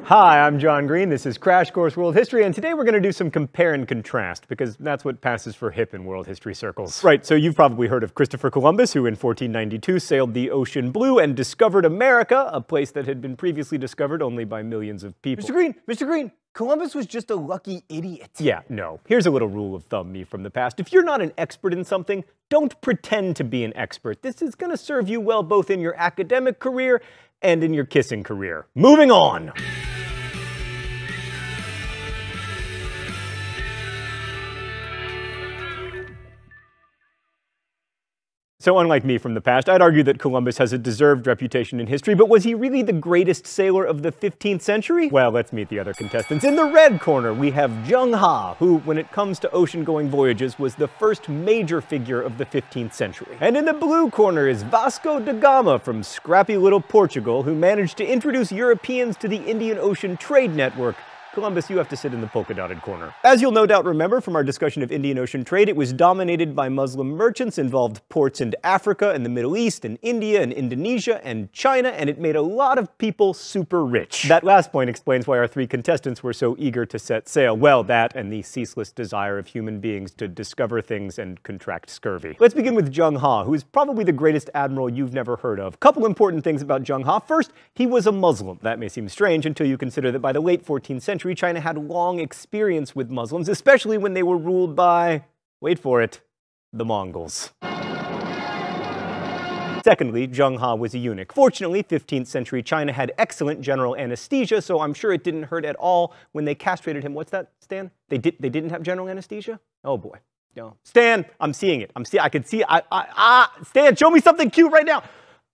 Hi, I'm John Green. This is Crash Course World History, and today we're going to do some compare and contrast, because that's what passes for hip in world history circles. Right, so you've probably heard of Christopher Columbus, who in 1492 sailed the ocean blue and discovered America, a place that had been previously discovered only by millions of people. Mr. Green, Columbus was just a lucky idiot. Yeah, no. Here's a little rule of thumb me from the past. If you're not an expert in something, don't pretend to be an expert. This is going to serve you well both in your academic career and in your kissing career. Moving on! So unlike me from the past, I'd argue that Columbus has a deserved reputation in history, but was he really the greatest sailor of the 15th century? Well, let's meet the other contestants. In the red corner, we have Zheng He, who, when it comes to ocean-going voyages, was the first major figure of the 15th century. And in the blue corner is Vasco da Gama from scrappy little Portugal, who managed to introduce Europeans to the Indian Ocean trade network. Columbus, you have to sit in the polka-dotted corner. As you'll no doubt remember from our discussion of Indian Ocean trade, it was dominated by Muslim merchants, involved ports into Africa and the Middle East and India and Indonesia and China, and it made a lot of people super rich. That last point explains why our three contestants were so eager to set sail. Well, that and the ceaseless desire of human beings to discover things and contract scurvy. Let's begin with Zheng He, who is probably the greatest admiral you've never heard of. Couple important things about Zheng He. First, he was a Muslim. That may seem strange until you consider that by the late 14th century, China had long experience with Muslims, especially when they were ruled by, wait for it, the Mongols. Secondly, Zheng He was a eunuch. Fortunately, 15th century China had excellent general anesthesia, so I'm sure it didn't hurt at all when they castrated him. What's that, Stan? They didn't have general anesthesia? Oh boy. No. Stan, I'm seeing it. I can see Stan, show me something cute right now.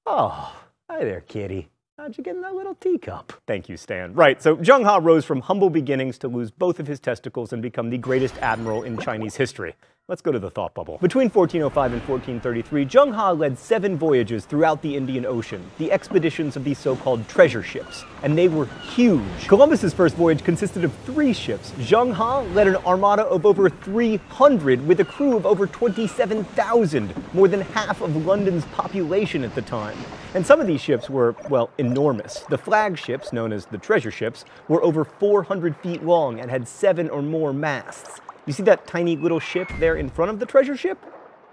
Oh, hi there, kitty. How'd you get in that little teacup? Thank you, Stan. Right, so Zheng He rose from humble beginnings to lose both of his testicles and become the greatest admiral in Chinese history. Let's go to the thought bubble. Between 1405 and 1433, Zheng He led 7 voyages throughout the Indian Ocean, the expeditions of these so-called treasure ships, and they were huge. Columbus's first voyage consisted of 3 ships. Zheng He led an armada of over 300 with a crew of over 27,000, more than half of London's population at the time. And some of these ships were, well, enormous. The flagships, known as the treasure ships, were over 400 feet long and had 7 or more masts. You see that tiny little ship there in front of the treasure ship?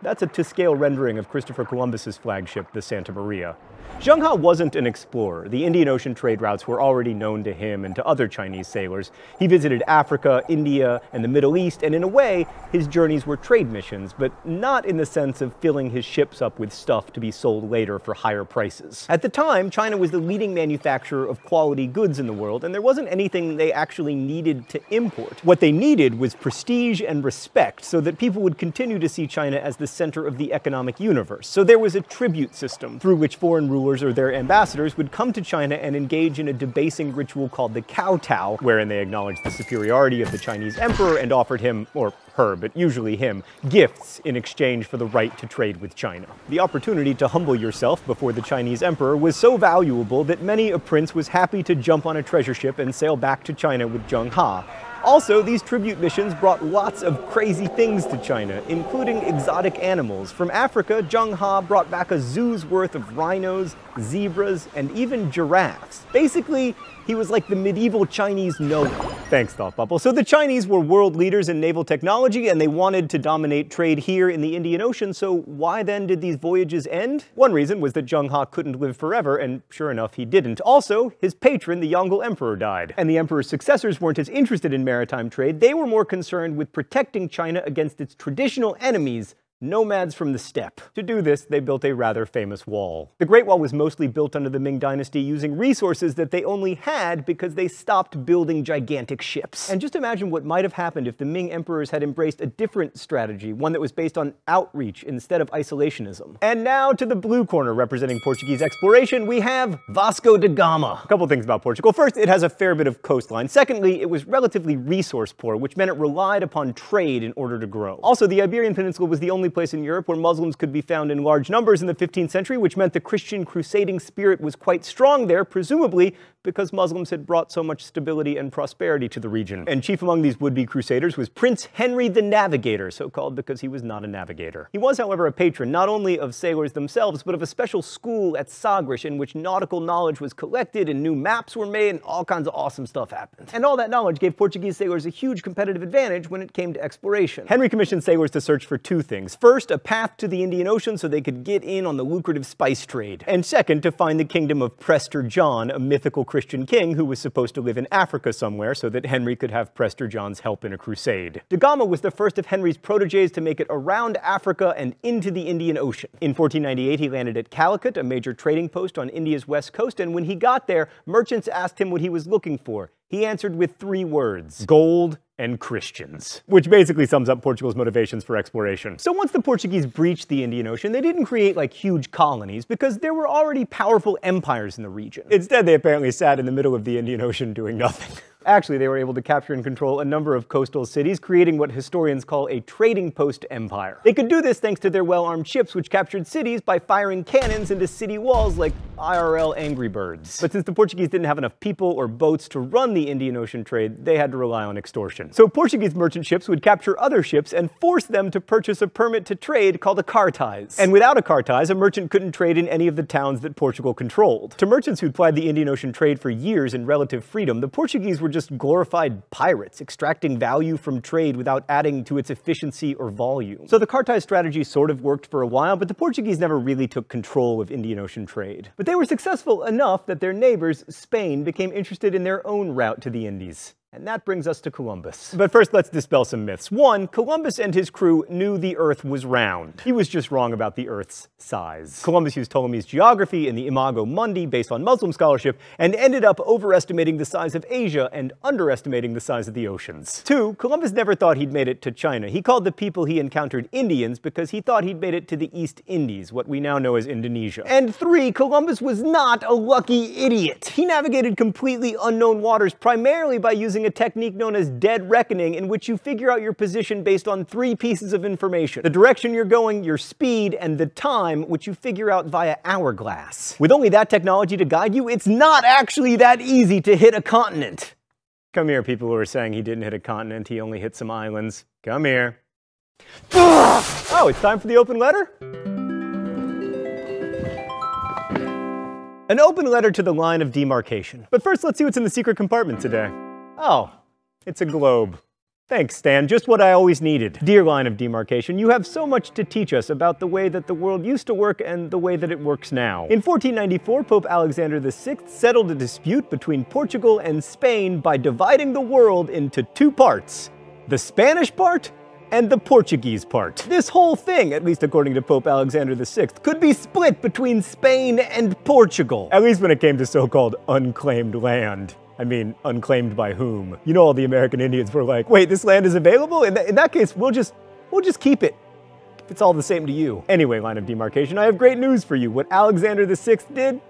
That's a to-scale rendering of Christopher Columbus's flagship, the Santa Maria. Zheng He wasn't an explorer. The Indian Ocean trade routes were already known to him and to other Chinese sailors. He visited Africa, India, and the Middle East, and in a way, his journeys were trade missions, but not in the sense of filling his ships up with stuff to be sold later for higher prices. At the time, China was the leading manufacturer of quality goods in the world, and there wasn't anything they actually needed to import. What they needed was prestige and respect, so that people would continue to see China as the center of the economic universe. So there was a tribute system through which foreign rulers or their ambassadors would come to China and engage in a debasing ritual called the kowtow, wherein they acknowledged the superiority of the Chinese emperor and offered him, or her, but usually him, gifts in exchange for the right to trade with China. The opportunity to humble yourself before the Chinese emperor was so valuable that many a prince was happy to jump on a treasure ship and sail back to China with Zheng He. Also, these tribute missions brought lots of crazy things to China, including exotic animals. From Africa, Zheng He brought back a zoo's worth of rhinos, zebras, and even giraffes. Basically, he was like the medieval Chinese Noah. Thanks, Thought Bubble. So the Chinese were world leaders in naval technology, and they wanted to dominate trade here in the Indian Ocean, so why then did these voyages end? One reason was that Zheng He couldn't live forever, and sure enough, he didn't. Also, his patron, the Yongle Emperor, died. And the emperor's successors weren't as interested in maritime trade. They were more concerned with protecting China against its traditional enemies, nomads from the steppe. To do this, they built a rather famous wall. The Great Wall was mostly built under the Ming Dynasty using resources that they only had because they stopped building gigantic ships. And just imagine what might have happened if the Ming emperors had embraced a different strategy, one that was based on outreach instead of isolationism. And now to the blue corner representing Portuguese exploration, we have Vasco da Gama. A couple things about Portugal. First, it has a fair bit of coastline. Secondly, it was relatively resource poor, which meant it relied upon trade in order to grow. Also, the Iberian Peninsula was the only place in Europe where Muslims could be found in large numbers in the 15th century, which meant the Christian crusading spirit was quite strong there, presumably because Muslims had brought so much stability and prosperity to the region. And chief among these would-be crusaders was Prince Henry the Navigator, so called because he was not a navigator. He was, however, a patron not only of sailors themselves, but of a special school at Sagres in which nautical knowledge was collected and new maps were made and all kinds of awesome stuff happened. And all that knowledge gave Portuguese sailors a huge competitive advantage when it came to exploration. Henry commissioned sailors to search for two things. First, a path to the Indian Ocean so they could get in on the lucrative spice trade. And second, to find the kingdom of Prester John, a mythical Christian king who was supposed to live in Africa somewhere so that Henry could have Prester John's help in a crusade. Da Gama was the first of Henry's proteges to make it around Africa and into the Indian Ocean. In 1498, he landed at Calicut, a major trading post on India's west coast, and when he got there, merchants asked him what he was looking for. He answered with 3 words: gold and Christians, which basically sums up Portugal's motivations for exploration. So once the Portuguese breached the Indian Ocean, they didn't create like huge colonies because there were already powerful empires in the region. Instead, they apparently sat in the middle of the Indian Ocean doing nothing. Actually, they were able to capture and control a number of coastal cities, creating what historians call a trading post empire. They could do this thanks to their well-armed ships, which captured cities by firing cannons into city walls like IRL Angry Birds. But since the Portuguese didn't have enough people or boats to run the Indian Ocean trade, they had to rely on extortion. So Portuguese merchant ships would capture other ships and force them to purchase a permit to trade called a cartaz. And without a cartaz, a merchant couldn't trade in any of the towns that Portugal controlled. To merchants who'd plied the Indian Ocean trade for years in relative freedom, the Portuguese were just glorified pirates, extracting value from trade without adding to its efficiency or volume. So the cartaz strategy sort of worked for a while, but the Portuguese never really took control of Indian Ocean trade. But they were successful enough that their neighbors, Spain, became interested in their own route to the Indies. And that brings us to Columbus. But first, let's dispel some myths. 1, Columbus and his crew knew the Earth was round. He was just wrong about the Earth's size. Columbus used Ptolemy's geography and the Imago Mundi based on Muslim scholarship, and ended up overestimating the size of Asia and underestimating the size of the oceans. 2, Columbus never thought he'd made it to China. He called the people he encountered Indians because he thought he'd made it to the East Indies, what we now know as Indonesia. And 3, Columbus was not a lucky idiot. He navigated completely unknown waters primarily by using a technique known as dead reckoning, in which you figure out your position based on 3 pieces of information: the direction you're going, your speed, and the time, which you figure out via hourglass. With only that technology to guide you, it's not actually that easy to hit a continent. Come here, people who are saying he didn't hit a continent, he only hit some islands. Come here. Oh, it's time for the open letter? An open letter to the line of demarcation. But first, let's see what's in the secret compartment today. Oh, it's a globe. Thanks, Stan. Just what I always needed. Dear line of demarcation, you have so much to teach us about the way that the world used to work and the way that it works now. In 1494, Pope Alexander VI settled a dispute between Portugal and Spain by dividing the world into 2 parts: the Spanish part and the Portuguese part. This whole thing, at least according to Pope Alexander VI, could be split between Spain and Portugal. At least when it came to so-called unclaimed land. I mean, unclaimed by whom? You know, all the American Indians were like, wait, this land is available? In that case, we'll just keep it. It's all the same to you. Anyway, line of demarcation, I have great news for you. What Alexander VI did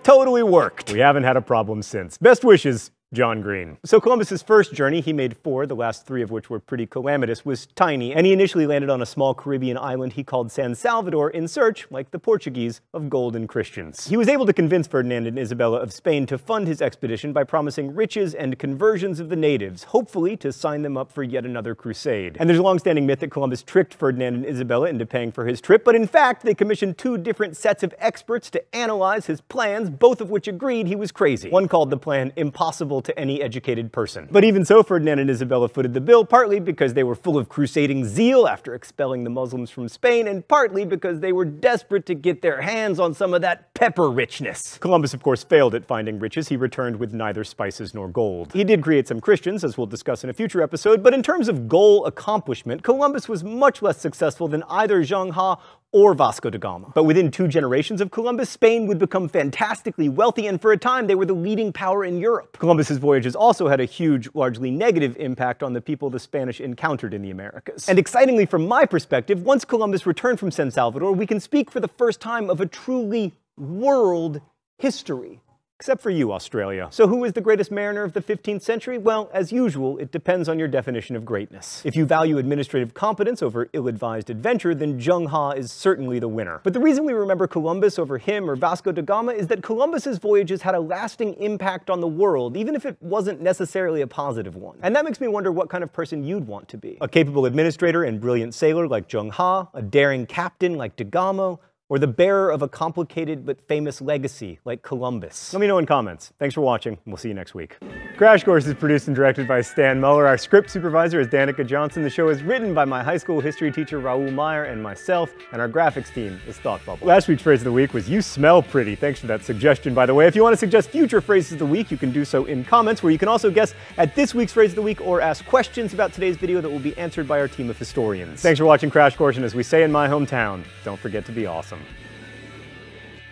totally worked. We haven't had a problem since. Best wishes, John Green. So Columbus's first journey, he made 4, the last 3 of which were pretty calamitous, was tiny, and he initially landed on a small Caribbean island he called San Salvador in search, like the Portuguese, of gold and Christians. He was able to convince Ferdinand and Isabella of Spain to fund his expedition by promising riches and conversions of the natives, hopefully to sign them up for yet another crusade. And there's a long-standing myth that Columbus tricked Ferdinand and Isabella into paying for his trip, but in fact, they commissioned 2 different sets of experts to analyze his plans, both of which agreed he was crazy. One called the plan impossible to any educated person. But even so, Ferdinand and Isabella footed the bill, partly because they were full of crusading zeal after expelling the Muslims from Spain, and partly because they were desperate to get their hands on some of that pepper richness. Columbus, of course, failed at finding riches. He returned with neither spices nor gold. He did create some Christians, as we'll discuss in a future episode, but in terms of goal accomplishment, Columbus was much less successful than either Zheng He or Vasco da Gama. But within 2 generations of Columbus, Spain would become fantastically wealthy, and for a time they were the leading power in Europe. Columbus's voyages also had a huge, largely negative impact on the people the Spanish encountered in the Americas. And excitingly from my perspective, once Columbus returned from San Salvador, we can speak for the first time of a truly world history. Except for you, Australia. So who is the greatest mariner of the 15th century? Well, as usual, it depends on your definition of greatness. If you value administrative competence over ill-advised adventure, then Zheng He is certainly the winner. But the reason we remember Columbus over him or Vasco da Gama is that Columbus's voyages had a lasting impact on the world, even if it wasn't necessarily a positive one. And that makes me wonder what kind of person you'd want to be. A capable administrator and brilliant sailor like Zheng He, a daring captain like da Gama, or the bearer of a complicated but famous legacy like Columbus? Let me know in comments. Thanks for watching, and we'll see you next week. Crash Course is produced and directed by Stan Muller. Our script supervisor is Danica Johnson. The show is written by my high school history teacher Raoul Meyer and myself, and our graphics team is Thought Bubble. Last week's phrase of the week was "You smell pretty." Thanks for that suggestion, by the way. If you want to suggest future phrases of the week, you can do so in comments, where you can also guess at this week's phrase of the week or ask questions about today's video that will be answered by our team of historians. Thanks for watching Crash Course, and as we say in my hometown, don't forget to be awesome.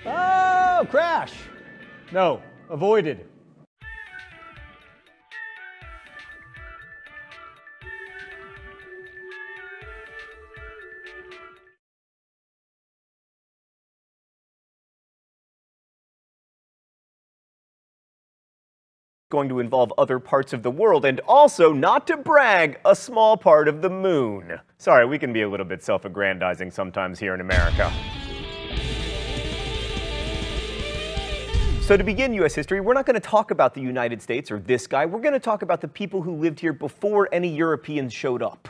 Oh, crash! No, avoided. Going to involve other parts of the world, and also, not to brag, a small part of the moon. Sorry, we can be a little bit self-aggrandizing sometimes here in America. So to begin U.S. history, we're not going to talk about the United States or this guy. We're going to talk about the people who lived here before any Europeans showed up.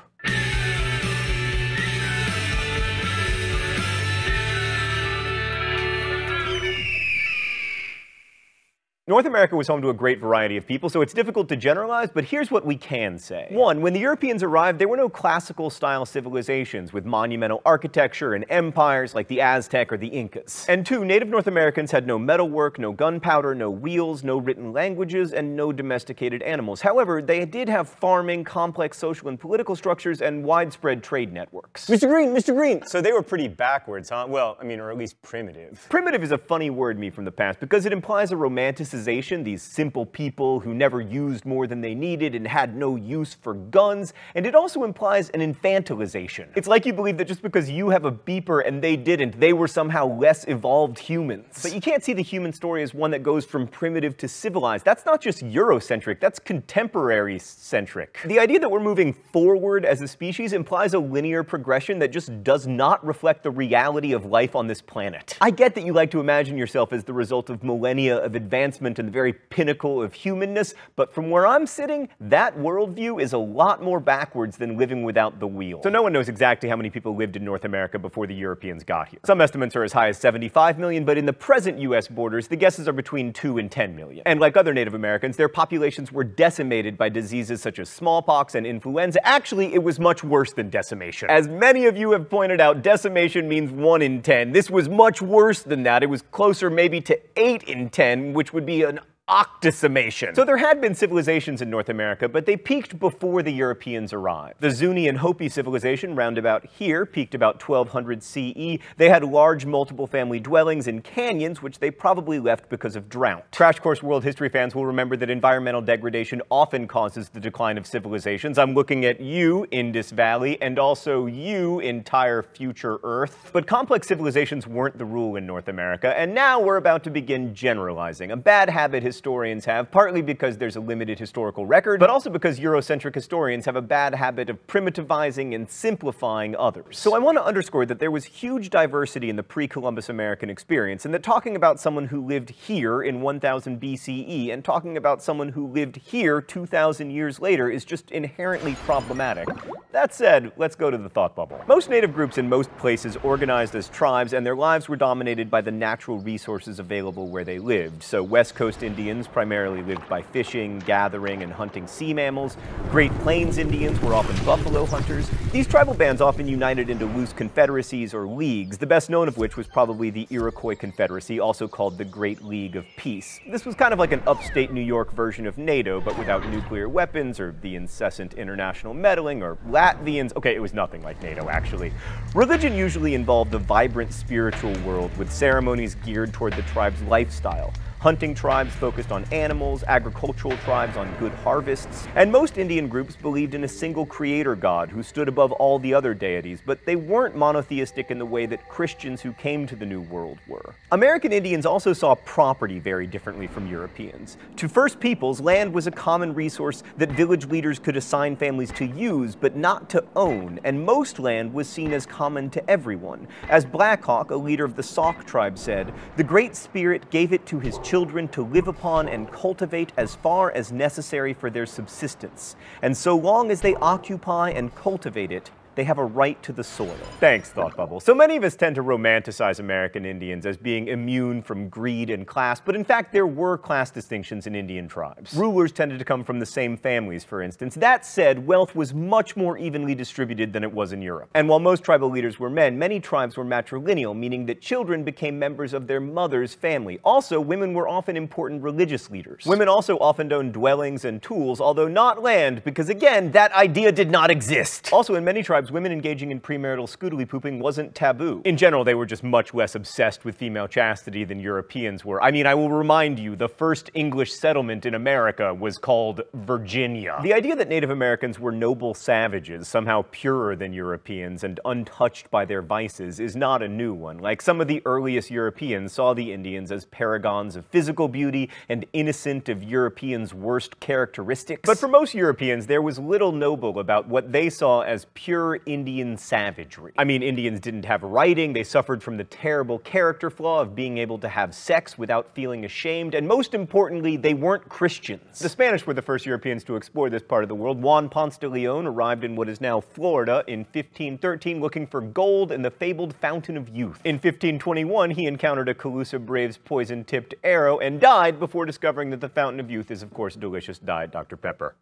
North America was home to a great variety of people, so it's difficult to generalize, but here's what we can say. One, when the Europeans arrived, there were no classical-style civilizations with monumental architecture and empires like the Aztec or the Incas. And two, native North Americans had no metalwork, no gunpowder, no wheels, no written languages, and no domesticated animals. However, they did have farming, complex social and political structures, and widespread trade networks. Mr. Green, Mr. Green! So they were pretty backwards, huh? Well, I mean, or at least primitive. Primitive is a funny word, me, from the past, because it implies a romanticism. These simple people who never used more than they needed and had no use for guns, and it also implies an infantilization. It's like you believe that just because you have a beeper and they didn't, they were somehow less evolved humans. But you can't see the human story as one that goes from primitive to civilized. That's not just Eurocentric, that's contemporary-centric. The idea that we're moving forward as a species implies a linear progression that just does not reflect the reality of life on this planet. I get that you like to imagine yourself as the result of millennia of advancement and the very pinnacle of humanness, but from where I'm sitting, that worldview is a lot more backwards than living without the wheel. So no one knows exactly how many people lived in North America before the Europeans got here. Some estimates are as high as 75 million, but in the present US borders, the guesses are between 2 and 10 million. And like other Native Americans, their populations were decimated by diseases such as smallpox and influenza. Actually, it was much worse than decimation. As many of you have pointed out, decimation means 1 in 10. This was much worse than that. It was closer maybe to 8 in 10, which would be an octocimation. So there had been civilizations in North America, but they peaked before the Europeans arrived. The Zuni and Hopi civilization, round about here, peaked about 1200 CE. They had large multiple family dwellings in canyons, which they probably left because of drought. Crash Course world history fans will remember that environmental degradation often causes the decline of civilizations. I'm looking at you, Indus Valley, and also you, entire future Earth. But complex civilizations weren't the rule in North America, and now we're about to begin generalizing. A bad habit historians have, partly because there's a limited historical record, but also because Eurocentric historians have a bad habit of primitivizing and simplifying others. So I want to underscore that there was huge diversity in the pre-Columbus American experience, and that talking about someone who lived here in 1000 BCE and talking about someone who lived here 2,000 years later is just inherently problematic. That said, let's go to the thought bubble. Most native groups in most places organized as tribes, and their lives were dominated by the natural resources available where they lived. So West Coast Indians primarily lived by fishing, gathering, and hunting sea mammals. Great Plains Indians were often buffalo hunters. These tribal bands often united into loose confederacies or leagues, the best known of which was probably the Iroquois Confederacy, also called the Great League of Peace. This was kind of like an upstate New York version of NATO, but without nuclear weapons or the incessant international meddling or Latvians. Okay, it was nothing like NATO, actually. Religion usually involved a vibrant spiritual world with ceremonies geared toward the tribe's lifestyle. Hunting tribes focused on animals, agricultural tribes on good harvests, and most Indian groups believed in a single creator god who stood above all the other deities, but they weren't monotheistic in the way that Christians who came to the New World were. American Indians also saw property very differently from Europeans. To First Peoples, land was a common resource that village leaders could assign families to use, but not to own, and most land was seen as common to everyone. As Black Hawk, a leader of the Sauk tribe, said, "The Great Spirit gave it to his children to live upon and cultivate as far as necessary for their subsistence, and so long as they occupy and cultivate it, they have a right to the soil." Thanks, Thought Bubble. So many of us tend to romanticize American Indians as being immune from greed and class, but in fact there were class distinctions in Indian tribes. Rulers tended to come from the same families, for instance. That said, wealth was much more evenly distributed than it was in Europe. And while most tribal leaders were men, many tribes were matrilineal, meaning that children became members of their mother's family. Also, women were often important religious leaders. Women also often owned dwellings and tools, although not land, because again, that idea did not exist. Also, in many tribes, women engaging in premarital scootily pooping wasn't taboo. In general, they were just much less obsessed with female chastity than Europeans were. I mean, I will remind you, the first English settlement in America was called Virginia. The idea that Native Americans were noble savages, somehow purer than Europeans and untouched by their vices, is not a new one. Like, some of the earliest Europeans saw the Indians as paragons of physical beauty and innocent of Europeans' worst characteristics. But for most Europeans, there was little noble about what they saw as pure Indian savagery. I mean, Indians didn't have writing, they suffered from the terrible character flaw of being able to have sex without feeling ashamed, and most importantly, they weren't Christians. The Spanish were the first Europeans to explore this part of the world. Juan Ponce de Leon arrived in what is now Florida in 1513 looking for gold and the fabled Fountain of Youth. In 1521, he encountered a Calusa brave's poison-tipped arrow and died before discovering that the Fountain of Youth is, of course, delicious Diet Dr. Pepper.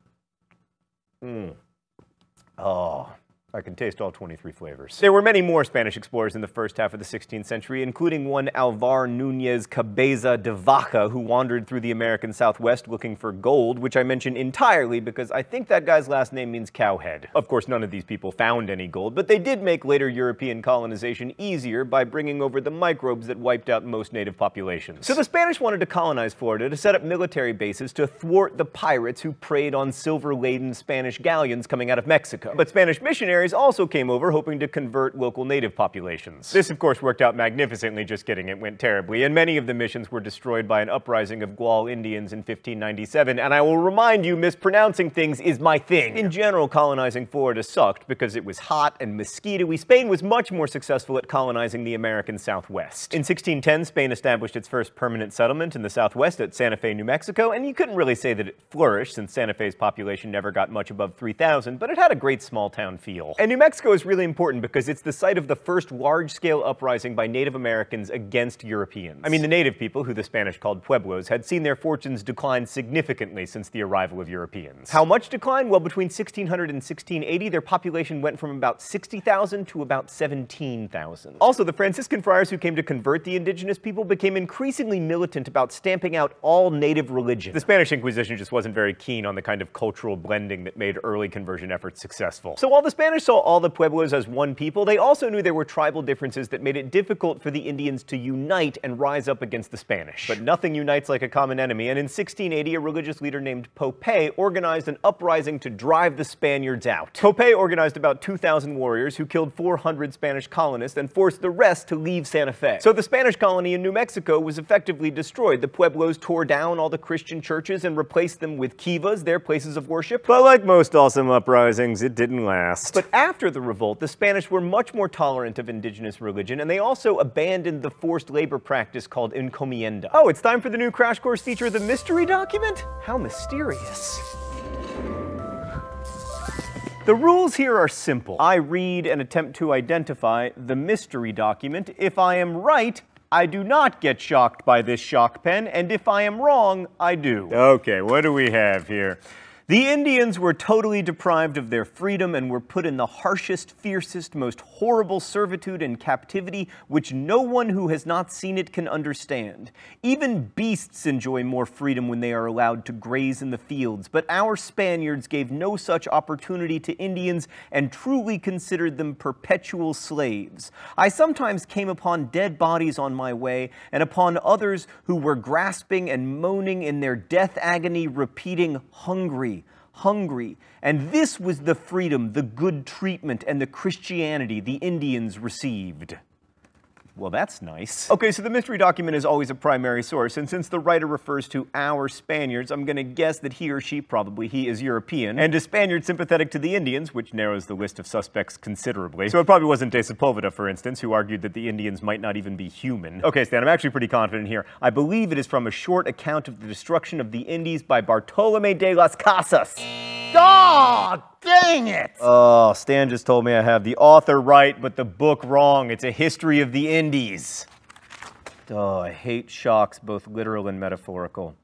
Oh. I can taste all 23 flavors. There were many more Spanish explorers in the first half of the 16th century, including one Alvar Núñez Cabeza de Vaca, who wandered through the American Southwest looking for gold, which I mention entirely because I think that guy's last name means cowhead. Of course, none of these people found any gold, but they did make later European colonization easier by bringing over the microbes that wiped out most native populations. So the Spanish wanted to colonize Florida to set up military bases to thwart the pirates who preyed on silver-laden Spanish galleons coming out of Mexico. But Spanish missionaries also came over hoping to convert local native populations. This, of course, worked out magnificently. Just kidding, it went terribly, and many of the missions were destroyed by an uprising of Gual Indians in 1597, and I will remind you, mispronouncing things is my thing. In general, colonizing Florida sucked because it was hot and mosquito-y. Spain was much more successful at colonizing the American Southwest. In 1610, Spain established its first permanent settlement in the Southwest at Santa Fe, New Mexico, and you couldn't really say that it flourished since Santa Fe's population never got much above 3,000, but it had a great small-town feel. And New Mexico is really important because it's the site of the first large-scale uprising by Native Americans against Europeans. I mean, the native people, who the Spanish called Pueblos, had seen their fortunes decline significantly since the arrival of Europeans. How much decline? Well, between 1600 and 1680, their population went from about 60,000 to about 17,000. Also, the Franciscan friars who came to convert the indigenous people became increasingly militant about stamping out all native religion. The Spanish Inquisition just wasn't very keen on the kind of cultural blending that made early conversion efforts successful. So while the Spanish saw all the Pueblos as one people, they also knew there were tribal differences that made it difficult for the Indians to unite and rise up against the Spanish. But nothing unites like a common enemy, and in 1680, a religious leader named Popé organized an uprising to drive the Spaniards out. Popé organized about 2,000 warriors who killed 400 Spanish colonists and forced the rest to leave Santa Fe. So the Spanish colony in New Mexico was effectively destroyed. The Pueblos tore down all the Christian churches and replaced them with kivas, their places of worship. But like most awesome uprisings, it didn't last. But after the revolt, the Spanish were much more tolerant of indigenous religion, and they also abandoned the forced labor practice called encomienda. Oh, it's time for the new Crash Course feature, the mystery document? How mysterious. The rules here are simple. I read and attempt to identify the mystery document. If I am right, I do not get shocked by this shock pen, and if I am wrong, I do. Okay, what do we have here? The Indians were totally deprived of their freedom and were put in the harshest, fiercest, most horrible servitude and captivity, which no one who has not seen it can understand. Even beasts enjoy more freedom when they are allowed to graze in the fields, but our Spaniards gave no such opportunity to Indians and truly considered them perpetual slaves. I sometimes came upon dead bodies on my way, and upon others who were grasping and moaning in their death agony, repeating, "Hungry, hungry." And this was the freedom, the good treatment, and the Christianity the Indians received. Well, that's nice. Okay, so the mystery document is always a primary source, and since the writer refers to our Spaniards, I'm gonna guess that he or she, probably he, is European, and a Spaniard sympathetic to the Indians, which narrows the list of suspects considerably. So it probably wasn't De Sepulveda, for instance, who argued that the Indians might not even be human. Okay, Stan, I'm actually pretty confident here. I believe it is from a short account of the destruction of the Indies by Bartolomé de las Casas. Oh, dang it! Oh, Stan just told me I have the author right, but the book wrong. It's a history of the Indies. Oh, I hate shocks, both literal and metaphorical.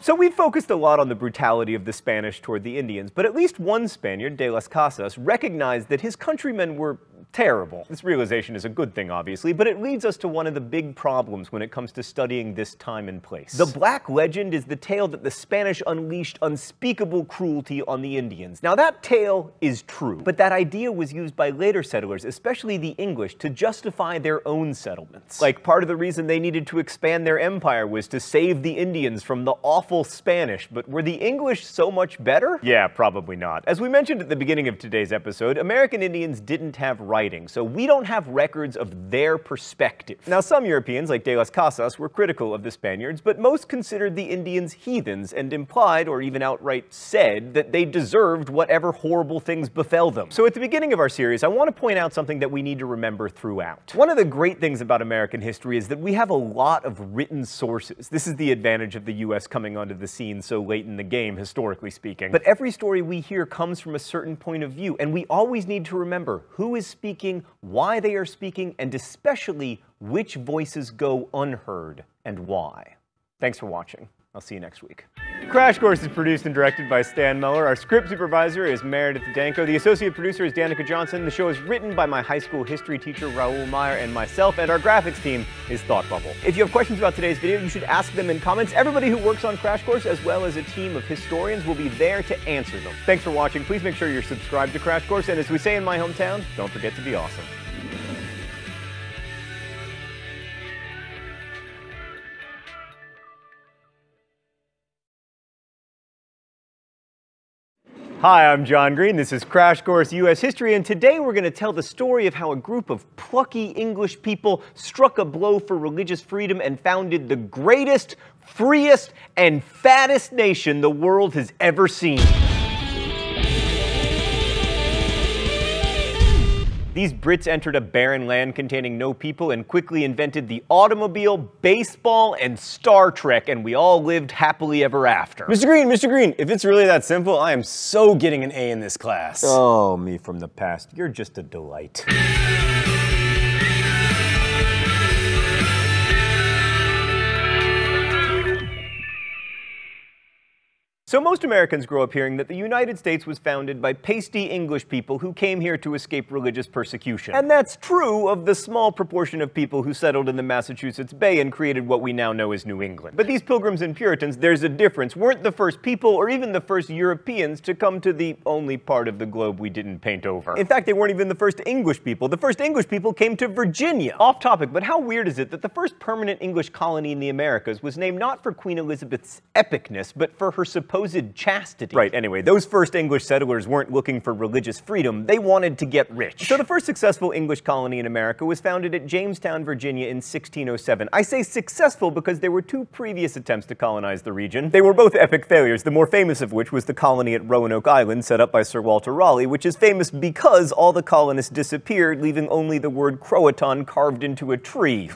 So we focused a lot on the brutality of the Spanish toward the Indians, but at least one Spaniard, de las Casas, recognized that his countrymen were terrible. This realization is a good thing, obviously, but it leads us to one of the big problems when it comes to studying this time and place. The Black Legend is the tale that the Spanish unleashed unspeakable cruelty on the Indians. Now, that tale is true, but that idea was used by later settlers, especially the English, to justify their own settlements. Like, part of the reason they needed to expand their empire was to save the Indians from the awful Spanish, but were the English so much better? Yeah, probably not. As we mentioned at the beginning of today's episode, American Indians didn't have writing, so we don't have records of their perspective. Now, some Europeans, like de las Casas, were critical of the Spaniards, but most considered the Indians heathens and implied, or even outright said, that they deserved whatever horrible things befell them. So at the beginning of our series, I want to point out something that we need to remember throughout. One of the great things about American history is that we have a lot of written sources. This is the advantage of the US coming onto the scene so late in the game, historically speaking. But every story we hear comes from a certain point of view, and we always need to remember who is speaking, why they are speaking, and especially which voices go unheard and why. Thanks for watching. I'll see you next week. Crash Course is produced and directed by Stan Muller. Our script supervisor is Meredith Danko. The associate producer is Danica Johnson. The show is written by my high school history teacher, Raoul Meyer, and myself, and our graphics team is Thought Bubble. If you have questions about today's video, you should ask them in comments. Everybody who works on Crash Course, as well as a team of historians, will be there to answer them. Thanks for watching. Please make sure you're subscribed to Crash Course, and as we say in my hometown, don't forget to be awesome. Hi, I'm John Green. This is Crash Course U.S. History, and today we're going to tell the story of how a group of plucky English people struck a blow for religious freedom and founded the greatest, freest, and fattest nation the world has ever seen. These Brits entered a barren land containing no people and quickly invented the automobile, baseball, and Star Trek, and we all lived happily ever after. Mr. Green, if it's really that simple, I am so getting an A in this class. Oh, me from the past. You're just a delight. So most Americans grow up hearing that the United States was founded by pasty English people who came here to escape religious persecution. And that's true of the small proportion of people who settled in the Massachusetts Bay and created what we now know as New England. But these Pilgrims and Puritans, there's a difference, weren't the first people or even the first Europeans to come to the only part of the globe we didn't paint over. In fact, they weren't even the first English people. The first English people came to Virginia. Off topic, but how weird is it that the first permanent English colony in the Americas was named not for Queen Elizabeth's epicness, but for her supposed chastity? Right, anyway, those first English settlers weren't looking for religious freedom, they wanted to get rich. So the first successful English colony in America was founded at Jamestown, Virginia in 1607. I say successful because there were two previous attempts to colonize the region. They were both epic failures, the more famous of which was the colony at Roanoke Island set up by Sir Walter Raleigh, which is famous because all the colonists disappeared, leaving only the word Croatan carved into a tree.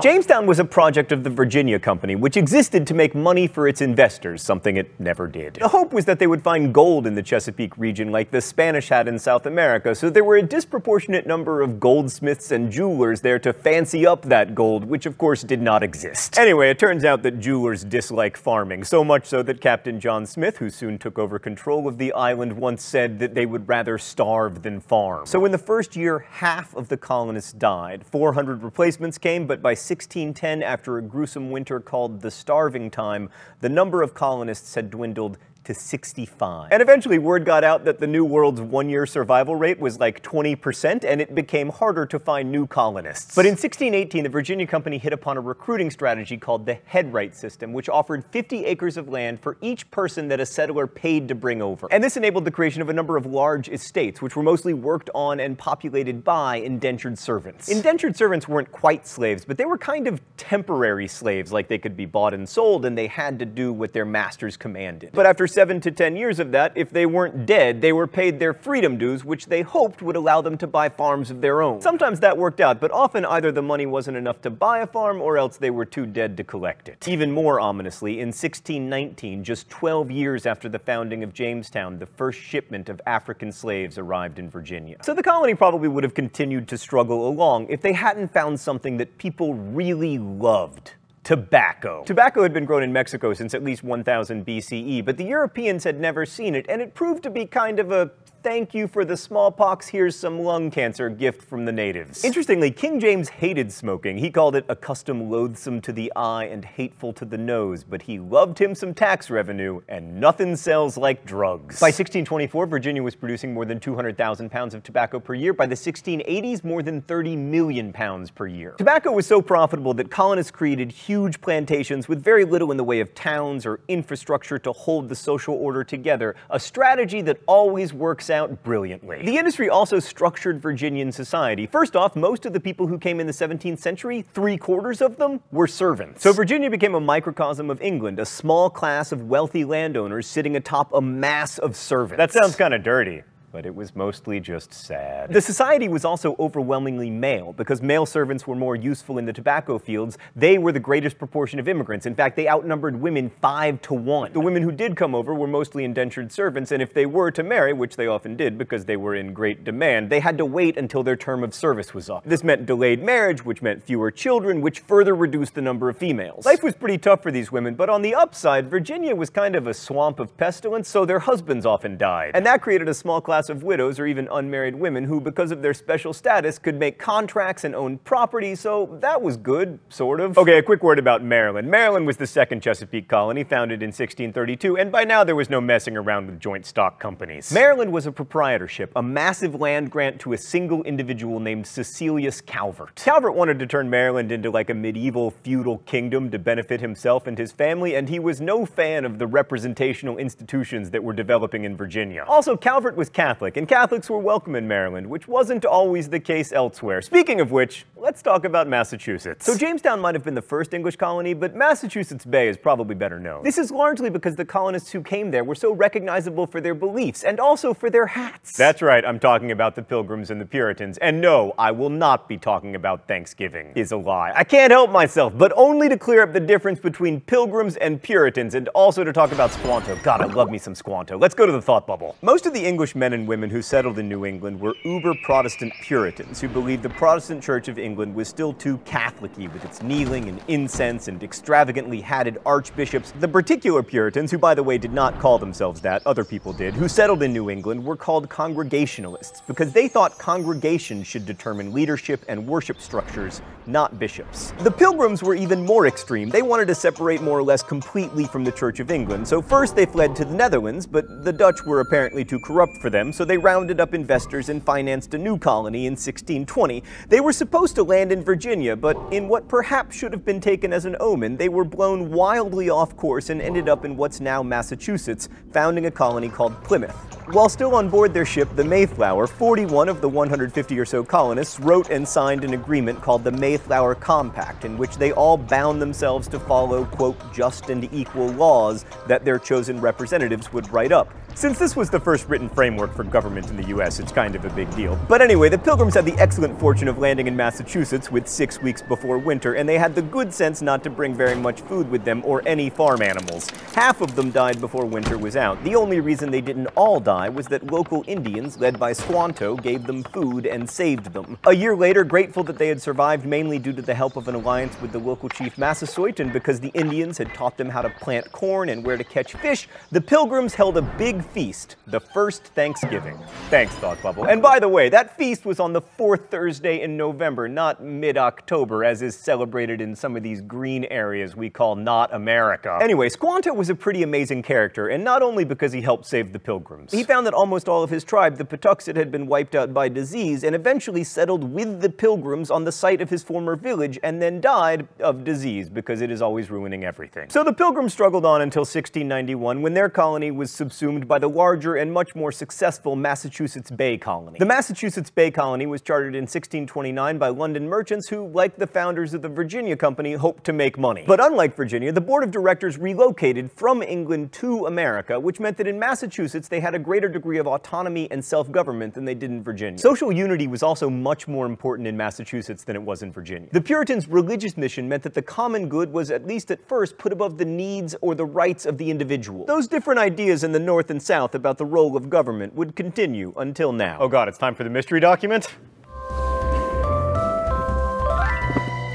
Jamestown was a project of the Virginia Company, which existed to make money for its investors, something it never never did. The hope was that they would find gold in the Chesapeake region like the Spanish had in South America, so there were a disproportionate number of goldsmiths and jewelers there to fancy up that gold, which of course did not exist. Anyway, it turns out that jewelers dislike farming, so much so that Captain John Smith, who soon took over control of the island, once said that they would rather starve than farm. So in the first year, half of the colonists died. 400 replacements came, but by 1610, after a gruesome winter called the Starving Time, the number of colonists had dwindled to 65. And eventually word got out that the New World's one-year survival rate was like 20%, and it became harder to find new colonists. But in 1618, the Virginia Company hit upon a recruiting strategy called the headright system, which offered 50 acres of land for each person that a settler paid to bring over. And this enabled the creation of a number of large estates, which were mostly worked on and populated by indentured servants. Indentured servants weren't quite slaves, but they were kind of temporary slaves, like they could be bought and sold, and they had to do what their masters commanded. But after 7 to 10 years of that, if they weren't dead, they were paid their freedom dues, which they hoped would allow them to buy farms of their own. Sometimes that worked out, but often either the money wasn't enough to buy a farm or else they were too dead to collect it. Even more ominously, in 1619, just 12 years after the founding of Jamestown, the first shipment of African slaves arrived in Virginia. So the colony probably would have continued to struggle along if they hadn't found something that people really loved. Tobacco. Tobacco had been grown in Mexico since at least 1000 BCE, but the Europeans had never seen it, and it proved to be kind of a thank you for the smallpox, here's some lung cancer gift from the natives. Interestingly, King James hated smoking. He called it a custom loathsome to the eye and hateful to the nose, but he loved him some tax revenue, and nothing sells like drugs. By 1624, Virginia was producing more than 200,000 pounds of tobacco per year. By the 1680s, more than 30 million pounds per year. Tobacco was so profitable that colonists created huge plantations with very little in the way of towns or infrastructure to hold the social order together, a strategy that always works out brilliantly. The industry also structured Virginian society. First off, most of the people who came in the 17th century, 3/4 of them, were servants. So Virginia became a microcosm of England, a small class of wealthy landowners sitting atop a mass of servants. That sounds kind of dirty, but it was mostly just sad. The society was also overwhelmingly male. Because male servants were more useful in the tobacco fields, they were the greatest proportion of immigrants. In fact, they outnumbered women 5 to 1. The women who did come over were mostly indentured servants, and if they were to marry, which they often did because they were in great demand, they had to wait until their term of service was up. This meant delayed marriage, which meant fewer children, which further reduced the number of females. Life was pretty tough for these women, but on the upside, Virginia was kind of a swamp of pestilence, so their husbands often died. And that created a small class of widows or even unmarried women who, because of their special status, could make contracts and own property, so that was good, sort of. Okay, a quick word about Maryland. Maryland was the second Chesapeake colony, founded in 1632, and by now there was no messing around with joint stock companies. Maryland was a proprietorship, a massive land grant to a single individual named Cecilius Calvert. Calvert wanted to turn Maryland into like a medieval feudal kingdom to benefit himself and his family, and he was no fan of the representational institutions that were developing in Virginia. Also, Calvert was Catholic, and Catholics were welcome in Maryland, which wasn't always the case elsewhere. Speaking of which, let's talk about Massachusetts. So Jamestown might have been the first English colony, but Massachusetts Bay is probably better known. This is largely because the colonists who came there were so recognizable for their beliefs, and also for their hats. That's right, I'm talking about the Pilgrims and the Puritans. And no, I will not be talking about Thanksgiving. Is a lie. I can't help myself, but only to clear up the difference between Pilgrims and Puritans, and also to talk about Squanto. God, I love me some Squanto. Let's go to the thought bubble. Most of the English men and women who settled in New England were uber-Protestant Puritans who believed the Protestant Church of England was still too Catholic-y with its kneeling and incense and extravagantly hatted archbishops. The particular Puritans, who by the way did not call themselves that, other people did, who settled in New England were called Congregationalists because they thought congregations should determine leadership and worship structures, not bishops. The Pilgrims were even more extreme. They wanted to separate more or less completely from the Church of England, so first they fled to the Netherlands, but the Dutch were apparently too corrupt for them, so they rounded up investors and financed a new colony in 1620. They were supposed to land in Virginia, but in what perhaps should have been taken as an omen, they were blown wildly off course and ended up in what's now Massachusetts, founding a colony called Plymouth. While still on board their ship, the Mayflower, 41 of the 150 or so colonists wrote and signed an agreement called the Mayflower Compact, in which they all bound themselves to follow, quote, just and equal laws that their chosen representatives would write up. Since this was the first written framework for government in the US, it's kind of a big deal. But anyway, the Pilgrims had the excellent fortune of landing in Massachusetts with 6 weeks before winter, and they had the good sense not to bring very much food with them or any farm animals. Half of them died before winter was out. The only reason they didn't all die was that local Indians, led by Squanto, gave them food and saved them. A year later, grateful that they had survived mainly due to the help of an alliance with the local chief Massasoit, and because the Indians had taught them how to plant corn and where to catch fish, the Pilgrims held a big feast, the first Thanksgiving. Thanks, Thought Bubble. And by the way, that feast was on the fourth Thursday in November, not mid-October, as is celebrated in some of these green areas we call not America. Anyway, Squanto was a pretty amazing character, and not only because he helped save the Pilgrims. He found that almost all of his tribe, the Patuxet, had been wiped out by disease, and eventually settled with the Pilgrims on the site of his former village, and then died of disease, because it is always ruining everything. So the Pilgrims struggled on until 1691, when their colony was subsumed by the larger and much more successful Massachusetts Bay Colony. The Massachusetts Bay Colony was chartered in 1629 by London merchants who, like the founders of the Virginia Company, hoped to make money. But unlike Virginia, the board of directors relocated from England to America, which meant that in Massachusetts they had a greater degree of autonomy and self-government than they did in Virginia. Social unity was also much more important in Massachusetts than it was in Virginia. The Puritans' religious mission meant that the common good was, at least at first, put above the needs or the rights of the individual. Those different ideas in the North and South about the role of government would continue until now. Oh god, it's time for the mystery document?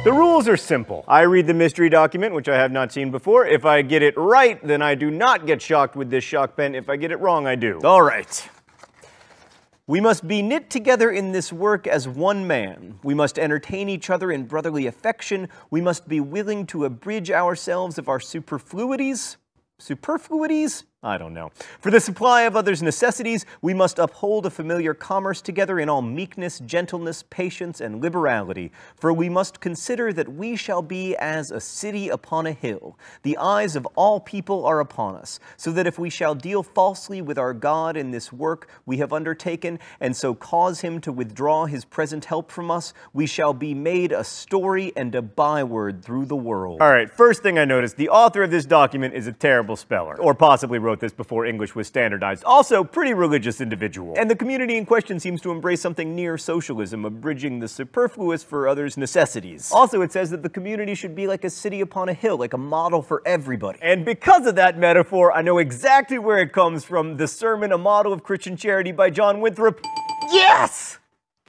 The rules are simple. I read the mystery document, which I have not seen before. If I get it right, then I do not get shocked with this shock pen. If I get it wrong, I do. All right. We must be knit together in this work as one man. We must entertain each other in brotherly affection. We must be willing to abridge ourselves of our superfluities. Superfluities? I don't know. For the supply of others' necessities, we must uphold a familiar commerce together in all meekness, gentleness, patience, and liberality. For we must consider that we shall be as a city upon a hill. The eyes of all people are upon us, so that if we shall deal falsely with our God in this work we have undertaken, and so cause him to withdraw his present help from us, we shall be made a story and a byword through the world. All right, first thing I noticed, the author of this document is a terrible speller, or possibly wrote this before English was standardized. Also, pretty religious individual. And the community in question seems to embrace something near socialism, abridging the superfluous for others' necessities. Also, it says that the community should be like a city upon a hill, like a model for everybody. And because of that metaphor, I know exactly where it comes from. The sermon, A Model of Christian Charity by John Winthrop. Yes!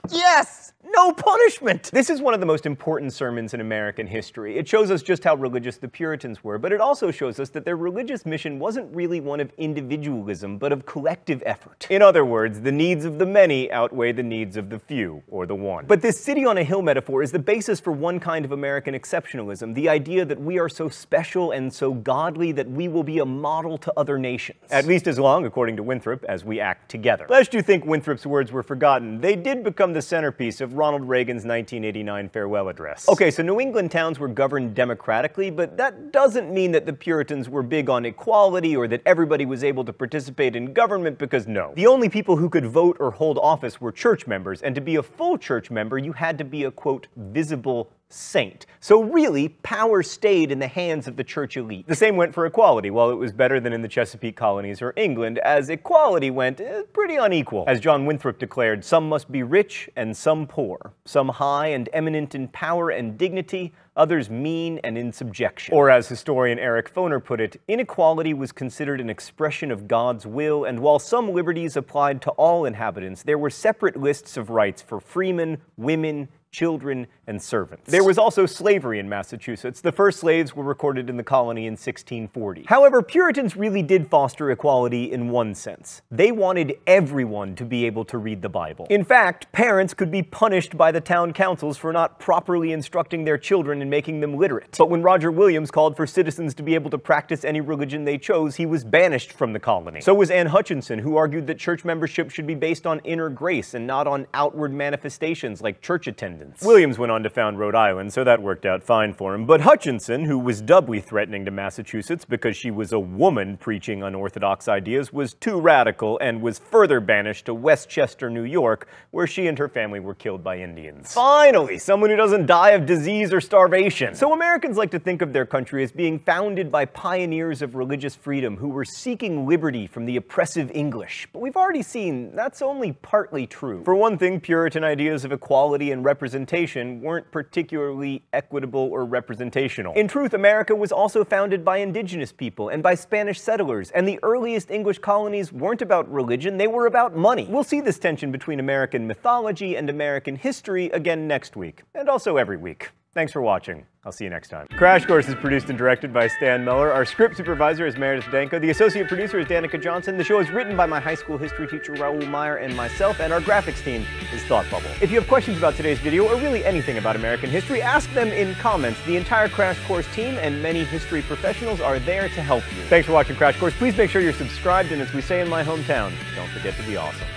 Yes! No punishment! This is one of the most important sermons in American history. It shows us just how religious the Puritans were, but it also shows us that their religious mission wasn't really one of individualism, but of collective effort. In other words, the needs of the many outweigh the needs of the few, or the one. But this city on a hill metaphor is the basis for one kind of American exceptionalism, the idea that we are so special and so godly that we will be a model to other nations. At least as long, according to Winthrop, as we act together. Lest you think Winthrop's words were forgotten, they did become the centerpiece of Ronald Reagan's 1989 farewell address. Okay, so New England towns were governed democratically, but that doesn't mean that the Puritans were big on equality or that everybody was able to participate in government, because no. The only people who could vote or hold office were church members, and to be a full church member, you had to be a, quote, visible saint. So really, power stayed in the hands of the church elite. The same went for equality. While it was better than in the Chesapeake colonies or England, as equality went, pretty unequal. As John Winthrop declared, some must be rich and some poor, some high and eminent in power and dignity, others mean and in subjection. Or as historian Eric Foner put it, inequality was considered an expression of God's will, and while some liberties applied to all inhabitants, there were separate lists of rights for freemen, women, children, and servants. There was also slavery in Massachusetts. The first slaves were recorded in the colony in 1640. However, Puritans really did foster equality in one sense. They wanted everyone to be able to read the Bible. In fact, parents could be punished by the town councils for not properly instructing their children and making them literate. But when Roger Williams called for citizens to be able to practice any religion they chose, he was banished from the colony. So was Anne Hutchinson, who argued that church membership should be based on inner grace and not on outward manifestations like church attendance. independence. Williams went on to found Rhode Island, so that worked out fine for him. But Hutchinson, who was doubly threatening to Massachusetts because she was a woman preaching unorthodox ideas, was too radical and was further banished to Westchester, New York, where she and her family were killed by Indians. Finally, someone who doesn't die of disease or starvation. So Americans like to think of their country as being founded by pioneers of religious freedom who were seeking liberty from the oppressive English. But we've already seen that's only partly true. For one thing, Puritan ideas of equality and representation weren't particularly equitable or representational. In truth, America was also founded by indigenous people and by Spanish settlers, and the earliest English colonies weren't about religion, they were about money. We'll see this tension between American mythology and American history again next week, and also every week. Thanks for watching. I'll see you next time. Crash Course is produced and directed by Stan Miller. Our script supervisor is Meredith Danko. The associate producer is Danica Johnson. The show is written by my high school history teacher, Raoul Meyer, and myself, and our graphics team is Thought Bubble. If you have questions about today's video, or really anything about American history, ask them in comments. The entire Crash Course team and many history professionals are there to help you. Thanks for watching Crash Course. Please make sure you're subscribed, and as we say in my hometown, don't forget to be awesome.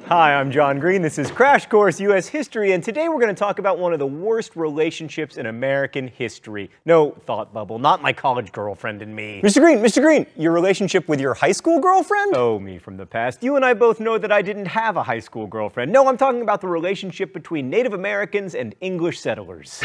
Hi, I'm John Green. This is Crash Course U.S. History, and today we're going to talk about one of the worst relationships in American history. No, Thought Bubble, not my college girlfriend and me. Mr. Green, your relationship with your high school girlfriend? Oh, me from the past. You and I both know that I didn't have a high school girlfriend. No, I'm talking about the relationship between Native Americans and English settlers.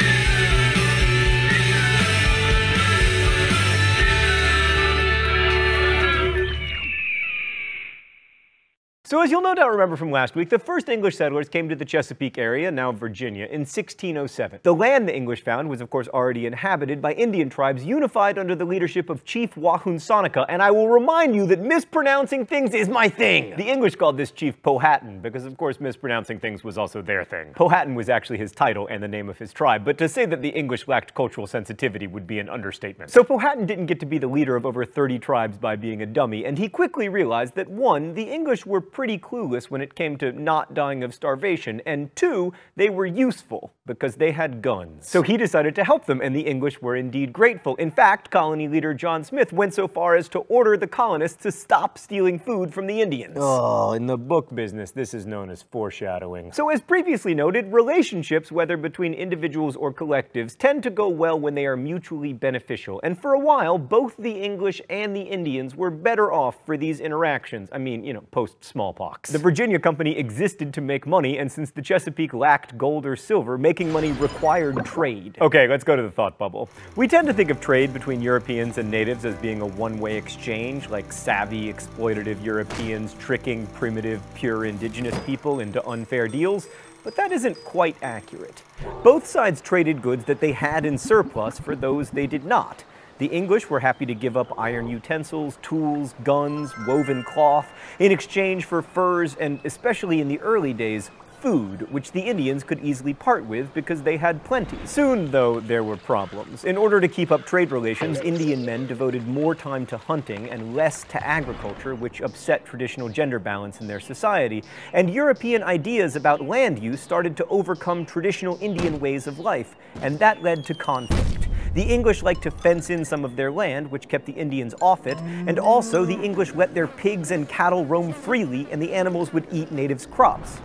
So as you'll no doubt remember from last week, the first English settlers came to the Chesapeake area, now Virginia, in 1607. The land the English found was of course already inhabited by Indian tribes unified under the leadership of Chief Wahunsonica, and I will remind you that mispronouncing things is my thing! The English called this chief Powhatan, because of course mispronouncing things was also their thing. Powhatan was actually his title and the name of his tribe, but to say that the English lacked cultural sensitivity would be an understatement. So Powhatan didn't get to be the leader of over 30 tribes by being a dummy, and he quickly realized that 1, the English were pretty clueless when it came to not dying of starvation, and 2, they were useful because they had guns. So he decided to help them, and the English were indeed grateful. In fact, colony leader John Smith went so far as to order the colonists to stop stealing food from the Indians. Oh, in the book business, this is known as foreshadowing. So as previously noted, relationships, whether between individuals or collectives, tend to go well when they are mutually beneficial, and for a while, both the English and the Indians were better off for these interactions. I mean, you know, post-smallpox. The Virginia Company existed to make money, and since the Chesapeake lacked gold or silver, making money required trade. Okay, let's go to the thought bubble. We tend to think of trade between Europeans and natives as being a one-way exchange, like savvy, exploitative Europeans tricking primitive, pure indigenous people into unfair deals, but that isn't quite accurate. Both sides traded goods that they had in surplus for those they did not. The English were happy to give up iron utensils, tools, guns, woven cloth, in exchange for furs and, especially in the early days, food, which the Indians could easily part with because they had plenty. Soon, though, there were problems. In order to keep up trade relations, Indian men devoted more time to hunting and less to agriculture, which upset traditional gender balance in their society, and European ideas about land use started to overcome traditional Indian ways of life, and that led to conflict. The English liked to fence in some of their land, which kept the Indians off it, and also the English let their pigs and cattle roam freely, and the animals would eat natives' crops.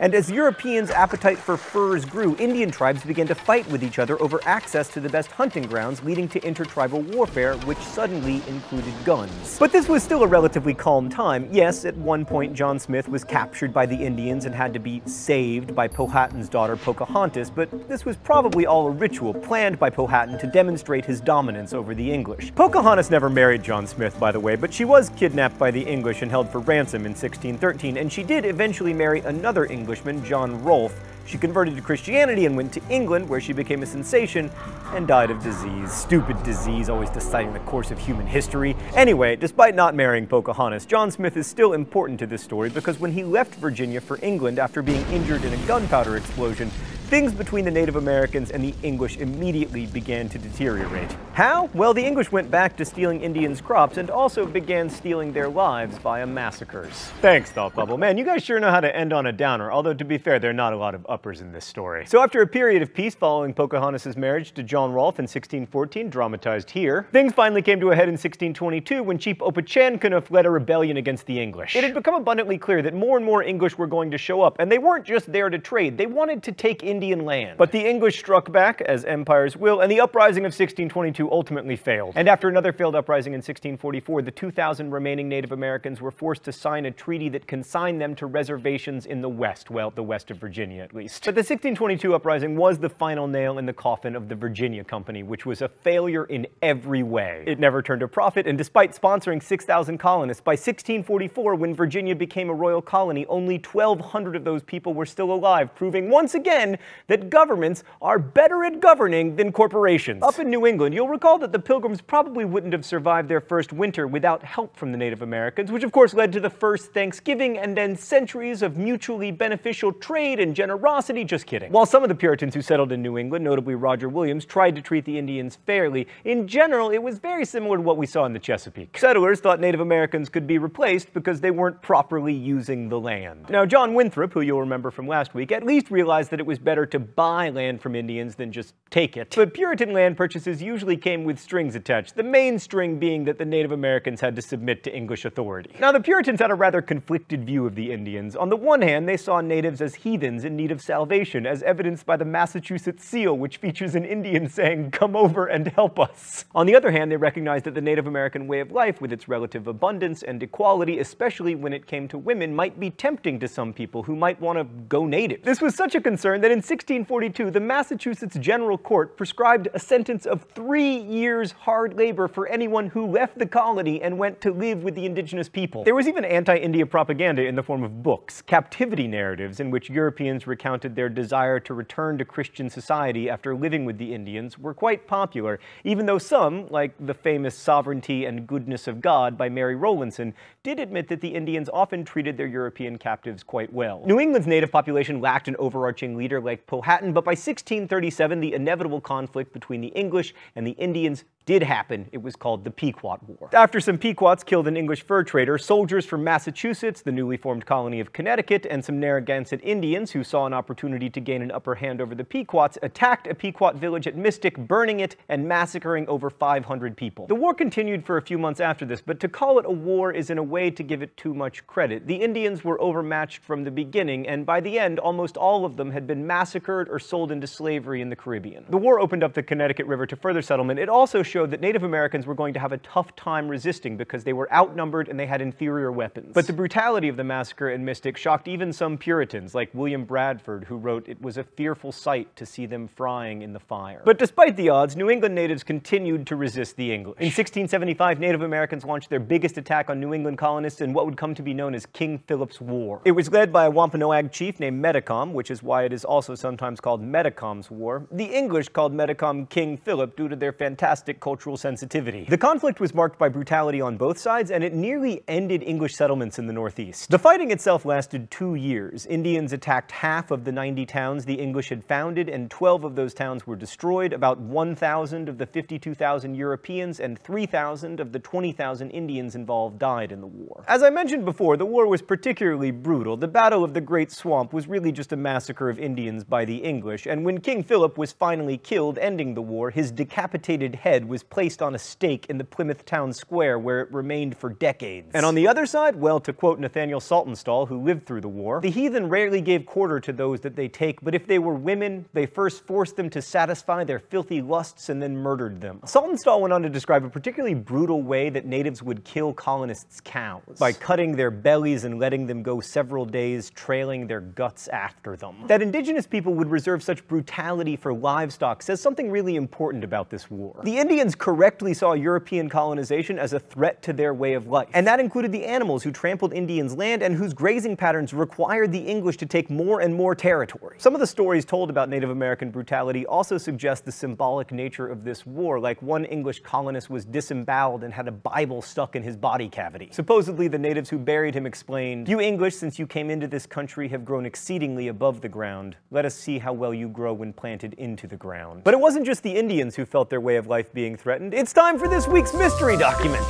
And as Europeans' appetite for furs grew, Indian tribes began to fight with each other over access to the best hunting grounds, leading to intertribal warfare, which suddenly included guns. But this was still a relatively calm time. Yes, at one point John Smith was captured by the Indians and had to be saved by Powhatan's daughter Pocahontas, but this was probably all a ritual planned by Powhatan to demonstrate his dominance over the English. Pocahontas never married John Smith, by the way, but she was kidnapped by the English and held for ransom in 1613, and she did eventually marry another Englishman, John Rolfe. She converted to Christianity and went to England, where she became a sensation and died of disease. Stupid disease, always deciding the course of human history. Anyway, despite not marrying Pocahontas, John Smith is still important to this story because when he left Virginia for England after being injured in a gunpowder explosion, things between the Native Americans and the English immediately began to deteriorate. How? Well, the English went back to stealing Indians' crops and also began stealing their lives via massacres. Thanks, Thought Bubble. Man, you guys sure know how to end on a downer, although to be fair, there are not a lot of uppers in this story. So after a period of peace following Pocahontas' marriage to John Rolfe in 1614, dramatized here, things finally came to a head in 1622 when Chief Opachancanoughf led a rebellion against the English. It had become abundantly clear that more and more English were going to show up, and they weren't just there to trade, they wanted to take Indian land. But the English struck back, as empires will, and the uprising of 1622 ultimately failed. And after another failed uprising in 1644, the 2,000 remaining Native Americans were forced to sign a treaty that consigned them to reservations in the West, well, the west of Virginia at least. But the 1622 uprising was the final nail in the coffin of the Virginia Company, which was a failure in every way. It never turned a profit, and despite sponsoring 6,000 colonists, by 1644, when Virginia became a royal colony, only 1,200 of those people were still alive, proving once again that governments are better at governing than corporations. Up in New England, you'll recall that the Pilgrims probably wouldn't have survived their first winter without help from the Native Americans, which of course led to the first Thanksgiving and then centuries of mutually beneficial trade and generosity. Just kidding. While some of the Puritans who settled in New England, notably Roger Williams, tried to treat the Indians fairly, in general it was very similar to what we saw in the Chesapeake. Settlers thought Native Americans could be replaced because they weren't properly using the land. Now, John Winthrop, who you'll remember from last week, at least realized that it was better to buy land from Indians than just take it. But Puritan land purchases usually came with strings attached, the main string being that the Native Americans had to submit to English authority. Now, the Puritans had a rather conflicted view of the Indians. On the one hand, they saw natives as heathens in need of salvation, as evidenced by the Massachusetts seal, which features an Indian saying, "Come over and help us." On the other hand, they recognized that the Native American way of life, with its relative abundance and equality, especially when it came to women, might be tempting to some people who might want to go native. This was such a concern that in 1642, the Massachusetts General Court prescribed a sentence of 3 years hard labor for anyone who left the colony and went to live with the indigenous people. There was even anti-India propaganda in the form of books, captivity narratives in which Europeans recounted their desire to return to Christian society after living with the Indians were quite popular, even though some, like the famous Sovereignty and Goodness of God by Mary Rowlandson, did admit that the Indians often treated their European captives quite well. New England's native population lacked an overarching leader like Powhatan, but by 1637 the inevitable conflict between the English and the Indians did happen. It was called the Pequot War. After some Pequots killed an English fur trader, soldiers from Massachusetts, the newly formed colony of Connecticut, and some Narragansett Indians who saw an opportunity to gain an upper hand over the Pequots attacked a Pequot village at Mystic, burning it and massacring over 500 people. The war continued for a few months after this, but to call it a war is in a way to give it too much credit. The Indians were overmatched from the beginning, and by the end, almost all of them had been massacred or sold into slavery in the Caribbean. The war opened up the Connecticut River to further settlement. It also showed that Native Americans were going to have a tough time resisting because they were outnumbered and they had inferior weapons. But the brutality of the massacre in Mystic shocked even some Puritans, like William Bradford, who wrote, "It was a fearful sight to see them frying in the fire." But despite the odds, New England natives continued to resist the English. In 1675, Native Americans launched their biggest attack on New England colonists in what would come to be known as King Philip's War. It was led by a Wampanoag chief named Metacom, which is why it is also sometimes called Metacom's War. The English called Metacom King Philip due to their fantastic cultural sensitivity. The conflict was marked by brutality on both sides, and it nearly ended English settlements in the Northeast. The fighting itself lasted 2 years. Indians attacked half of the 90 towns the English had founded, and 12 of those towns were destroyed. About 1,000 of the 52,000 Europeans and 3,000 of the 20,000 Indians involved died in the war. As I mentioned before, the war was particularly brutal. The Battle of the Great Swamp was really just a massacre of Indians by the English, and when King Philip was finally killed, ending the war, his decapitated head was placed on a stake in the Plymouth town square, where it remained for decades. And on the other side, well, to quote Nathaniel Saltonstall, who lived through the war, "The heathen rarely gave quarter to those that they take, but if they were women, they first forced them to satisfy their filthy lusts and then murdered them." Saltonstall went on to describe a particularly brutal way that natives would kill colonists' cows, by cutting their bellies and letting them go several days, trailing their guts after them. That indigenous people would reserve such brutality for livestock says something really important about this war. The Indians Indians correctly saw European colonization as a threat to their way of life. And that included the animals who trampled Indians' land and whose grazing patterns required the English to take more and more territory. Some of the stories told about Native American brutality also suggest the symbolic nature of this war, like one English colonist was disemboweled and had a Bible stuck in his body cavity. Supposedly, the natives who buried him explained, "You English, since you came into this country, have grown exceedingly above the ground. Let us see how well you grow when planted into the ground." But it wasn't just the Indians who felt their way of life being threatened. It's time for this week's mystery document.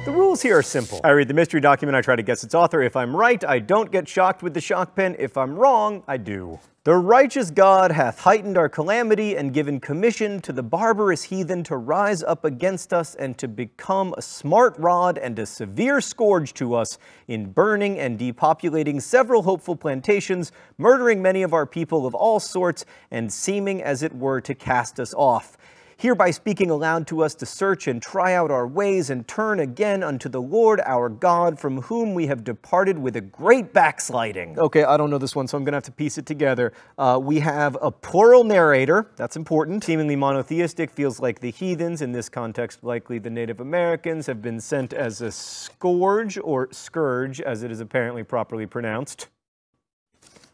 The rules here are simple. I read the mystery document, I try to guess its author. If I'm right, I don't get shocked with the shock pen. If I'm wrong, I do. The righteous God hath heightened our calamity and given commission to the barbarous heathen to rise up against us and to become a smart rod and a severe scourge to us in burning and depopulating several hopeful plantations, murdering many of our people of all sorts, and seeming as it were to cast us off. Hereby speaking aloud to us to search and try out our ways and turn again unto the Lord our God, from whom we have departed with a great backsliding. Okay, I don't know this one, so I'm going to have to piece it together. We have a plural narrator. That's important. Seemingly monotheistic, feels like the heathens, in this context likely the Native Americans, have been sent as a scourge, or scourge, as it is apparently properly pronounced.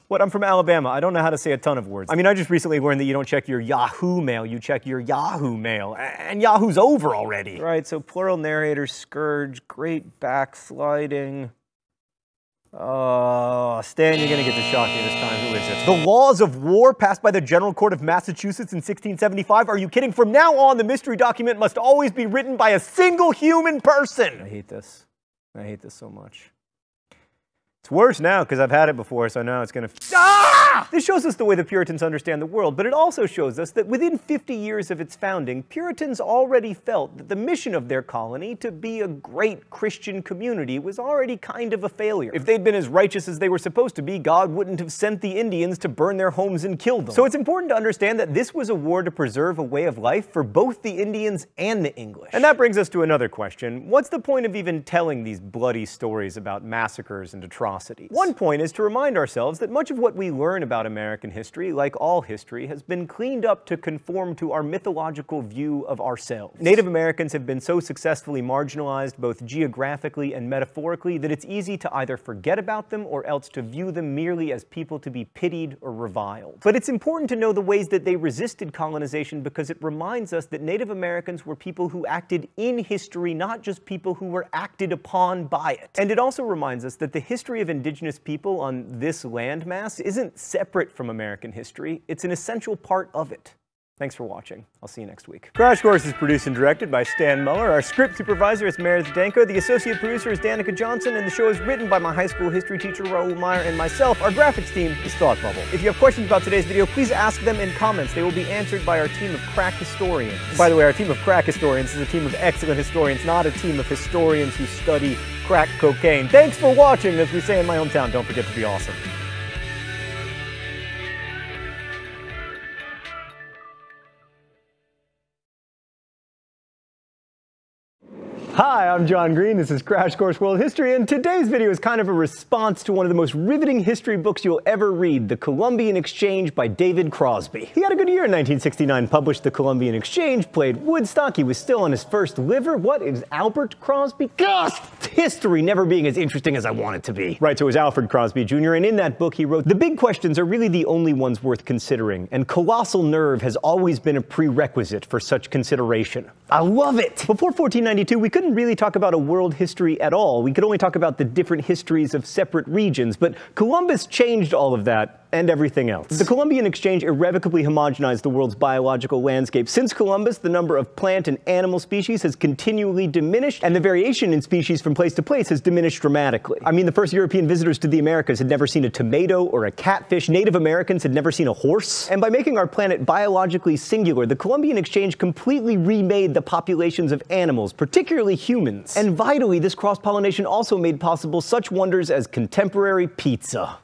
What? I'm from Alabama. I don't know how to say a ton of words. I mean, I just recently learned that you don't check your Yahoo mail, you check your Yahoo mail. And Yahoo's over already. Right, so plural narrator, scourge, great backsliding. Stan, you're gonna get to shock me this time. Who is it? The laws of war passed by the General Court of Massachusetts in 1675? Are you kidding? From now on, the mystery document must always be written by a single human person. I hate this. I hate this so much. It's worse now because I've had it before, so now it's gonna... This shows us the way the Puritans understand the world, but it also shows us that within 50 years of its founding, Puritans already felt that the mission of their colony to be a great Christian community was already kind of a failure. If they'd been as righteous as they were supposed to be, God wouldn't have sent the Indians to burn their homes and kill them. So it's important to understand that this was a war to preserve a way of life for both the Indians and the English. And that brings us to another question. What's the point of even telling these bloody stories about massacres and atrocities? One point is to remind ourselves that much of what we learn about American history, like all history, has been cleaned up to conform to our mythological view of ourselves. Native Americans have been so successfully marginalized both geographically and metaphorically that it's easy to either forget about them or else to view them merely as people to be pitied or reviled. But it's important to know the ways that they resisted colonization because it reminds us that Native Americans were people who acted in history, not just people who were acted upon by it. And it also reminds us that the history of indigenous people on this landmass isn't separate from American history, it's an essential part of it. Thanks for watching. I'll see you next week. Crash Course is produced and directed by Stan Muller. Our script supervisor is Meredith Danko. The associate producer is Danica Johnson, and the show is written by my high school history teacher, Raoul Meyer, and myself. Our graphics team is Thought Bubble. If you have questions about today's video, please ask them in comments. They will be answered by our team of crack historians. By the way, our team of crack historians is a team of excellent historians, not a team of historians who study crack cocaine. Thanks for watching. As we say in my hometown, don't forget to be awesome. Hi, I'm John Green. This is Crash Course World History, and today's video is kind of a response to one of the most riveting history books you'll ever read, The Columbian Exchange by David Crosby. He had a good year in 1969, published The Columbian Exchange, played Woodstock, he was still on his first liver. What is Albert Crosby? Gosh, history never being as interesting as I want it to be. Right, so it was Alfred Crosby Jr., and in that book he wrote, "The big questions are really the only ones worth considering, and colossal nerve has always been a prerequisite for such consideration." I love it! Before 1492, we couldn't really talk about a world history at all. We could only talk about the different histories of separate regions, but Columbus changed all of that and everything else. The Columbian Exchange irrevocably homogenized the world's biological landscape. Since Columbus, the number of plant and animal species has continually diminished, and the variation in species from place to place has diminished dramatically. I mean, the first European visitors to the Americas had never seen a tomato or a catfish. Native Americans had never seen a horse. And by making our planet biologically singular, the Columbian Exchange completely remade the populations of animals, particularly humans. And vitally, this cross-pollination also made possible such wonders as contemporary pizza.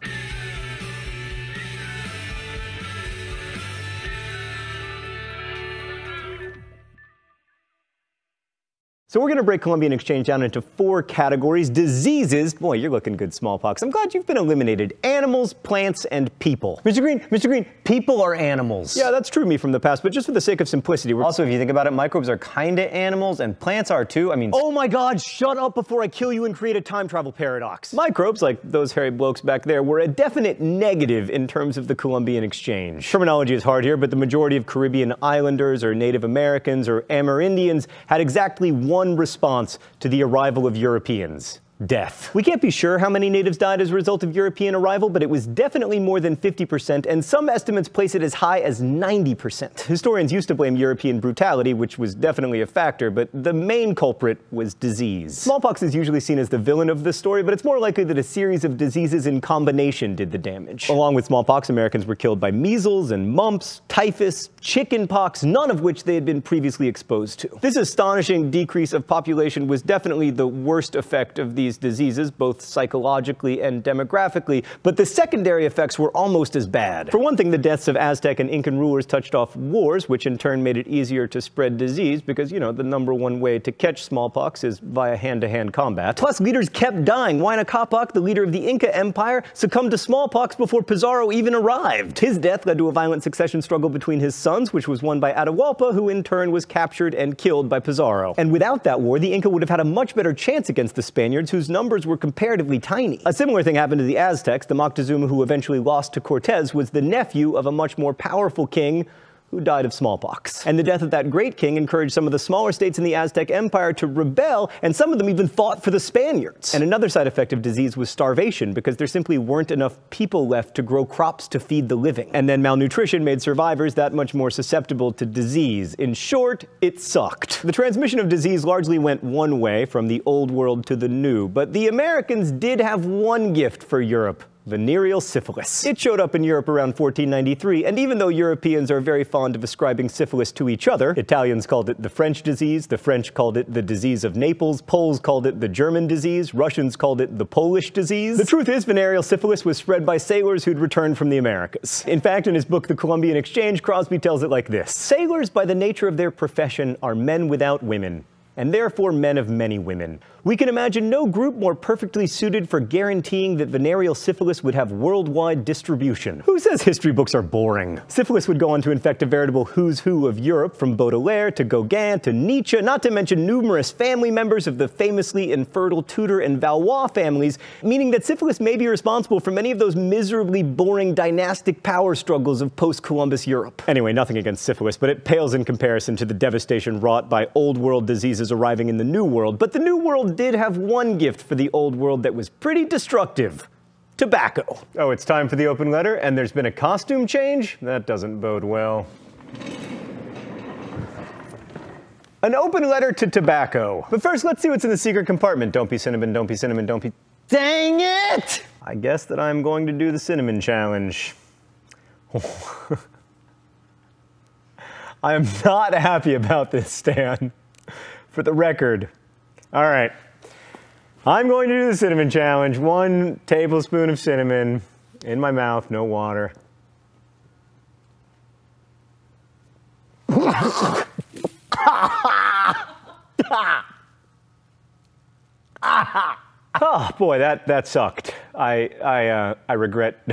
So we're going to break Columbian exchange down into 4 categories. Diseases. Boy, you're looking good, smallpox. I'm glad you've been eliminated. Animals, plants, and people. Mr. Green, people are animals. Yeah, that's true of me from the past, but just for the sake of simplicity. Also, if you think about it, microbes are kinda animals, and plants are too. I mean... Oh my god, shut up before I kill you and create a time travel paradox. Microbes, like those hairy blokes back there, were a definite negative in terms of the Columbian exchange. Terminology is hard here, but the majority of Caribbean islanders or Native Americans or Amerindians had exactly one response to the arrival of Europeans: death. We can't be sure how many natives died as a result of European arrival, but it was definitely more than 50%, and some estimates place it as high as 90%. Historians used to blame European brutality, which was definitely a factor, but the main culprit was disease. Smallpox is usually seen as the villain of this story, but it's more likely that a series of diseases in combination did the damage. Along with smallpox, Americans were killed by measles and mumps, typhus, chickenpox, none of which they had been previously exposed to. This astonishing decrease of population was definitely the worst effect of these diseases, both psychologically and demographically, but the secondary effects were almost as bad. For one thing, the deaths of Aztec and Incan rulers touched off wars, which in turn made it easier to spread disease because, you know, the #1 way to catch smallpox is via hand-to-hand combat. Plus, leaders kept dying. Huayna Capac, the leader of the Inca Empire, succumbed to smallpox before Pizarro even arrived. His death led to a violent succession struggle between his sons, which was won by Atahualpa, who in turn was captured and killed by Pizarro. And without that war, the Inca would have had a much better chance against the Spaniards, whose numbers were comparatively tiny. A similar thing happened to the Aztecs. The Moctezuma who eventually lost to Cortez was the nephew of a much more powerful king who died of smallpox. And the death of that great king encouraged some of the smaller states in the Aztec Empire to rebel, and some of them even fought for the Spaniards. And another side effect of disease was starvation, because there simply weren't enough people left to grow crops to feed the living. And then malnutrition made survivors that much more susceptible to disease. In short, it sucked. The transmission of disease largely went one way, from the old world to the new, but the Americans did have one gift for Europe: venereal syphilis. It showed up in Europe around 1493, and even though Europeans are very fond of ascribing syphilis to each other, Italians called it the French disease, the French called it the disease of Naples, Poles called it the German disease, Russians called it the Polish disease. The truth is, venereal syphilis was spread by sailors who'd returned from the Americas. In fact, in his book, The Columbian Exchange, Crosby tells it like this: "Sailors, by the nature of their profession, are men without women, and therefore men of many women. We can imagine no group more perfectly suited for guaranteeing that venereal syphilis would have worldwide distribution." Who says history books are boring? Syphilis would go on to infect a veritable who's who of Europe, from Baudelaire to Gauguin to Nietzsche, not to mention numerous family members of the famously infertile Tudor and Valois families, meaning that syphilis may be responsible for many of those miserably boring dynastic power struggles of post-Columbus Europe. Anyway, nothing against syphilis, but it pales in comparison to the devastation wrought by old world diseases arriving in the New World. But the New World did have one gift for the old world that was pretty destructive: tobacco. Oh, it's time for the open letter, and there's been a costume change? That doesn't bode well. An open letter to tobacco. But first, let's see what's in the secret compartment. Don't be cinnamon, don't be cinnamon, don't be... Dang it! I guess that I'm going to do the cinnamon challenge. I am not happy about this, Stan. For the record. All right. I'm going to do the cinnamon challenge. 1 tablespoon of cinnamon in my mouth, no water. Oh boy, that sucked. I regret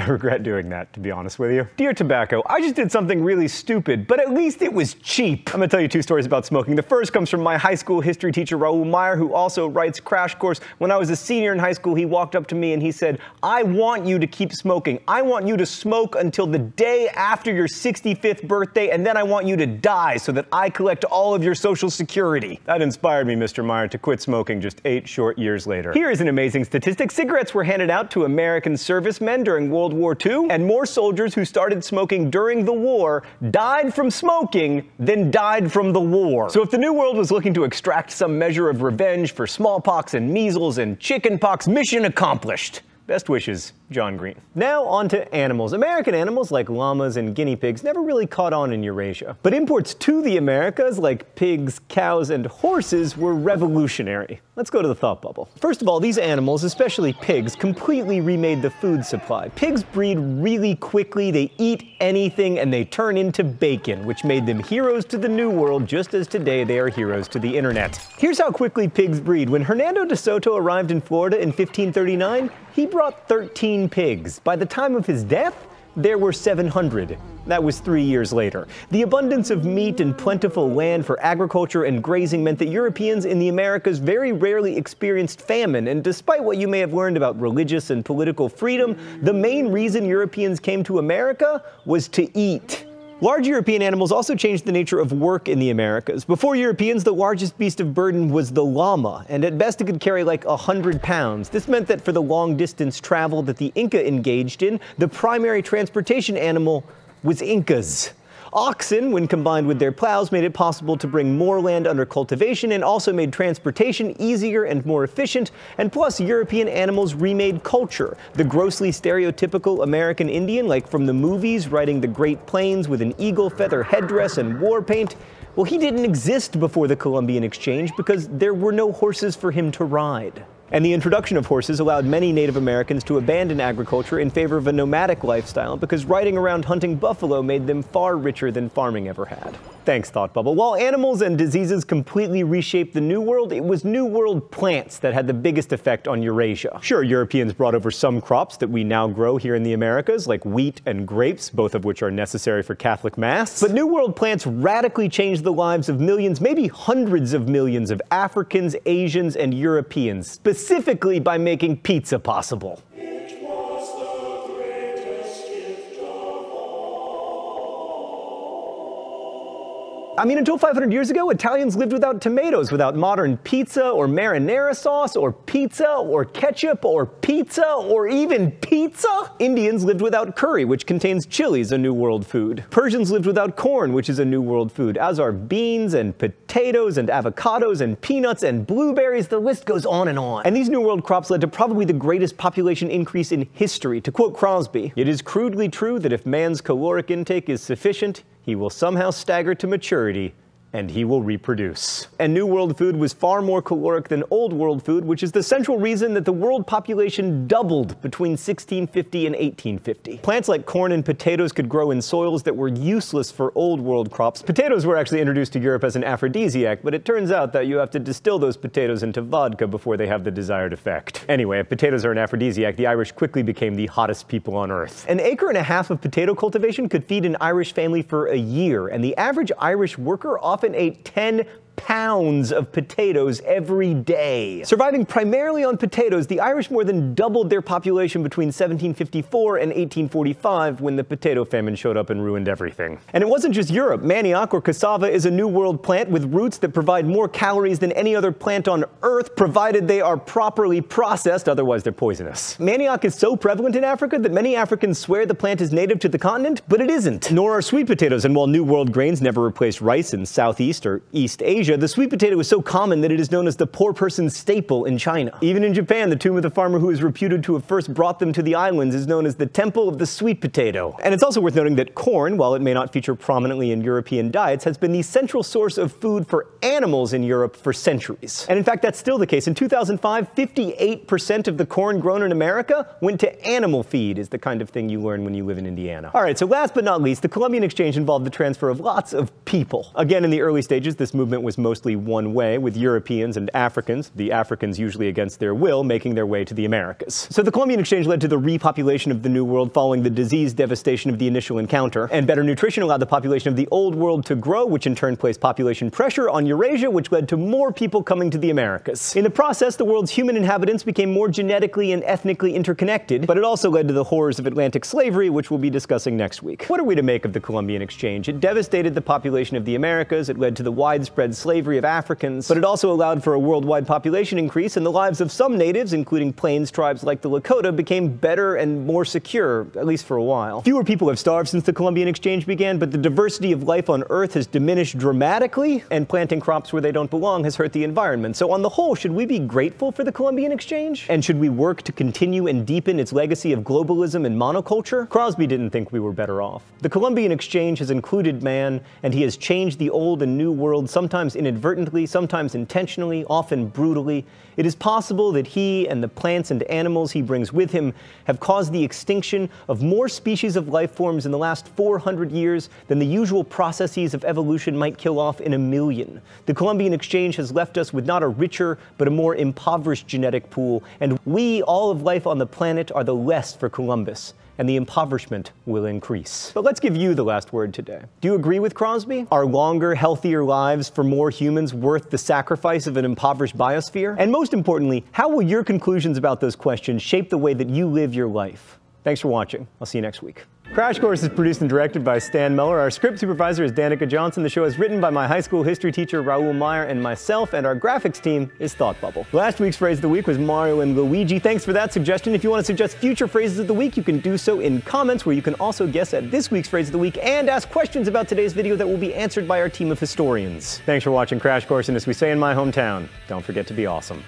doing that, to be honest with you. Dear Tobacco, I just did something really stupid, but at least it was cheap. I'm gonna tell you 2 stories about smoking. The first comes from my high school history teacher, Raul Meyer, who also writes Crash Course. When I was a senior in high school, he walked up to me and he said, "I want you to keep smoking. I want you to smoke until the day after your 65th birthday, and then I want you to die so that I collect all of your Social Security." That inspired me, Mr. Meyer, to quit smoking just 8 short years later. Here is an amazing statistic. Cigarettes were handed out to American servicemen during World War II, and more soldiers who started smoking during the war died from smoking than died from the war. So if the New World was looking to extract some measure of revenge for smallpox and measles and chickenpox, mission accomplished. Best wishes, John Green. Now on to animals. American animals like llamas and guinea pigs never really caught on in Eurasia. But imports to the Americas like pigs, cows, and horses were revolutionary. let's go to the thought bubble. First of all, these animals, especially pigs, completely remade the food supply. Pigs breed really quickly, they eat anything, and they turn into bacon, which made them heroes to the New World, just as today they are heroes to the internet. Here's how quickly pigs breed. When Hernando de Soto arrived in Florida in 1539, he brought 13 pigs. By the time of his death, there were 700. That was 3 years later. The abundance of meat and plentiful land for agriculture and grazing meant that Europeans in the Americas very rarely experienced famine, and despite what you may have learned about religious and political freedom, the main reason Europeans came to America was to eat. Large European animals also changed the nature of work in the Americas. Before Europeans, the largest beast of burden was the llama, and at best it could carry like 100 pounds. This meant that for the long distance travel that the Inca engaged in, the primary transportation animal was Incas. Oxen, when combined with their plows, made it possible to bring more land under cultivation and also made transportation easier and more efficient. And plus, European animals remade culture. The grossly stereotypical American Indian, like from the movies, riding the Great Plains with an eagle feather headdress and war paint, well, he didn't exist before the Columbian Exchange because there were no horses for him to ride. And the introduction of horses allowed many Native Americans to abandon agriculture in favor of a nomadic lifestyle because riding around hunting buffalo made them far richer than farming ever had. Thanks, Thought Bubble. While animals and diseases completely reshaped the New World, it was New World plants that had the biggest effect on Eurasia. Sure, Europeans brought over some crops that we now grow here in the Americas, like wheat and grapes, both of which are necessary for Catholic Mass. But New World plants radically changed the lives of millions, maybe hundreds of millions of Africans, Asians, and Europeans, specifically by making pizza possible. I mean, until 500 years ago, Italians lived without tomatoes, without modern pizza or marinara sauce or pizza or ketchup or pizza or even pizza. Indians lived without curry, which contains chilies, a New World food. Persians lived without corn, which is a New World food, as are beans and potatoes and avocados and peanuts and blueberries. The list goes on and on. And these New World crops led to probably the greatest population increase in history. To quote Crosby, "It is crudely true that if man's caloric intake is sufficient, he will somehow stagger to maturity, and he will reproduce." And New World food was far more caloric than Old World food, which is the central reason that the world population doubled between 1650 and 1850. Plants like corn and potatoes could grow in soils that were useless for Old World crops. Potatoes were actually introduced to Europe as an aphrodisiac, but it turns out that you have to distill those potatoes into vodka before they have the desired effect. Anyway, if potatoes are an aphrodisiac, the Irish quickly became the hottest people on earth. An acre and a half of potato cultivation could feed an Irish family for a year, and the average Irish worker often ate 10 pounds of potatoes every day. Surviving primarily on potatoes, the Irish more than doubled their population between 1754 and 1845 when the potato famine showed up and ruined everything. And it wasn't just Europe. Manioc or cassava is a New World plant with roots that provide more calories than any other plant on Earth, provided they are properly processed, otherwise they're poisonous. Manioc is so prevalent in Africa that many Africans swear the plant is native to the continent, but it isn't. Nor are sweet potatoes, and while New World grains never replaced rice in Southeast or East Asia, the sweet potato is so common that it is known as the poor person's staple in China. Even in Japan, the tomb of the farmer who is reputed to have first brought them to the islands is known as the Temple of the Sweet Potato. And it's also worth noting that corn, while it may not feature prominently in European diets, has been the central source of food for animals in Europe for centuries. And in fact, that's still the case. In 2005, 58% of the corn grown in America went to animal feed, is the kind of thing you learn when you live in Indiana. All right, so last but not least, the Columbian Exchange involved the transfer of lots of people. Again, in the early stages, this movement was mostly one way, with Europeans and Africans, the Africans usually against their will, making their way to the Americas. So the Columbian Exchange led to the repopulation of the New World following the disease devastation of the initial encounter, and better nutrition allowed the population of the Old World to grow, which in turn placed population pressure on Eurasia, which led to more people coming to the Americas. In the process, the world's human inhabitants became more genetically and ethnically interconnected, but it also led to the horrors of Atlantic slavery, which we'll be discussing next week. What are we to make of the Columbian Exchange? It devastated the population of the Americas, it led to the widespread slavery of Africans, but it also allowed for a worldwide population increase, and the lives of some natives, including plains tribes like the Lakota, became better and more secure, at least for a while. Fewer people have starved since the Columbian Exchange began, but the diversity of life on Earth has diminished dramatically, and planting crops where they don't belong has hurt the environment. So on the whole, should we be grateful for the Columbian Exchange? And should we work to continue and deepen its legacy of globalism and monoculture? Crosby didn't think we were better off. The Columbian Exchange has included man, and he has changed the old and new world, sometimes inadvertently, sometimes intentionally, often brutally. It is possible that he and the plants and animals he brings with him have caused the extinction of more species of life forms in the last 400 years than the usual processes of evolution might kill off in a million. The Columbian Exchange has left us with not a richer, but a more impoverished genetic pool, and we, all of life on the planet, are the less for Columbus, and the impoverishment will increase. But let's give you the last word today. Do you agree with Crosby? Are longer, healthier lives for more humans worth the sacrifice of an impoverished biosphere? And most importantly, how will your conclusions about those questions shape the way that you live your life? Thanks for watching. I'll see you next week. Crash Course is produced and directed by Stan Muller. Our script supervisor is Danica Johnson. The show is written by my high school history teacher, Raoul Meyer, and myself, and our graphics team is Thought Bubble. Last week's phrase of the week was Mario and Luigi. Thanks for that suggestion. If you want to suggest future phrases of the week, you can do so in comments, where you can also guess at this week's phrase of the week and ask questions about today's video that will be answered by our team of historians. Thanks for watching Crash Course, and as we say in my hometown, don't forget to be awesome.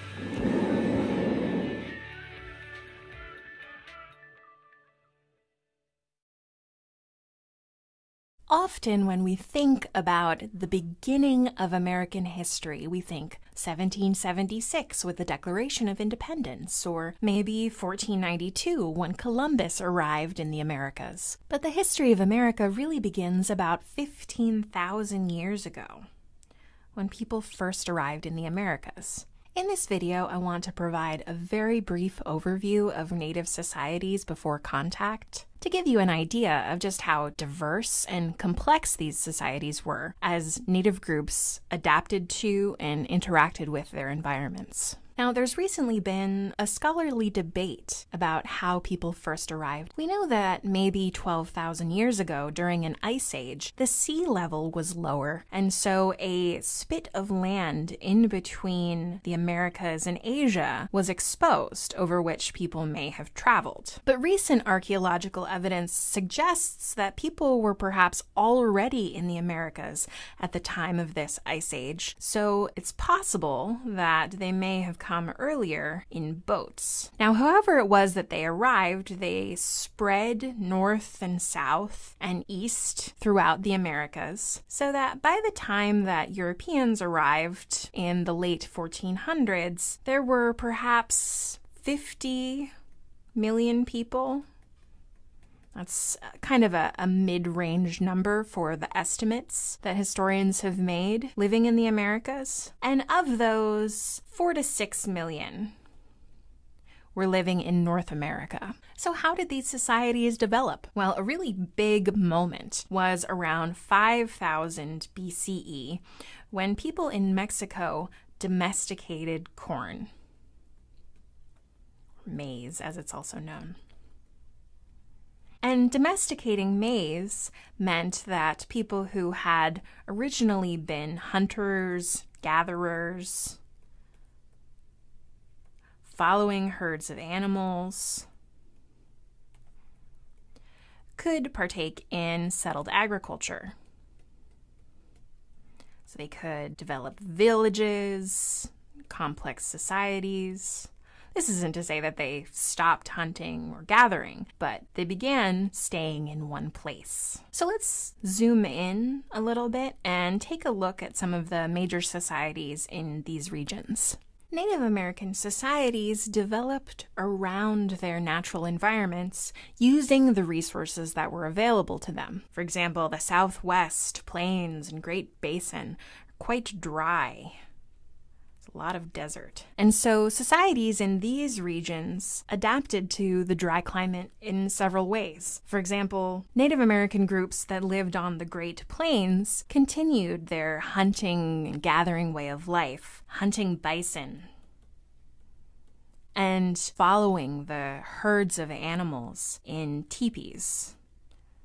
Often when we think about the beginning of American history, we think 1776 with the Declaration of Independence, or maybe 1492 when Columbus arrived in the Americas. But the history of America really begins about 15,000 years ago, when people first arrived in the Americas. In this video, I want to provide a very brief overview of Native societies before contact, to give you an idea of just how diverse and complex these societies were as Native groups adapted to and interacted with their environments. Now, there's recently been a scholarly debate about how people first arrived. We know that maybe 12,000 years ago, during an ice age, the sea level was lower, and so a spit of land in between the Americas and Asia was exposed, over which people may have traveled. But recent archaeological evidence suggests that people were perhaps already in the Americas at the time of this ice age, so it's possible that they may have come earlier in boats. Now, however it was that they arrived, they spread north and south and east throughout the Americas, so that by the time that Europeans arrived in the late 1400s, there were perhaps 50 million people. That's kind of a mid-range number for the estimates that historians have made living in the Americas. And of those, 4 to 6 million were living in North America. So how did these societies develop? Well, a really big moment was around 5000 BCE, when people in Mexico domesticated corn, maize as it's also known. And domesticating maize meant that people who had originally been hunters, gatherers, following herds of animals, could partake in settled agriculture. So they could develop villages, complex societies. This isn't to say that they stopped hunting or gathering, but they began staying in one place. So let's zoom in a little bit and take a look at some of the major societies in these regions. Native American societies developed around their natural environments using the resources that were available to them. For example, the Southwest Plains and Great Basin are quite dry. A lot of desert. And so societies in these regions adapted to the dry climate in several ways. For example, Native American groups that lived on the Great Plains continued their hunting and gathering way of life, hunting bison, and following the herds of animals in teepees,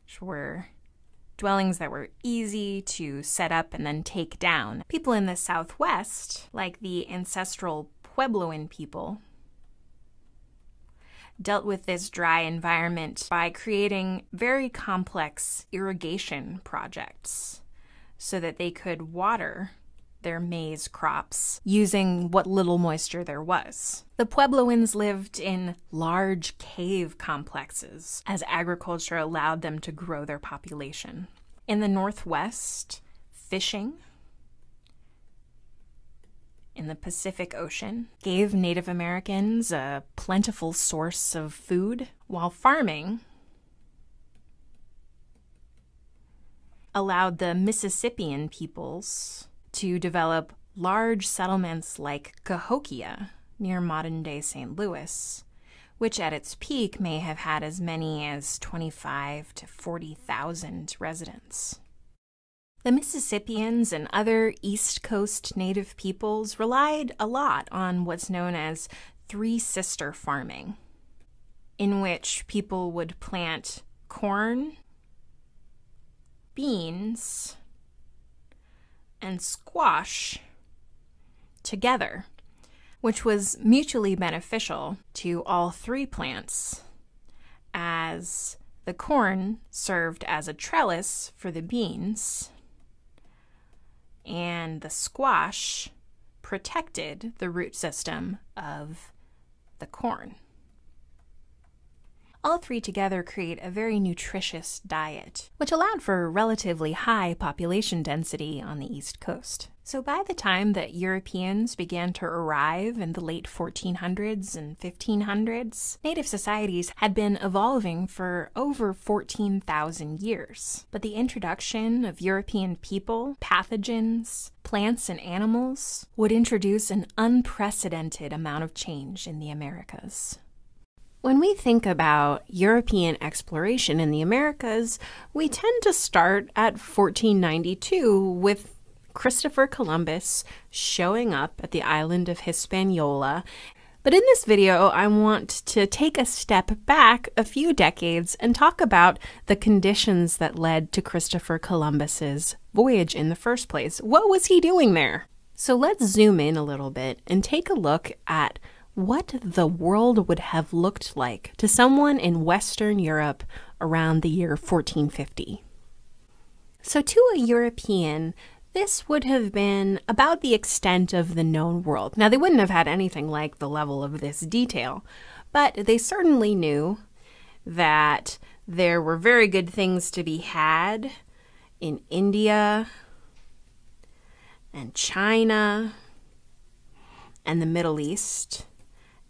which were dwellings that were easy to set up and then take down. People in the Southwest, like the ancestral Puebloan people, dealt with this dry environment by creating very complex irrigation projects so that they could water their maize crops using what little moisture there was. The Puebloans lived in large cave complexes as agriculture allowed them to grow their population. In the Northwest, fishing in the Pacific Ocean, gave Native Americans a plentiful source of food, while farming allowed the Mississippian peoples to develop large settlements like Cahokia near modern-day St. Louis, which at its peak may have had as many as 25 to 40,000 residents. The Mississippians and other East Coast Native peoples relied a lot on what's known as three-sister farming, in which people would plant corn, beans, and squash together, which was mutually beneficial to all three plants, as the corn served as a trellis for the beans, and the squash protected the root system of the corn. All three together create a very nutritious diet, which allowed for relatively high population density on the East Coast. So by the time that Europeans began to arrive in the late 1400s and 1500s, Native societies had been evolving for over 14,000 years. But the introduction of European people, pathogens, plants, and animals would introduce an unprecedented amount of change in the Americas. When we think about European exploration in the Americas, we tend to start at 1492 with Christopher Columbus showing up at the island of Hispaniola. But in this video, I want to take a step back a few decades and talk about the conditions that led to Christopher Columbus's voyage in the first place. What was he doing there? So let's zoom in a little bit and take a look at what the world would have looked like to someone in Western Europe around the year 1450. So to a European, this would have been about the extent of the known world. Now, they wouldn't have had anything like the level of this detail, but they certainly knew that there were very good things to be had in India and China and the Middle East.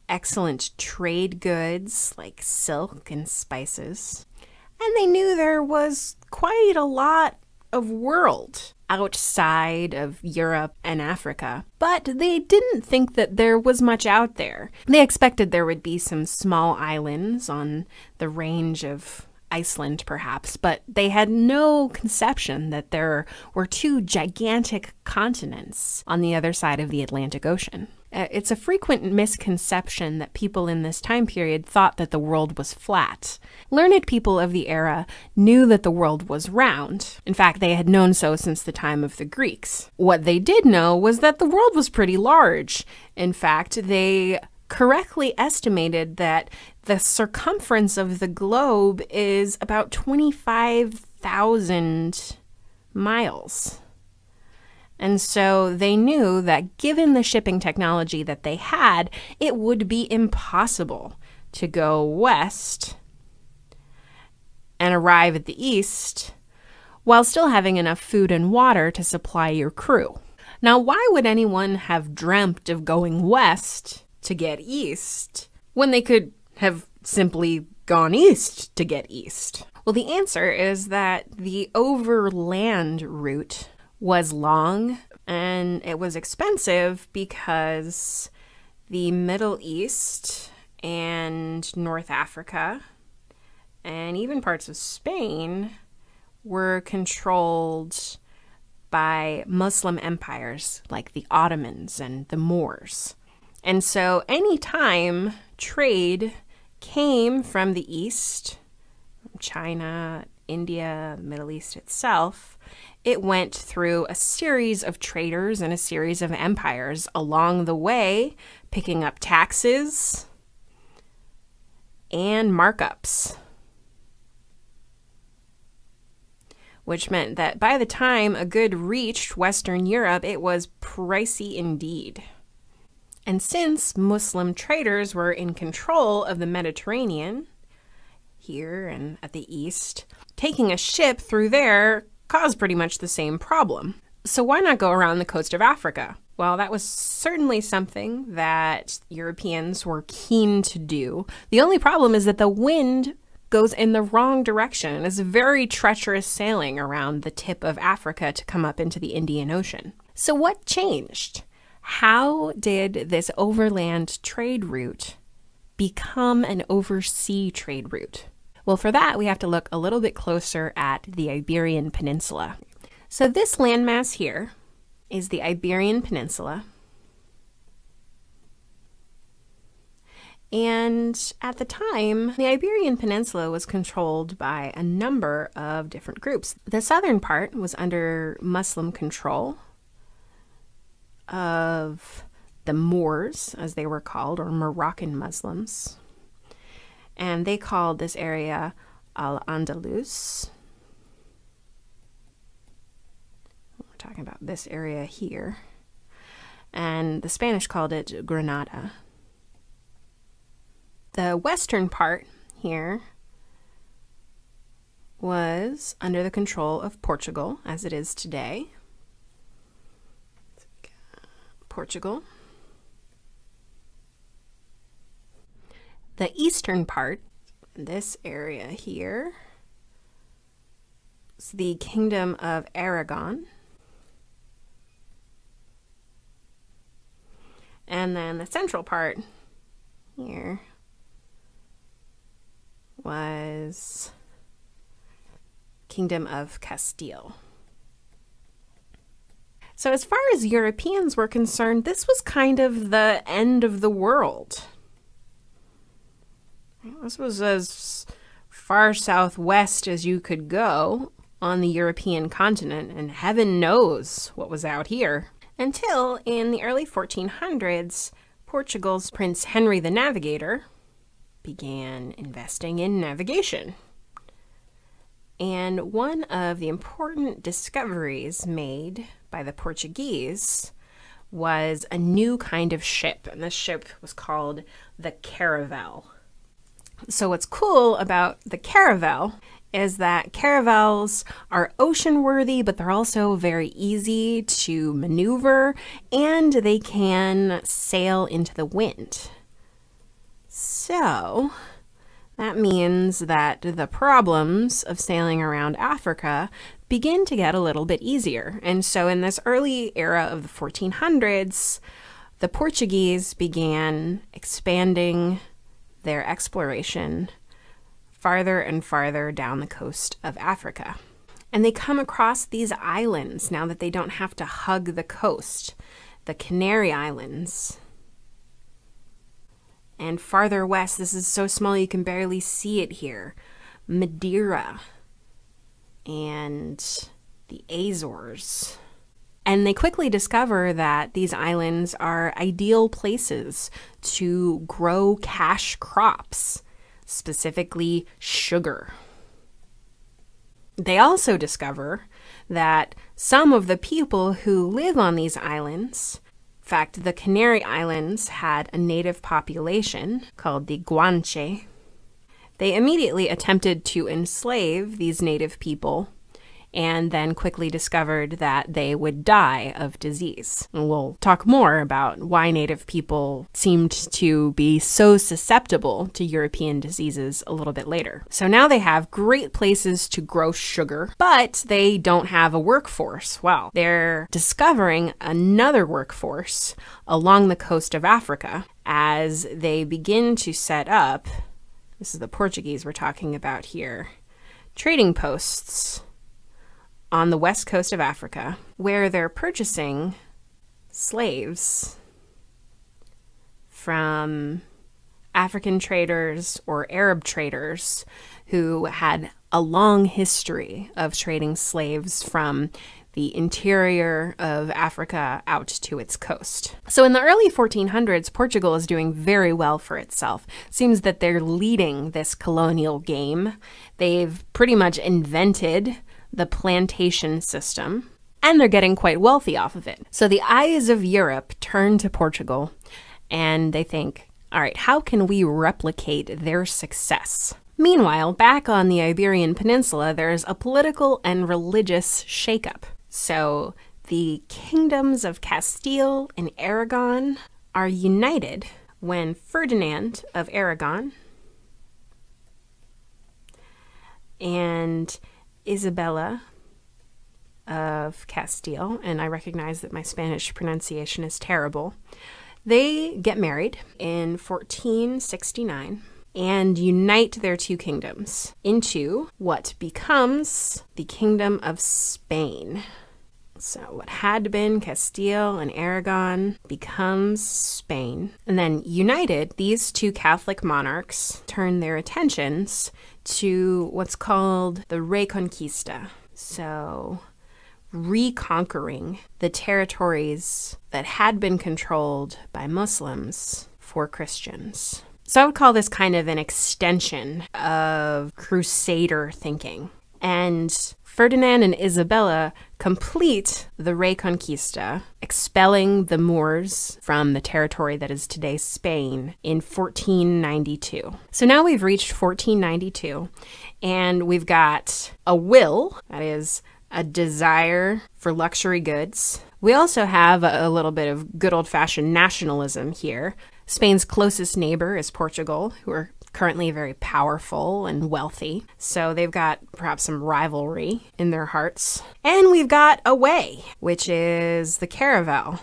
Excellent trade goods like silk and spices. And they knew there was quite a lot of world outside of Europe and Africa. But they didn't think that there was much out there. They expected there would be some small islands on the range of Iceland, perhaps, but they had no conception that there were two gigantic continents on the other side of the Atlantic Ocean. It's a frequent misconception that people in this time period thought that the world was flat. Learned people of the era knew that the world was round. In fact, they had known so since the time of the Greeks. What they did know was that the world was pretty large. In fact, they correctly estimated that the circumference of the globe is about 25,000 miles. And so they knew that given the shipping technology that they had, it would be impossible to go west and arrive at the east while still having enough food and water to supply your crew. Now, why would anyone have dreamt of going west to get east when they could have simply gone east to get east? Well, the answer is that the overland route was long and it was expensive because the Middle East and North Africa and even parts of Spain were controlled by Muslim empires like the Ottomans and the Moors. And so anytime trade came from the East, from China, India, Middle East itself, it went through a series of traders and a series of empires along the way, picking up taxes and markups, which meant that by the time a good reached Western Europe, it was pricey indeed. And since Muslim traders were in control of the Mediterranean, here and at the east, taking a ship through there caused pretty much the same problem. So why not go around the coast of Africa? Well, that was certainly something that Europeans were keen to do. The only problem is that the wind goes in the wrong direction. It's very treacherous sailing around the tip of Africa to come up into the Indian Ocean. So what changed? How did this overland trade route become an oversea trade route? Well, for that, we have to look a little bit closer at the Iberian Peninsula. So this landmass here is the Iberian Peninsula. And at the time, the Iberian Peninsula was controlled by a number of different groups. The southern part was under Muslim control of the Moors, as they were called, or Moroccan Muslims. And they called this area Al-Andalus. We're talking about this area here. And the Spanish called it Granada. The western part here was under the control of Portugal, as it is today. Portugal. The eastern part, this area here, is the Kingdom of Aragon. And then the central part here was Kingdom of Castile. So as far as Europeans were concerned, this was kind of the end of the world. This was as far southwest as you could go on the European continent, and heaven knows what was out here. Until in the early 1400s, Portugal's Prince Henry the Navigator began investing in navigation. And one of the important discoveries made by the Portuguese was a new kind of ship, and this ship was called the caravel. So what's cool about the caravel is that caravels are ocean-worthy, but they're also very easy to maneuver, and they can sail into the wind. So that means that the problems of sailing around Africa begin to get a little bit easier. And so in this early era of the 1400s, the Portuguese began expanding their exploration farther and farther down the coast of Africa. And they come across these islands now that they don't have to hug the coast, the Canary Islands. And farther west, this is so small you can barely see it here, Madeira and the Azores. And they quickly discover that these islands are ideal places to grow cash crops, specifically sugar. They also discover that some of the people who live on these islands, in fact, the Canary Islands had a native population called the Guanche. They immediately attempted to enslave these native people and then quickly discovered that they would die of disease. And we'll talk more about why native people seemed to be so susceptible to European diseases a little bit later. So now they have great places to grow sugar, but they don't have a workforce. Well, they're discovering another workforce along the coast of Africa as they begin to set up, this is the Portuguese we're talking about here, trading posts on the west coast of Africa, where they're purchasing slaves from African traders or Arab traders who had a long history of trading slaves from the interior of Africa out to its coast. So in the early 1400s, Portugal is doing very well for itself. It seems that they're leading this colonial game. They've pretty much invented the plantation system, and they're getting quite wealthy off of it. So the eyes of Europe turn to Portugal, and they think, all right, how can we replicate their success? Meanwhile, back on the Iberian Peninsula, there's a political and religious shakeup. So The kingdoms of Castile and Aragon are united when Ferdinand of Aragon and Isabella of Castile, and I recognize that my Spanish pronunciation is terrible, they get married in 1469 and unite their two kingdoms into what becomes the Kingdom of Spain. So what had been Castile and Aragon becomes Spain. And then united, these two Catholic monarchs turn their attentions to what's called the Reconquista. So reconquering the territories that had been controlled by Muslims for Christians. So I would call this kind of an extension of Crusader thinking. And Ferdinand and Isabella complete the Reconquista, expelling the Moors from the territory that is today Spain in 1492. So now we've reached 1492, and we've got a will, that is, a desire for luxury goods. We also have a little bit of good old-fashioned nationalism here. Spain's closest neighbor is Portugal, who are currently very powerful and wealthy. So they've got perhaps some rivalry in their hearts. And we've got a way, which is the caravel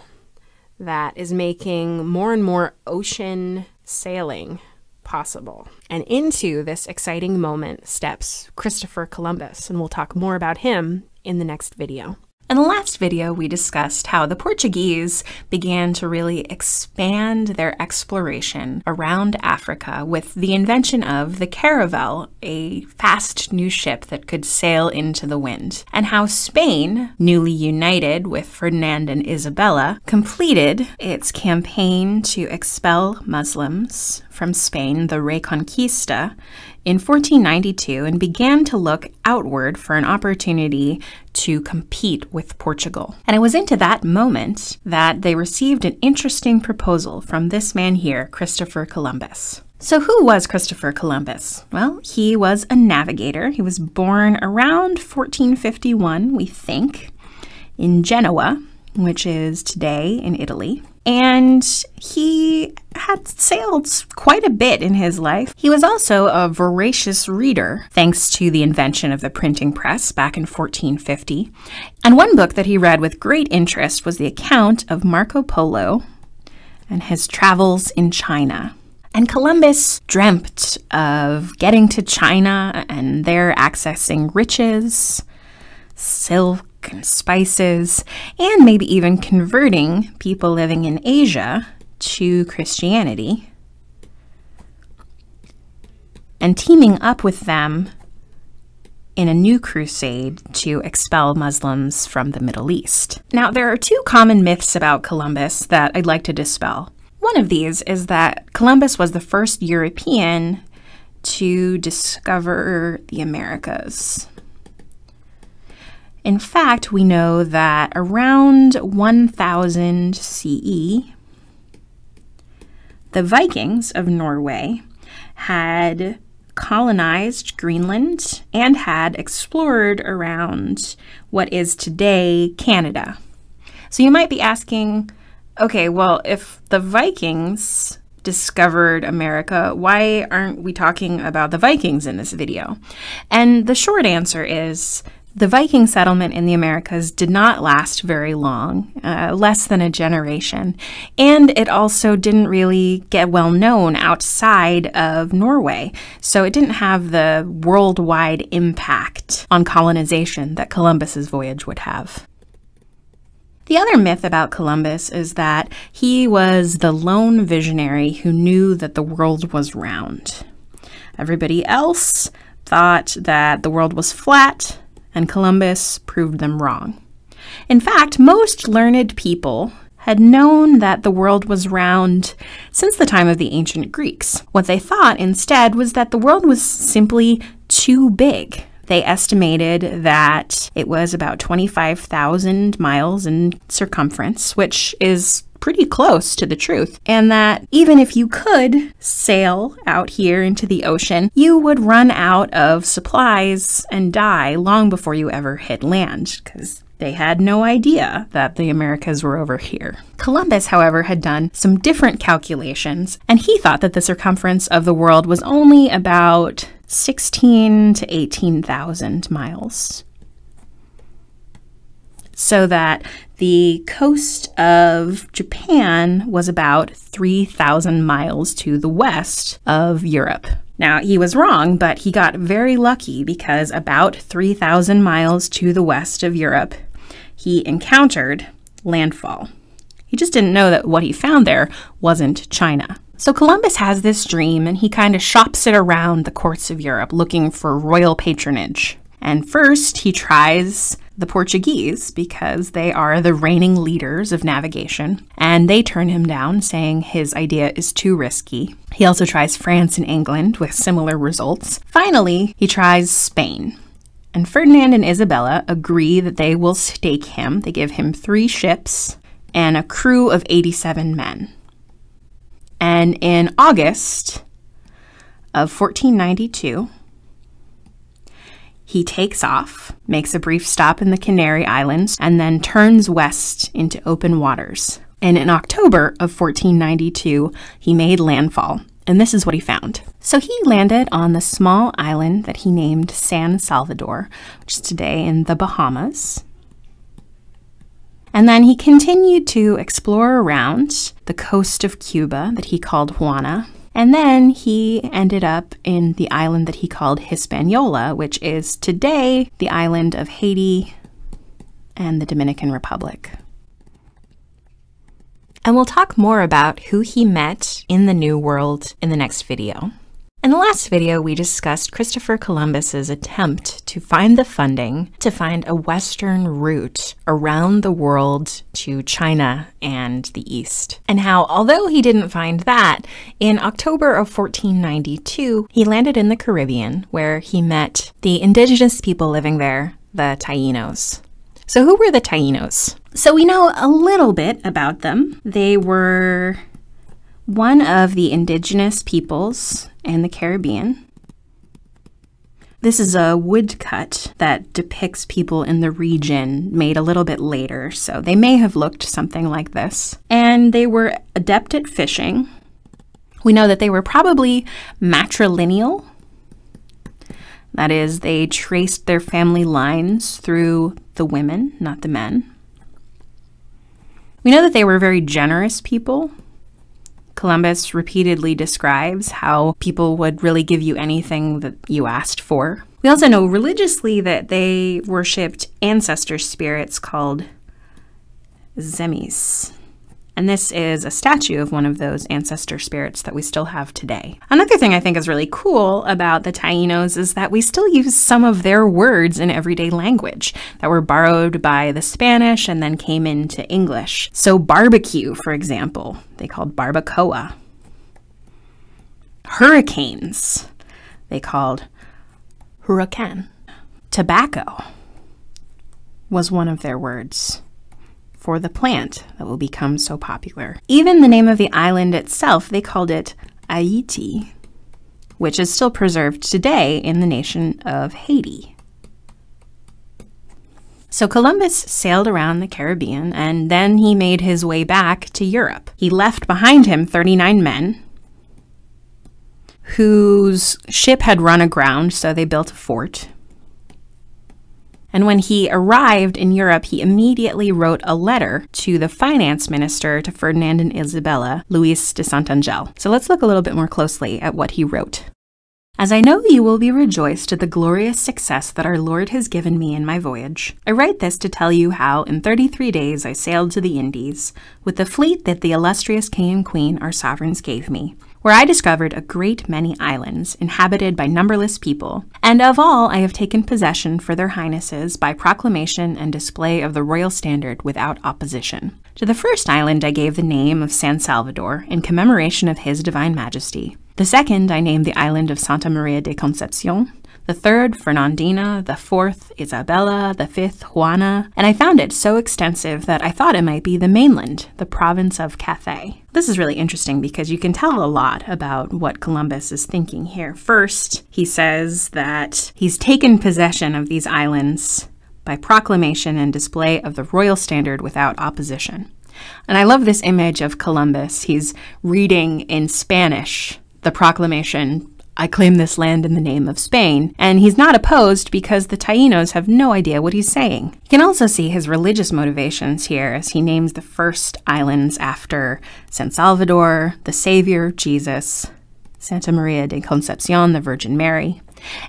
that is making more and more ocean sailing possible. And into this exciting moment steps Christopher Columbus, and we'll talk more about him in the next video. In the last video, we discussed how the Portuguese began to really expand their exploration around Africa with the invention of the caravel, a fast new ship that could sail into the wind, and how Spain, newly united with Ferdinand and Isabella, completed its campaign to expel Muslims from Spain, the Reconquista, in 1492, and began to look outward for an opportunity to compete with Portugal. And it was into that moment that they received an interesting proposal from this man here, Christopher Columbus. So who was Christopher Columbus? Well, he was a navigator. He was born around 1451, we think, in Genoa, which is today in Italy. And he had sailed quite a bit in his life. He was also a voracious reader, thanks to the invention of the printing press back in 1450. And one book that he read with great interest was the account of Marco Polo and his travels in China. And Columbus dreamt of getting to China and there accessing riches, silk, and spices, and maybe even converting people living in Asia to Christianity and teaming up with them in a new crusade to expel Muslims from the Middle East. Now, there are two common myths about Columbus that I'd like to dispel. One of these is that Columbus was the first European to discover the Americas. In fact, we know that around 1000 CE, the Vikings of Norway had colonized Greenland and had explored around what is today Canada. So you might be asking, okay, well, if the Vikings discovered America, why aren't we talking about the Vikings in this video? And the short answer is the Viking settlement in the Americas did not last very long, less than a generation, and it also didn't really get well known outside of Norway, so it didn't have the worldwide impact on colonization that Columbus's voyage would have. The other myth about Columbus is that he was the lone visionary who knew that the world was round. Everybody else thought that the world was flat, and Columbus proved them wrong. In fact, most learned people had known that the world was round since the time of the ancient Greeks. What they thought instead was that the world was simply too big. They estimated that it was about 25,000 miles in circumference, which is pretty close to the truth, and that even if you could sail out here into the ocean, you would run out of supplies and die long before you ever hit land, because They had no idea that the Americas were over here. Columbus, however, had done some different calculations, and he thought that the circumference of the world was only about 16 to 18,000 miles. So that the coast of Japan was about 3,000 miles to the west of Europe. Now, he was wrong, but he got very lucky because about 3,000 miles to the west of Europe, he encountered landfall. He just didn't know that what he found there wasn't China. So Columbus has this dream, and he kind of shops it around the courts of Europe looking for royal patronage. And first, he tries the Portuguese because they are the reigning leaders of navigation, and they turn him down, saying his idea is too risky. He also tries France and England with similar results. Finally, he tries Spain. And Ferdinand and Isabella agree that they will stake him. They give him 3 ships and a crew of 87 men. And in August of 1492, he takes off, makes a brief stop in the Canary Islands, and then turns west into open waters. And in October of 1492, he made landfall, and this is what he found. So he landed on the small island that he named San Salvador, which is today in the Bahamas. And then he continued to explore around the coast of Cuba that he called Juana. And then he ended up in the island that he called Hispaniola, which is today the island of Haiti and the Dominican Republic. And we'll talk more about who he met in the New World in the next video. In the last video, we discussed Christopher Columbus's attempt to find the funding to find a Western route around the world to China and the East. And how, although he didn't find that, in October of 1492, he landed in the Caribbean where he met the indigenous people living there, the Taínos. So who were the Taínos? So we know a little bit about them. They were one of the indigenous peoples in the Caribbean. This is a woodcut that depicts people in the region made a little bit later, so they may have looked something like this. And they were adept at fishing. We know that they were probably matrilineal. That is, they traced their family lines through the women, not the men. We know that they were very generous people. Columbus repeatedly describes how people would really give you anything that you asked for. We also know religiously that they worshipped ancestor spirits called Zemis. And this is a statue of one of those ancestor spirits that we still have today. Another thing I think is really cool about the Taínos is that we still use some of their words in everyday language that were borrowed by the Spanish and then came into English. So barbecue, for example, they called barbacoa. Hurricanes, they called huracan. Tobacco was one of their words for the plant that will become so popular. Even the name of the island itself, they called it Haiti, which is still preserved today in the nation of Haiti. So Columbus sailed around the Caribbean, and then he made his way back to Europe. He left behind him 39 men whose ship had run aground, so they built a fort. And when he arrived in Europe, he immediately wrote a letter to the finance minister to Ferdinand and Isabella, Luis de Santangel. So let's look a little bit more closely at what he wrote. As I know you will be rejoiced at the glorious success that our Lord has given me in my voyage, I write this to tell you how in 33 days I sailed to the Indies with the fleet that the illustrious king and queen, our sovereigns, gave me, where I discovered a great many islands inhabited by numberless people, and of all I have taken possession for their highnesses by proclamation and display of the royal standard without opposition. To the first island I gave the name of San Salvador in commemoration of His Divine Majesty. The second I named the island of Santa Maria de Concepcion, the third Fernandina, the fourth Isabella, the fifth Juana, and I found it so extensive that I thought it might be the mainland, the province of Cathay. This is really interesting because you can tell a lot about what Columbus is thinking here. First, he says that he's taken possession of these islands by proclamation and display of the royal standard without opposition. And I love this image of Columbus. He's reading in Spanish the proclamation, I claim this land in the name of Spain, and he's not opposed because the Taínos have no idea what he's saying. You can also see his religious motivations here as he names the first islands after San Salvador, the Savior, Jesus, Santa Maria de Concepcion, the Virgin Mary,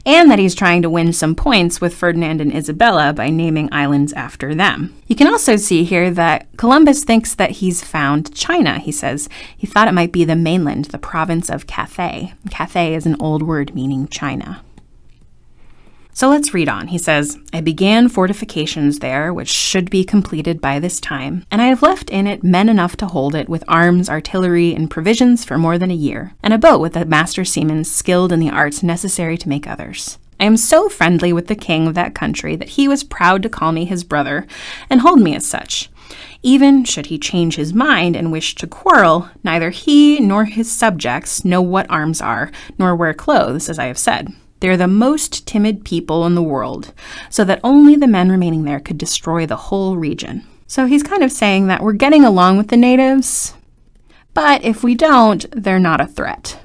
and that he's trying to win some points with Ferdinand and Isabella by naming islands after them. You can also see here that Columbus thinks that he's found China. He says he thought it might be the mainland, the province of Cathay. Cathay is an old word meaning China. So let's read on. He says, I began fortifications there, which should be completed by this time, and I have left in it men enough to hold it with arms, artillery, and provisions for more than a year, and a boat with a master seaman skilled in the arts necessary to make others. I am so friendly with the king of that country that he was proud to call me his brother and hold me as such. Even should he change his mind and wish to quarrel, neither he nor his subjects know what arms are, nor wear clothes, as I have said. They are the most timid people in the world, so that only the men remaining there could destroy the whole region. So he's kind of saying that we're getting along with the natives, but if we don't, they're not a threat.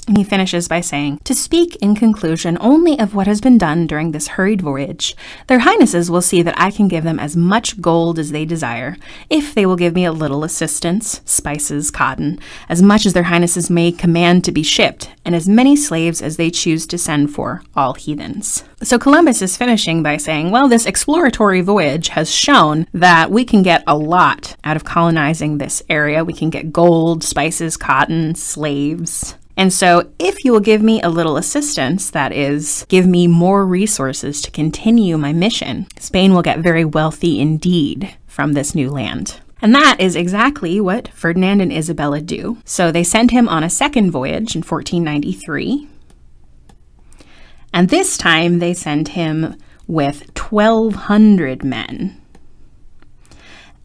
And he finishes by saying, to speak in conclusion only of what has been done during this hurried voyage, their highnesses will see that I can give them as much gold as they desire, if they will give me a little assistance, spices, cotton, as much as their highnesses may command to be shipped, and as many slaves as they choose to send for all heathens. So Columbus is finishing by saying, well, this exploratory voyage has shown that we can get a lot out of colonizing this area. We can get gold, spices, cotton, slaves. And so if you will give me a little assistance, that is, give me more resources to continue my mission, Spain will get very wealthy indeed from this new land. And that is exactly what Ferdinand and Isabella do. So they send him on a second voyage in 1493. And this time they send him with 1,200 men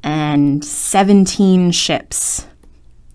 and 17 ships.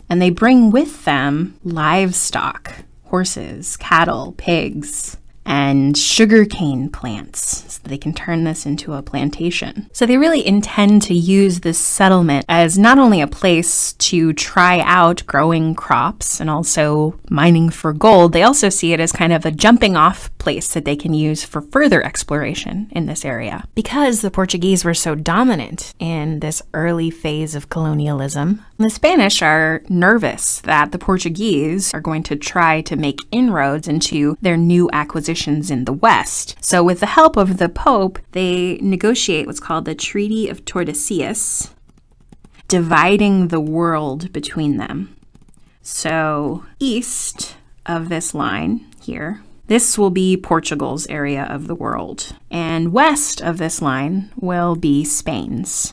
And they bring with them livestock, horses, cattle, pigs, and sugarcane plants, so they can turn this into a plantation. So they really intend to use this settlement as not only a place to try out growing crops and also mining for gold, they also see it as kind of a jumping off place that they can use for further exploration in this area. Because the Portuguese were so dominant in this early phase of colonialism, the Spanish are nervous that the Portuguese are going to try to make inroads into their new acquisitions in the West. So with the help of the Pope, they negotiate what's called the Treaty of Tordesillas, dividing the world between them. So east of this line here, this will be Portugal's area of the world, and west of this line will be Spain's.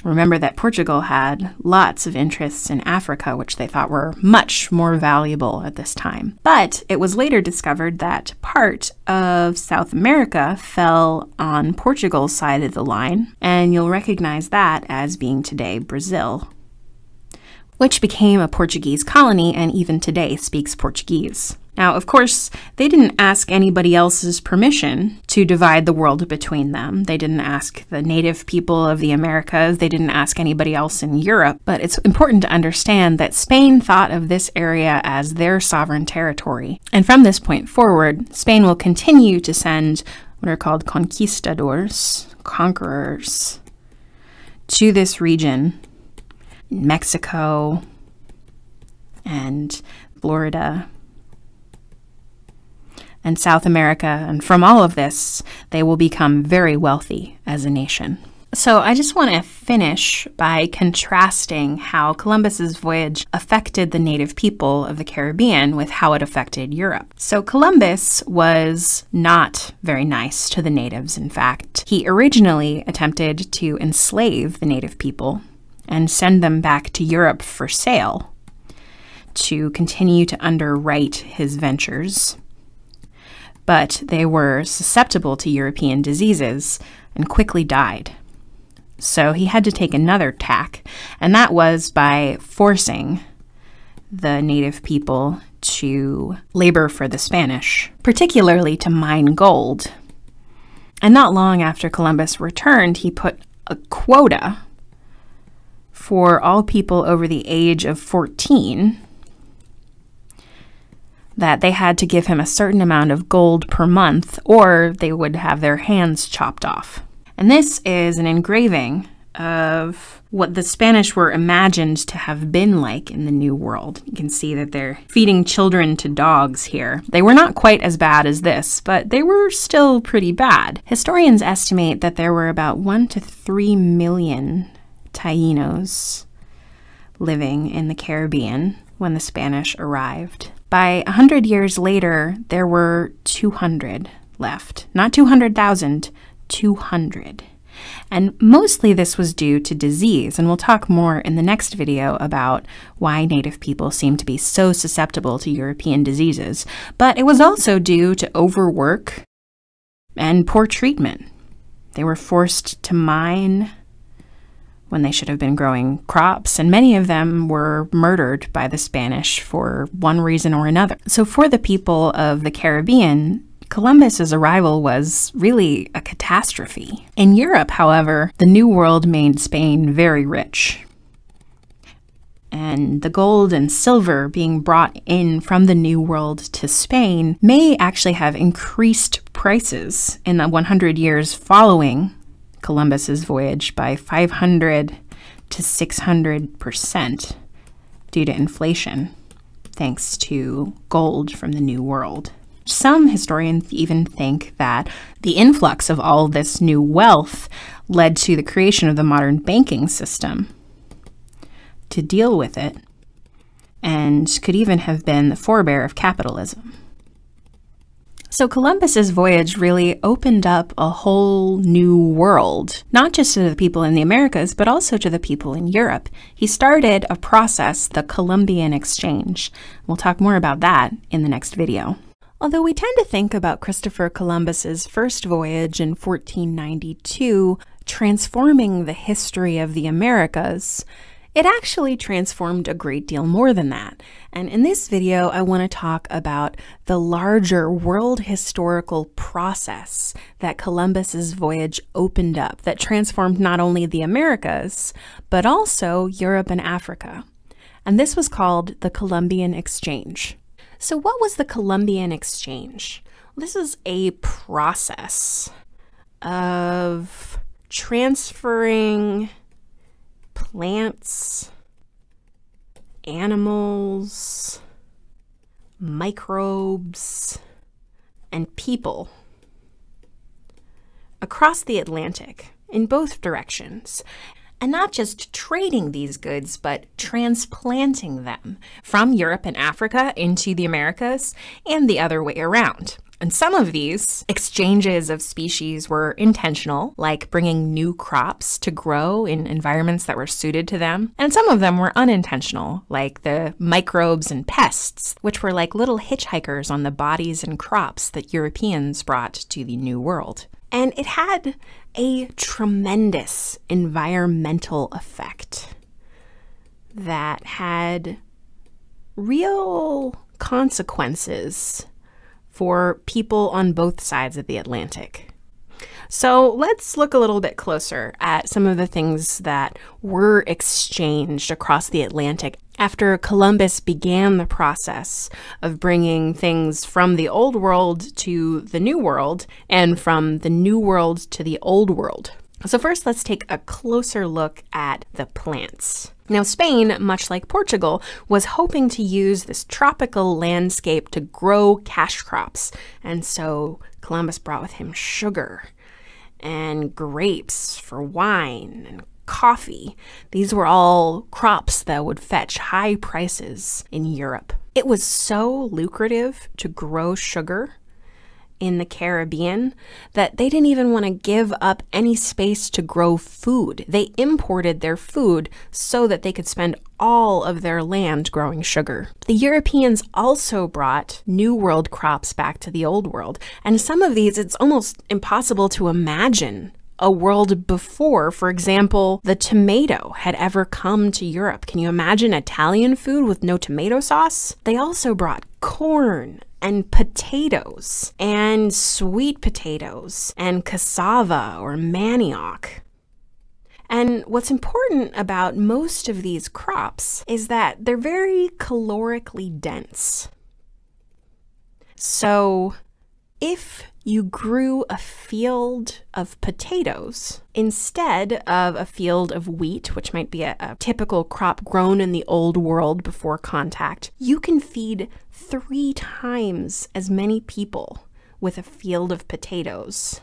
Remember that Portugal had lots of interests in Africa, which they thought were much more valuable at this time. But it was later discovered that part of South America fell on Portugal's side of the line, and you'll recognize that as being today Brazil, which became a Portuguese colony and even today speaks Portuguese. Now, of course, they didn't ask anybody else's permission to divide the world between them. They didn't ask the native people of the Americas. They didn't ask anybody else in Europe. But it's important to understand that Spain thought of this area as their sovereign territory. And from this point forward, Spain will continue to send what are called conquistadors, conquerors, to this region, Mexico and Florida and South America, and from all of this, they will become very wealthy as a nation. So I just want to finish by contrasting how Columbus's voyage affected the native people of the Caribbean with how it affected Europe. So Columbus was not very nice to the natives, in fact. He originally attempted to enslave the native people and send them back to Europe for sale to continue to underwrite his ventures. But they were susceptible to European diseases and quickly died. So he had to take another tack, and that was by forcing the native people to labor for the Spanish, particularly to mine gold. And not long after Columbus returned, he put a quota for all people over the age of 14 that they had to give him a certain amount of gold per month, or they would have their hands chopped off. And this is an engraving of what the Spanish were imagined to have been like in the New World. You can see that they're feeding children to dogs here. They were not quite as bad as this, but they were still pretty bad. Historians estimate that there were about 1 to 3 million Taínos living in the Caribbean when the Spanish arrived. By 100 years later, there were 200 left. Not 200,000, 200. And mostly this was due to disease, and we'll talk more in the next video about why Native people seem to be so susceptible to European diseases. But it was also due to overwork and poor treatment. They were forced to mine when they should have been growing crops, and many of them were murdered by the Spanish for one reason or another. So for the people of the Caribbean, Columbus's arrival was really a catastrophe. In Europe, however, the New World made Spain very rich. And the gold and silver being brought in from the New World to Spain may actually have increased prices in the 100 years following Columbus's voyage by 500 to 600% due to inflation, thanks to gold from the New World. Some historians even think that the influx of all this new wealth led to the creation of the modern banking system to deal with it, and could even have been the forebear of capitalism. So Columbus's voyage really opened up a whole new world, not just to the people in the Americas, but also to the people in Europe. He started a process, the Columbian Exchange. We'll talk more about that in the next video. Although we tend to think about Christopher Columbus's first voyage in 1492 transforming the history of the Americas, it actually transformed a great deal more than that. And in this video, I want to talk about the larger world historical process that Columbus's voyage opened up, that transformed not only the Americas, but also Europe and Africa. And this was called the Columbian Exchange. So what was the Columbian Exchange? Well, this is a process of transferring plants, animals, microbes, and people across the Atlantic in both directions. And not just trading these goods, but transplanting them from Europe and Africa into the Americas and the other way around. And some of these exchanges of species were intentional, like bringing new crops to grow in environments that were suited to them. And some of them were unintentional, like the microbes and pests, which were like little hitchhikers on the bodies and crops that Europeans brought to the New World. And it had a tremendous environmental effect that had real consequences for people on both sides of the Atlantic. So let's look a little bit closer at some of the things that were exchanged across the Atlantic after Columbus began the process of bringing things from the Old World to the New World and from the New World to the Old World. So first, let's take a closer look at the plants. Now, Spain, much like Portugal, was hoping to use this tropical landscape to grow cash crops. And so Columbus brought with him sugar and grapes for wine and coffee. These were all crops that would fetch high prices in Europe. It was so lucrative to grow sugar in the Caribbean that they didn't even want to give up any space to grow food. They imported their food so that they could spend all of their land growing sugar. The Europeans also brought New World crops back to the Old World, and some of these, it's almost impossible to imagine a world before, for example, the tomato had ever come to Europe. Can you imagine Italian food with no tomato sauce? They also brought corn and potatoes and sweet potatoes and cassava or manioc. And what's important about most of these crops is that they're very calorically dense. So if you grew a field of potatoes instead of a field of wheat, which might be a typical crop grown in the old world before contact, you can feed 3 times as many people with a field of potatoes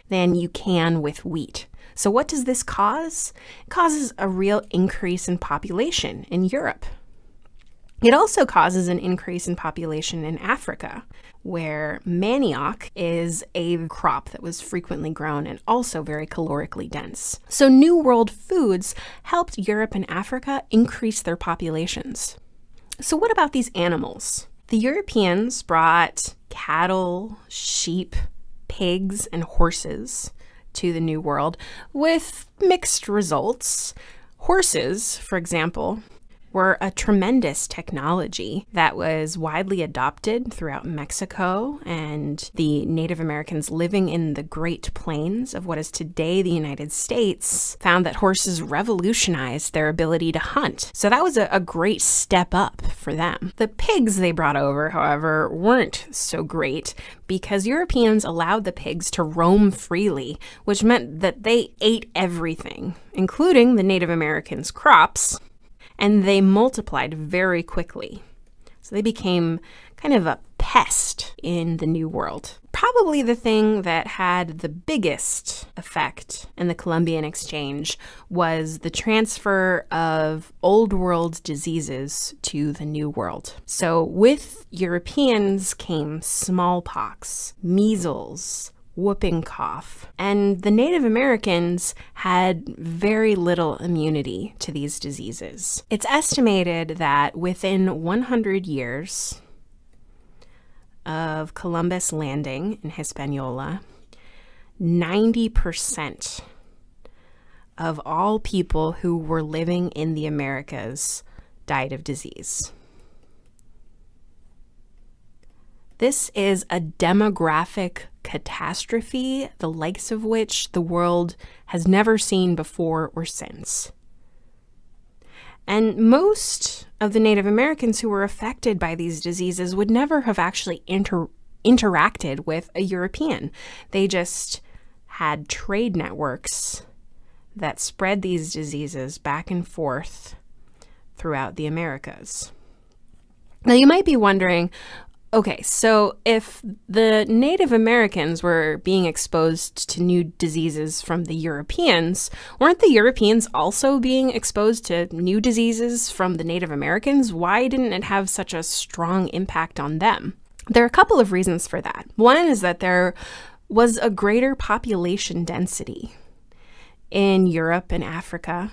than you can with wheat. So what does this cause? It causes a real increase in population in Europe. It also causes an increase in population in Africa, where manioc is a crop that was frequently grown and also very calorically dense. So New World foods helped Europe and Africa increase their populations. So what about these animals? The Europeans brought cattle, sheep, pigs, and horses to the New World with mixed results. Horses, for example, were a tremendous technology that was widely adopted throughout Mexico, and the Native Americans living in the Great Plains of what is today the United States found that horses revolutionized their ability to hunt. So that was a great step up for them. The pigs they brought over, however, weren't so great because Europeans allowed the pigs to roam freely, which meant that they ate everything, including the Native Americans' crops, and they multiplied very quickly. So they became kind of a pest in the New World. Probably the thing that had the biggest effect in the Columbian Exchange was the transfer of Old World diseases to the New World. So with Europeans came smallpox, measles, whooping cough, and the Native Americans had very little immunity to these diseases. It's estimated that within 100 years of Columbus landing in Hispaniola, 90% of all people who were living in the Americas died of disease. This is a demographic catastrophe, the likes of which the world has never seen before or since. And most of the Native Americans who were affected by these diseases would never have actually interacted with a European. They just had trade networks that spread these diseases back and forth throughout the Americas. Now you might be wondering, okay, so if the Native Americans were being exposed to new diseases from the Europeans, weren't the Europeans also being exposed to new diseases from the Native Americans? Why didn't it have such a strong impact on them? There are a couple of reasons for that. One is that there was a greater population density in Europe and Africa.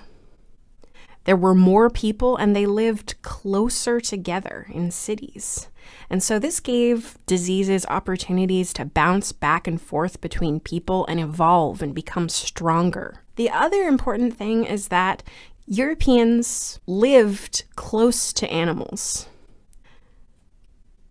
There were more people and they lived closer together in cities. And so this gave diseases opportunities to bounce back and forth between people and evolve and become stronger. The other important thing is that Europeans lived close to animals.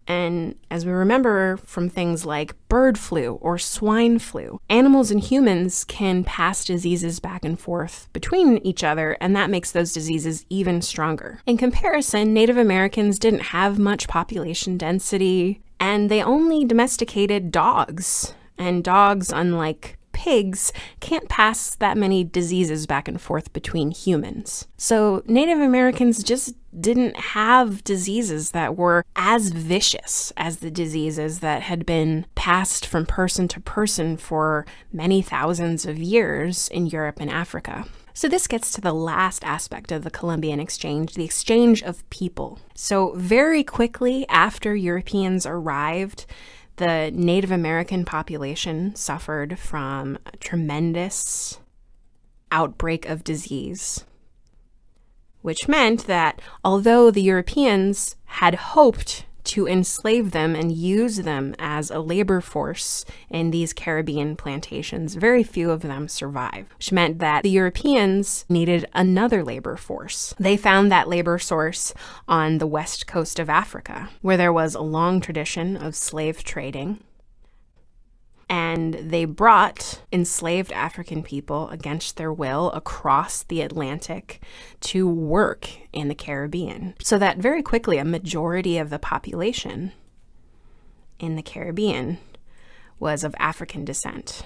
And as we remember from things like bird flu or swine flu, animals and humans can pass diseases back and forth between each other, and that makes those diseases even stronger. In comparison, Native Americans didn't have much population density, and they only domesticated dogs. And dogs, unlike pigs, can't pass that many diseases back and forth between humans. So Native Americans just didn't have diseases that were as vicious as the diseases that had been passed from person to person for many thousands of years in Europe and Africa. So this gets to the last aspect of the Columbian Exchange, the exchange of people. So very quickly after Europeans arrived, the Native American population suffered from a tremendous outbreak of disease, which meant that although the Europeans had hoped to enslave them and use them as a labor force in these Caribbean plantations. Very few of them survived, which meant that the Europeans needed another labor force. They found that labor source on the west coast of Africa, where there was a long tradition of slave trading. And they brought enslaved African people against their will across the Atlantic to work in the Caribbean. So that very quickly a majority of the population in the Caribbean was of African descent.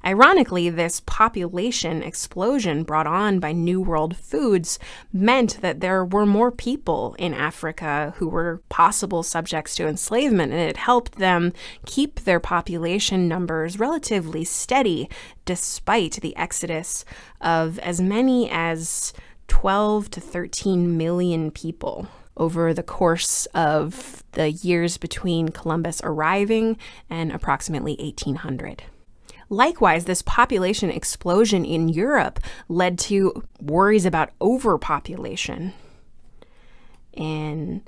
Ironically, this population explosion brought on by New World foods meant that there were more people in Africa who were possible subjects to enslavement, and it helped them keep their population numbers relatively steady despite the exodus of as many as 12 to 13 million people over the course of the years between Columbus arriving and approximately 1800. Likewise, this population explosion in Europe led to worries about overpopulation in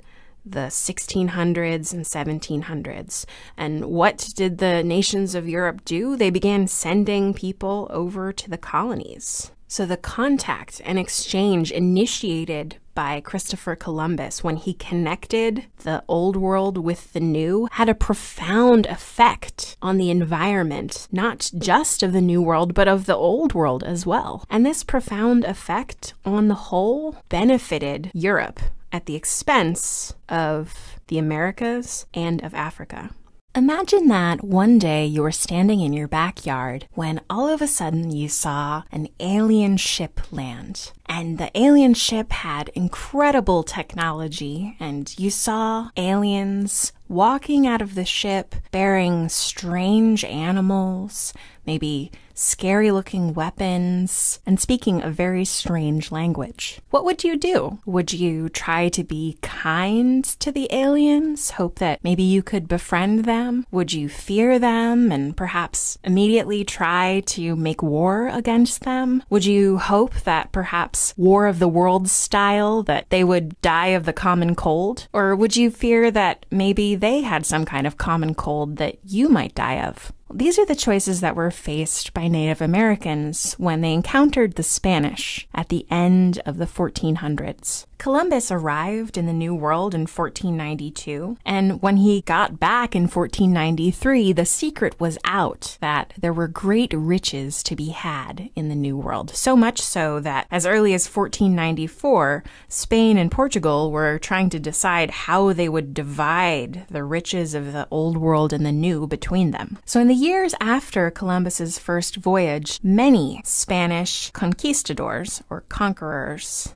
the 1600s and 1700s. And what did the nations of Europe do? They began sending people over to the colonies. So the contact and exchange initiated by Christopher Columbus when he connected the old world with the new had a profound effect on the environment, not just of the new world, but of the old world as well. And this profound effect on the whole benefited Europe at the expense of the Americas and of Africa. Imagine that one day you were standing in your backyard when all of a sudden you saw an alien ship land. And the alien ship had incredible technology, and you saw aliens walking out of the ship bearing strange animals, maybe scary-looking weapons, and speaking a very strange language. What would you do? Would you try to be kind to the aliens, hope that maybe you could befriend them? Would you fear them and perhaps immediately try to make war against them? Would you hope that perhaps War of the Worlds style, that they would die of the common cold? Or would you fear that maybe they had some kind of common cold that you might die of? These are the choices that were faced by Native Americans when they encountered the Spanish at the end of the 1400s. Columbus arrived in the New World in 1492, and when he got back in 1493, the secret was out that there were great riches to be had in the New World. So much so that as early as 1494, Spain and Portugal were trying to decide how they would divide the riches of the Old World and the New between them. So in the years after Columbus's first voyage, many Spanish conquistadors, or conquerors,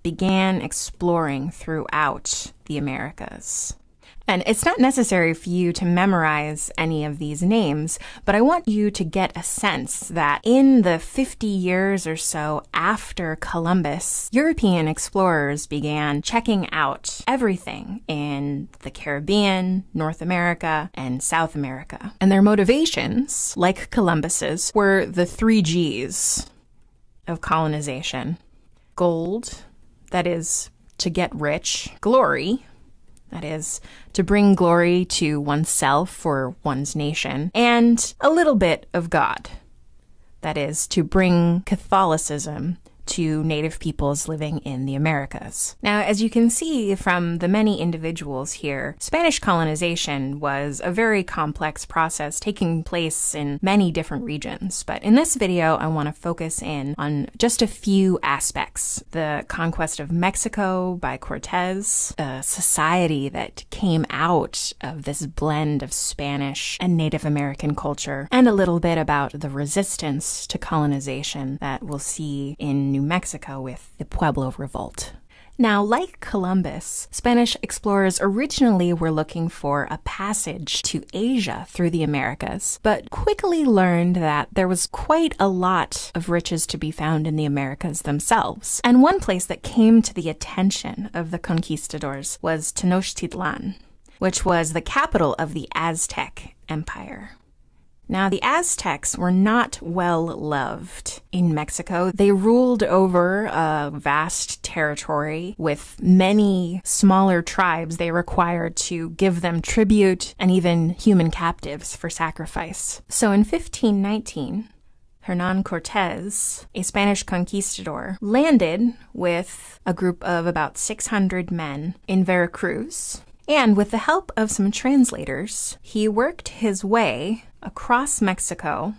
began exploring throughout the Americas. And it's not necessary for you to memorize any of these names, but I want you to get a sense that in the 50 years or so after Columbus, European explorers began checking out everything in the Caribbean, North America, and South America. And their motivations, like Columbus's, were the 3 G's of colonization. Gold, that is, to get rich. Glory, that is, to bring glory to oneself or one's nation. And a little bit of God, that is, to bring Catholicism to Native peoples living in the Americas. Now, as you can see from the many individuals here, Spanish colonization was a very complex process taking place in many different regions. But in this video, I want to focus in on just a few aspects. The conquest of Mexico by Cortez, a society that came out of this blend of Spanish and Native American culture, and a little bit about the resistance to colonization that we'll see in New Mexico with the Pueblo Revolt. Now, like Columbus, Spanish explorers originally were looking for a passage to Asia through the Americas, but quickly learned that there was quite a lot of riches to be found in the Americas themselves. And one place that came to the attention of the conquistadors was Tenochtitlan, which was the capital of the Aztec Empire. Now, the Aztecs were not well loved in Mexico. They ruled over a vast territory with many smaller tribes they required to give them tribute and even human captives for sacrifice. So in 1519, Hernán Cortés, a Spanish conquistador, landed with a group of about 600 men in Veracruz. And with the help of some translators, he worked his way across Mexico,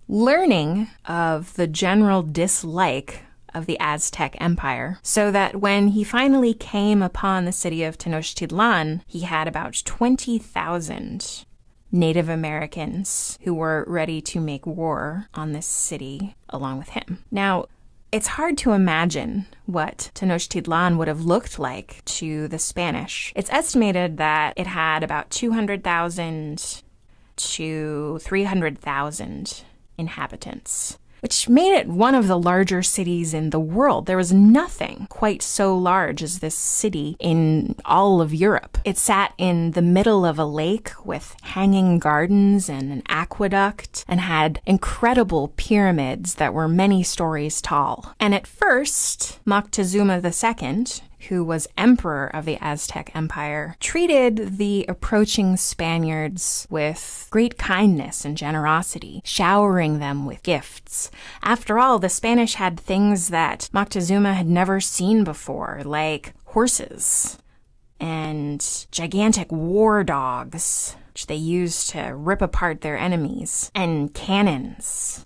learning of the general dislike of the Aztec Empire, so that when he finally came upon the city of Tenochtitlan, he had about 20,000 Native Americans who were ready to make war on this city along with him. Now, it's hard to imagine what Tenochtitlan would have looked like to the Spanish. It's estimated that it had about 200,000 to 300,000 inhabitants, which made it one of the larger cities in the world. There was nothing quite so large as this city in all of Europe. It sat in the middle of a lake with hanging gardens and an aqueduct, and had incredible pyramids that were many stories tall. And at first, Moctezuma II, who was emperor of the Aztec Empire, treated the approaching Spaniards with great kindness and generosity, showering them with gifts. After all, the Spanish had things that Moctezuma had never seen before, like horses and gigantic war dogs, which they used to rip apart their enemies, and cannons,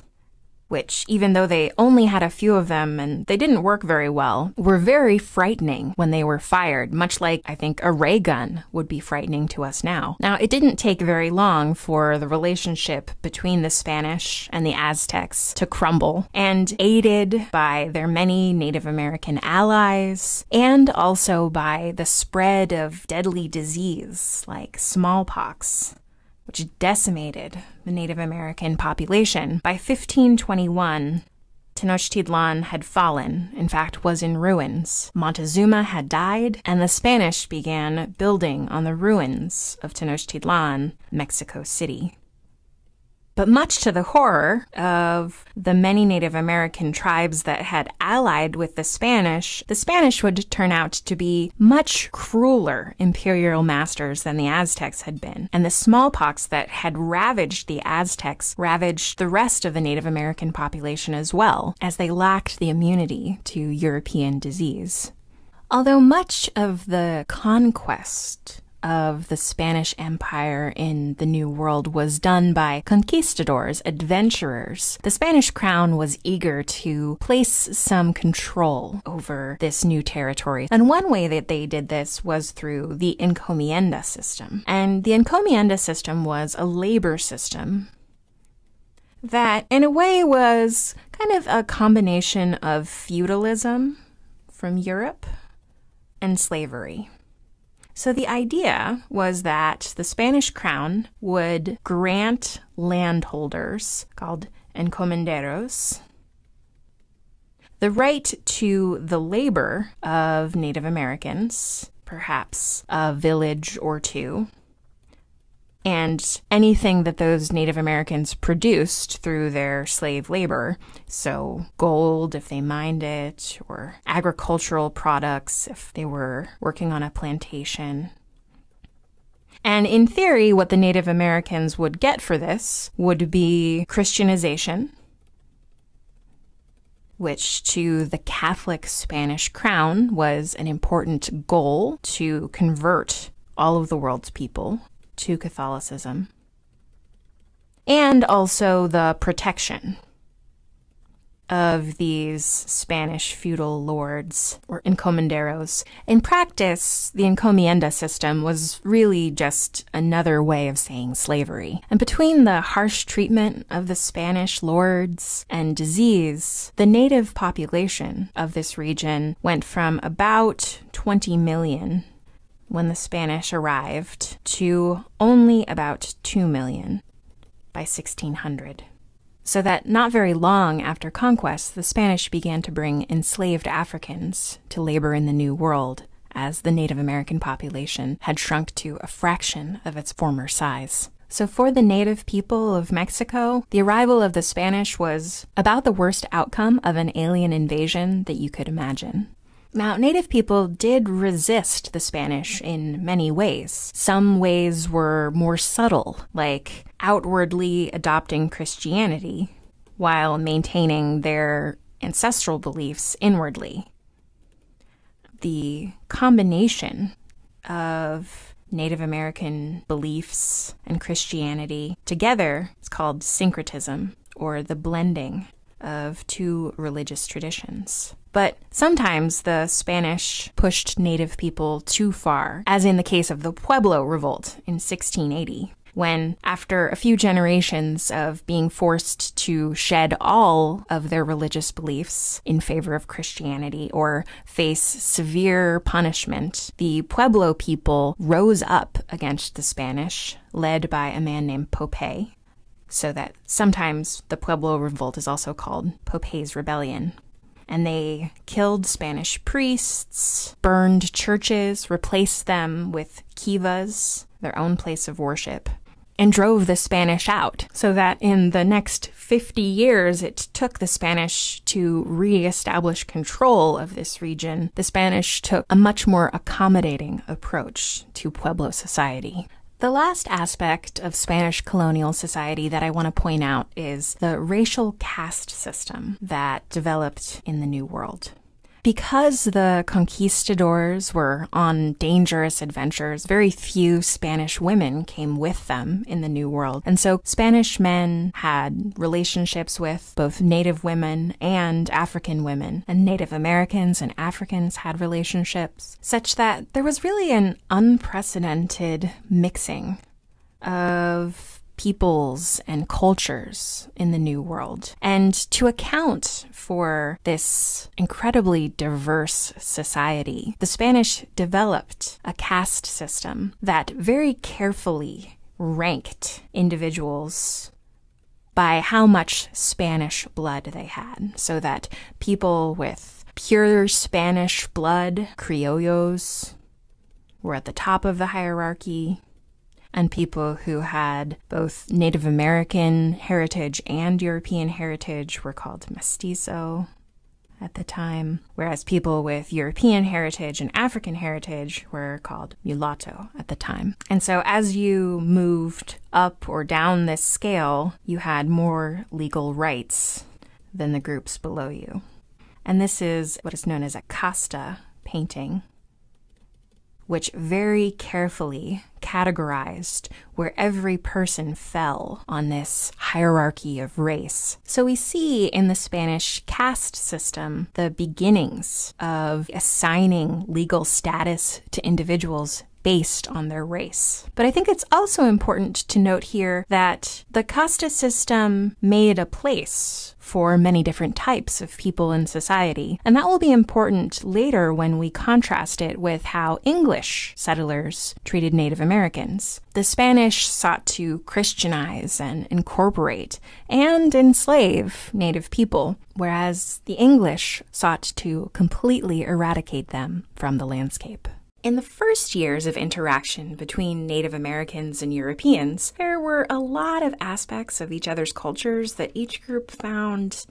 which, even though they only had a few of them and they didn't work very well, were very frightening when they were fired, much like I think a ray gun would be frightening to us now. Now, it didn't take very long for the relationship between the Spanish and the Aztecs to crumble, and aided by their many Native American allies, and also by the spread of deadly disease like smallpox, which decimated the Native American population. By 1521, Tenochtitlan had fallen, in fact was in ruins. Montezuma had died, and the Spanish began building on the ruins of Tenochtitlan, Mexico City. But much to the horror of the many Native American tribes that had allied with the Spanish would turn out to be much crueler imperial masters than the Aztecs had been. And the smallpox that had ravaged the Aztecs ravaged the rest of the Native American population as well, as they lacked the immunity to European disease. Although much of the conquest of the Spanish Empire in the New World was done by conquistadors, adventurers, the Spanish crown was eager to place some control over this new territory. And one way that they did this was through the encomienda system. And the encomienda system was a labor system that, in a way, was kind of a combination of feudalism from Europe and slavery. So the idea was that the Spanish crown would grant landholders, called encomenderos, the right to the labor of Native Americans, perhaps a village or two, and anything that those Native Americans produced through their slave labor, so gold if they mined it, or agricultural products if they were working on a plantation. And in theory, what the Native Americans would get for this would be Christianization, which to the Catholic Spanish crown was an important goal to convert all of the world's people to Catholicism, and also the protection of these Spanish feudal lords, or encomenderos. In practice, the encomienda system was really just another way of saying slavery. And between the harsh treatment of the Spanish lords and disease, the native population of this region went from about 20 million when the Spanish arrived to only about 2 million by 1600. So that not very long after conquest, the Spanish began to bring enslaved Africans to labor in the New World, as the Native American population had shrunk to a fraction of its former size. So for the native people of Mexico, the arrival of the Spanish was about the worst outcome of an alien invasion that you could imagine. Now, native people did resist the Spanish in many ways. Some ways were more subtle, like outwardly adopting Christianity, while maintaining their ancestral beliefs inwardly. The combination of Native American beliefs and Christianity together is called syncretism, or the blending of two religious traditions. But sometimes the Spanish pushed native people too far, as in the case of the Pueblo Revolt in 1680, when, after a few generations of being forced to shed all of their religious beliefs in favor of Christianity or face severe punishment, the Pueblo people rose up against the Spanish, led by a man named Pope, so that sometimes the Pueblo Revolt is also called Pope's Rebellion. And they killed Spanish priests, burned churches, replaced them with kivas, their own place of worship, and drove the Spanish out, so that in the next 50 years it took the Spanish to reestablish control of this region. The Spanish took a much more accommodating approach to Pueblo society. The last aspect of Spanish colonial society that I want to point out is the racial caste system that developed in the New World. Because the conquistadors were on dangerous adventures, very few Spanish women came with them in the New World. And so Spanish men had relationships with both Native women and African women, and Native Americans and Africans had relationships, such that there was really an unprecedented mixing of peoples and cultures in the New World. And to account for this incredibly diverse society, the Spanish developed a caste system that very carefully ranked individuals by how much Spanish blood they had, so that people with pure Spanish blood, criollos, were at the top of the hierarchy, and people who had both Native American heritage and European heritage were called mestizo at the time, whereas people with European heritage and African heritage were called mulatto at the time. And so as you moved up or down this scale, you had more legal rights than the groups below you. And this is what is known as a casta painting, which very carefully categorized where every person fell on this hierarchy of race. So we see in the Spanish caste system the beginnings of assigning legal status to individuals based on their race. But I think it's also important to note here that the casta system made a place for many different types of people in society, and that will be important later when we contrast it with how English settlers treated Native Americans. The Spanish sought to Christianize and incorporate and enslave Native people, whereas the English sought to completely eradicate them from the landscape. In the first years of interaction between Native Americans and Europeans, there were a lot of aspects of each other's cultures that each group found,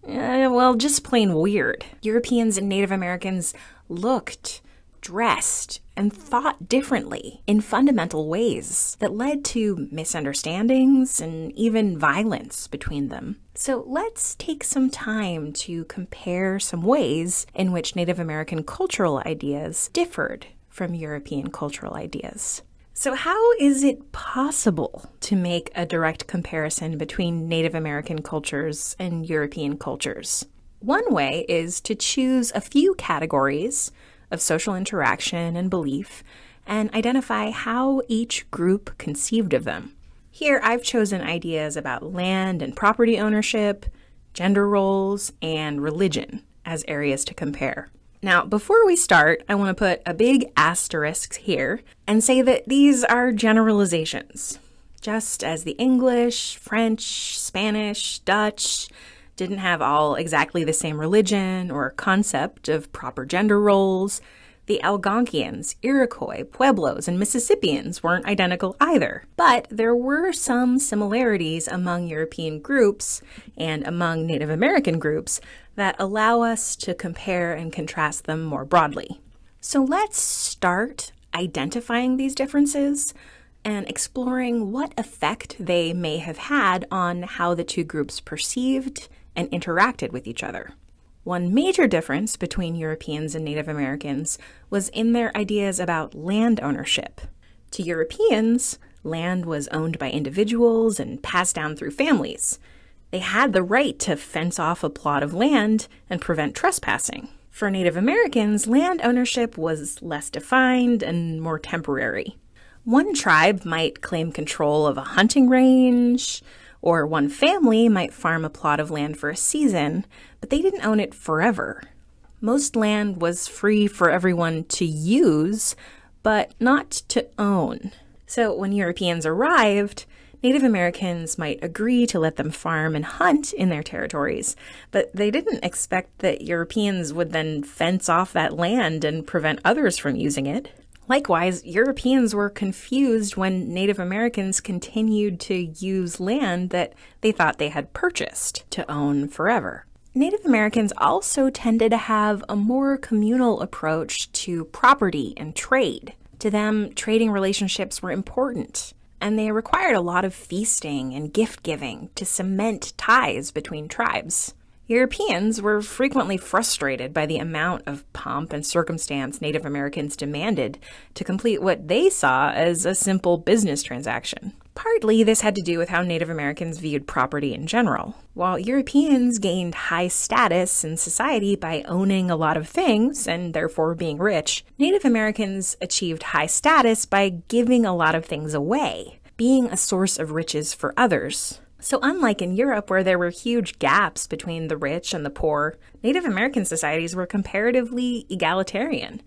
just plain weird. Europeans and Native Americans looked, dressed, and thought differently in fundamental ways that led to misunderstandings and even violence between them. So let's take some time to compare some ways in which Native American cultural ideas differed from European cultural ideas. So how is it possible to make a direct comparison between Native American cultures and European cultures? One way is to choose a few categories of social interaction and belief and identify how each group conceived of them. Here I've chosen ideas about land and property ownership, gender roles, and religion as areas to compare. Now, before we start, I want to put a big asterisk here and say that these are generalizations. Just as the English, French, Spanish, Dutch didn't have all exactly the same religion or concept of proper gender roles, The Algonquians, Iroquois, Pueblos, and Mississippians weren't identical either. But there were some similarities among European groups and among Native American groups that allow us to compare and contrast them more broadly. So let's start identifying these differences and exploring what effect they may have had on how the two groups perceived and interacted with each other. One major difference between Europeans and Native Americans was in their ideas about land ownership. To Europeans, land was owned by individuals and passed down through families. They had the right to fence off a plot of land and prevent trespassing. For Native Americans, land ownership was less defined and more temporary. One tribe might claim control of a hunting range, or one family might farm a plot of land for a season, but they didn't own it forever. Most land was free for everyone to use, but not to own. So when Europeans arrived, Native Americans might agree to let them farm and hunt in their territories, but they didn't expect that Europeans would then fence off that land and prevent others from using it. Likewise, Europeans were confused when Native Americans continued to use land that they thought they had purchased to own forever. Native Americans also tended to have a more communal approach to property and trade. To them, trading relationships were important, and they required a lot of feasting and gift-giving to cement ties between tribes. Europeans were frequently frustrated by the amount of pomp and circumstance Native Americans demanded to complete what they saw as a simple business transaction. Partly, this had to do with how Native Americans viewed property in general. While Europeans gained high status in society by owning a lot of things and therefore being rich, Native Americans achieved high status by giving a lot of things away, being a source of riches for others. So unlike in Europe, where there were huge gaps between the rich and the poor, Native American societies were comparatively egalitarian.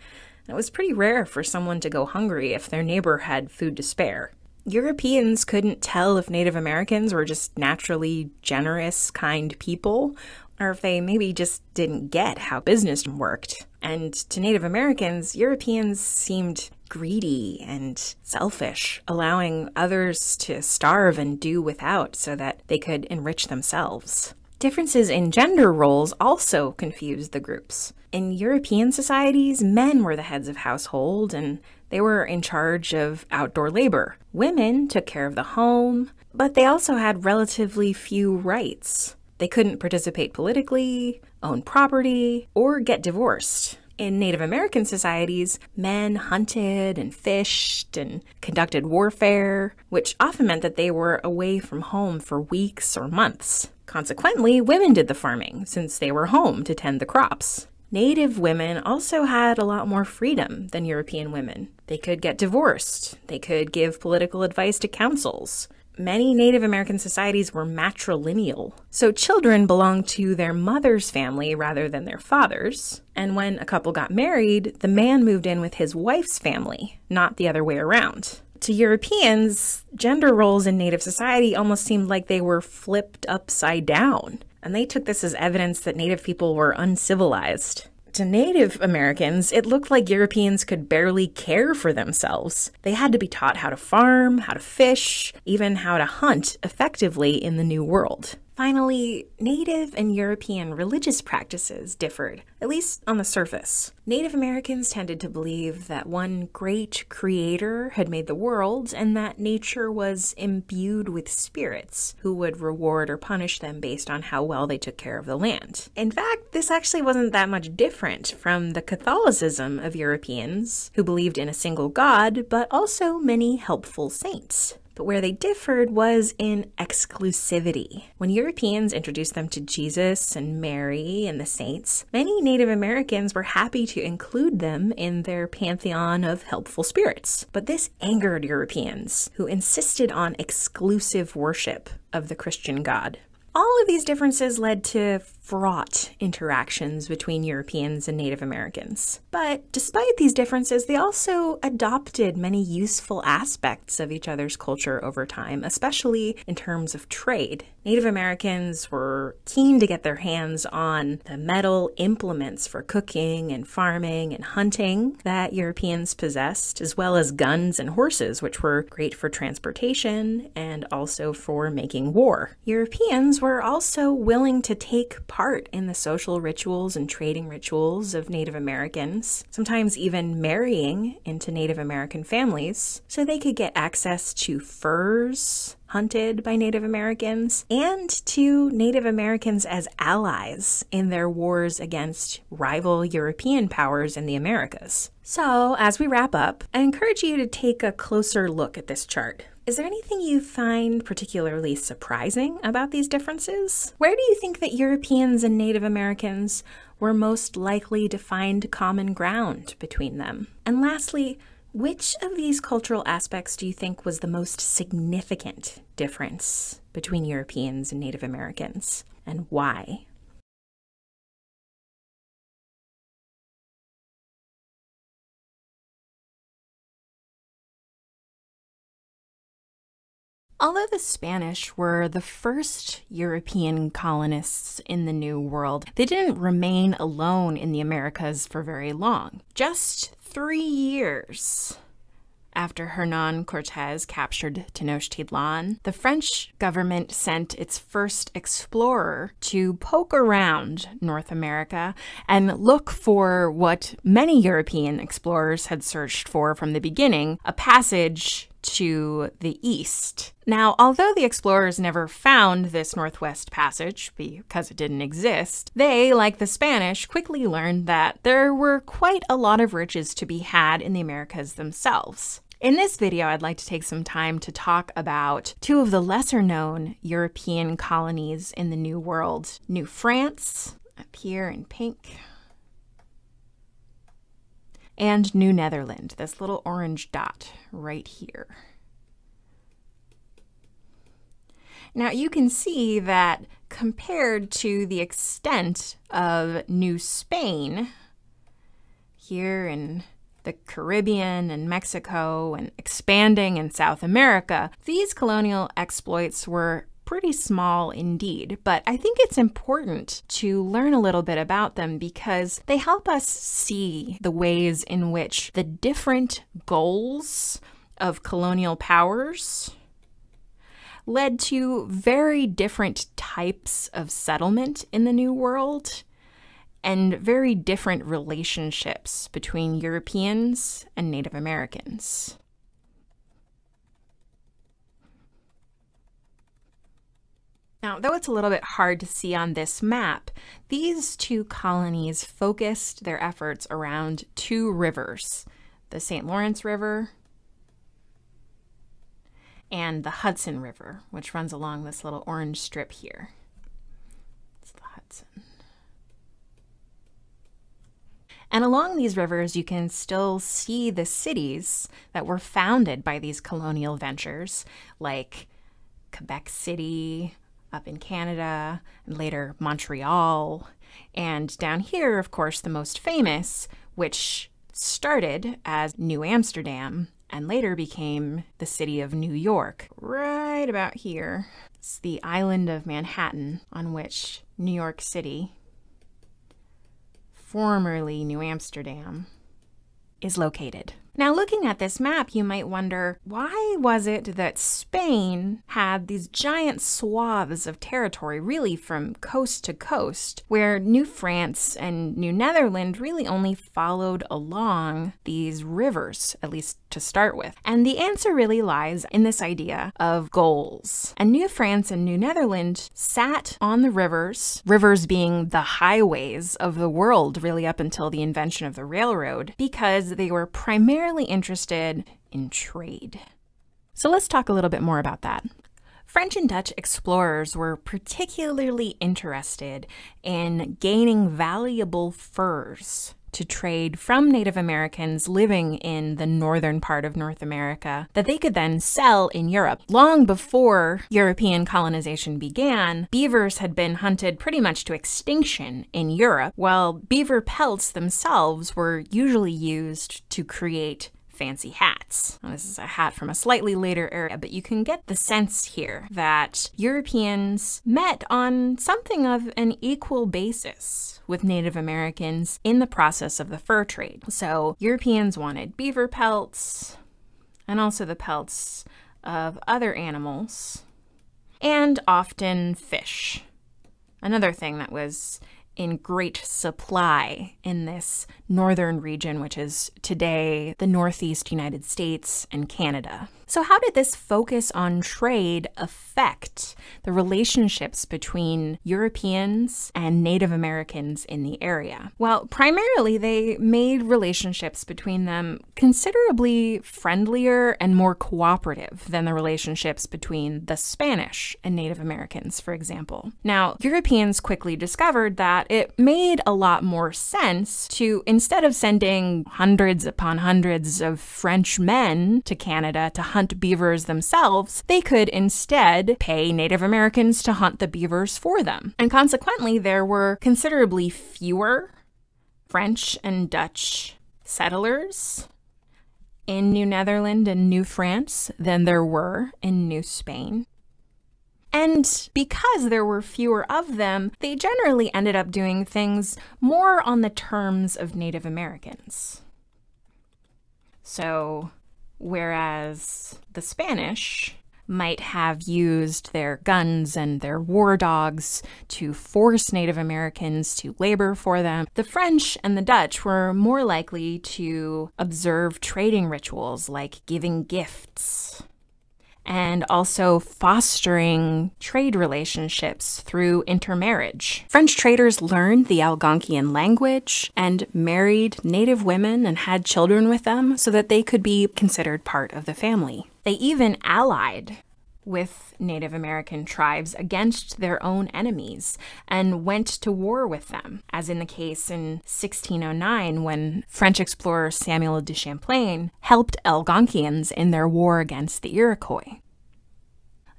It was pretty rare for someone to go hungry if their neighbor had food to spare. Europeans couldn't tell if Native Americans were just naturally generous, kind people, or if they maybe just didn't get how business worked. And to Native Americans, Europeans seemed greedy and selfish, allowing others to starve and do without so that they could enrich themselves. Differences in gender roles also confused the groups. In European societies, men were the heads of household and they were in charge of outdoor labor. Women took care of the home, but they also had relatively few rights. They couldn't participate politically, own property, or get divorced. In Native American societies, men hunted and fished and conducted warfare, which often meant that they were away from home for weeks or months. Consequently, women did the farming, since they were home to tend the crops. Native women also had a lot more freedom than European women. They could get divorced. They could give political advice to councils. Many Native American societies were matrilineal, so children belonged to their mother's family rather than their father's. And when a couple got married, the man moved in with his wife's family, not the other way around. To Europeans, gender roles in Native society almost seemed like they were flipped upside down, and they took this as evidence that Native people were uncivilized. To Native Americans, it looked like Europeans could barely care for themselves. They had to be taught how to farm, how to fish, even how to hunt effectively in the New World. Finally, Native and European religious practices differed, at least on the surface. Native Americans tended to believe that one great creator had made the world and that nature was imbued with spirits who would reward or punish them based on how well they took care of the land. In fact, this actually wasn't that much different from the Catholicism of Europeans, who believed in a single God, but also many helpful saints. But where they differed was in exclusivity. When Europeans introduced them to Jesus and Mary and the saints, many Native Americans were happy to include them in their pantheon of helpful spirits. But this angered Europeans, who insisted on exclusive worship of the Christian God. All of these differences led to fraught interactions between Europeans and Native Americans. But despite these differences, they also adopted many useful aspects of each other's culture over time, especially in terms of trade. Native Americans were keen to get their hands on the metal implements for cooking and farming and hunting that Europeans possessed, as well as guns and horses, which were great for transportation and also for making war. Europeans were also willing to take part in the social rituals and trading rituals of Native Americans, sometimes even marrying into Native American families, so they could get access to furs hunted by Native Americans, and to Native Americans as allies in their wars against rival European powers in the Americas. So, as we wrap up, I encourage you to take a closer look at this chart. Is there anything you find particularly surprising about these differences? Where do you think that Europeans and Native Americans were most likely to find common ground between them? And lastly, which of these cultural aspects do you think was the most significant difference between Europeans and Native Americans, and why? Although the Spanish were the first European colonists in the New World, they didn't remain alone in the Americas for very long. Just 3 years after Hernán Cortés captured Tenochtitlan, the French government sent its first explorer to poke around North America and look for what many European explorers had searched for from the beginning, a passage to the east. Now, although the explorers never found this Northwest Passage because it didn't exist, they, like the Spanish, quickly learned that there were quite a lot of riches to be had in the Americas themselves. In this video, I'd like to take some time to talk about two of the lesser-known European colonies in the New World. New France, up here in pink, and New Netherland, this little orange dot right here. Now you can see that compared to the extent of New Spain, here in the Caribbean and Mexico and expanding in South America, these colonial exploits were pretty small indeed, but I think it's important to learn a little bit about them because they help us see the ways in which the different goals of colonial powers led to very different types of settlement in the New World and very different relationships between Europeans and Native Americans. Now, though it's a little bit hard to see on this map, these two colonies focused their efforts around two rivers, the St. Lawrence River and the Hudson River, which runs along this little orange strip here. It's the Hudson. And along these rivers, you can still see the cities that were founded by these colonial ventures, like Quebec City, up in Canada, and later Montreal. And down here, of course, the most famous, which started as New Amsterdam and later became the city of New York. Right about here, it's the island of Manhattan, on which New York City, formerly New Amsterdam, is located. Now, looking at this map, you might wonder, why was it that Spain had these giant swaths of territory, really from coast to coast, where New France and New Netherland really only followed along these rivers, at least to start with? And the answer really lies in this idea of goals. And New France and New Netherland sat on the rivers, rivers being the highways of the world really up until the invention of the railroad, because they were primarily interested in trade. So let's talk a little bit more about that. French and Dutch explorers were particularly interested in gaining valuable furs to trade from Native Americans living in the northern part of North America that they could then sell in Europe. Long before European colonization began, beavers had been hunted pretty much to extinction in Europe, while beaver pelts themselves were usually used to create fancy hats. Now, this is a hat from a slightly later era, but you can get the sense here that Europeans met on something of an equal basis with Native Americans in the process of the fur trade. So Europeans wanted beaver pelts and also the pelts of other animals, and often fish. Another thing that was in great supply in this northern region, which is today the Northeast United States and Canada. So how did this focus on trade affect the relationships between Europeans and Native Americans in the area? Well, primarily they made relationships between them considerably friendlier and more cooperative than the relationships between the Spanish and Native Americans, for example. Now, Europeans quickly discovered that it made a lot more sense to, instead of sending hundreds upon hundreds of French men to Canada to hunt beavers themselves, they could instead pay Native Americans to hunt the beavers for them. And consequently, there were considerably fewer French and Dutch settlers in New Netherland and New France than there were in New Spain. And because there were fewer of them, they generally ended up doing things more on the terms of Native Americans. So, whereas the Spanish might have used their guns and their war dogs to force Native Americans to labor for them, the French and the Dutch were more likely to observe trading rituals like giving gifts and also fostering trade relationships through intermarriage. French traders learned the Algonquian language and married native women and had children with them so that they could be considered part of the family. They even allied with Native American tribes against their own enemies and went to war with them, as in the case in 1609 when French explorer Samuel de Champlain helped Algonquians in their war against the Iroquois.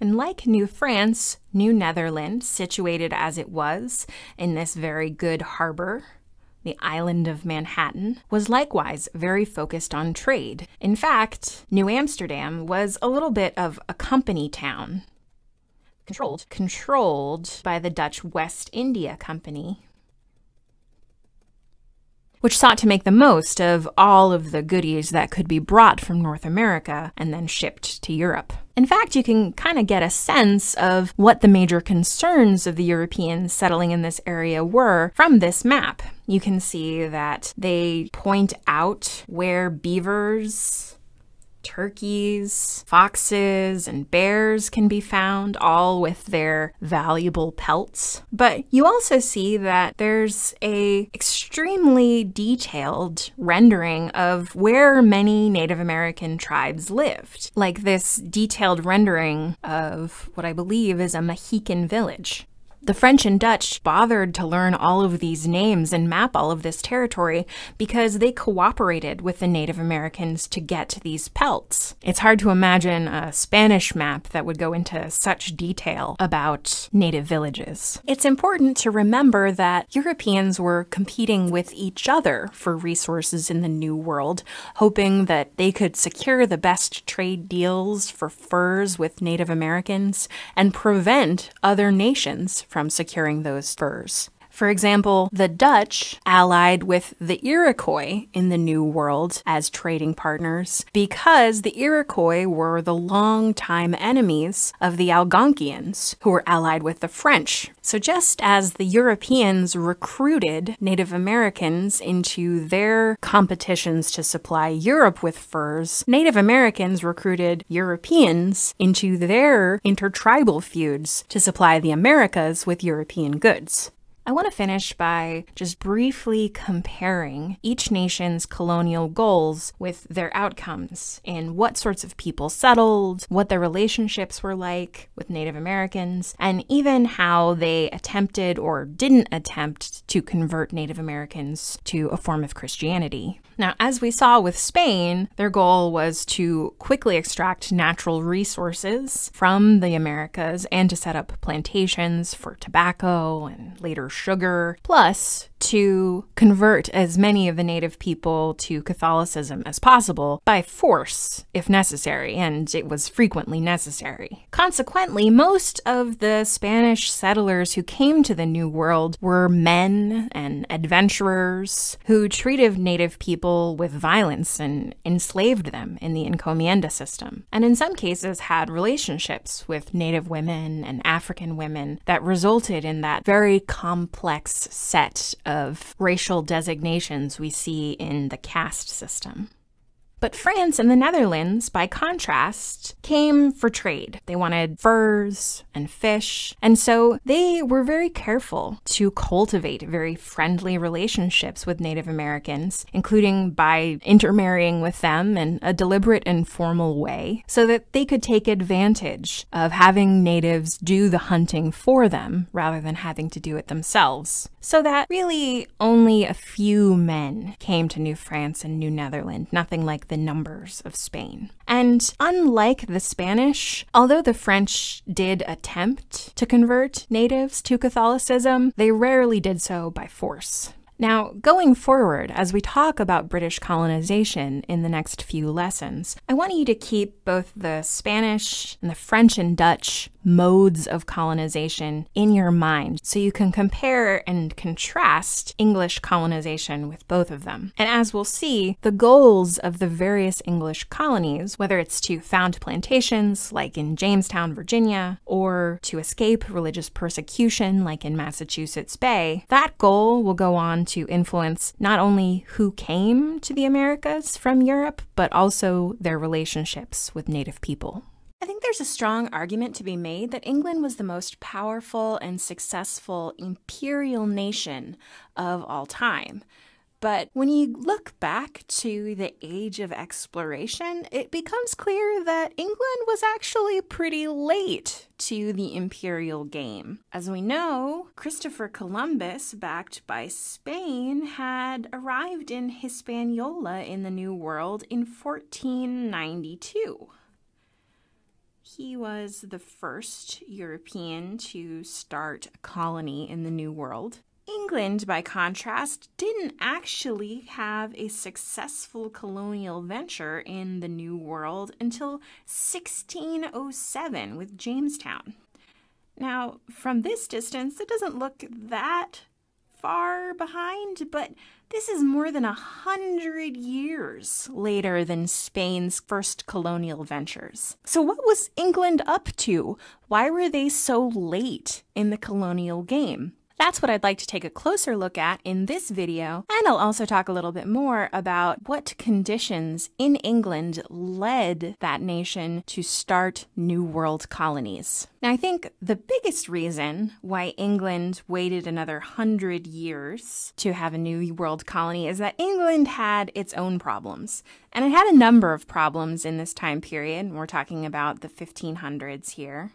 And like New France, New Netherland, situated as it was in this very good harbor, the island of Manhattan, was likewise very focused on trade. In fact, New Amsterdam was a little bit of a company town, controlled by the Dutch West India Company, which sought to make the most of all of the goodies that could be brought from North America and then shipped to Europe. In fact, you can kind of get a sense of what the major concerns of the Europeans settling in this area were from this map. You can see that they point out where beavers, turkeys, foxes, and bears can be found, all with their valuable pelts. But you also see that there's a extremely detailed rendering of where many Native American tribes lived, like this detailed rendering of what I believe is a Mohican village. The French and Dutch bothered to learn all of these names and map all of this territory because they cooperated with the Native Americans to get these pelts. It's hard to imagine a Spanish map that would go into such detail about native villages. It's important to remember that Europeans were competing with each other for resources in the New World, hoping that they could secure the best trade deals for furs with Native Americans and prevent other nations from securing those furs. For example, the Dutch allied with the Iroquois in the New World as trading partners because the Iroquois were the longtime enemies of the Algonquians, who were allied with the French. So just as the Europeans recruited Native Americans into their competitions to supply Europe with furs, Native Americans recruited Europeans into their intertribal feuds to supply the Americas with European goods. I want to finish by just briefly comparing each nation's colonial goals with their outcomes in what sorts of people settled, what their relationships were like with Native Americans, and even how they attempted or didn't attempt to convert Native Americans to a form of Christianity. Now, as we saw with Spain, their goal was to quickly extract natural resources from the Americas and to set up plantations for tobacco and later sugar, plus to convert as many of the native people to Catholicism as possible by force, if necessary, and it was frequently necessary. Consequently, most of the Spanish settlers who came to the New World were men and adventurers who treated native people with violence and enslaved them in the encomienda system, and in some cases had relationships with native women and African women that resulted in that very complex set of racial designations we see in the caste system. But France and the Netherlands, by contrast, came for trade. They wanted furs and fish, and so they were very careful to cultivate very friendly relationships with Native Americans, including by intermarrying with them in a deliberate and formal way, so that they could take advantage of having natives do the hunting for them rather than having to do it themselves. So that really only a few men came to New France and New Netherland, nothing like the numbers of Spain. And unlike the Spanish, although the French did attempt to convert natives to Catholicism, they rarely did so by force. Now, going forward, as we talk about British colonization in the next few lessons, I want you to keep both the Spanish and the French and Dutch modes of colonization in your mind so you can compare and contrast English colonization with both of them. And as we'll see, the goals of the various English colonies, whether it's to found plantations like in Jamestown, Virginia, or to escape religious persecution like in Massachusetts Bay, that goal will go on to influence not only who came to the Americas from Europe, but also their relationships with Native people. I think there's a strong argument to be made that England was the most powerful and successful imperial nation of all time. But when you look back to the age of exploration, it becomes clear that England was actually pretty late to the imperial game. As we know, Christopher Columbus, backed by Spain, had arrived in Hispaniola in the New World in 1492. He was the first European to start a colony in the New World. England, by contrast, didn't actually have a successful colonial venture in the New World until 1607 with Jamestown. Now, from this distance, it doesn't look that far behind, but this is more than 100 years later than Spain's first colonial ventures. So what was England up to? Why were they so late in the colonial game? That's what I'd like to take a closer look at in this video, and I'll also talk a little bit more about what conditions in England led that nation to start New World colonies. Now, I think the biggest reason why England waited another 100 years to have a New World colony is that England had its own problems. And it had a number of problems in this time period. We're talking about the 1500s here.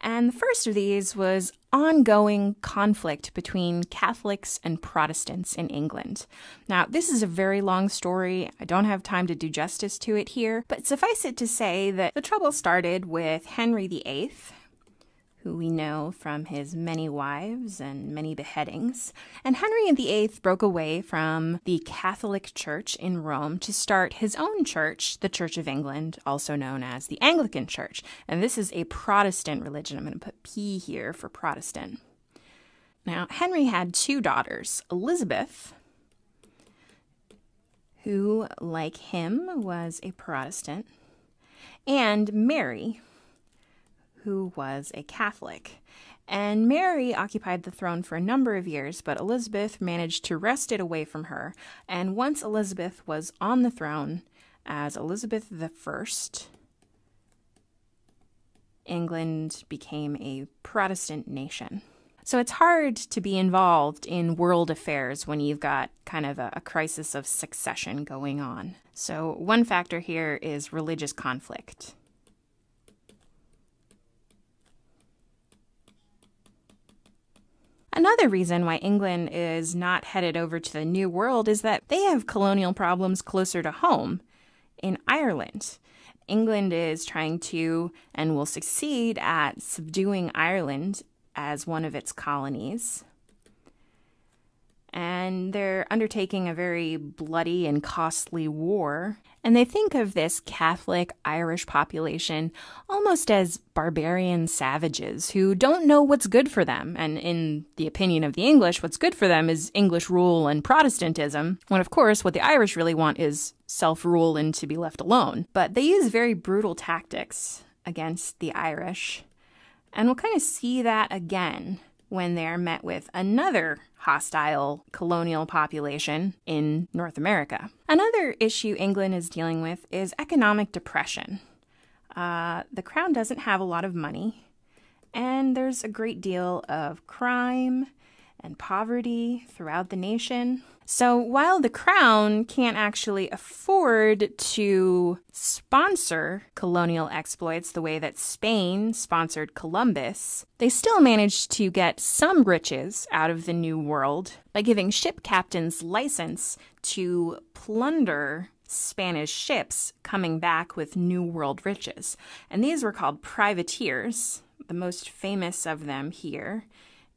And the first of these was ongoing conflict between Catholics and Protestants in England. Now, this is a very long story. I don't have time to do justice to it here, but suffice it to say that the trouble started with Henry VIII, who we know from his many wives and many beheadings. And Henry VIII broke away from the Catholic Church in Rome to start his own church, the Church of England, also known as the Anglican Church. And this is a Protestant religion. I'm going to put P here for Protestant. Now, Henry had two daughters, Elizabeth, who, like him, was a Protestant, and Mary, who was a Catholic. And Mary occupied the throne for a number of years, but Elizabeth managed to wrest it away from her. And once Elizabeth was on the throne as Elizabeth I, England became a Protestant nation. So it's hard to be involved in world affairs when you've got kind of a crisis of succession going on. So one factor here is religious conflict. Another reason why England is not headed over to the New World is that they have colonial problems closer to home, in Ireland. England is trying to, and will succeed at, subduing Ireland as one of its colonies. And they're undertaking a very bloody and costly war. And they think of this Catholic Irish population almost as barbarian savages who don't know what's good for them. And in the opinion of the English, what's good for them is English rule and Protestantism, when of course what the Irish really want is self-rule and to be left alone. But they use very brutal tactics against the Irish. And we'll kind of see that again when they're met with another hostile colonial population in North America. Another issue England is dealing with is economic depression. The crown doesn't have a lot of money, and there's a great deal of crime and poverty throughout the nation. So while the crown can't actually afford to sponsor colonial exploits the way that Spain sponsored Columbus, they still managed to get some riches out of the New World by giving ship captains license to plunder Spanish ships coming back with New World riches. And these were called privateers. The most famous of them here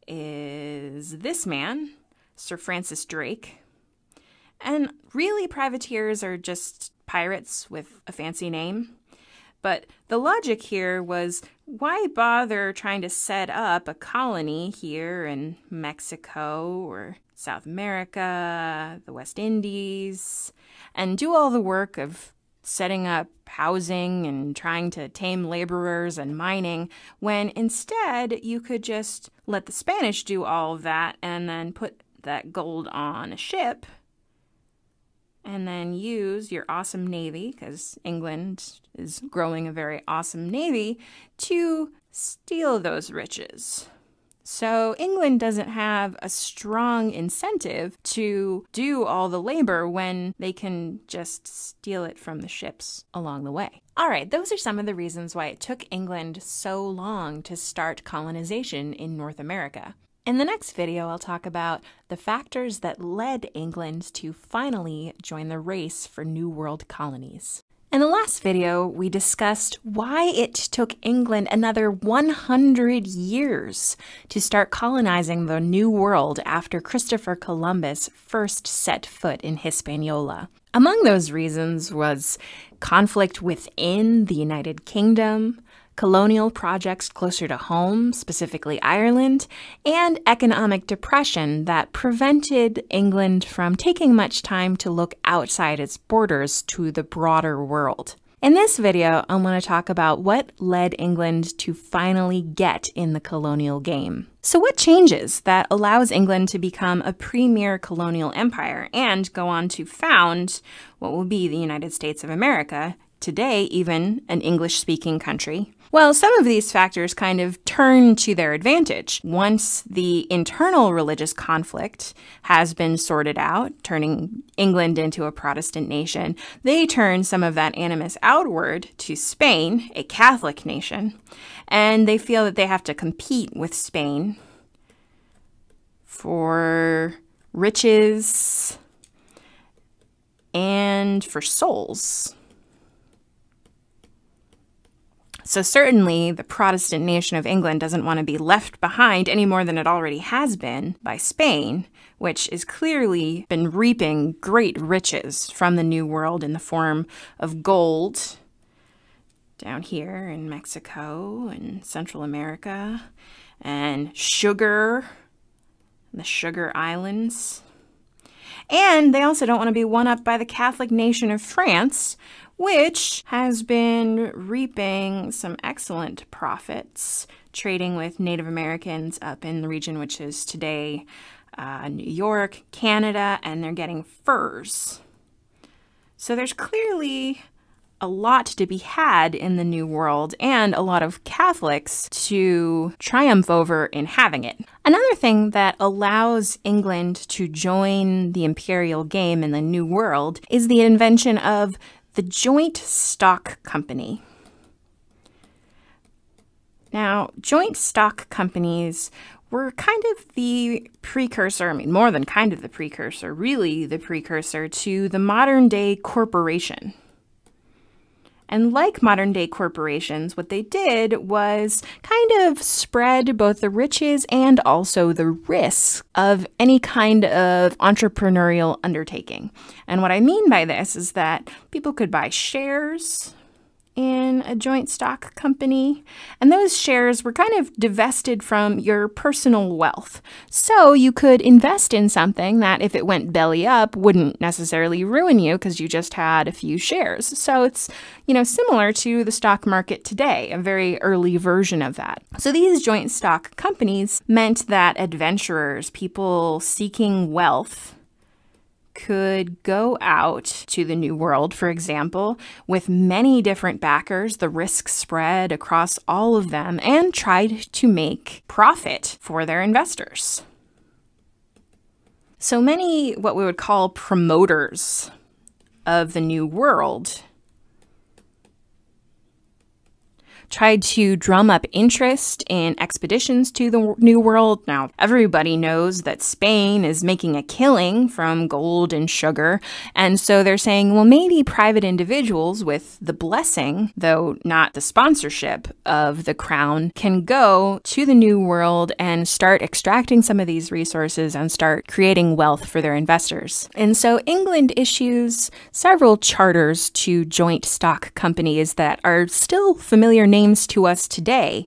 is this man, Sir Francis Drake. And really, privateers are just pirates with a fancy name. But the logic here was, why bother trying to set up a colony here in Mexico or South America, the West Indies, and do all the work of setting up housing and trying to tame laborers and mining, when instead you could just let the Spanish do all of that and then put that gold on a ship and then use your awesome navy, because England is growing a very awesome navy, to steal those riches. So England doesn't have a strong incentive to do all the labor when they can just steal it from the ships along the way. All right, those are some of the reasons why it took England so long to start colonization in North America. In the next video, I'll talk about the factors that led England to finally join the race for New World colonies. In the last video, we discussed why it took England another 100 years to start colonizing the New World after Christopher Columbus first set foot in Hispaniola. Among those reasons was conflict within the United Kingdom, colonial projects closer to home, specifically Ireland, and economic depression that prevented England from taking much time to look outside its borders to the broader world. In this video, I want to talk about what led England to finally get in the colonial game. So what changes that allows England to become a premier colonial empire and go on to found what will be the United States of America, today even an English-speaking country? Well, some of these factors kind of turn to their advantage. Once the internal religious conflict has been sorted out, turning England into a Protestant nation, they turn some of that animus outward to Spain, a Catholic nation, and they feel that they have to compete with Spain for riches and for souls. So certainly the Protestant nation of England doesn't want to be left behind any more than it already has been by Spain, which has clearly been reaping great riches from the New World in the form of gold down here in Mexico and Central America, and sugar, the Sugar Islands. And they also don't want to be one-upped by the Catholic nation of France, which has been reaping some excellent profits, trading with Native Americans up in the region, which is today New York, Canada, and they're getting furs. So there's clearly a lot to be had in the New World and a lot of Catholics to triumph over in having it. Another thing that allows England to join the imperial game in the New World is the invention of the joint stock company. Now, joint stock companies were kind of the precursor, I mean, more than kind of the precursor, really the precursor to the modern-day corporation. And like modern-day corporations, what they did was kind of spread both the riches and also the risks of any kind of entrepreneurial undertaking. And what I mean by this is that people could buy shares in a joint stock company, and those shares were kind of divested from your personal wealth. So you could invest in something that, if it went belly up, wouldn't necessarily ruin you because you just had a few shares. So it's, similar to the stock market today, a very early version of that. So these joint stock companies meant that adventurers, people seeking wealth, could go out to the New World, for example, with many different backers, the risk spread across all of them, and tried to make profit for their investors. So many what we would call promoters of the New World tried to drum up interest in expeditions to the New World. Now, everybody knows that Spain is making a killing from gold and sugar, and so they're saying, well, maybe private individuals with the blessing, though not the sponsorship of the crown, can go to the New World and start extracting some of these resources and start creating wealth for their investors. And so England issues several charters to joint stock companies that are still familiar names to us today.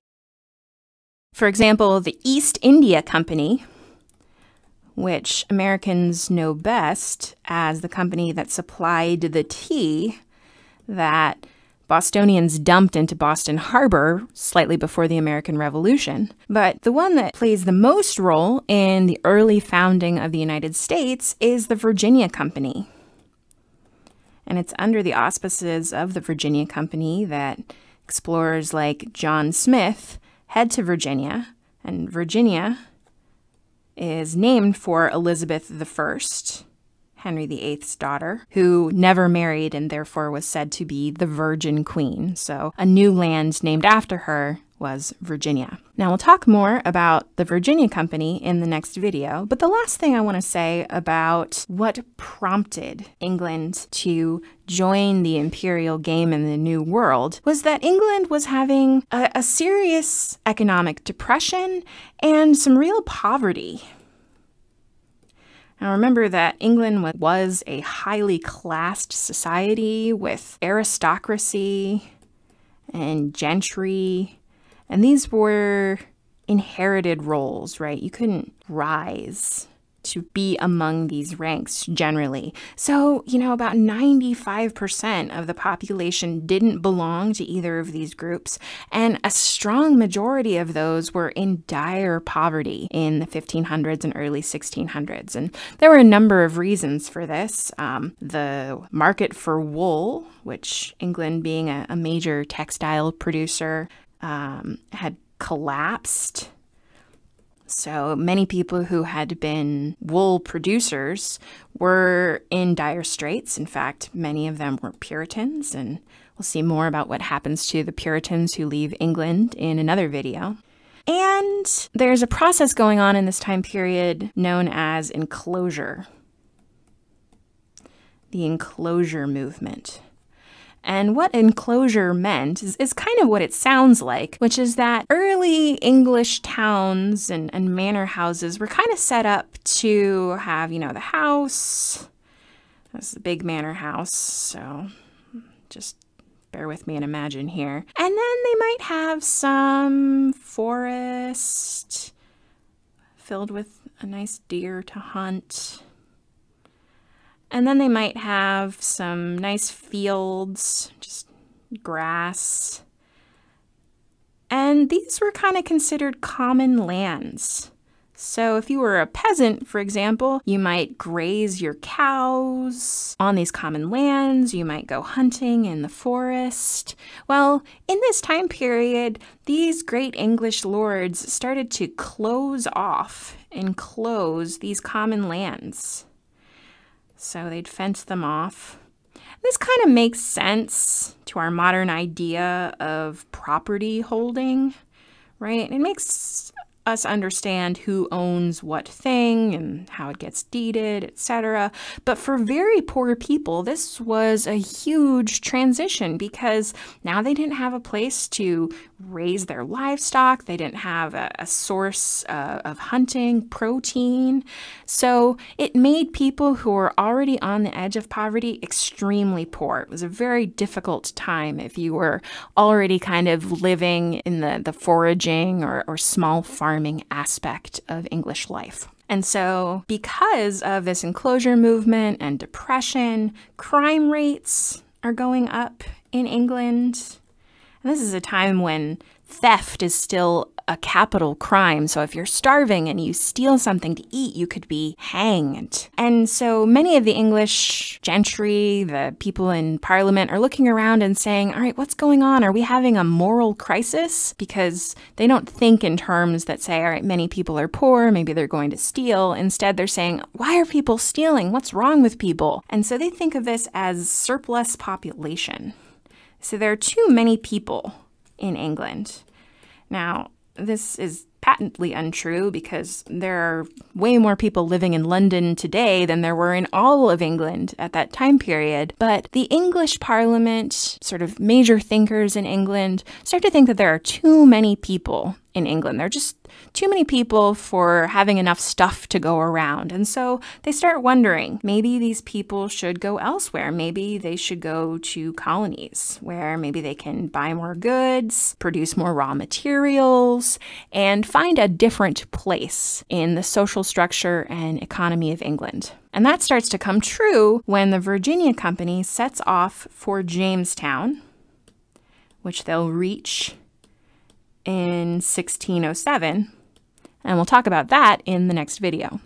For example, the East India Company, which Americans know best as the company that supplied the tea that Bostonians dumped into Boston Harbor slightly before the American Revolution. But the one that plays the most role in the early founding of the United States is the Virginia Company. And it's under the auspices of the Virginia Company that explorers like John Smith head to Virginia, and Virginia is named for Elizabeth I, Henry VIII's daughter, who never married and therefore was said to be the Virgin Queen. So a new land named after her was Virginia. Now we'll talk more about the Virginia Company in the next video, but the last thing I want to say about what prompted England to join the imperial game in the New World was that England was having a serious economic depression and some real poverty. Now remember that England was a highly classed society with aristocracy and gentry, and these were inherited roles, right? You couldn't rise to be among these ranks generally. So, about 95% of the population didn't belong to either of these groups, and a strong majority of those were in dire poverty in the 1500s and early 1600s. And there were a number of reasons for this. The market for wool, which England being a major textile producer, had collapsed. So many people who had been wool producers were in dire straits. In fact, many of them were Puritans, and we'll see more about what happens to the Puritans who leave England in another video. And there's a process going on in this time period known as enclosure. The enclosure movement. And what enclosure meant is kind of what it sounds like, which is that early English towns and manor houses were kind of set up to have, the house. That's the big manor house, so just bear with me and imagine here. And then they might have some forest filled with a nice deer to hunt. And then they might have some nice fields, just grass. And these were kind of considered common lands. So if you were a peasant, for example, you might graze your cows on these common lands. You might go hunting in the forest. Well, in this time period, these great English lords started to close off and enclose these common lands. So they'd fence them off. This kind of makes sense to our modern idea of property holding, right? It makes us understand who owns what thing and how it gets deeded, etc. But for very poor people, this was a huge transition because now they didn't have a place to raise their livestock. They didn't have a source of hunting, protein. So it made people who were already on the edge of poverty extremely poor. It was a very difficult time if you were already kind of living in the foraging or small farming aspect of English life. And so because of this enclosure movement and depression, crime rates are going up in England. And this is a time when theft is still a capital crime. So if you're starving and you steal something to eat, you could be hanged. And so many of the English gentry, the people in Parliament, are looking around and saying, all right, what's going on? Are we having a moral crisis? Because they don't think in terms that say, all right, many people are poor, maybe they're going to steal. Instead, they're saying, why are people stealing? What's wrong with people? And so they think of this as surplus population. So there are too many people in England. Now, this is patently untrue because there are way more people living in London today than there were in all of England at that time period. But the English Parliament, sort of major thinkers in England, start to think that there are too many people in England. There are just too many people for having enough stuff to go around. And so they start wondering, maybe these people should go elsewhere. Maybe they should go to colonies where maybe they can buy more goods, produce more raw materials, and find a different place in the social structure and economy of England. And that starts to come true when the Virginia Company sets off for Jamestown, which they'll reach in 1607, and we'll talk about that in the next video.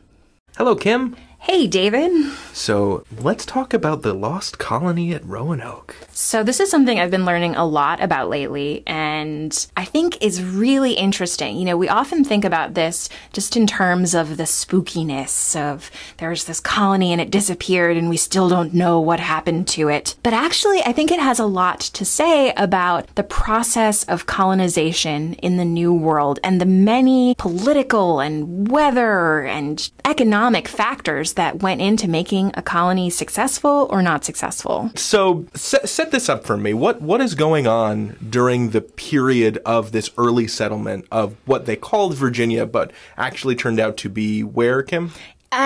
Hello, Kim. Hey, David. So let's talk about the lost colony at Roanoke. So this is something I've been learning a lot about lately, and I think is really interesting. You know, we often think about this just in terms of the spookiness of there's this colony and it disappeared and we still don't know what happened to it. But actually, I think it has a lot to say about the process of colonization in the New World and the many political and weather and economic factors that went into making a colony successful or not successful. So set this up for me. What is going on during the period of this early settlement of what they called Virginia, but actually turned out to be where, Kim?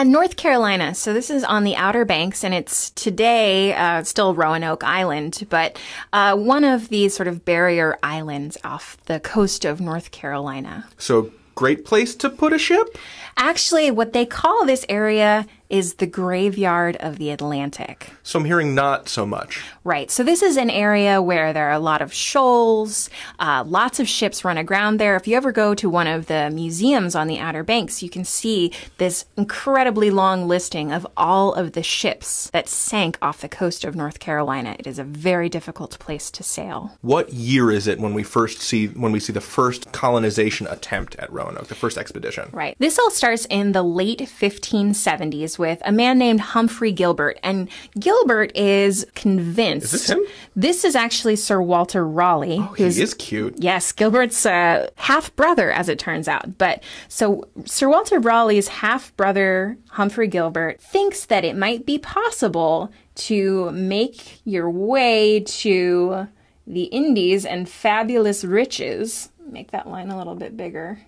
North Carolina. So this is on the Outer Banks, and it's today still Roanoke Island, but one of these sort of barrier islands off the coast of North Carolina. So great place to put a ship? Actually, what they call this area is the graveyard of the Atlantic. So I'm hearing not so much. Right. So this is an area where there are a lot of shoals, lots of ships run aground there. If you ever go to one of the museums on the Outer Banks, you can see this incredibly long listing of all of the ships that sank off the coast of North Carolina. It is a very difficult place to sail. What year is it when we see the first colonization attempt at Roanoke, the first expedition? Right. This all starts in the late 1570s with a man named Humphrey Gilbert. And Gilbert is convinced. Is this him? This is actually Sir Walter Raleigh. Oh, he is cute. Yes, Gilbert's half-brother, as it turns out. But so Sir Walter Raleigh's half-brother, Humphrey Gilbert, thinks that it might be possible to make your way to the Indies and fabulous riches. Make that line a little bit bigger.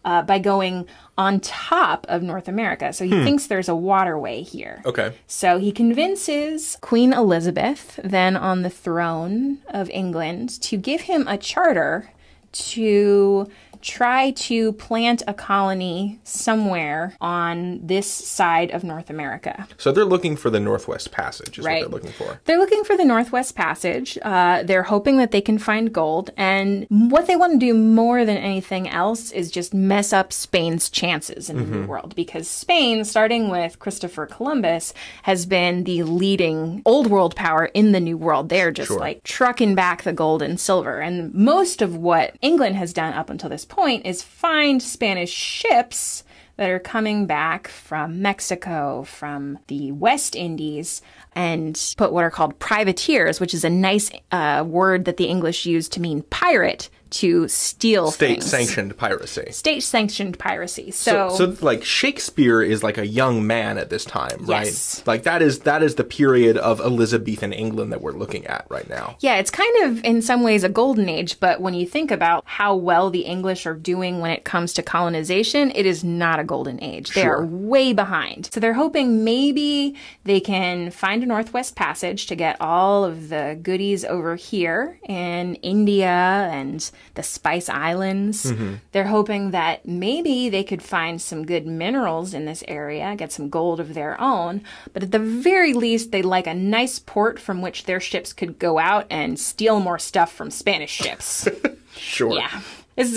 By going on top of North America. So he thinks there's a waterway here. Okay. So he convinces Queen Elizabeth, then on the throne of England, to give him a charter to try to plant a colony somewhere on this side of North America. So they're looking for the Northwest Passage is what they're looking for. They're looking for the Northwest Passage. They're hoping that they can find gold. And what they want to do more than anything else is just mess up Spain's chances in the New World. Because Spain, starting with Christopher Columbus, has been the leading old world power in the New World. They're just like trucking back the gold and silver. And most of what England has done up until this point is find Spanish ships that are coming back from Mexico, from the West Indies, and put what are called privateers, which is a nice word that the English use to mean pirate, to steal things. State-sanctioned piracy. State-sanctioned piracy. So like Shakespeare is like a young man at this time, right? Yes. Like that is the period of Elizabethan England that we're looking at right now. Yeah, it's kind of in some ways a golden age, but when you think about how well the English are doing when it comes to colonization, it is not a golden age. They are way behind. So they're hoping maybe they can find a Northwest Passage to get all of the goodies over here in India and the Spice Islands. They're hoping that maybe they could find some good minerals in this area, get some gold of their own, but at the very least, they'd like a nice port from which their ships could go out and steal more stuff from Spanish ships. Sure. Yeah. This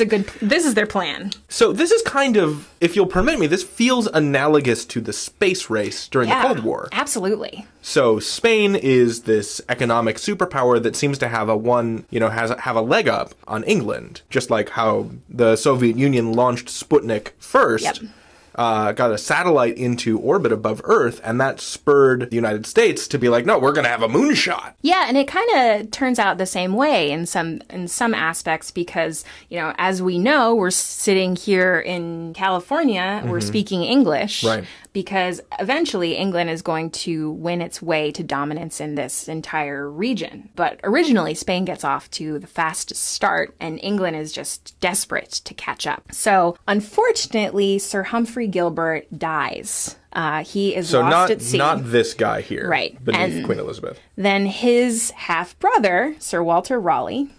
is their plan. So this is kind of, if you'll permit me, this feels analogous to the space race during the Cold War. Absolutely. So Spain is this economic superpower that seems to have have a leg up on England, just like how the Soviet Union launched Sputnik first. Yep. Got a satellite into orbit above Earth, and that spurred the United States to be like, no, we're going to have a moonshot. Yeah, and it kind of turns out the same way in some aspects because, as we know, we're sitting here in California, we're speaking English. Right. Because eventually England is going to win its way to dominance in this entire region. But originally, Spain gets off to the fastest start, and England is just desperate to catch up. So, unfortunately, Sir Humphrey Gilbert dies. He is lost at sea. Not this guy here, right, beneath Queen Elizabeth. Then his half-brother, Sir Walter Raleigh,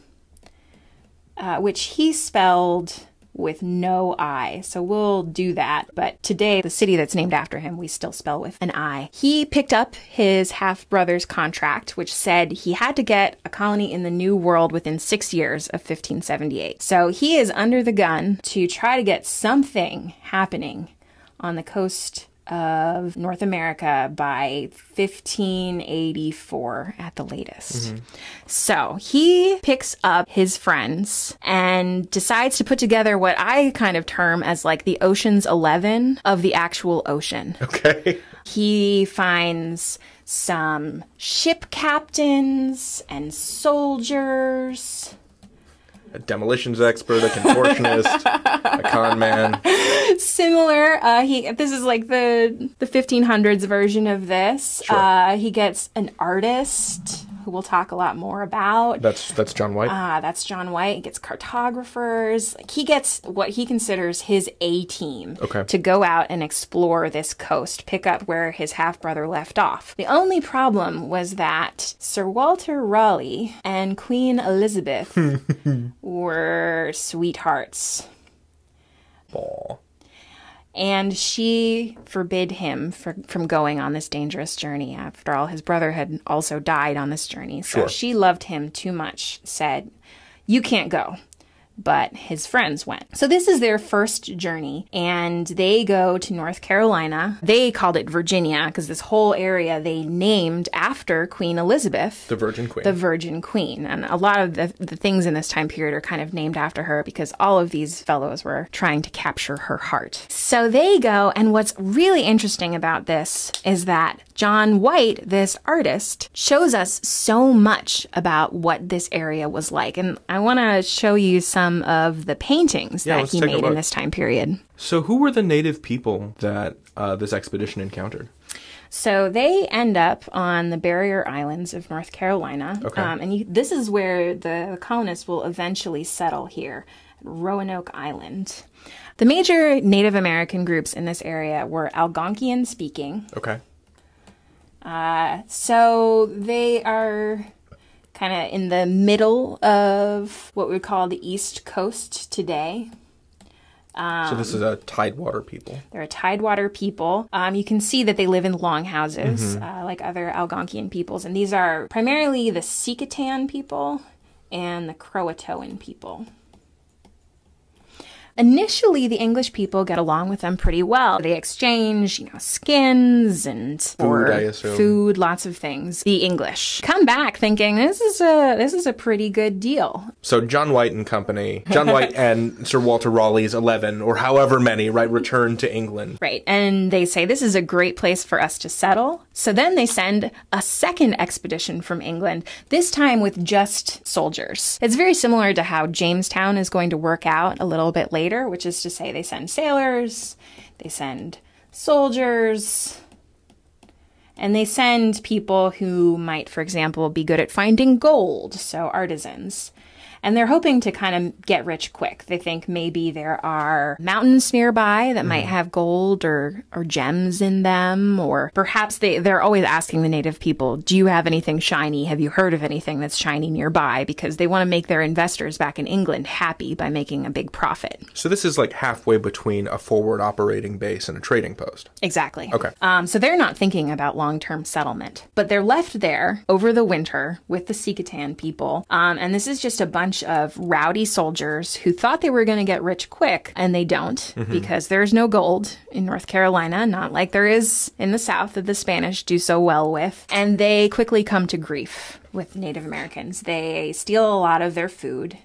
which he spelled with no I. So we'll do that. But today, the city that's named after him, we still spell with an I. He picked up his half-brother's contract, which said he had to get a colony in the New World within 6 years of 1578. So he is under the gun to try to get something happening on the coast of North America by 1584 at the latest. So he picks up his friends and decides to put together what I kind of term as like the Ocean's 11 of the actual ocean. Okay. He finds some ship captains and soldiers, a demolitions expert, a contortionist, a con man. Similar. This is like the 1500s version of this. Sure. He gets an artist who we'll talk a lot more about. That's John White. That's John White. He gets cartographers. Like, he gets what he considers his A-team to go out and explore this coast, pick up where his half-brother left off. The only problem was that Sir Walter Raleigh and Queen Elizabeth were sweethearts. Aww. And she forbid him from going on this dangerous journey. After all, his brother had also died on this journey. So she loved him too much, said, "You can't go." But his friends went. So this is their first journey, and they go to North Carolina. They called it Virginia because this whole area they named after Queen Elizabeth. The Virgin Queen. The Virgin Queen. And a lot of the things in this time period are kind of named after her because all of these fellows were trying to capture her heart. So they go, and what's really interesting about this is that John White, this artist, shows us so much about what this area was like. And I want to show you some of the paintings that he made in this time period. So who were the native people that this expedition encountered? So they end up on the Barrier Islands of North Carolina. Okay. And this is where the colonists will eventually settle here, Roanoke Island. The major Native American groups in this area were Algonquian speaking. Okay. So they are kind of in the middle of what we would call the East Coast today. So this is a Tidewater people. They're a Tidewater people. You can see that they live in longhouses, like other Algonquian peoples. And these are primarily the Sikatan people and the Croatoan people. Initially, the English people get along with them pretty well. They exchange, skins and Food, I assume. Food, lots of things. The English come back thinking this is a pretty good deal. So John White and company, John White and Sir Walter Raleigh's 11 or however many, right, return to England. Right, and they say this is a great place for us to settle. So then they send a second expedition from England, this time with just soldiers. It's very similar to how Jamestown is going to work out a little bit later, which is to say they send sailors, they send soldiers, and they send people who might, for example, be good at finding gold, so artisans. And they're hoping to kind of get rich quick. They think maybe there are mountains nearby that might have gold or gems in them. Or perhaps they're always asking the native people, do you have anything shiny? Have you heard of anything that's shiny nearby? Because they want to make their investors back in England happy by making a big profit. So this is like halfway between a forward operating base and a trading post. Exactly. Okay. So they're not thinking about long-term settlement. But they're left there over the winter with the Sikatan people. And this is just a bunch of rowdy soldiers who thought they were going to get rich quick, and they don't, because there's no gold in North Carolina, not like there is in the South that the Spanish do so well with. And they quickly come to grief with Native Americans. They steal a lot of their food.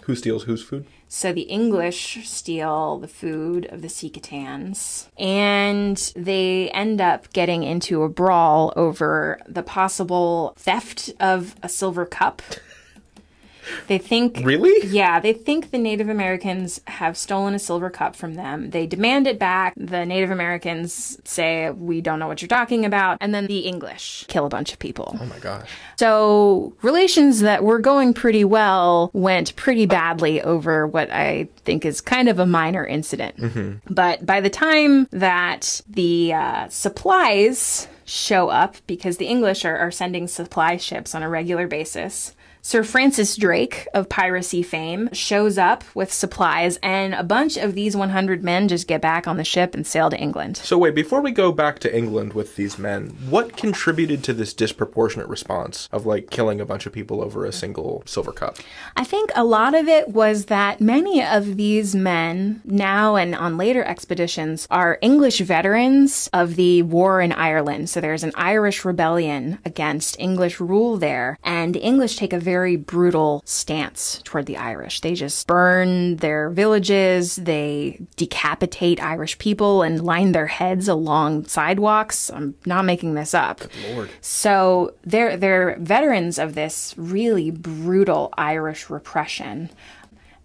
Who steals whose food? So the English steal the food of the Sikatans, and they end up getting into a brawl over the possible theft of a silver cup. They think... Really? Yeah, they think the Native Americans have stolen a silver cup from them. They demand it back. The Native Americans say, we don't know what you're talking about. And then the English kill a bunch of people. Oh my gosh. So relations that were going pretty well went pretty badly over what I think is kind of a minor incident. But by the time that the supplies show up, because the English are sending supply ships on a regular basis, Sir Francis Drake of piracy fame shows up with supplies, and a bunch of these 100 men just get back on the ship and sail to England. So wait, before we go back to England with these men, what contributed to this disproportionate response of like killing a bunch of people over a single silver cup? I think a lot of it was that many of these men, now and on later expeditions, are English veterans of the war in Ireland. So there's an Irish rebellion against English rule there, and the English take a very brutal stance toward the Irish. They just burn their villages, they decapitate Irish people and line their heads along sidewalks. I'm not making this up. Good Lord. So they're veterans of this really brutal Irish repression.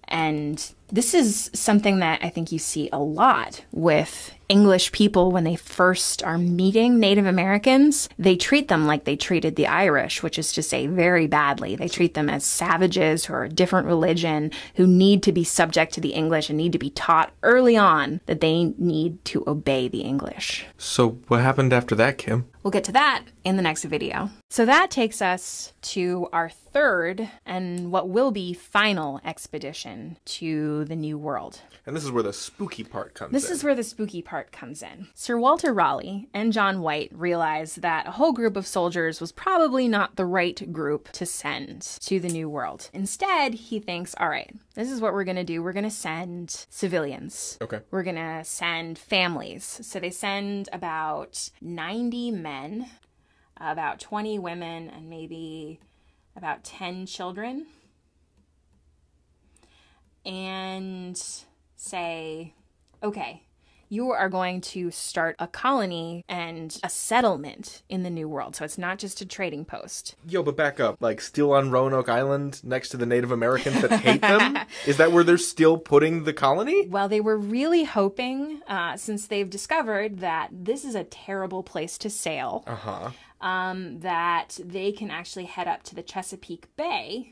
And this is something that I think you see a lot with English people when they first are meeting Native Americans. They treat them like they treated the Irish, which is to say very badly. They treat them as savages who are a different religion, who need to be subject to the English and need to be taught early on that they need to obey the English. So what happened after that, Kim? We'll get to that in the next video. So that takes us to our third and what will be final expedition to the New World. And this is where the spooky part comes in. This is where the spooky part comes in. Sir Walter Raleigh and John White realized that a whole group of soldiers was probably not the right group to send to the New World. Instead, he thinks, all right, this is what we're going to do. We're going to send civilians. Okay. We're going to send families. So they send about 90 men, about 20 women, and maybe about 10 children. And say, okay, you are going to start a colony and a settlement in the New World. So it's not just a trading post. Yo, but back up. Like, still on Roanoke Island next to the Native Americans that hate them? Is that where they're still putting the colony? Well, they were really hoping, since they've discovered that this is a terrible place to sail, that they can actually head up to the Chesapeake Bay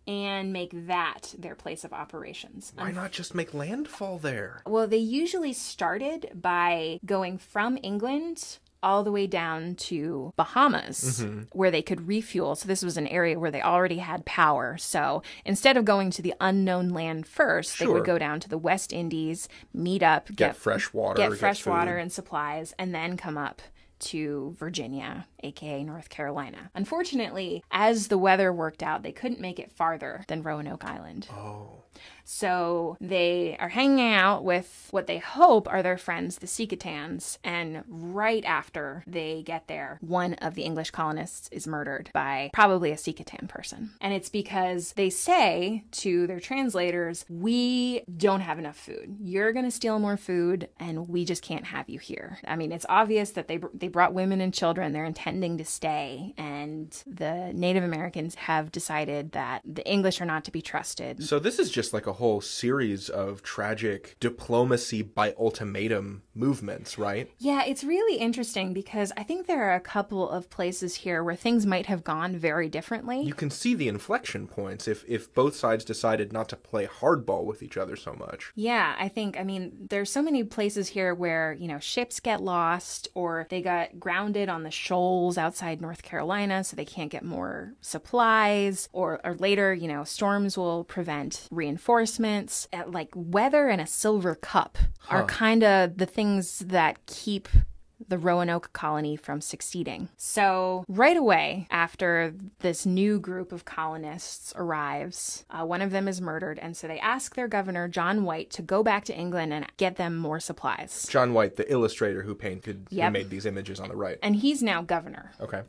and make that their place of operations. Why not just make landfall there? Well, they usually started by going from England all the way down to Bahamas, where they could refuel. So this was an area where they already had power. So instead of going to the unknown land first, they would go down to the West Indies, meet up, get fresh water, get fresh water and supplies, and then come up to Virginia, aka North Carolina. Unfortunately, as the weather worked out, they couldn't make it farther than Roanoke Island. Oh. So they are hanging out with what they hope are their friends, the Secatans, and right after they get there, one of the English colonists is murdered by probably a Secatan person. And it's because they say to their translators, we don't have enough food. You're going to steal more food, and we just can't have you here. I mean, it's obvious that they brought women and children. They're intending to stay, and the Native Americans have decided that the English are not to be trusted. So this is just like a whole series of tragic diplomacy by ultimatum movements, right? Yeah, it's really interesting because I think there are a couple of places here where things might have gone very differently. You can see the inflection points if both sides decided not to play hardball with each other so much. Yeah, I mean, there's so many places here where, ships get lost or they got grounded on the shoals outside North Carolina so they can't get more supplies, or later, storms will prevent reinforcements. Like weather and a silver cup are kind of the things that keep the Roanoke colony from succeeding. So right away after this new group of colonists arrives, one of them is murdered, and so they ask their governor, John White, to go back to England and get them more supplies. John White, the illustrator who made these images on the right. And he's now governor. Okay.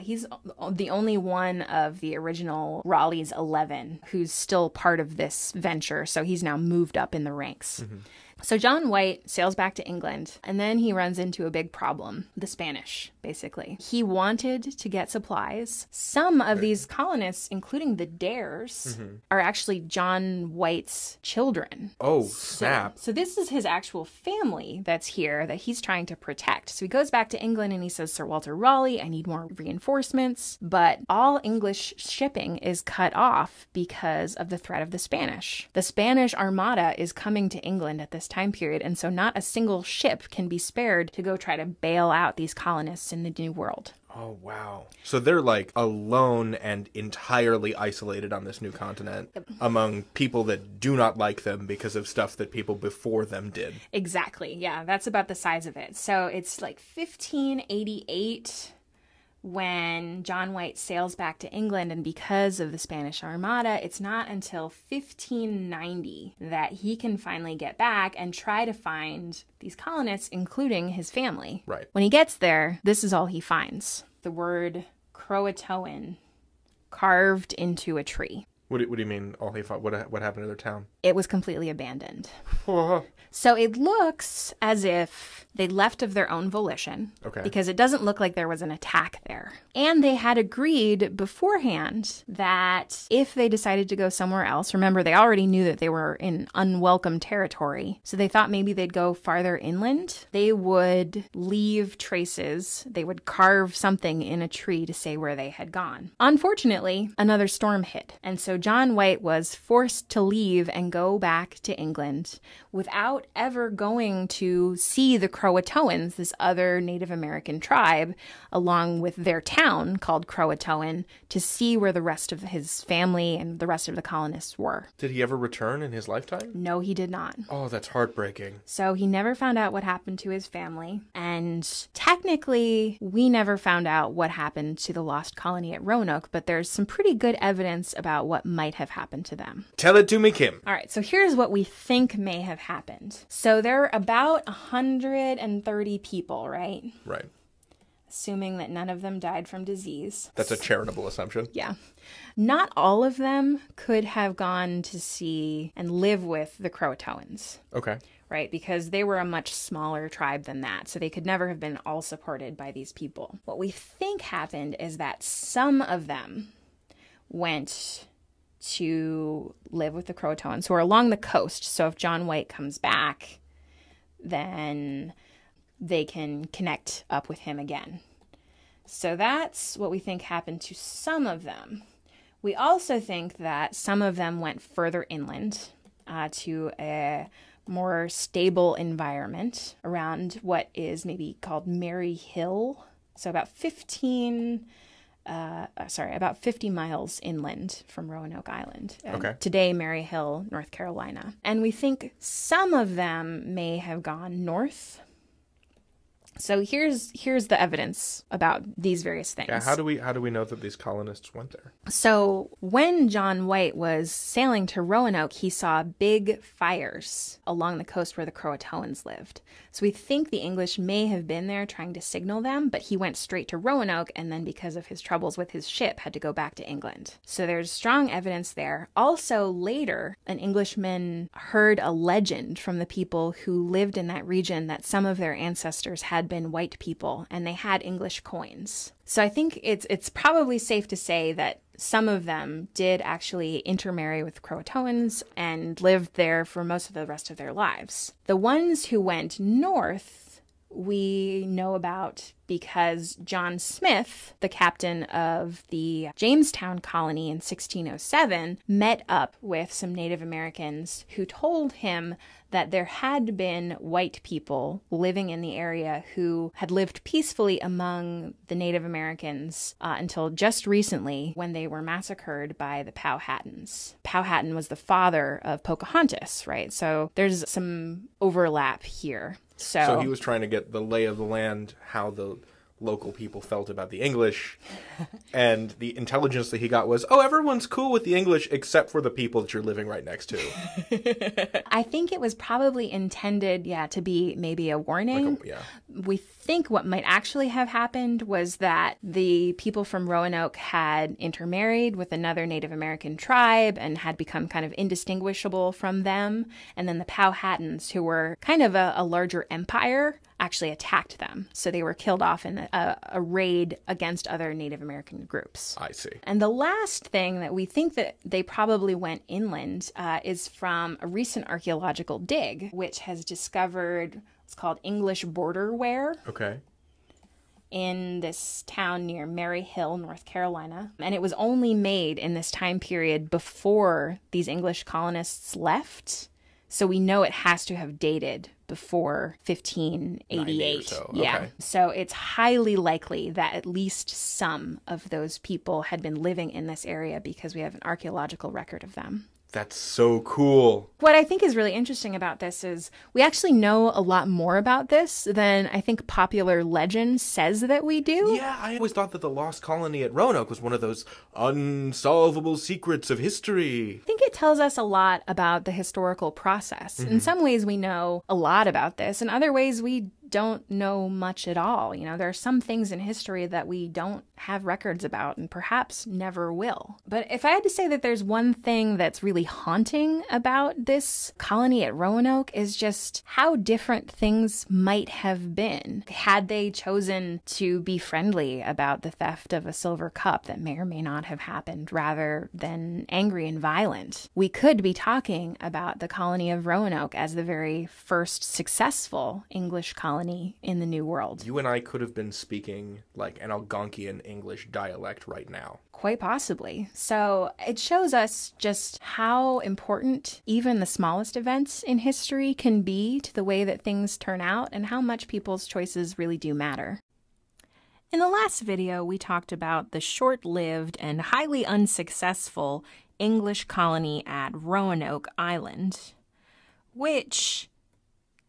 He's the only one of the original Raleigh's 11 who's still part of this venture, so he's now moved up in the ranks. Mm-hmm. So John White sails back to England, and then he runs into a big problem, the Spanish, basically. He wanted to get supplies. Some of these colonists, including the Dares, are actually John White's children. Oh, snap. So this is his actual family that's here that he's trying to protect. So he goes back to England and he says, Sir Walter Raleigh, I need more reinforcements. But all English shipping is cut off because of the threat of the Spanish. The Spanish Armada is coming to England at this time period, and so not a single ship can be spared to go try to bail out these colonists in the New World. Oh, wow. So they're like alone and entirely isolated on this new continent among people that do not like them because of stuff that people before them did. Exactly. Yeah, that's about the size of it. So it's like 1588 when John White sails back to England, and because of the Spanish Armada, it's not until 1590 that he can finally get back and try to find these colonists, including his family. Right. When he gets there, this is all he finds. The word Croatoan carved into a tree. What do you mean, all he fought? What happened to their town? It was completely abandoned. So it looks as if they left of their own volition. Okay. Because it doesn't look like there was an attack there. And they had agreed beforehand that if they decided to go somewhere else, remember, they already knew that they were in unwelcome territory. So they thought maybe they'd go farther inland. They would leave traces. They would carve something in a tree to say where they had gone. Unfortunately, another storm hit. And so John White was forced to leave and go back to England without ever going to see the Croatoans, this other Native American tribe, along with their town called Croatoan, to see where the rest of his family and the rest of the colonists were. Did he ever return in his lifetime? No, he did not. Oh, that's heartbreaking. So he never found out what happened to his family. And technically, we never found out what happened to the lost colony at Roanoke, but there's some pretty good evidence about what might have happened to them. Tell it to me, Kim. All right, so here's what we think may have happened. So there are about 130 people, right? Right. Assuming that none of them died from disease. That's a charitable assumption. Yeah. Not all of them could have gone to see and live with the Croatoans. Okay. Right? Because they were a much smaller tribe than that. So they could never have been all supported by these people. What we think happened is that some of them went to live with the Croatoans who are along the coast. So if John White comes back, then they can connect up with him again. So that's what we think happened to some of them. We also think that some of them went further inland to a more stable environment around what is maybe called Mary Hill. So about 50 miles inland from Roanoke Island. Okay. Today, Mary Hill, North Carolina. And we think some of them may have gone north. So here's the evidence about these various things. Yeah, how do we know that these colonists went there? So when John White was sailing to Roanoke, he saw big fires along the coast where the Croatoans lived. So we think the English may have been there trying to signal them, but he went straight to Roanoke and then because of his troubles with his ship had to go back to England. So there's strong evidence there. Also later, an Englishman heard a legend from the people who lived in that region that some of their ancestors had been white people and they had English coins. So I think it's probably safe to say that some of them did actually intermarry with Croatoans and lived there for most of the rest of their lives. The ones who went north we know about because John Smith, the captain of the Jamestown colony in 1607, met up with some Native Americans who told him that there had been white people living in the area who had lived peacefully among the Native Americans until just recently when they were massacred by the Powhatans. Powhatan was the father of Pocahontas, right? So there's some overlap here. So he was trying to get the lay of the land, how the local people felt about the English, and the intelligence that he got was, oh, everyone's cool with the English except for the people that you're living right next to. I think it was probably intended, to be maybe a warning. We think what might actually have happened was that the people from Roanoke had intermarried with another Native American tribe and had become kind of indistinguishable from them. And then the Powhatans, who were kind of a larger empire, actually attacked them. So they were killed off in a raid against other Native American groups. I see. And the last thing that we think that they probably went inland is from a recent archaeological dig, which has discovered what's called English border ware. Okay. In this town near Mary Hill, North Carolina. And it was only made in this time period before these English colonists left. So we know it has to have dated before 1588. So. Yeah. Okay. So it's highly likely that at least some of those people had been living in this area because we have an archaeological record of them. That's so cool. What I think is really interesting about this is we actually know a lot more about this than I think popular legend says that we do. Yeah, I always thought that the lost colony at Roanoke was one of those unsolvable secrets of history. I think it tells us a lot about the historical process. In some ways we know a lot about this. In other ways we don't know much at all. There are some things in history that we don't have records about and perhaps never will. But if I had to say that there's one thing that's really haunting about this colony at Roanoke is just how different things might have been had they chosen to be friendly about the theft of a silver cup that may or may not have happened rather than angry and violent. We could be talking about the colony of Roanoke as the very first successful English colony in the New World. You and I could have been speaking like an Algonquian English dialect right now. Quite possibly. So it shows us just how important even the smallest events in history can be to the way that things turn out and how much people's choices really do matter. In the last video, we talked about the short-lived and highly unsuccessful English colony at Roanoke Island, which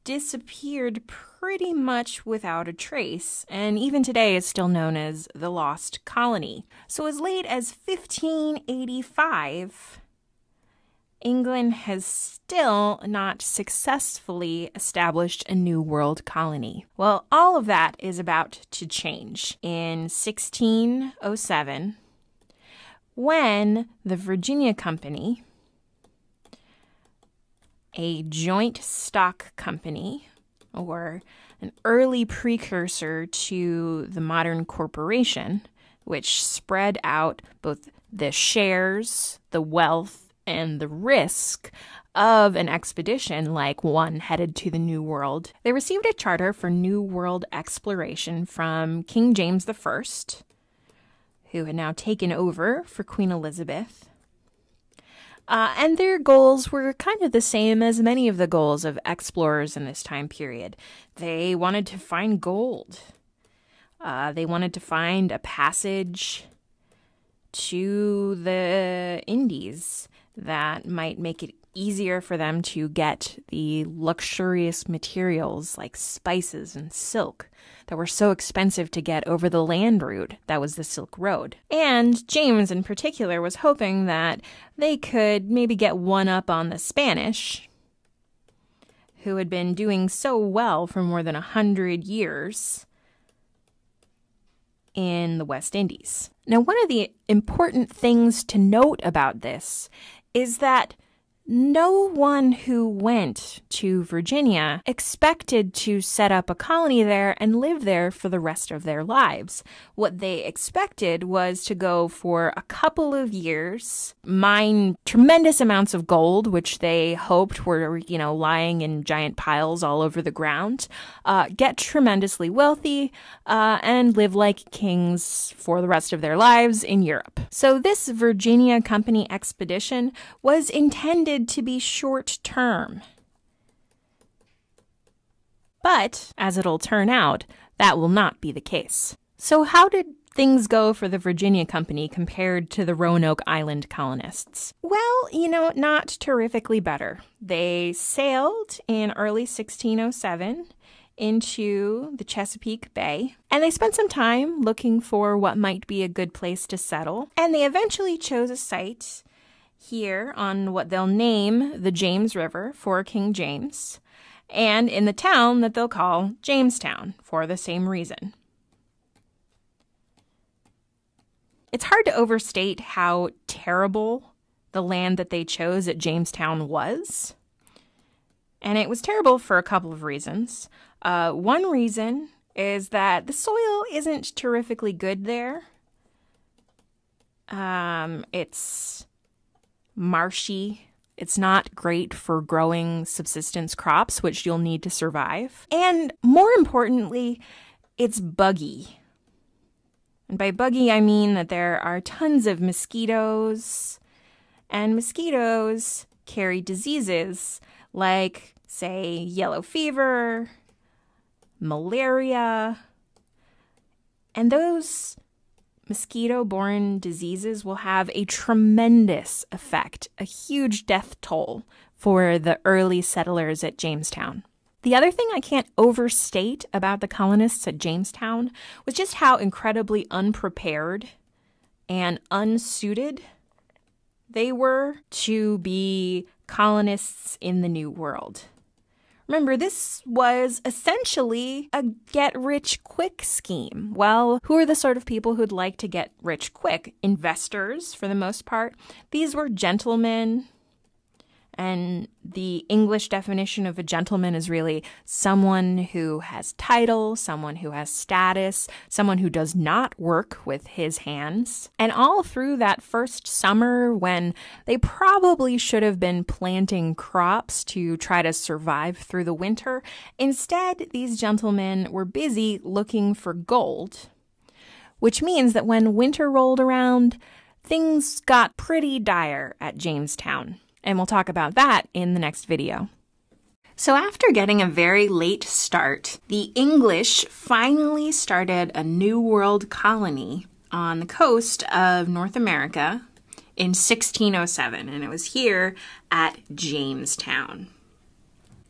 disappeared pretty much without a trace, and even today is still known as the Lost Colony. So as late as 1585, England has still not successfully established a New World colony. Well, all of that is about to change in 1607, when the Virginia Company, a joint stock company, or an early precursor to the modern corporation, which spread out both the shares, the wealth, and the risk of an expedition like one headed to the New World. They received a charter for New World exploration from King James I, who had now taken over for Queen Elizabeth. And their goals were kind of the same as many of the goals of explorers in this time period. They wanted to find gold. They wanted to find a passage to the Indies that might make it easier for them to get the luxurious materials like spices and silk that were so expensive to get over the land route that was the Silk Road. And James in particular was hoping that they could maybe get one up on the Spanish, who had been doing so well for more than 100 years in the West Indies. Now, one of the important things to note about this is that no one who went to Virginia expected to set up a colony there and live there for the rest of their lives. What they expected was to go for a couple of years, mine tremendous amounts of gold, which they hoped were, lying in giant piles all over the ground, get tremendously wealthy, and live like kings for the rest of their lives in Europe. So this Virginia Company expedition was intended to be short-term. But, as it'll turn out, that will not be the case. So how did things go for the Virginia Company compared to the Roanoke Island colonists? Well, not terrifically better. They sailed in early 1607 into the Chesapeake Bay, and they spent some time looking for what might be a good place to settle, and they eventually chose a site here on what they'll name the James River for King James, and in the town that they'll call Jamestown for the same reason. It's hard to overstate how terrible the land that they chose at Jamestown was. And it was terrible for a couple of reasons. One reason is that the soil isn't terrifically good there. It's marshy. It's not great for growing subsistence crops, which you'll need to survive. And more importantly, it's buggy. And by buggy, I mean that there are tons of mosquitoes, and mosquitoes carry diseases like, say, yellow fever, malaria, and those mosquito-borne diseases will have a tremendous effect, a huge death toll for the early settlers at Jamestown. The other thing I can't overstate about the colonists at Jamestown was just how incredibly unprepared and unsuited they were to be colonists in the New World. Remember, this was essentially a get-rich-quick scheme. Well, who are the sort of people who'd like to get rich quick? Investors, for the most part. These were gentlemen, and the English definition of a gentleman is really someone who has title, someone who has status, someone who does not work with his hands. And all through that first summer, when they probably should have been planting crops to try to survive through the winter, instead these gentlemen were busy looking for gold, which means that when winter rolled around, things got pretty dire at Jamestown. And we'll talk about that in the next video. So after getting a very late start, the English finally started a New World colony on the coast of North America in 1607, and it was here at Jamestown.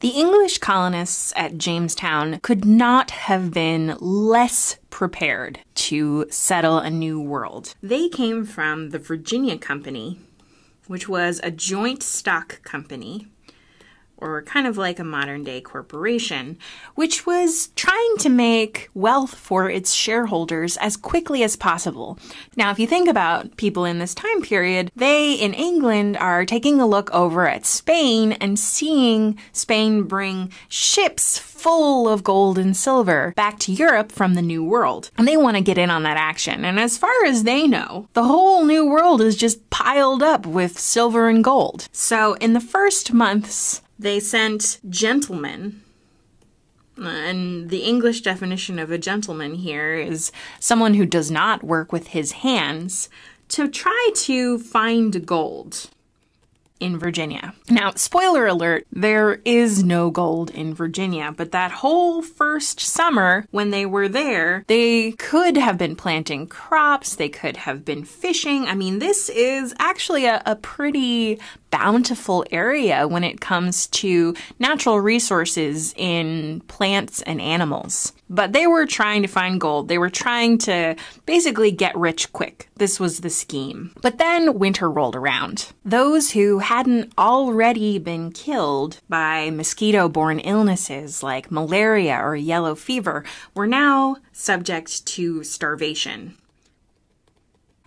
The English colonists at Jamestown could not have been less prepared to settle a new world. They came from the Virginia Company, which was a joint stock company, or kind of like a modern-day corporation, which was trying to make wealth for its shareholders as quickly as possible. Now, if you think about people in this time period, they, in England, are taking a look over at Spain and seeing Spain bring ships full of gold and silver back to Europe from the New World. And they want to get in on that action. And as far as they know, the whole New World is just piled up with silver and gold. So in the first months, they sent gentlemen, and the English definition of a gentleman here is someone who does not work with his hands, to try to find gold. in Virginia. Now, spoiler alert, there is no gold in Virginia, but that whole first summer when they were there, they could have been planting crops, they could have been fishing. I mean, this is actually a pretty bountiful area when it comes to natural resources in plants and animals. But they were trying to find gold. They were trying to basically get rich quick. This was the scheme. But then winter rolled around. Those who hadn't already been killed by mosquito-borne illnesses like malaria or yellow fever were now subject to starvation.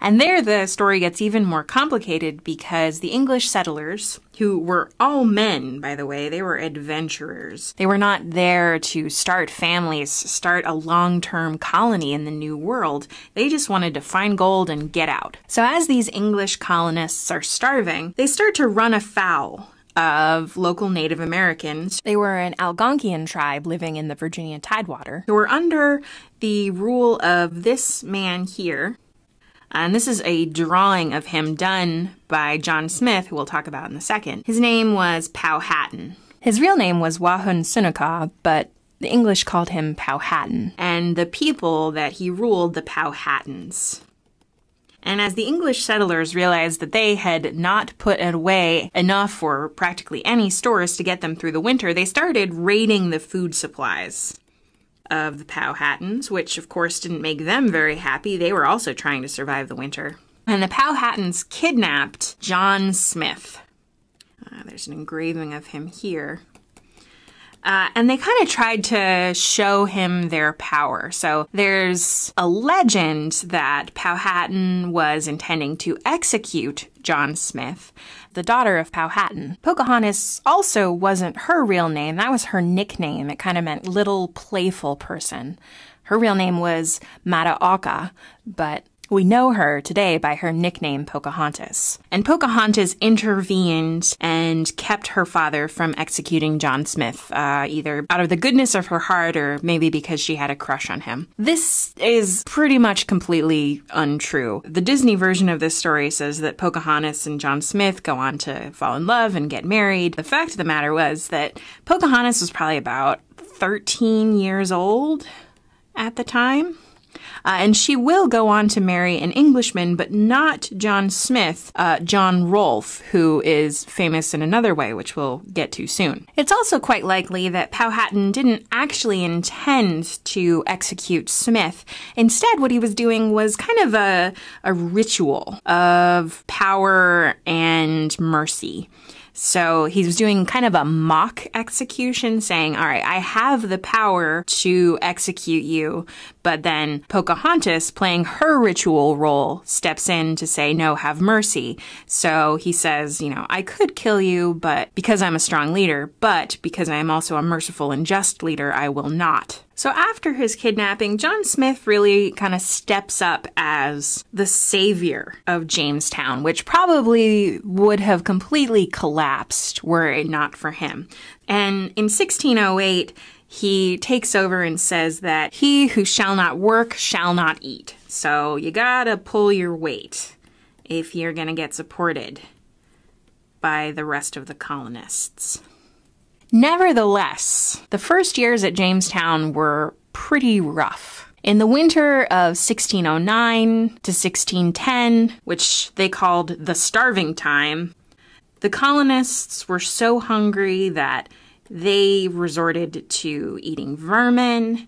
And there the story gets even more complicated because the English settlers, who were all men, by the way, they were adventurers. They were not there to start families, start a long-term colony in the New World. They just wanted to find gold and get out. So as these English colonists are starving, they start to run afoul of local Native Americans. They were an Algonquian tribe living in the Virginia Tidewater, who were under the rule of this man here. And this is a drawing of him done by John Smith, who we'll talk about in a second. His name was Powhatan. His real name was Wahun Sunukah, but the English called him Powhatan. And the people that he ruled, the Powhatans. And as the English settlers realized that they had not put away enough for practically any stores to get them through the winter, they started raiding the food supplies of the Powhatans, which of course didn't make them very happy. They were also trying to survive the winter. And the Powhatans kidnapped John Smith. There's an engraving of him here. And they kind of tried to show him their power. So there's a legend that Powhatan was intending to execute John Smith, the daughter of Powhatan. Pocahontas also wasn't her real name. That was her nickname. It kind of meant little playful person. Her real name was Mataoka, but we know her today by her nickname Pocahontas. And Pocahontas intervened and kept her father from executing John Smith, either out of the goodness of her heart or maybe because she had a crush on him. This is pretty much completely untrue. The Disney version of this story says that Pocahontas and John Smith go on to fall in love and get married. The fact of the matter was that Pocahontas was probably about 13 years old at the time. And she will go on to marry an Englishman, but not John Smith, John Rolfe, who is famous in another way, which we'll get to soon. It's also quite likely that Powhatan didn't actually intend to execute Smith. Instead, what he was doing was kind of a ritual of power and mercy. So he was doing kind of a mock execution, saying, all right, I have the power to execute you. But then Pocahontas, playing her ritual role, steps in to say, no, have mercy. So he says, you know, I could kill you, but because I'm a strong leader, but because I am also a merciful and just leader, I will not. So after his kidnapping, John Smith really kind of steps up as the savior of Jamestown, which probably would have completely collapsed were it not for him. And in 1608, he takes over and says that he who shall not work shall not eat. So you gotta pull your weight if you're gonna get supported by the rest of the colonists. Nevertheless, the first years at Jamestown were pretty rough. In the winter of 1609 to 1610, which they called the starving time, the colonists were so hungry that they resorted to eating vermin,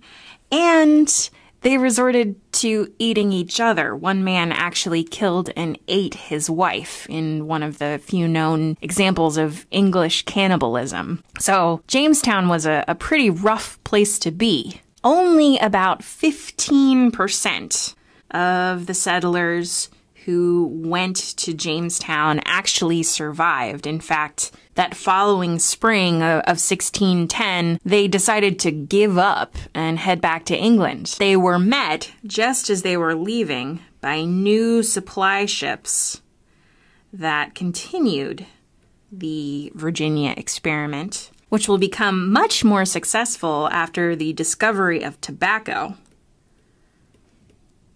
and they resorted to eating each other. One man actually killed and ate his wife in one of the few known examples of English cannibalism. So Jamestown was a pretty rough place to be. Only about 15% of the settlers who went to Jamestown actually survived. In fact, that following spring of 1610, they decided to give up and head back to England. They were met, just as they were leaving, by new supply ships that continued the Virginia experiment, which will become much more successful after the discovery of tobacco.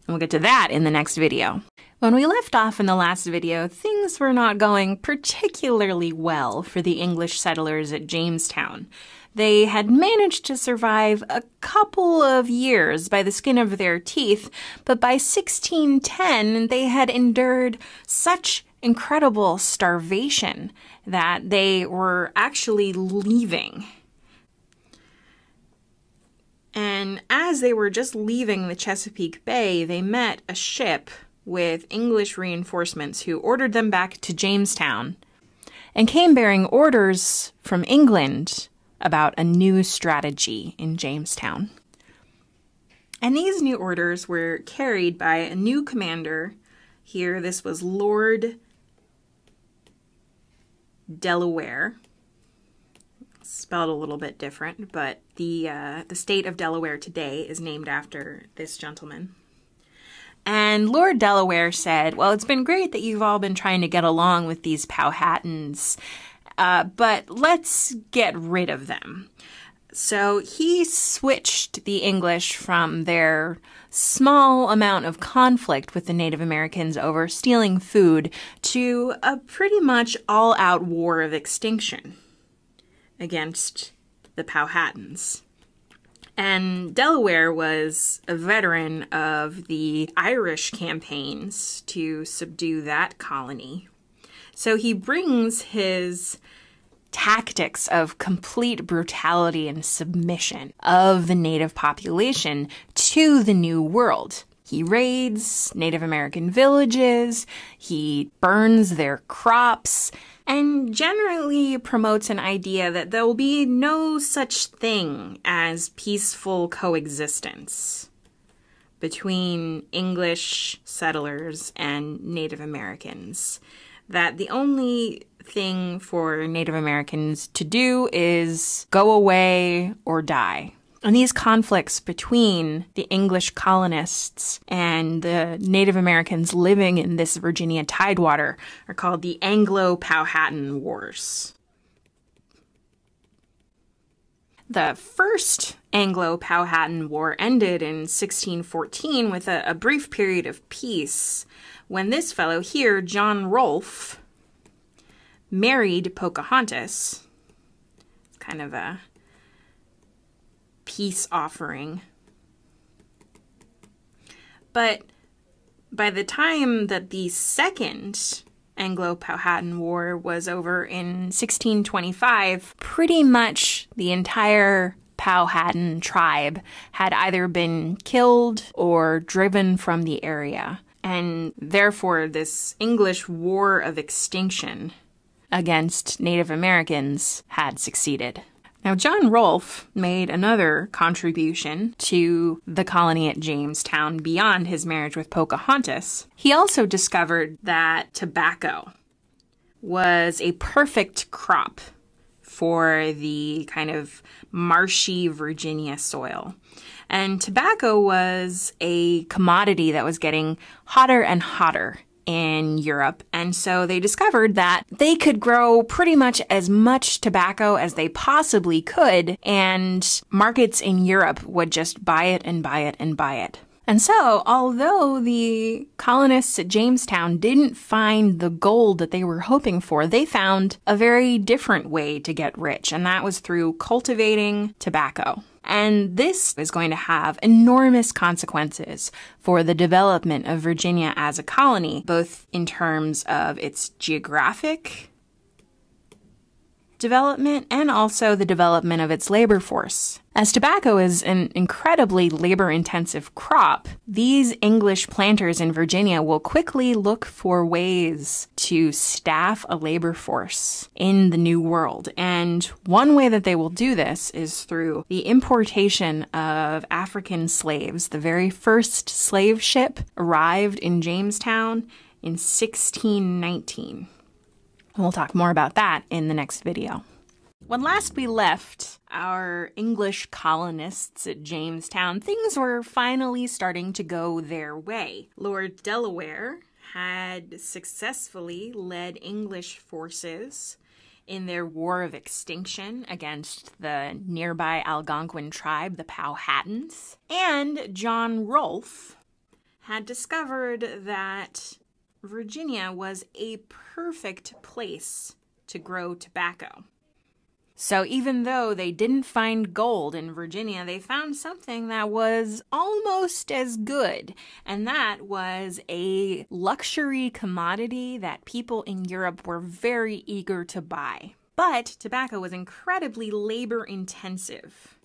We'll get to that in the next video. When we left off in the last video, things were not going particularly well for the English settlers at Jamestown. They had managed to survive a couple of years by the skin of their teeth, but by 1610 they had endured such incredible starvation that they were actually leaving. And as they were just leaving the Chesapeake Bay, they met a ship with English reinforcements who ordered them back to Jamestown and came bearing orders from England about a new strategy in Jamestown. And these new orders were carried by a new commander. Here, this was Lord Delaware. Spelled a little bit different, but the state of Delaware today is named after this gentleman. And Lord Delaware said, well, it's been great that you've all been trying to get along with these Powhatans, but let's get rid of them. So he switched the English from their small amount of conflict with the Native Americans over stealing food to a pretty much all-out war of extinction against the Powhatans. And Delaware was a veteran of the Irish campaigns to subdue that colony. So he brings his tactics of complete brutality and submission of the native population to the New World. He raids Native American villages, he burns their crops, and generally promotes an idea that there will be no such thing as peaceful coexistence between English settlers and Native Americans. That the only thing for Native Americans to do is go away or die. And these conflicts between the English colonists and the Native Americans living in this Virginia tidewater are called the Anglo-Powhatan Wars. The first Anglo-Powhatan War ended in 1614 with a brief period of peace when this fellow here, John Rolfe, married Pocahontas. It's kind of a peace offering. But by the time that the second Anglo-Powhatan War was over in 1625, pretty much the entire Powhatan tribe had either been killed or driven from the area. And therefore, this English war of extinction against Native Americans had succeeded. Now, John Rolfe made another contribution to the colony at Jamestown beyond his marriage with Pocahontas. He also discovered that tobacco was a perfect crop for the kind of marshy Virginia soil. And tobacco was a commodity that was getting hotter and hotter in Europe, and so they discovered that they could grow pretty much as much tobacco as they possibly could, and markets in Europe would just buy it and buy it and buy it. And so, although the colonists at Jamestown didn't find the gold that they were hoping for, they found a very different way to get rich, and that was through cultivating tobacco. And this is going to have enormous consequences for the development of Virginia as a colony, both in terms of its geographic development and also the development of its labor force. As tobacco is an incredibly labor-intensive crop, these English planters in Virginia will quickly look for ways to staff a labor force in the New World. And one way that they will do this is through the importation of African slaves. The very first slave ship arrived in Jamestown in 1619. And we'll talk more about that in the next video. When last we left our English colonists at Jamestown, things were finally starting to go their way. Lord Delaware had successfully led English forces in their war of extinction against the nearby Algonquin tribe, the Powhatans. And John Rolfe had discovered that Virginia was a perfect place to grow tobacco. So even though they didn't find gold in Virginia, they found something that was almost as good. And that was a luxury commodity that people in Europe were very eager to buy. But tobacco was incredibly labor-intensive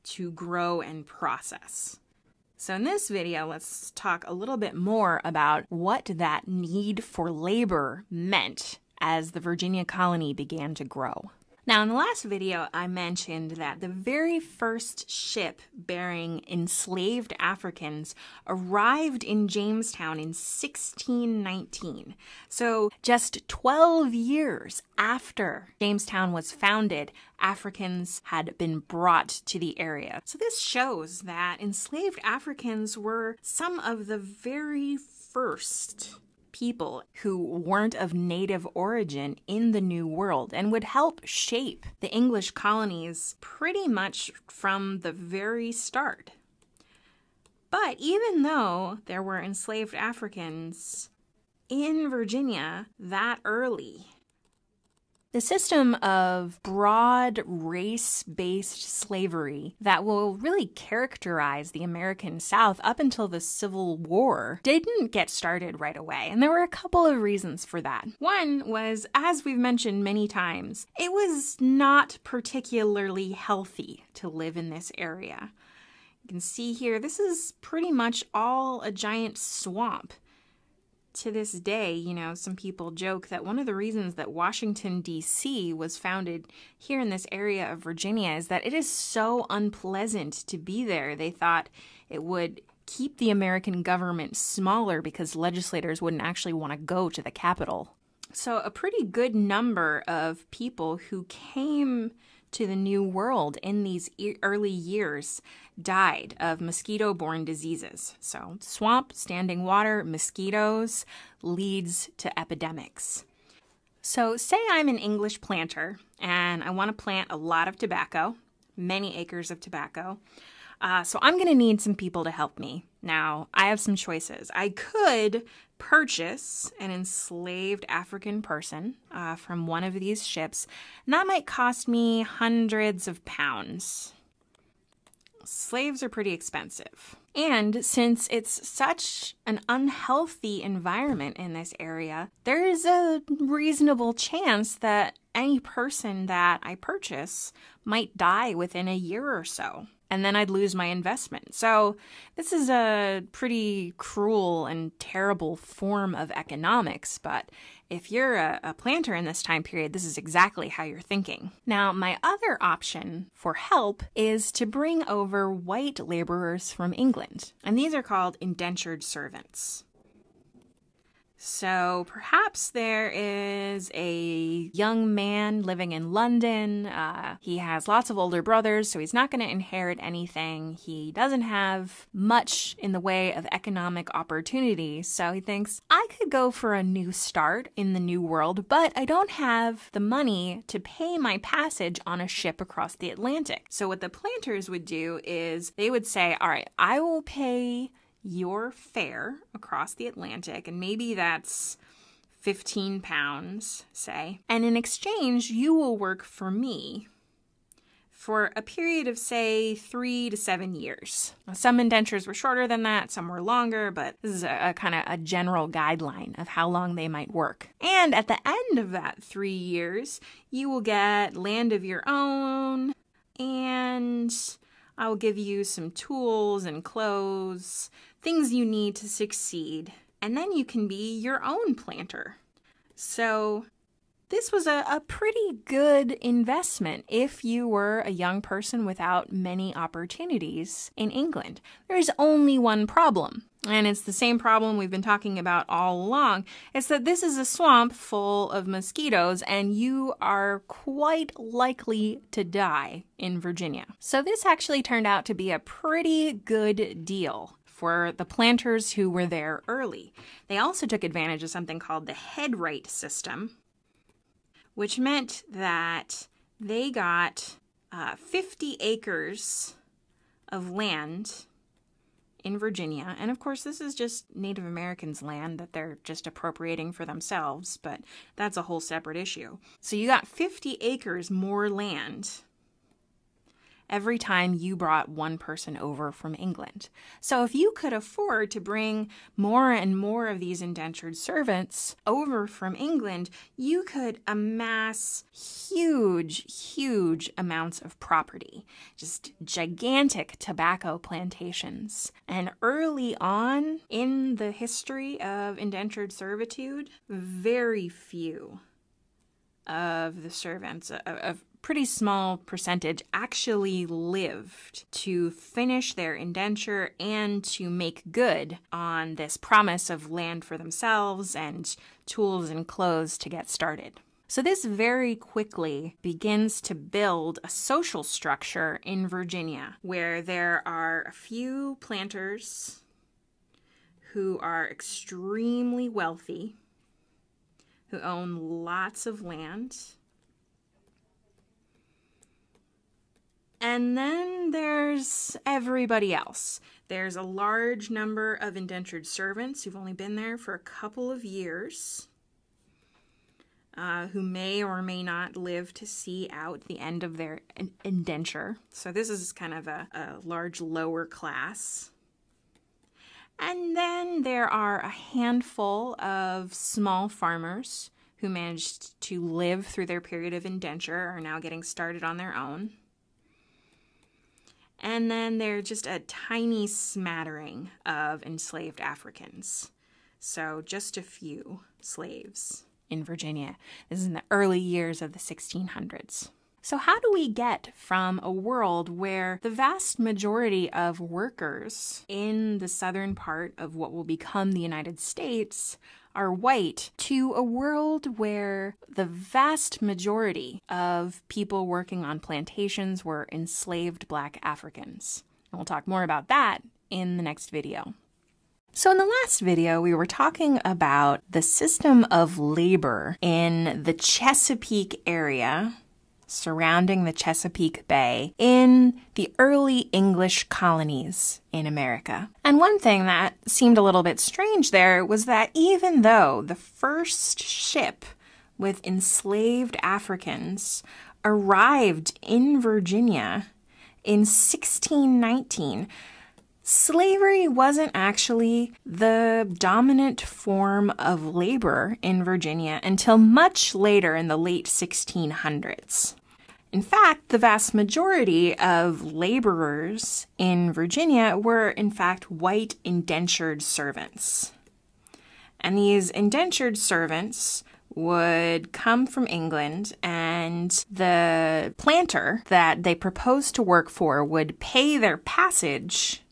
to grow and process. So in this video, let's talk a little bit more about what that need for labor meant as the Virginia colony began to grow. Now, in the last video, I mentioned that the very first ship bearing enslaved Africans arrived in Jamestown in 1619. So just 12 years after Jamestown was founded, Africans had been brought to the area. So this shows that enslaved Africans were some of the very first people who weren't of native origin in the New World and would help shape the English colonies pretty much from the very start. But even though there were enslaved Africans in Virginia that early, the system of broad race-based slavery that will really characterize the American South up until the Civil War didn't get started right away, and there were a couple of reasons for that. One was, as we've mentioned many times, it was not particularly healthy to live in this area. You can see here, this is pretty much all a giant swamp. To this day, you know, some people joke that one of the reasons that Washington, D.C. was founded here in this area of Virginia is that it is so unpleasant to be there. They thought it would keep the American government smaller because legislators wouldn't actually want to go to the Capitol. So a pretty good number of people who came to the New World in these early years died of mosquito-borne diseases. So swamp, standing water, mosquitoes leads to epidemics. So say I'm an English planter and I want to plant a lot of tobacco, many acres of tobacco. So I'm going to need some people to help me. Now, I have some choices. I could purchase an enslaved African person from one of these ships, and that might cost me hundreds of pounds. Slaves are pretty expensive. And since it's such an unhealthy environment in this area, there is a reasonable chance that any person that I purchase might die within a year or so. And then I'd lose my investment. So this is a pretty cruel and terrible form of economics, but if you're a planter in this time period, this is exactly how you're thinking. Now, my other option for help is to bring over white laborers from England, and these are called indentured servants. So perhaps there is a young man living in London. He has lots of older brothers, so he's not going to inherit anything. He doesn't have much in the way of economic opportunity, so he thinks, I could go for a new start in the New World, but I don't have the money to pay my passage on a ship across the Atlantic. So what the planters would do is they would say, all right, I will pay your fare across the Atlantic, and maybe that's 15 pounds, say, and in exchange, you will work for me for a period of, say, 3 to 7 years. Now, some indentures were shorter than that, some were longer, but this is a kind of a general guideline of how long they might work. And at the end of that 3 years, you will get land of your own, and I will give you some tools and clothes, things you need to succeed, and then you can be your own planter. So this was a pretty good investment if you were a young person without many opportunities in England. There's only one problem, and it's the same problem we've been talking about all along. It's that this is a swamp full of mosquitoes, and you are quite likely to die in Virginia. So this actually turned out to be a pretty good deal for the planters who were there early. They also took advantage of something called the headright system, which meant that they got 50 acres of land in Virginia. And of course, this is just Native Americans' land that they're just appropriating for themselves, but that's a whole separate issue. So you got 50 acres more land every time you brought one person over from England. So if you could afford to bring more and more of these indentured servants over from England, you could amass huge amounts of property, just gigantic tobacco plantations. And early on in the history of indentured servitude, very few of the servants, of pretty small percentage, actually lived to finish their indenture and to make good on this promise of land for themselves and tools and clothes to get started. So this very quickly begins to build a social structure in Virginia where there are a few planters who are extremely wealthy, who own lots of land. And then there's everybody else. There's a large number of indentured servants who've only been there for a couple of years, who may or may not live to see out the end of their indenture. So this is kind of a large lower class. And then there are a handful of small farmers who managed to live through their period of indenture, are now getting started on their own. And then there's just a tiny smattering of enslaved Africans. So just a few slaves in Virginia. This is in the early years of the 1600s. So how do we get from a world where the vast majority of workers in the southern part of what will become the United States are white to a world where the vast majority of people working on plantations were enslaved Black Africans? And we'll talk more about that in the next video. So in the last video, we were talking about the system of labor in the Chesapeake area surrounding the Chesapeake Bay in the early English colonies in America. And one thing that seemed a little bit strange there was that even though the first ship with enslaved Africans arrived in Virginia in 1619, slavery wasn't actually the dominant form of labor in Virginia until much later in the late 1600s. In fact, the vast majority of laborers in Virginia were, in fact, white indentured servants. And these indentured servants would come from England, and the planter that they proposed to work for would pay their passage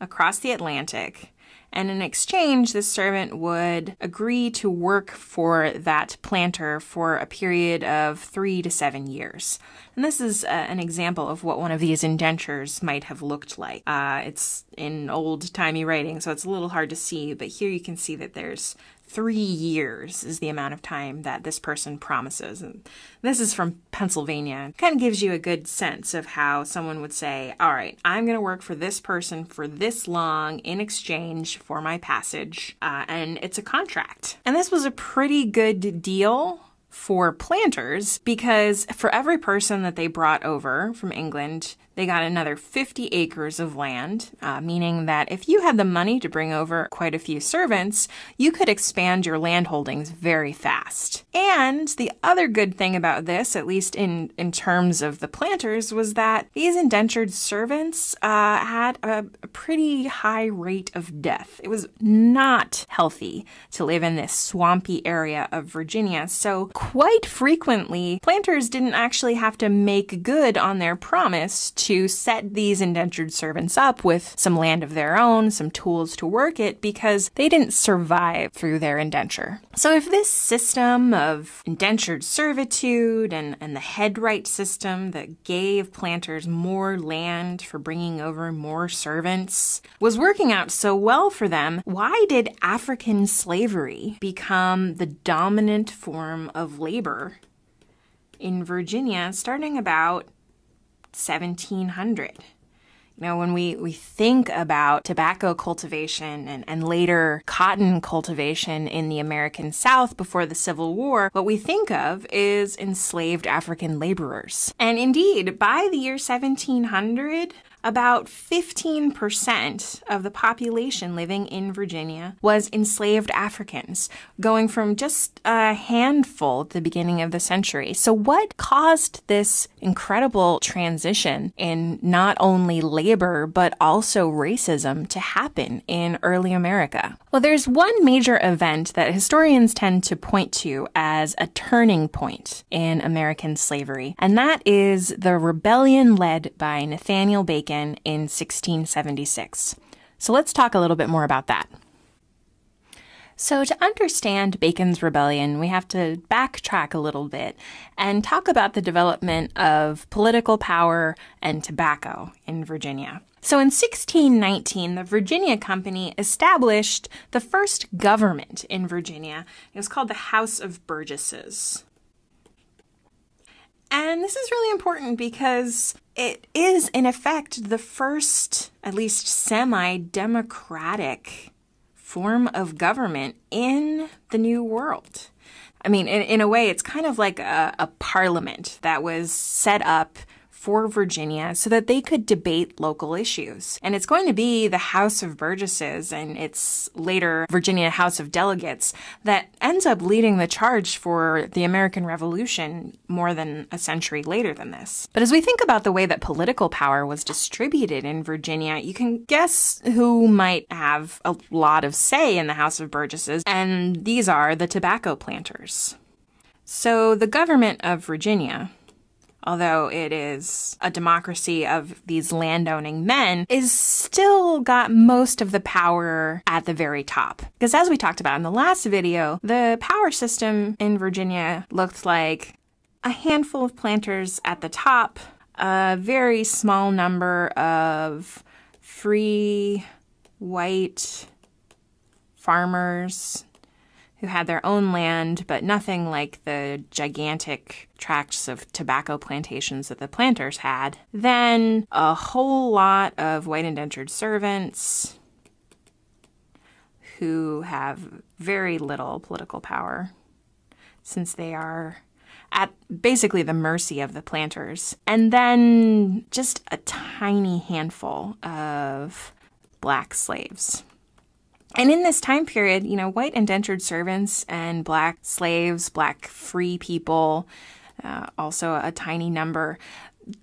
across the Atlantic, and in exchange, the servant would agree to work for that planter for a period of 3 to 7 years. And this is an example of what one of these indentures might have looked like. It's in old-timey writing, so it's a little hard to see, but here you can see that there's 3 years is the amount of time that this person promises. And this is from Pennsylvania. It kind of gives you a good sense of how someone would say, all right, I'm going to work for this person for this long in exchange for my passage. And it's a contract. And this was a pretty good deal for planters because for every person that they brought over from England, they got another 50 acres of land, meaning that if you had the money to bring over quite a few servants, you could expand your land holdings very fast. And the other good thing about this, at least in terms of the planters, was that these indentured servants had a pretty high rate of death. It was not healthy to live in this swampy area of Virginia, so quite frequently, planters didn't actually have to make good on their promise to set these indentured servants up with some land of their own, some tools to work it, because they didn't survive through their indenture. So if this system of indentured servitude and the headright system that gave planters more land for bringing over more servants was working out so well for them, why did African slavery become the dominant form of labor in Virginia starting about 1700? You know, when we think about tobacco cultivation and later cotton cultivation in the American South before the Civil War, what we think of is enslaved African laborers. And indeed, by the year 1700, about 15% of the population living in Virginia was enslaved Africans, going from just a handful at the beginning of the century. So what caused this incredible transition in not only labor, but also racism to happen in early America? Well, there's one major event that historians tend to point to as a turning point in American slavery, and that is the rebellion led by Nathaniel Bacon in 1676. So let's talk a little bit more about that. So to understand Bacon's rebellion, we have to backtrack a little bit and talk about the development of political power and tobacco in Virginia. So in 1619, the Virginia Company established the first government in Virginia. It was called the House of Burgesses. And this is really important because it is, in effect, the first, at least semi-democratic form of government in the New World. I mean, in a way, it's kind of like a parliament that was set up for Virginia so that they could debate local issues. And it's going to be the House of Burgesses and its later Virginia House of Delegates that ends up leading the charge for the American Revolution more than a century later than this. But as we think about the way that political power was distributed in Virginia, you can guess who might have a lot of say in the House of Burgesses, and these are the tobacco planters. So the government of Virginia, although it is a democracy of these landowning men, is still got most of the power at the very top. Because as we talked about in the last video, the power system in Virginia looked like a handful of planters at the top, a very small number of free white farmers who had their own land, but nothing like the gigantic tracts of tobacco plantations that the planters had. Then a whole lot of white indentured servants who have very little political power since they are at basically the mercy of the planters. And then just a tiny handful of black slaves. And in this time period, you know, white indentured servants and black slaves, black free people, also a tiny number,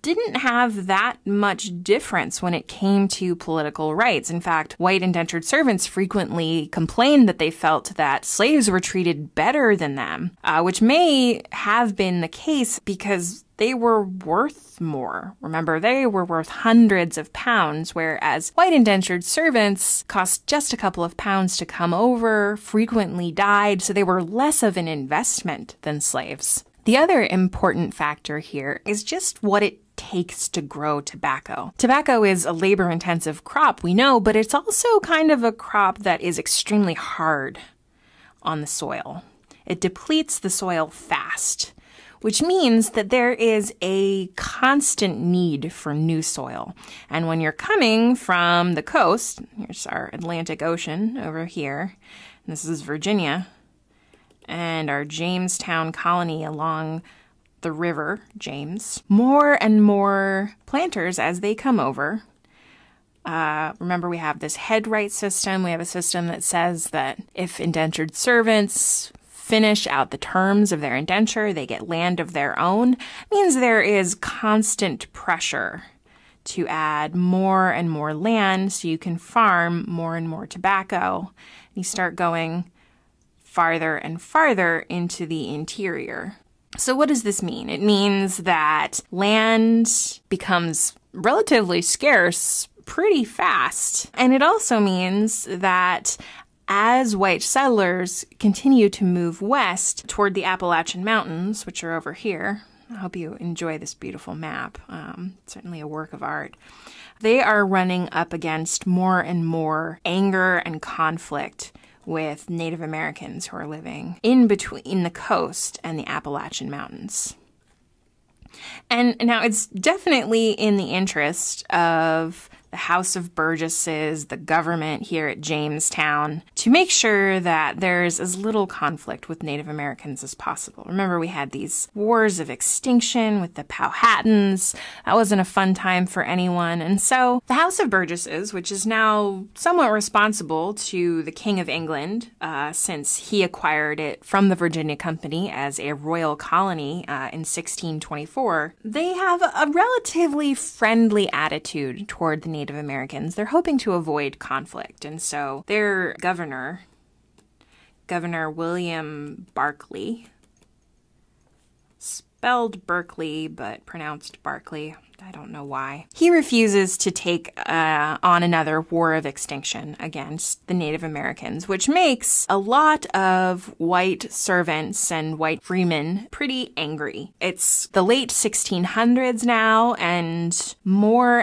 didn't have that much difference when it came to political rights. In fact, white indentured servants frequently complained that they felt that slaves were treated better than them, which may have been the case because they were worth more. Remember, they were worth hundreds of pounds, whereas white indentured servants cost just a couple of pounds to come over, frequently died, so they were less of an investment than slaves. The other important factor here is just what it takes to grow tobacco. Tobacco is a labor-intensive crop, we know, but it's also kind of a crop that is extremely hard on the soil. It depletes the soil fast, which means that there is a constant need for new soil. And when you're coming from the coast, here's our Atlantic Ocean over here, and this is Virginia, and our Jamestown colony along the river, James, more and more planters as they come over. Remember, we have this head right system. We have a system that says that if indentured servants finish out the terms of their indenture, they get land of their own. It means there is constant pressure to add more and more land so you can farm more and more tobacco. You start going farther and farther into the interior. So what does this mean? It means that land becomes relatively scarce pretty fast. And it also means that as white settlers continue to move west toward the Appalachian Mountains, which are over here, I hope you enjoy this beautiful map, certainly a work of art, they are running up against more and more anger and conflict with Native Americans who are living in between the coast and the Appalachian Mountains. And now it's definitely in the interest of the House of Burgesses, the government here at Jamestown, to make sure that there's as little conflict with Native Americans as possible. Remember, we had these wars of extinction with the Powhatans. That wasn't a fun time for anyone. And so the House of Burgesses, which is now somewhat responsible to the King of England, since he acquired it from the Virginia Company as a royal colony in 1624, they have a relatively friendly attitude toward the Native Americans. They're hoping to avoid conflict. And so their Governor William Barclay, spelled Berkeley but pronounced Barclay, I don't know why. He refuses to take on another war of extinction against the Native Americans, which makes a lot of white servants and white freemen pretty angry. It's the late 1600s now, and more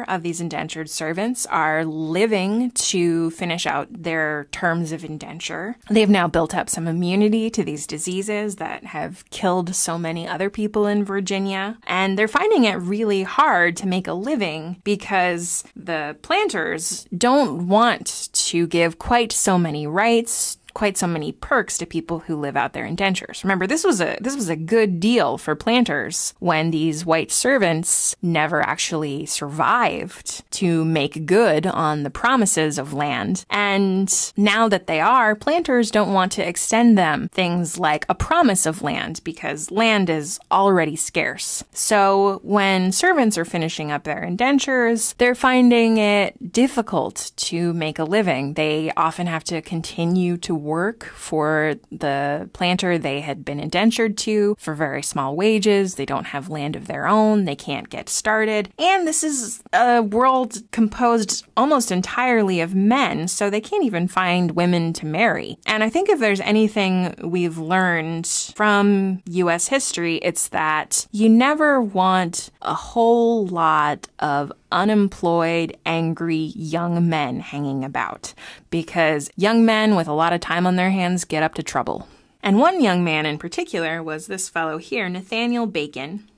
of these indentured servants are living to finish out their terms of indenture. They've now built up some immunity to these diseases that have killed so many other people in Virginia, and they're finding it really hard to make a living because the planters don't want to give quite so many rights, quite so many perks to people who live out their indentures. Remember, this was a good deal for planters when these white servants never actually survived to make good on the promises of land. And now that they are, planters don't want to extend them things like a promise of land because land is already scarce. So when servants are finishing up their indentures, they're finding it difficult to make a living. They often have to continue to work for the planter they had been indentured to for very small wages. They don't have land of their own. They can't get started. And this is a world composed almost entirely of men, so they can't even find women to marry. And I think if there's anything we've learned from U.S. history, it's that you never want a whole lot of unemployed, angry young men hanging about, because young men with a lot of time on their hands get up to trouble. And one young man in particular was this fellow here, Nathaniel Bacon,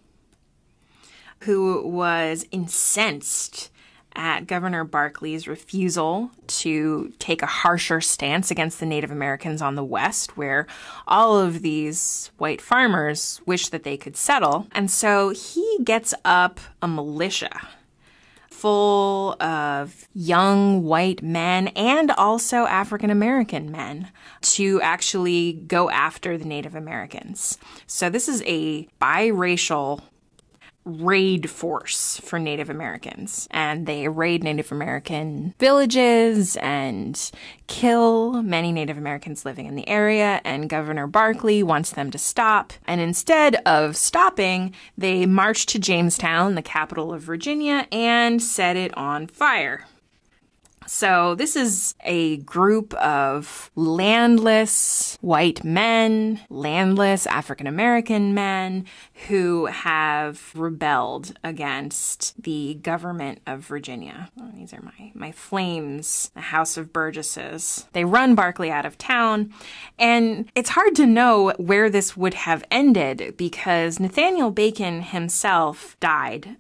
who was incensed at Governor Barclay's refusal to take a harsher stance against the Native Americans on the West, where all of these white farmers wished that they could settle. And so he gets up a militia full of young white men and also African-American men to actually go after the Native Americans. So this is a biracial raid force for Native Americans, and they raid Native American villages and kill many Native Americans living in the area, and Governor Barclay wants them to stop. And instead of stopping, they march to Jamestown, the capital of Virginia, and set it on fire. So this is a group of landless white men, landless African-American men who have rebelled against the government of Virginia. Oh, these are my flames, the House of Burgesses. They run Barclay out of town, and it's hard to know where this would have ended because Nathaniel Bacon himself died,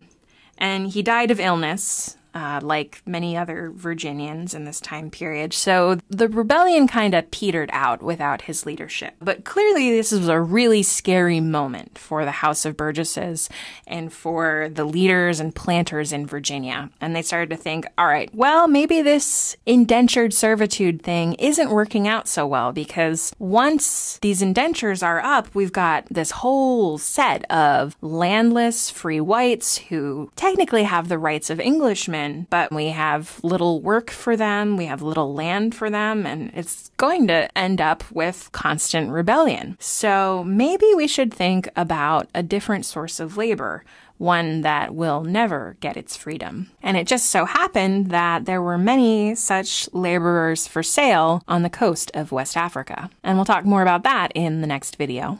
and he died of illness. Like many other Virginians in this time period. So the rebellion kind of petered out without his leadership. But clearly this was a really scary moment for the House of Burgesses and for the leaders and planters in Virginia. And they started to think, all right, well, maybe this indentured servitude thing isn't working out so well, because once these indentures are up, we've got this whole set of landless free whites who technically have the rights of Englishmen, but we have little work for them, we have little land for them, and it's going to end up with constant rebellion. So maybe we should think about a different source of labor, one that will never get its freedom. And it just so happened that there were many such laborers for sale on the coast of West Africa. And we'll talk more about that in the next video.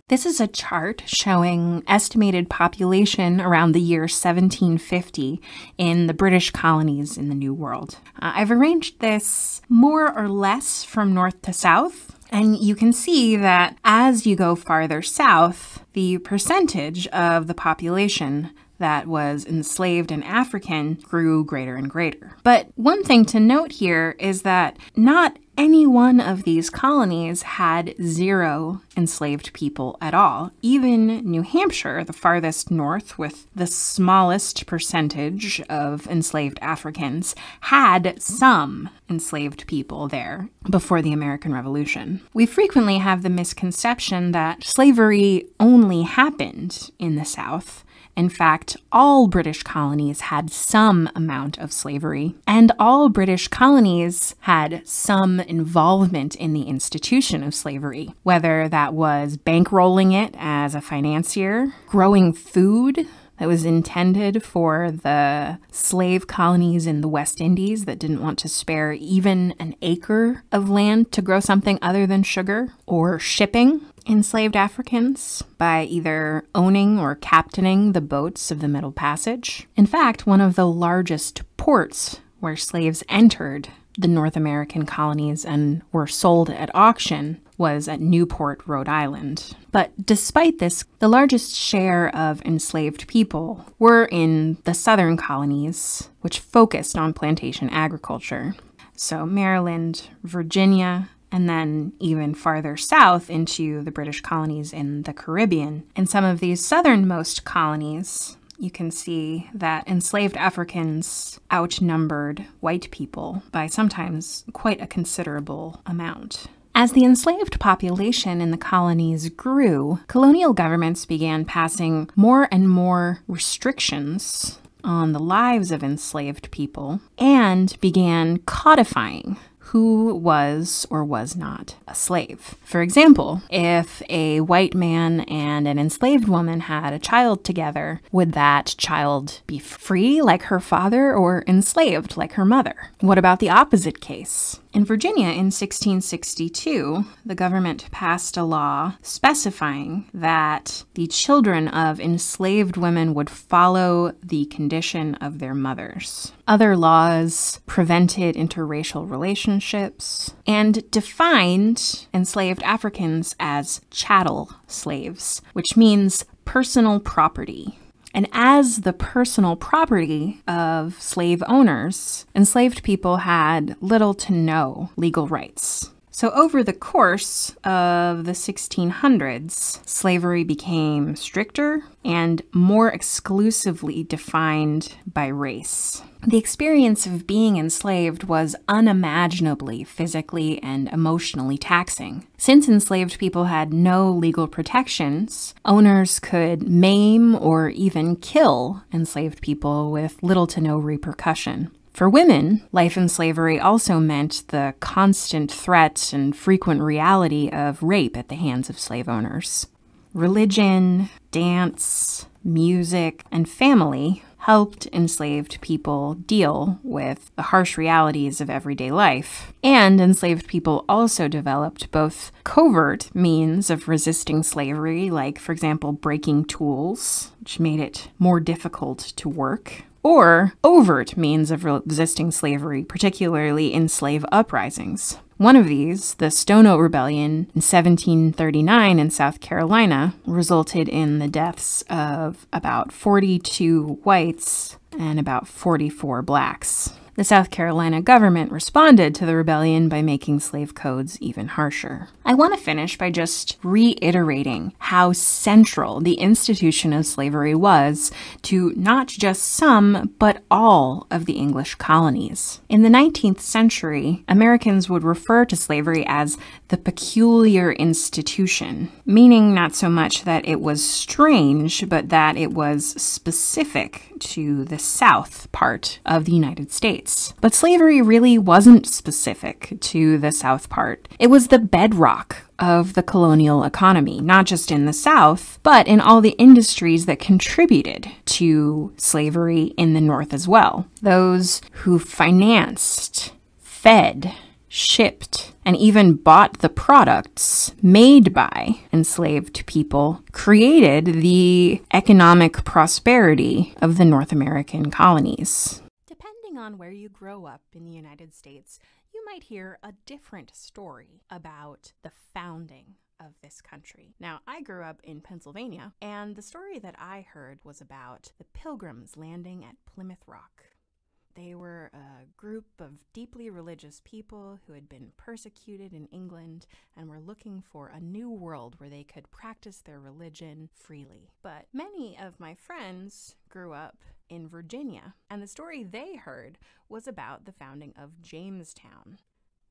This is a chart showing estimated population around the year 1750 in the British colonies in the New World. I've arranged this more or less from north to south, and you can see that as you go farther south, the percentage of the population that was enslaved and African grew greater and greater. But one thing to note here is that not any one of these colonies had 0 enslaved people at all. Even New Hampshire, the farthest north with the smallest percentage of enslaved Africans, had some enslaved people there before the American Revolution. We frequently have the misconception that slavery only happened in the South. In fact, all British colonies had some amount of slavery, and all British colonies had some involvement in the institution of slavery, whether that was bankrolling it as a financier, growing food that was intended for the slave colonies in the West Indies that didn't want to spare even an acre of land to grow something other than sugar, or shipping enslaved Africans by either owning or captaining the boats of the Middle Passage. In fact, one of the largest ports where slaves entered the North American colonies and were sold at auction was at Newport, Rhode Island. But despite this, the largest share of enslaved people were in the southern colonies, which focused on plantation agriculture. So Maryland, Virginia, and then even farther south into the British colonies in the Caribbean. In some of these southernmost colonies, you can see that enslaved Africans outnumbered white people by sometimes quite a considerable amount. As the enslaved population in the colonies grew, colonial governments began passing more and more restrictions on the lives of enslaved people and began codifying who was or was not a slave. For example, if a white man and an enslaved woman had a child together, would that child be free like her father or enslaved like her mother? What about the opposite case? In Virginia in 1662, the government passed a law specifying that the children of enslaved women would follow the condition of their mothers. Other laws prevented interracial relationships and defined enslaved Africans as chattel slaves, which means personal property. And as the personal property of slave owners, enslaved people had little to no legal rights. So over the course of the 1600s, slavery became stricter and more exclusively defined by race. The experience of being enslaved was unimaginably physically and emotionally taxing. Since enslaved people had no legal protections, owners could maim or even kill enslaved people with little to no repercussion. For women, life in slavery also meant the constant threat and frequent reality of rape at the hands of slave owners. Religion, dance, music, and family helped enslaved people deal with the harsh realities of everyday life. And enslaved people also developed both covert means of resisting slavery, like, for example, breaking tools, which made it more difficult to work, or overt means of resisting slavery, particularly in slave uprisings. One of these, the Stono Rebellion in 1739 in South Carolina, resulted in the deaths of about 42 whites and about 44 blacks. The South Carolina government responded to the rebellion by making slave codes even harsher. I want to finish by just reiterating how central the institution of slavery was to not just some, but all of the English colonies. In the 19th century, Americans would refer to slavery as the peculiar institution, meaning not so much that it was strange, but that it was specific to the South part of the United States. But slavery really wasn't specific to the South part. It was the bedrock of the colonial economy, not just in the South, but in all the industries that contributed to slavery in the North as well. Those who financed, fed, shipped, and even bought the products made by enslaved people created the economic prosperity of the North American colonies. Depending on where you grow up in the United States, you might hear a different story about the founding of this country. Now, I grew up in Pennsylvania, and the story that I heard was about the Pilgrims landing at Plymouth Rock. They were a group of deeply religious people who had been persecuted in England and were looking for a new world where they could practice their religion freely. But many of my friends grew up in Virginia, and the story they heard was about the founding of Jamestown,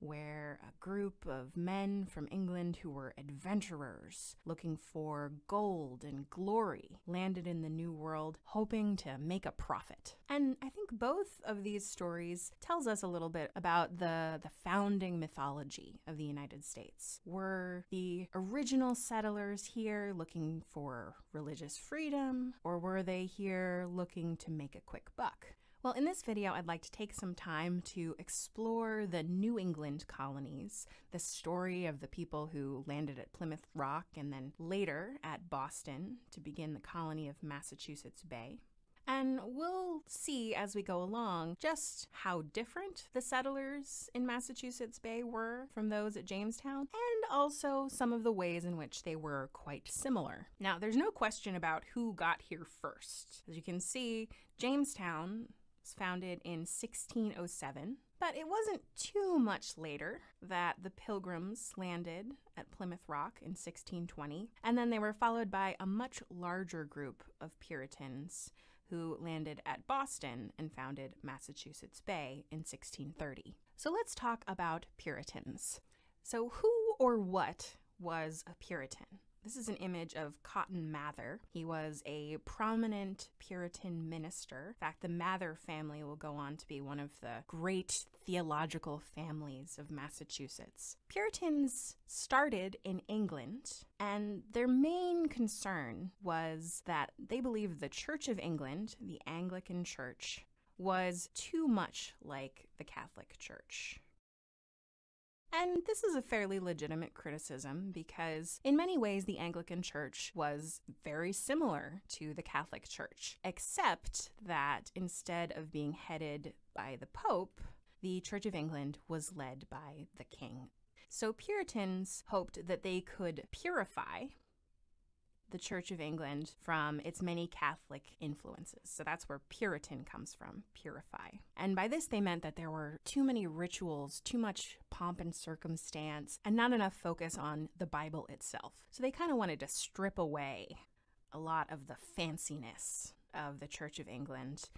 where a group of men from England who were adventurers looking for gold and glory landed in the New World, hoping to make a profit. And I think both of these stories tells us a little bit about the founding mythology of the United States. Were the original settlers here looking for religious freedom, or were they here looking to make a quick buck? Well, in this video, I'd like to take some time to explore the New England colonies, the story of the people who landed at Plymouth Rock and then later at Boston to begin the colony of Massachusetts Bay. And we'll see as we go along just how different the settlers in Massachusetts Bay were from those at Jamestown, and also some of the ways in which they were quite similar. Now, there's no question about who got here first. As you can see, Jamestown was founded in 1607, but it wasn't too much later that the Pilgrims landed at Plymouth Rock in 1620, and then they were followed by a much larger group of Puritans who landed at Boston and founded Massachusetts Bay in 1630. So let's talk about Puritans. So who or what was a Puritan? This is an image of Cotton Mather. He was a prominent Puritan minister. In fact, the Mather family will go on to be one of the great theological families of Massachusetts. Puritans started in England, and their main concern was that they believed the Church of England, the Anglican Church, was too much like the Catholic Church. And this is a fairly legitimate criticism because in many ways the Anglican Church was very similar to the Catholic Church, except that instead of being headed by the Pope, the Church of England was led by the King. So Puritans hoped that they could purify the Church of England from its many Catholic influences. So that's where Puritan comes from, purify. And by this they meant that there were too many rituals, too much pomp and circumstance, and not enough focus on the Bible itself. So they kind of wanted to strip away a lot of the fanciness of the Church of England.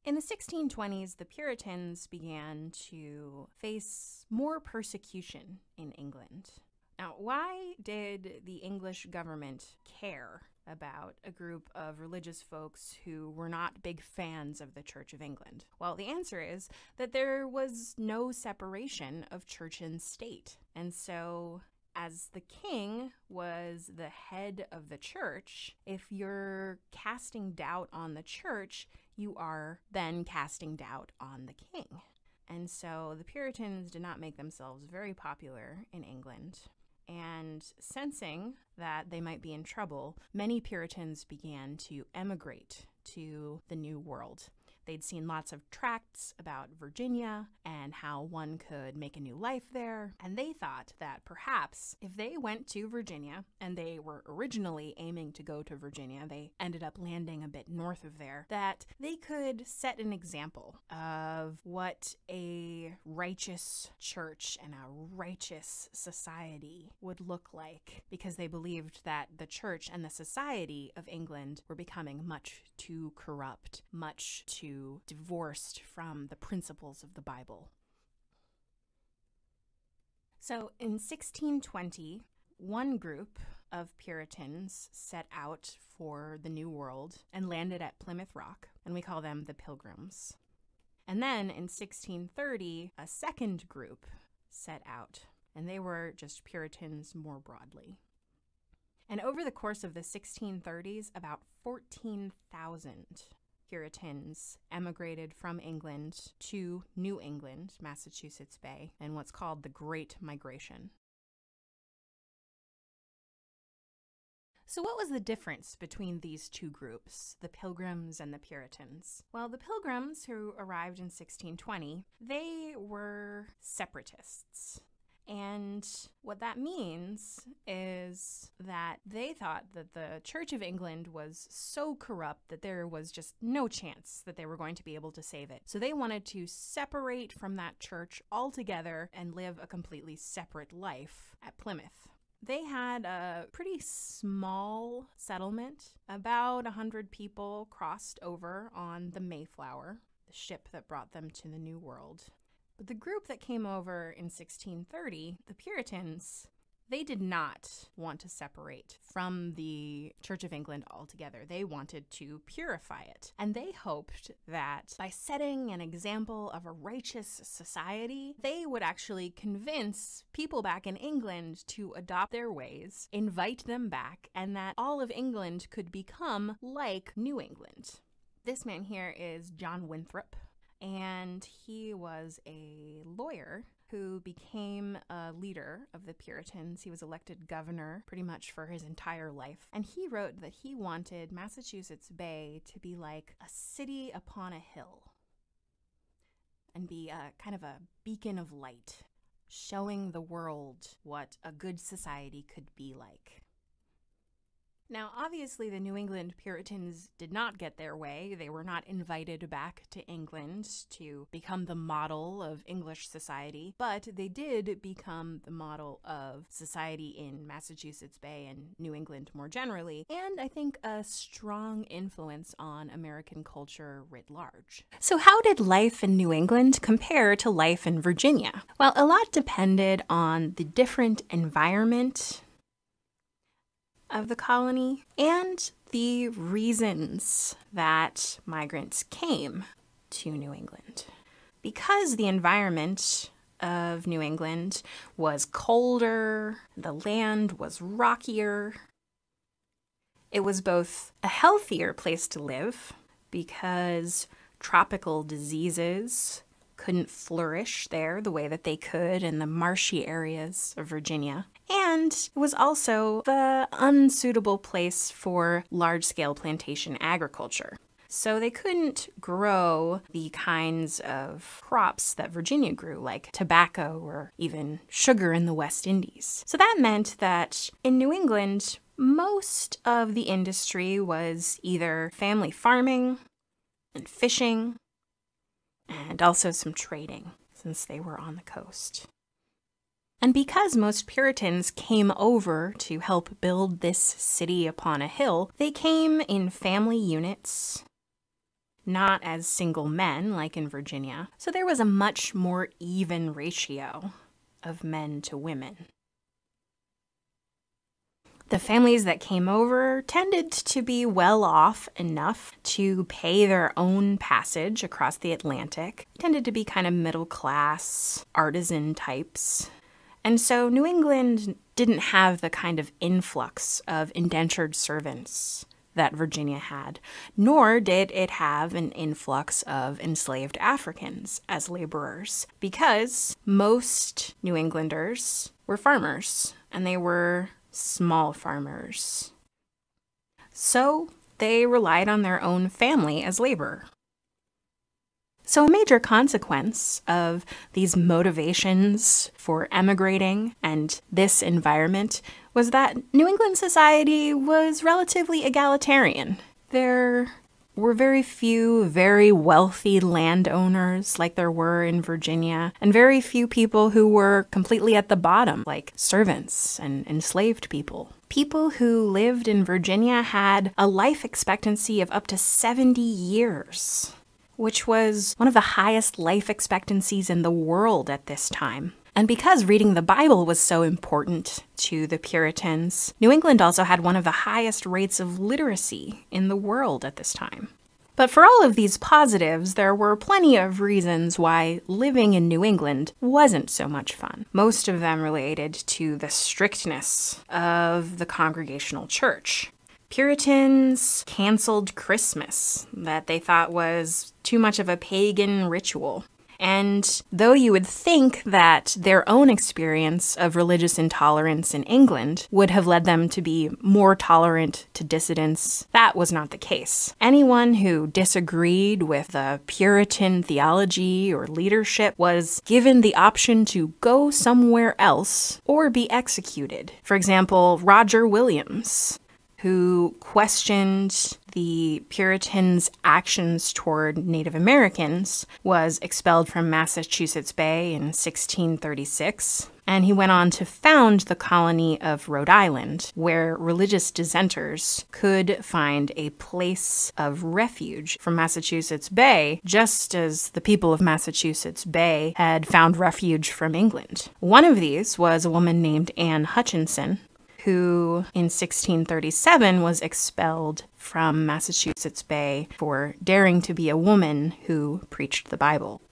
In the 1620s, the Puritans began to face more persecution in England. Now, why did the English government care about a group of religious folks who were not big fans of the Church of England? Well, the answer is that there was no separation of church and state. And so, as the king was the head of the church, if you're casting doubt on the church, you are then casting doubt on the king. And so the Puritans did not make themselves very popular in England. And sensing that they might be in trouble, many Puritans began to emigrate to the New World. They'd seen lots of tracts about Virginia and how one could make a new life there, and they thought that perhaps if they went to Virginia, and they were originally aiming to go to Virginia, they ended up landing a bit north of there, that they could set an example of what a righteous church and a righteous society would look like, because they believed that the church and the society of England were becoming much too corrupt, much too divorced from the principles of the Bible. So in 1620, one group of Puritans set out for the New World and landed at Plymouth Rock, and we call them the Pilgrims. And then in 1630, a second group set out, and they were just Puritans more broadly. And over the course of the 1630s, about 14,000 Puritans emigrated from England to New England, Massachusetts Bay, in what's called the Great Migration. So what was the difference between these two groups, the Pilgrims and the Puritans? Well, the Pilgrims, who arrived in 1620, they were separatists. And what that means is that they thought that the Church of England was so corrupt that there was just no chance that they were going to be able to save it. So they wanted to separate from that church altogether and live a completely separate life at Plymouth. They had a pretty small settlement. About 100 people crossed over on the Mayflower, the ship that brought them to the New World. But the group that came over in 1630, the Puritans, they did not want to separate from the Church of England altogether. They wanted to purify it. And they hoped that by setting an example of a righteous society, they would actually convince people back in England to adopt their ways, invite them back, and that all of England could become like New England. This man here is John Winthrop. And he was a lawyer who became a leader of the Puritans. He was elected governor pretty much for his entire life. And he wrote that he wanted Massachusetts Bay to be like a city upon a hill and be a kind of a beacon of light, showing the world what a good society could be like. Now, obviously, the New England Puritans did not get their way. They were not invited back to England to become the model of English society, but they did become the model of society in Massachusetts Bay and New England more generally, and I think a strong influence on American culture writ large. So how did life in New England compare to life in Virginia? Well, a lot depended on the different environment of the colony and the reasons that migrants came to New England. Because the environment of New England was colder, the land was rockier, it was both a healthier place to live because tropical diseases couldn't flourish there the way that they could in the marshy areas of Virginia. And it was also the unsuitable place for large-scale plantation agriculture. So they couldn't grow the kinds of crops that Virginia grew, like tobacco or even sugar in the West Indies. So that meant that in New England, most of the industry was either family farming and fishing, and also some trading, since they were on the coast. And because most Puritans came over to help build this city upon a hill, they came in family units, not as single men like in Virginia. So there was a much more even ratio of men to women. The families that came over tended to be well off enough to pay their own passage across the Atlantic, tended to be kind of middle class, artisan types. And so New England didn't have the kind of influx of indentured servants that Virginia had, nor did it have an influx of enslaved Africans as laborers, because most New Englanders were farmers, and they were small farmers. So they relied on their own family as labor. So a major consequence of these motivations for emigrating and this environment was that New England society was relatively egalitarian. There were very few very wealthy landowners like there were in Virginia, and very few people who were completely at the bottom, like servants and enslaved people. People who lived in Virginia had a life expectancy of up to 70 years. Which was one of the highest life expectancies in the world at this time. And because reading the Bible was so important to the Puritans, New England also had one of the highest rates of literacy in the world at this time. But for all of these positives, there were plenty of reasons why living in New England wasn't so much fun. Most of them related to the strictness of the Congregational Church. Puritans canceled Christmas, that they thought was too much of a pagan ritual. And though you would think that their own experience of religious intolerance in England would have led them to be more tolerant to dissidents, that was not the case. Anyone who disagreed with the Puritan theology or leadership was given the option to go somewhere else or be executed. For example, Roger Williams, who questioned the Puritans' actions toward Native Americans, was expelled from Massachusetts Bay in 1636, and he went on to found the colony of Rhode Island, where religious dissenters could find a place of refuge from Massachusetts Bay, just as the people of Massachusetts Bay had found refuge from England. One of these was a woman named Anne Hutchinson, who in 1637 was expelled from Massachusetts Bay for daring to be a woman who preached the Bible.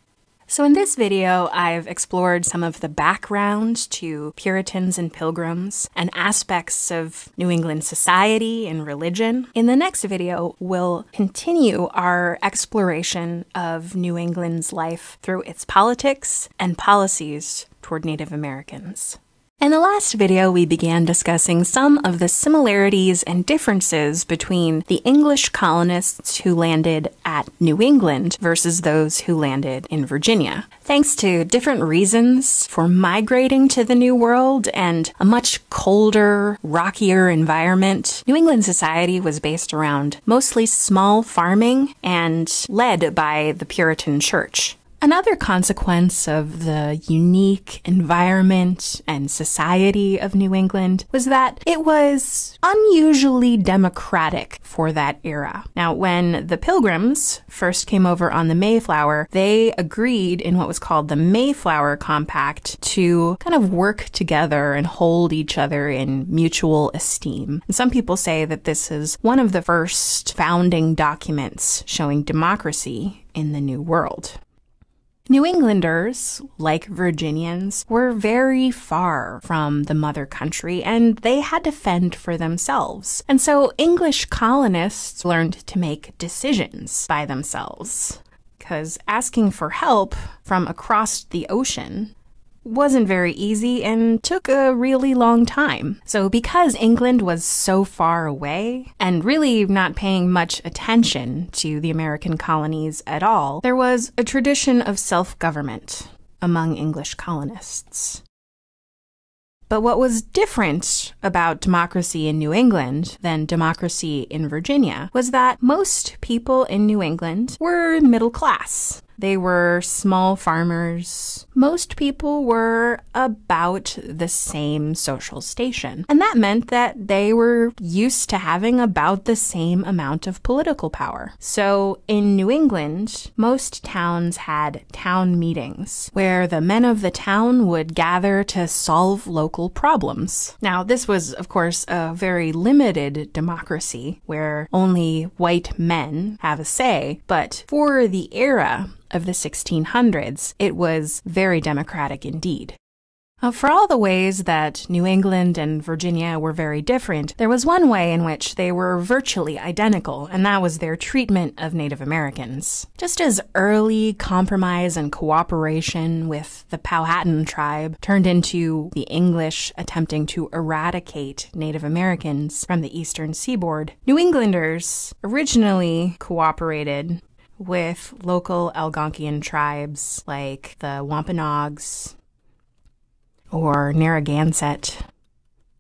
So in this video, I've explored some of the background to Puritans and Pilgrims and aspects of New England society and religion. In the next video, we'll continue our exploration of New England's life through its politics and policies toward Native Americans. In the last video, we began discussing some of the similarities and differences between the English colonists who landed at New England versus those who landed in Virginia. Thanks to different reasons for migrating to the New World and a much colder, rockier environment, New England society was based around mostly small farming and led by the Puritan Church. Another consequence of the unique environment and society of New England was that it was unusually democratic for that era. Now, when the Pilgrims first came over on the Mayflower, they agreed in what was called the Mayflower Compact to kind of work together and hold each other in mutual esteem. And some people say that this is one of the first founding documents showing democracy in the New World. New Englanders, like Virginians, were very far from the mother country, and they had to fend for themselves. And so English colonists learned to make decisions by themselves, because asking for help from across the ocean wasn't very easy and took a really long time. So because England was so far away and really not paying much attention to the American colonies at all, there was a tradition of self-government among English colonists. But what was different about democracy in New England than democracy in Virginia was that most people in New England were middle class. They were small farmers. Most people were about the same social station. And that meant that they were used to having about the same amount of political power. So in New England, most towns had town meetings where the men of the town would gather to solve local problems. Now, this was, of course, a very limited democracy where only white men have a say, but for the era of the 1600s, it was very democratic indeed. For all the ways that New England and Virginia were very different, there was one way in which they were virtually identical, and that was their treatment of Native Americans. Just as early compromise and cooperation with the Powhatan tribe turned into the English attempting to eradicate Native Americans from the eastern seaboard, New Englanders originally cooperated with local Algonquian tribes like the Wampanoags or Narragansett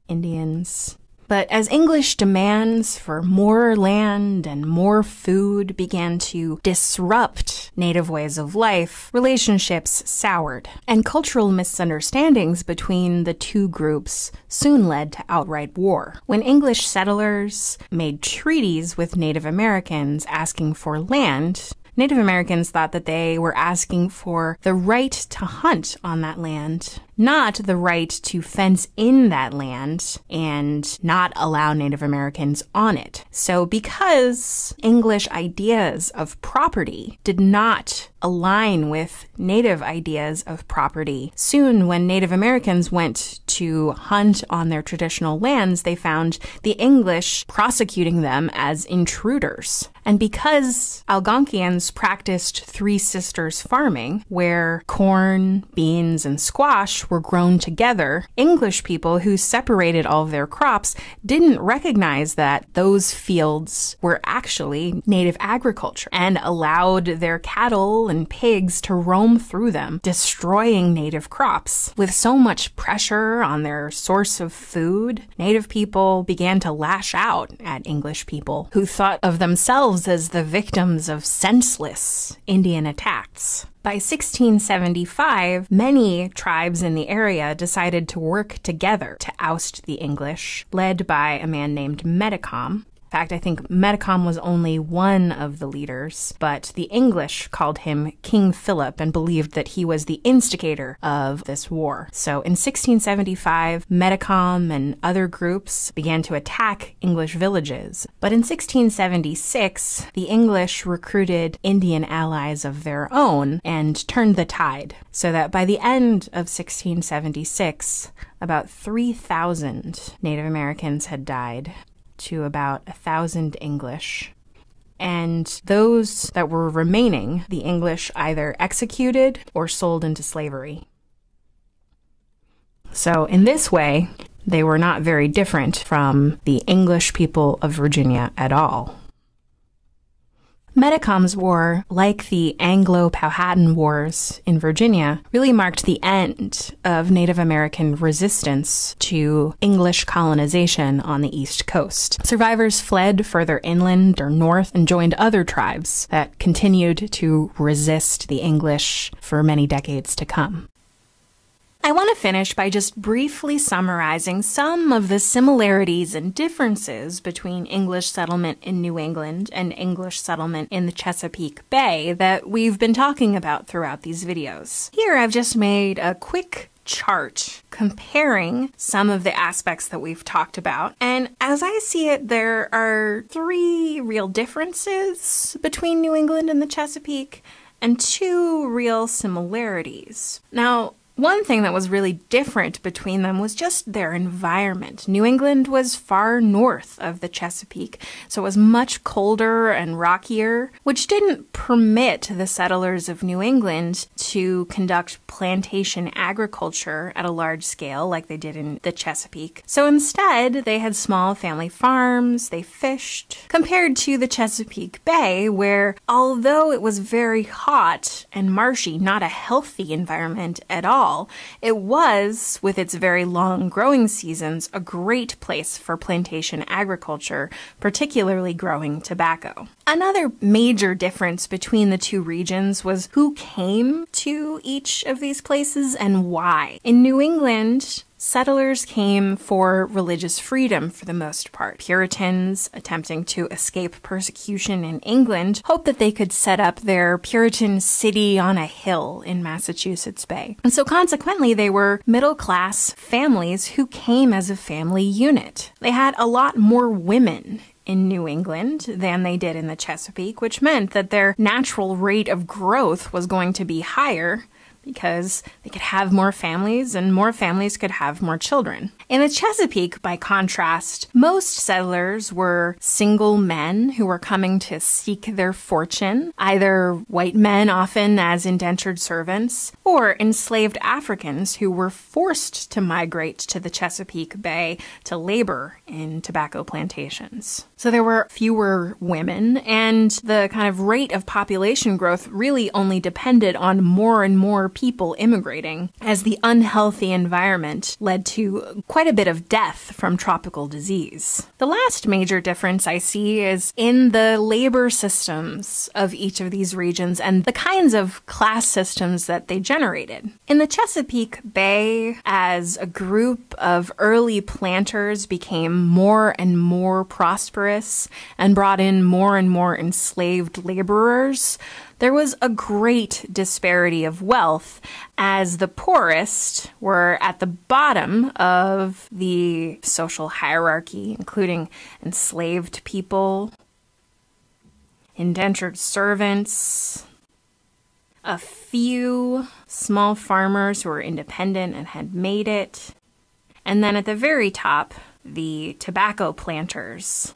Indians. But as English demands for more land and more food began to disrupt native ways of life, relationships soured, and cultural misunderstandings between the two groups soon led to outright war. When English settlers made treaties with Native Americans asking for land, Native Americans thought that they were asking for the right to hunt on that land, not the right to fence in that land and not allow Native Americans on it. So because English ideas of property did not align with Native ideas of property, soon when Native Americans went to hunt on their traditional lands, they found the English prosecuting them as intruders. And because Algonquians practiced Three Sisters farming, where corn, beans, and squash were grown together, English people who separated all of their crops didn't recognize that those fields were actually native agriculture and allowed their cattle and pigs to roam through them, destroying native crops. With so much pressure on their source of food, native people began to lash out at English people who thought of themselves as the victims of senseless Indian attacks. By 1675, many tribes in the area decided to work together to oust the English, led by a man named Metacom. In fact, I think Metacom was only one of the leaders, but the English called him King Philip and believed that he was the instigator of this war. So in 1675, Metacom and other groups began to attack English villages. But in 1676, the English recruited Indian allies of their own and turned the tide, so that by the end of 1676, about 3,000 Native Americans had died, to about 1,000 English. And those that were remaining, the English either executed or sold into slavery. So in this way, they were not very different from the English people of Virginia at all. Metacom's War, like the Anglo-Powhatan Wars in Virginia, really marked the end of Native American resistance to English colonization on the East Coast. Survivors fled further inland or north and joined other tribes that continued to resist the English for many decades to come. I want to finish by just briefly summarizing some of the similarities and differences between English settlement in New England and English settlement in the Chesapeake Bay that we've been talking about throughout these videos. Here I've just made a quick chart comparing some of the aspects that we've talked about. And as I see it, there are 3 real differences between New England and the Chesapeake and 2 real similarities. Now, one thing that was really different between them was just their environment. New England was far north of the Chesapeake, so it was much colder and rockier, which didn't permit the settlers of New England to conduct plantation agriculture at a large scale like they did in the Chesapeake. So instead, they had small family farms, they fished, compared to the Chesapeake Bay, where although it was very hot and marshy, not a healthy environment at all, it was, with its very long growing seasons, a great place for plantation agriculture, particularly growing tobacco. Another major difference between the 2 regions was who came to each of these places and why. In New England, settlers came for religious freedom for the most part. Puritans, attempting to escape persecution in England, hoped that they could set up their Puritan city on a hill in Massachusetts Bay. And so consequently, they were middle-class families who came as a family unit. They had a lot more women in New England than they did in the Chesapeake, which meant that their natural rate of growth was going to be higher because they could have more families and more families could have more children. In the Chesapeake, by contrast, most settlers were single men who were coming to seek their fortune, either white men often as indentured servants, or enslaved Africans who were forced to migrate to the Chesapeake Bay to labor in tobacco plantations. So there were fewer women, and the kind of rate of population growth really only depended on more and more people immigrating, as the unhealthy environment led to quite a bit of death from tropical disease. The last major difference I see is in the labor systems of each of these regions and the kinds of class systems that they generated. In the Chesapeake Bay, as a group of early planters became more and more prosperous and brought in more and more enslaved laborers, there was a great disparity of wealth, as the poorest were at the bottom of the social hierarchy, including enslaved people, indentured servants, a few small farmers who were independent and had made it, and then at the very top, the tobacco planters,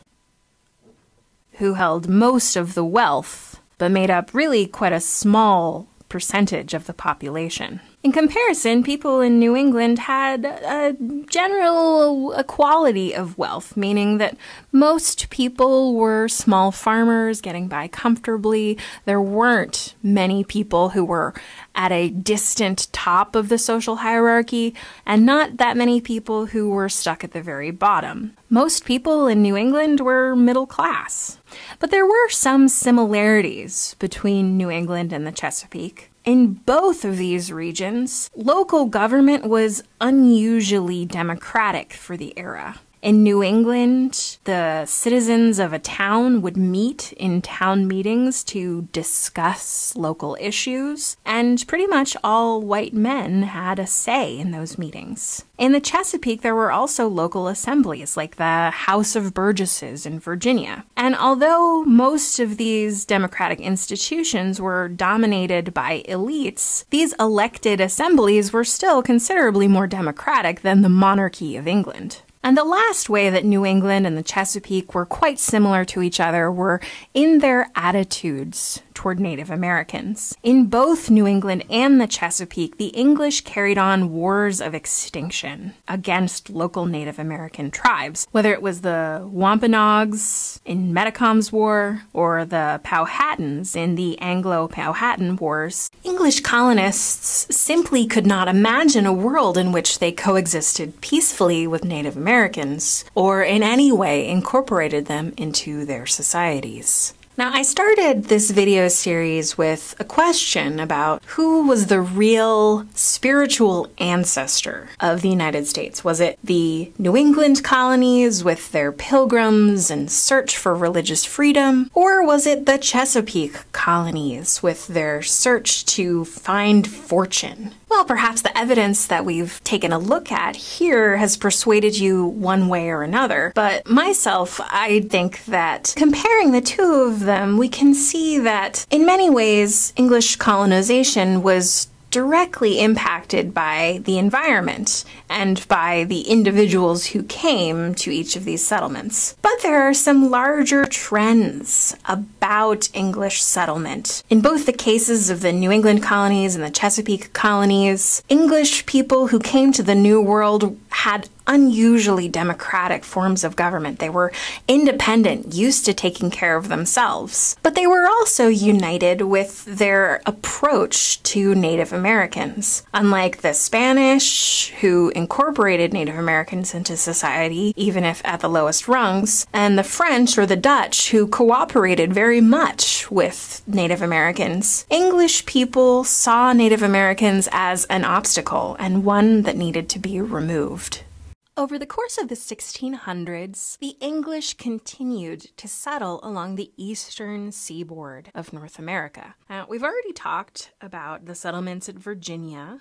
who held most of the wealth, but made up really quite a small percentage of the population. In comparison, people in New England had a general equality of wealth, meaning that most people were small farmers getting by comfortably. There weren't many people who were at a distant top of the social hierarchy, and not that many people who were stuck at the very bottom. Most people in New England were middle class. But there were some similarities between New England and the Chesapeake. In both of these regions, local government was unusually democratic for the era. In New England, the citizens of a town would meet in town meetings to discuss local issues, and pretty much all white men had a say in those meetings. In the Chesapeake, there were also local assemblies, like the House of Burgesses in Virginia. And although most of these democratic institutions were dominated by elites, these elected assemblies were still considerably more democratic than the monarchy of England. And the last way that New England and the Chesapeake were quite similar to each other were in their attitudes toward Native Americans. In both New England and the Chesapeake, the English carried on wars of extinction against local Native American tribes, whether it was the Wampanoags in Metacom's War or the Powhatans in the Anglo-Powhatan Wars. English colonists simply could not imagine a world in which they coexisted peacefully with Native Americans, or in any way incorporated them into their societies. Now, I started this video series with a question about who was the real spiritual ancestor of the United States. Was it the New England colonies with their pilgrims and search for religious freedom? Or was it the Chesapeake colonies with their search to find fortune? Well, perhaps the evidence that we've taken a look at here has persuaded you one way or another, but myself, I think that comparing the two of them, we can see that in many ways, English colonization was directly impacted by the environment and by the individuals who came to each of these settlements. But there are some larger trends about English settlement. In both the cases of the New England colonies and the Chesapeake colonies, English people who came to the New World had unusually democratic forms of government. They were independent, used to taking care of themselves. But they were also united with their approach to Native Americans. Unlike the Spanish, who incorporated Native Americans into society, even if at the lowest rungs, and the French or the Dutch, who cooperated very much with Native Americans, English people saw Native Americans as an obstacle and one that needed to be removed. Over the course of the 1600s, the English continued to settle along the eastern seaboard of North America. Now, we've already talked about the settlements at Virginia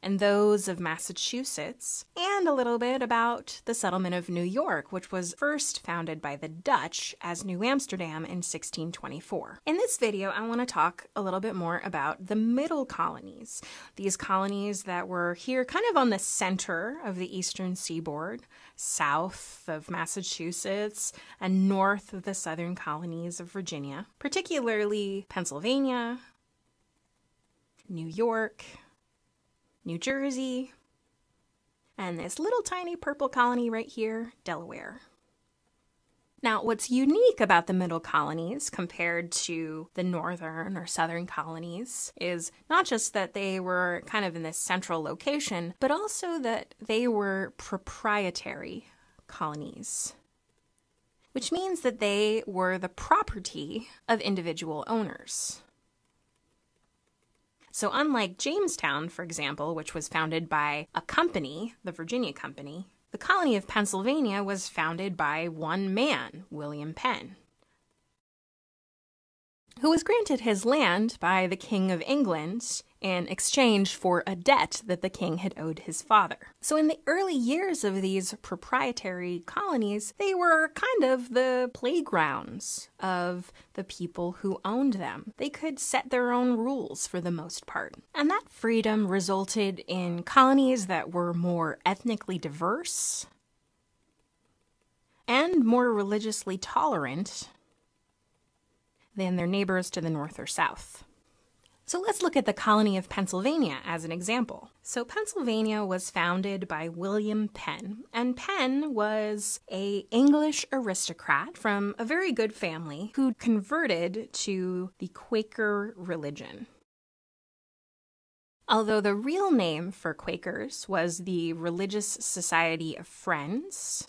and those of Massachusetts, and a little bit about the settlement of New York, which was first founded by the Dutch as New Amsterdam in 1624. In this video, I want to talk a little bit more about the middle colonies, these colonies that were here kind of on the center of the eastern seaboard, south of Massachusetts, and north of the southern colonies of Virginia, particularly Pennsylvania, New York, New Jersey, and this little tiny purple colony right here, Delaware. Now, what's unique about the middle colonies compared to the northern or southern colonies is not just that they were kind of in this central location, but also that they were proprietary colonies, which means that they were the property of individual owners. So unlike Jamestown, for example, which was founded by a company, the Virginia Company, the colony of Pennsylvania was founded by one man, William Penn, who was granted his land by the King of England in exchange for a debt that the king had owed his father. So in the early years of these proprietary colonies, they were kind of the playgrounds of the people who owned them. They could set their own rules for the most part. And that freedom resulted in colonies that were more ethnically diverse and more religiously tolerant than their neighbors to the north or south. So let's look at the colony of Pennsylvania as an example. So Pennsylvania was founded by William Penn, and Penn was an English aristocrat from a very good family who converted to the Quaker religion. Although the real name for Quakers was the Religious Society of Friends,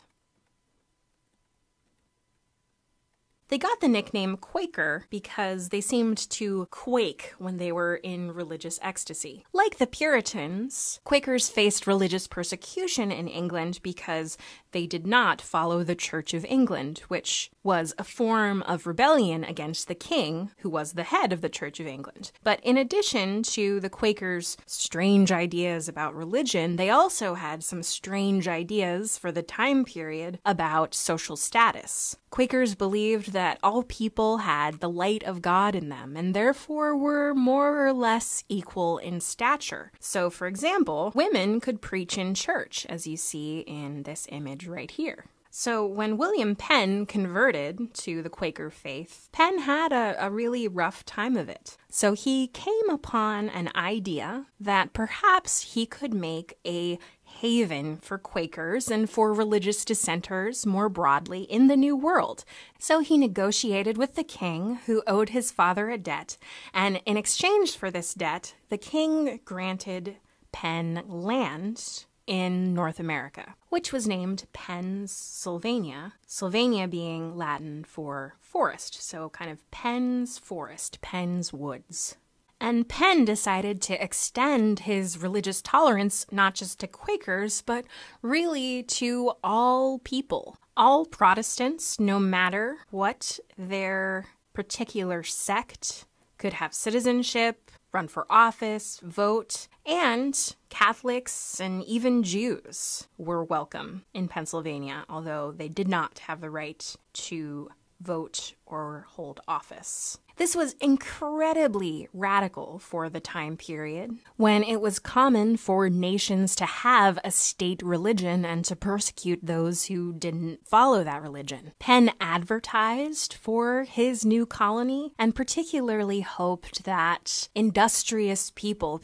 they got the nickname Quaker because they seemed to quake when they were in religious ecstasy. Like the Puritans, Quakers faced religious persecution in England because they did not follow the Church of England, which was a form of rebellion against the king, who was the head of the Church of England. But in addition to the Quakers' strange ideas about religion, they also had some strange ideas for the time period about social status. Quakers believed that all people had the light of God in them and therefore were more or less equal in stature. So, for example, women could preach in church, as you see in this image right here. So when William Penn converted to the Quaker faith, Penn had a really rough time of it. So he came upon an idea that perhaps he could make a haven for Quakers and for religious dissenters more broadly in the New World. So he negotiated with the king, who owed his father a debt, and in exchange for this debt, the king granted Penn land in North America, which was named Pennsylvania, Sylvania being Latin for forest, so kind of Penn's forest, Penn's woods. And Penn decided to extend his religious tolerance not just to Quakers, but really to all people, all Protestants, no matter what their particular sect, could have citizenship, run for office, vote, and Catholics and even Jews were welcome in Pennsylvania, although they did not have the right to vote or hold office. This was incredibly radical for the time period, when it was common for nations to have a state religion and to persecute those who didn't follow that religion. Penn advertised for his new colony and particularly hoped that industrious people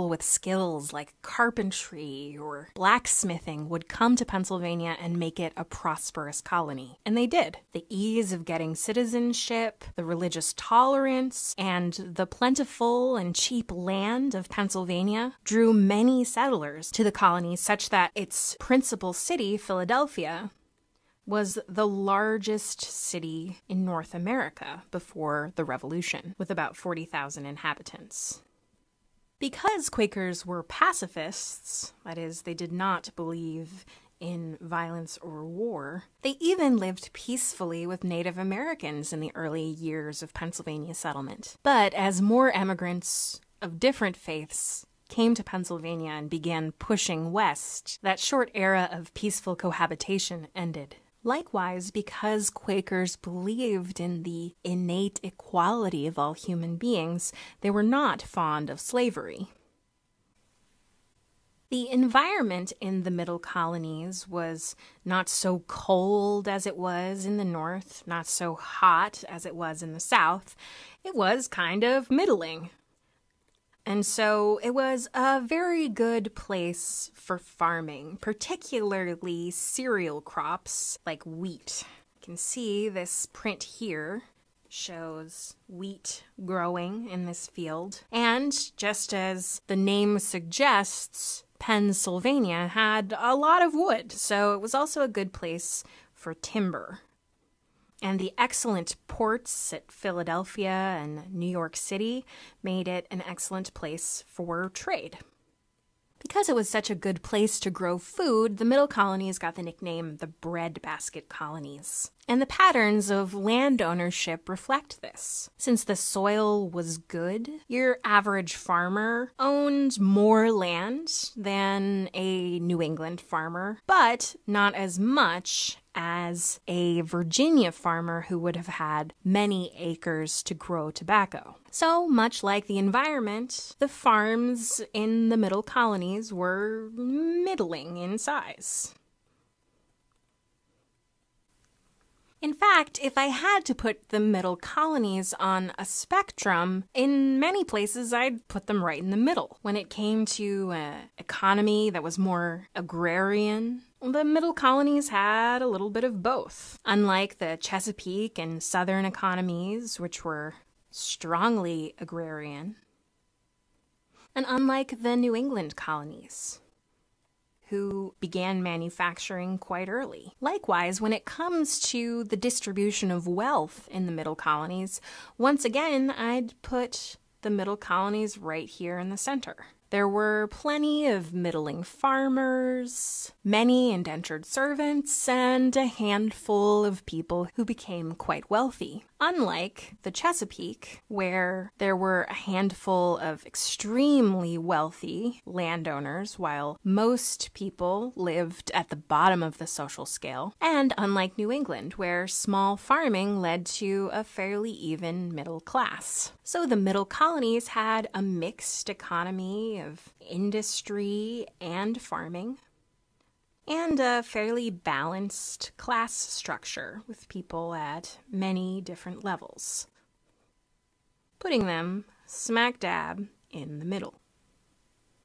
with skills like carpentry or blacksmithing would come to Pennsylvania and make it a prosperous colony. And they did. The ease of getting citizenship, the religious tolerance, and the plentiful and cheap land of Pennsylvania drew many settlers to the colony, such that its principal city, Philadelphia, was the largest city in North America before the Revolution, with about 40,000 inhabitants. Because Quakers were pacifists, that is, they did not believe in violence or war, they even lived peacefully with Native Americans in the early years of Pennsylvania settlement. But as more immigrants of different faiths came to Pennsylvania and began pushing west, that short era of peaceful cohabitation ended. Likewise, because Quakers believed in the innate equality of all human beings, they were not fond of slavery. The environment in the middle colonies was not so cold as it was in the north, not so hot as it was in the south. It was kind of middling. And so it was a very good place for farming, particularly cereal crops like wheat. You can see this print here shows wheat growing in this field. And just as the name suggests, Pennsylvania had a lot of wood, so it was also a good place for timber. And the excellent ports at Philadelphia and New York City made it an excellent place for trade. Because it was such a good place to grow food, the middle colonies got the nickname the breadbasket colonies. And the patterns of land ownership reflect this. Since the soil was good, your average farmer owned more land than a New England farmer, but not as much as a Virginia farmer who would have had many acres to grow tobacco. So, much like the environment, the farms in the middle colonies were middling in size. In fact, if I had to put the middle colonies on a spectrum, in many places I'd put them right in the middle. When it came to an economy that was more agrarian, the middle colonies had a little bit of both. Unlike the Chesapeake and Southern economies, which were strongly agrarian, and unlike the New England colonies, who began manufacturing quite early. Likewise, when it comes to the distribution of wealth in the middle colonies, once again, I'd put the middle colonies right here in the center. There were plenty of middling farmers, many indentured servants, and a handful of people who became quite wealthy. Unlike the Chesapeake, where there were a handful of extremely wealthy landowners, while most people lived at the bottom of the social scale, and unlike New England, where small farming led to a fairly even middle class. So the middle colonies had a mixed economy of industry and farming, and a fairly balanced class structure with people at many different levels, putting them smack dab in the middle.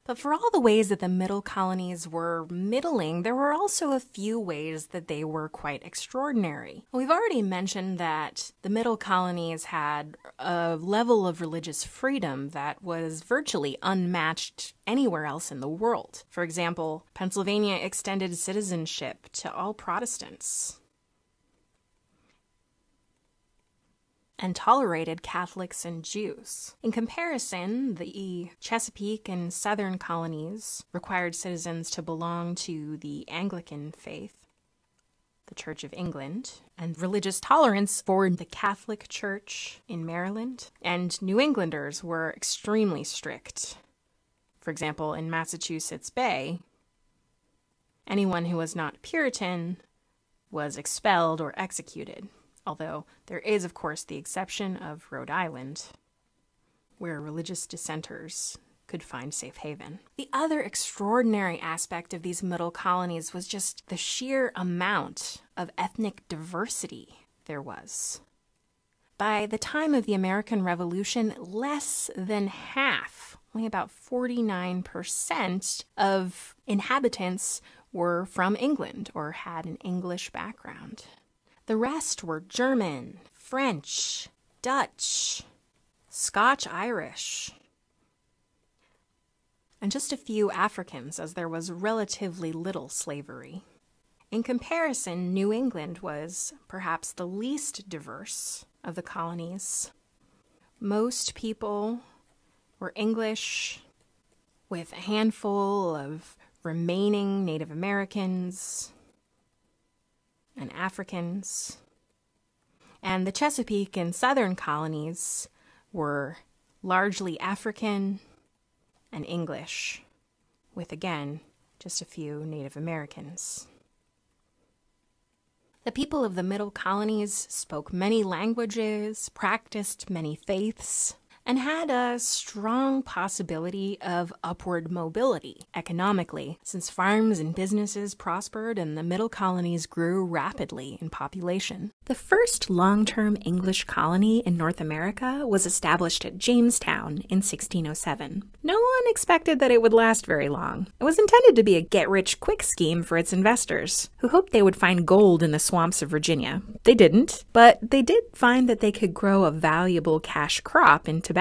But for all the ways that the middle colonies were middling, there were also a few ways that they were quite extraordinary. We've already mentioned that the middle colonies had a level of religious freedom that was virtually unmatched anywhere else in the world. For example, Pennsylvania extended citizenship to all Protestants and tolerated Catholics and Jews. In comparison, the Chesapeake and Southern colonies required citizens to belong to the Anglican faith, the Church of England, and religious tolerance for the Catholic Church in Maryland, and New Englanders were extremely strict. For example, in Massachusetts Bay, anyone who was not Puritan was expelled or executed. Although there is, of course, the exception of Rhode Island, where religious dissenters could find safe haven. The other extraordinary aspect of these middle colonies was just the sheer amount of ethnic diversity there was. By the time of the American Revolution, less than half, only about 49% of inhabitants were from England or had an English background. The rest were German, French, Dutch, Scotch-Irish, and just a few Africans, as there was relatively little slavery. In comparison, New England was perhaps the least diverse of the colonies. Most people were English, with a handful of remaining Native Americans and Africans. And the Chesapeake and Southern colonies were largely African and English, with, again, just a few Native Americans. The people of the middle colonies spoke many languages, practiced many faiths, and had a strong possibility of upward mobility economically, since farms and businesses prospered and the middle colonies grew rapidly in population. The first long-term English colony in North America was established at Jamestown in 1607. No one expected that it would last very long. It was intended to be a get-rich-quick scheme for its investors, who hoped they would find gold in the swamps of Virginia. They didn't, but they did find that they could grow a valuable cash crop in tobacco.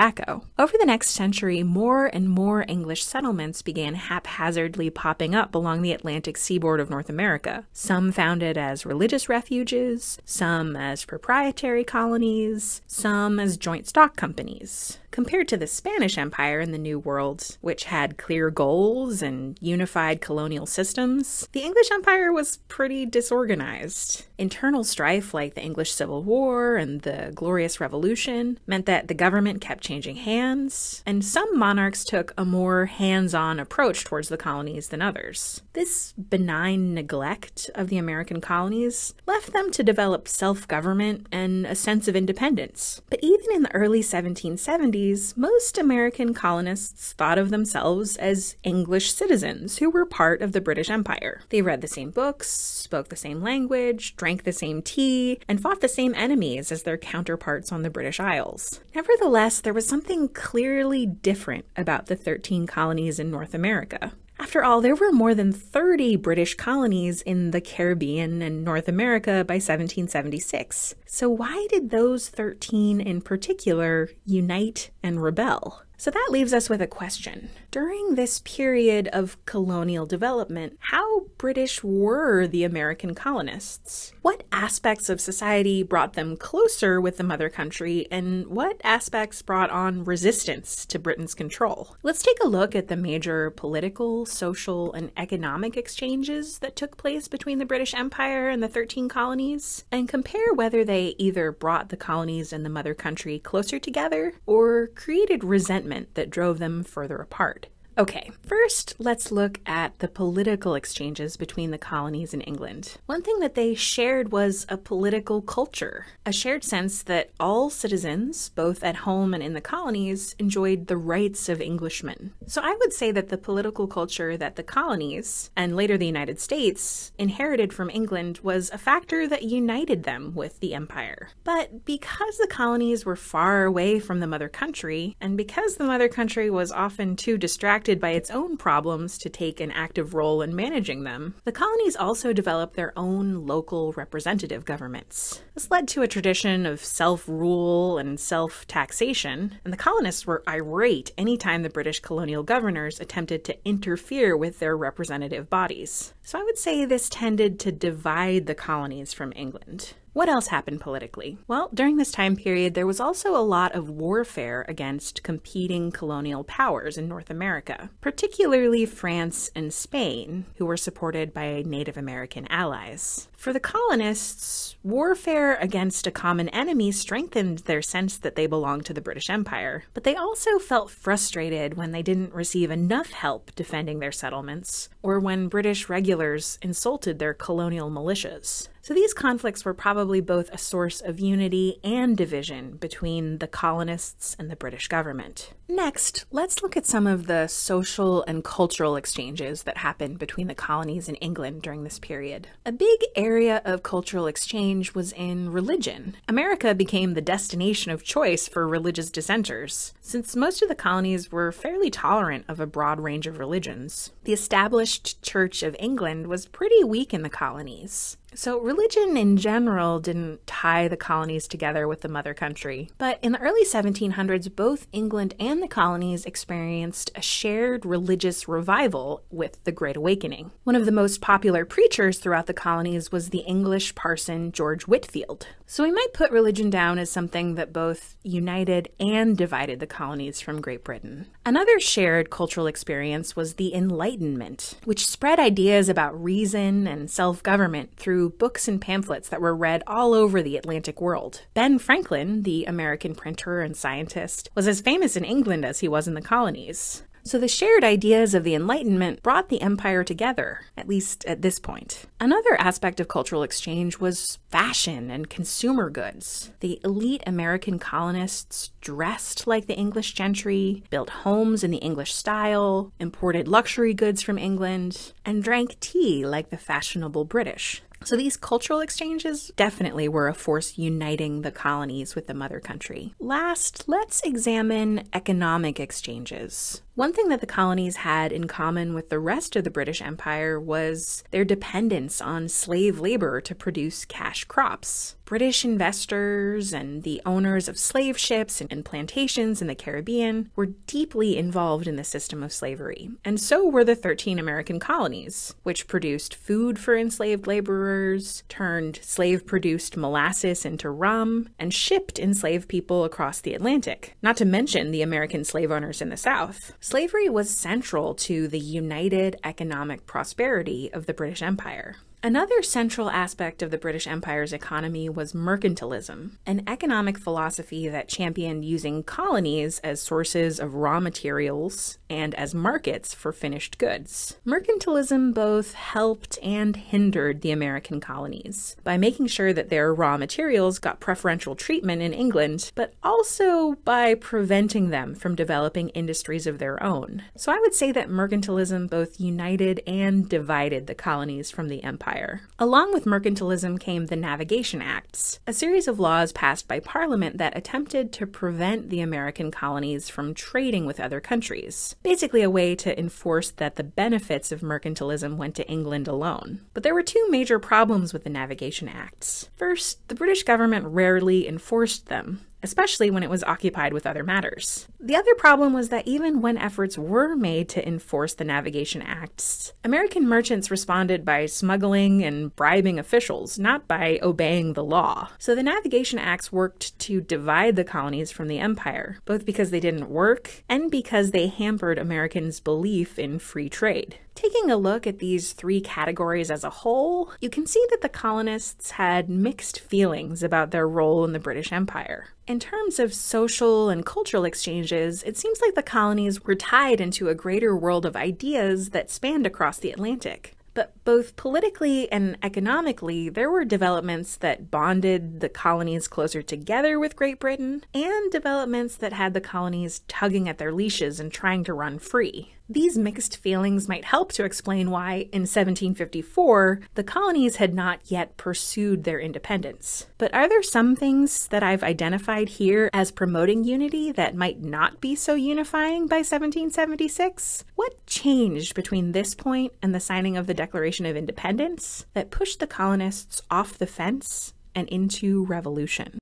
Over the next century, more and more English settlements began haphazardly popping up along the Atlantic seaboard of North America. Some founded as religious refuges, some as proprietary colonies, some as joint stock companies. Compared to the Spanish Empire in the New World, which had clear goals and unified colonial systems, the English Empire was pretty disorganized. Internal strife like the English Civil War and the Glorious Revolution meant that the government kept changing hands, and some monarchs took a more hands-on approach towards the colonies than others. This benign neglect of the American colonies left them to develop self-government and a sense of independence. But even in the early 1770s, 1960s, most American colonists thought of themselves as English citizens who were part of the British Empire. They read the same books, spoke the same language, drank the same tea, and fought the same enemies as their counterparts on the British Isles. Nevertheless, there was something clearly different about the 13 colonies in North America. After all, there were more than 30 British colonies in the Caribbean and North America by 1776. So why did those 13 in particular unite and rebel? So that leaves us with a question. During this period of colonial development, how British were the American colonists? What aspects of society brought them closer with the mother country, and what aspects brought on resistance to Britain's control? Let's take a look at the major political, social, and economic exchanges that took place between the British Empire and the 13 colonies, and compare whether they either brought the colonies and the mother country closer together or created resentment that drove them further apart. Okay, first let's look at the political exchanges between the colonies and England. One thing that they shared was a political culture, a shared sense that all citizens, both at home and in the colonies, enjoyed the rights of Englishmen. So I would say that the political culture that the colonies, and later the United States, inherited from England was a factor that united them with the empire. But because the colonies were far away from the mother country, and because the mother country was often too distracted by its own problems to take an active role in managing them, the colonies also developed their own local representative governments. This led to a tradition of self-rule and self-taxation, and the colonists were irate anytime the British colonial governors attempted to interfere with their representative bodies. So I would say this tended to divide the colonies from England. What else happened politically? Well, during this time period, there was also a lot of warfare against competing colonial powers in North America, particularly France and Spain, who were supported by Native American allies. For the colonists, warfare against a common enemy strengthened their sense that they belonged to the British Empire, but they also felt frustrated when they didn't receive enough help defending their settlements, or when British regulars insulted their colonial militias. So these conflicts were probably both a source of unity and division between the colonists and the British government. Next, let's look at some of the social and cultural exchanges that happened between the colonies and England during this period. A big area of cultural exchange was in religion. America became the destination of choice for religious dissenters, since most of the colonies were fairly tolerant of a broad range of religions. The established Church of England was pretty weak in the colonies. So religion in general didn't tie the colonies together with the mother country. But in the early 1700s, both England and the colonies experienced a shared religious revival with the Great Awakening. One of the most popular preachers throughout the colonies was the English parson George Whitefield. So we might put religion down as something that both united and divided the colonies from Great Britain. Another shared cultural experience was the Enlightenment, which spread ideas about reason and self-government through books and pamphlets that were read all over the Atlantic world. Ben Franklin, the American printer and scientist, was as famous in England as he was in the colonies. So the shared ideas of the Enlightenment brought the empire together, at least at this point. Another aspect of cultural exchange was fashion and consumer goods. The elite American colonists dressed like the English gentry, built homes in the English style, imported luxury goods from England, and drank tea like the fashionable British. So these cultural exchanges definitely were a force uniting the colonies with the mother country. Last, let's examine economic exchanges. One thing that the colonies had in common with the rest of the British Empire was their dependence on slave labor to produce cash crops. British investors and the owners of slave ships and plantations in the Caribbean were deeply involved in the system of slavery, and so were the 13 American colonies, which produced food for enslaved laborers, turned slave-produced molasses into rum, and shipped enslaved people across the Atlantic, not to mention the American slave owners in the South. Slavery was central to the united economic prosperity of the British Empire. Another central aspect of the British Empire's economy was mercantilism, an economic philosophy that championed using colonies as sources of raw materials and as markets for finished goods. Mercantilism both helped and hindered the American colonies by making sure that their raw materials got preferential treatment in England, but also by preventing them from developing industries of their own. So I would say that mercantilism both united and divided the colonies from the empire. Along with mercantilism came the Navigation Acts, a series of laws passed by Parliament that attempted to prevent the American colonies from trading with other countries. Basically a way to enforce that the benefits of mercantilism went to England alone. But there were two major problems with the Navigation Acts. First, the British government rarely enforced them, especially when it was occupied with other matters. The other problem was that even when efforts were made to enforce the Navigation Acts, American merchants responded by smuggling and bribing officials, not by obeying the law. So the Navigation Acts worked to divide the colonies from the empire, both because they didn't work and because they hampered Americans' belief in free trade. Taking a look at these three categories as a whole, you can see that the colonists had mixed feelings about their role in the British Empire. In terms of social and cultural exchanges, it seems like the colonies were tied into a greater world of ideas that spanned across the Atlantic. But both politically and economically, there were developments that bonded the colonies closer together with Great Britain, and developments that had the colonies tugging at their leashes and trying to run free. These mixed feelings might help to explain why, in 1754, the colonies had not yet pursued their independence. But are there some things that I've identified here as promoting unity that might not be so unifying by 1776? What changed between this point and the signing of the Declaration of Independence that pushed the colonists off the fence and into revolution?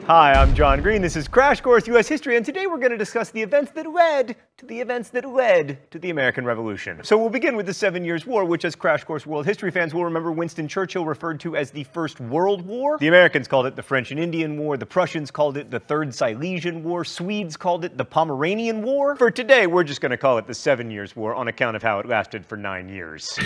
Hi, I'm John Green. This is Crash Course U.S. History, and today we're going to discuss the events that led to the American Revolution. So we'll begin with the 7 Years' War, which, as Crash Course World History fans will remember, Winston Churchill referred to as the First World War. The Americans called it the French and Indian War. The Prussians called it the Third Silesian War. Swedes called it the Pomeranian War. For today, we're just going to call it the 7 Years' War on account of how it lasted for 9 years.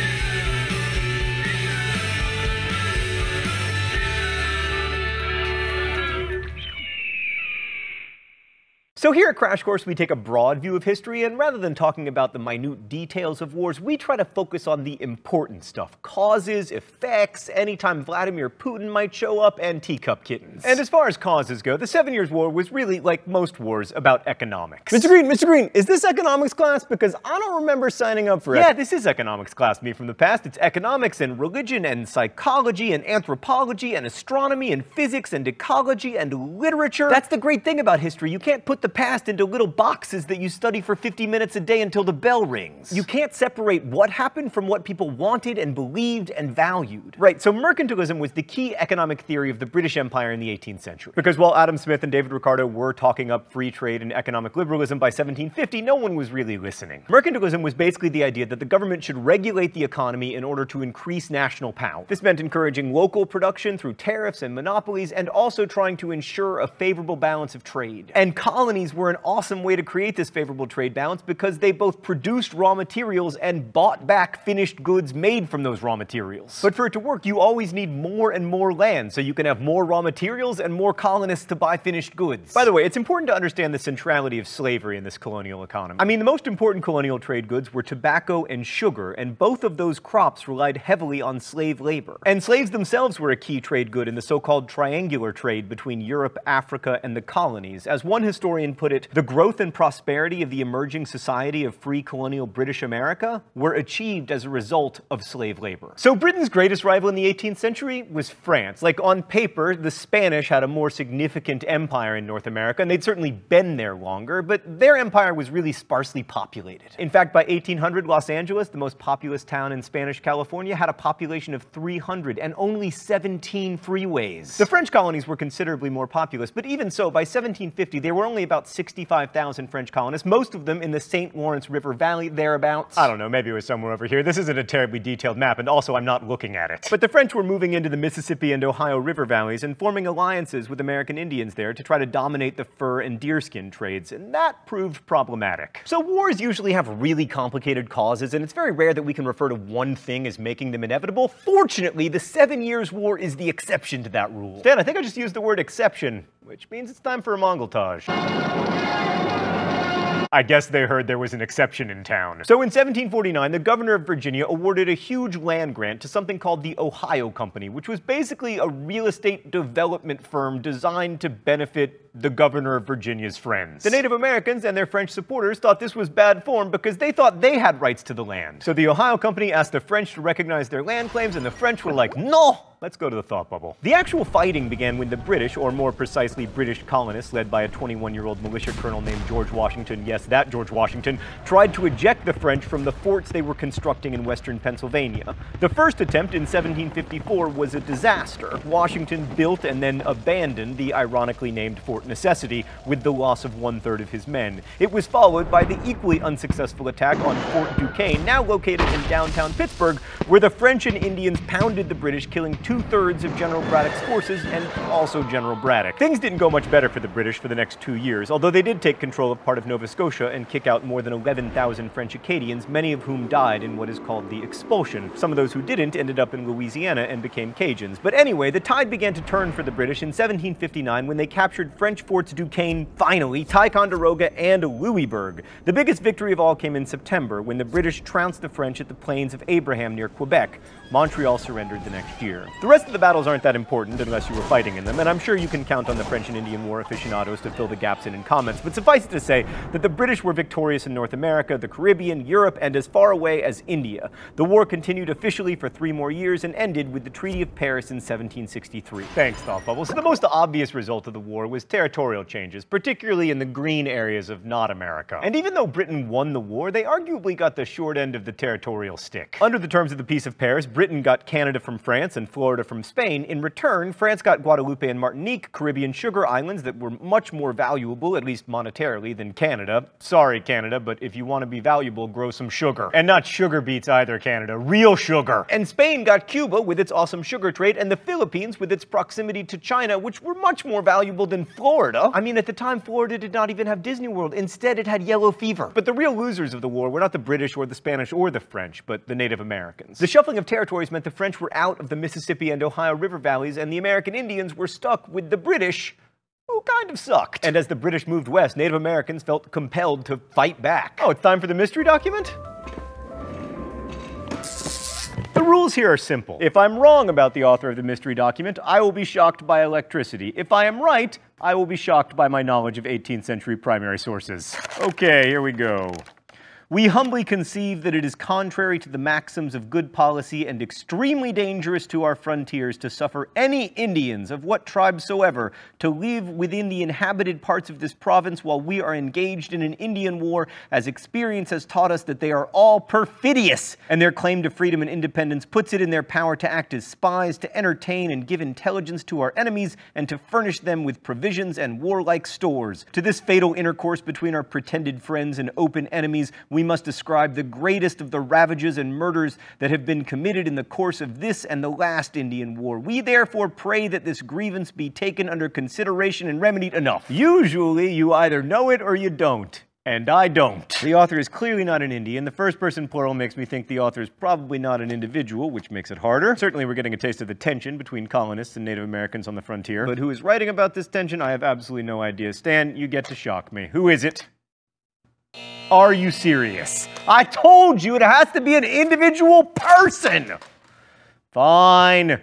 So here at Crash Course, we take a broad view of history, and rather than talking about the minute details of wars, we try to focus on the important stuff. Causes, effects, anytime Vladimir Putin might show up, and teacup kittens. And as far as causes go, the 7 Years' War was really, like most wars, about economics. Mr. Green, is this economics class? Because I don't remember signing up for it. Yeah, this is economics class, me from the past. It's economics and religion and psychology and anthropology and astronomy and physics and ecology and literature. That's the great thing about history. You can't put the past into little boxes that you study for 50 minutes a day until the bell rings. You can't separate what happened from what people wanted and believed and valued. Right, so mercantilism was the key economic theory of the British Empire in the 18th century. Because while Adam Smith and David Ricardo were talking up free trade and economic liberalism by 1750, no one was really listening. Mercantilism was basically the idea that the government should regulate the economy in order to increase national power. This meant encouraging local production through tariffs and monopolies, and also trying to ensure a favorable balance of trade. And colonies were an awesome way to create this favorable trade balance because they both produced raw materials and bought back finished goods made from those raw materials. But for it to work, you always need more and more land, so you can have more raw materials and more colonists to buy finished goods. By the way, it's important to understand the centrality of slavery in this colonial economy. I mean, the most important colonial trade goods were tobacco and sugar, and both of those crops relied heavily on slave labor. And slaves themselves were a key trade good in the so-called triangular trade between Europe, Africa, and the colonies. As one historian put it, the growth and prosperity of the emerging society of free colonial British America were achieved as a result of slave labor. So Britain's greatest rival in the 18th century was France. Like, on paper, the Spanish had a more significant empire in North America, and they'd certainly been there longer, but their empire was really sparsely populated. In fact, by 1800, Los Angeles, the most populous town in Spanish California, had a population of 300 and only 17 freeways. The French colonies were considerably more populous, but even so, by 1750, there were only about about 65,000 French colonists, most of them in the St. Lawrence River Valley, thereabouts. I don't know, maybe it was somewhere over here. This isn't a terribly detailed map, and also I'm not looking at it. But the French were moving into the Mississippi and Ohio River valleys and forming alliances with American Indians there to try to dominate the fur and deerskin trades, and that proved problematic. So wars usually have really complicated causes, and it's very rare that we can refer to one thing as making them inevitable. Fortunately, the 7 Years' War is the exception to that rule. Dan, I think I just used the word exception, which means it's time for a montage. I guess they heard there was an exception in town. So in 1749, the governor of Virginia awarded a huge land grant to something called the Ohio Company, which was basically a real estate development firm designed to benefit the governor of Virginia's friends. The Native Americans and their French supporters thought this was bad form because they thought they had rights to the land. So the Ohio Company asked the French to recognize their land claims, and the French were like, no! Let's go to the thought bubble. The actual fighting began when the British, or more precisely British colonists, led by a 21-year-old militia colonel named George Washington, yes, that George Washington, tried to eject the French from the forts they were constructing in western Pennsylvania. The first attempt in 1754 was a disaster. Washington built and then abandoned the ironically named Fort Necessity with the loss of 1/3 of his men. It was followed by the equally unsuccessful attack on Fort Duquesne, now located in downtown Pittsburgh, where the French and Indians pounded the British, killing 2/3 of General Braddock's forces and also General Braddock. Things didn't go much better for the British for the next 2 years, although they did take control of part of Nova Scotia and kick out more than 11,000 French Acadians, many of whom died in what is called the Expulsion. Some of those who didn't ended up in Louisiana and became Cajuns. But anyway, the tide began to turn for the British in 1759 when they captured French forts Duquesne, finally, Ticonderoga, and Louisburg. The biggest victory of all came in September when the British trounced the French at the Plains of Abraham near Quebec. Montreal surrendered the next year. The rest of the battles aren't that important unless you were fighting in them, and I'm sure you can count on the French and Indian War aficionados to fill the gaps in comments, but suffice it to say that the British were victorious in North America, the Caribbean, Europe, and as far away as India. The war continued officially for 3 more years and ended with the Treaty of Paris in 1763. Thanks, Thought Bubble. So the most obvious result of the war was territorial changes, particularly in the green areas of not America. And even though Britain won the war, they arguably got the short end of the territorial stick. Under the terms of the Peace of Paris, Britain got Canada from France and Florida from Spain. In return, France got Guadeloupe and Martinique, Caribbean sugar islands that were much more valuable, at least monetarily, than Canada. Sorry, Canada, but if you want to be valuable, grow some sugar. And not sugar beets either, Canada. Real sugar. And Spain got Cuba with its awesome sugar trade, and the Philippines with its proximity to China, which were much more valuable than Florida. I mean, at the time, Florida did not even have Disney World. Instead, it had yellow fever. But the real losers of the war were not the British or the Spanish or the French, but the Native Americans. The shuffling of territories meant the French were out of the Mississippi and Ohio River valleys, and the American Indians were stuck with the British, who kind of sucked. And as the British moved west, Native Americans felt compelled to fight back. Oh, it's time for the mystery document? The rules here are simple. If I'm wrong about the author of the mystery document, I will be shocked by electricity. If I am right, I will be shocked by my knowledge of 18th century primary sources. Okay, here we go. We humbly conceive that it is contrary to the maxims of good policy and extremely dangerous to our frontiers to suffer any Indians of what tribe soever to live within the inhabited parts of this province while we are engaged in an Indian war, as experience has taught us that they are all perfidious, and their claim to freedom and independence puts it in their power to act as spies, to entertain and give intelligence to our enemies, and to furnish them with provisions and warlike stores. To this fatal intercourse between our pretended friends and open enemies, we must ascribe the greatest of the ravages and murders that have been committed in the course of this and the last Indian War. We therefore pray that this grievance be taken under consideration and remedied. Enough. Usually you either know it or you don't. And I don't. The author is clearly not an Indian. The first person plural makes me think the author is probably not an individual, which makes it harder. Certainly we're getting a taste of the tension between colonists and Native Americans on the frontier. But who is writing about this tension, I have absolutely no idea. Stan, you get to shock me. Who is it? Are you serious? I told you it has to be an individual person! Fine.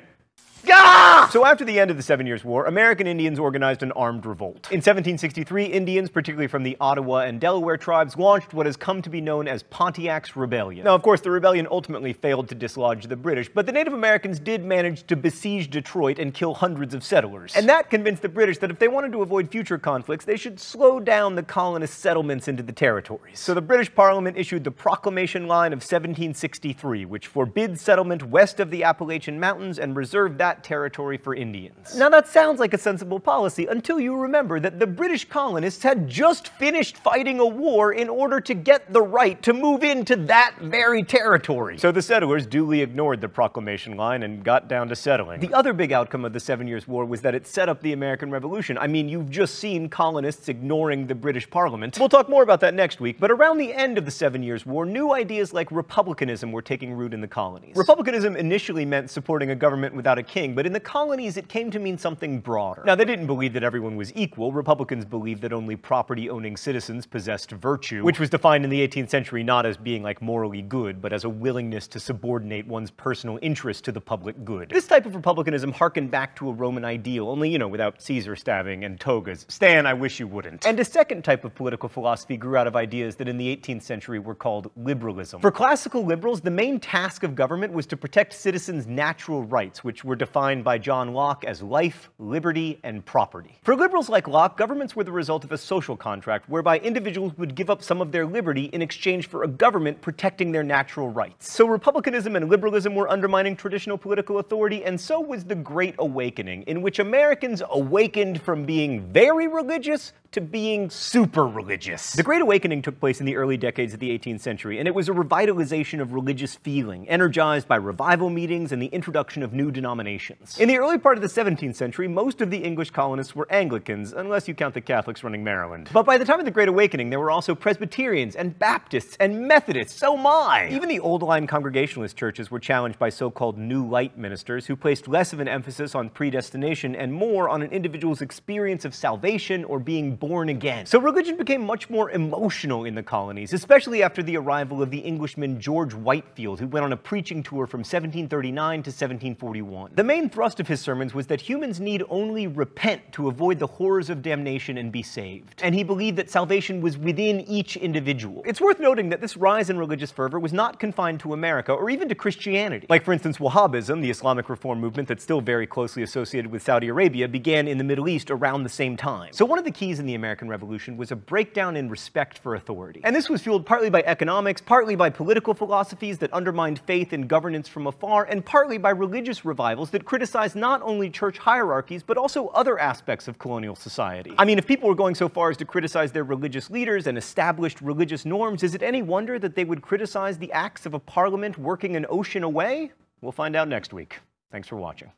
Ah! So after the end of the 7 Years' War, American Indians organized an armed revolt. In 1763, Indians, particularly from the Ottawa and Delaware tribes, launched what has come to be known as Pontiac's Rebellion. Now, of course, the rebellion ultimately failed to dislodge the British, but the Native Americans did manage to besiege Detroit and kill hundreds of settlers. And that convinced the British that if they wanted to avoid future conflicts, they should slow down the colonist settlements into the territories. So the British Parliament issued the Proclamation Line of 1763, which forbids settlement west of the Appalachian Mountains and reserved that that territory for Indians. Now that sounds like a sensible policy until you remember that the British colonists had just finished fighting a war in order to get the right to move into that very territory. So the settlers duly ignored the proclamation line and got down to settling. The other big outcome of the 7 Years' War was that it set up the American Revolution. I mean, you've just seen colonists ignoring the British Parliament. We'll talk more about that next week, but around the end of the 7 Years' War, new ideas like republicanism were taking root in the colonies. Republicanism initially meant supporting a government without a king, but in the colonies it came to mean something broader. Now, they didn't believe that everyone was equal. Republicans believed that only property-owning citizens possessed virtue, which was defined in the 18th century not as being like morally good, but as a willingness to subordinate one's personal interest to the public good. This type of republicanism harkened back to a Roman ideal, only, you know, without Caesar stabbing and togas. Stan, I wish you wouldn't. And a second type of political philosophy grew out of ideas that in the 18th century were called liberalism. For classical liberals, the main task of government was to protect citizens' natural rights, which were defined by John Locke as life, liberty, and property. For liberals like Locke, governments were the result of a social contract whereby individuals would give up some of their liberty in exchange for a government protecting their natural rights. So republicanism and liberalism were undermining traditional political authority, and so was the Great Awakening, in which Americans awakened from being very religious to being super religious. The Great Awakening took place in the early decades of the 18th century, and it was a revitalization of religious feeling, energized by revival meetings and the introduction of new denominations. In the early part of the 17th century, most of the English colonists were Anglicans, unless you count the Catholics running Maryland. But by the time of the Great Awakening, there were also Presbyterians and Baptists and Methodists, so my! Even the old-line Congregationalist churches were challenged by so-called New Light ministers who placed less of an emphasis on predestination and more on an individual's experience of salvation or being born again. So religion became much more emotional in the colonies, especially after the arrival of the Englishman George Whitefield, who went on a preaching tour from 1739 to 1741. The main thrust of his sermons was that humans need only repent to avoid the horrors of damnation and be saved. And he believed that salvation was within each individual. It's worth noting that this rise in religious fervor was not confined to America or even to Christianity. Like, for instance, Wahhabism, the Islamic reform movement that's still very closely associated with Saudi Arabia, began in the Middle East around the same time. So one of the keys in the American Revolution was a breakdown in respect for authority. And this was fueled partly by economics, partly by political philosophies that undermined faith and governance from afar, and partly by religious revivals that criticized not only church hierarchies, but also other aspects of colonial society. I mean, if people were going so far as to criticize their religious leaders and established religious norms, is it any wonder that they would criticize the acts of a parliament working an ocean away? We'll find out next week. Thanks for watching.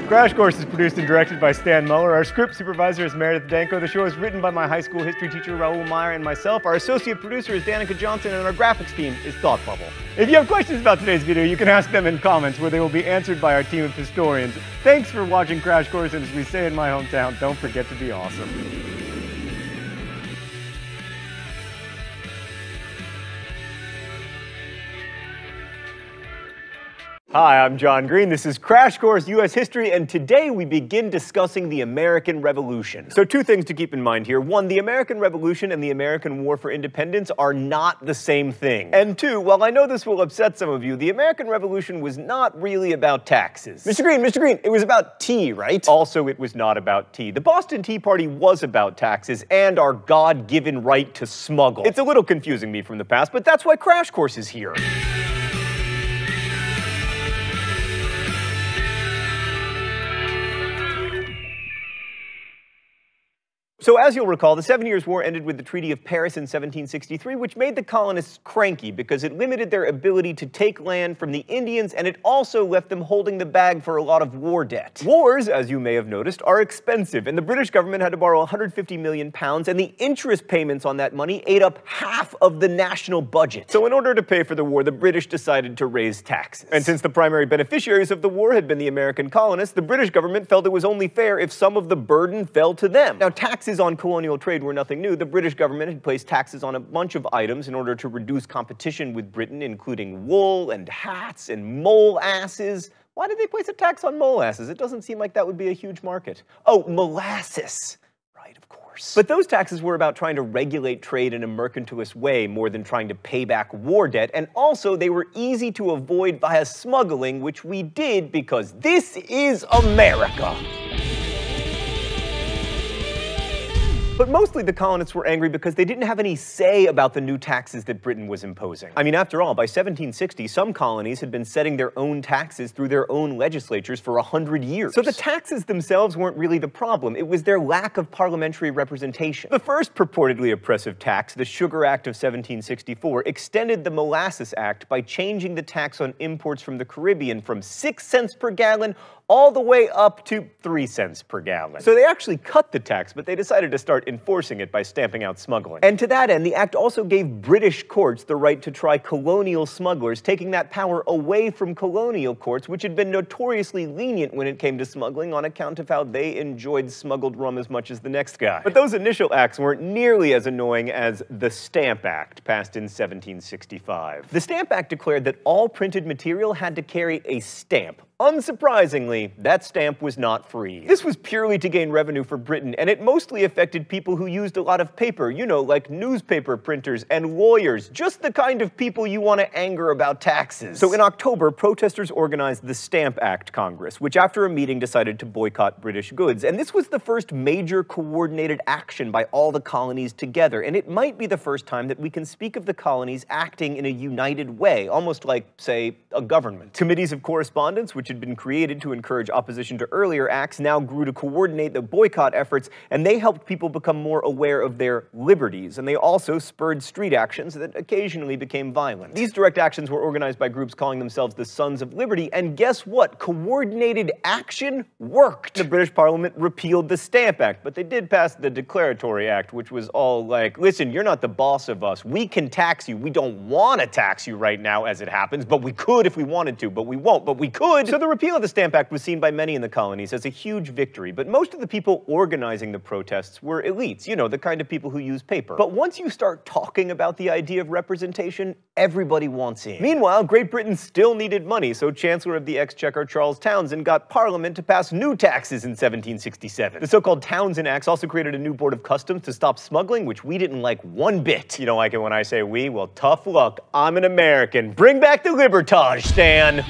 Crash Course is produced and directed by Stan Muller. Our script supervisor is Meredith Danko. The show is written by my high school history teacher, Raoul Meyer, and myself. Our associate producer is Danica Johnson, and our graphics team is Thought Bubble. If you have questions about today's video, you can ask them in comments, where they will be answered by our team of historians. Thanks for watching Crash Course, and as we say in my hometown, don't forget to be awesome. Hi, I'm John Green. This is Crash Course U.S. History, and today we begin discussing the American Revolution. So 2 things to keep in mind here. 1, the American Revolution and the American War for Independence are not the same thing. And 2, while I know this will upset some of you, the American Revolution was not really about taxes. Mr. Green, it was about tea, right? Also, it was not about tea. The Boston Tea Party was about taxes and our God-given right to smuggle. It's a little confusing me from the past, but that's why Crash Course is here. So as you'll recall, the 7 Years' War ended with the Treaty of Paris in 1763, which made the colonists cranky because it limited their ability to take land from the Indians, and it also left them holding the bag for a lot of war debt. Wars, as you may have noticed, are expensive, and the British government had to borrow 150 million pounds, and the interest payments on that money ate up half of the national budget. So in order to pay for the war, the British decided to raise taxes. And since the primary beneficiaries of the war had been the American colonists, the British government felt it was only fair if some of the burden fell to them. Now, taxes on colonial trade were nothing new. The British government had placed taxes on a bunch of items in order to reduce competition with Britain, including wool and hats and molasses. Why did they place a tax on molasses? It doesn't seem like that would be a huge market. Oh, molasses. Right, of course. But those taxes were about trying to regulate trade in a mercantilist way more than trying to pay back war debt, and also they were easy to avoid via smuggling, which we did because this is America. But mostly the colonists were angry because they didn't have any say about the new taxes that Britain was imposing. I mean, after all, by 1760, some colonies had been setting their own taxes through their own legislatures for 100 years. So the taxes themselves weren't really the problem. It was their lack of parliamentary representation. The first purportedly oppressive tax, the Sugar Act of 1764, extended the Molasses Act by changing the tax on imports from the Caribbean from 6 cents per gallon all the way up to 3 cents per gallon. So they actually cut the tax, but they decided to start enforcing it by stamping out smuggling. And to that end, the act also gave British courts the right to try colonial smugglers, taking that power away from colonial courts, which had been notoriously lenient when it came to smuggling on account of how they enjoyed smuggled rum as much as the next guy. But those initial acts weren't nearly as annoying as the Stamp Act, passed in 1765. The Stamp Act declared that all printed material had to carry a stamp. Unsurprisingly, that stamp was not free. This was purely to gain revenue for Britain, and it mostly affected people who used a lot of paper, you know, like newspaper printers and lawyers, just the kind of people you want to anger about taxes. So in October, protesters organized the Stamp Act Congress, which after a meeting decided to boycott British goods. And this was the first major coordinated action by all the colonies together, and it might be the first time that we can speak of the colonies acting in a united way, almost like, say, a government. Committees of correspondence, which had been created to encourage opposition to earlier acts, now grew to coordinate the boycott efforts, and they helped people become more aware of their liberties, and they also spurred street actions that occasionally became violent. These direct actions were organized by groups calling themselves the Sons of Liberty, and guess what? Coordinated action worked. The British Parliament repealed the Stamp Act, but they did pass the Declaratory Act, which was all like, listen, you're not the boss of us. We can tax you. We don't want to tax you right now as it happens, but we could if we wanted to, but we won't, but we could. So the repeal of the Stamp Act was seen by many in the colonies as a huge victory, but most of the people organizing the protests were elites, you know, the kind of people who use paper. But once you start talking about the idea of representation, everybody wants in. Meanwhile, Great Britain still needed money, so Chancellor of the Exchequer Charles Townshend got Parliament to pass new taxes in 1767. The so-called Townshend Acts also created a new Board of Customs to stop smuggling, which we didn't like one bit. You don't like it when I say we? Well, tough luck. I'm an American. Bring back the Libertage, Stan!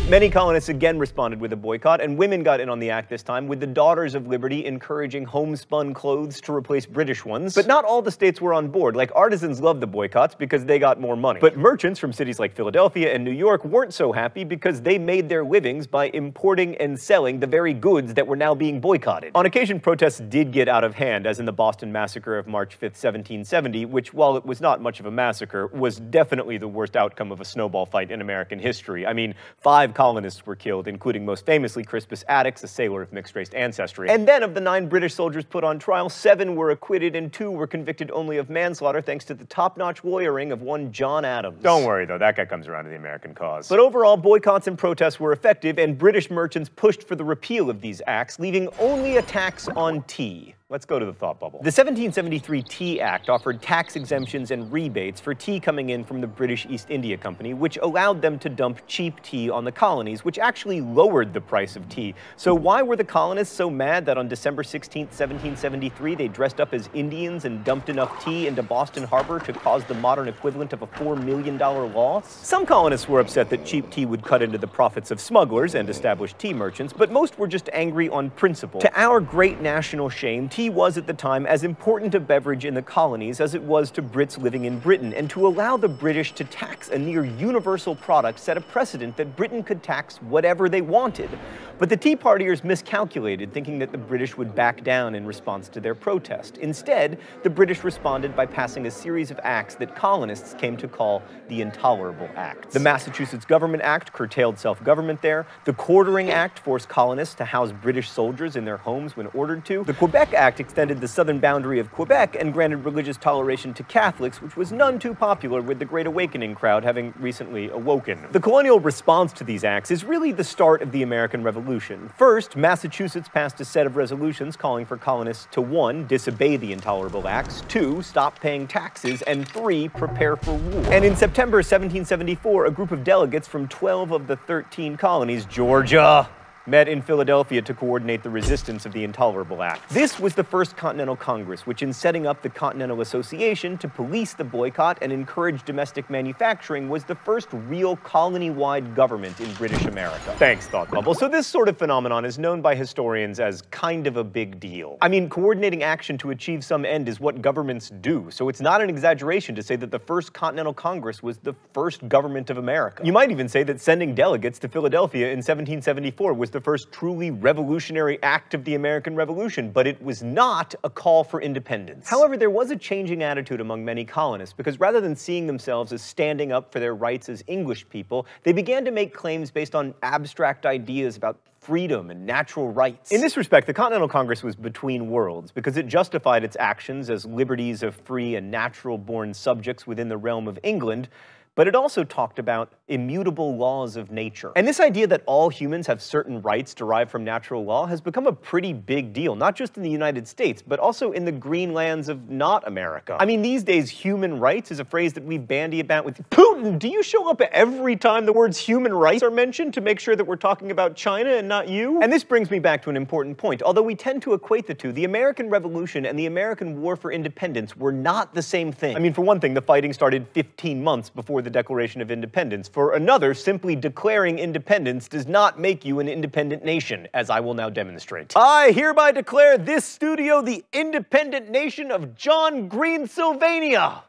Many colonists again responded with a boycott, and women got in on the act this time, with the Daughters of Liberty encouraging homespun clothes to replace British ones. But not all the states were on board. Like, artisans loved the boycotts because they got more money. But merchants from cities like Philadelphia and New York weren't so happy because they made their livings by importing and selling the very goods that were now being boycotted. On occasion, protests did get out of hand, as in the Boston Massacre of March 5th, 1770, which, while it was not much of a massacre, was definitely the worst outcome of a snowball fight in American history. I mean, 5 colonists were killed, including most famously Crispus Attucks, a sailor of mixed-race ancestry. And then of the 9 British soldiers put on trial, 7 were acquitted and 2 were convicted only of manslaughter thanks to the top-notch lawyering of one John Adams. Don't worry though, that guy comes around to the American cause. But overall, boycotts and protests were effective, and British merchants pushed for the repeal of these acts, leaving only a tax on tea. Let's go to the thought bubble. The 1773 Tea Act offered tax exemptions and rebates for tea coming in from the British East India Company, which allowed them to dump cheap tea on the colonies, which actually lowered the price of tea. So why were the colonists so mad that on December 16, 1773, they dressed up as Indians and dumped enough tea into Boston Harbor to cause the modern equivalent of a $4 million loss? Some colonists were upset that cheap tea would cut into the profits of smugglers and established tea merchants, but most were just angry on principle. To our great national shame, tea was at the time as important a beverage in the colonies as it was to Brits living in Britain, and to allow the British to tax a near universal product set a precedent that Britain could tax whatever they wanted. But the Tea Partiers miscalculated, thinking that the British would back down in response to their protest. Instead, the British responded by passing a series of acts that colonists came to call the Intolerable Acts. The Massachusetts Government Act curtailed self-government there. The Quartering Act forced colonists to house British soldiers in their homes when ordered to. The Quebec Act extended the southern boundary of Quebec and granted religious toleration to Catholics, which was none too popular with the Great Awakening crowd having recently awoken. The colonial response to these acts is really the start of the American Revolution. First, Massachusetts passed a set of resolutions calling for colonists to 1. Disobey the Intolerable Acts, 2. Stop paying taxes, and 3. Prepare for war. And in September 1774, a group of delegates from 12 of the 13 colonies, Georgia, met in Philadelphia to coordinate the resistance of the Intolerable Act. This was the First Continental Congress, which in setting up the Continental Association to police the boycott and encourage domestic manufacturing was the first real colony-wide government in British America. Thanks, Thought Bubble. So this sort of phenomenon is known by historians as kind of a big deal. I mean, coordinating action to achieve some end is what governments do, so it's not an exaggeration to say that the First Continental Congress was the first government of America. You might even say that sending delegates to Philadelphia in 1774 was the first truly revolutionary act of the American Revolution, but it was not a call for independence. However, there was a changing attitude among many colonists, because rather than seeing themselves as standing up for their rights as English people, they began to make claims based on abstract ideas about freedom and natural rights. In this respect, the Continental Congress was between worlds, because it justified its actions as liberties of free and natural-born subjects within the realm of England, but it also talked about immutable laws of nature. And this idea that all humans have certain rights derived from natural law has become a pretty big deal, not just in the United States, but also in the green lands of not America. I mean, these days, human rights is a phrase that we bandy about with Putin. Do you show up every time the words human rights are mentioned to make sure that we're talking about China and not you? And this brings me back to an important point. Although we tend to equate the two, the American Revolution and the American War for Independence were not the same thing. I mean, for one thing, the fighting started 15 months before the Declaration of Independence. For another, simply declaring independence does not make you an independent nation, as I will now demonstrate. I hereby declare this studio the independent nation of John Green, Sylvania.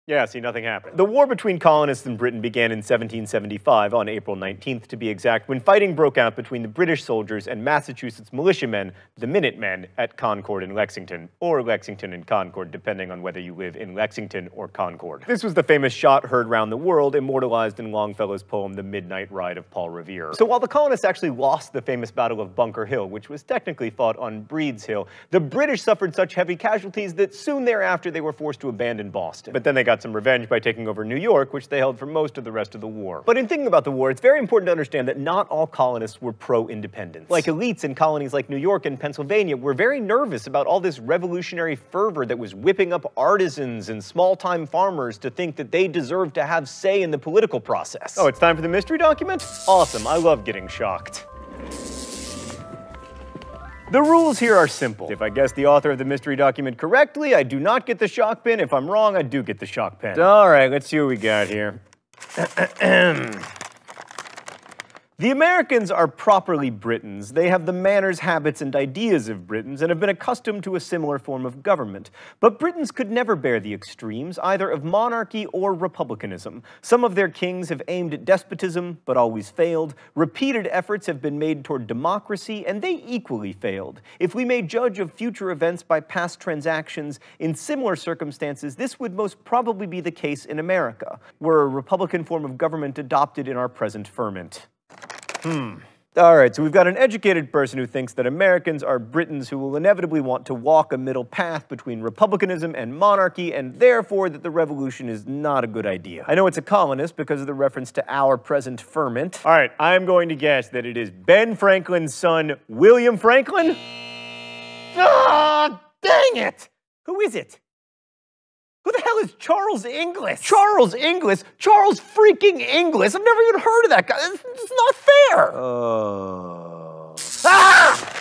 Yeah, see, nothing happened. The war between colonists and Britain began in 1775, on April 19th to be exact, when fighting broke out between the British soldiers and Massachusetts militiamen, the Minutemen, at Concord and Lexington, or Lexington and Concord, depending on whether you live in Lexington or Concord. This was the famous shot heard round the world, immortalized in Longfellow's poem The Midnight Ride of Paul Revere. So while the colonists actually lost the famous Battle of Bunker Hill, which was technically fought on Breed's Hill, the British suffered such heavy casualties that soon thereafter they were forced to abandon Boston. But then they got some revenge by taking over New York, which they held for most of the rest of the war. But in thinking about the war, it's very important to understand that not all colonists were pro-independence. Like elites in colonies like New York and Pennsylvania were very nervous about all this revolutionary fervor that was whipping up artisans and small-time farmers to think that they deserved to have say in the political process. Oh, it's time for the mystery document? Awesome, I love getting shocked. The rules here are simple. If I guess the author of the mystery document correctly, I do not get the shock pin. If I'm wrong, I do get the shock pin. All right, let's see what we got here. The Americans are properly Britons. They have the manners, habits, and ideas of Britons and have been accustomed to a similar form of government. But Britons could never bear the extremes, either of monarchy or republicanism. Some of their kings have aimed at despotism, but always failed. Repeated efforts have been made toward democracy, and they equally failed. If we may judge of future events by past transactions, in similar circumstances, this would most probably be the case in America, were a republican form of government adopted in our present ferment. All right, so we've got an educated person who thinks that Americans are Britons who will inevitably want to walk a middle path between republicanism and monarchy, and therefore that the revolution is not a good idea. I know it's a colonist because of the reference to our present ferment. All right, I'm going to guess that it is Ben Franklin's son, William Franklin? Ah, dang it! Who is it? Who the hell is Charles Inglis? Charles Inglis? Charles freaking Inglis? I've never even heard of that guy. It's not fair. Ah!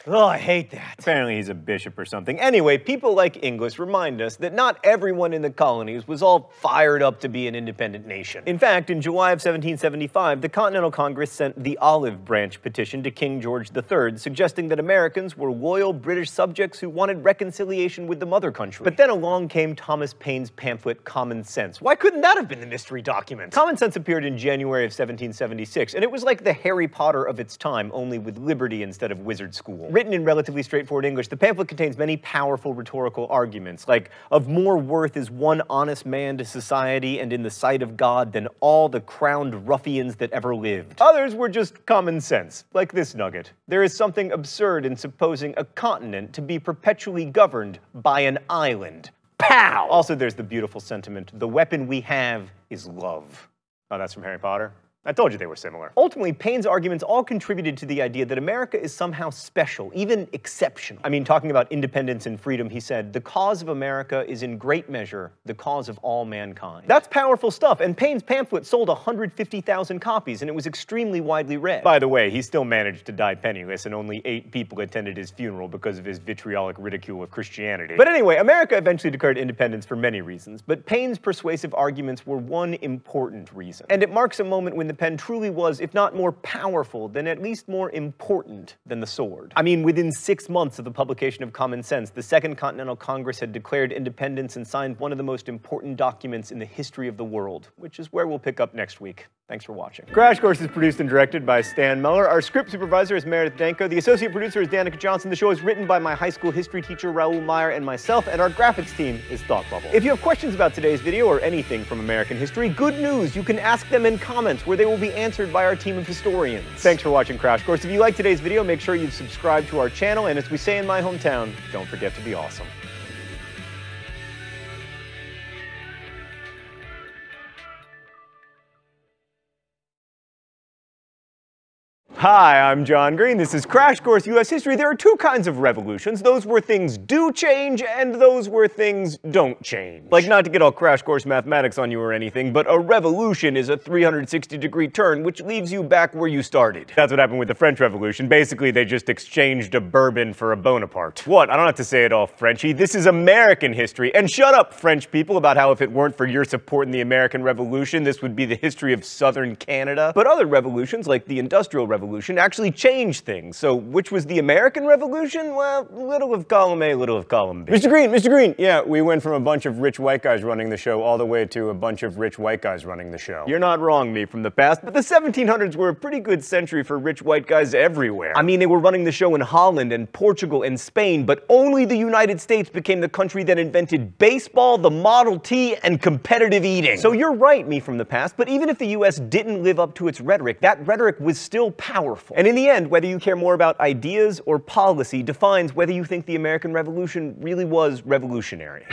Oh, I hate that. Apparently he's a bishop or something. Anyway, people like Inglis remind us that not everyone in the colonies was all fired up to be an independent nation. In fact, in July of 1775, the Continental Congress sent the Olive Branch petition to King George III, suggesting that Americans were loyal British subjects who wanted reconciliation with the mother country. But then along came Thomas Paine's pamphlet, Common Sense. Why couldn't that have been the mystery document? Common Sense appeared in January of 1776, and it was like the Harry Potter of its time, only with liberty instead of wizard school. Written in relatively straightforward English, the pamphlet contains many powerful rhetorical arguments, like, of more worth is one honest man to society and in the sight of God than all the crowned ruffians that ever lived. Others were just common sense, like this nugget. There is something absurd in supposing a continent to be perpetually governed by an island. Pow! Also, there's the beautiful sentiment, the weapon we have is love. Oh, that's from Harry Potter? I told you they were similar. Ultimately, Paine's arguments all contributed to the idea that America is somehow special, even exceptional. I mean, talking about independence and freedom, he said, "The cause of America is in great measure the cause of all mankind." That's powerful stuff, and Paine's pamphlet sold 150,000 copies, and it was extremely widely read. By the way, he still managed to die penniless, and only 8 people attended his funeral because of his vitriolic ridicule of Christianity. But anyway, America eventually declared independence for many reasons, but Paine's persuasive arguments were one important reason. And it marks a moment when the pen truly was, if not more powerful, then at least more important than the sword. I mean, within 6 months of the publication of Common Sense, the Second Continental Congress had declared independence and signed one of the most important documents in the history of the world, which is where we'll pick up next week. Thanks for watching. Crash Course is produced and directed by Stan Muller. Our script supervisor is Meredith Danko. The associate producer is Danica Johnson. The show is written by my high school history teacher, Raoul Meyer, and myself, and our graphics team is Thought Bubble. If you have questions about today's video or anything from American history, good news, you can ask them in comments where they will be answered by our team of historians. Thanks for watching Crash Course. If you like today's video, make sure you've subscribed to our channel, and as we say in my hometown, don't forget to be awesome. Hi, I'm John Green. This is Crash Course U.S. History. There are 2 kinds of revolutions. Those where things do change, and those where things don't change. Like, not to get all Crash Course mathematics on you or anything, but a revolution is a 360-degree turn, which leaves you back where you started. That's what happened with the French Revolution. Basically, they just exchanged a bourbon for a Bonaparte. What? I don't have to say it all Frenchy. This is American history. And shut up, French people, about how if it weren't for your support in the American Revolution, this would be the history of southern Canada. But other revolutions, like the Industrial Revolution, actually changed things. So which was the American Revolution? Well, little of column A, little of column B. Mr. Green! Yeah, we went from a bunch of rich white guys running the show all the way to a bunch of rich white guys running the show. You're not wrong, me from the past, but the 1700s were a pretty good century for rich white guys everywhere. I mean, they were running the show in Holland and Portugal and Spain, but only the United States became the country that invented baseball, the Model T, and competitive eating. So you're right, me from the past, but even if the US didn't live up to its rhetoric, that rhetoric was still powerful. And in the end, whether you care more about ideas or policy defines whether you think the American Revolution really was revolutionary.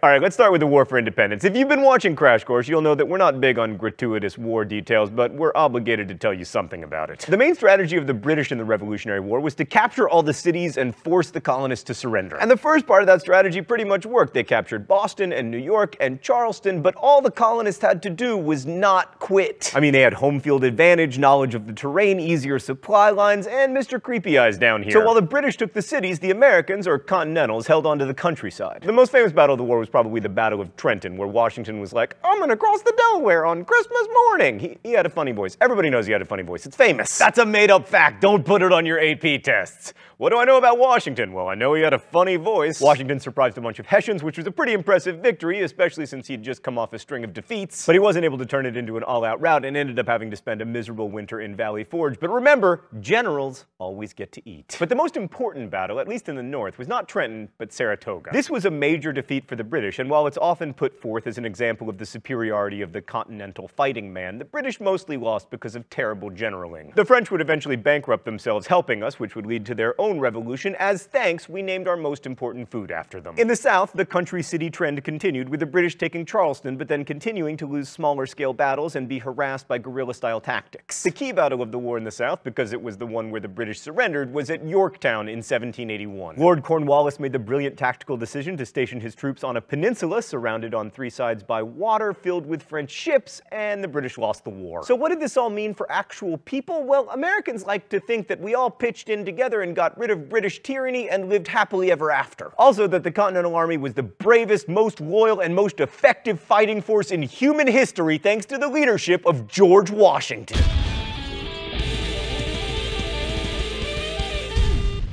All right, let's start with the War for Independence. If you've been watching Crash Course, you'll know that we're not big on gratuitous war details, but we're obligated to tell you something about it. The main strategy of the British in the Revolutionary War was to capture all the cities and force the colonists to surrender. And the first part of that strategy pretty much worked. They captured Boston and New York and Charleston, but all the colonists had to do was not quit. I mean, they had home field advantage, knowledge of the terrain, easier supply lines, and Mr. Creepy Eyes down here. So while the British took the cities, the Americans, or Continentals, held onto the countryside. The most famous battle of the war was probably the Battle of Trenton, where Washington was like, "I'm gonna cross the Delaware on Christmas morning." He had a funny voice. Everybody knows he had a funny voice. It's famous. That's a made-up fact. Don't put it on your AP tests. What do I know about Washington? Well, I know he had a funny voice. Washington surprised a bunch of Hessians, which was a pretty impressive victory, especially since he'd just come off a string of defeats. But he wasn't able to turn it into an all-out rout and ended up having to spend a miserable winter in Valley Forge. But remember, generals always get to eat. But the most important battle, at least in the north, was not Trenton, but Saratoga. This was a major defeat for the British, and while it's often put forth as an example of the superiority of the continental fighting man, the British mostly lost because of terrible generaling. The French would eventually bankrupt themselves helping us, which would lead to their own revolution. As thanks, we named our most important food after them. In the south, the country-city trend continued, with the British taking Charleston, but then continuing to lose smaller-scale battles and be harassed by guerrilla-style tactics. The key battle of the war in the south, because it was the one where the British surrendered, was at Yorktown in 1781. Lord Cornwallis made the brilliant tactical decision to station his troops on a peninsula surrounded on 3 sides by water filled with French ships, and the British lost the war. So what did this all mean for actual people? Well, Americans like to think that we all pitched in together and got rid of British tyranny and lived happily ever after. Also, that the Continental Army was the bravest, most loyal, and most effective fighting force in human history thanks to the leadership of George Washington.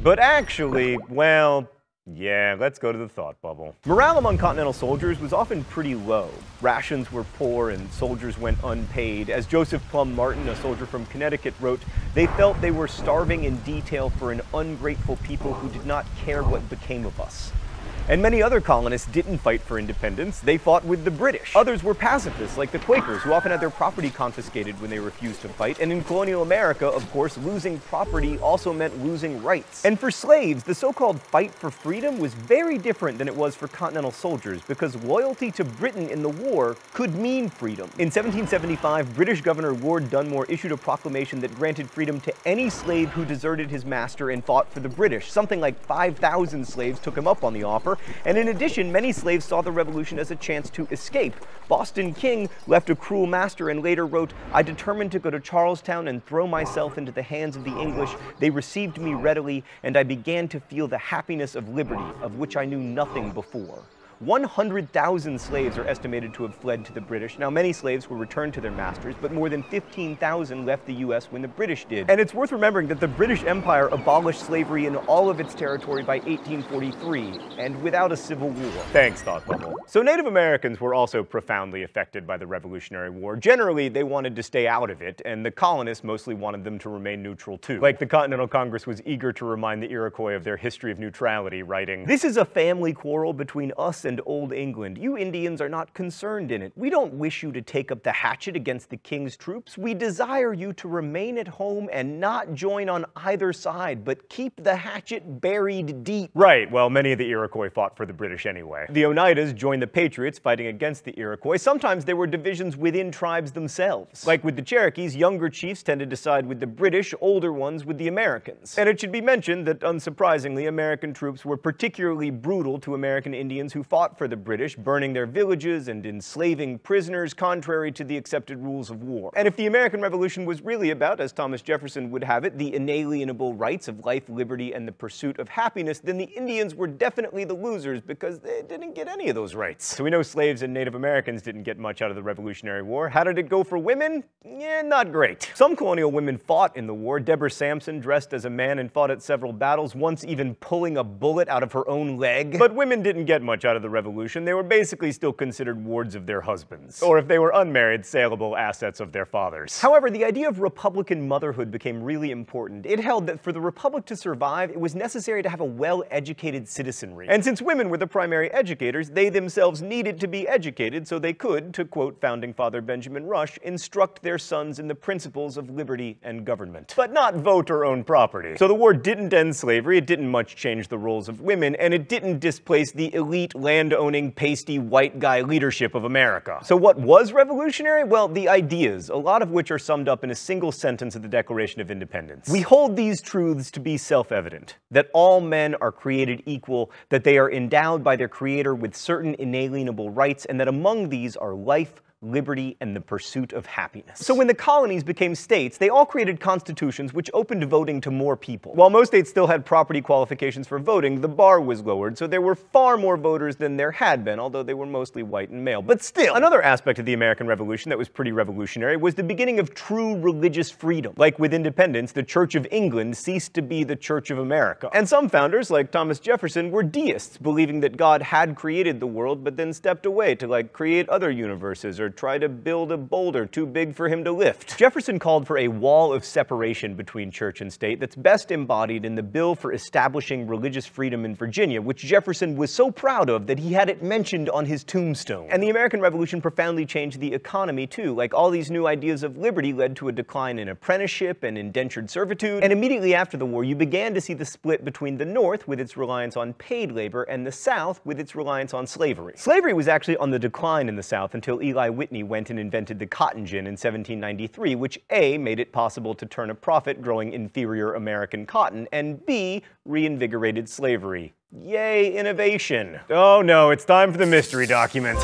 But actually, well, yeah, let's go to the thought bubble. Morale among Continental soldiers was often pretty low. Rations were poor and soldiers went unpaid. As Joseph Plum Martin, a soldier from Connecticut, wrote, "They felt they were starving in detail for an ungrateful people who did not care what became of us." And many other colonists didn't fight for independence, they fought with the British. Others were pacifists, like the Quakers, who often had their property confiscated when they refused to fight. And in colonial America, of course, losing property also meant losing rights. And for slaves, the so-called fight for freedom was very different than it was for continental soldiers, because loyalty to Britain in the war could mean freedom. In 1775, British Governor Lord Dunmore issued a proclamation that granted freedom to any slave who deserted his master and fought for the British. Something like 5,000 slaves took him up on the offer, and in addition, many slaves saw the revolution as a chance to escape. Boston King left a cruel master and later wrote, "I determined to go to Charlestown and throw myself into the hands of the English. They received me readily, and I began to feel the happiness of liberty, of which I knew nothing before." 100,000 slaves are estimated to have fled to the British. Now, many slaves were returned to their masters, but more than 15,000 left the U.S. when the British did. And it's worth remembering that the British Empire abolished slavery in all of its territory by 1843, and without a civil war. Thanks, Thought Bubble. So Native Americans were also profoundly affected by the Revolutionary War. Generally, they wanted to stay out of it, and the colonists mostly wanted them to remain neutral too. Like the Continental Congress was eager to remind the Iroquois of their history of neutrality, writing, "This is a family quarrel between us and Old England. You Indians are not concerned in it. We don't wish you to take up the hatchet against the king's troops. We desire you to remain at home and not join on either side, but keep the hatchet buried deep." Right, well, many of the Iroquois fought for the British anyway. The Oneidas joined the Patriots fighting against the Iroquois. Sometimes there were divisions within tribes themselves. Like with the Cherokees, younger chiefs tended to side with the British, older ones with the Americans. And it should be mentioned that, unsurprisingly, American troops were particularly brutal to American Indians who fought for the British, burning their villages and enslaving prisoners contrary to the accepted rules of war. And if the American Revolution was really about, as Thomas Jefferson would have it, the inalienable rights of life, liberty, and the pursuit of happiness, then the Indians were definitely the losers because they didn't get any of those rights. So we know slaves and Native Americans didn't get much out of the Revolutionary War. How did it go for women? Yeah, not great. Some colonial women fought in the war. Deborah Sampson dressed as a man and fought at several battles, once even pulling a bullet out of her own leg. But women didn't get much out of the Revolution. They were basically still considered wards of their husbands, or if they were unmarried, saleable assets of their fathers. However, the idea of Republican motherhood became really important. It held that for the Republic to survive, it was necessary to have a well-educated citizenry. And since women were the primary educators, they themselves needed to be educated so they could, to quote founding father Benjamin Rush, instruct their sons in the principles of liberty and government. But not vote or own property. So the war didn't end slavery, it didn't much change the roles of women, and it didn't displace the elite land-owning pasty white guy leadership of America. So what was revolutionary? Well, the ideas, a lot of which are summed up in a single sentence of the Declaration of Independence. We hold these truths to be self-evident, that all men are created equal, that they are endowed by their Creator with certain inalienable rights, and that among these are life, liberty, and the pursuit of happiness. So when the colonies became states, they all created constitutions which opened voting to more people. While most states still had property qualifications for voting, the bar was lowered, so there were far more voters than there had been, although they were mostly white and male. But still, another aspect of the American Revolution that was pretty revolutionary was the beginning of true religious freedom. Like with independence, the Church of England ceased to be the Church of America. And some founders, like Thomas Jefferson, were deists, believing that God had created the world, but then stepped away to create other universes or try to build a boulder too big for him to lift. Jefferson called for a wall of separation between church and state that's best embodied in the bill for establishing religious freedom in Virginia, which Jefferson was so proud of that he had it mentioned on his tombstone. And the American Revolution profoundly changed the economy too. Like all these new ideas of liberty led to a decline in apprenticeship and indentured servitude, and immediately after the war you began to see the split between the North with its reliance on paid labor and the South with its reliance on slavery. Slavery was actually on the decline in the South until Eli Whitney went and invented the cotton gin in 1793, which A, made it possible to turn a profit growing inferior American cotton, and B, reinvigorated slavery. Yay, innovation. Oh no, it's time for the mystery document.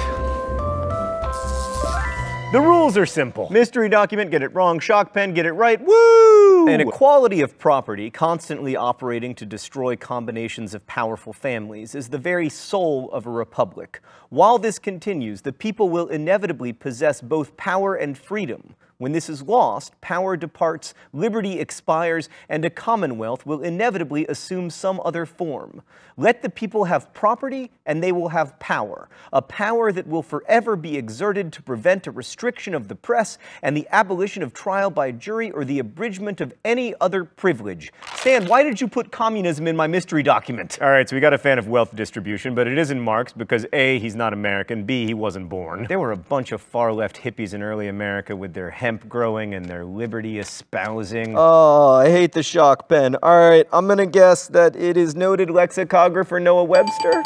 The rules are simple. Mystery document, get it wrong. Shock pen, get it right. Woo! An equality of property constantly operating to destroy combinations of powerful families is the very soul of a republic. While this continues, the people will inevitably possess both power and freedom, When this is lost, power departs, liberty expires, and a commonwealth will inevitably assume some other form. Let the people have property, and they will have power, a power that will forever be exerted to prevent a restriction of the press and the abolition of trial by jury or the abridgment of any other privilege. Stan, why did you put communism in my mystery document? All right, so we got a fan of wealth distribution, but it isn't Marx because A, he's not American, B, he wasn't born. There were a bunch of far-left hippies in early America with their hemp growing and their liberty espousing. Oh, I hate the shock pen. All right, I'm gonna guess that it is noted lexicographer Noah Webster.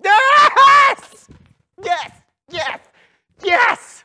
Yes! Yes! Yes! Yes!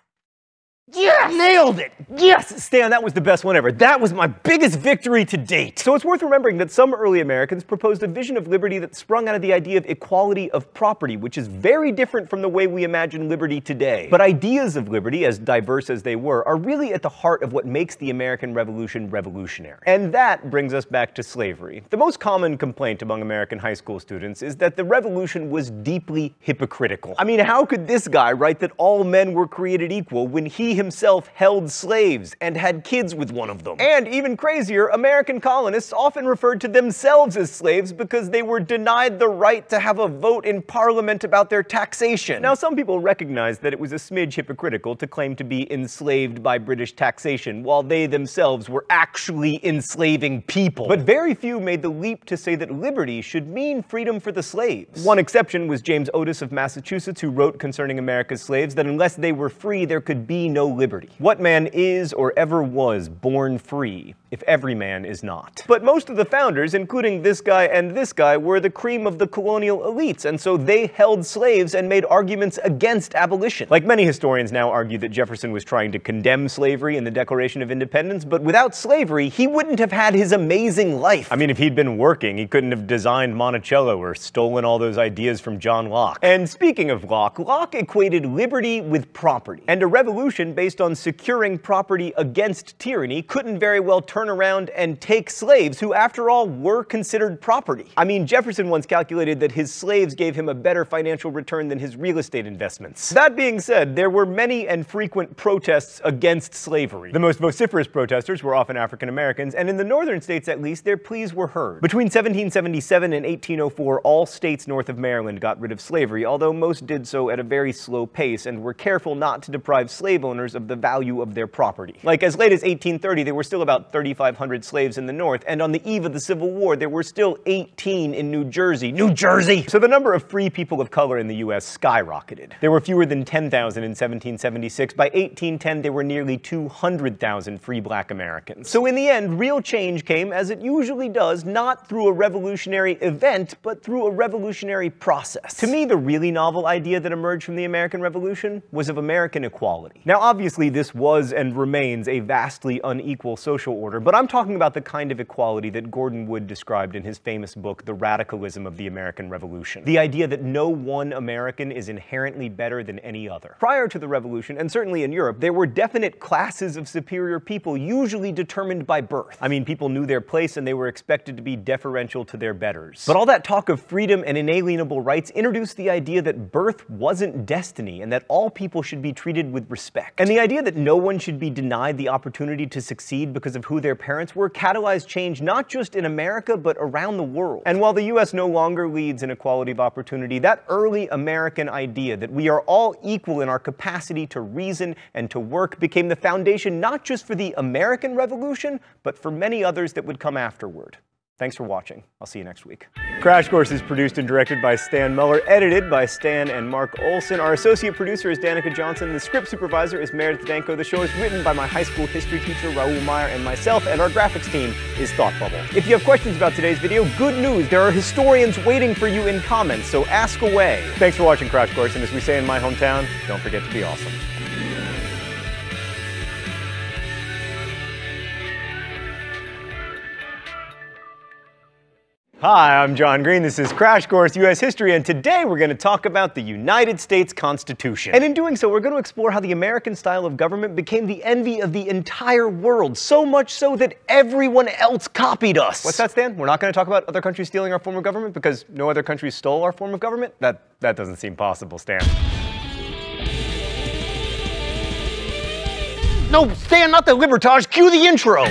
Yes! Nailed it! Yes! Stan, that was the best one ever. That was my biggest victory to date. So it's worth remembering that some early Americans proposed a vision of liberty that sprung out of the idea of equality of property, which is very different from the way we imagine liberty today. But ideas of liberty, as diverse as they were, are really at the heart of what makes the American Revolution revolutionary. And that brings us back to slavery. The most common complaint among American high school students is that the revolution was deeply hypocritical. I mean, how could this guy write that all men were created equal when he himself held slaves and had kids with one of them? And even crazier, American colonists often referred to themselves as slaves because they were denied the right to have a vote in Parliament about their taxation. Now, some people recognize that it was a smidge hypocritical to claim to be enslaved by British taxation, while they themselves were actually enslaving people. But very few made the leap to say that liberty should mean freedom for the slaves. One exception was James Otis of Massachusetts, who wrote concerning America's slaves that unless they were free, there could be no liberty. What man is or ever was born free, if every man is not? But most of the founders, including this guy and this guy, were the cream of the colonial elites, and so they held slaves and made arguments against abolition. Like many historians now argue that Jefferson was trying to condemn slavery in the Declaration of Independence, but without slavery, he wouldn't have had his amazing life. I mean, if he'd been working, he couldn't have designed Monticello or stolen all those ideas from John Locke. And speaking of Locke, Locke equated liberty with property, and a revolution based on securing property against tyranny couldn't very well turn around and take slaves, who after all were considered property. I mean, Jefferson once calculated that his slaves gave him a better financial return than his real estate investments. That being said, there were many and frequent protests against slavery. The most vociferous protesters were often African Americans, and in the northern states at least, their pleas were heard. Between 1777 and 1804, all states north of Maryland got rid of slavery, although most did so at a very slow pace and were careful not to deprive slave owners of the value of their property. Like as late as 1830, there were still about 3,500 slaves in the North, and on the eve of the Civil War, there were still 18 in New Jersey. New Jersey! So the number of free people of color in the U.S. skyrocketed. There were fewer than 10,000 in 1776. By 1810, there were nearly 200,000 free black Americans. So in the end, real change came, as it usually does, not through a revolutionary event, but through a revolutionary process. To me, the really novel idea that emerged from the American Revolution was of American equality. Now, obviously, this was and remains a vastly unequal social order, but I'm talking about the kind of equality that Gordon Wood described in his famous book, The Radicalism of the American Revolution. The idea that no one American is inherently better than any other. Prior to the Revolution, and certainly in Europe, there were definite classes of superior people, usually determined by birth. I mean, people knew their place and they were expected to be deferential to their betters. But all that talk of freedom and inalienable rights introduced the idea that birth wasn't destiny and that all people should be treated with respect. And the idea that no one should be denied the opportunity to succeed because of who their parents were catalyzed change not just in America, but around the world. And while the US no longer leads in equality of opportunity, that early American idea that we are all equal in our capacity to reason and to work became the foundation not just for the American Revolution, but for many others that would come afterward. Thanks for watching. I'll see you next week. Crash Course is produced and directed by Stan Muller, edited by Stan and Mark Olson. Our associate producer is Danica Johnson. The script supervisor is Meredith Danko. The show is written by my high school history teacher, Raoul Meyer, and myself, and our graphics team is Thought Bubble. If you have questions about today's video, good news. There are historians waiting for you in comments, so ask away. Thanks for watching Crash Course, and as we say in my hometown, don't forget to be awesome. Hi, I'm John Green. This is Crash Course U.S. History, and today we're going to talk about the United States Constitution. And in doing so, we're going to explore how the American style of government became the envy of the entire world, so much so that everyone else copied us. What's that, Stan? We're not going to talk about other countries stealing our form of government because no other country stole our form of government? That doesn't seem possible, Stan. No, Stan, not the Libertage. Cue the intro.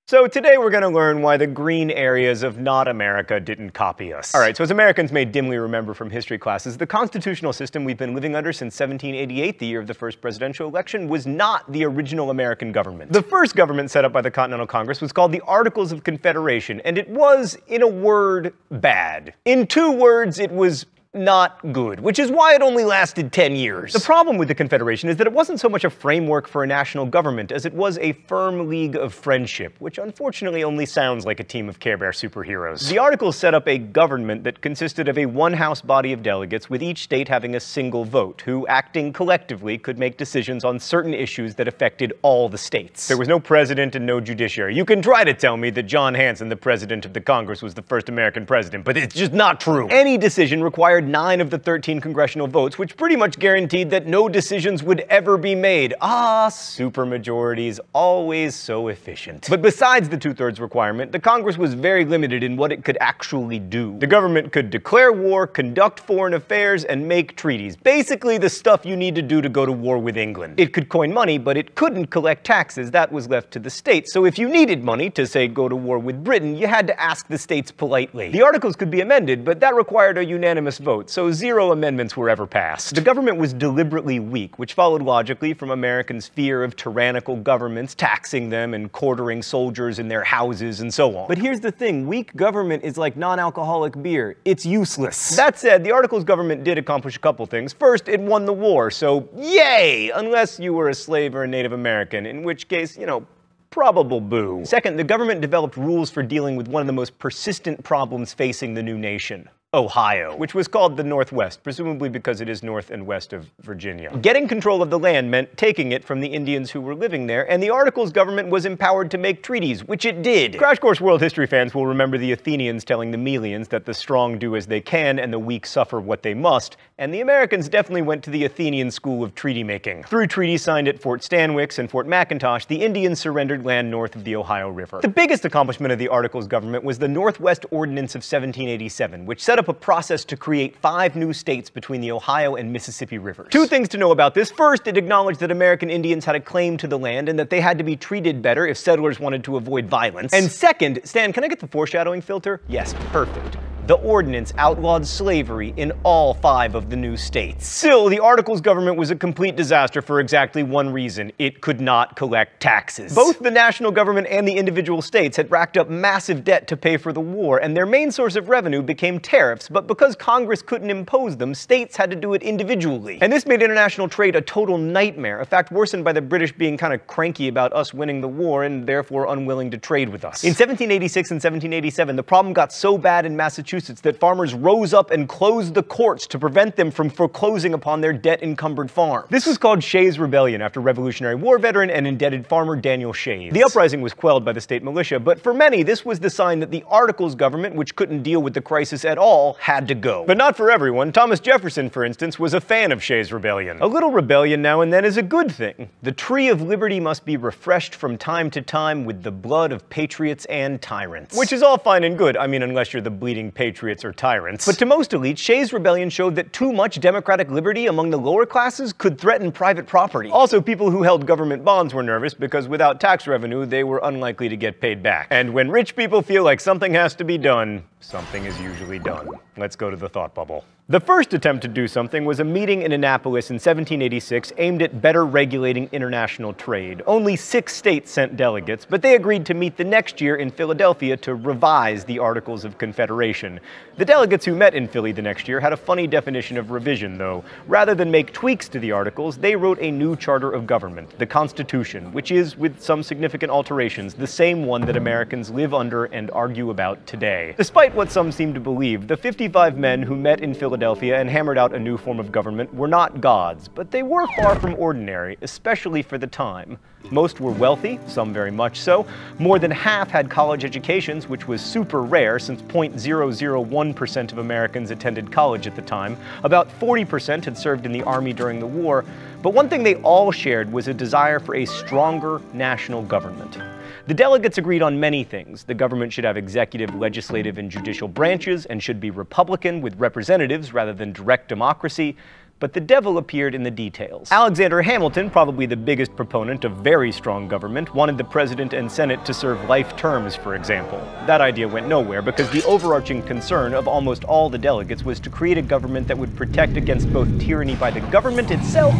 So today we're going to learn why the green areas of not America didn't copy us. Alright, so as Americans may dimly remember from history classes, the constitutional system we've been living under since 1788, the year of the first presidential election, was not the original American government. The first government set up by the Continental Congress was called the Articles of Confederation, and it was, in a word, bad. In 2 words, it was not good, which is why it only lasted 10 years. The problem with the Confederation is that it wasn't so much a framework for a national government as it was a firm league of friendship, which unfortunately only sounds like a team of Care Bear superheroes. The Articles set up a government that consisted of a one-house body of delegates, with each state having a single vote, who, acting collectively, could make decisions on certain issues that affected all the states. There was no president and no judiciary. You can try to tell me that John Hanson, the president of the Congress, was the first American president, but it's just not true. Any decision required 9 of the 13 congressional votes, which pretty much guaranteed that no decisions would ever be made. Ah, supermajorities, always so efficient. But besides the 2/3 requirement, the Congress was very limited in what it could actually do. The government could declare war, conduct foreign affairs, and make treaties. Basically the stuff you need to do to go to war with England. It could coin money, but it couldn't collect taxes. That was left to the states. So if you needed money to, say, go to war with Britain, you had to ask the states politely. The Articles could be amended, but that required a unanimous vote, so 0 amendments were ever passed. The government was deliberately weak, which followed logically from Americans' fear of tyrannical governments, taxing them and quartering soldiers in their houses and so on. But here's the thing, weak government is like non-alcoholic beer. It's useless. That said, the Articles government did accomplish a couple things. First, it won the war, so yay! Unless you were a slave or a Native American, in which case, you know, probable boo. Second, the government developed rules for dealing with one of the most persistent problems facing the new nation: Ohio, which was called the Northwest, presumably because it is north and west of Virginia. Getting control of the land meant taking it from the Indians who were living there, and the Articles government was empowered to make treaties, which it did. Crash Course World History fans will remember the Athenians telling the Melians that the strong do as they can and the weak suffer what they must, and the Americans definitely went to the Athenian school of treaty making. Through treaties signed at Fort Stanwix and Fort McIntosh, the Indians surrendered land north of the Ohio River. The biggest accomplishment of the Articles government was the Northwest Ordinance of 1787, which set up a process to create 5 new states between the Ohio and Mississippi rivers. 2 things to know about this. First, it acknowledged that American Indians had a claim to the land and that they had to be treated better if settlers wanted to avoid violence. And second, Stan, can I get the foreshadowing filter? Yes, perfect. The ordinance outlawed slavery in all 5 of the new states. Still, the Articles government was a complete disaster for exactly one reason: it could not collect taxes. Both the national government and the individual states had racked up massive debt to pay for the war, and their main source of revenue became tariffs, but because Congress couldn't impose them, states had to do it individually. And this made international trade a total nightmare, a fact worsened by the British being kind of cranky about us winning the war and therefore unwilling to trade with us. In 1786 and 1787, the problem got so bad in Massachusetts that farmers rose up and closed the courts to prevent them from foreclosing upon their debt-encumbered farms. This was called Shays' Rebellion, after Revolutionary War veteran and indebted farmer Daniel Shays. The uprising was quelled by the state militia, but for many, this was the sign that the Articles government, which couldn't deal with the crisis at all, had to go. But not for everyone. Thomas Jefferson, for instance, was a fan of Shays' Rebellion. A little rebellion now and then is a good thing. The tree of liberty must be refreshed from time to time with the blood of patriots and tyrants. Which is all fine and good, I mean, unless you're the bleeding patriots or tyrants. But to most elites, Shays' Rebellion showed that too much democratic liberty among the lower classes could threaten private property. Also, people who held government bonds were nervous because without tax revenue, they were unlikely to get paid back. And when rich people feel like something has to be done, something is usually done. Let's go to the thought bubble. The first attempt to do something was a meeting in Annapolis in 1786 aimed at better regulating international trade. Only 6 states sent delegates, but they agreed to meet the next year in Philadelphia to revise the Articles of Confederation. The delegates who met in Philly the next year had a funny definition of revision, though. Rather than make tweaks to the Articles, they wrote a new charter of government, the Constitution, which is, with some significant alterations, the same one that Americans live under and argue about today. Despite what some seem to believe, the 55 men who met in Philadelphia and hammered out a new form of government were not gods, but they were far from ordinary, especially for the time. Most were wealthy, some very much so. More than half had college educations, which was super rare since 0.001% of Americans attended college at the time. About 40% had served in the army during the war. But one thing they all shared was a desire for a stronger national government. The delegates agreed on many things. The government should have executive, legislative, and judicial branches, and should be Republican with representatives rather than direct democracy. But the devil appeared in the details. Alexander Hamilton, probably the biggest proponent of very strong government, wanted the president and Senate to serve life terms, for example. That idea went nowhere because the overarching concern of almost all the delegates was to create a government that would protect against both tyranny by the government itself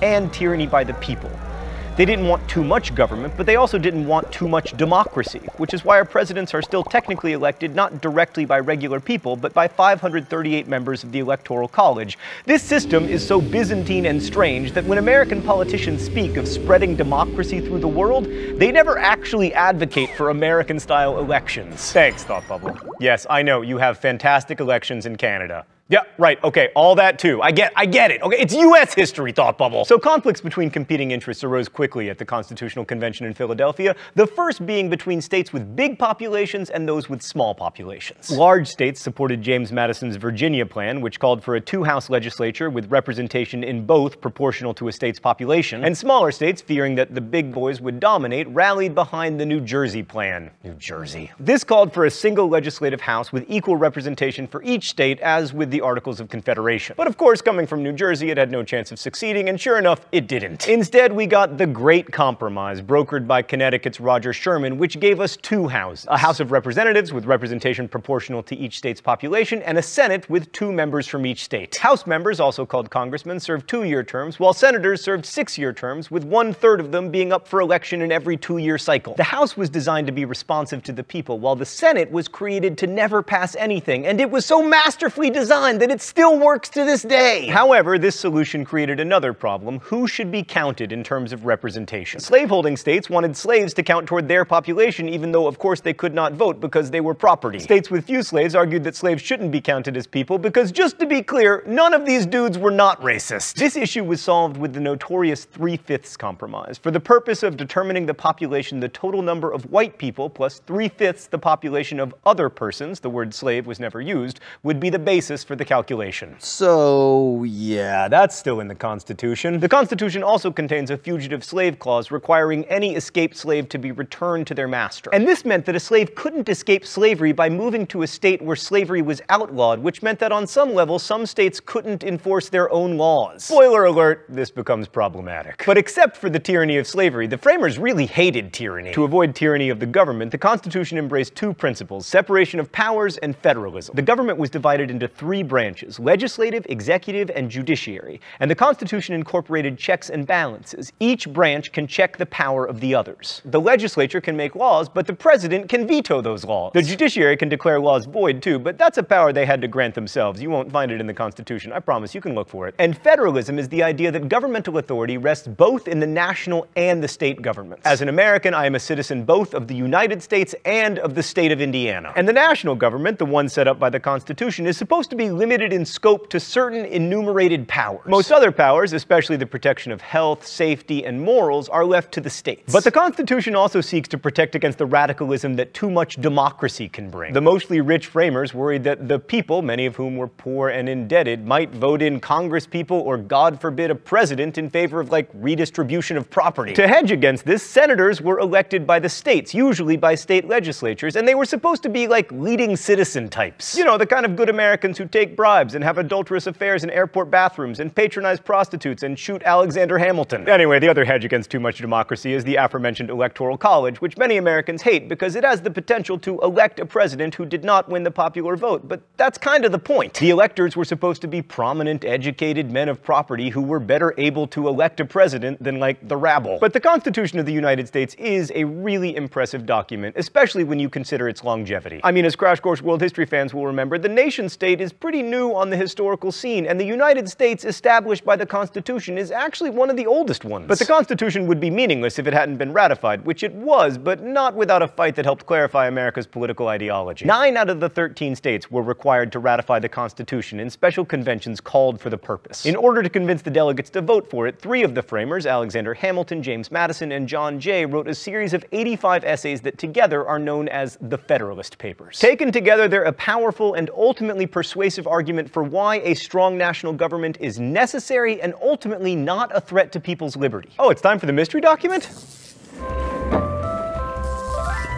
and tyranny by the people. They didn't want too much government, but they also didn't want too much democracy, which is why our presidents are still technically elected not directly by regular people, but by 538 members of the Electoral College. This system is so Byzantine and strange that when American politicians speak of spreading democracy through the world, they never actually advocate for American-style elections. Thanks, Thought Bubble. Yes, I know, you have fantastic elections in Canada. Yeah, right, okay, all that too. I get it. Okay, it's US history, Thought Bubble. So conflicts between competing interests arose quickly at the Constitutional Convention in Philadelphia, the first being between states with big populations and those with small populations. Large states supported James Madison's Virginia plan, which called for a two-house legislature with representation in both proportional to a state's population, and smaller states, fearing that the big boys would dominate, rallied behind the New Jersey plan. New Jersey. This called for a single legislative house with equal representation for each state, as with the Articles of Confederation. But of course, coming from New Jersey, it had no chance of succeeding, and sure enough, it didn't. Instead, we got the Great Compromise, brokered by Connecticut's Roger Sherman, which gave us two houses. A House of Representatives with representation proportional to each state's population, and a Senate with 2 members from each state. House members, also called congressmen, served 2-year terms, while senators served 6-year terms, with 1/3 of them being up for election in every 2-year cycle. The House was designed to be responsive to the people, while the Senate was created to never pass anything, and it was so masterfully designed that it still works to this day. However, this solution created another problem: who should be counted in terms of representation? Slaveholding states wanted slaves to count toward their population, even though of course they could not vote because they were property. States with few slaves argued that slaves shouldn't be counted as people because, just to be clear, none of these dudes were not racist. This issue was solved with the notorious 3/5 compromise. For the purpose of determining the population, the total number of white people plus 3/5 the population of other persons, the word slave was never used, would be the basis for the calculation. So, yeah, that's still in the Constitution. The Constitution also contains a fugitive slave clause requiring any escaped slave to be returned to their master. And this meant that a slave couldn't escape slavery by moving to a state where slavery was outlawed, which meant that on some level, some states couldn't enforce their own laws. Spoiler alert, this becomes problematic. But except for the tyranny of slavery, the framers really hated tyranny. To avoid tyranny of the government, the Constitution embraced 2 principles: separation of powers and federalism. The government was divided into 3 branches: legislative, executive, and judiciary, and the Constitution incorporated checks and balances. Each branch can check the power of the others. The legislature can make laws, but the president can veto those laws. The judiciary can declare laws void too, but that's a power they had to grant themselves. You won't find it in the Constitution, I promise, you can look for it. And federalism is the idea that governmental authority rests both in the national and the state governments. As an American, I am a citizen both of the United States and of the state of Indiana. And the national government, the one set up by the Constitution, is supposed to be limited in scope to certain enumerated powers. Most other powers, especially the protection of health, safety, and morals, are left to the states. But the Constitution also seeks to protect against the radicalism that too much democracy can bring. The mostly rich framers worried that the people, many of whom were poor and indebted, might vote in congresspeople or, God forbid, a president in favor of, like, redistribution of property. To hedge against this, senators were elected by the states, usually by state legislatures, and they were supposed to be like leading citizen types. You know, the kind of good Americans who take bribes and have adulterous affairs in airport bathrooms and patronize prostitutes and shoot Alexander Hamilton. Anyway, the other hedge against too much democracy is the aforementioned Electoral College, which many Americans hate because it has the potential to elect a president who did not win the popular vote. But that's kind of the point. The electors were supposed to be prominent, educated men of property who were better able to elect a president than, like, the rabble. But the Constitution of the United States is a really impressive document, especially when you consider its longevity. I mean, as Crash Course World History fans will remember, the nation-state is pretty new on the historical scene, and the United States established by the Constitution is actually one of the oldest ones. But the Constitution would be meaningless if it hadn't been ratified, which it was, but not without a fight that helped clarify America's political ideology. 9 out of the 13 states were required to ratify the Constitution, and special conventions called for the purpose. In order to convince the delegates to vote for it, 3 of the framers, Alexander Hamilton, James Madison, and John Jay, wrote a series of 85 essays that together are known as the Federalist Papers. Taken together, they're a powerful and ultimately persuasive argument for why a strong national government is necessary and ultimately not a threat to people's liberty. Oh, it's time for the mystery document?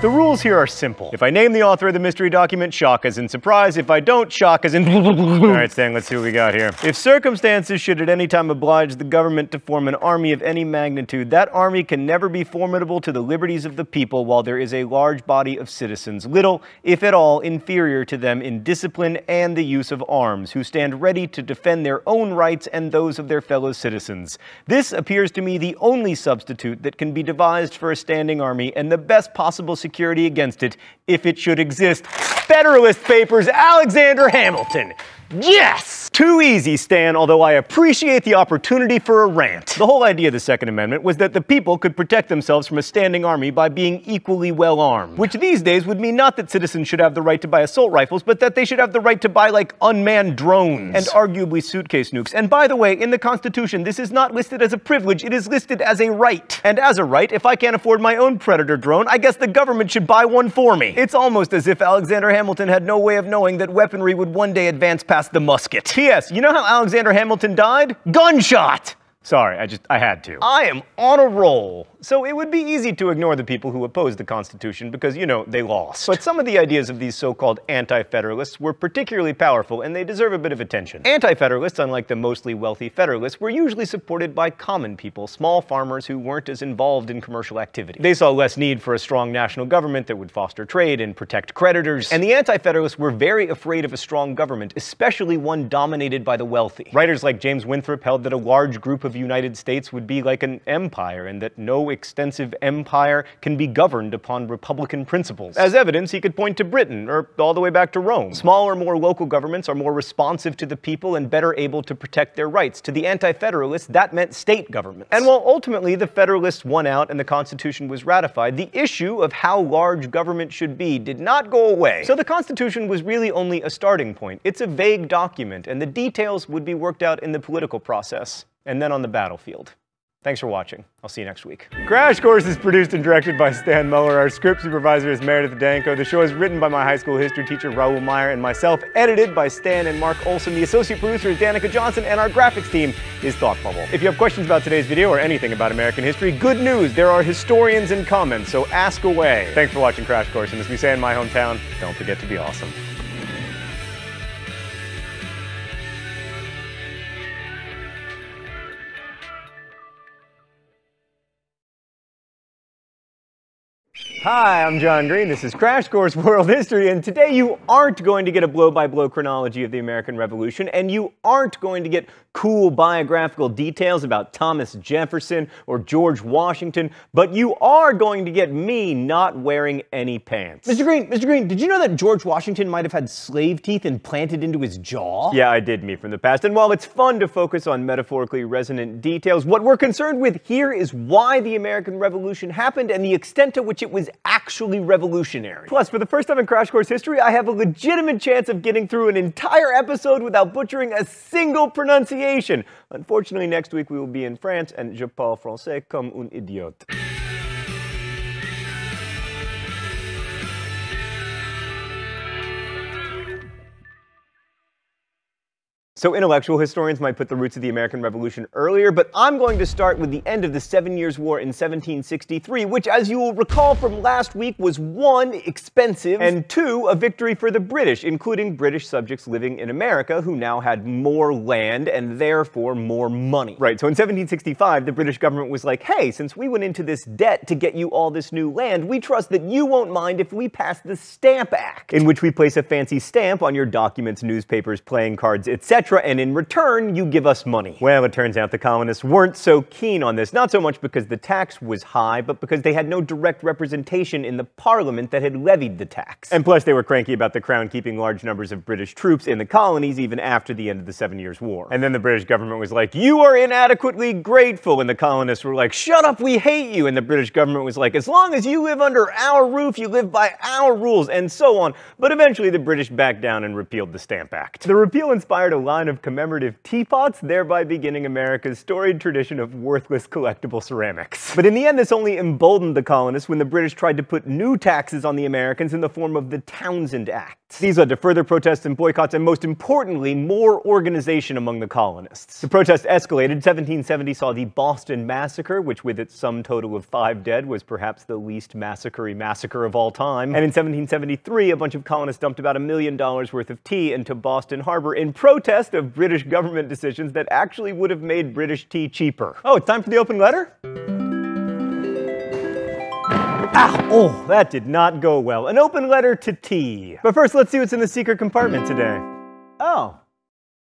The rules here are simple. If I name the author of the mystery document, shock as in surprise. If I don't, shock as in all right, Stan, let's see what we got here. If circumstances should at any time oblige the government to form an army of any magnitude, that army can never be formidable to the liberties of the people while there is a large body of citizens, little, if at all, inferior to them in discipline and the use of arms, who stand ready to defend their own rights and those of their fellow citizens. This appears to me the only substitute that can be devised for a standing army and the best possible security against it, if it should exist. Federalist Papers, Alexander Hamilton. Yes! Too easy, Stan, although I appreciate the opportunity for a rant. The whole idea of the Second Amendment was that the people could protect themselves from a standing army by being equally well armed. Which these days would mean not that citizens should have the right to buy assault rifles, but that they should have the right to buy, like, unmanned drones. And arguably suitcase nukes. And by the way, in the Constitution, this is not listed as a privilege, it is listed as a right. And as a right, if I can't afford my own Predator drone, I guess the government should buy one for me. It's almost as if Alexander Hamilton had no way of knowing that weaponry would one day advance past the musket. P.S. You know how Alexander Hamilton died? Gunshot! Sorry, I had to. I am on a roll. So it would be easy to ignore the people who opposed the Constitution because, you know, they lost. But some of the ideas of these so-called anti-federalists were particularly powerful, and they deserve a bit of attention. Anti-federalists, unlike the mostly wealthy federalists, were usually supported by common people, small farmers who weren't as involved in commercial activity. They saw less need for a strong national government that would foster trade and protect creditors. And the anti-federalists were very afraid of a strong government, especially one dominated by the wealthy. Writers like James Winthrop held that a large group of United States would be like an empire, and that no extensive empire can be governed upon republican principles. As evidence, he could point to Britain, or all the way back to Rome. Smaller, more local governments are more responsive to the people and better able to protect their rights. To the anti-federalists, that meant state governments. And while ultimately the Federalists won out and the Constitution was ratified, the issue of how large government should be did not go away. So the Constitution was really only a starting point. It's a vague document, and the details would be worked out in the political process, and then on the battlefield. Thanks for watching. I'll see you next week. Crash Course is produced and directed by Stan Muller. Our script supervisor is Meredith Danko. The show is written by my high school history teacher, Raoul Meyer, and myself, edited by Stan and Mark Olson. The associate producer is Danica Johnson, and our graphics team is Thought Bubble. If you have questions about today's video or anything about American history, good news, there are historians in comments, so ask away. Thanks for watching Crash Course, and as we say in my hometown, don't forget to be awesome. Hi, I'm John Green. This is Crash Course World History, and today you aren't going to get a blow-by-blow chronology of the American Revolution, and you aren't going to get cool biographical details about Thomas Jefferson or George Washington, but you are going to get me not wearing any pants. Mr. Green, did you know that George Washington might have had slave teeth implanted into his jaw? Yeah, I did, me from the past, and while it's fun to focus on metaphorically resonant details, what we're concerned with here is why the American Revolution happened and the extent to which it was actually revolutionary. Plus, for the first time in Crash Course history, I have a legitimate chance of getting through an entire episode without butchering a single pronunciation. Unfortunately, next week we will be in France, and je parle français comme un idiote. So intellectual historians might put the roots of the American Revolution earlier, but I'm going to start with the end of the 7 Years' War in 1763, which, as you will recall from last week, was 1, expensive, and 2, a victory for the British, including British subjects living in America who now had more land and therefore more money. Right, so in 1765, the British government was like, hey, since we went into this debt to get you all this new land, we trust that you won't mind if we pass the Stamp Act, in which we place a fancy stamp on your documents, newspapers, playing cards, etc., and in return, you give us money. Well, it turns out the colonists weren't so keen on this, not so much because the tax was high, but because they had no direct representation in the parliament that had levied the tax. And plus, they were cranky about the crown keeping large numbers of British troops in the colonies even after the end of the 7 Years' War. And then the British government was like, you are inadequately grateful, and the colonists were like, shut up, we hate you, and the British government was like, as long as you live under our roof, you live by our rules, and so on. But eventually, the British backed down and repealed the Stamp Act. The repeal inspired a lot line of commemorative teapots, thereby beginning America's storied tradition of worthless collectible ceramics. But in the end, this only emboldened the colonists when the British tried to put new taxes on the Americans in the form of the Townshend Act. These led to further protests and boycotts, and most importantly, more organization among the colonists. The protests escalated. 1770 saw the Boston Massacre, which with its sum total of 5 dead was perhaps the least massacre-y massacre of all time. And in 1773, a bunch of colonists dumped about $1 million worth of tea into Boston Harbor in protest of British government decisions that actually would have made British tea cheaper. Oh, it's time for the open letter? Ah, oh, that did not go well. An open letter to tea. But first, let's see what's in the secret compartment today. Oh,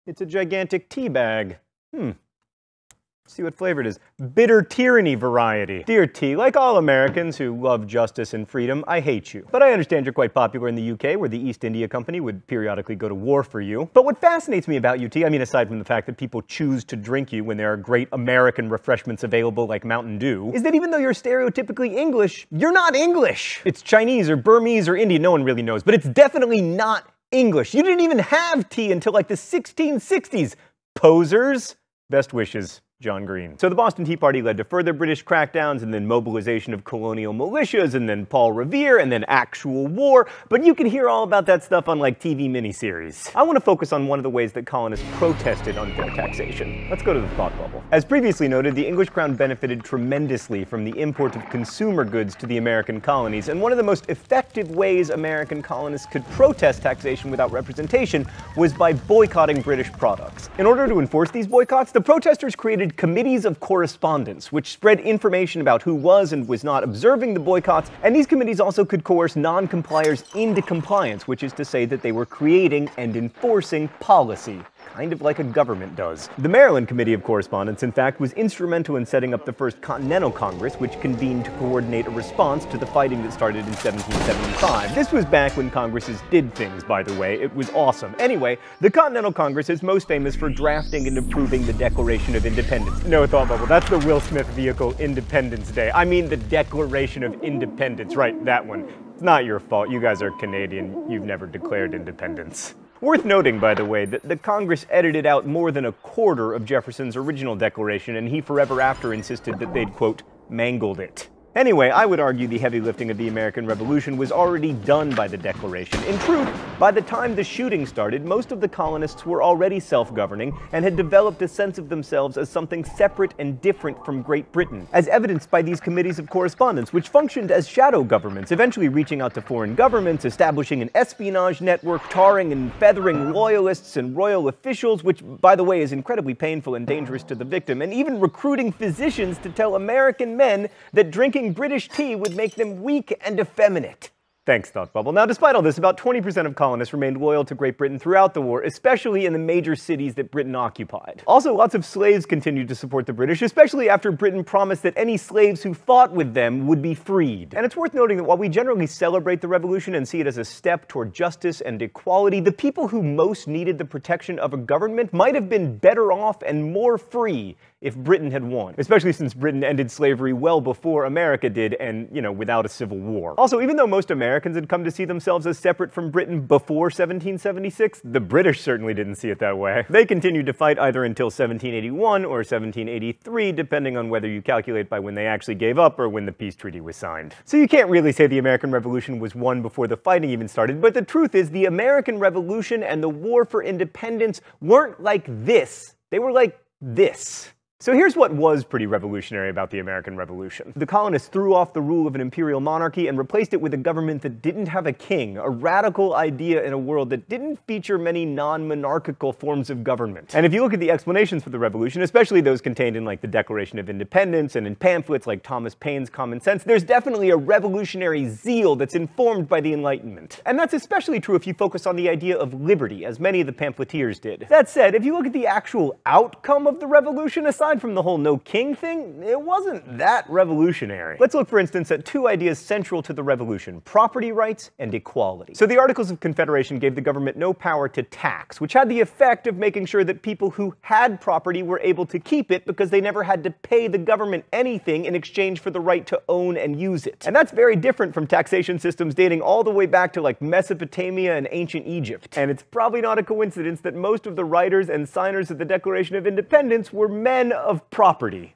it's a gigantic tea bag. Let's see what flavor it is. Bitter tyranny variety. Dear T, like all Americans who love justice and freedom, I hate you. But I understand you're quite popular in the UK, where the East India Company would periodically go to war for you. But what fascinates me about you, T, I mean aside from the fact that people choose to drink you when there are great American refreshments available like Mountain Dew, is that even though you're stereotypically English, you're not English. It's Chinese or Burmese or Indian, no one really knows, but it's definitely not English. You didn't even have tea until like the 1660s. Posers. Best wishes, John Green. So the Boston Tea Party led to further British crackdowns, and then mobilization of colonial militias, and then Paul Revere, and then actual war. But you can hear all about that stuff on like TV miniseries. I want to focus on one of the ways that colonists protested unfair taxation. Let's go to the thought bubble. As previously noted, the English crown benefited tremendously from the import of consumer goods to the American colonies, and one of the most effective ways American colonists could protest taxation without representation was by boycotting British products. In order to enforce these boycotts, the protesters created committees of correspondence, which spread information about who was and was not observing the boycotts, and these committees also could coerce non-compliers into compliance, which is to say that they were creating and enforcing policy. Kind of like a government does. The Maryland Committee of Correspondence, in fact, was instrumental in setting up the first Continental Congress, which convened to coordinate a response to the fighting that started in 1775. This was back when Congresses did things, by the way. It was awesome. Anyway, the Continental Congress is most famous for drafting and approving the Declaration of Independence. No thought bubble, that's the Will Smith vehicle, Independence Day. I mean the Declaration of Independence, right, that one. It's not your fault, you guys are Canadian, you've never declared independence. Worth noting, by the way, that the Congress edited out more than a quarter of Jefferson's original declaration, and he forever after insisted that they'd, quote, mangled it. Anyway, I would argue the heavy lifting of the American Revolution was already done by the Declaration. In truth, by the time the shooting started, most of the colonists were already self-governing and had developed a sense of themselves as something separate and different from Great Britain, as evidenced by these committees of correspondence, which functioned as shadow governments, eventually reaching out to foreign governments, establishing an espionage network, tarring and feathering loyalists and royal officials, which, by the way, is incredibly painful and dangerous to the victim, and even recruiting physicians to tell American men that drinking British tea would make them weak and effeminate. Thanks, Thought Bubble. Now, despite all this, about 20% of colonists remained loyal to Great Britain throughout the war, especially in the major cities that Britain occupied. Also, lots of slaves continued to support the British, especially after Britain promised that any slaves who fought with them would be freed. And it's worth noting that while we generally celebrate the Revolution and see it as a step toward justice and equality, the people who most needed the protection of a government might have been better off and more free if Britain had won, especially since Britain ended slavery well before America did and, you know, without a civil war. Also, even though most Americans had come to see themselves as separate from Britain before 1776, the British certainly didn't see it that way. They continued to fight either until 1781 or 1783, depending on whether you calculate by when they actually gave up or when the peace treaty was signed. So you can't really say the American Revolution was won before the fighting even started, but the truth is the American Revolution and the War for Independence weren't like this. They were like this. So here's what was pretty revolutionary about the American Revolution. The colonists threw off the rule of an imperial monarchy and replaced it with a government that didn't have a king, a radical idea in a world that didn't feature many non-monarchical forms of government. And if you look at the explanations for the revolution, especially those contained in like the Declaration of Independence and in pamphlets like Thomas Paine's Common Sense, there's definitely a revolutionary zeal that's informed by the Enlightenment. And that's especially true if you focus on the idea of liberty, as many of the pamphleteers did. That said, if you look at the actual outcome of the revolution, aside aside from the whole no king thing, it wasn't that revolutionary. Let's look, for instance, at two ideas central to the revolution: property rights and equality. So the Articles of Confederation gave the government no power to tax, which had the effect of making sure that people who had property were able to keep it because they never had to pay the government anything in exchange for the right to own and use it. And that's very different from taxation systems dating all the way back to like Mesopotamia and ancient Egypt. And it's probably not a coincidence that most of the writers and signers of the Declaration of Independence were men of property.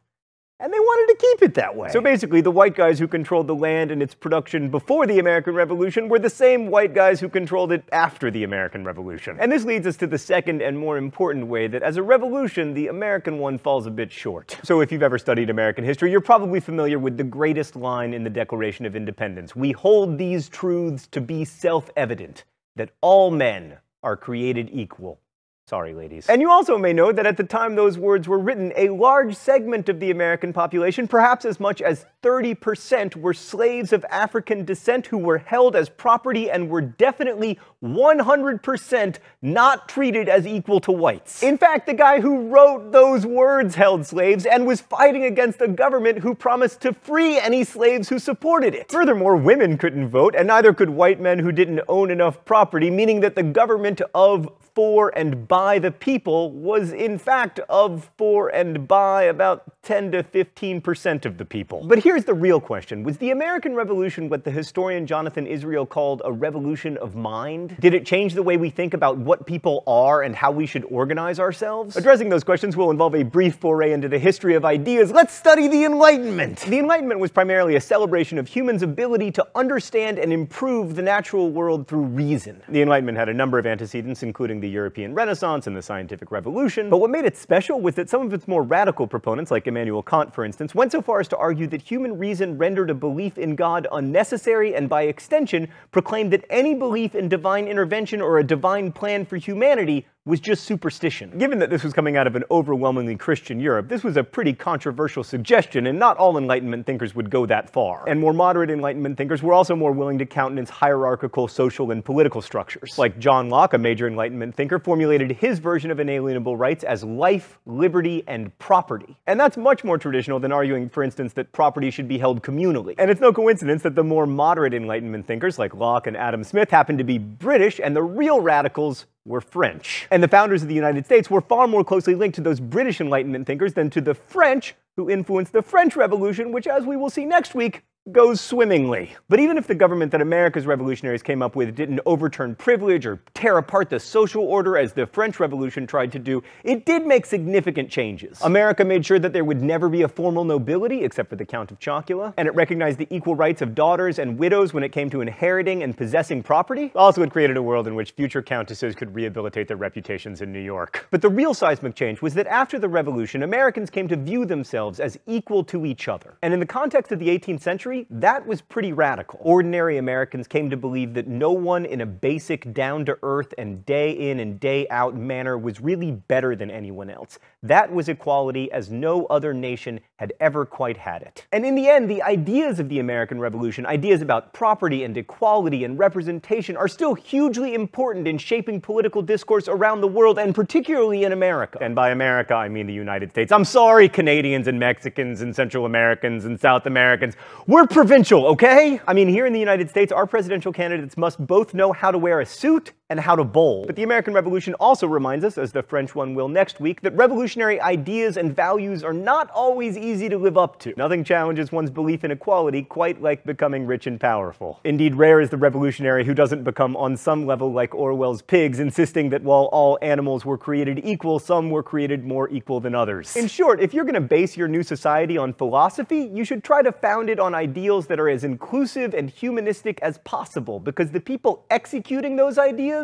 And they wanted to keep it that way. So basically, the white guys who controlled the land and its production before the American Revolution were the same white guys who controlled it after the American Revolution. And this leads us to the second and more important way that as a revolution, the American one falls a bit short. So if you've ever studied American history, you're probably familiar with the greatest line in the Declaration of Independence: "We hold these truths to be self-evident, that all men are created equal." Sorry, ladies. And you also may know that at the time those words were written, a large segment of the American population, perhaps as much as 30%, were slaves of African descent who were held as property and were definitely 100% not treated as equal to whites. In fact, the guy who wrote those words held slaves and was fighting against a government who promised to free any slaves who supported it. Furthermore, women couldn't vote, and neither could white men who didn't own enough property, meaning that the government of, for, and by the people was in fact of, for, and by about 10 to 15% of the people. But here's the real question: was the American Revolution what the historian Jonathan Israel called a revolution of mind? Did it change the way we think about what people are and how we should organize ourselves? Addressing those questions will involve a brief foray into the history of ideas. Let's study the Enlightenment! The Enlightenment was primarily a celebration of humans' ability to understand and improve the natural world through reason. The Enlightenment had a number of antecedents, including the European Renaissance and the Scientific Revolution, but what made it special was that some of its more radical proponents, like Immanuel Kant for instance, went so far as to argue that human reason rendered a belief in God unnecessary, and by extension proclaimed that any belief in divine intervention or a divine plan for humanity was just superstition. Given that this was coming out of an overwhelmingly Christian Europe, this was a pretty controversial suggestion, and not all Enlightenment thinkers would go that far. And more moderate Enlightenment thinkers were also more willing to countenance hierarchical social and political structures. Like John Locke, a major Enlightenment thinker, formulated his version of inalienable rights as life, liberty, and property. And that's much more traditional than arguing, for instance, that property should be held communally. And it's no coincidence that the more moderate Enlightenment thinkers, like Locke and Adam Smith, happened to be British, and the real radicals were French. And the founders of the United States were far more closely linked to those British Enlightenment thinkers than to the French, who influenced the French Revolution, which, as we will see next week, goes swimmingly. But even if the government that America's revolutionaries came up with didn't overturn privilege or tear apart the social order as the French Revolution tried to do, it did make significant changes. America made sure that there would never be a formal nobility, except for the Count of Chocula, and it recognized the equal rights of daughters and widows when it came to inheriting and possessing property. Also, it created a world in which future countesses could rehabilitate their reputations in New York. But the real seismic change was that after the Revolution, Americans came to view themselves as equal to each other. And in the context of the 18th century, that was pretty radical. Ordinary Americans came to believe that no one in a basic, down-to-earth and day-in and day-out manner was really better than anyone else. That was equality as no other nation had ever quite had it. And in the end, the ideas of the American Revolution, ideas about property and equality and representation, are still hugely important in shaping political discourse around the world, and particularly in America. And by America, I mean the United States. I'm sorry, Canadians and Mexicans and Central Americans and South Americans. We're provincial, okay? I mean, here in the United States, our presidential candidates must both know how to wear a suit and how to bowl. But the American Revolution also reminds us, as the French one will next week, that revolutionary ideas and values are not always easy to live up to. Nothing challenges one's belief in equality quite like becoming rich and powerful. Indeed, rare is the revolutionary who doesn't become on some level like Orwell's pigs, insisting that while all animals were created equal, some were created more equal than others. In short, if you're going to base your new society on philosophy, you should try to found it on ideals that are as inclusive and humanistic as possible, because the people executing those ideas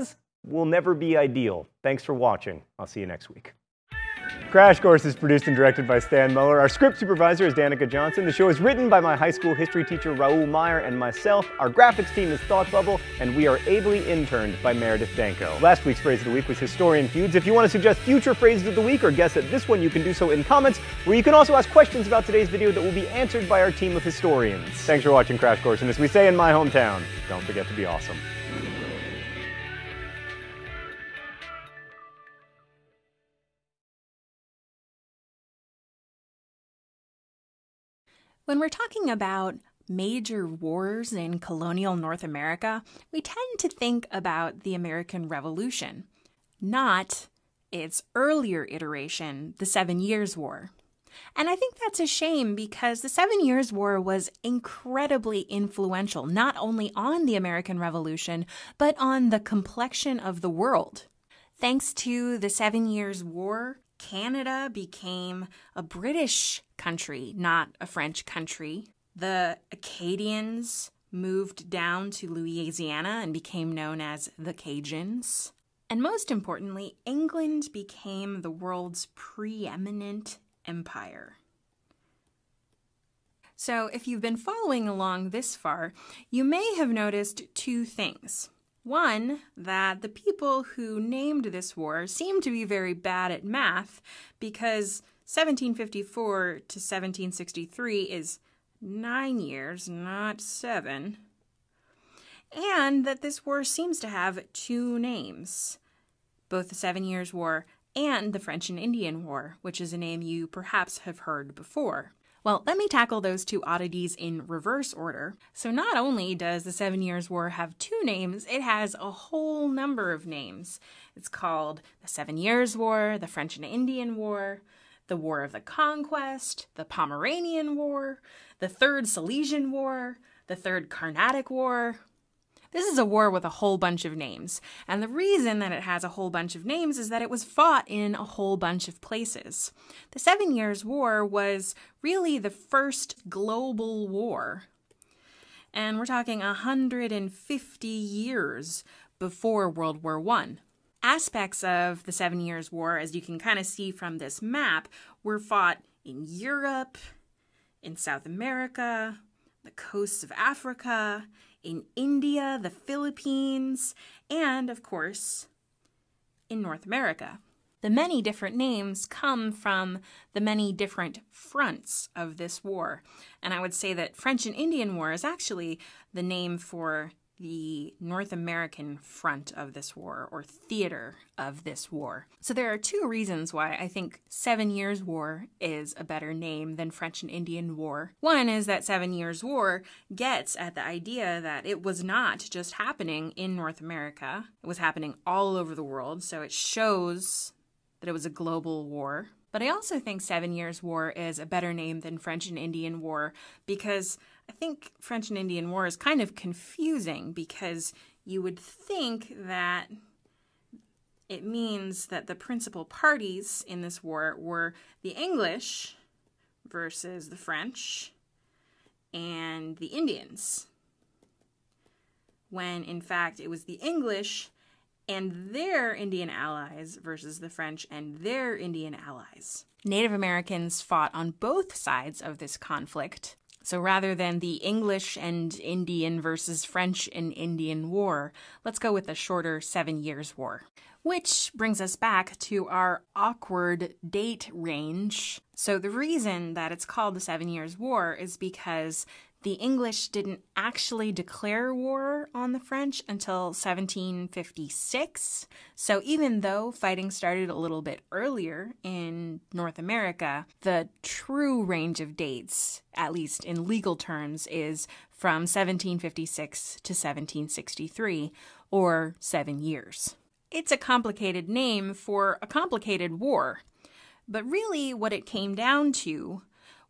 will never be ideal. Thanks for watching. I'll see you next week. Crash Course is produced and directed by Stan Muller. Our script supervisor is Danica Johnson. The show is written by my high school history teacher Raoul Meyer and myself. Our graphics team is Thought Bubble, and we are ably interned by Meredith Danko. Last week's phrase of the week was Historian Feuds. If you want to suggest future phrases of the week or guess at this one, you can do so in comments, where you can also ask questions about today's video that will be answered by our team of historians. Thanks for watching Crash Course, and as we say in my hometown, don't forget to be awesome. When we're talking about major wars in colonial North America, we tend to think about the American Revolution, not its earlier iteration, the 7 Years' War. And I think that's a shame because the 7 Years' War was incredibly influential, not only on the American Revolution, but on the complexion of the world. Thanks to the 7 Years' War, Canada became a British country, not a French country. The Acadians moved down to Louisiana and became known as the Cajuns. And most importantly, England became the world's preeminent empire. So if you've been following along this far, you may have noticed two things. One, that the people who named this war seem to be very bad at math because 1754 to 1763 is 9 years, not 7. And that this war seems to have two names, both the 7 Years' War and the French and Indian War, which is a name you perhaps have heard before. Well, let me tackle those two oddities in reverse order. So not only does the 7 Years' War have two names, it has a whole number of names. It's called the 7 Years' War, the French and Indian War, the War of the Conquest, the Pomeranian War, the Third Silesian War, the Third Carnatic War. This is a war with a whole bunch of names, and the reason that it has a whole bunch of names is that it was fought in a whole bunch of places. The 7 Years' War was really the first global war, and we're talking 150 years before World War I. Aspects of the 7 Years' War, as you can kind of see from this map, were fought in Europe, in South America, the coasts of Africa, in India, the Philippines, and, of course, in North America. The many different names come from the many different fronts of this war. And I would say that French and Indian War is actually the name for the North American front of this war, or theater of this war. So there are two reasons why I think 7 Years' War is a better name than French and Indian War. One is that 7 Years' War gets at the idea that it was not just happening in North America, it was happening all over the world, so it shows that it was a global war. But I also think 7 Years' War is a better name than French and Indian War because I think French and Indian War is kind of confusing because you would think that it means that the principal parties in this war were the English versus the French and the Indians, when in fact it was the English and their Indian allies versus the French and their Indian allies. Native Americans fought on both sides of this conflict. So rather than the English and Indian versus French and Indian War, let's go with the shorter 7 Years' War. Which brings us back to our awkward date range. So the reason that it's called the 7 Years' War is because the English didn't actually declare war on the French until 1756. So even though fighting started a little bit earlier in North America, the true range of dates, at least in legal terms, is from 1756 to 1763, or 7 years. It's a complicated name for a complicated war, but really what it came down to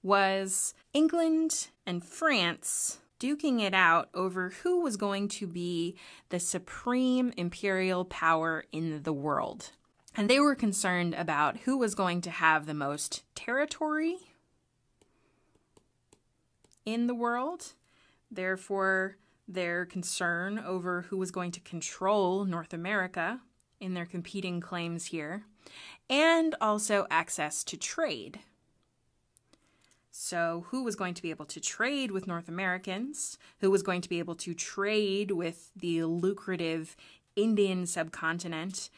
was England and France duking it out over who was going to be the supreme imperial power in the world. And they were concerned about who was going to have the most territory in the world. Therefore, their concern over who was going to control North America in their competing claims here, and also access to trade. So who was going to be able to trade with North Americans? Who was going to be able to trade with the lucrative Indian subcontinent?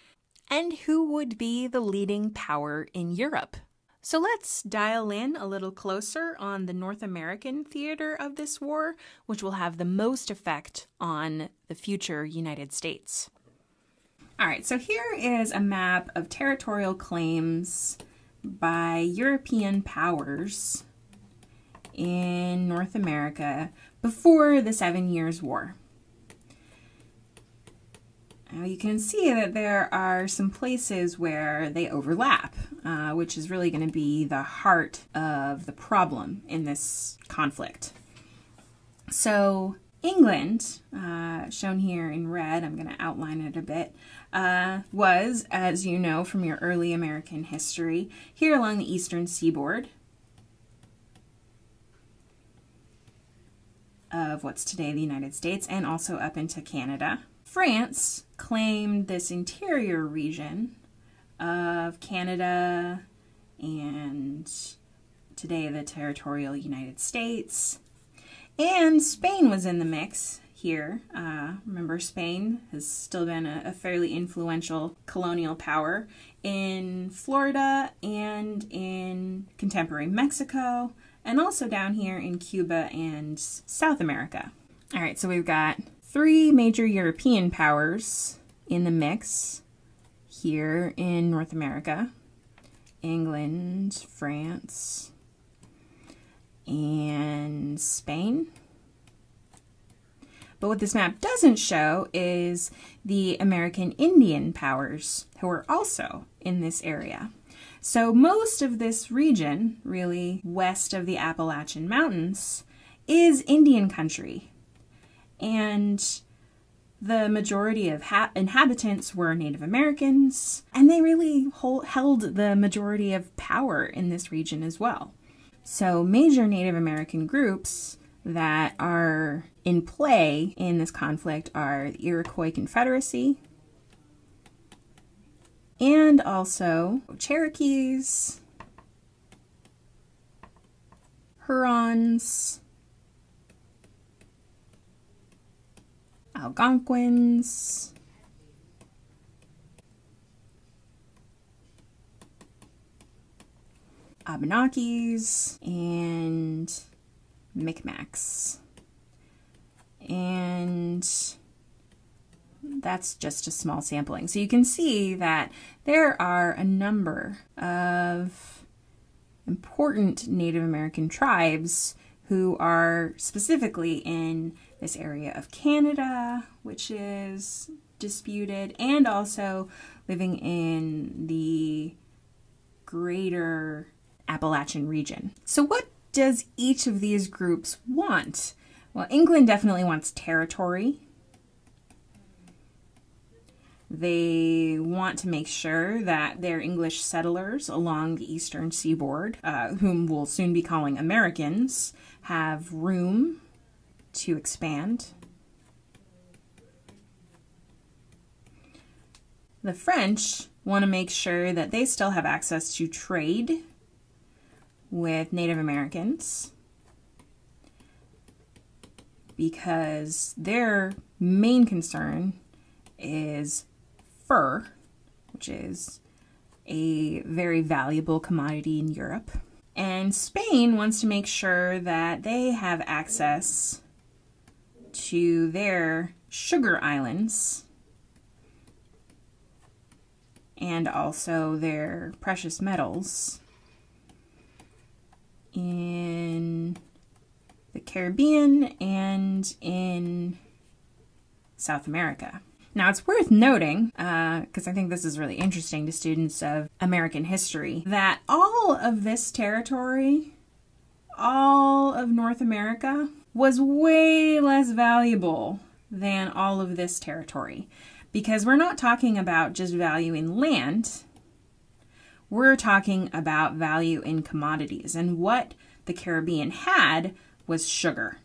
And who would be the leading power in Europe? So let's dial in a little closer on the North American theater of this war, which will have the most effect on the future United States. All right, so here is a map of territorial claims by European powers in North America before the 7 Years' War. Now you can see that there are some places where they overlap, which is really going to be the heart of the problem in this conflict. So England, shown here in red, I'm going to outline it a bit, was, as you know from your early American history, here along the eastern seaboard of what's today the United States and also up into Canada. France claimed this interior region of Canada and today the territorial United States. And Spain was in the mix here. Remember, Spain has still been a fairly influential colonial power in Florida and in contemporary Mexico, and also down here in Cuba and South America. All right, so we've got 3 major European powers in the mix here in North America: England, France, and Spain. But what this map doesn't show is the American Indian powers who are also in this area. So most of this region, really west of the Appalachian Mountains, is Indian country. And the majority of inhabitants were Native Americans, and they really held the majority of power in this region as well. So major Native American groups that are in play in this conflict are the Iroquois Confederacy and also Cherokees, Hurons, Algonquins, Abenakis, and Micmacs. And that's just a small sampling. So you can see that there are a number of important Native American tribes who are specifically in this area of Canada, which is disputed, and also living in the greater Appalachian region. So what does each of these groups want? Well, England definitely wants territory. They want to make sure that their English settlers along the eastern seaboard, whom we'll soon be calling Americans, have room to expand. The French want to make sure that they still have access to trade with Native Americans because their main concern is fur, which is a very valuable commodity in Europe. And Spain wants to make sure that they have access to their sugar islands and also their precious metals in the Caribbean and in South America. Now, it's worth noting, because I think this is really interesting to students of American history, that all of this territory, all of North America, was way less valuable than all of this territory. Because we're not talking about just value in land, we're talking about value in commodities. And what the Caribbean had was sugar.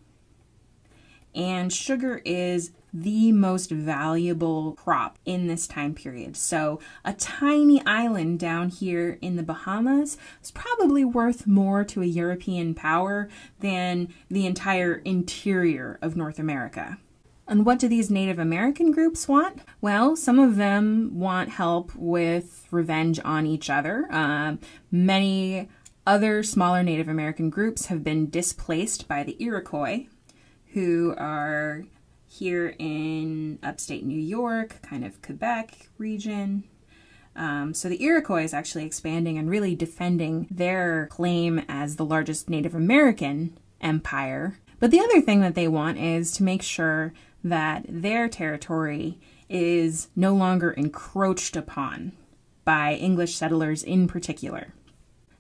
And sugar is the most valuable crop in this time period. So a tiny island down here in the Bahamas is probably worth more to a European power than the entire interior of North America. And what do these Native American groups want? Well, some of them want help with revenge on each other. Many other smaller Native American groups have been displaced by the Iroquois, who are here in upstate New York, kind of Quebec region. So the Iroquois is actually expanding and really defending their claim as the largest Native American empire. But the other thing that they want is to make sure that their territory is no longer encroached upon by English settlers in particular.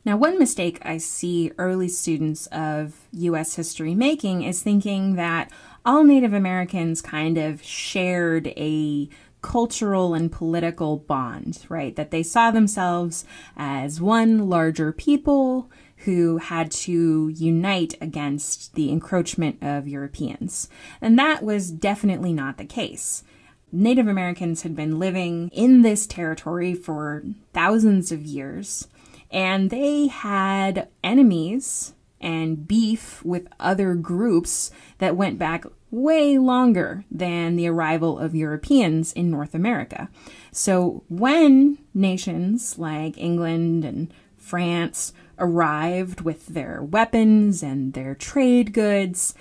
Now, one mistake I see early students of U.S. history making is thinking that all Native Americans kind of shared a cultural and political bond, right? That they saw themselves as one larger people who had to unite against the encroachment of Europeans. And that was definitely not the case. Native Americans had been living in this territory for thousands of years, and they had enemies and beef with other groups that went back way longer than the arrival of Europeans in North America. So when nations like England and France arrived with their weapons and their trade goods,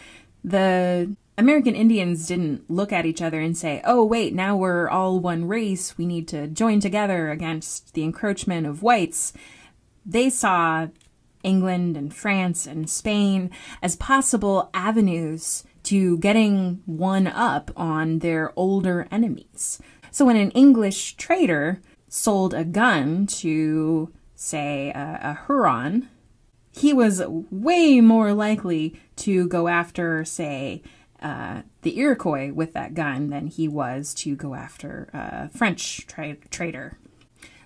the American Indians didn't look at each other and say, oh, wait, now we're all one race. We need to join together against the encroachment of whites. They saw England and France and Spain as possible avenues to getting one up on their older enemies. So when an English trader sold a gun to, say, a Huron, he was way more likely to go after, say, the Iroquois with that gun than he was to go after a French trader.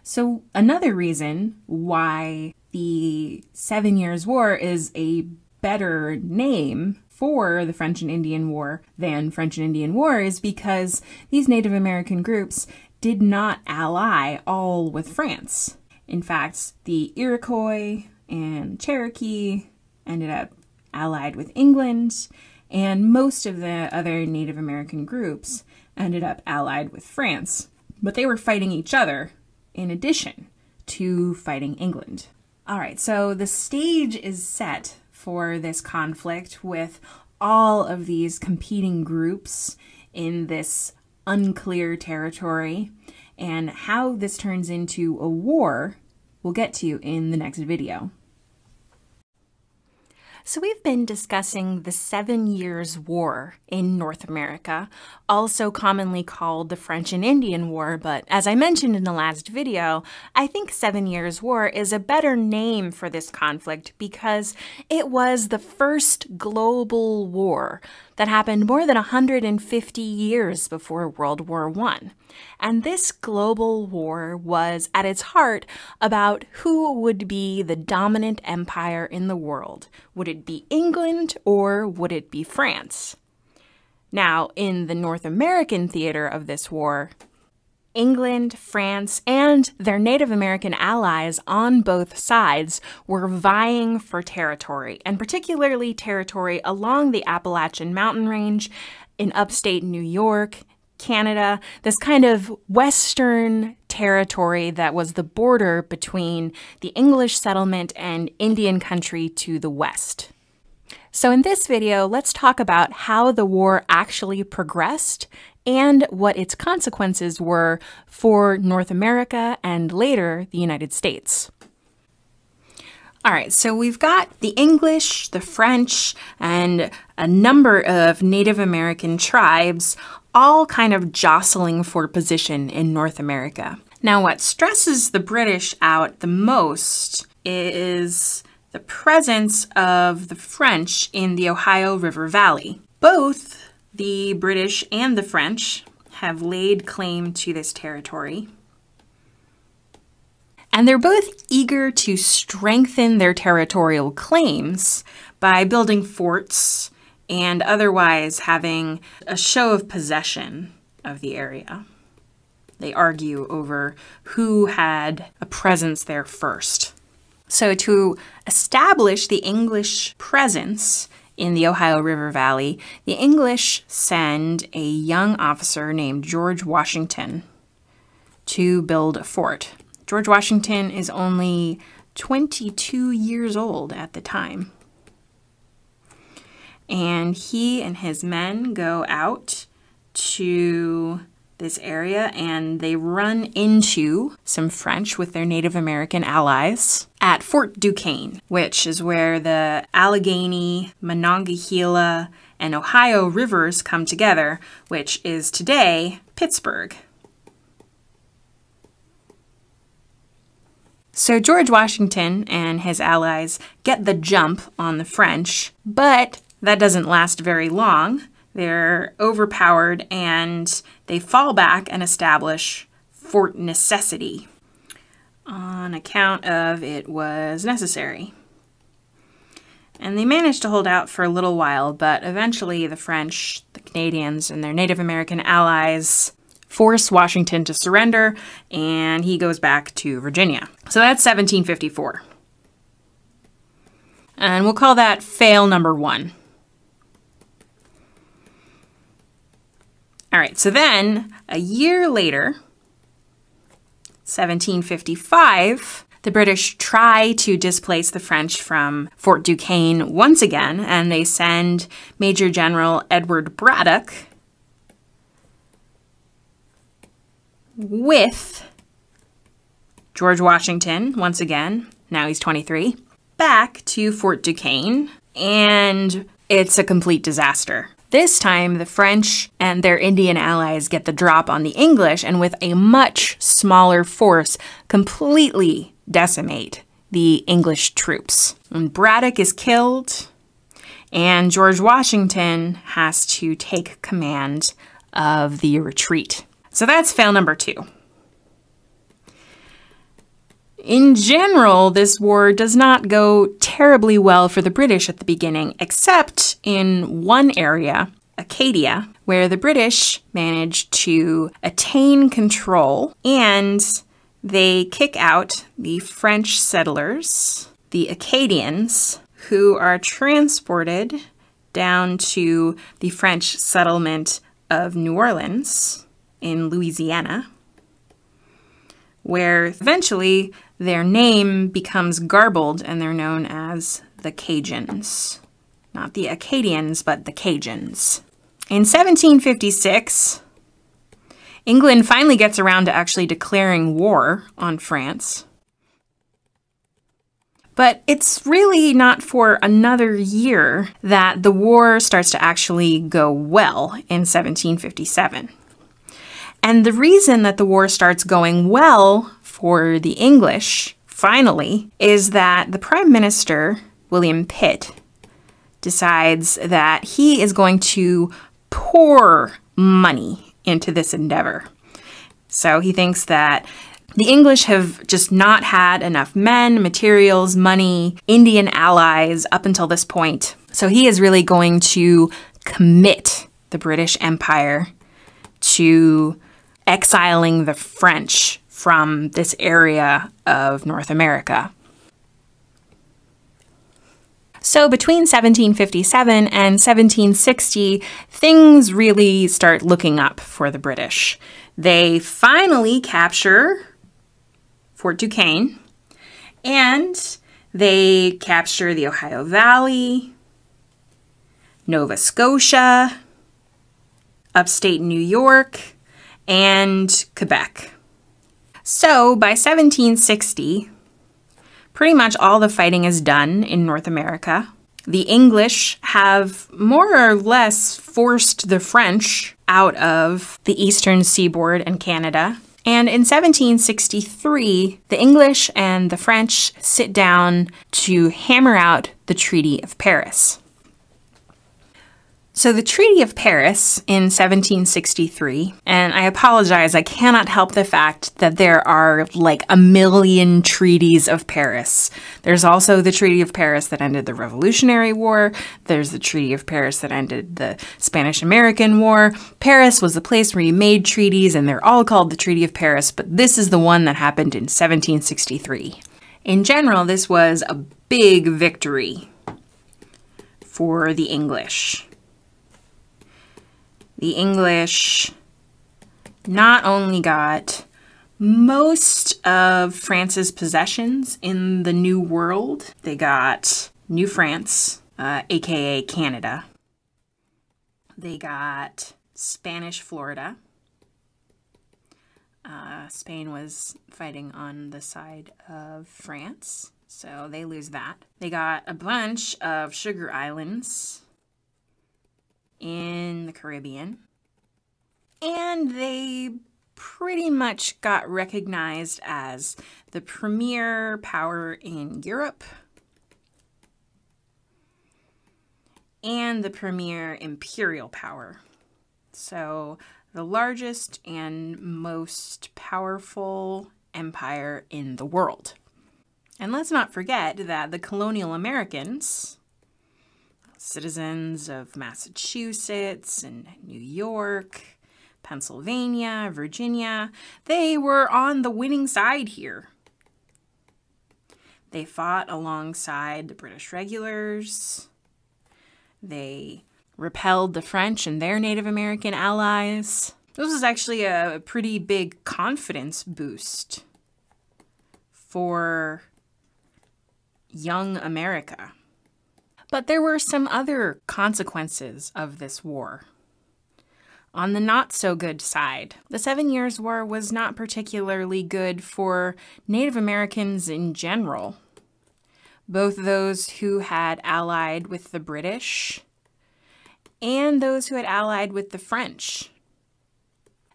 So another reason why the 7 Years' War is a better name for the French and Indian War than French and Indian War is because these Native American groups did not ally all with France. In fact, the Iroquois and Cherokee ended up allied with England, and most of the other Native American groups ended up allied with France. But they were fighting each other in addition to fighting England. All right, so the stage is set for this conflict with all of these competing groups in this unclear territory, and how this turns into a war we'll get to in the next video. So we've been discussing the 7 Years' War in North America, also commonly called the French and Indian War, but as I mentioned in the last video, I think 7 Years' War is a better name for this conflict because it was the first global war that happened more than 150 years before World War I. And this global war was, at its heart, about who would be the dominant empire in the world. Would it be England or would it be France? Now, in the North American theater of this war, England, France, and their Native American allies on both sides were vying for territory, and particularly territory along the Appalachian Mountain Range in upstate New York, Canada, this kind of western territory that was the border between the English settlement and Indian country to the west. So in this video, let's talk about how the war actually progressed and what its consequences were for North America and later the United States. All right, so we've got the English, the French, and a number of Native American tribes all kind of jostling for position in North America. Now, what stresses the British out the most is the presence of the French in the Ohio River Valley. Both the British and the French have laid claim to this territory. And they're both eager to strengthen their territorial claims by building forts and otherwise having a show of possession of the area. They argue over who had a presence there first. So to establish the English presence in the Ohio River Valley, the English send a young officer named George Washington to build a fort. George Washington is only 22 years old at the time. And he and his men go out to this area, and they run into some French with their Native American allies at Fort Duquesne, which is where the Allegheny, Monongahela, and Ohio rivers come together, which is today Pittsburgh. So George Washington and his allies get the jump on the French, but that doesn't last very long. They're overpowered and they fall back and establish Fort Necessity on account of it was necessary. And they managed to hold out for a little while, but eventually the French, the Canadians, and their Native American allies force Washington to surrender, and he goes back to Virginia. So that's 1754. And we'll call that fail number 1. All right, so then a year later, 1755, the British try to displace the French from Fort Duquesne once again, and they send Major General Edward Braddock with George Washington, once again, now he's 23, back to Fort Duquesne, and it's a complete disaster. This time, the French and their Indian allies get the drop on the English, and with a much smaller force, completely decimate the English troops. And Braddock is killed, and George Washington has to take command of the retreat. So that's fail number 2. In general, this war does not go terribly well for the British at the beginning, except in one area, Acadia, where the British managed to attain control and they kick out the French settlers, the Acadians, who are transported down to the French settlement of New Orleans in Louisiana, where eventually their name becomes garbled and they're known as the Cajuns. Not the Acadians, but the Cajuns. In 1756, England finally gets around to actually declaring war on France. But it's really not for another year that the war starts to actually go well in 1757. And the reason that the war starts going well for the English, finally, is that the Prime Minister, William Pitt, decides that he is going to pour money into this endeavor. So he thinks that the English have just not had enough men, materials, money, Indian allies up until this point. So he is really going to commit the British Empire to exiling the French from this area of North America. So between 1757 and 1760, things really start looking up for the British. They finally capture Fort Duquesne, and they capture the Ohio Valley, Nova Scotia, upstate New York, and Quebec. So by 1760, pretty much all the fighting is done in North America. The English have more or less forced the French out of the eastern seaboard and Canada. And in 1763, the English and the French sit down to hammer out the Treaty of Paris. So the Treaty of Paris in 1763, and I apologize, I cannot help the fact that there are like a million treaties of Paris. There's also the Treaty of Paris that ended the Revolutionary War. There's the Treaty of Paris that ended the Spanish-American War. Paris was the place where you made treaties, and they're all called the Treaty of Paris, but this is the one that happened in 1763. In general, this was a big victory for the English. The English not only got most of France's possessions in the New World, they got New France, aka Canada. They got Spanish Florida. Spain was fighting on the side of France, so they lose that. They got a bunch of sugar islands in the Caribbean, and they pretty much got recognized as the premier power in Europe and the premier imperial power. So the largest and most powerful empire in the world. And let's not forget that the colonial Americans, citizens of Massachusetts and New York, Pennsylvania, Virginia, they were on the winning side here. They fought alongside the British regulars. They repelled the French and their Native American allies. This was actually a pretty big confidence boost for young America. But there were some other consequences of this war. On the not-so-good side, the 7 Years' War was not particularly good for Native Americans in general, both those who had allied with the British and those who had allied with the French.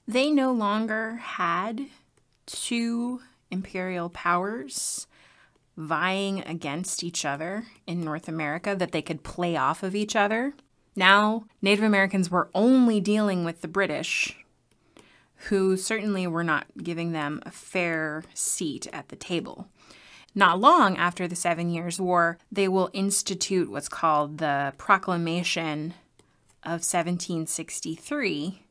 They no longer had two imperial powers vying against each other in North America that they could play off of each other. Now, Native Americans were only dealing with the British, who certainly were not giving them a fair seat at the table. Not long after the 7 Years' War, they will institute what's called the Proclamation of 1763,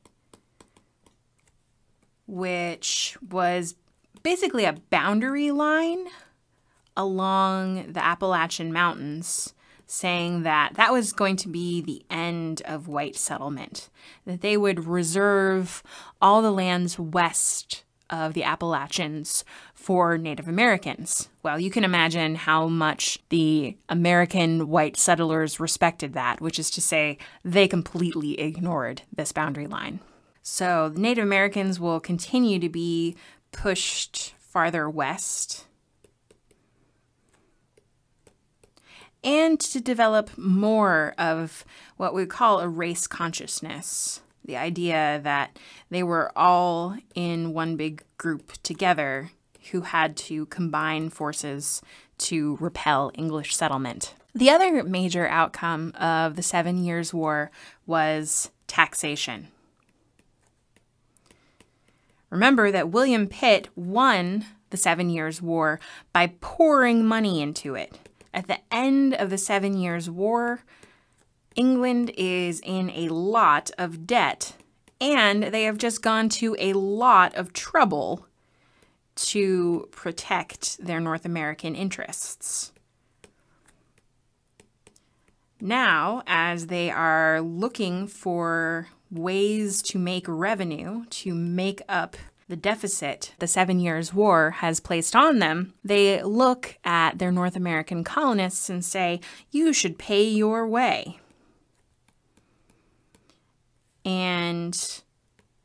which was basically a boundary line along the Appalachian Mountains, saying that that was going to be the end of white settlement, that they would reserve all the lands west of the Appalachians for Native Americans. Well, you can imagine how much the American white settlers respected that, which is to say they completely ignored this boundary line. So the Native Americans will continue to be pushed farther west and to develop more of what we call a race consciousness. The idea that they were all in one big group together who had to combine forces to repel English settlement. The other major outcome of the 7 Years' War was taxation. Remember that William Pitt won the 7 Years' War by pouring money into it. At the end of the 7 Years' War, England is in a lot of debt, and they have just gone to a lot of trouble to protect their North American interests. Now, as they are looking for ways to make revenue, to make up the deficit the 7 Years' War has placed on them, they look at their North American colonists and say, you should pay your way. And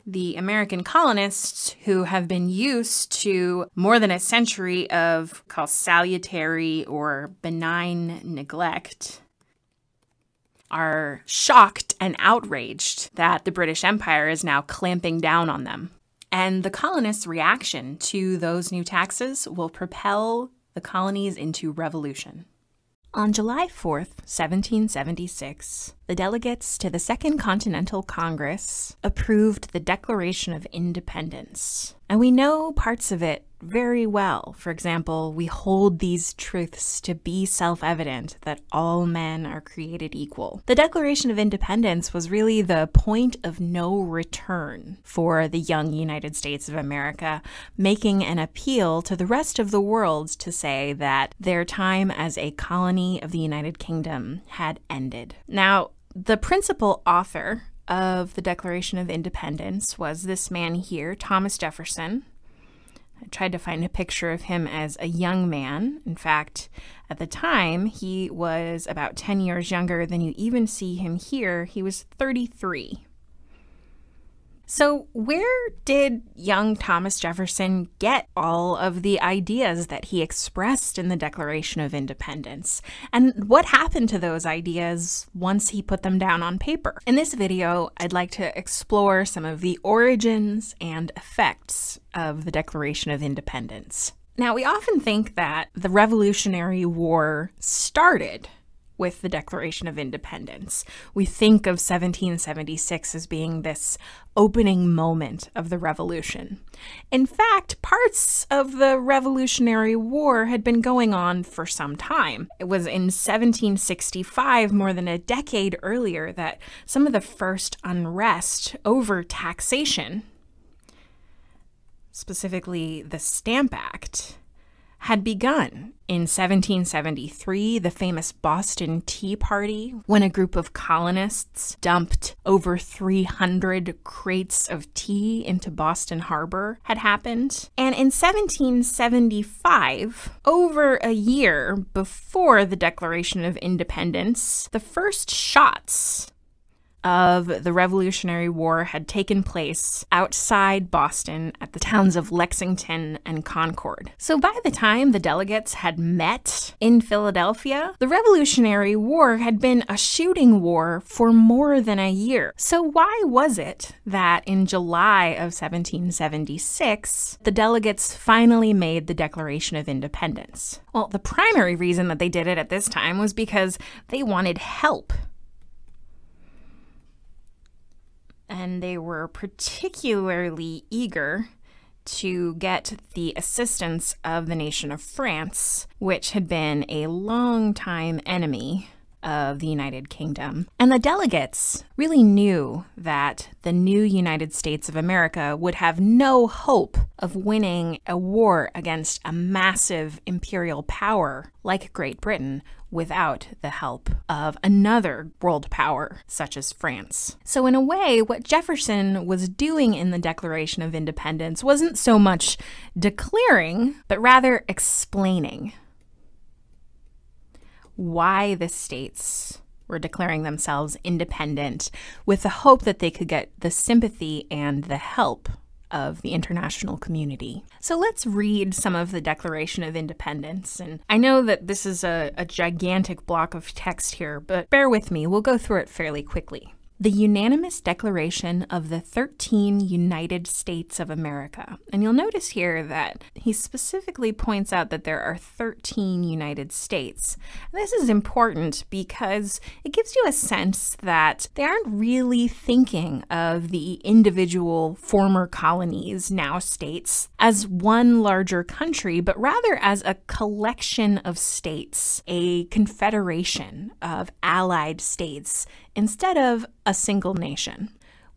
the American colonists, who have been used to more than a century of called salutary or benign neglect, are shocked and outraged that the British Empire is now clamping down on them. And the colonists' reaction to those new taxes will propel the colonies into revolution. On July 4th, 1776, the delegates to the Second Continental Congress approved the Declaration of Independence. And we know parts of it very well. For example, we hold these truths to be self-evident that all men are created equal. The Declaration of Independence was really the point of no return for the young United States of America, making an appeal to the rest of the world to say that their time as a colony of the United Kingdom had ended. Now, the principal author of the Declaration of Independence was this man here, Thomas Jefferson. I tried to find a picture of him as a young man. In fact, at the time, he was about 10 years younger than you even see him here. He was 33. So where did young Thomas Jefferson get all of the ideas that he expressed in the Declaration of Independence? And what happened to those ideas once he put them down on paper? In this video, I'd like to explore some of the origins and effects of the Declaration of Independence. Now, we often think that the Revolutionary War started with the Declaration of Independence. We think of 1776 as being this opening moment of the Revolution. In fact, parts of the Revolutionary War had been going on for some time. It was in 1765, more than a decade earlier, that some of the first unrest over taxation, specifically the Stamp Act, had begun. In 1773, the famous Boston Tea Party, when a group of colonists dumped over 300 crates of tea into Boston Harbor, had happened. And in 1775, over a year before the Declaration of Independence, the first shots of the Revolutionary War had taken place outside Boston at the towns of Lexington and Concord. So by the time the delegates had met in Philadelphia, the Revolutionary War had been a shooting war for more than a year. So why was it that in July of 1776, the delegates finally made the Declaration of Independence? Well, the primary reason that they did it at this time was because they wanted help. And they were particularly eager to get the assistance of the nation of France, which had been a long-time enemy of the United Kingdom. And the delegates really knew that the new United States of America would have no hope of winning a war against a massive imperial power like Great Britain without the help of another world power such as France. So in a way, what Jefferson was doing in the Declaration of Independence wasn't so much declaring, but rather explaining why the states were declaring themselves independent with the hope that they could get the sympathy and the help of the international community. So let's read some of the Declaration of Independence. And I know that this is a gigantic block of text here, but bear with me, we'll go through it fairly quickly. The unanimous declaration of the 13 United States of America. And you'll notice here that he specifically points out that there are 13 United States. This is important because it gives you a sense that they aren't really thinking of the individual former colonies, now states, as one larger country, but rather as a collection of states, a confederation of allied states, instead of a single nation.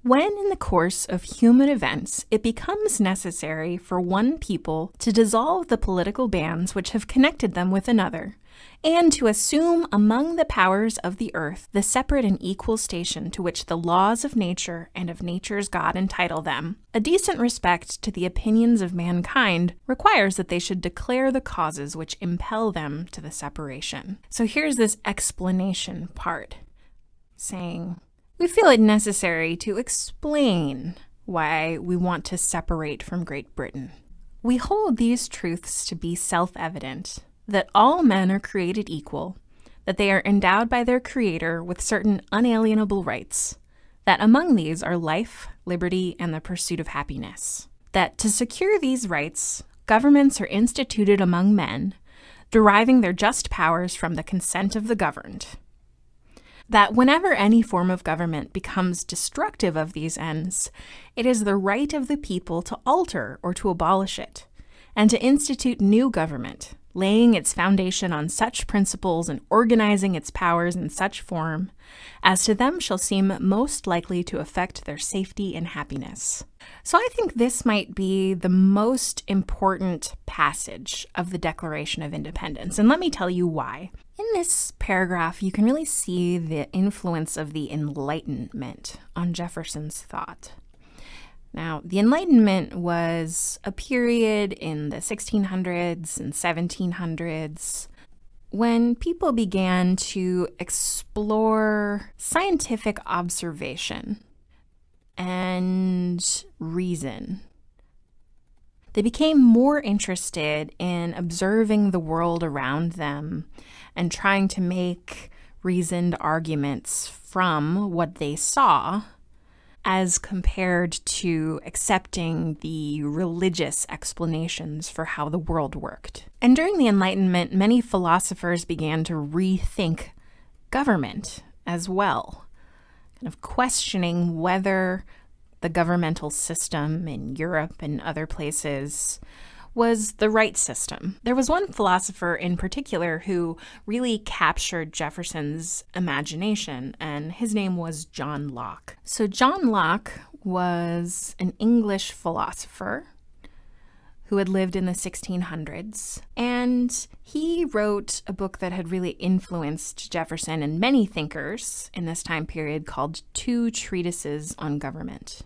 When in the course of human events it becomes necessary for one people to dissolve the political bands which have connected them with another, and to assume among the powers of the earth the separate and equal station to which the laws of nature and of nature's God entitle them, a decent respect to the opinions of mankind requires that they should declare the causes which impel them to the separation. So here's this explanation part, saying, we feel it necessary to explain why we want to separate from Great Britain. We hold these truths to be self-evident, that all men are created equal, that they are endowed by their Creator with certain unalienable rights, that among these are life, liberty, and the pursuit of happiness, that to secure these rights, governments are instituted among men, deriving their just powers from the consent of the governed, that whenever any form of government becomes destructive of these ends, it is the right of the people to alter or to abolish it, and to institute new government, laying its foundation on such principles and organizing its powers in such form as to them shall seem most likely to affect their safety and happiness. So I think this might be the most important passage of the Declaration of Independence, and let me tell you why. In this paragraph, you can really see the influence of the Enlightenment on Jefferson's thought. Now, the Enlightenment was a period in the 1600s and 1700s when people began to explore scientific observation and reason. They became more interested in observing the world around them and trying to make reasoned arguments from what they saw, as compared to accepting the religious explanations for how the world worked. And during the Enlightenment, many philosophers began to rethink government as well, kind of questioning whether the governmental system in Europe and other places was the right system. There was one philosopher in particular who really captured Jefferson's imagination, and his name was John Locke. So John Locke was an English philosopher who had lived in the 1600s, and he wrote a book that had really influenced Jefferson and many thinkers in this time period called Two Treatises on Government.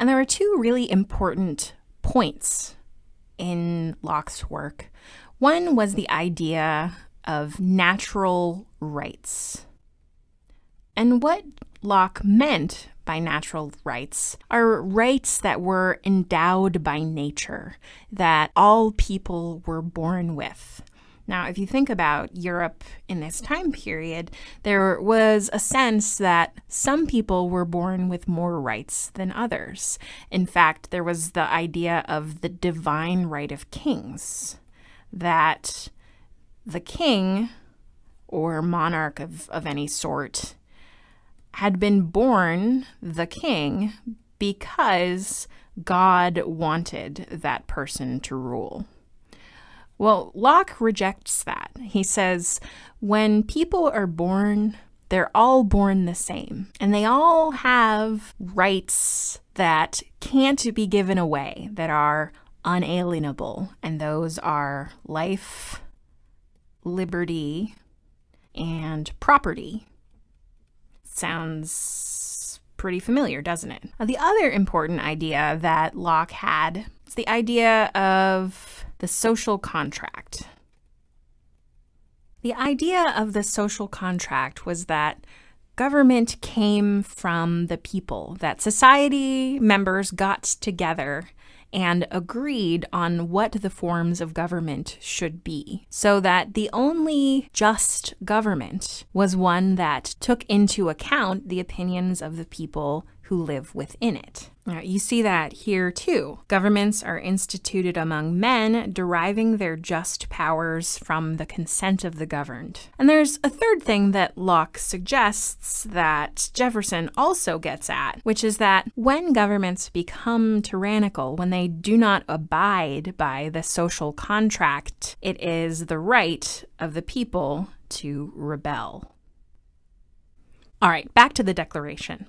And there are two really important points in Locke's work. One was the idea of natural rights. And what Locke meant by natural rights are rights that were endowed by nature, that all people were born with. Now, if you think about Europe in this time period, there was a sense that some people were born with more rights than others. In fact, there was the idea of the divine right of kings, that the king or monarch of any sort had been born the king because God wanted that person to rule. Well, Locke rejects that. He says, when people are born, they're all born the same, and they all have rights that can't be given away, that are unalienable, and those are life, liberty, and property. Sounds pretty familiar, doesn't it? Now, the other important idea that Locke had is the idea of the social contract. The idea of the social contract was that government came from the people, that society members got together and agreed on what the forms of government should be, so that the only just government was one that took into account the opinions of the people who live within it. Now, you see that here too. Governments are instituted among men, deriving their just powers from the consent of the governed. And there's a third thing that Locke suggests that Jefferson also gets at, which is that when governments become tyrannical, when they do not abide by the social contract, it is the right of the people to rebel. All right, back to the Declaration.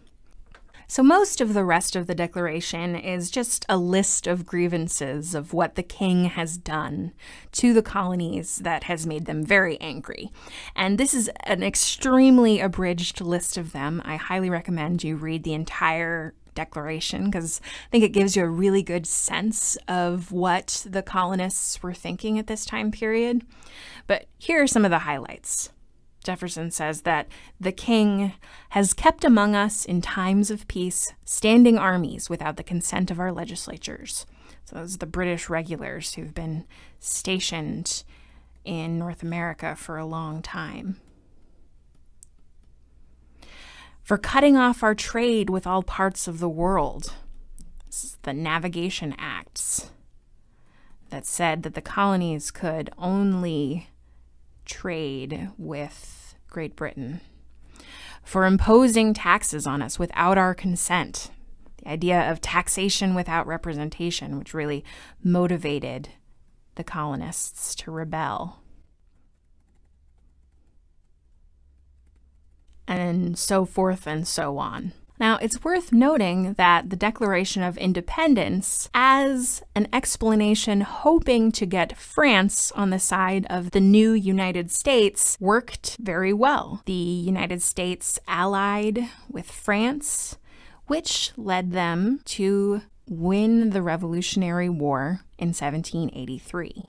So most of the rest of the Declaration is just a list of grievances of what the king has done to the colonies that has made them very angry. And this is an extremely abridged list of them. I highly recommend you read the entire Declaration because I think it gives you a really good sense of what the colonists were thinking at this time period. But here are some of the highlights. Jefferson says that the king has kept among us in times of peace standing armies without the consent of our legislatures. So those are the British regulars who've been stationed in North America for a long time. For cutting off our trade with all parts of the world. This is the Navigation Acts that said that the colonies could only trade with Great Britain. For imposing taxes on us without our consent. The idea of taxation without representation, which really motivated the colonists to rebel. And so forth and so on. Now, it's worth noting that the Declaration of Independence, as an explanation hoping to get France on the side of the new United States, worked very well. The United States allied with France, which led them to win the Revolutionary War in 1783.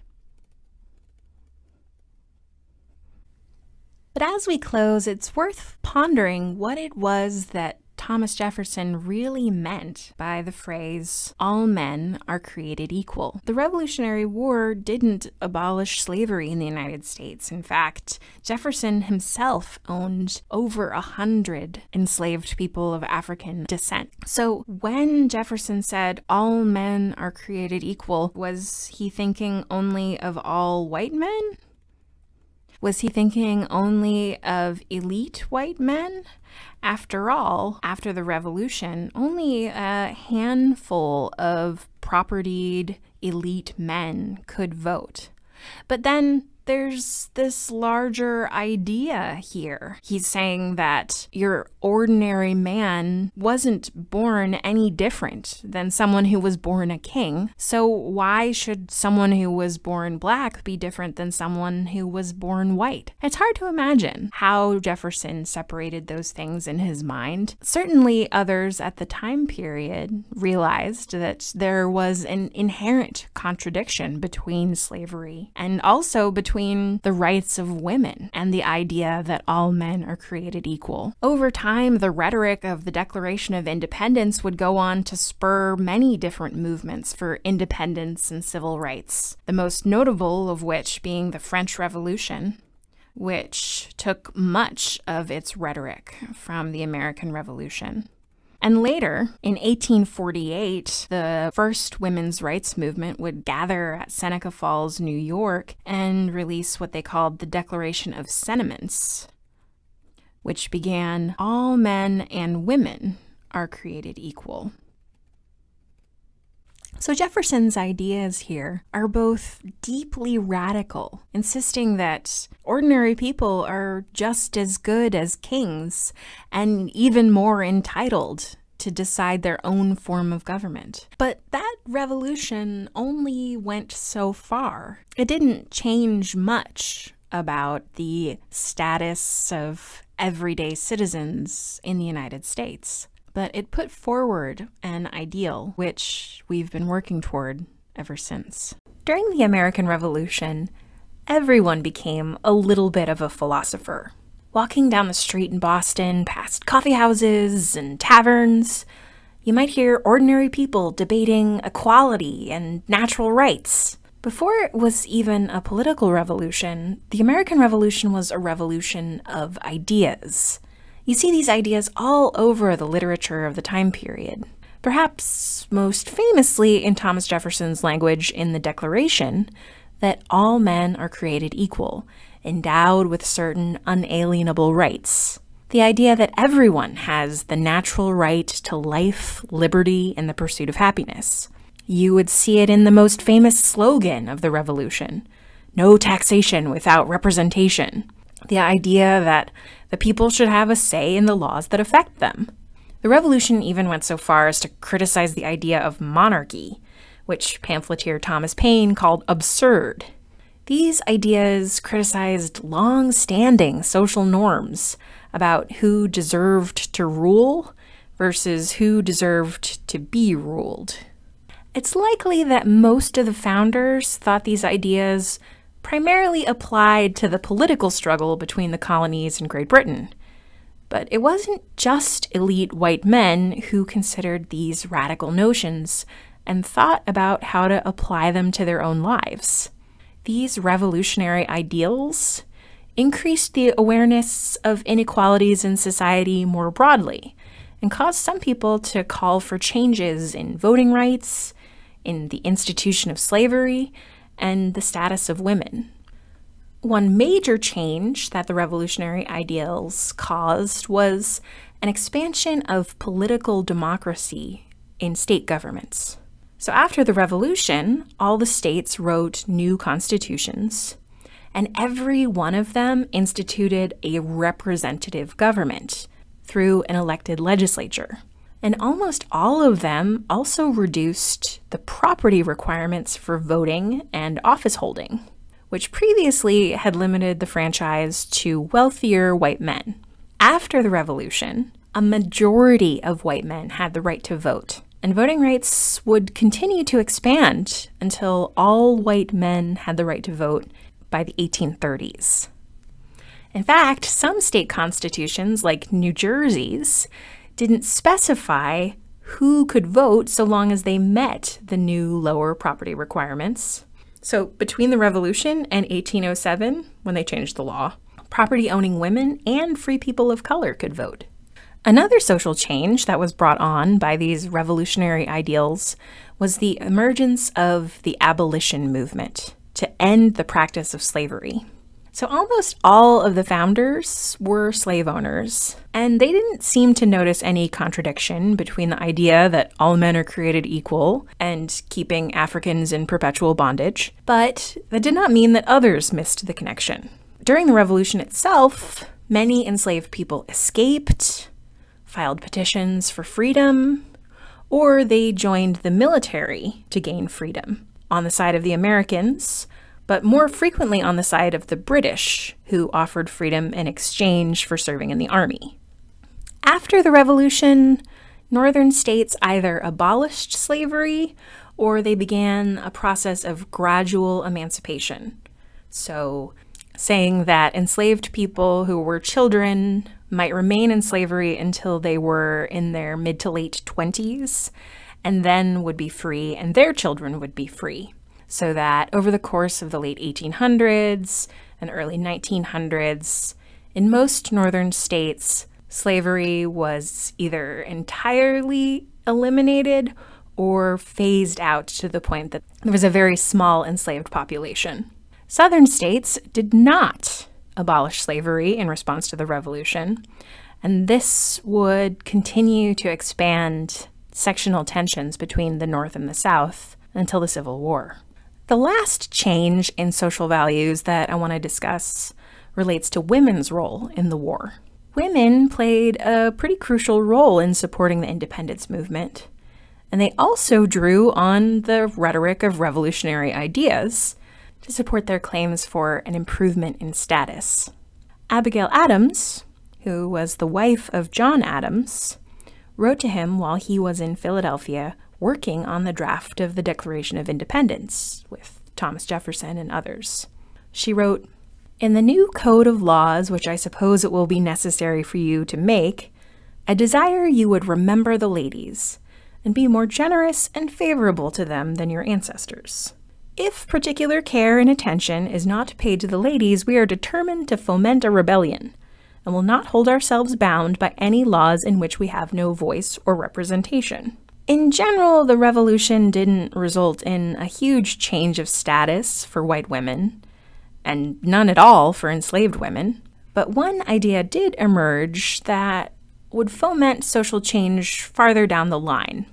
But as we close, it's worth pondering what it was that Thomas Jefferson really meant by the phrase, "all men are created equal." The Revolutionary War didn't abolish slavery in the United States. In fact, Jefferson himself owned over 100 enslaved people of African descent. So when Jefferson said, "all men are created equal," was he thinking only of all white men? Was he thinking only of elite white men? After all, after the Revolution, only a handful of propertied elite men could vote. But then there's this larger idea here. He's saying that your ordinary man wasn't born any different than someone who was born a king. So why should someone who was born black be different than someone who was born white? It's hard to imagine how Jefferson separated those things in his mind. Certainly others at the time period realized that there was an inherent contradiction between slavery and also between the rights of women and the idea that all men are created equal. Over time, the rhetoric of the Declaration of Independence would go on to spur many different movements for independence and civil rights, the most notable of which being the French Revolution, which took much of its rhetoric from the American Revolution. And later, in 1848, the first women's rights movement would gather at Seneca Falls, New York, and release what they called the Declaration of Sentiments, which began, "all men and women are created equal." So Jefferson's ideas here are both deeply radical, insisting that ordinary people are just as good as kings and even more entitled to decide their own form of government. But that revolution only went so far. It didn't change much about the status of everyday citizens in the United States. But it put forward an ideal which we've been working toward ever since. During the American Revolution, everyone became a little bit of a philosopher. Walking down the street in Boston, past coffee houses and taverns, you might hear ordinary people debating equality and natural rights. Before it was even a political revolution, the American Revolution was a revolution of ideas. You see these ideas all over the literature of the time period. Perhaps most famously in Thomas Jefferson's language in the Declaration, that all men are created equal, endowed with certain unalienable rights. The idea that everyone has the natural right to life, liberty, and the pursuit of happiness. You would see it in the most famous slogan of the Revolution, "No taxation without representation." The idea that the people should have a say in the laws that affect them. The revolution even went so far as to criticize the idea of monarchy, which pamphleteer Thomas Paine called absurd. These ideas criticized long-standing social norms about who deserved to rule versus who deserved to be ruled. It's likely that most of the founders thought these ideas primarily applied to the political struggle between the colonies and Great Britain. But it wasn't just elite white men who considered these radical notions and thought about how to apply them to their own lives. These revolutionary ideals increased the awareness of inequalities in society more broadly and caused some people to call for changes in voting rights, in the institution of slavery, and the status of women. One major change that the revolutionary ideals caused was an expansion of political democracy in state governments. So after the revolution, all the states wrote new constitutions, and every one of them instituted a representative government through an elected legislature. And almost all of them also reduced the property requirements for voting and office holding, which previously had limited the franchise to wealthier white men. After the revolution, a majority of white men had the right to vote, and voting rights would continue to expand until all white men had the right to vote by the 1830s. In fact, some state constitutions, like New Jersey's, didn't specify who could vote so long as they met the new lower property requirements. So between the Revolution and 1807, when they changed the law, property-owning women and free people of color could vote. Another social change that was brought on by these revolutionary ideals was the emergence of the abolition movement to end the practice of slavery. So almost all of the founders were slave owners, and they didn't seem to notice any contradiction between the idea that all men are created equal and keeping Africans in perpetual bondage, but that did not mean that others missed the connection. During the Revolution itself, many enslaved people escaped, filed petitions for freedom, or they joined the military to gain freedom on the side of the Americans, but more frequently on the side of the British, who offered freedom in exchange for serving in the army. After the Revolution, northern states either abolished slavery or they began a process of gradual emancipation. So, saying that enslaved people who were children might remain in slavery until they were in their mid to late 20s, and then would be free, and their children would be free. So that over the course of the late 1800s and early 1900s, in most northern states, slavery was either entirely eliminated or phased out to the point that there was a very small enslaved population. Southern states did not abolish slavery in response to the Revolution, and this would continue to expand sectional tensions between the North and the South until the Civil War. The last change in social values that I want to discuss relates to women's role in the war. Women played a pretty crucial role in supporting the independence movement, and they also drew on the rhetoric of revolutionary ideas to support their claims for an improvement in status. Abigail Adams, who was the wife of John Adams, wrote to him while he was in Philadelphia working on the draft of the Declaration of Independence with Thomas Jefferson and others. She wrote, "In the new code of laws, which I suppose it will be necessary for you to make, I desire you would remember the ladies, and be more generous and favorable to them than your ancestors. If particular care and attention is not paid to the ladies, we are determined to foment a rebellion, and will not hold ourselves bound by any laws in which we have no voice or representation." In general, the revolution didn't result in a huge change of status for white women, and none at all for enslaved women. But one idea did emerge that would foment social change farther down the line,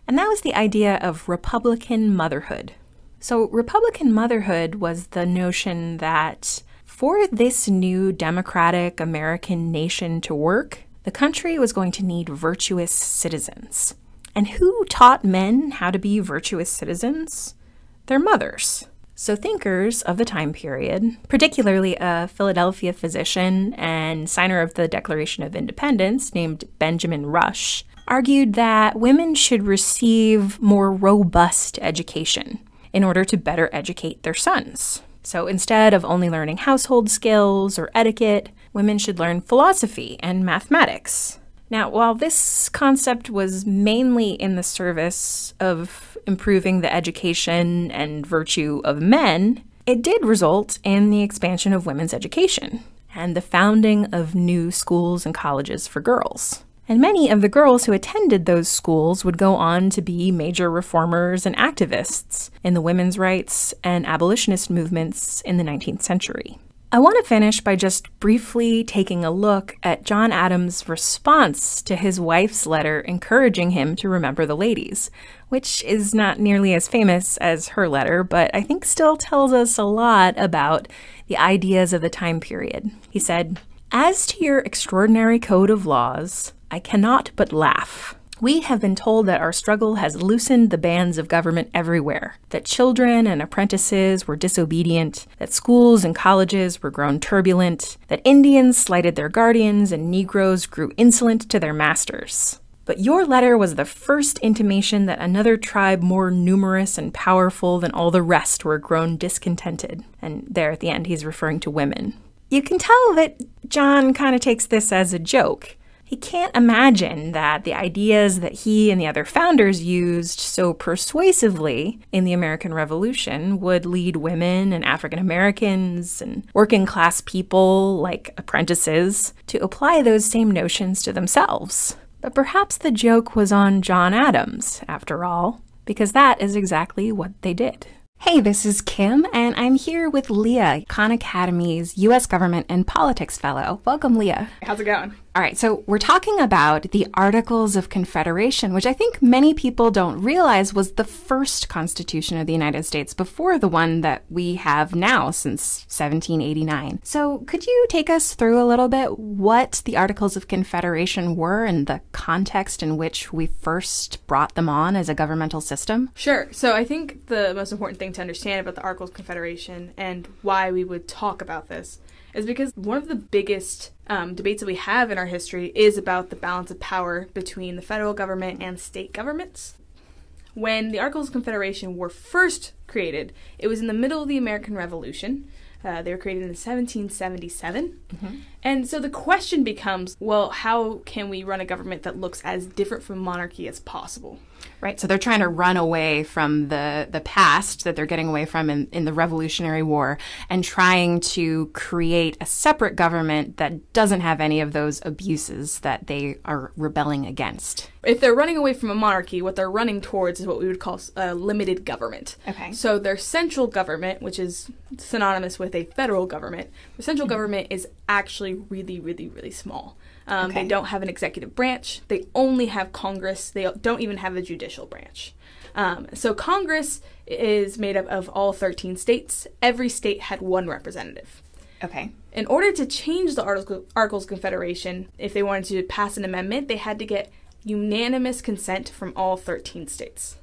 and that was the idea of Republican motherhood. So Republican motherhood was the notion that for this new democratic American nation to work, the country was going to need virtuous citizens. And who taught men how to be virtuous citizens? Their mothers. So thinkers of the time period, particularly a Philadelphia physician and signer of the Declaration of Independence named Benjamin Rush, argued that women should receive more robust education in order to better educate their sons. So instead of only learning household skills or etiquette, women should learn philosophy and mathematics. Now, while this concept was mainly in the service of improving the education and virtue of men, it did result in the expansion of women's education and the founding of new schools and colleges for girls. And many of the girls who attended those schools would go on to be major reformers and activists in the women's rights and abolitionist movements in the 19th century. I want to finish by just briefly taking a look at John Adams' response to his wife's letter encouraging him to remember the ladies, which is not nearly as famous as her letter, but I think still tells us a lot about the ideas of the time period. He said, "As to your extraordinary code of laws, I cannot but laugh. We have been told that our struggle has loosened the bands of government everywhere, that children and apprentices were disobedient, that schools and colleges were grown turbulent, that Indians slighted their guardians and Negroes grew insolent to their masters. But your letter was the first intimation that another tribe more numerous and powerful than all the rest were grown discontented." And there at the end, he's referring to women. You can tell that John kind of takes this as a joke. He can't imagine that the ideas that he and the other founders used so persuasively in the American Revolution would lead women and African Americans and working class people like apprentices to apply those same notions to themselves. But perhaps the joke was on John Adams, after all, because that is exactly what they did. Hey, this is Kim, and I'm here with Leah, Khan Academy's U.S. Government and Politics Fellow. Welcome, Leah. How's it going? All right, so we're talking about the Articles of Confederation, which I think many people don't realize was the first Constitution of the United States before the one that we have now since 1789. So could you take us through a little bit what the Articles of Confederation were and the context in which we first brought them on as a governmental system? Sure. So I think the most important thing to understand about the Articles of Confederation and why we would talk about this is because one of the biggest debates that we have in our history is about the balance of power between the federal government and state governments. When the Articles of Confederation were first created, it was in the middle of the American Revolution. They were created in 1777. And so the question becomes, well, how can we run a government that looks as different from monarchy as possible? Right, so they're trying to run away from the past that they're getting away from in the Revolutionary War and trying to create a separate government that doesn't have any of those abuses that they are rebelling against. If they're running away from a monarchy, what they're running towards is what we would call a limited government. Okay. So their central government, which is synonymous with a federal government, the central government is actually really, really, really small. They don't have an executive branch. They only have Congress. They don't even have a judicial branch. So Congress is made up of all 13 states. Every state had one representative. Okay. In order to change the Articles of Confederation, if they wanted to pass an amendment, they had to get unanimous consent from all 13 states.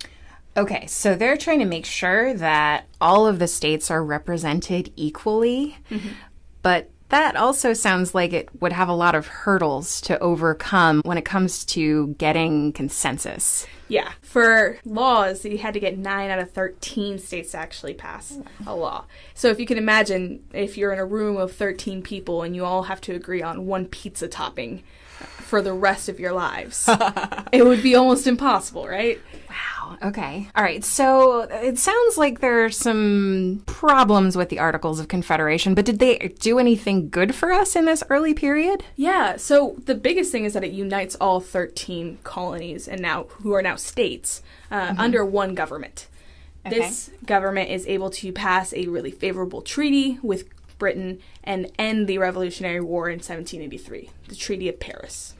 Okay, so they're trying to make sure that all of the states are represented equally, but that also sounds like it would have a lot of hurdles to overcome when it comes to getting consensus. Yeah. For laws, you had to get 9 out of 13 states to actually pass a law. So if you can imagine, if you're in a room of 13 people and you all have to agree on one pizza topping for the rest of your lives, it would be almost impossible, right? Wow. Okay. All right. So it sounds like there are some problems with the Articles of Confederation, but did they do anything good for us in this early period? Yeah. So the biggest thing is that it unites all 13 colonies and who are now states under one government. Okay. This government is able to pass a really favorable treaty with Britain and end the Revolutionary War in 1783, the Treaty of Paris.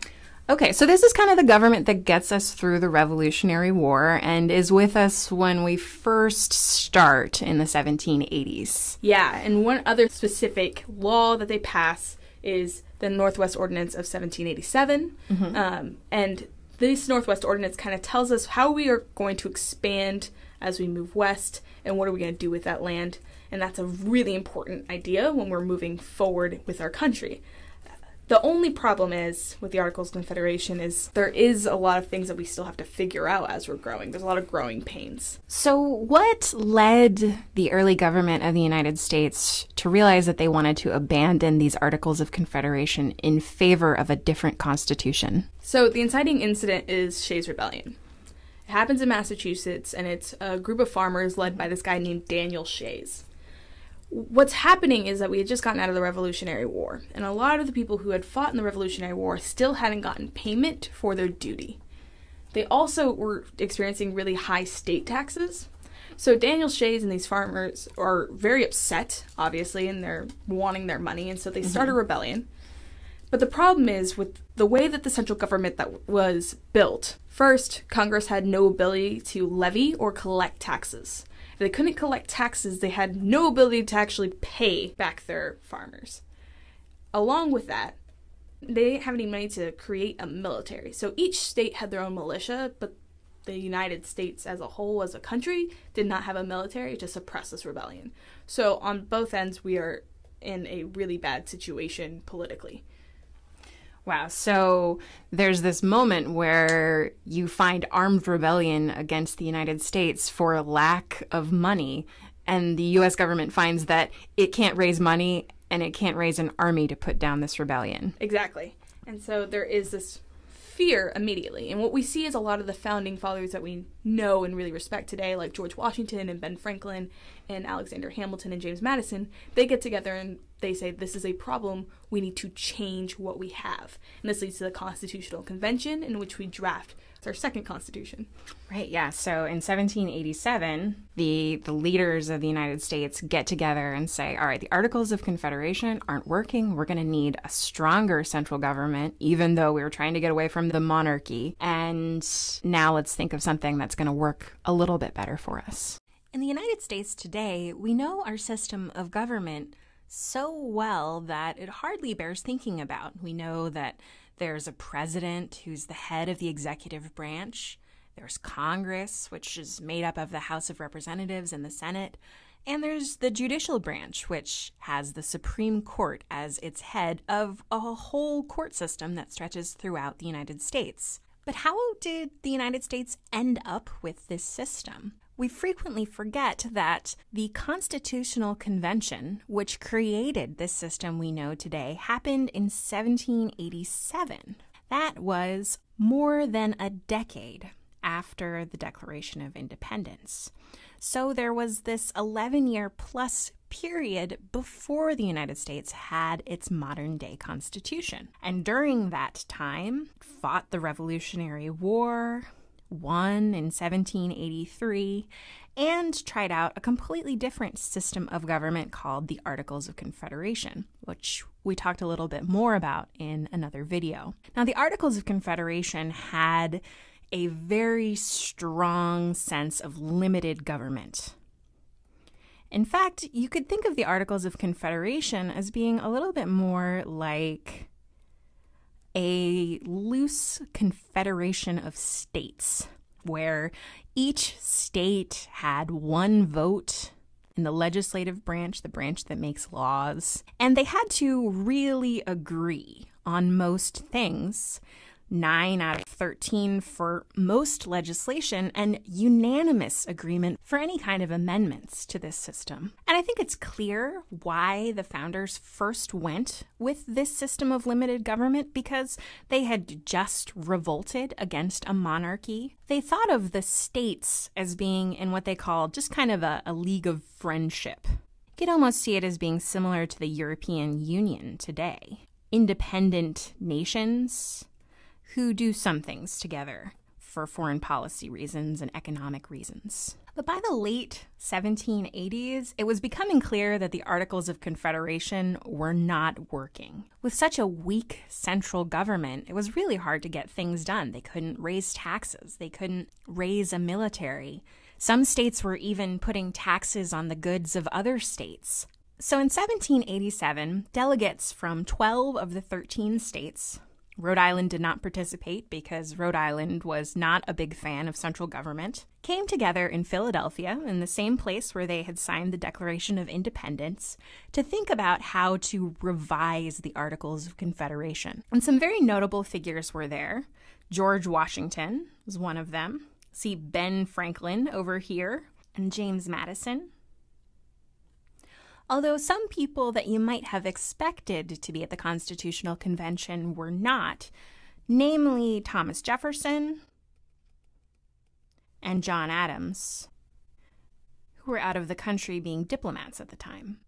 Okay, so this is kind of the government that gets us through the Revolutionary War and is with us when we first start in the 1780s. Yeah, and one other specific law that they pass is the Northwest Ordinance of 1787. And this Northwest Ordinance kind of tells us how we are going to expand as we move west and what are we going to do with that land. And that's a really important idea when we're moving forward with our country. The only problem is with the Articles of Confederation is there is a lot of things that we still have to figure out as we're growing. There's a lot of growing pains. So what led the early government of the United States to realize that they wanted to abandon these Articles of Confederation in favor of a different constitution? So the inciting incident is Shays' Rebellion. It happens in Massachusetts, and it's a group of farmers led by this guy named Daniel Shays. What's happening is that we had just gotten out of the Revolutionary War, and a lot of the people who had fought in the Revolutionary War still hadn't gotten payment for their duty. They also were experiencing really high state taxes. So Daniel Shays and these farmers are very upset, obviously, and they're wanting their money, and so they start a rebellion. But the problem is with the way that the central government that was built. First, Congress had no ability to levy or collect taxes. If they couldn't collect taxes, they had no ability to actually pay back their farmers. Along with that, they didn't have any money to create a military. So each state had their own militia, but the United States as a whole, as a country, did not have a military to suppress this rebellion. So on both ends, we are in a really bad situation politically. Wow. So there's this moment where you find armed rebellion against the United States for lack of money, and the U.S. government finds that it can't raise money And it can't raise an army to put down this rebellion. Exactly. And so there is this fear immediately. And what we see is a lot of the founding fathers that we know and really respect today, like George Washington and Ben Franklin and Alexander Hamilton and James Madison, they get together and they say, this is a problem, we need to change what we have. And this leads to the Constitutional Convention, in which we draft our second constitution. Right, yeah. So in 1787, the leaders of the United States get together and say, all right, the Articles of Confederation aren't working. We're going to need a stronger central government, even though we were trying to get away from the monarchy. And now let's think of something that's going to work a little bit better for us. In the United States today, we know our system of government so well that it hardly bears thinking about. We know that there's a president who's the head of the executive branch. There's Congress, which is made up of the House of Representatives and the Senate. And there's the judicial branch, which has the Supreme Court as its head of a whole court system that stretches throughout the United States. But how did the United States end up with this system? We frequently forget that the Constitutional Convention, which created this system we know today, happened in 1787. That was more than a decade after the Declaration of Independence. So there was this 11-year plus period before the United States had its modern-day Constitution. And during that time, fought the Revolutionary War, won in 1783, and tried out a completely different system of government called the Articles of Confederation, which we talked a little bit more about in another video. Now, the Articles of Confederation had a very strong sense of limited government. In fact, you could think of the Articles of Confederation as being a little bit more like a loose confederation of states, where each state had one vote in the legislative branch, the branch that makes laws, and they had to really agree on most things. 9 out of 13 for most legislation, and unanimous agreement for any kind of amendments to this system. And I think it's clear why the founders first went with this system of limited government, because they had just revolted against a monarchy. They thought of the states as being in what they called just kind of a league of friendship. You could almost see it as being similar to the European Union today. Independent nations who do some things together for foreign policy reasons and economic reasons. But by the late 1780s, it was becoming clear that the Articles of Confederation were not working. With such a weak central government, it was really hard to get things done. They couldn't raise taxes. They couldn't raise a military. Some states were even putting taxes on the goods of other states. So in 1787, delegates from 12 of the 13 states, Rhode Island did not participate because Rhode Island was not a big fan of central government, came together in Philadelphia, in the same place where they had signed the Declaration of Independence, to think about how to revise the Articles of Confederation. And some very notable figures were there. George Washington was one of them. See Ben Franklin over here, and James Madison. Although some people that you might have expected to be at the Constitutional Convention were not, namely Thomas Jefferson and John Adams, who were out of the country being diplomats at the time.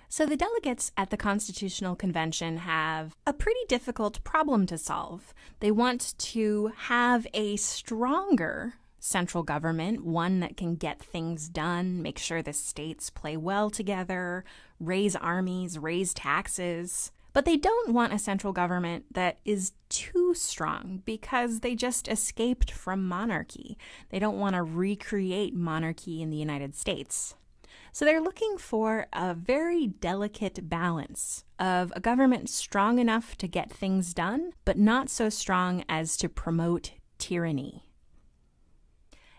So the delegates at the Constitutional Convention have a pretty difficult problem to solve. They want to have a stronger central government, one that can get things done, make sure the states play well together, raise armies, raise taxes. But they don't want a central government that is too strong because they just escaped from monarchy. They don't want to recreate monarchy in the United States. So they're looking for a very delicate balance of a government strong enough to get things done, but not so strong as to promote tyranny.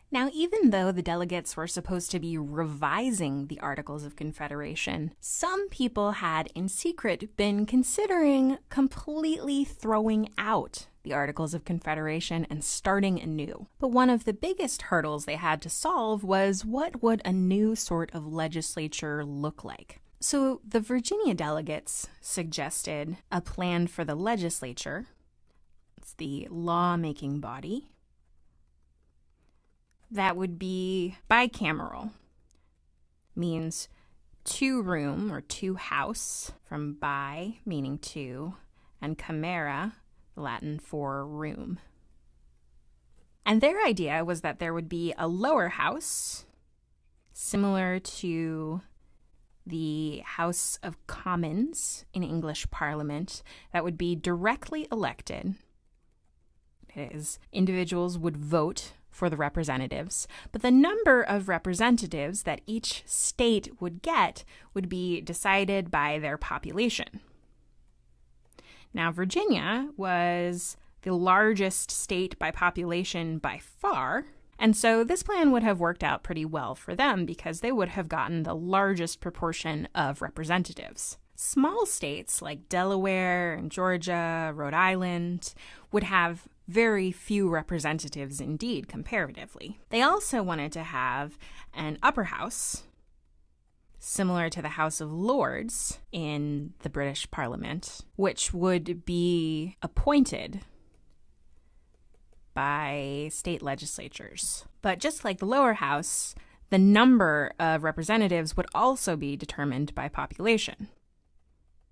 Now, even though the delegates were supposed to be revising the Articles of Confederation, some people had in secret been considering completely throwing out the Articles of Confederation and starting anew. But one of the biggest hurdles they had to solve was, what would a new sort of legislature look like? So the Virginia delegates suggested a plan for the legislature. It's the lawmaking body. That would be bicameral, means two room or two house, from bi, meaning two, and camera, Latin for room. And their idea was that there would be a lower house, similar to the House of Commons in English Parliament, that would be directly elected. That is, individuals would vote for the representatives, but the number of representatives that each state would get would be decided by their population. Now, Virginia was the largest state by population by far, and so this plan would have worked out pretty well for them because they would have gotten the largest proportion of representatives. Small states like Delaware and Georgia, Rhode Island would have very few representatives indeed, comparatively. They also wanted to have an upper house, similar to the House of Lords in the British Parliament, which would be appointed by state legislatures. But just like the lower house, the number of representatives would also be determined by population.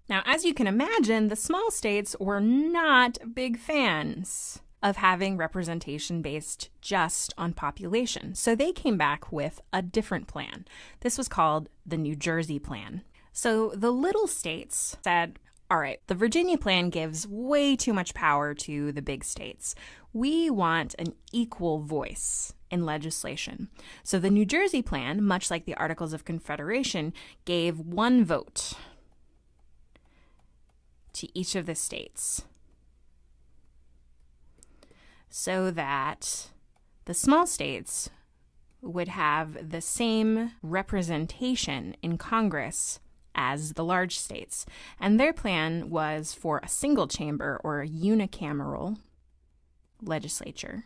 Now, as you can imagine, the small states were not big fans of having representation based just on population. So they came back with a different plan. This was called the New Jersey Plan. So the little states said, all right, the Virginia plan gives way too much power to the big states. We want an equal voice in legislation. So the New Jersey Plan, much like the Articles of Confederation, gave one vote to each of the states, so that the small states would have the same representation in Congress as the large states. And their plan was for a single chamber or a unicameral legislature.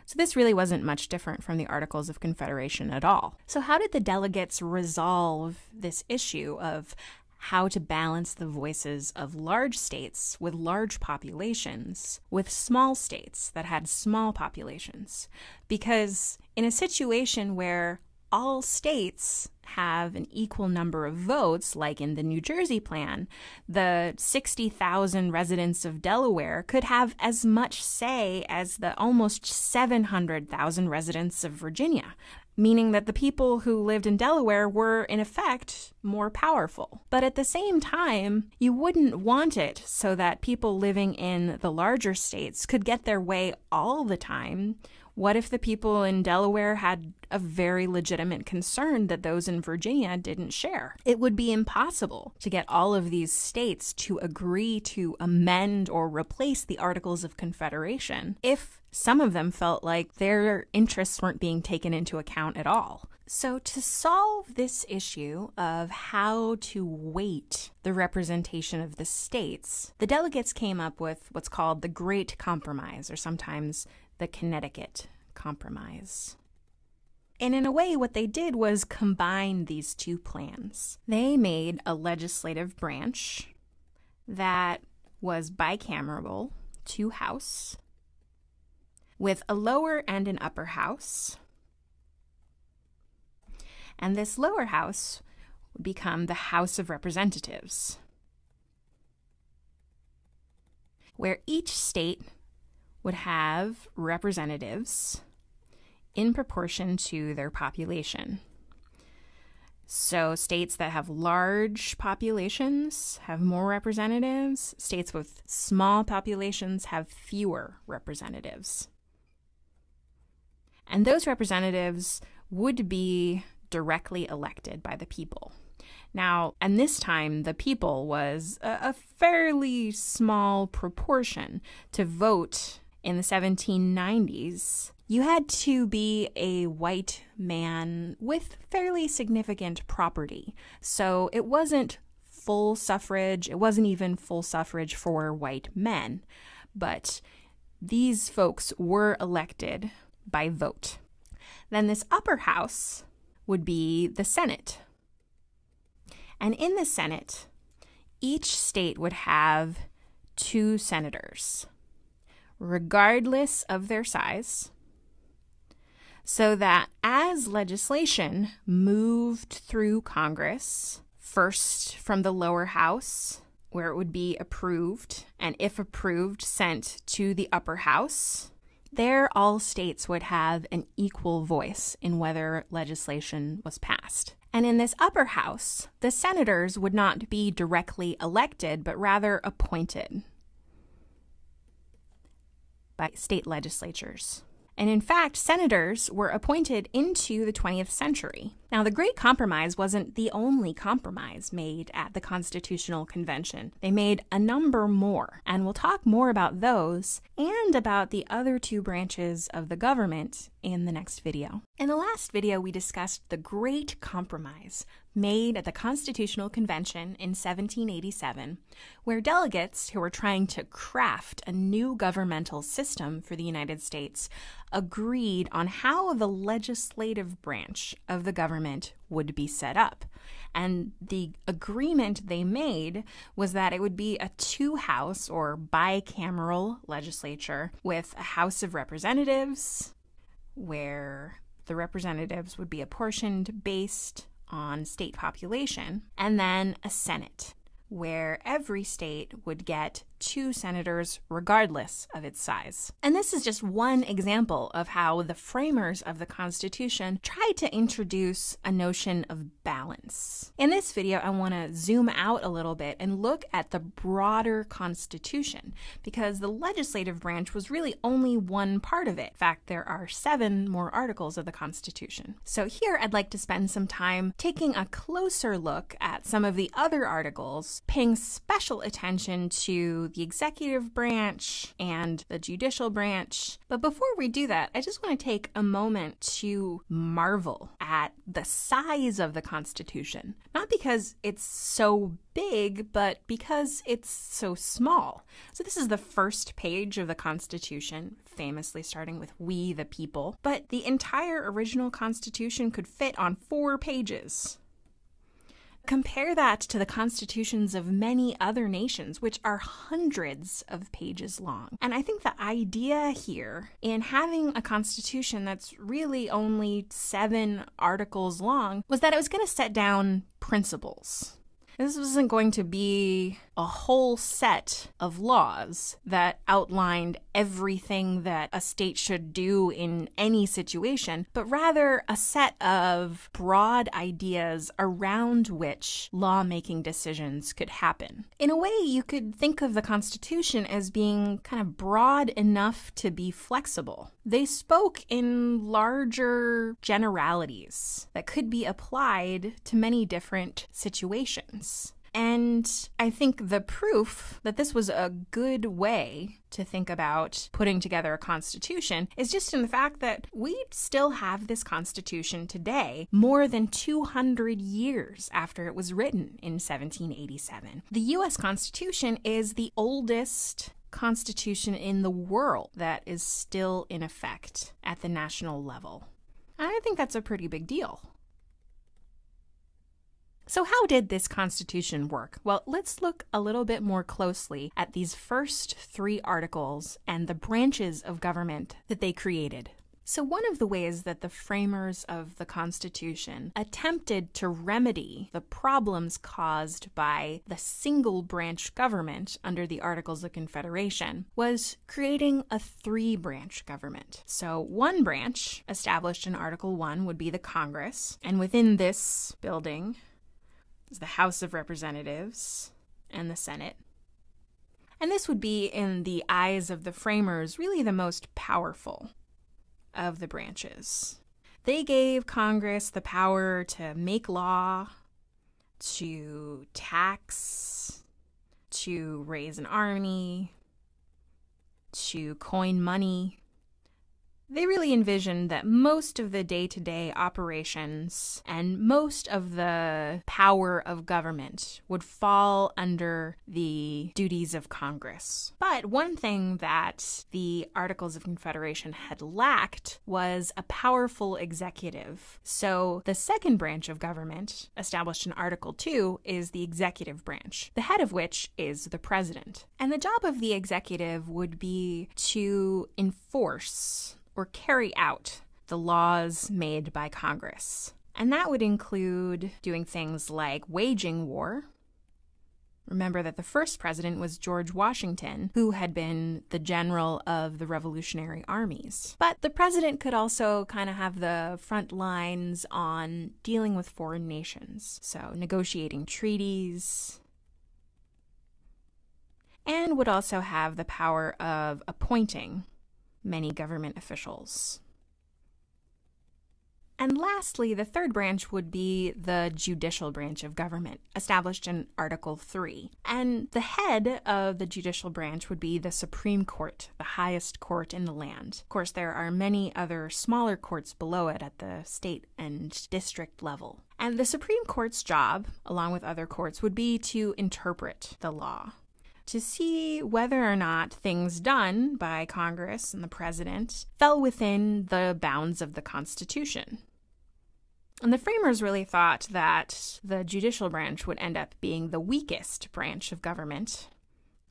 So this really wasn't much different from the Articles of Confederation at all. So how did the delegates resolve this issue of how to balance the voices of large states with large populations with small states that had small populations? Because in a situation where all states have an equal number of votes, like in the New Jersey Plan, the 60,000 residents of Delaware could have as much say as the almost 700,000 residents of Virginia, meaning that the people who lived in Delaware were, in effect, more powerful. But at the same time, you wouldn't want it so that people living in the larger states could get their way all the time. What if the people in Delaware had a very legitimate concern that those in Virginia didn't share? It would be impossible to get all of these states to agree to amend or replace the Articles of Confederation if some of them felt like their interests weren't being taken into account at all. So to solve this issue of how to weight the representation of the states, the delegates came up with what's called the Great Compromise, or sometimes the Connecticut Compromise. And in a way, what they did was combine these two plans. They made a legislative branch that was bicameral, two-house, with a lower and an upper house. And this lower house would become the House of Representatives, where each state would have representatives in proportion to their population. So states that have large populations have more representatives. States with small populations have fewer representatives. And those representatives would be directly elected by the people. Now, and this time, the people was a fairly small proportion. To vote in the 1790s, You had to be a white man with fairly significant property. So it wasn't full suffrage. It wasn't even full suffrage for white men. But these folks were elected by vote. Then this upper house would be the Senate. And in the Senate, each state would have 2 senators, regardless of their size, so that as legislation moved through Congress, first from the lower house, where it would be approved, and if approved, sent to the upper house, there all states would have an equal voice in whether legislation was passed. And in this upper house, the senators would not be directly elected, but rather appointed by state legislatures. And in fact, senators were appointed into the 20th century. Now, the Great Compromise wasn't the only compromise made at the Constitutional Convention. They made a number more, and we'll talk more about those and about the other 2 branches of the government in the next video. In the last video, we discussed the Great Compromise made at the Constitutional Convention in 1787, where delegates who were trying to craft a new governmental system for the United States agreed on how the legislative branch of the government would be set up. And the agreement they made was that it would be a 2-house or bicameral legislature with a House of Representatives, where the representatives would be apportioned based on state population, and then a Senate, where every state would get 2 senators regardless of its size. And this is just one example of how the framers of the Constitution tried to introduce a notion of balance. In this video, I want to zoom out a little bit and look at the broader Constitution, because the legislative branch was really only one part of it. In fact, there are 7 more articles of the Constitution. So here I'd like to spend some time taking a closer look at some of the other articles, paying special attention to the executive branch and the judicial branch. But before we do that, I just want to take a moment to marvel at the size of the Constitution. Not because it's so big, but because it's so small. So this is the first page of the Constitution, famously starting with "We the People." But the entire original Constitution could fit on 4 pages. Compare that to the constitutions of many other nations, which are hundreds of pages long. And I think the idea here in having a constitution that's really only 7 articles long was that it was going to set down principles. This wasn't going to be a whole set of laws that outlined everything that a state should do in any situation, but rather a set of broad ideas around which lawmaking decisions could happen. In a way, you could think of the Constitution as being kind of broad enough to be flexible. They spoke in larger generalities that could be applied to many different situations. And I think the proof that this was a good way to think about putting together a constitution is just in the fact that we still have this constitution today, more than 200 years after it was written in 1787. The U.S. Constitution is the oldest constitution in the world that is still in effect at the national level. And I think that's a pretty big deal. So how did this Constitution work? Well, let's look a little bit more closely at these first 3 articles and the branches of government that they created. So one of the ways that the framers of the Constitution attempted to remedy the problems caused by the single branch government under the Articles of Confederation was creating a 3-branch government. So one branch established in Article 1 would be the Congress, and within this building is the House of Representatives and the Senate. And this would be, in the eyes of the framers, really the most powerful of the branches. They gave Congress the power to make law, to tax, to raise an army, to coin money, They really envisioned that most of the day-to-day operations and most of the power of government would fall under the duties of Congress. But one thing that the Articles of Confederation had lacked was a powerful executive. So the second branch of government, established in Article 2, is the executive branch, the head of which is the president. And the job of the executive would be to enforce or carry out the laws made by Congress. And that would include doing things like waging war. Remember that the first president was George Washington, who had been the general of the Revolutionary Armies. But the president could also kind of have the front lines on dealing with foreign nations, so negotiating treaties, and would also have the power of appointing many government officials. And lastly, the third branch would be the judicial branch of government, established in Article 3. And the head of the judicial branch would be the Supreme Court, the highest court in the land. Of course, there are many other smaller courts below it at the state and district level. And the Supreme Court's job, along with other courts, would be to interpret the law, to see whether or not things done by Congress and the president fell within the bounds of the Constitution. And the framers really thought that the judicial branch would end up being the weakest branch of government,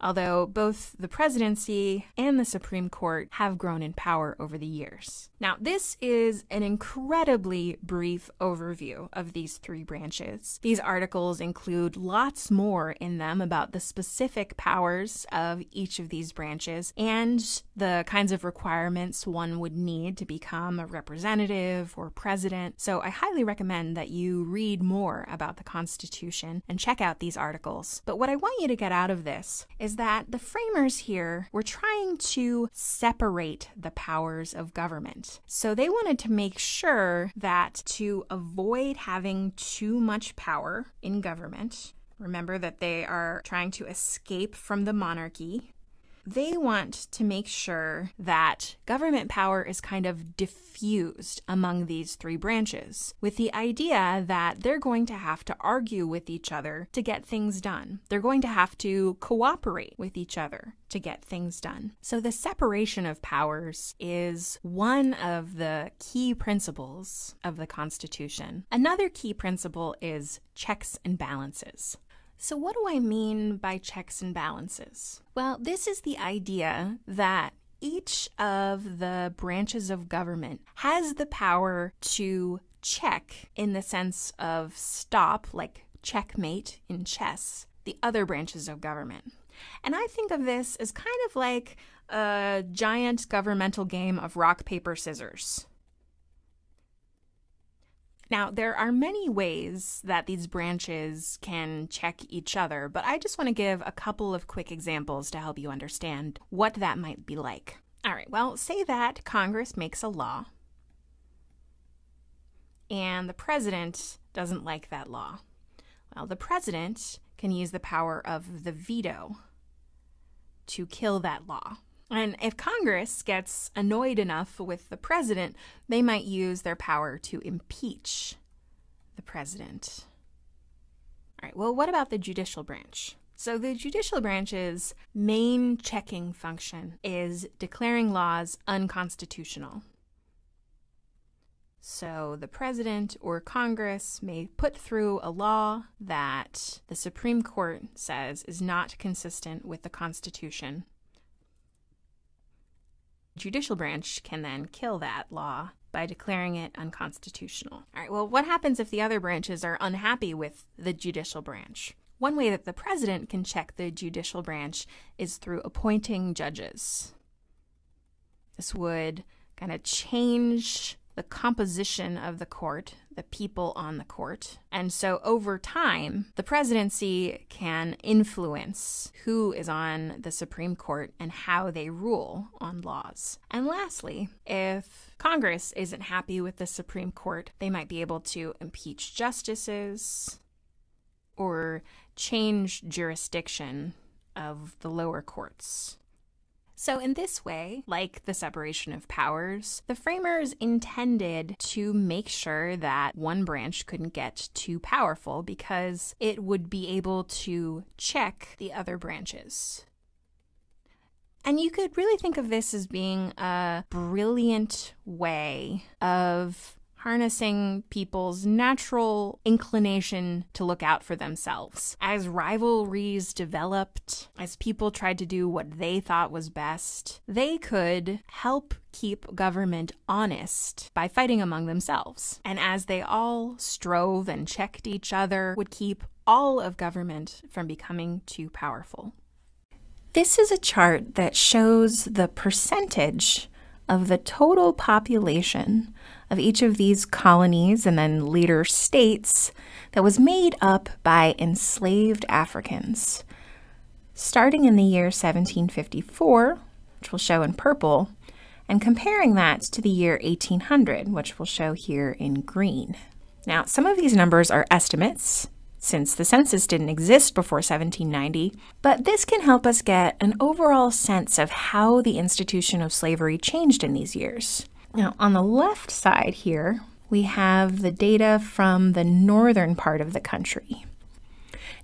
although both the presidency and the Supreme Court have grown in power over the years. Now, this is an incredibly brief overview of these three branches. These articles include lots more in them about the specific powers of each of these branches and the kinds of requirements one would need to become a representative or president. So I highly recommend that you read more about the Constitution and check out these articles. But what I want you to get out of this is that the framers here were trying to separate the powers of government. So they wanted to make sure that to avoid having too much power in government, remember that they are trying to escape from the monarchy, they want to make sure that government power is kind of diffused among these three branches, with the idea that they're going to have to argue with each other to get things done. They're going to have to cooperate with each other to get things done. So the separation of powers is one of the key principles of the Constitution. Another key principle is checks and balances. So what do I mean by checks and balances? Well, this is the idea that each of the branches of government has the power to check, in the sense of stop, like checkmate in chess, the other branches of government. And I think of this as kind of like a giant governmental game of rock, paper, scissors. Now, there are many ways that these branches can check each other, but I just want to give a couple of quick examples to help you understand what that might be like. All right, well, say that Congress makes a law, and the president doesn't like that law. Well, the president can use the power of the veto to kill that law. And if Congress gets annoyed enough with the president, they might use their power to impeach the president. All right, well, what about the judicial branch? So the judicial branch's main checking function is declaring laws unconstitutional. So the president or Congress may put through a law that the Supreme Court says is not consistent with the Constitution. Judicial branch can then kill that law by declaring it unconstitutional. All right, well, what happens if the other branches are unhappy with the judicial branch? One way that the president can check the judicial branch is through appointing judges. This would kind of change the composition of the court, the people on the court. And so over time, the presidency can influence who is on the Supreme Court and how they rule on laws. And lastly, if Congress isn't happy with the Supreme Court, they might be able to impeach justices or change jurisdiction of the lower courts. So in this way, like the separation of powers, the framers intended to make sure that one branch couldn't get too powerful because it would be able to check the other branches. And you could really think of this as being a brilliant way of harnessing people's natural inclination to look out for themselves. As rivalries developed, as people tried to do what they thought was best, they could help keep government honest by fighting among themselves. And as they all strove and checked each other, would keep all of government from becoming too powerful. This is a chart that shows the percentage of the total population of each of these colonies and then later states that was made up by enslaved Africans. Starting in the year 1754, which we'll show in purple, and comparing that to the year 1800, which we'll show here in green. Now, some of these numbers are estimates, since the census didn't exist before 1790, but this can help us get an overall sense of how the institution of slavery changed in these years. Now, on the left side here, we have the data from the northern part of the country.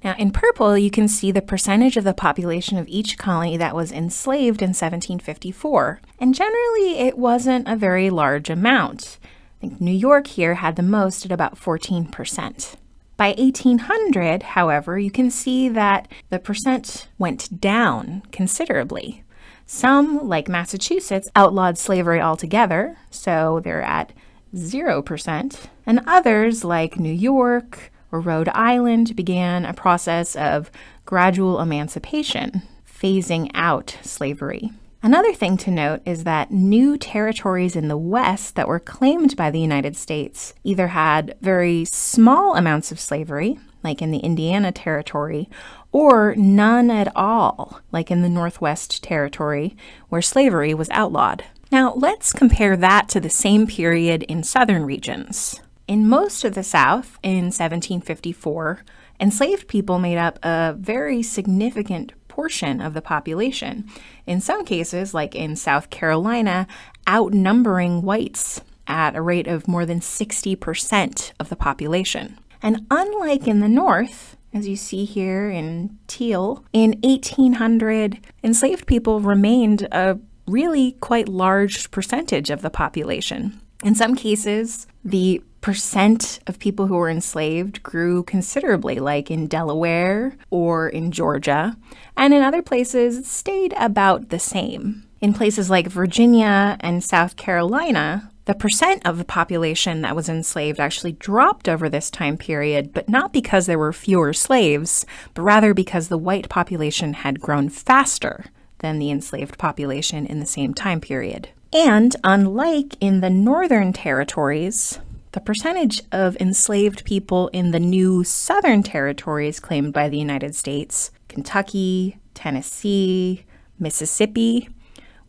Now, in purple, you can see the percentage of the population of each colony that was enslaved in 1754, and generally it wasn't a very large amount. I think New York here had the most at about 14%. By 1800, however, you can see that the percent went down considerably. Some, like Massachusetts, outlawed slavery altogether, so they're at 0%, and others, like New York or Rhode Island, began a process of gradual emancipation, phasing out slavery. Another thing to note is that new territories in the West that were claimed by the United States either had very small amounts of slavery, like in the Indiana Territory, or none at all, like in the Northwest Territory, where slavery was outlawed. Now, let's compare that to the same period in southern regions. In most of the South, in 1754, enslaved people made up a very significant portion of the population. In some cases, like in South Carolina, outnumbering whites at a rate of more than 60% of the population. And unlike in the North, as you see here in teal, in 1800, enslaved people remained a really quite large percentage of the population. In some cases, the percent of people who were enslaved grew considerably, like in Delaware or in Georgia, and in other places it stayed about the same. In places like Virginia and South Carolina, the percent of the population that was enslaved actually dropped over this time period, but not because there were fewer slaves, but rather because the white population had grown faster than the enslaved population in the same time period. And unlike in the northern territories, the percentage of enslaved people in the new southern territories claimed by the United States, Kentucky, Tennessee, Mississippi,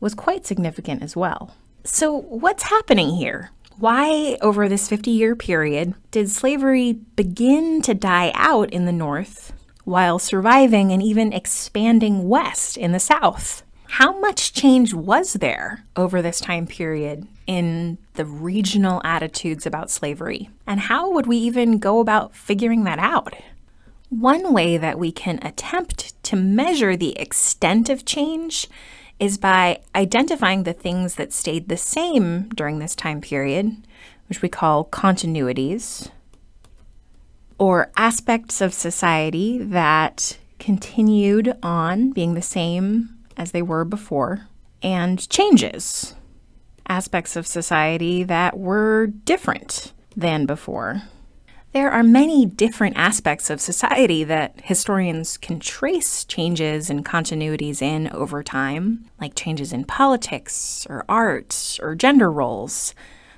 was quite significant as well. So what's happening here? Why, over this 50-year period, did slavery begin to die out in the North while surviving and even expanding west in the South? How much change was there over this time period in the regional attitudes about slavery? And how would we even go about figuring that out? One way that we can attempt to measure the extent of change is by identifying the things that stayed the same during this time period, which we call continuities, or aspects of society that continued on being the same as they were before, and changes, aspects of society that were different than before. There are many different aspects of society that historians can trace changes and continuities in over time, like changes in politics or art or gender roles.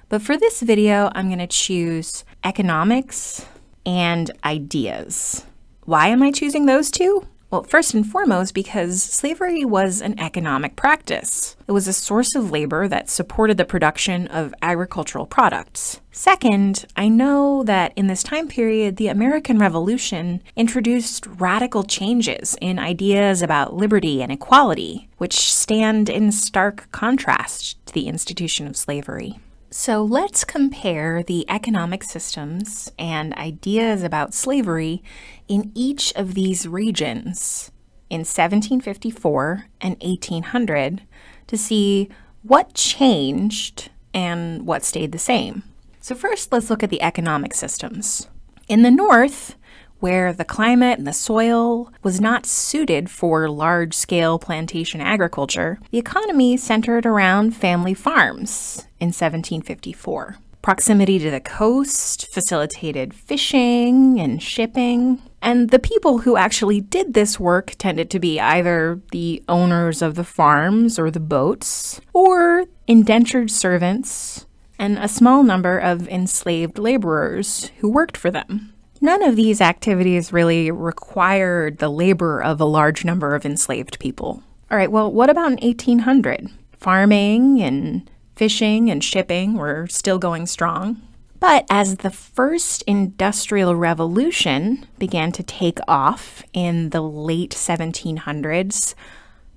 But for this video, I'm going to choose economics and ideas. Why am I choosing those two? Well, first and foremost, because slavery was an economic practice. It was a source of labor that supported the production of agricultural products. Second, I know that in this time period, the American Revolution introduced radical changes in ideas about liberty and equality, which stand in stark contrast to the institution of slavery. So let's compare the economic systems and ideas about slavery in each of these regions in 1754 and 1800 to see what changed and what stayed the same. So first, let's look at the economic systems. In the North, where the climate and the soil was not suited for large-scale plantation agriculture, the economy centered around family farms in 1754. Proximity to the coast facilitated fishing and shipping, and the people who actually did this work tended to be either the owners of the farms or the boats, or indentured servants, and a small number of enslaved laborers who worked for them. None of these activities really required the labor of a large number of enslaved people. All right, well, what about in 1800? Farming and fishing and shipping were still going strong. But as the first industrial revolution began to take off in the late 1700s,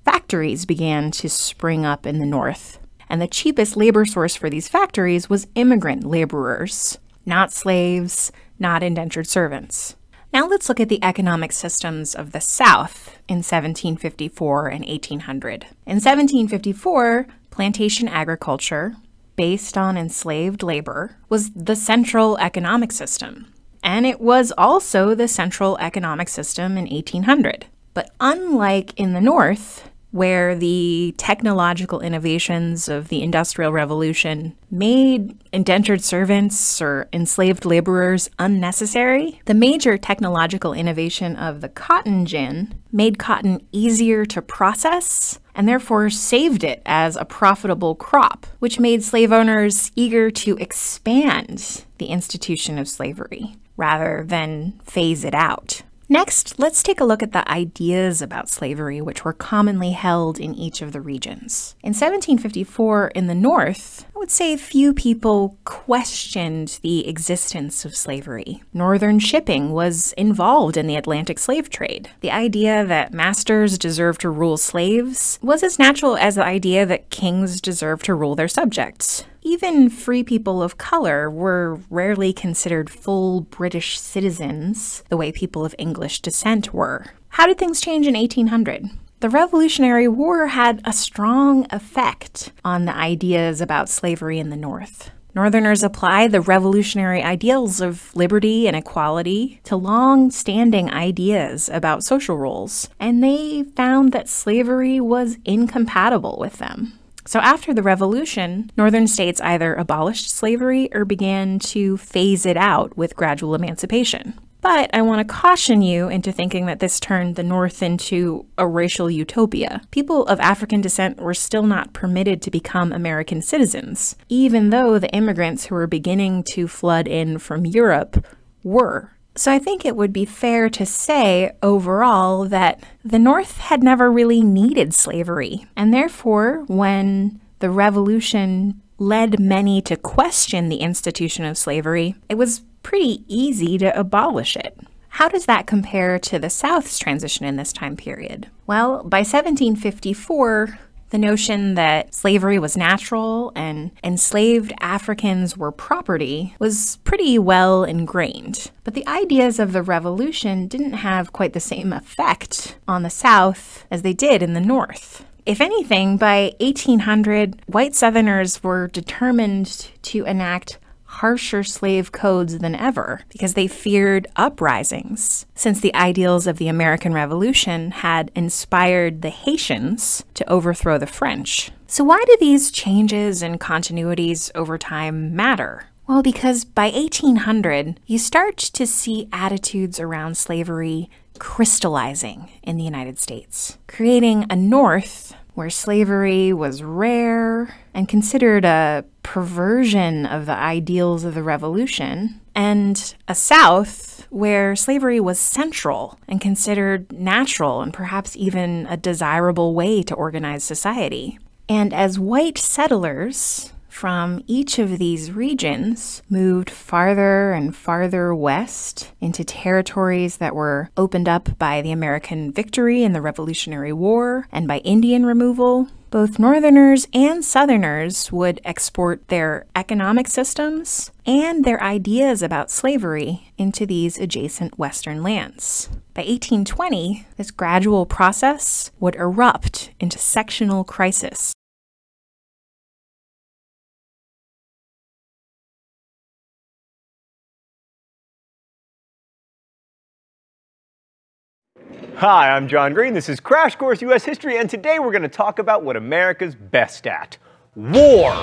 factories began to spring up in the North. And the cheapest labor source for these factories was immigrant laborers, not slaves, not indentured servants. Now let's look at the economic systems of the South in 1754 and 1800. In 1754, plantation agriculture, based on enslaved labor, was the central economic system. And it was also the central economic system in 1800. But unlike in the North, where the technological innovations of the Industrial Revolution made indentured servants or enslaved laborers unnecessary, the major technological innovation of the cotton gin made cotton easier to process and therefore saved it as a profitable crop, which made slave owners eager to expand the institution of slavery rather than phase it out. Next, let's take a look at the ideas about slavery which were commonly held in each of the regions. In 1754 in the North, I would say few people questioned the existence of slavery. Northern shipping was involved in the Atlantic slave trade. The idea that masters deserved to rule slaves was as natural as the idea that kings deserved to rule their subjects. Even free people of color were rarely considered full British citizens the way people of English descent were. How did things change in 1800? The Revolutionary War had a strong effect on the ideas about slavery in the North. Northerners applied the revolutionary ideals of liberty and equality to long-standing ideas about social roles, and they found that slavery was incompatible with them. So after the Revolution, northern states either abolished slavery or began to phase it out with gradual emancipation. But I want to caution you into thinking that this turned the North into a racial utopia. People of African descent were still not permitted to become American citizens, even though the immigrants who were beginning to flood in from Europe were. So I think it would be fair to say, overall, that the North had never really needed slavery. And therefore, when the Revolution led many to question the institution of slavery, it was pretty easy to abolish it. How does that compare to the South's transition in this time period? Well, by 1754, the notion that slavery was natural and enslaved Africans were property was pretty well ingrained. But the ideas of the Revolution didn't have quite the same effect on the South as they did in the North. If anything, by 1800, white Southerners were determined to enact harsher slave codes than ever because they feared uprisings, since the ideals of the American Revolution had inspired the Haitians to overthrow the French. So why do these changes and continuities over time matter? Well, because by 1800, you start to see attitudes around slavery crystallizing in the United States, creating a North where slavery was rare and considered a perversion of the ideals of the Revolution, and a South where slavery was central and considered natural and perhaps even a desirable way to organize society. And as white settlers from each of these regions moved farther and farther west into territories that were opened up by the American victory in the Revolutionary War and by Indian removal, both Northerners and Southerners would export their economic systems and their ideas about slavery into these adjacent Western lands. By 1820, this gradual process would erupt into sectional crisis. Hi, I'm John Green. This is Crash Course U.S. History, and today we're going to talk about what America's best at: war.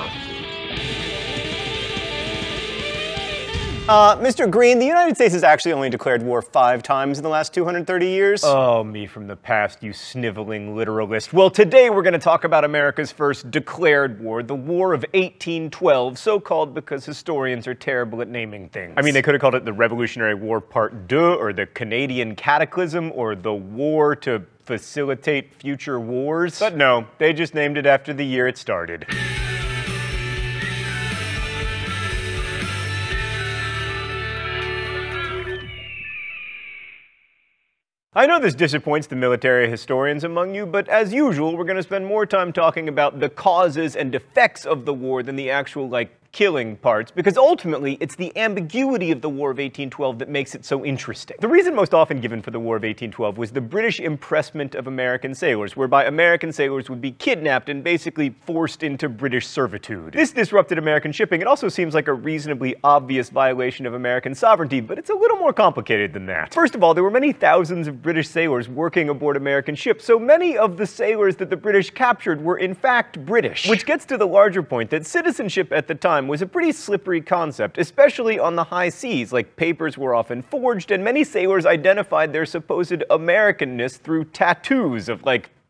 Mr. Green, the United States has actually only declared war 5 times in the last 230 years. Oh, me from the past, you sniveling literalist. Well, today we're going to talk about America's first declared war, the War of 1812, so called because historians are terrible at naming things. I mean, they could have called it the Revolutionary War Part 2, or the Canadian Cataclysm, or the War to Facilitate Future Wars. But no, they just named it after the year it started. I know this disappoints the military historians among you, but as usual, we're going to spend more time talking about the causes and effects of the war than the actual, killing parts, because ultimately it's the ambiguity of the War of 1812 that makes it so interesting. The reason most often given for the War of 1812 was the British impressment of American sailors, whereby American sailors would be kidnapped and basically forced into British servitude. This disrupted American shipping. It also seems like a reasonably obvious violation of American sovereignty, but it's a little more complicated than that. First of all, there were many thousands of British sailors working aboard American ships, so many of the sailors that the British captured were in fact British. Which gets to the larger point that citizenship at the time was a pretty slippery concept, especially on the high seas. Papers were often forged, and many sailors identified their supposed Americanness through tattoos of,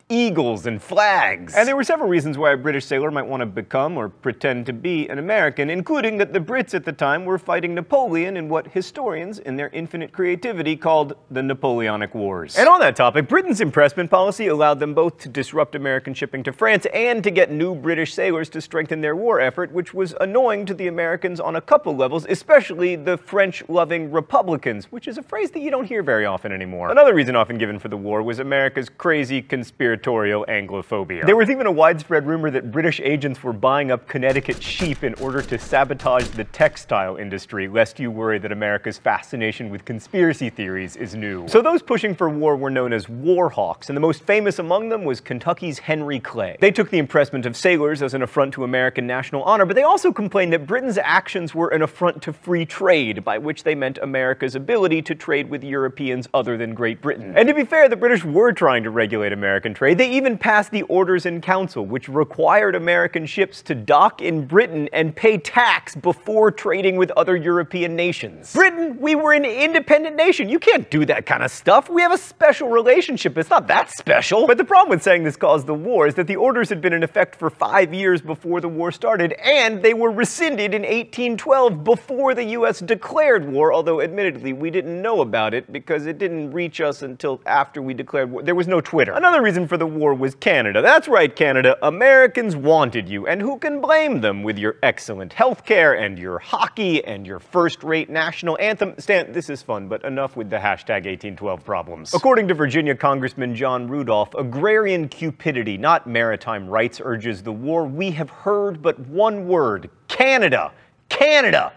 eagles and flags. And there were several reasons why a British sailor might want to become or pretend to be an American, including that the Brits at the time were fighting Napoleon in what historians, in their infinite creativity, called the Napoleonic Wars. And on that topic, Britain's impressment policy allowed them both to disrupt American shipping to France and to get new British sailors to strengthen their war effort, which was annoying to the Americans on a couple levels, especially the French-loving Republicans, which is a phrase that you don't hear very often anymore. Another reason often given for the war was America's crazy conspiratorial Anglophobia. There was even a widespread rumor that British agents were buying up Connecticut sheep in order to sabotage the textile industry, lest you worry that America's fascination with conspiracy theories is new. So those pushing for war were known as war hawks, and the most famous among them was Kentucky's Henry Clay. They took the impressment of sailors as an affront to American national honor, but they also complained that Britain's actions were an affront to free trade, by which they meant America's ability to trade with Europeans other than Great Britain. And to be fair, the British were trying to regulate American trade. They even passed the Orders in Council, which required American ships to dock in Britain and pay tax before trading with other European nations. Britain, we were an independent nation. You can't do that kind of stuff. We have a special relationship. It's not that special. But the problem with saying this caused the war is that the orders had been in effect for 5 years before the war started, and they were rescinded in 1812 before the U.S. declared war, although admittedly we didn't know about it because it didn't reach us until after we declared war. There was no Twitter. Another reason for the war was Canada. That's right, Canada. Americans wanted you, and who can blame them with your excellent healthcare and your hockey and your first-rate national anthem? Stan, this is fun, but enough with the hashtag 1812 problems. According to Virginia Congressman John Rudolph, agrarian cupidity, not maritime rights, urges the war. We have heard but one word: Canada! Canada!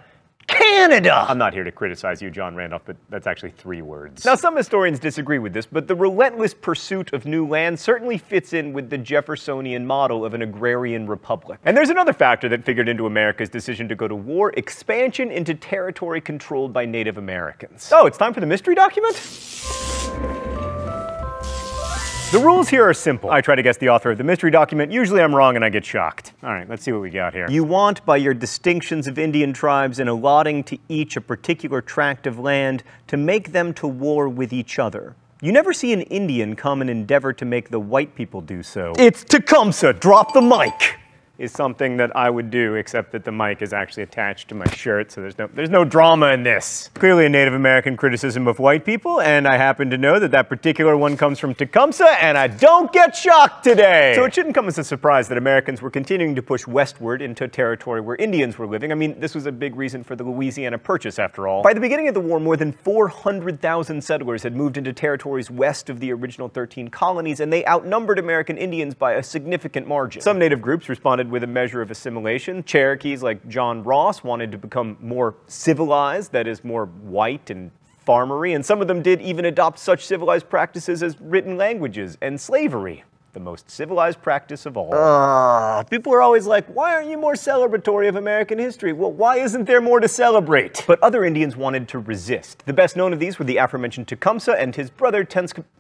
Canada! I'm not here to criticize you, John Randolph, but that's actually 3 words. Now, some historians disagree with this, but the relentless pursuit of new land certainly fits in with the Jeffersonian model of an agrarian republic. And there's another factor that figured into America's decision to go to war: expansion into territory controlled by Native Americans. Oh, it's time for the mystery document? The rules here are simple. I try to guess the author of the mystery document. Usually I'm wrong and I get shocked. All right, let's see what we got here. You want, by your distinctions of Indian tribes and allotting to each a particular tract of land, to make them to war with each other. You never see an Indian come and endeavor to make the white people do so. It's Tecumseh! Drop the mic! is something that I would do, except that the mic is actually attached to my shirt, so there's no drama in this. Clearly a Native American criticism of white people, and I happen to know that that particular one comes from Tecumseh, and I don't get shocked today! So it shouldn't come as a surprise that Americans were continuing to push westward into territory where Indians were living. I mean, this was a big reason for the Louisiana Purchase, after all. By the beginning of the war, more than 400,000 settlers had moved into territories west of the original 13 colonies, and they outnumbered American Indians by a significant margin. Some native groups responded with a measure of assimilation. Cherokees like John Ross wanted to become more civilized, that is, more white and farmery, and some of them did even adopt such civilized practices as written languages and slavery, the most civilized practice of all. People are always like, why aren't you more celebratory of American history? Well, why isn't there more to celebrate? But other Indians wanted to resist. The best known of these were the aforementioned Tecumseh and his brother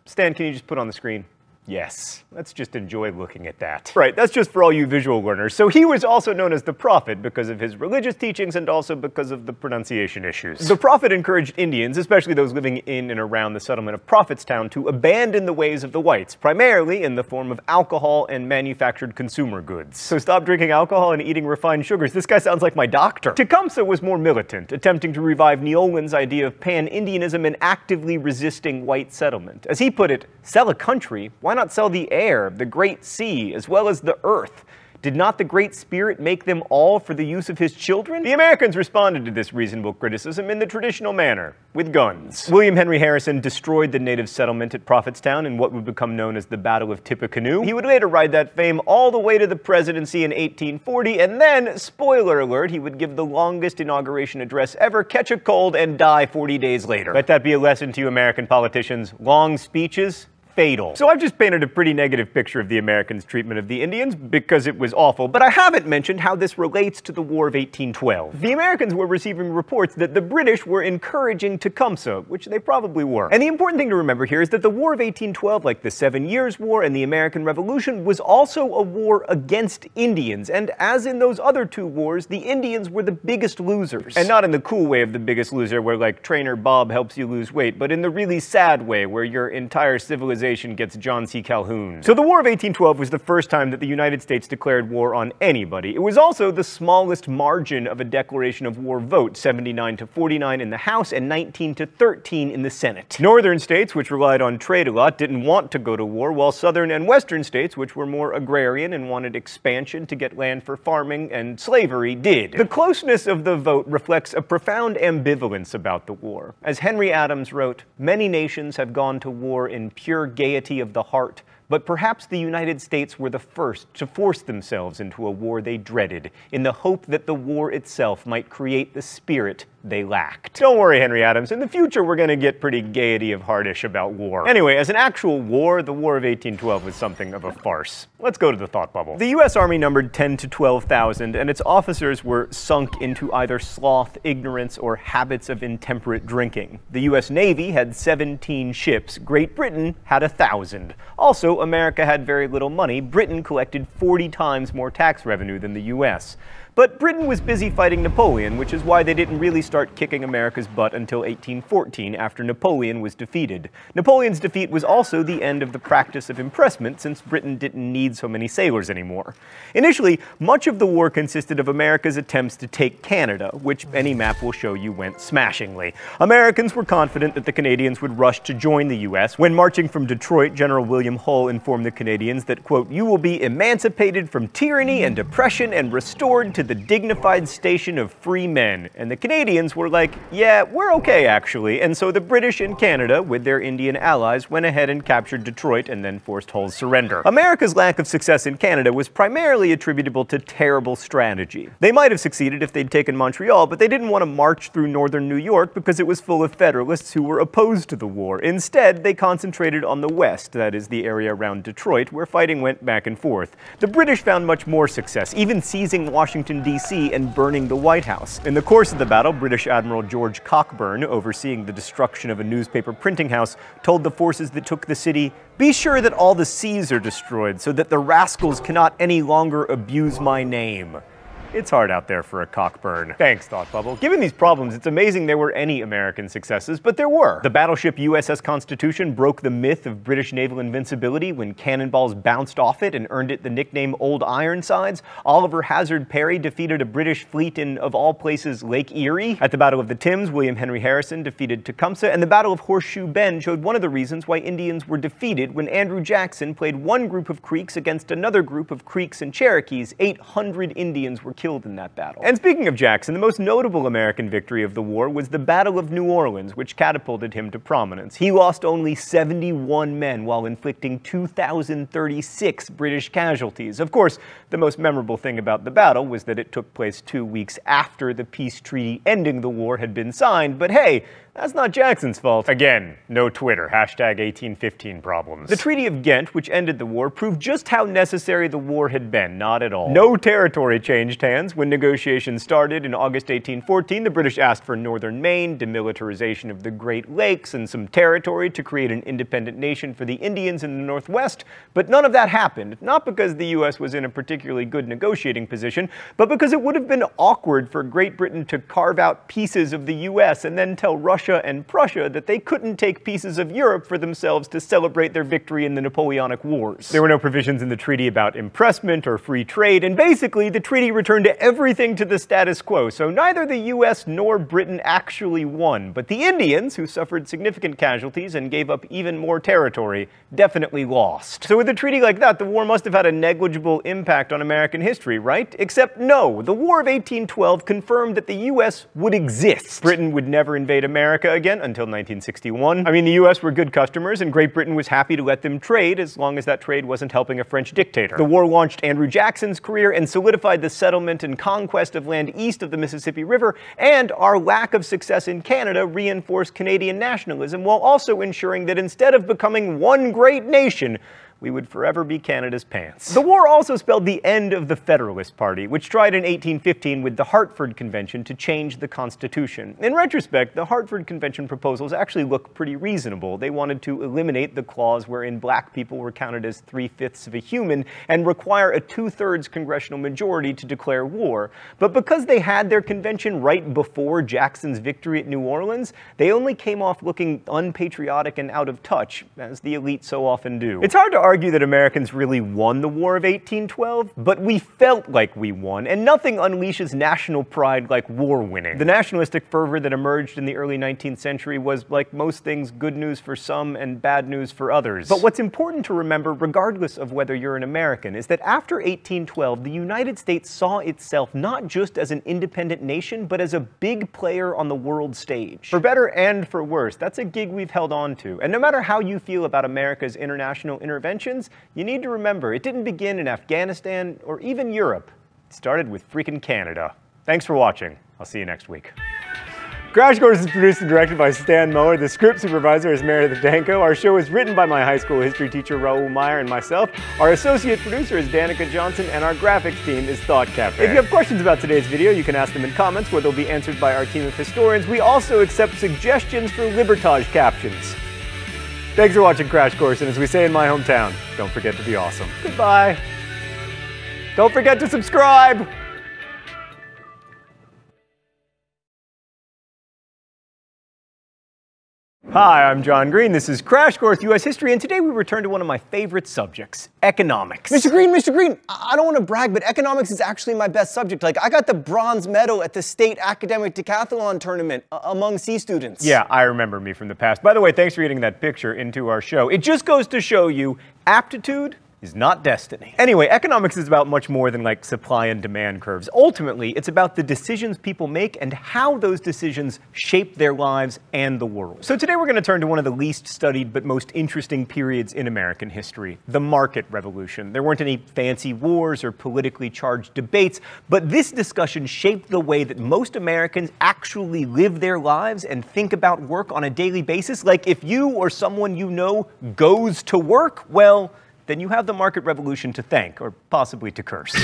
Stan, can you just put on the screen? Yes, let's just enjoy looking at that. Right, that's just for all you visual learners. So he was also known as the Prophet because of his religious teachings and also because of the pronunciation issues. The Prophet encouraged Indians, especially those living in and around the settlement of Prophetstown, to abandon the ways of the whites, primarily in the form of alcohol and manufactured consumer goods. So stop drinking alcohol and eating refined sugars. This guy sounds like my doctor. Tecumseh was more militant, attempting to revive Neolon's idea of pan-Indianism and actively resisting white settlement. As he put it, sell a country, why not sell the air, the great sea, as well as the earth? Did not the Great Spirit make them all for the use of his children? The Americans responded to this reasonable criticism in the traditional manner, with guns. William Henry Harrison destroyed the native settlement at Prophetstown in what would become known as the Battle of Tippecanoe. He would later ride that fame all the way to the presidency in 1840, and then, spoiler alert, he would give the longest inauguration address ever, catch a cold, and die 40 days later. Let that be a lesson to you American politicians. Long speeches, fatal. So I've just painted a pretty negative picture of the Americans' treatment of the Indians because it was awful, but I haven't mentioned how this relates to the War of 1812. The Americans were receiving reports that the British were encouraging Tecumseh, which they probably were. And the important thing to remember here is that the War of 1812, like the 7 Years' War and the American Revolution, was also a war against Indians, and as in those other two wars, the Indians were the biggest losers. And not in the cool way of the biggest loser, where like Trainer Bob helps you lose weight, but in the really sad way, where your entire civilization gets John C. Calhoun. So the War of 1812 was the first time that the United States declared war on anybody. It was also the smallest margin of a declaration of war vote, 79 to 49 in the House and 19 to 13 in the Senate. Northern states, which relied on trade a lot, didn't want to go to war, while southern and western states, which were more agrarian and wanted expansion to get land for farming and slavery, did. The closeness of the vote reflects a profound ambivalence about the war. As Henry Adams wrote, "Many nations have gone to war in pure gaiety of the heart, but perhaps the United States were the first to force themselves into a war they dreaded, in the hope that the war itself might create the spirit they lacked." Don't worry, Henry Adams, in the future we're gonna get pretty gaiety of heartish about war. Anyway, as an actual war, the War of 1812 was something of a farce. Let's go to the thought bubble. The US Army numbered 10 to 12,000, and its officers were sunk into either sloth, ignorance, or habits of intemperate drinking. The US Navy had 17 ships, Great Britain had 1,000. Also, America had very little money. Britain collected 40 times more tax revenue than the US. But Britain was busy fighting Napoleon, which is why they didn't really start kicking America's butt until 1814, after Napoleon was defeated. Napoleon's defeat was also the end of the practice of impressment, since Britain didn't need so many sailors anymore. Initially, much of the war consisted of America's attempts to take Canada, which any map will show you went smashingly. Americans were confident that the Canadians would rush to join the US. When marching from Detroit, General William Hull informed the Canadians that, quote, "You will be emancipated from tyranny and oppression and restored to the dignified station of free men." And the Canadians were like, yeah, we're okay actually. And so the British in Canada, with their Indian allies, went ahead and captured Detroit and then forced Hull's surrender. America's lack of success in Canada was primarily attributable to terrible strategy. They might have succeeded if they'd taken Montreal, but they didn't want to march through northern New York because it was full of Federalists who were opposed to the war. Instead, they concentrated on the west, that is the area around Detroit, where fighting went back and forth. The British found much more success, even seizing Washington, D.C. and burning the White House. In the course of the battle, British Admiral George Cockburn, overseeing the destruction of a newspaper printing house, told the forces that took the city, "Be sure that all the seas are destroyed so that the rascals cannot any longer abuse my name." It's hard out there for a cockburn. Thanks, Thought Bubble. Given these problems, it's amazing there were any American successes, but there were. The battleship USS Constitution broke the myth of British naval invincibility when cannonballs bounced off it and earned it the nickname Old Ironsides. Oliver Hazard Perry defeated a British fleet in, of all places, Lake Erie. At the Battle of the Thames, William Henry Harrison defeated Tecumseh, and the Battle of Horseshoe Bend showed one of the reasons why Indians were defeated when Andrew Jackson played one group of Creeks against another group of Creeks and Cherokees. 800 Indians were killed in that battle. And speaking of Jackson, the most notable American victory of the war was the Battle of New Orleans, which catapulted him to prominence. He lost only 71 men while inflicting 2,036 British casualties. Of course, the most memorable thing about the battle was that it took place 2 weeks after the peace treaty ending the war had been signed, but hey, that's not Jackson's fault. Again, no Twitter, #1815 problems. The Treaty of Ghent, which ended the war, proved just how necessary the war had been, not at all. No territory changed hands. When negotiations started in August 1814, the British asked for northern Maine, demilitarization of the Great Lakes, and some territory to create an independent nation for the Indians in the Northwest, but none of that happened, not because the US was in a particularly good negotiating position, but because it would have been awkward for Great Britain to carve out pieces of the US and then tell Russia and Prussia that they couldn't take pieces of Europe for themselves to celebrate their victory in the Napoleonic Wars. There were no provisions in the treaty about impressment or free trade, and basically the treaty returned everything to the status quo, so neither the US nor Britain actually won, but the Indians, who suffered significant casualties and gave up even more territory, definitely lost. So with a treaty like that, the war must have had a negligible impact on American history, right? Except no, the War of 1812 confirmed that the US would exist. Britain would never invade America again until 1961. I mean, the US were good customers, and Great Britain was happy to let them trade as long as that trade wasn't helping a French dictator. The war launched Andrew Jackson's career and solidified the settlement and conquest of land east of the Mississippi River, and our lack of success in Canada reinforced Canadian nationalism while also ensuring that instead of becoming one great nation, we would forever be Canada's pants. The war also spelled the end of the Federalist Party, which tried in 1815 with the Hartford Convention to change the Constitution. In retrospect, the Hartford Convention proposals actually look pretty reasonable. They wanted to eliminate the clause wherein black people were counted as 3/5 of a human and require a 2/3 congressional majority to declare war. But because they had their convention right before Jackson's victory at New Orleans, they only came off looking unpatriotic and out of touch, as the elite so often do. It's hard to argue that Americans really won the War of 1812, but we felt like we won, and nothing unleashes national pride like war winning. The nationalistic fervor that emerged in the early 19th century was, like most things, good news for some and bad news for others. But what's important to remember, regardless of whether you're an American, is that after 1812, the United States saw itself not just as an independent nation, but as a big player on the world stage. For better and for worse, that's a gig we've held on to, and no matter how you feel about America's international intervention, you need to remember, it didn't begin in Afghanistan or even Europe. It started with freaking Canada. Thanks for watching. I'll see you next week. Crash Course is produced and directed by Stan Muller. The script supervisor is Meredith Danko. Our show is written by my high school history teacher, Raoul Meyer, and myself. Our associate producer is Danica Johnson, and our graphics team is Thought Cafe. If you have questions about today's video, you can ask them in comments, where they'll be answered by our team of historians. We also accept suggestions for Libertage captions. Thanks for watching Crash Course, and as we say in my hometown, don't forget to be awesome. Goodbye. Don't forget to subscribe. Hi, I'm John Green. This is Crash Course U.S. History, and today we return to one of my favorite subjects, economics. Mr. Green, I don't want to brag, but economics is actually my best subject. Like, I got the bronze medal at the state academic decathlon tournament among C students. Yeah, I remember me from the past. By the way, thanks for getting that picture into our show. It just goes to show you, aptitude is not destiny. Anyway, economics is about much more than like supply and demand curves. Ultimately, it's about the decisions people make and how those decisions shape their lives and the world. So today we're going to turn to one of the least studied but most interesting periods in American history, the market revolution. There weren't any fancy wars or politically charged debates, but this discussion shaped the way that most Americans actually live their lives and think about work on a daily basis. Like, if you or someone you know goes to work, well, then you have the market revolution to thank, or possibly to curse.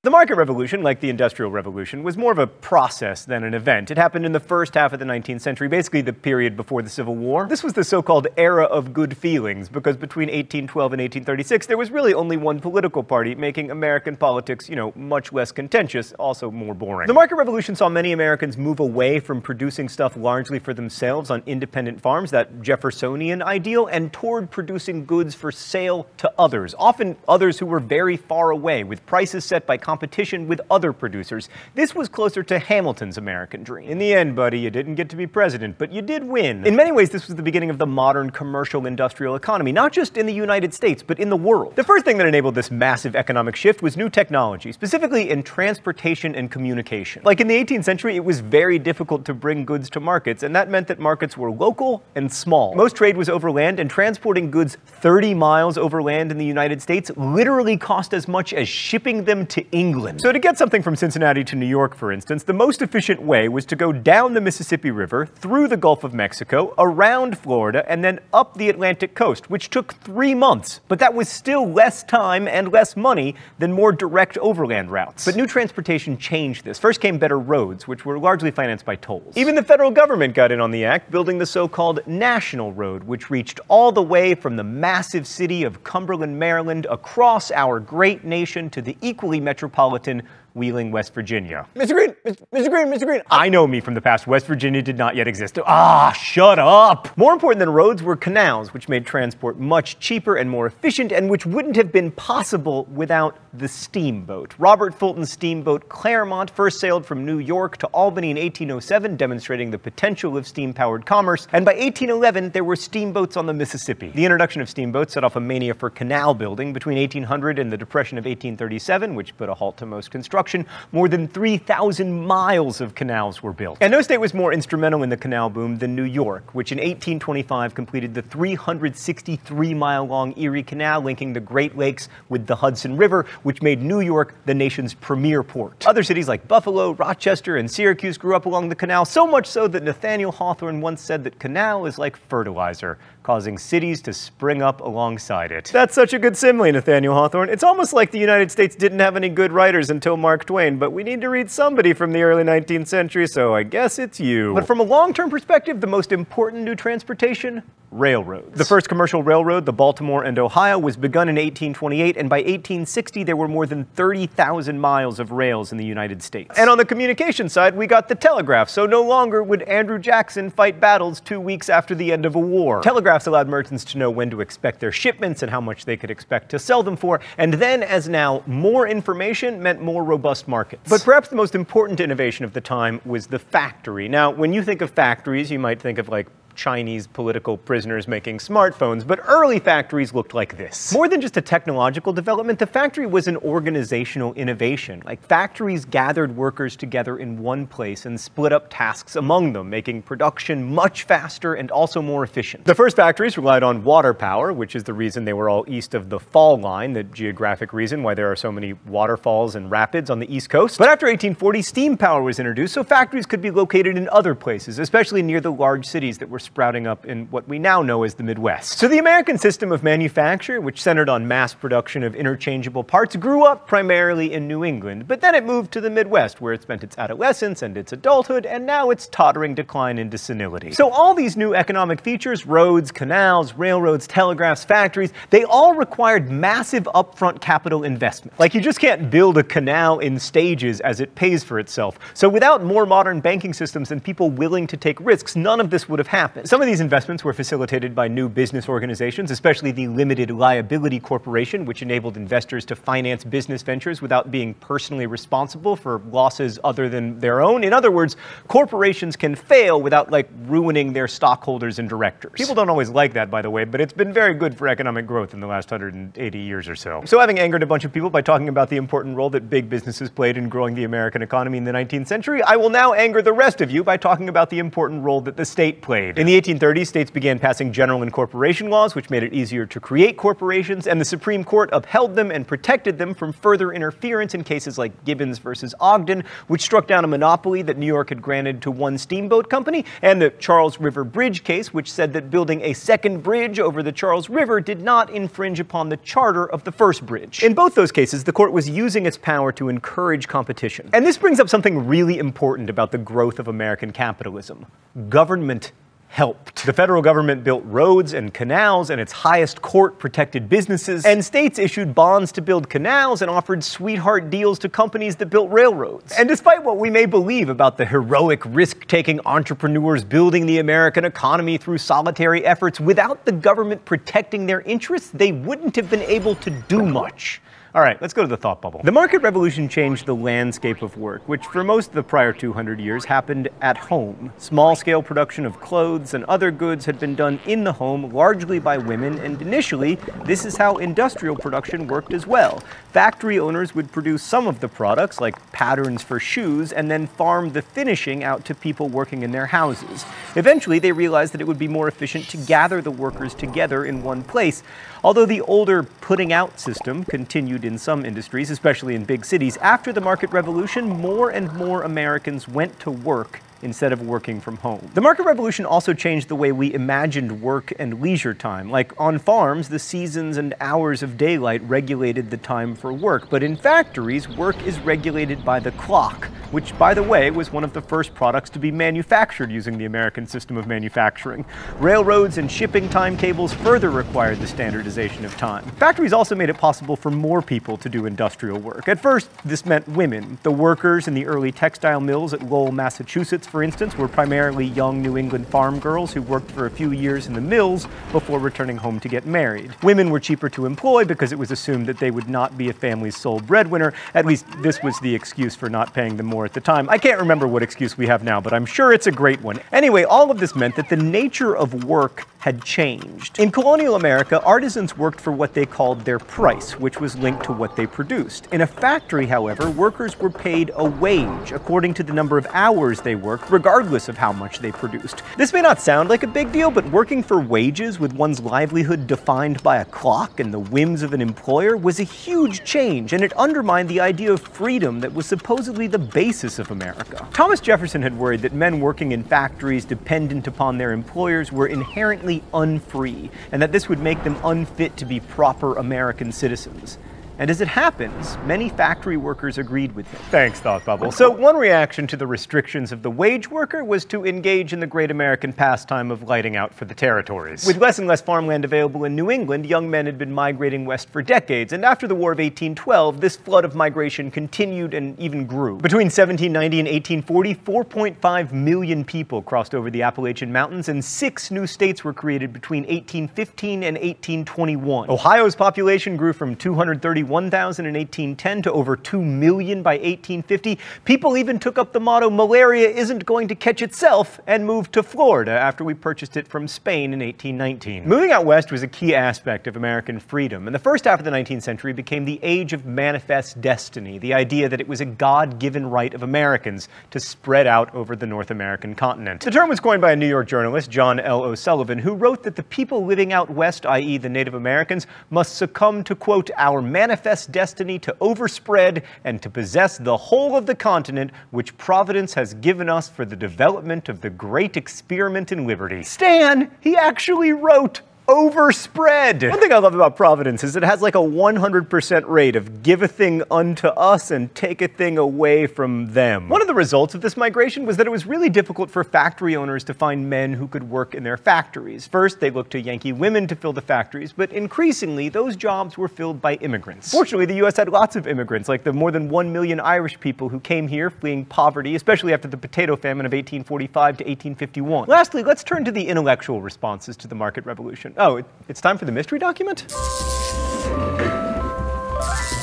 The market revolution, like the Industrial Revolution, was more of a process than an event. It happened in the first half of the 19th century, basically the period before the Civil War. This was the so-called era of good feelings, because between 1812 and 1836, there was really only one political party, making American politics, much less contentious, also more boring. The market revolution saw many Americans move away from producing stuff largely for themselves on independent farms, that Jeffersonian ideal, and toward producing goods for sale to others, often others who were very far away, with prices set by competition with other producers. This was closer to Hamilton's American dream. In the end, buddy, you didn't get to be president, but you did win. In many ways, this was the beginning of the modern commercial industrial economy, not just in the United States, but in the world. The first thing that enabled this massive economic shift was new technology, specifically in transportation and communication. Like in the 18th century, it was very difficult to bring goods to markets, and that meant that markets were local and small. Most trade was overland, and transporting goods 30 miles overland in the United States literally cost as much as shipping them to England. So to get something from Cincinnati to New York, for instance, the most efficient way was to go down the Mississippi River, through the Gulf of Mexico, around Florida, and then up the Atlantic coast, which took 3 months. But that was still less time and less money than more direct overland routes. But new transportation changed this. First came better roads, which were largely financed by tolls. Even the federal government got in on the act, building the so-called National Road, which reached all the way from the massive city of Cumberland, Maryland, across our great nation to the equally metropolitan Wheeling, West Virginia. Mr. Green! Mr. Green! Mr. Green! I know me from the past. West Virginia did not yet exist. Ah, shut up! More important than roads were canals, which made transport much cheaper and more efficient, and which wouldn't have been possible without the steamboat. Robert Fulton's steamboat Claremont first sailed from New York to Albany in 1807, demonstrating the potential of steam-powered commerce, and by 1811, there were steamboats on the Mississippi. The introduction of steamboats set off a mania for canal building. Between 1800 and the Depression of 1837, which put a halt to most construction, more than 3,000 miles of canals were built. And no state was more instrumental in the canal boom than New York, which in 1825 completed the 363-mile-long Erie Canal linking the Great Lakes with the Hudson River, which made New York the nation's premier port. Other cities like Buffalo, Rochester, and Syracuse grew up along the canal, so much so that Nathaniel Hawthorne once said that canal is like fertilizer, causing cities to spring up alongside it. That's such a good simile, Nathaniel Hawthorne. It's almost like the United States didn't have any good writers until Mark Twain, but we need to read somebody from the early 19th century, so I guess it's you. But from a long-term perspective, the most important new transportation? Railroads. The first commercial railroad, the Baltimore and Ohio, was begun in 1828, and by 1860 there were more than 30,000 miles of rails in the United States. And on the communication side, we got the telegraph, so no longer would Andrew Jackson fight battles 2 weeks after the end of a war. Telegraphs allowed merchants to know when to expect their shipments and how much they could expect to sell them for, and then, as now, more information meant more robust markets. But perhaps the most important innovation of the time was the factory. Now, when you think of factories, you might think of like Chinese political prisoners making smartphones, but early factories looked like this. More than just a technological development, the factory was an organizational innovation. Like, factories gathered workers together in one place and split up tasks among them, making production much faster and also more efficient. The first factories relied on water power, which is the reason they were all east of the fall line, the geographic reason why there are so many waterfalls and rapids on the East Coast. But after 1840, steam power was introduced, so factories could be located in other places, especially near the large cities that were sprouting up in what we now know as the Midwest. So the American system of manufacture, which centered on mass production of interchangeable parts, grew up primarily in New England, but then it moved to the Midwest, where it spent its adolescence and its adulthood, and now its tottering decline into senility. So all these new economic features, roads, canals, railroads, telegraphs, factories, they all required massive upfront capital investment. Like, you just can't build a canal in stages as it pays for itself. So without more modern banking systems and people willing to take risks, none of this would have happened. Some of these investments were facilitated by new business organizations, especially the Limited Liability Corporation, which enabled investors to finance business ventures without being personally responsible for losses other than their own. In other words, corporations can fail without, like, ruining their stockholders and directors. People don't always like that, by the way, but it's been very good for economic growth in the last 180 years or so. So having angered a bunch of people by talking about the important role that big businesses played in growing the American economy in the 19th century, I will now anger the rest of you by talking about the important role that the state played. In the 1830s, states began passing general incorporation laws, which made it easier to create corporations, and the Supreme Court upheld them and protected them from further interference in cases like Gibbons versus Ogden, which struck down a monopoly that New York had granted to one steamboat company, and the Charles River Bridge case, which said that building a second bridge over the Charles River did not infringe upon the charter of the first bridge. In both those cases, the court was using its power to encourage competition. And this brings up something really important about the growth of American capitalism. Government helped. The federal government built roads and canals, and its highest court protected businesses, and states issued bonds to build canals and offered sweetheart deals to companies that built railroads. And despite what we may believe about the heroic risk-taking entrepreneurs building the American economy through solitary efforts, without the government protecting their interests, they wouldn't have been able to do much. All right, let's go to the thought bubble. The market revolution changed the landscape of work, which for most of the prior 200 years happened at home. Small-scale production of clothes and other goods had been done in the home, largely by women, and initially, this is how industrial production worked as well. Factory owners would produce some of the products, like patterns for shoes, and then farm the finishing out to people working in their houses. Eventually, they realized that it would be more efficient to gather the workers together in one place. Although the older putting out system continued in some industries, especially in big cities, after the market revolution, more and more Americans went to work instead of working from home. The market revolution also changed the way we imagined work and leisure time. Like on farms, the seasons and hours of daylight regulated the time for work, but in factories, work is regulated by the clock, which, by the way, was one of the first products to be manufactured using the American system of manufacturing. Railroads and shipping timetables further required the standardization of time. Factories also made it possible for more people to do industrial work. At first, this meant women. The workers in the early textile mills at Lowell, Massachusetts, for instance, were primarily young New England farm girls who worked for a few years in the mills before returning home to get married. Women were cheaper to employ because it was assumed that they would not be a family's sole breadwinner. At least this was the excuse for not paying them more at the time. I can't remember what excuse we have now, but I'm sure it's a great one. Anyway, all of this meant that the nature of work had changed. In colonial America, artisans worked for what they called their price, which was linked to what they produced. In a factory, however, workers were paid a wage according to the number of hours they worked, regardless of how much they produced. This may not sound like a big deal, but working for wages with one's livelihood defined by a clock and the whims of an employer was a huge change, and it undermined the idea of freedom that was supposedly the basis of America. Thomas Jefferson had worried that men working in factories dependent upon their employers were inherently unfree, and that this would make them unfit to be proper American citizens. And as it happens, many factory workers agreed with him. Thanks, Thought Bubble. So one reaction to the restrictions of the wage worker was to engage in the great American pastime of lighting out for the territories. With less and less farmland available in New England, young men had been migrating west for decades, and after the War of 1812, this flood of migration continued and even grew. Between 1790 and 1840, 4.5 million people crossed over the Appalachian Mountains, and 6 new states were created between 1815 and 1821. Ohio's population grew from 231,000 in 1810 to over 2 million by 1850. People even took up the motto, "Malaria isn't going to catch itself," and moved to Florida after we purchased it from Spain in 1819. Moving out west was a key aspect of American freedom, and the first half of the 19th century became the age of manifest destiny, the idea that it was a God-given right of Americans to spread out over the North American continent. The term was coined by a New York journalist, John L. O'Sullivan, who wrote that the people living out west, i.e. the Native Americans, must succumb to, quote, "our manifest destiny to overspread and to possess the whole of the continent which Providence has given us for the development of the great experiment in liberty." Stan, he actually wrote overspread. One thing I love about Providence is it has like a 100% rate of give a thing unto us and take a thing away from them. One of the results of this migration was that it was really difficult for factory owners to find men who could work in their factories. First, they looked to Yankee women to fill the factories, but increasingly, those jobs were filled by immigrants. Fortunately, the U.S. had lots of immigrants, like the more than 1 million Irish people who came here fleeing poverty, especially after the potato famine of 1845 to 1851. Lastly, let's turn to the intellectual responses to the market revolution. Oh, it's time for the mystery document?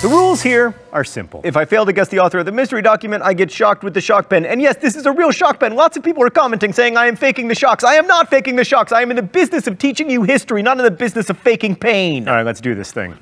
The rules here are simple. If I fail to guess the author of the mystery document, I get shocked with the shock pen. And yes, this is a real shock pen. Lots of people are commenting saying I am faking the shocks. I am not faking the shocks. I am in the business of teaching you history, not in the business of faking pain. All right, let's do this thing.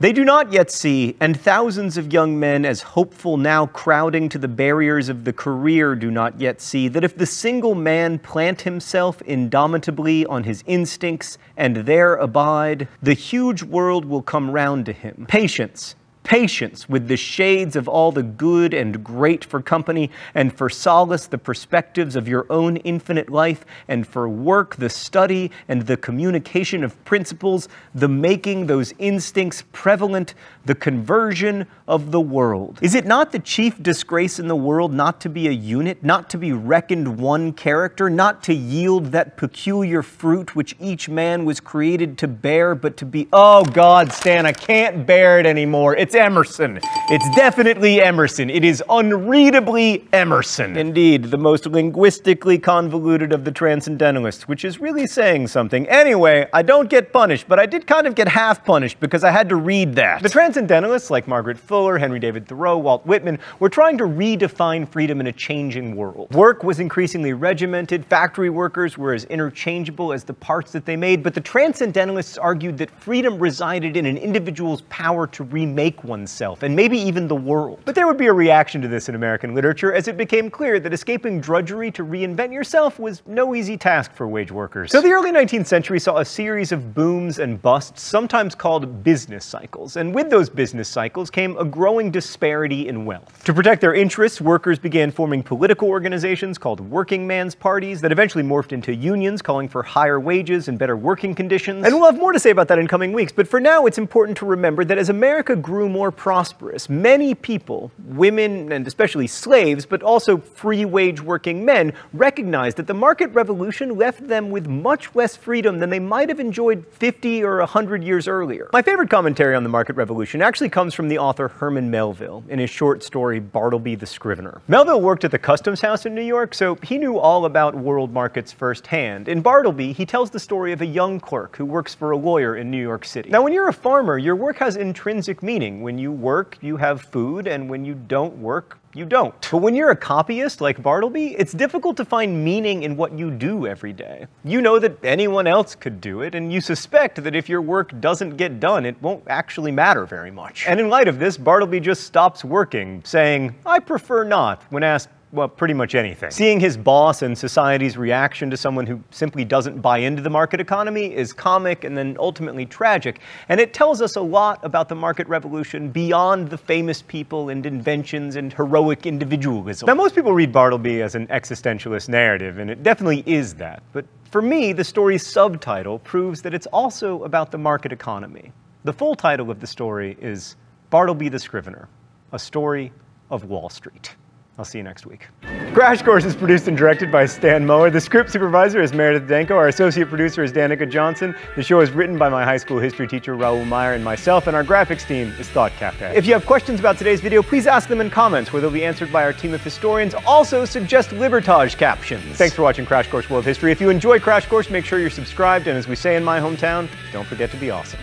They do not yet see, and thousands of young men as hopeful now crowding to the barriers of the career do not yet see, that if the single man plant himself indomitably on his instincts and there abide, the huge world will come round to him. Patience. Patience with the shades of all the good and great for company, and for solace the perspectives of your own infinite life, and for work the study and the communication of principles, the making those instincts prevalent, the conversion of the world. Is it not the chief disgrace in the world not to be a unit, not to be reckoned one character, not to yield that peculiar fruit which each man was created to bear, but to be, oh God, Stan, I can't bear it anymore. It's Emerson. It's definitely Emerson. It is unreadably Emerson. Indeed, the most linguistically convoluted of the transcendentalists, which is really saying something. Anyway, I don't get punished, but I did kind of get half punished because I had to read that. The transcendentalists, like Margaret Fuller, Henry David Thoreau, Walt Whitman, were trying to redefine freedom in a changing world. Work was increasingly regimented, factory workers were as interchangeable as the parts that they made, but the transcendentalists argued that freedom resided in an individual's power to remake oneself, and maybe even the world. But there would be a reaction to this in American literature as it became clear that escaping drudgery to reinvent yourself was no easy task for wage workers. So the early 19th century saw a series of booms and busts, sometimes called business cycles, and with those business cycles came a growing disparity in wealth. To protect their interests, workers began forming political organizations called working man's parties that eventually morphed into unions calling for higher wages and better working conditions. And we'll have more to say about that in coming weeks, but for now it's important to remember that as America grew more prosperous, many people, women and especially slaves, but also free wage working men, recognized that the market revolution left them with much less freedom than they might have enjoyed 50 or 100 years earlier. My favorite commentary on the market revolution actually comes from the author Herman Melville in his short story Bartleby the Scrivener. Melville worked at the Customs House in New York, so he knew all about world markets firsthand. In Bartleby, he tells the story of a young clerk who works for a lawyer in New York City. Now, when you're a farmer, your work has intrinsic meaning. When you work, you have food, and when you don't work, you don't. But when you're a copyist like Bartleby, it's difficult to find meaning in what you do every day. You know that anyone else could do it, and you suspect that if your work doesn't get done, it won't actually matter very much. And in light of this, Bartleby just stops working, saying, "I prefer not," when asked, well, pretty much anything. Seeing his boss and society's reaction to someone who simply doesn't buy into the market economy is comic and then ultimately tragic, and it tells us a lot about the market revolution beyond the famous people and inventions and heroic individualism. Now, most people read Bartleby as an existentialist narrative, and it definitely is that, but for me, the story's subtitle proves that it's also about the market economy. The full title of the story is Bartleby the Scrivener, a story of Wall Street. I'll see you next week. Crash Course is produced and directed by Stan Muller. The script supervisor is Meredith Danko. Our associate producer is Danica Johnson. The show is written by my high school history teacher, Raul Meyer, and myself, and our graphics team is Thought Cafe. If you have questions about today's video, please ask them in comments, where they'll be answered by our team of historians. Also, suggest Libertage captions. Thanks for watching Crash Course World History. If you enjoy Crash Course, make sure you're subscribed, and as we say in my hometown, don't forget to be awesome.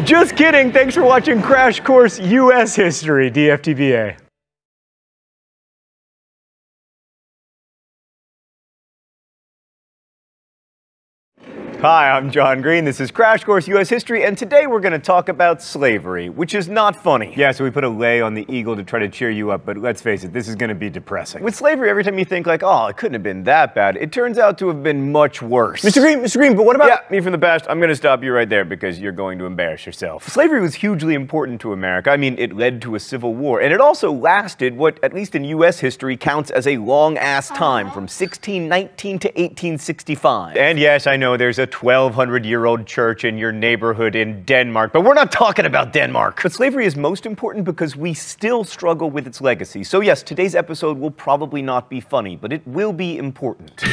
Just kidding! Thanks for watching Crash Course US History, DFTBA. Hi, I'm John Green. This is Crash Course U.S. History, and today we're going to talk about slavery, which is not funny. Yeah, so we put a lay on the eagle to try to cheer you up, but let's face it, this is going to be depressing. With slavery, every time you think like, oh, it couldn't have been that bad, it turns out to have been much worse. Mr. Green, but what about... Yeah, me from the past. I'm going to stop you right there because you're going to embarrass yourself. Slavery was hugely important to America. I mean, it led to a civil war, and it also lasted what, at least in U.S. history, counts as a long-ass time, from 1619 to 1865. And yes, I know there's a 1,200-year-old church in your neighborhood in Denmark, but we're not talking about Denmark. But slavery is most important because we still struggle with its legacy. So yes, today's episode will probably not be funny, but it will be important.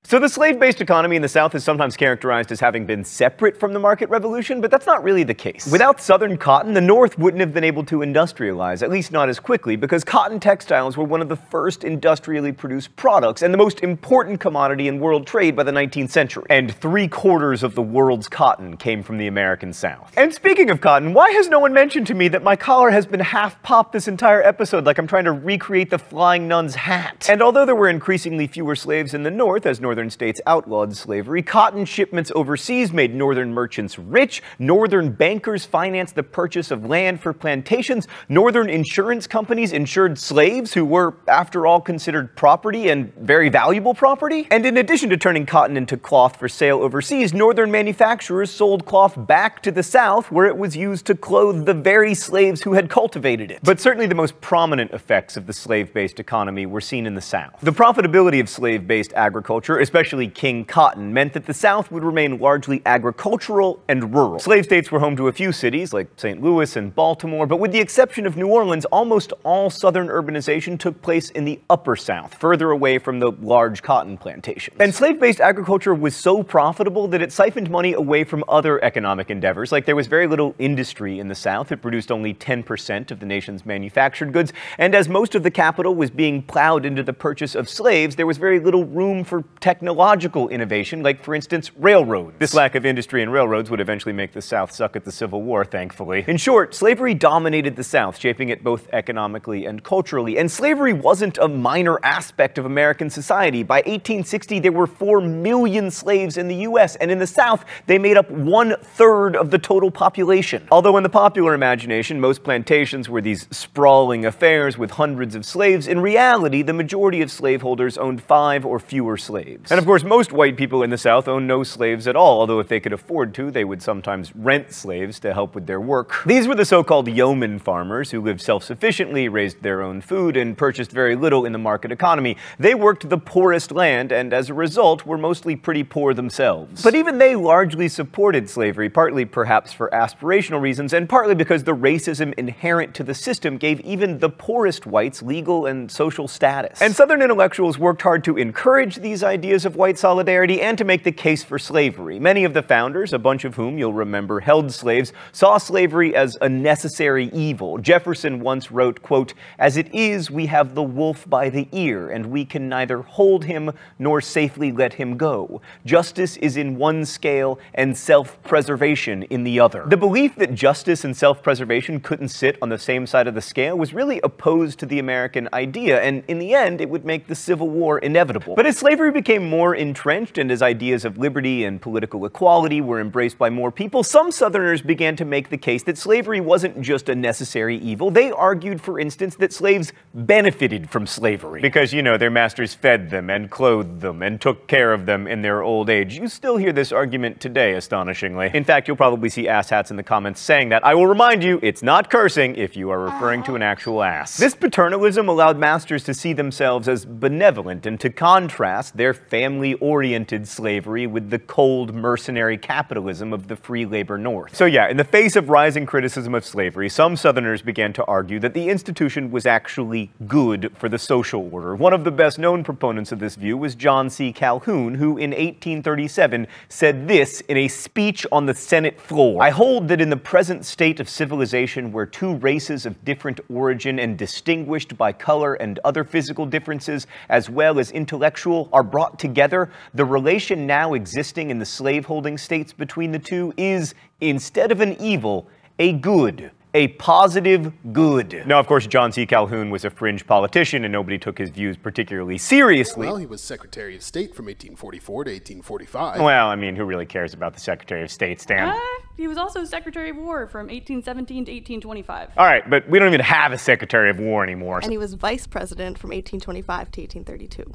So the slave-based economy in the South is sometimes characterized as having been separate from the market revolution, but that's not really the case. Without Southern cotton, the North wouldn't have been able to industrialize, at least not as quickly, because cotton textiles were one of the first industrially produced products and the most important commodity in world trade by the 19th century. And 3/4 of the world's cotton came from the American South. And speaking of cotton, why has no one mentioned to me that my collar has been half popped this entire episode like I'm trying to recreate the flying nun's hat? And although there were increasingly fewer slaves in the North as northern states outlawed slavery, cotton shipments overseas made northern merchants rich, northern bankers financed the purchase of land for plantations, northern insurance companies insured slaves who were, after all, considered property and very valuable property. And in addition to turning cotton into cloth for sale overseas, northern manufacturers sold cloth back to the South where it was used to clothe the very slaves who had cultivated it. But certainly the most prominent effects of the slave-based economy were seen in the South. The profitability of slave-based agriculture, especially king cotton, meant that the South would remain largely agricultural and rural. Slave states were home to a few cities, like St. Louis and Baltimore, but with the exception of New Orleans, almost all southern urbanization took place in the upper South, further away from the large cotton plantations. And slave-based agriculture was so profitable that it siphoned money away from other economic endeavors, like there was very little industry in the South. It produced only 10% of the nation's manufactured goods, and as most of the capital was being plowed into the purchase of slaves, there was very little room for technological innovation, like, for instance, railroads. This lack of industry and railroads would eventually make the South suck at the Civil War, thankfully. In short, slavery dominated the South, shaping it both economically and culturally. And slavery wasn't a minor aspect of American society. By 1860, there were 4 million slaves in the U.S., and in the South, they made up 1/3 of the total population. Although in the popular imagination, most plantations were these sprawling affairs with hundreds of slaves, in reality, the majority of slaveholders owned 5 or fewer slaves. And of course, most white people in the South owned no slaves at all, although if they could afford to, they would sometimes rent slaves to help with their work. These were the so-called yeoman farmers who lived self-sufficiently, raised their own food, and purchased very little in the market economy. They worked the poorest land, and as a result, were mostly pretty poor themselves. But even they largely supported slavery, partly perhaps for aspirational reasons, and partly because the racism inherent to the system gave even the poorest whites legal and social status. And Southern intellectuals worked hard to encourage these ideas of white solidarity and to make the case for slavery. Many of the founders, a bunch of whom you'll remember held slaves, saw slavery as a necessary evil. Jefferson once wrote, quote, "As it is, we have the wolf by the ear, and we can neither hold him nor safely let him go. Justice is in one scale and self-preservation in the other." The belief that justice and self-preservation couldn't sit on the same side of the scale was really opposed to the American idea, and in the end, it would make the Civil War inevitable. But as slavery became more entrenched and as ideas of liberty and political equality were embraced by more people, some Southerners began to make the case that slavery wasn't just a necessary evil. They argued, for instance, that slaves benefited from slavery. Because, you know, their masters fed them and clothed them and took care of them in their old age. You still hear this argument today, astonishingly. In fact, you'll probably see asshats in the comments saying that. I will remind you, it's not cursing if you are referring to an actual ass. This paternalism allowed masters to see themselves as benevolent and to contrast their family-oriented slavery with the cold, mercenary capitalism of the free labor North. So yeah, in the face of rising criticism of slavery, some Southerners began to argue that the institution was actually good for the social order. One of the best-known proponents of this view was John C. Calhoun, who in 1837 said this in a speech on the Senate floor: "I hold that in the present state of civilization, where two races of different origin and distinguished by color and other physical differences, as well as intellectual, are brought together, the relation now existing in the slaveholding states between the two is, instead of an evil, a good. A positive good." Now, of course, John C. Calhoun was a fringe politician, and nobody took his views particularly seriously. Well, he was Secretary of State from 1844 to 1845. Well, I mean, who really cares about the Secretary of State, Stan? He was also Secretary of War from 1817 to 1825. All right, but we don't even have a Secretary of War anymore. And he was Vice President from 1825 to 1832.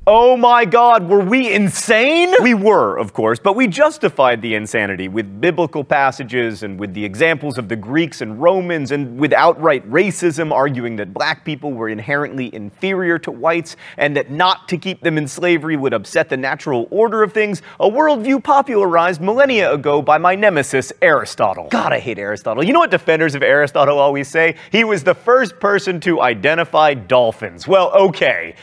Oh my God, were we insane? We were, of course, but we justified the insanity with biblical passages and with the examples of the Greeks and Romans and with outright racism, arguing that black people were inherently inferior to whites and that not to keep them in slavery would upset the natural order of things, a worldview popularized millennia ago by my nemesis, Aristotle. God, I hate Aristotle. You know what defenders of Aristotle always say? He was the first person to identify dolphins. Well, okay.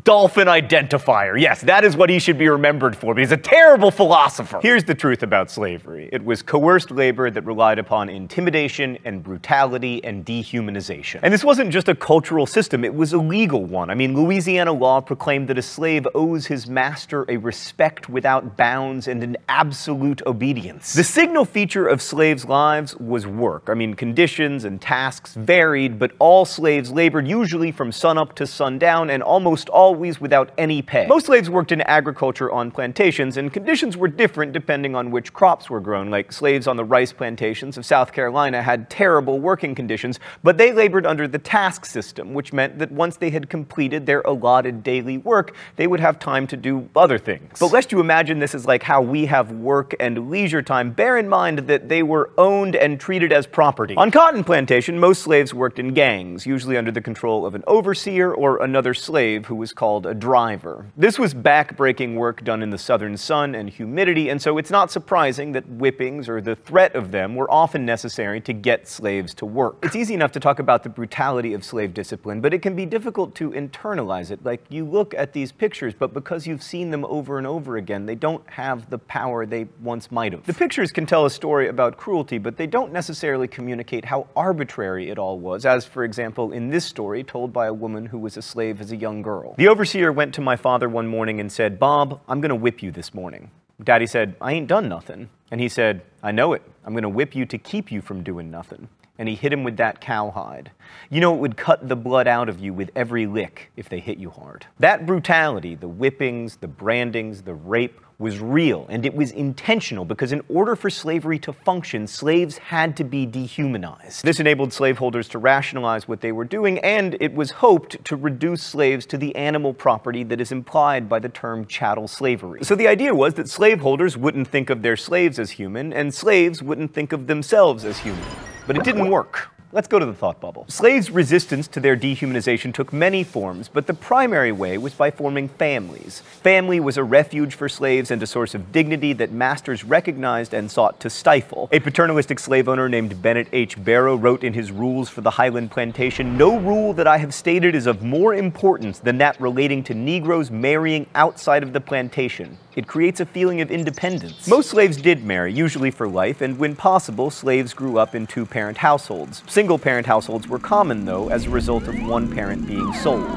Dolphin identifier. Yes, that is what he should be remembered for, but he's a terrible philosopher. Here's the truth about slavery. It was coerced labor that relied upon intimidation and brutality and dehumanization. And this wasn't just a cultural system, it was a legal one. I mean, Louisiana law proclaimed that a slave owes his master a respect without bounds and an absolute obedience. The signal feature of slaves' lives was work. I mean, conditions and tasks varied, but all slaves labored usually from sunup to sundown and almost always without any pay. Most slaves worked in agriculture on plantations, and conditions were different depending on which crops were grown. Like slaves on the rice plantations of South Carolina had terrible working conditions, but they labored under the task system, which meant that once they had completed their allotted daily work, they would have time to do other things. But lest you imagine this is like how we have work and leisure time, bear in mind that they were owned and treated as property. On cotton plantation, most slaves worked in gangs, usually under the control of an overseer or another slave who was called a driver. This was back-breaking work done in the southern sun and humidity, and so it's not surprising that whippings or the threat of them were often necessary to get slaves to work. It's easy enough to talk about the brutality of slave discipline, but it can be difficult to internalize it. Like, you look at these pictures, but because you've seen them over and over again, they don't have the power they once might have. The pictures can tell a story about cruelty, but they don't necessarily communicate how arbitrary it all was, as, for example, in this story told by a woman who was a slave as a young girl. The overseer went to my father one morning and said, "Bob, I'm gonna whip you this morning." Daddy said, "I ain't done nothing." And he said, "I know it. I'm gonna whip you to keep you from doing nothing." And he hit him with that cowhide. You know, it would cut the blood out of you with every lick if they hit you hard. That brutality, the whippings, the brandings, the rape, was real, and it was intentional because in order for slavery to function, slaves had to be dehumanized. This enabled slaveholders to rationalize what they were doing, and it was hoped to reduce slaves to the animal property that is implied by the term chattel slavery. So the idea was that slaveholders wouldn't think of their slaves as human, and slaves wouldn't think of themselves as human. But it didn't work. Let's go to the thought bubble. Slaves' resistance to their dehumanization took many forms, but the primary way was by forming families. Family was a refuge for slaves and a source of dignity that masters recognized and sought to stifle. A paternalistic slave owner named Bennett H. Barrow wrote in his Rules for the Highland Plantation, "No rule that I have stated is of more importance than that relating to Negroes marrying outside of the plantation. It creates a feeling of independence." Most slaves did marry, usually for life, and when possible, slaves grew up in two-parent households. Single-parent households were common, though, as a result of one parent being sold.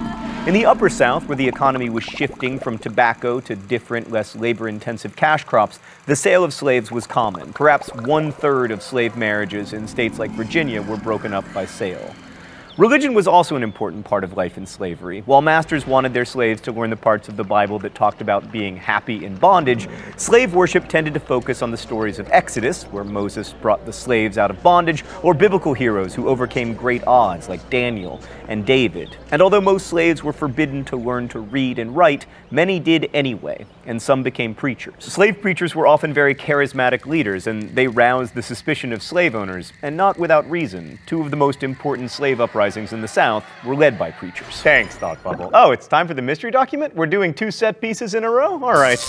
In the Upper South, where the economy was shifting from tobacco to different, less labor-intensive cash crops, the sale of slaves was common. Perhaps 1/3 of slave marriages in states like Virginia were broken up by sale. Religion was also an important part of life in slavery. While masters wanted their slaves to learn the parts of the Bible that talked about being happy in bondage, slave worship tended to focus on the stories of Exodus, where Moses brought the slaves out of bondage, or biblical heroes who overcame great odds like Daniel and David. And although most slaves were forbidden to learn to read and write, many did anyway, and some became preachers. Slave preachers were often very charismatic leaders, and they roused the suspicion of slave owners, and not without reason. Two of the most important slave uprisings in the South were led by preachers. Thanks, Thought Bubble. Oh, it's time for the mystery document? We're doing 2 set pieces in a row? All right.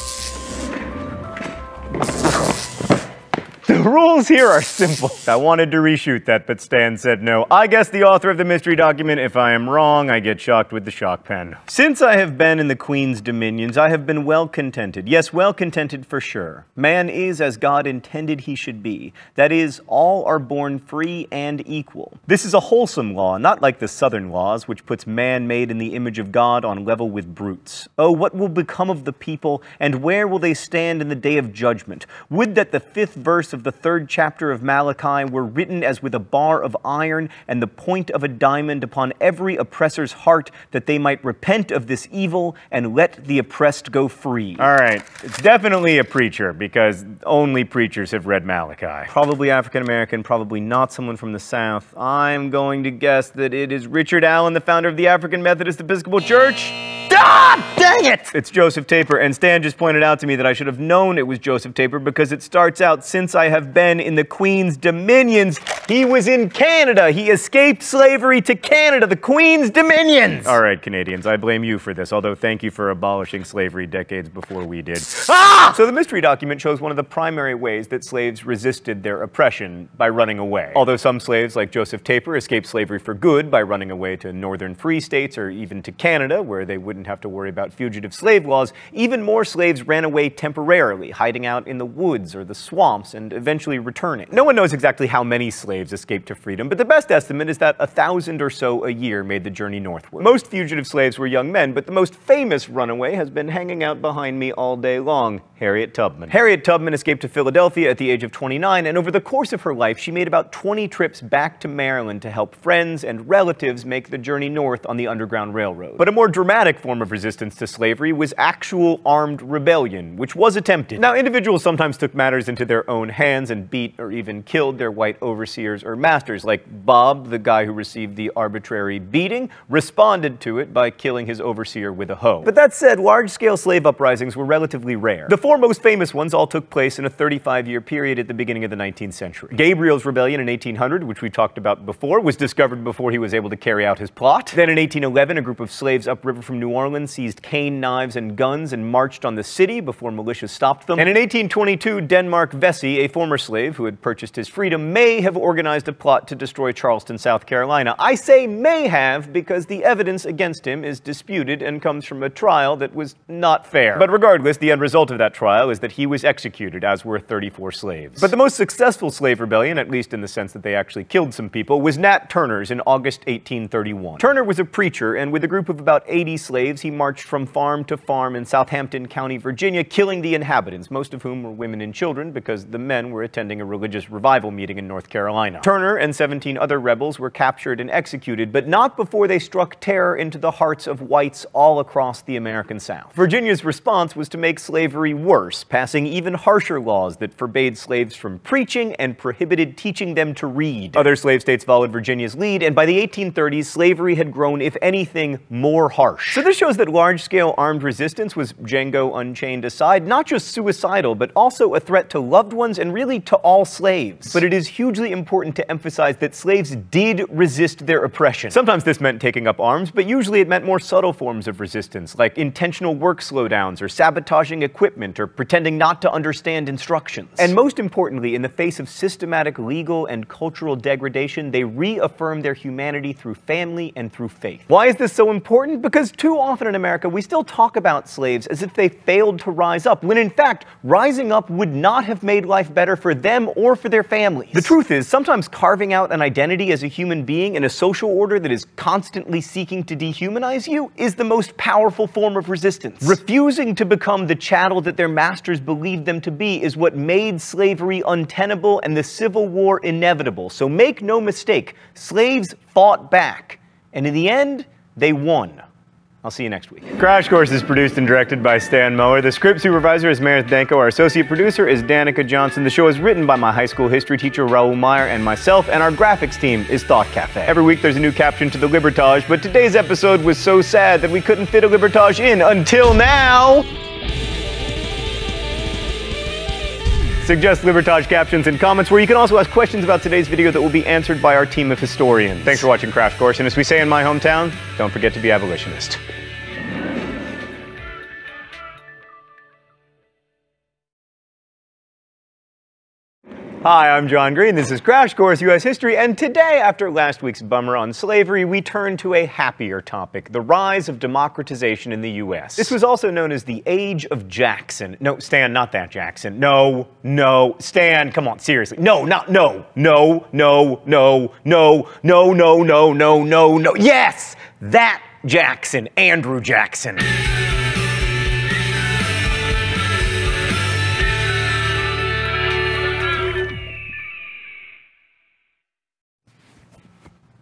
The rules here are simple. I wanted to reshoot that, but Stan said no. I guess the author of the mystery document. If I am wrong, I get shocked with the shock pen. Since I have been in the Queen's dominions, I have been well contented. Yes, well contented for sure. Man is as God intended he should be. That is, all are born free and equal. This is a wholesome law, not like the Southern laws, which puts man made in the image of God on level with brutes. Oh, what will become of the people, and where will they stand in the day of judgment? Would that the 5th verse of the 3rd chapter of Malachi were written as with a bar of iron and the point of a diamond upon every oppressor's heart, that they might repent of this evil and let the oppressed go free. All right, it's definitely a preacher, because only preachers have read Malachi. Probably African-American, probably not someone from the South. I'm going to guess that it is Richard Allen, the founder of the African Methodist Episcopal Church. Ah, dang Dang it! It's Joseph Taper, and Stan just pointed out to me that I should have known it was Joseph Taper because it starts out, since I have been in the Queen's dominions. He was in Canada. He escaped slavery to Canada, the Queen's dominions. All right, Canadians, I blame you for this, although thank you for abolishing slavery decades before we did. Ah! So the mystery document shows one of the primary ways that slaves resisted their oppression, by running away. Although some slaves, like Joseph Taper, escaped slavery for good by running away to northern free states or even to Canada, where they wouldn't have to worry about fugitive slave laws, even more slaves ran away temporarily, hiding out in the woods or the swamps and eventually returning. No one knows exactly how many slaves escaped to freedom, but the best estimate is that 1,000 or so a year made the journey northward. Most fugitive slaves were young men, but the most famous runaway has been hanging out behind me all day long: Harriet Tubman. Harriet Tubman escaped to Philadelphia at the age of 29, and over the course of her life, she made about 20 trips back to Maryland to help friends and relatives make the journey north on the Underground Railroad. But a more dramatic form of resistance to slavery was actual armed rebellion, which was attempted. Now, individuals sometimes took matters into their own hands and beat or even killed their white overseers or masters, like Bob, the guy who received the arbitrary beating, responded to it by killing his overseer with a hoe. But that said, large-scale slave uprisings were relatively rare. The four most famous ones all took place in a 35-year period at the beginning of the 19th century. Gabriel's Rebellion in 1800, which we talked about before, was discovered before he was able to carry out his plot. Then in 1811, a group of slaves upriver from New Orleans seized cane knives and guns and marched on the city before militias stopped them. And in 1822, Denmark Vesey, a former slave who had purchased his freedom, may have organized a plot to destroy Charleston, South Carolina. I say may have because the evidence against him is disputed and comes from a trial that was not fair. But regardless, the end result of that trial is that he was executed, as were 34 slaves. But the most successful slave rebellion, at least in the sense that they actually killed some people, was Nat Turner's in August 1831. Turner was a preacher, and with a group of about 80 slaves, he marched from farm to farm in Southampton County, Virginia, killing the inhabitants, most of whom were women and children because the men were attending a religious revival meeting in North Carolina. Turner and 17 other rebels were captured and executed, but not before they struck terror into the hearts of whites all across the American South. Virginia's response was to make slavery worse, passing even harsher laws that forbade slaves from preaching and prohibited teaching them to read. Other slave states followed Virginia's lead, and by the 1830s, slavery had grown, if anything, more harsh. So this shows that large-scale armed resistance was, Django Unchained aside, not just suicidal, but also a threat to loved ones and really to all slaves. But it is hugely important to emphasize that slaves did resist their oppression. Sometimes this meant taking up arms, but usually it meant more subtle forms of resistance, like intentional work slowdowns or sabotaging equipment or pretending not to understand instructions. And most importantly, in the face of systematic legal and cultural degradation, they reaffirmed their humanity through family and through faith. Why is this so important? Because too often in America, we still talk about slaves as if they failed to rise up, when in fact, rising up would not have made life better for them or for their families. The truth is, sometimes carving out an identity as a human being in a social order that is constantly seeking to dehumanize you is the most powerful form of resistance. Refusing to become the chattel that their masters believed them to be is what made slavery untenable and the Civil War inevitable. So make no mistake, slaves fought back, and in the end, they won. I'll see you next week. Crash Course is produced and directed by Stan Muller. The script supervisor is Meredith Danko. Our associate producer is Danica Johnson. The show is written by my high school history teacher, Raoul Meyer, and myself, and our graphics team is Thought Cafe. Every week there's a new caption to the Libertage, but today's episode was so sad that we couldn't fit a Libertage in until now. Suggest Libertage captions in comments, where you can also ask questions about today's video that will be answered by our team of historians. Thanks for watching Crash Course, and as we say in my hometown, don't forget to be abolitionist. Hi, I'm John Green. This is Crash Course U.S. History, and today, after last week's bummer on slavery, we turn to a happier topic, the rise of democratization in the U.S. This was also known as the Age of Jackson. No, Stan, not that Jackson. No, Stan, come on, seriously. No. Yes, that Jackson, Andrew Jackson.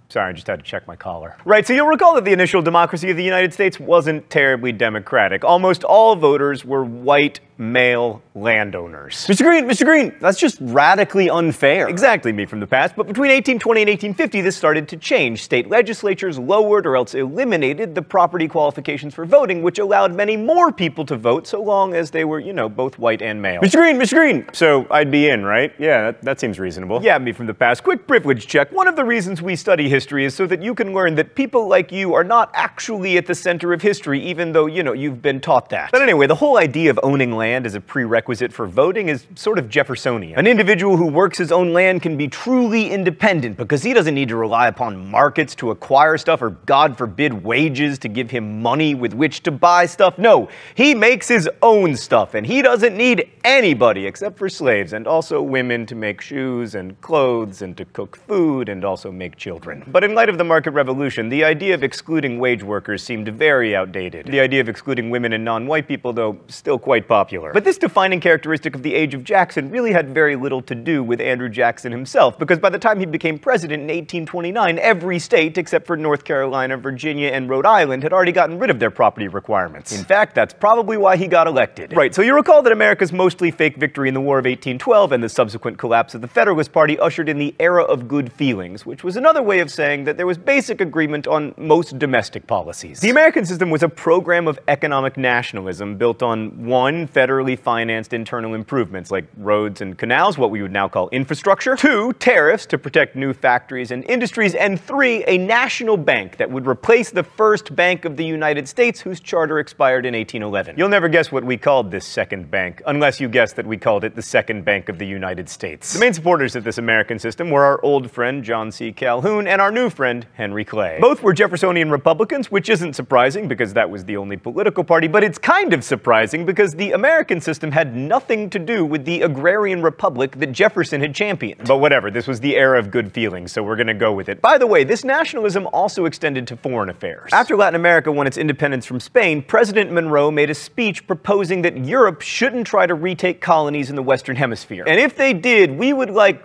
Sorry, I just had to check my collar. Right, so you'll recall that the initial democracy of the United States wasn't terribly democratic. Almost all voters were white male landowners. Mr. Green, that's just radically unfair. Exactly, me from the past, but between 1820 and 1850 this started to change. State legislatures lowered or else eliminated the property qualifications for voting, which allowed many more people to vote so long as they were, you know, both white and male. Mr. Green! So I'd be in, right? Yeah, that seems reasonable. Yeah, me from the past. Quick privilege check. One of the reasons we study history is so that you can learn that people like you are not actually at the center of history, even though, you know, you've been taught that. But anyway, the whole idea of owning land as a prerequisite for voting is sort of Jeffersonian. An individual who works his own land can be truly independent because he doesn't need to rely upon markets to acquire stuff or, God forbid, wages to give him money with which to buy stuff. No, he makes his own stuff and he doesn't need anybody except for slaves and also women to make shoes and clothes and to cook food and also make children. But in light of the market revolution, the idea of excluding wage workers seemed very outdated. The idea of excluding women and non-white people, though, still quite popular. But this defining characteristic of the age of Jackson really had very little to do with Andrew Jackson himself, because by the time he became president in 1829, every state except for North Carolina, Virginia, and Rhode Island had already gotten rid of their property requirements. In fact, that's probably why he got elected. Right, so you recall that America's mostly fake victory in the War of 1812 and the subsequent collapse of the Federalist Party ushered in the era of good feelings, which was another way of saying that there was basic agreement on most domestic policies. The American system was a program of economic nationalism built on, 1, federally financed internal improvements like roads and canals, what we would now call infrastructure, 2, tariffs to protect new factories and industries, and 3, a national bank that would replace the first Bank of the United States, whose charter expired in 1811. You'll never guess what we called this second bank, unless you guess that we called it the Second Bank of the United States. The main supporters of this American system were our old friend John C. Calhoun and our new friend Henry Clay. Both were Jeffersonian Republicans, which isn't surprising because that was the only political party, but it's kind of surprising because the American system had nothing to do with the agrarian republic that Jefferson had championed. But whatever, this was the era of good feelings, so we're gonna go with it. By the way, this nationalism also extended to foreign affairs. After Latin America won its independence from Spain, President Monroe made a speech proposing that Europe shouldn't try to retake colonies in the Western Hemisphere. And if they did, we would, like,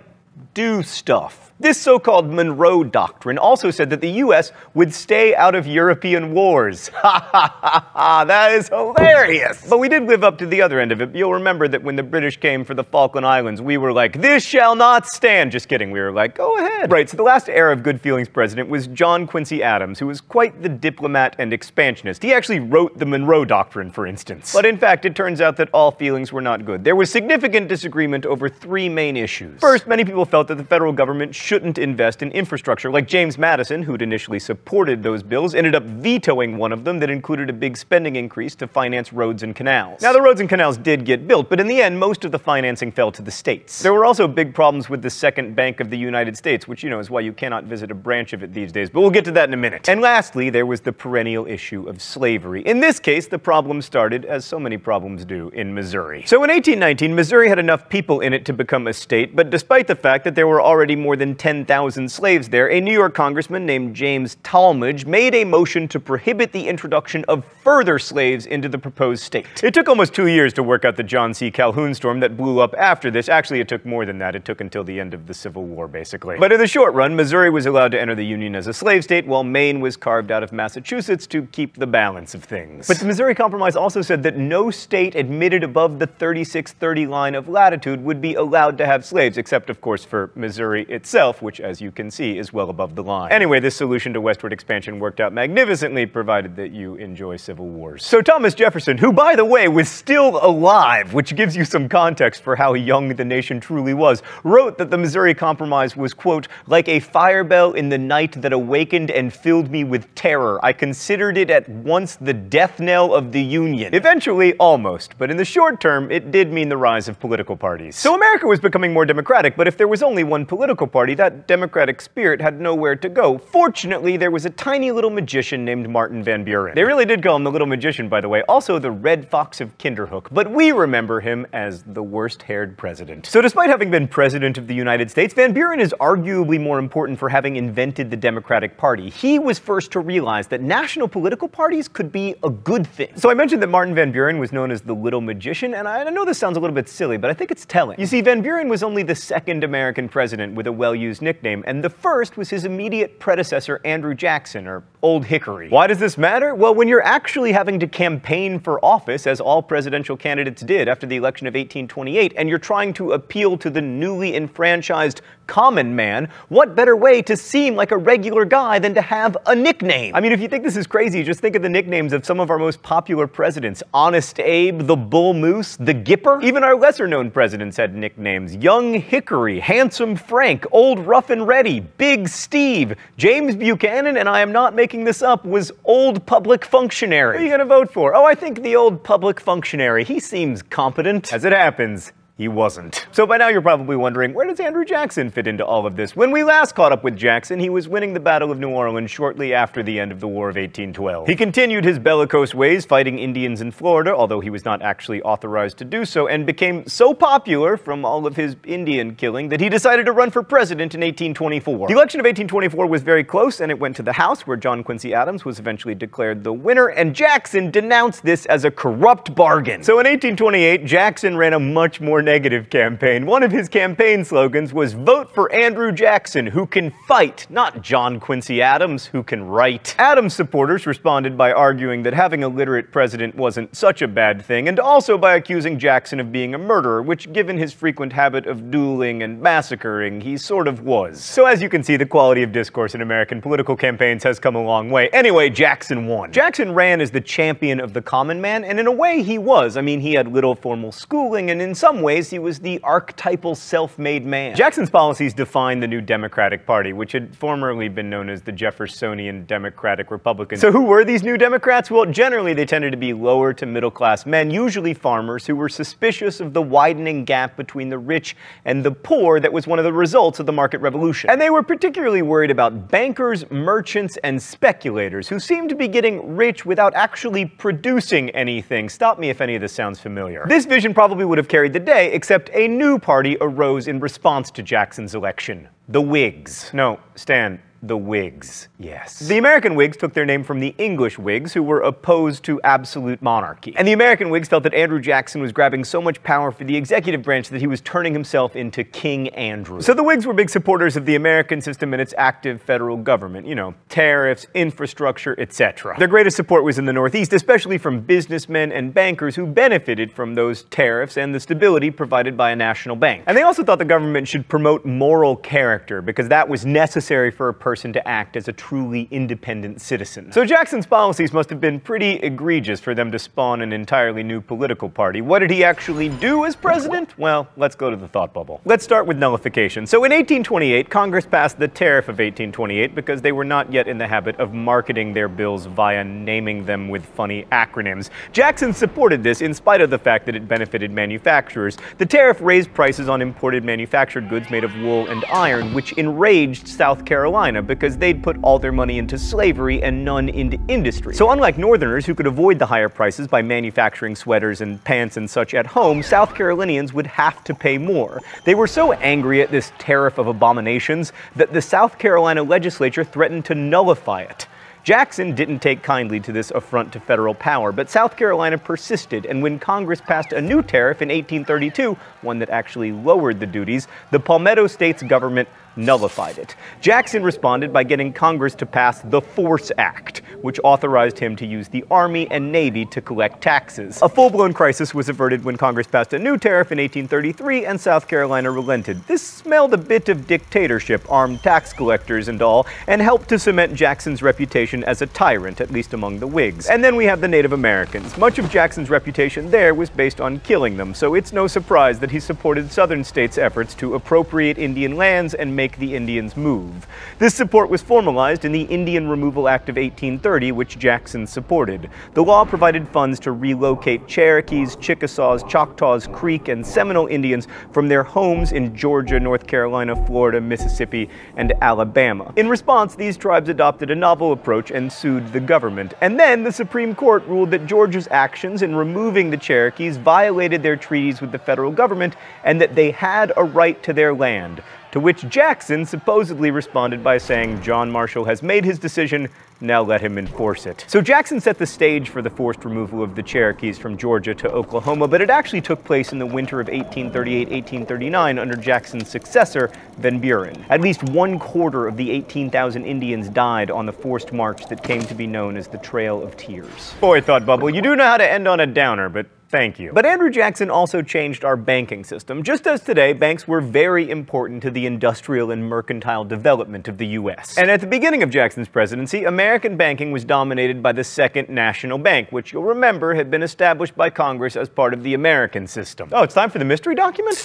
do stuff. This so-called Monroe Doctrine also said that the U.S. would stay out of European wars. Ha ha ha ha, that is hilarious! But we did live up to the other end of it. You'll remember that when the British came for the Falkland Islands, we were like, this shall not stand! Just kidding, we were like, go ahead. Right, so the last era of good feelings president was John Quincy Adams, who was quite the diplomat and expansionist. He actually wrote the Monroe Doctrine, for instance. But in fact, it turns out that all feelings were not good. There was significant disagreement over 3 main issues. First, many people felt that the federal government shouldn't invest in infrastructure. Like James Madison, who'd initially supported those bills, ended up vetoing one of them that included a big spending increase to finance roads and canals. Now, the roads and canals did get built, but in the end, most of the financing fell to the states. There were also big problems with the Second Bank of the United States, which, you know, is why you cannot visit a branch of it these days, but we'll get to that in a minute. And lastly, there was the perennial issue of slavery. In this case, the problem started, as so many problems do, in Missouri. So in 1819, Missouri had enough people in it to become a state, but despite the fact that there were already more than 10,000 slaves there, a New York congressman named James Talmadge made a motion to prohibit the introduction of further slaves into the proposed state. It took almost 2 years to work out the John C. Calhoun storm that blew up after this. Actually, it took more than that. It took until the end of the Civil War, basically. But in the short run, Missouri was allowed to enter the Union as a slave state, while Maine was carved out of Massachusetts to keep the balance of things. But the Missouri Compromise also said that no state admitted above the 3630 line of latitude would be allowed to have slaves, except, of course, for Missouri itself, which, as you can see, is well above the line. Anyway, this solution to westward expansion worked out magnificently, provided that you enjoy civil wars. So Thomas Jefferson, who, by the way, was still alive, which gives you some context for how young the nation truly was, wrote that the Missouri Compromise was, quote, like a fire bell in the night that awakened and filled me with terror. I considered it at once the death knell of the Union. Eventually, almost, but in the short term, it did mean the rise of political parties. So America was becoming more democratic, but if there was only one political party, that democratic spirit had nowhere to go. Fortunately, there was a tiny little magician named Martin Van Buren. They really did call him the Little Magician, by the way, also the Red Fox of Kinderhook, but we remember him as the worst-haired president. So despite having been president of the United States, Van Buren is arguably more important for having invented the Democratic Party. He was first to realize that national political parties could be a good thing. So I mentioned that Martin Van Buren was known as the Little Magician, and I know this sounds a little bit silly, but I think it's telling. You see, Van Buren was only the second American president with a well-used used nickname, and the first was his immediate predecessor, Andrew Jackson, or Old Hickory. Why does this matter? Well, when you're actually having to campaign for office, as all presidential candidates did after the election of 1828, and you're trying to appeal to the newly enfranchised common man, what better way to seem like a regular guy than to have a nickname? I mean, if you think this is crazy, just think of the nicknames of some of our most popular presidents. Honest Abe, the Bull Moose, the Gipper. Even our lesser-known presidents had nicknames. Young Hickory, Handsome Frank, Old Rough and Ready, Big Steve. James Buchanan, and I am not making this up, was Old Public Functionary. Who are you gonna vote for? Oh, I think the Old Public Functionary. He seems competent. As it happens, he wasn't. So by now you're probably wondering, where does Andrew Jackson fit into all of this? When we last caught up with Jackson, he was winning the Battle of New Orleans shortly after the end of the War of 1812. He continued his bellicose ways, fighting Indians in Florida, although he was not actually authorized to do so, and became so popular from all of his Indian killing that he decided to run for president in 1824. The election of 1824 was very close, and it went to the House, where John Quincy Adams was eventually declared the winner, and Jackson denounced this as a corrupt bargain. So in 1828, Jackson ran a much more negative campaign. One of his campaign slogans was, "Vote for Andrew Jackson, who can fight, not John Quincy Adams, who can write." Adams' supporters responded by arguing that having a literate president wasn't such a bad thing, and also by accusing Jackson of being a murderer, which, given his frequent habit of dueling and massacring, he sort of was. So as you can see, the quality of discourse in American political campaigns has come a long way. Anyway, Jackson won. Jackson ran as the champion of the common man, and in a way he was. I mean, he had little formal schooling, and in some ways he was the archetypal self-made man. Jackson's policies defined the new Democratic Party, which had formerly been known as the Jeffersonian Democratic Republicans. So who were these new Democrats? Well, generally they tended to be lower to middle-class men, usually farmers, who were suspicious of the widening gap between the rich and the poor that was one of the results of the market revolution. And they were particularly worried about bankers, merchants, and speculators, who seemed to be getting rich without actually producing anything. Stop me if any of this sounds familiar. This vision probably would have carried the day, except a new party arose in response to Jackson's election. The Whigs. No, Stan, the Whigs. Yes. The American Whigs took their name from the English Whigs, who were opposed to absolute monarchy. And the American Whigs felt that Andrew Jackson was grabbing so much power for the executive branch that he was turning himself into King Andrew. So the Whigs were big supporters of the American system and its active federal government. You know, tariffs, infrastructure, etc. Their greatest support was in the Northeast, especially from businessmen and bankers who benefited from those tariffs and the stability provided by a national bank. And they also thought the government should promote moral character, because that was necessary for a person to act as a truly independent citizen. So Jackson's policies must have been pretty egregious for them to spawn an entirely new political party. What did he actually do as president? Well, let's go to the thought bubble. Let's start with nullification. So in 1828, Congress passed the Tariff of 1828 because they were not yet in the habit of marketing their bills via naming them with funny acronyms. Jackson supported this in spite of the fact that it benefited manufacturers. The tariff raised prices on imported manufactured goods made of wool and iron, which enraged South Carolina because they'd put all their money into slavery and none into industry. So unlike Northerners, who could avoid the higher prices by manufacturing sweaters and pants and such at home, South Carolinians would have to pay more. They were so angry at this tariff of abominations that the South Carolina legislature threatened to nullify it. Jackson didn't take kindly to this affront to federal power, but South Carolina persisted, and when Congress passed a new tariff in 1832, one that actually lowered the duties, the Palmetto State's government nullified it. Jackson responded by getting Congress to pass the Force Act, which authorized him to use the Army and Navy to collect taxes. A full-blown crisis was averted when Congress passed a new tariff in 1833 and South Carolina relented. This smelled a bit of dictatorship, armed tax collectors and all, and helped to cement Jackson's reputation as a tyrant, at least among the Whigs. And then we have the Native Americans. Much of Jackson's reputation there was based on killing them, so it's no surprise that he supported Southern states' efforts to appropriate Indian lands and make the Indians move. This support was formalized in the Indian Removal Act of 1830, which Jackson supported. The law provided funds to relocate Cherokees, Chickasaws, Choctaws, Creek, and Seminole Indians from their homes in Georgia, North Carolina, Florida, Mississippi, and Alabama. In response, these tribes adopted a novel approach and sued the government. And then the Supreme Court ruled that Georgia's actions in removing the Cherokees violated their treaties with the federal government and that they had a right to their land. To which Jackson supposedly responded by saying, "John Marshall has made his decision, Now let him enforce it. So Jackson set the stage for the forced removal of the Cherokees from Georgia to Oklahoma, but it actually took place in the winter of 1838-1839 under Jackson's successor, Van Buren. At least 1/4 of the 18,000 Indians died on the forced march that came to be known as the Trail of Tears. Boy, thought Bubble, you do know how to end on a downer, but thank you. But Andrew Jackson also changed our banking system. Just as today, banks were very important to the industrial and mercantile development of the U.S. And at the beginning of Jackson's presidency, American banking was dominated by the Second National Bank, which you'll remember had been established by Congress as part of the American system. Oh, it's time for the mystery document?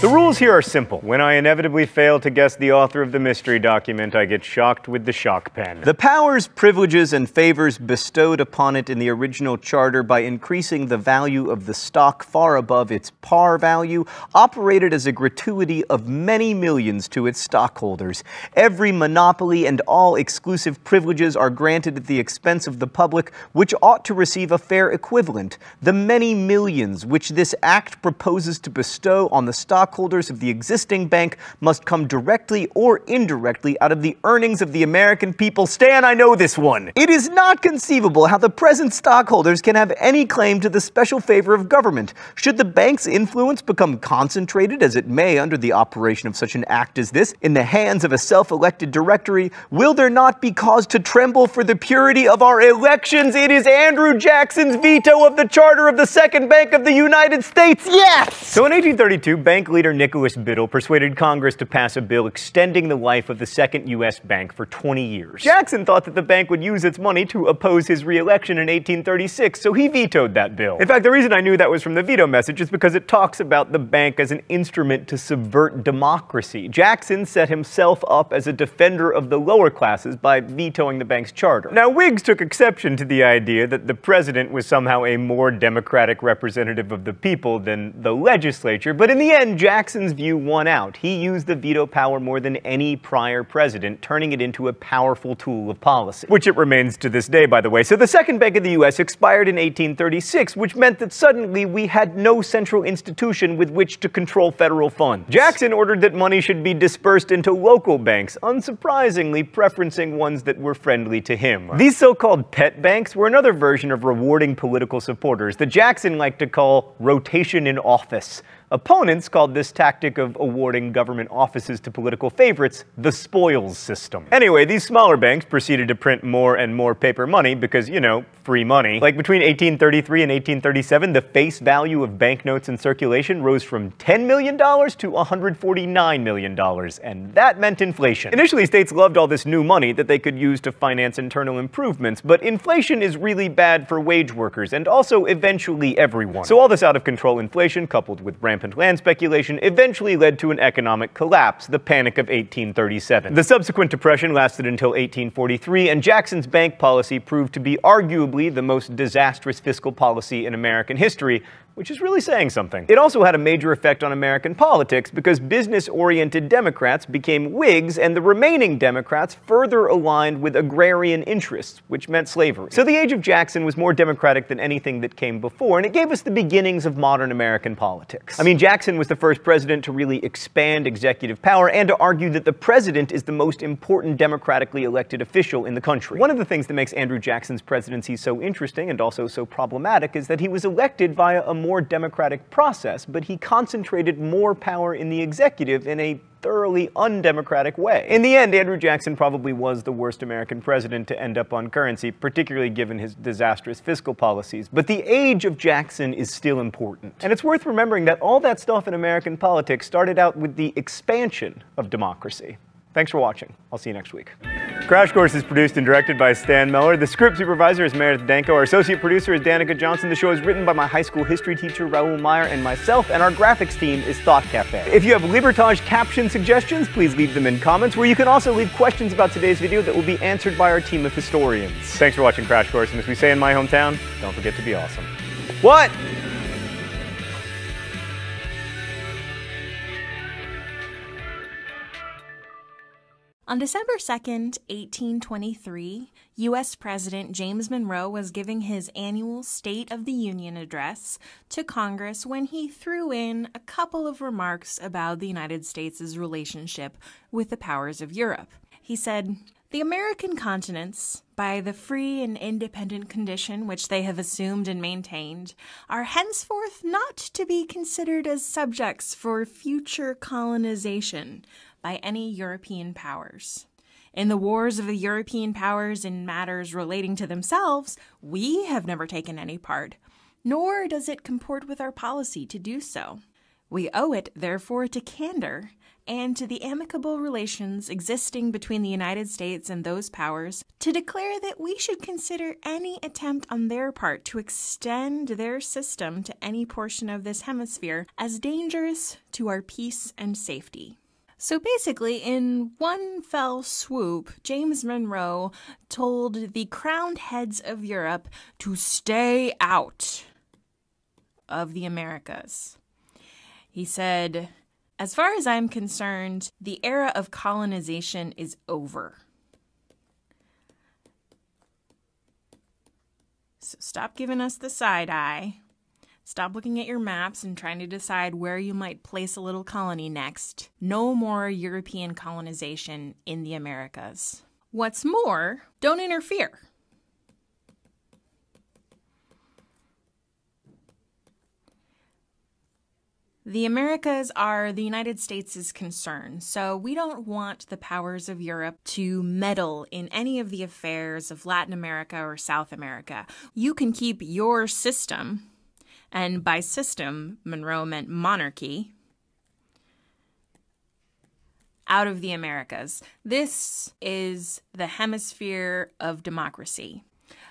The rules here are simple. When I inevitably fail to guess the author of the mystery document, I get shocked with the shock pen. The powers, privileges, and favors bestowed upon it in the original charter by increasing the value of the stock far above its par value operated as a gratuity of many millions to its stockholders. Every monopoly and all exclusive privileges are granted at the expense of the public, which ought to receive a fair equivalent. The many millions which this act proposes to bestow on the stockholders of the existing bank must come directly or indirectly out of the earnings of the American people. Stan, I know this one. It is not conceivable how the present stockholders can have any claim to the special favor of government. Should the bank's influence become concentrated, as it may under the operation of such an act as this, in the hands of a self-elected directory, will there not be cause to tremble for the purity of our elections? It is Andrew Jackson's veto of the charter of the Second Bank of the United States. Yes! So in 1832, bank leader Nicholas Biddle persuaded Congress to pass a bill extending the life of the Second U.S. Bank for 20 years. Jackson thought that the bank would use its money to oppose his re-election in 1836, so he vetoed that bill. In fact, the reason I knew that was from the veto message is because it talks about the bank as an instrument to subvert democracy. Jackson set himself up as a defender of the lower classes by vetoing the bank's charter. Now, Whigs took exception to the idea that the president was somehow a more democratic representative of the people than the legislature, but in the end, Jackson's view won out. He used the veto power more than any prior president, turning it into a powerful tool of policy. Which it remains to this day, by the way. So the Second Bank of the U.S. expired in 1836, which meant that suddenly we had no central institution with which to control federal funds. Jackson ordered that money should be dispersed into local banks, unsurprisingly preferencing ones that were friendly to him. These so-called pet banks were another version of rewarding political supporters that Jackson liked to call rotation in office. Opponents called this tactic of awarding government offices to political favorites the spoils system. Anyway, these smaller banks proceeded to print more and more paper money because, you know, free money. Like between 1833 and 1837, the face value of banknotes in circulation rose from $10 million to $149 million, and that meant inflation. Initially, states loved all this new money that they could use to finance internal improvements, but inflation is really bad for wage workers and also eventually everyone. So all this out-of-control inflation, coupled with rampant land speculation, eventually led to an economic collapse, the Panic of 1837. The subsequent depression lasted until 1843, and Jackson's bank policy proved to be arguably the most disastrous fiscal policy in American history, which is really saying something. It also had a major effect on American politics because business-oriented Democrats became Whigs and the remaining Democrats further aligned with agrarian interests, which meant slavery. So the age of Jackson was more democratic than anything that came before, and it gave us the beginnings of modern American politics. I mean, Jackson was the first president to really expand executive power and to argue that the president is the most important democratically elected official in the country. One of the things that makes Andrew Jackson's presidency so interesting and also so problematic is that he was elected via a more democratic process, but he concentrated more power in the executive in a thoroughly undemocratic way. In the end, Andrew Jackson probably was the worst American president to end up on currency, particularly given his disastrous fiscal policies. But the age of Jackson is still important. And it's worth remembering that all that stuff in American politics started out with the expansion of democracy. Thanks for watching. I'll see you next week. Crash Course is produced and directed by Stan Miller. The script supervisor is Meredith Danko. Our associate producer is Danica Johnson. The show is written by my high school history teacher, Raul Meyer, and myself, and our graphics team is Thought Cafe. If you have Libertage caption suggestions, please leave them in comments, where you can also leave questions about today's video that will be answered by our team of historians. Thanks for watching Crash Course, and as we say in my hometown, don't forget to be awesome. What? On December 2nd, 1823, U.S. President James Monroe was giving his annual State of the Union address to Congress when he threw in a couple of remarks about the United States' relationship with the powers of Europe. He said, "The American continents, by the free and independent condition which they have assumed and maintained, are henceforth not to be considered as subjects for future colonization by any European powers. In the wars of the European powers in matters relating to themselves, we have never taken any part, nor does it comport with our policy to do so. We owe it, therefore, to candor and to the amicable relations existing between the United States and those powers to declare that we should consider any attempt on their part to extend their system to any portion of this hemisphere as dangerous to our peace and safety." So basically, in one fell swoop, James Monroe told the crowned heads of Europe to stay out of the Americas. He said, "As far as I'm concerned, the era of colonization is over. So stop giving us the side eye. Stop looking at your maps and trying to decide where you might place a little colony next. No more European colonization in the Americas. What's more, don't interfere." The Americas are the United States' concern, so we don't want the powers of Europe to meddle in any of the affairs of Latin America or South America. You can keep your system, and by system, Monroe meant monarchy, out of the Americas. This is the hemisphere of democracy.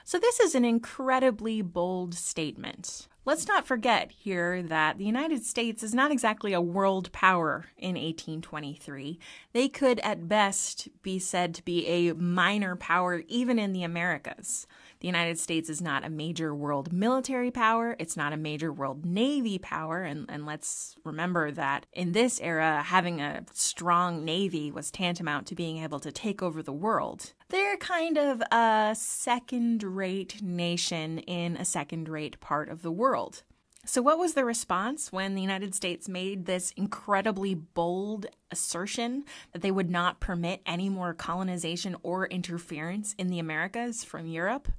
So this is an incredibly bold statement. Let's not forget here that the United States is not exactly a world power in 1823. They could at best be said to be a minor power even in the Americas. The United States is not a major world military power. It's not a major world navy power. And let's remember that in this era, having a strong navy was tantamount to being able to take over the world. They're kind of a second-rate nation in a second-rate part of the world. So what was the response when the United States made this incredibly bold assertion that they would not permit any more colonization or interference in the Americas from Europe?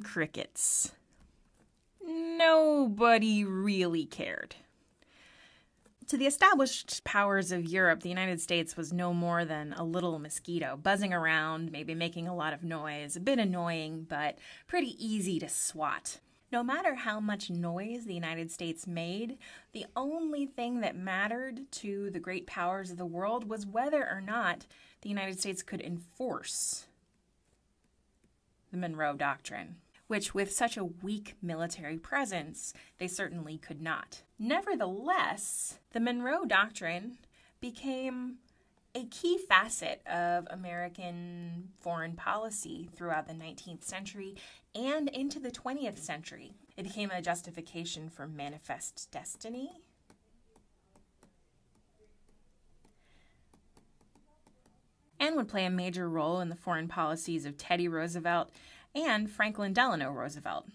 Crickets. Nobody really cared. To the established powers of Europe, the United States was no more than a little mosquito, buzzing around, maybe making a lot of noise, a bit annoying, but pretty easy to swat. No matter how much noise the United States made, the only thing that mattered to the great powers of the world was whether or not the United States could enforce the Monroe Doctrine, which with such a weak military presence, they certainly could not. Nevertheless, the Monroe Doctrine became a key facet of American foreign policy throughout the 19th century and into the 20th century. It became a justification for manifest destiny, and would play a major role in the foreign policies of Teddy Roosevelt and Franklin Delano Roosevelt.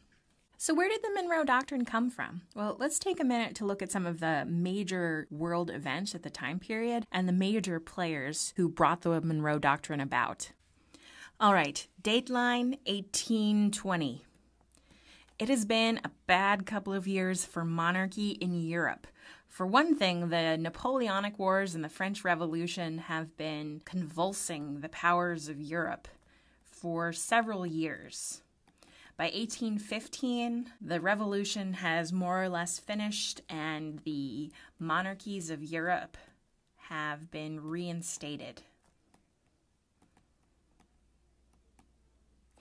So where did the Monroe Doctrine come from? Well, let's take a minute to look at some of the major world events at the time period and the major players who brought the Monroe Doctrine about. All right, dateline 1820. It has been a bad couple of years for monarchy in Europe. For one thing, the Napoleonic Wars and the French Revolution have been convulsing the powers of Europe for several years. By 1815, the revolution has more or less finished and the monarchies of Europe have been reinstated.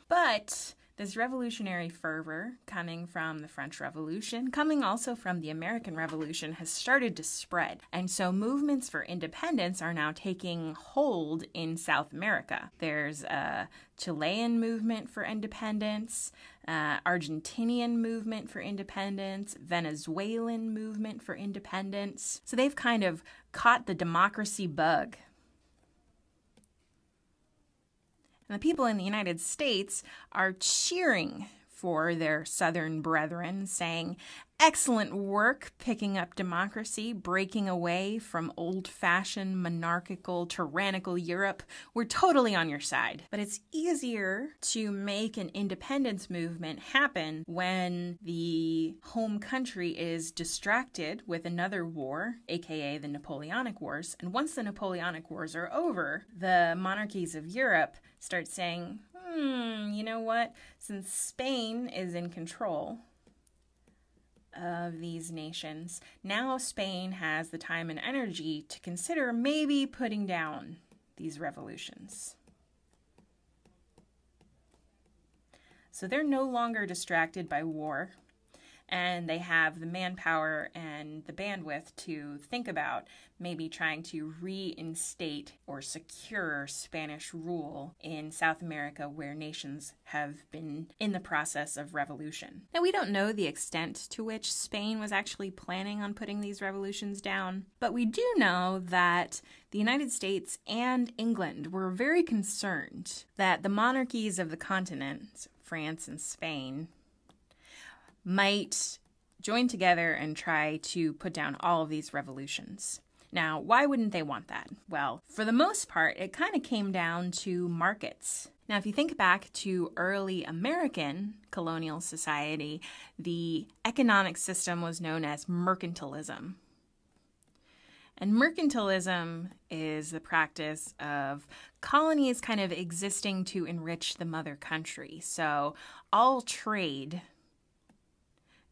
But this revolutionary fervor coming from the French Revolution, coming also from the American Revolution, has started to spread. And so movements for independence are now taking hold in South America. There's a Chilean movement for independence, Argentinian movement for independence, Venezuelan movement for independence. So they've kind of caught the democracy bug. And the people in the United States are cheering for their southern brethren, saying, "Excellent work picking up democracy, breaking away from old-fashioned monarchical, tyrannical Europe. We're totally on your side." But it's easier to make an independence movement happen when the home country is distracted with another war, aka the Napoleonic Wars. And once the Napoleonic Wars are over, the monarchies of Europe start saying, you know what? Since Spain is in control of these nations, now Spain has the time and energy to consider maybe putting down these revolutions. So they're no longer distracted by war, and they have the manpower and the bandwidth to think about maybe trying to reinstate or secure Spanish rule in South America, where nations have been in the process of revolution. Now, we don't know the extent to which Spain was actually planning on putting these revolutions down, but we do know that the United States and England were very concerned that the monarchies of the continent, France and Spain, might join together and try to put down all of these revolutions. Now, why wouldn't they want that? Well, for the most part, it kind of came down to markets. Now, if you think back to early American colonial society, the economic system was known as mercantilism. And mercantilism is the practice of colonies kind of existing to enrich the mother country. So all trade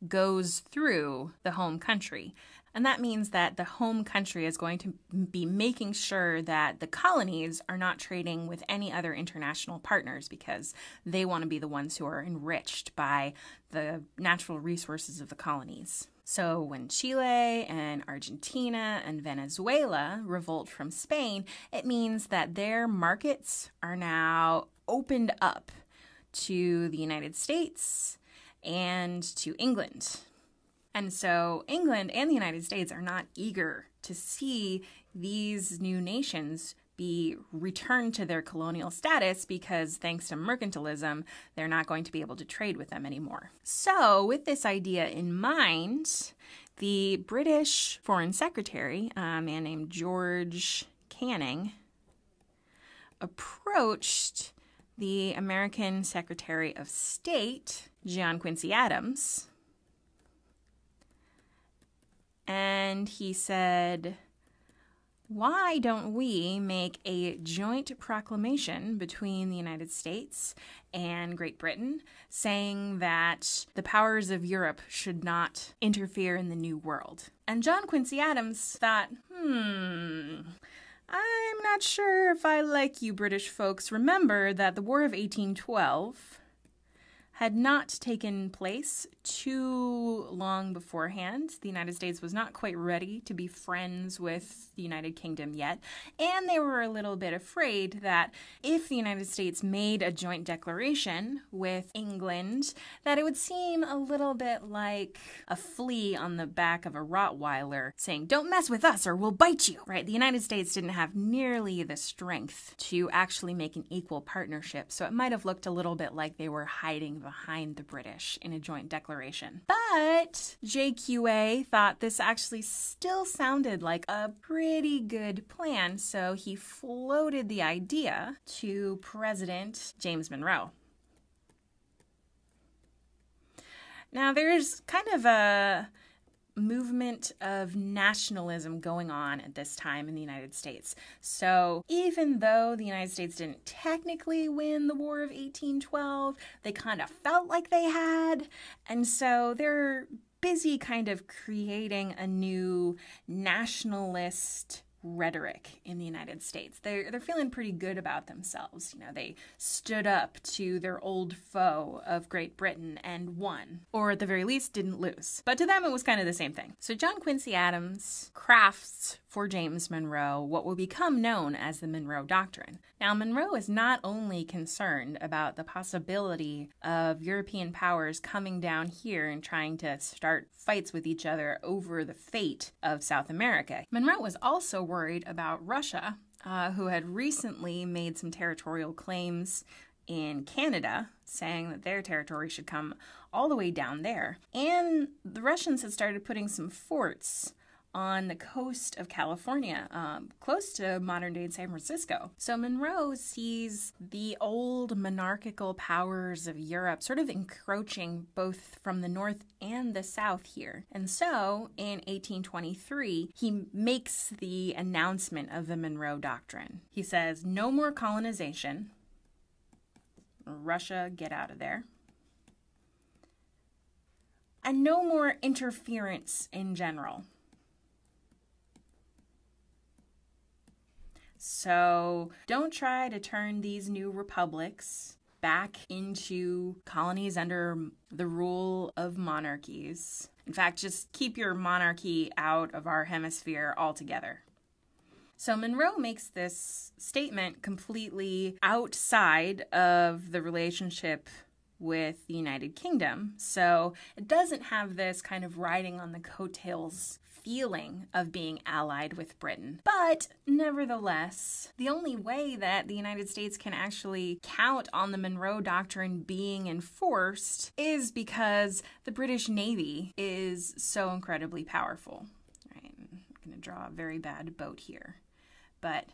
goes through the home country. And that means that the home country is going to be making sure that the colonies are not trading with any other international partners, because they want to be the ones who are enriched by the natural resources of the colonies. So when Chile and Argentina and Venezuela revolt from Spain, it means that their markets are now opened up to the United States and to England. And so England and the United States are not eager to see these new nations be returned to their colonial status, because thanks to mercantilism, they're not going to be able to trade with them anymore. So with this idea in mind, the British Foreign Secretary, a man named George Canning, approached the American Secretary of State, John Quincy Adams, and he said, "Why don't we make a joint proclamation between the United States and Great Britain saying that the powers of Europe should not interfere in the New World?" And John Quincy Adams thought, I'm not sure if I like you British folks. Remember that the War of 1812 had not taken place too long beforehand. The United States was not quite ready to be friends with the United Kingdom yet, and they were a little bit afraid that if the United States made a joint declaration with England, that it would seem a little bit like a flea on the back of a Rottweiler saying, "Don't mess with us or we'll bite you," right? The United States didn't have nearly the strength to actually make an equal partnership, so it might have looked a little bit like they were hiding behind the British in a joint declaration. But JQA thought this actually still sounded like a pretty good plan, so he floated the idea to President James Monroe. Now, there's kind of a movement of nationalism going on at this time in the United States. So even though the United States didn't technically win the War of 1812, they kind of felt like they had. And so they're busy kind of creating a new nationalist rhetoric in the United States. They're feeling pretty good about themselves. You know, they stood up to their old foe of Great Britain and won, or at the very least didn't lose. But to them it was kind of the same thing. So John Quincy Adams crafts for James Monroe what will become known as the Monroe Doctrine. Now, Monroe is not only concerned about the possibility of European powers coming down here and trying to start fights with each other over the fate of South America. Monroe was also worried about Russia, who had recently made some territorial claims in Canada, saying that their territory should come all the way down there. And the Russians had started putting some forts on the coast of California, close to modern-day San Francisco. So Monroe sees the old monarchical powers of Europe sort of encroaching both from the north and the south here. And so, in 1823, he makes the announcement of the Monroe Doctrine. He says, no more colonization. Russia, get out of there. And no more interference in general. So don't try to turn these new republics back into colonies under the rule of monarchies. In fact, just keep your monarchy out of our hemisphere altogether. So Monroe makes this statement completely outside of the relationship with the United Kingdom. So it doesn't have this kind of riding on the coattails feeling of being allied with Britain. But nevertheless, the only way that the United States can actually count on the Monroe Doctrine being enforced is because the British Navy is so incredibly powerful. Right? I'm going to draw a very bad boat here. But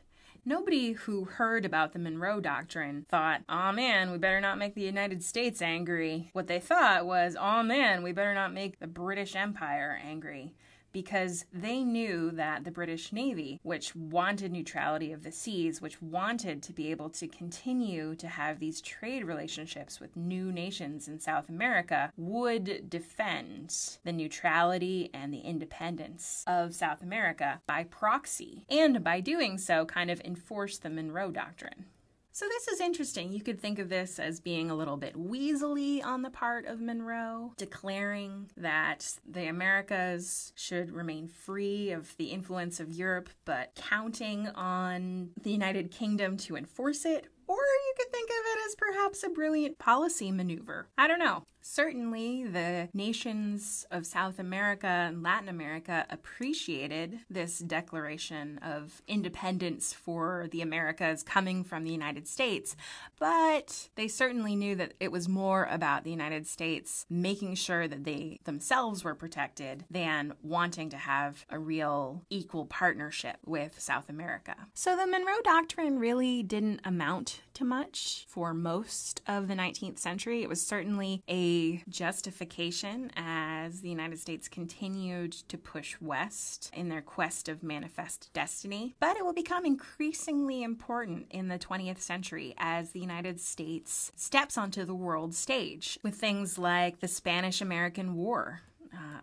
nobody who heard about the Monroe Doctrine thought, oh man, we better not make the United States angry. What they thought was, oh man, we better not make the British Empire angry. Because they knew that the British Navy, which wanted neutrality of the seas, which wanted to be able to continue to have these trade relationships with new nations in South America, would defend the neutrality and the independence of South America by proxy, and by doing so kind of enforce the Monroe Doctrine. So this is interesting. You could think of this as being a little bit weaselly on the part of Monroe, declaring that the Americas should remain free of the influence of Europe, but counting on the United Kingdom to enforce it. Or you could think of it as perhaps a brilliant policy maneuver. I don't know. Certainly, the nations of South America and Latin America appreciated this declaration of independence for the Americas coming from the United States, but they certainly knew that it was more about the United States making sure that they themselves were protected than wanting to have a real equal partnership with South America. So the Monroe Doctrine really didn't amount to much for most of the 19th century. It was certainly a justification as the United States continued to push west in their quest of manifest destiny, but it will become increasingly important in the 20th century as the United States steps onto the world stage with things like the Spanish-American War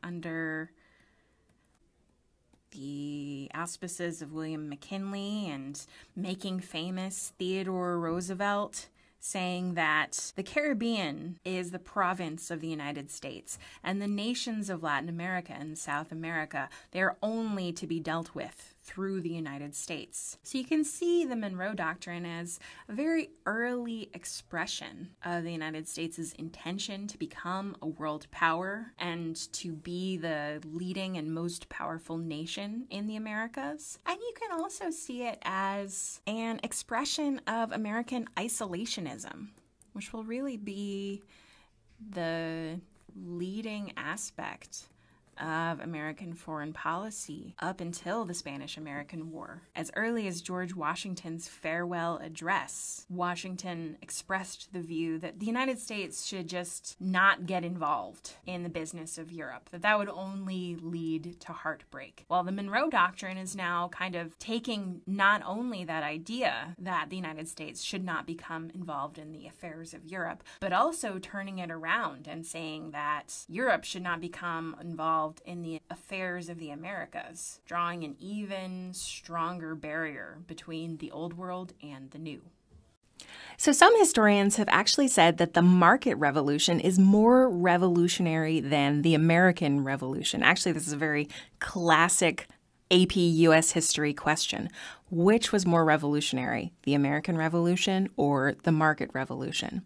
under the auspices of William McKinley and making famous Theodore Roosevelt, saying that the Caribbean is the province of the United States, and the nations of Latin America and South America, they are only to be dealt with through the United States. So you can see the Monroe Doctrine as a very early expression of the United States' intention to become a world power and to be the leading and most powerful nation in the Americas. And you can also see it as an expression of American isolationism, which will really be the leading aspect of American foreign policy up until the Spanish-American War. As early as George Washington's farewell address, Washington expressed the view that the United States should just not get involved in the business of Europe, that would only lead to heartbreak. Well, the Monroe Doctrine is now kind of taking not only that idea that the United States should not become involved in the affairs of Europe, but also turning it around and saying that Europe should not become involved in the affairs of the Americas, drawing an even stronger barrier between the old world and the new. So some historians have actually said that the market revolution is more revolutionary than the American Revolution. Actually, this is a very classic AP U.S. history question. Which was more revolutionary, the American Revolution or the market revolution?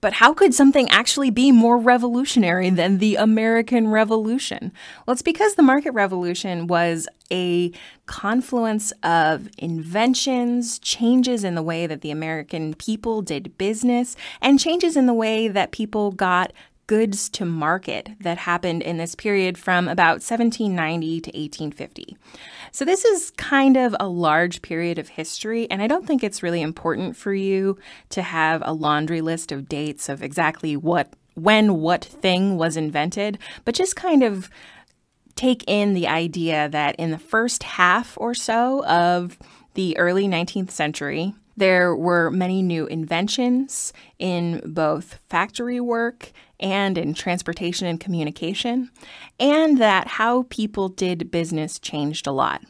But how could something actually be more revolutionary than the American Revolution? Well, it's because the market revolution was a confluence of inventions, changes in the way that the American people did business, and changes in the way that people got goods to market that happened in this period from about 1790 to 1850. So this is kind of a large period of history, and I don't think it's really important for you to have a laundry list of dates of exactly when what thing was invented, but just kind of take in the idea that in the first half or so of the early 19th century, there were many new inventions in both factory work and in transportation and communication, and that how people did business changed a lot.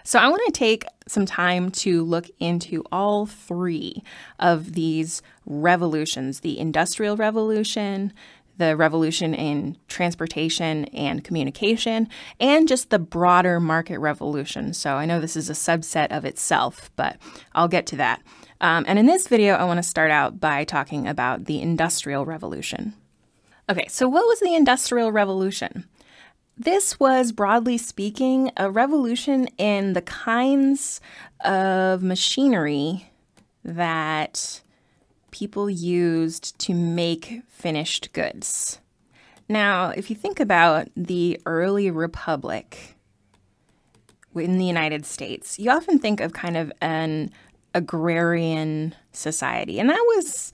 So I want to take some time to look into all three of these revolutions: the Industrial Revolution, the revolution in transportation and communication, and just the broader market revolution. So I know this is a subset of itself, but I'll get to that. And in this video, I want to start out by talking about the Industrial Revolution. Okay, so what was the Industrial Revolution? This was, broadly speaking, a revolution in the kinds of machinery that people used to make finished goods. Now, if you think about the early republic in the United States, you often think of kind of an agrarian society. And that was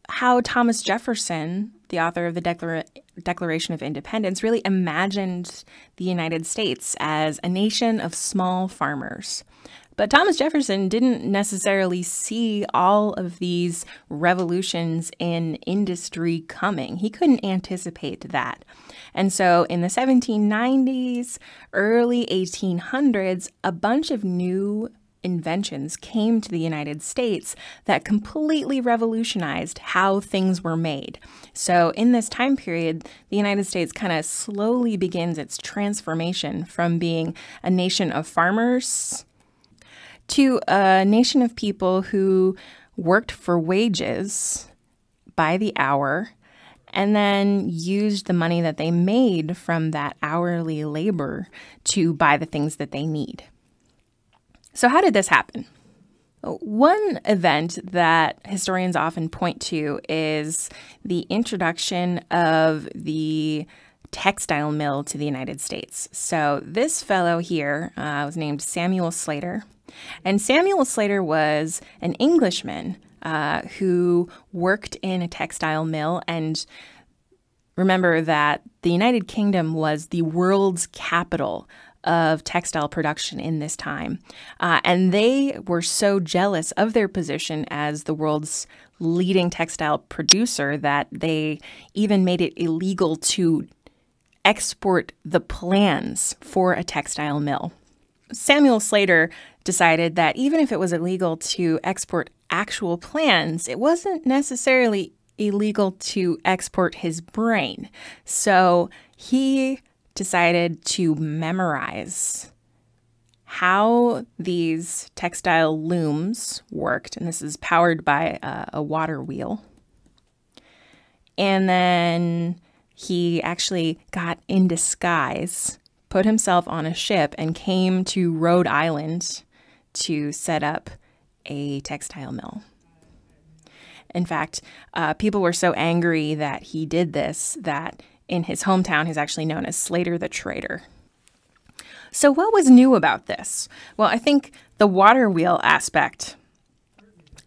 how Thomas Jefferson, the author of the Declaration of Independence, really imagined the United States as a nation of small farmers. But Thomas Jefferson didn't necessarily see all of these revolutions in industry coming. He couldn't anticipate that. And so in the 1790s, early 1800s, a bunch of new inventions came to the United States that completely revolutionized how things were made. So in this time period, the United States kind of slowly begins its transformation from being a nation of farmers to a nation of people who worked for wages by the hour and then used the money that they made from that hourly labor to buy the things that they need. So how did this happen? One event that historians often point to is the introduction of the textile mill to the United States. So this fellow here was named Samuel Slater. And Samuel Slater was an Englishman who worked in a textile mill. And remember that the United Kingdom was the world's capital of textile production in this time. And they were so jealous of their position as the world's leading textile producer that they even made it illegal to export the plans for a textile mill. Samuel Slater decided that even if it was illegal to export actual plans, it wasn't necessarily illegal to export his brain. So he decided to memorize how these textile looms worked, and this is powered by a water wheel. And then he actually got in disguise, put himself on a ship, and came to Rhode Island to set up a textile mill. In fact, people were so angry that he did this that in his hometown, he's actually known as Slater the Traitor. So what was new about this? Well, I think the water wheel aspect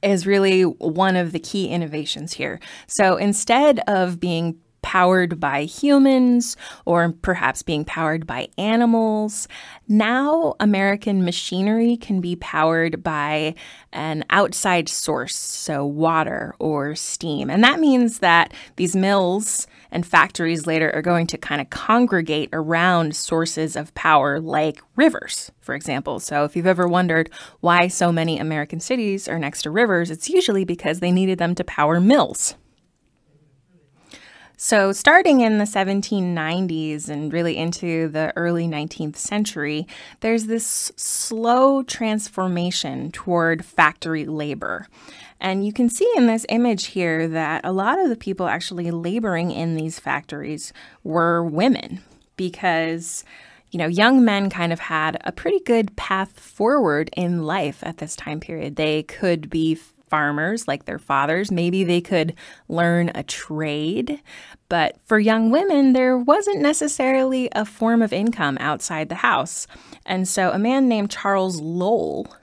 is really one of the key innovations here. So instead of being powered by humans or perhaps being powered by animals, now American machinery can be powered by an outside source, so water or steam. And that means that these mills and factories later are going to kind of congregate around sources of power like rivers, for example. So if you've ever wondered why so many American cities are next to rivers, it's usually because they needed them to power mills. So starting in the 1790s and really into the early 19th century, there's this slow transformation toward factory labor. And you can see in this image here that a lot of the people actually laboring in these factories were women because, you know, young men kind of had a pretty good path forward in life at this time period. They could be farmers like their fathers. Maybe they could learn a trade. But for young women, there wasn't necessarily a form of income outside the house. And so a man named Charles Lowell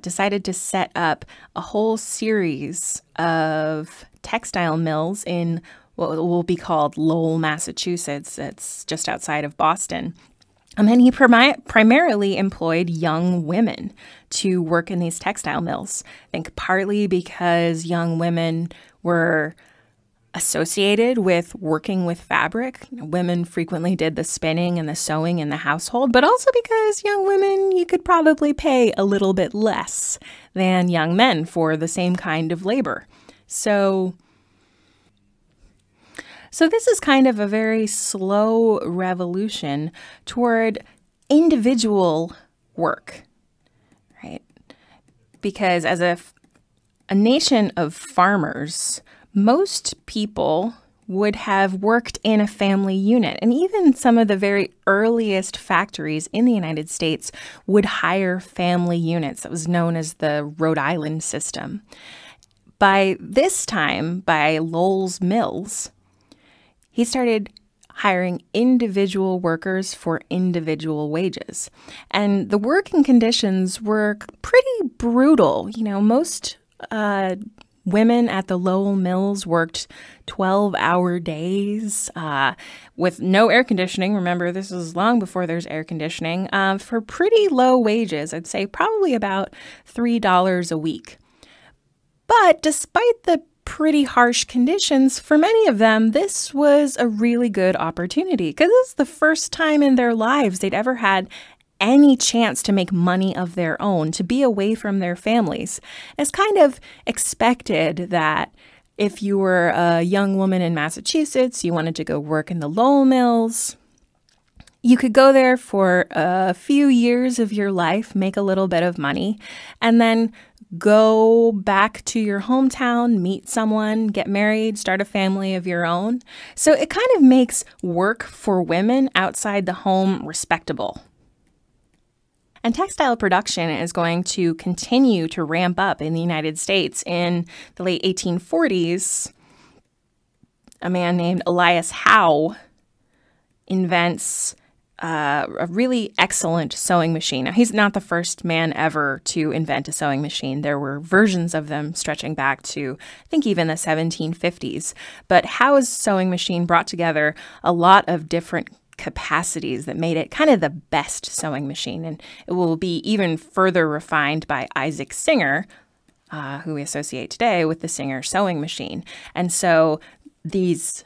decided to set up a whole series of textile mills in what will be called Lowell, Massachusetts. It's just outside of Boston. And then he primarily employed young women to work in these textile mills. I think partly because young women were associated with working with fabric. You know, women frequently did the spinning and the sewing in the household, but also because young women, you could probably pay a little bit less than young men for the same kind of labor. So this is kind of a very slow revolution toward individual work, right? Because as a nation of farmers, most people would have worked in a family unit. And even some of the very earliest factories in the United States would hire family units. That was known as the Rhode Island system. By this time, by Lowell's mills, he started hiring individual workers for individual wages. And the working conditions were pretty brutal. You know, most women at the Lowell mills worked 12-hour days with no air conditioning. Remember, this is long before there's air conditioning, for pretty low wages. I'd say probably about $3 a week. But despite the pretty harsh conditions, for many of them, this was a really good opportunity because this is the first time in their lives they'd ever had any chance to make money of their own, to be away from their families. It's kind of expected that if you were a young woman in Massachusetts, you wanted to go work in the Lowell mills, you could go there for a few years of your life, make a little bit of money, and then go back to your hometown, meet someone, get married, start a family of your own. So it kind of makes work for women outside the home respectable. And textile production is going to continue to ramp up in the United States. In the late 1840s, a man named Elias Howe invents a really excellent sewing machine. Now, he's not the first man ever to invent a sewing machine. There were versions of them stretching back to, I think, even the 1750s. But Howe's sewing machine brought together a lot of different capacities that made it kind of the best sewing machine. And it will be even further refined by Isaac Singer, who we associate today with the Singer sewing machine. And so these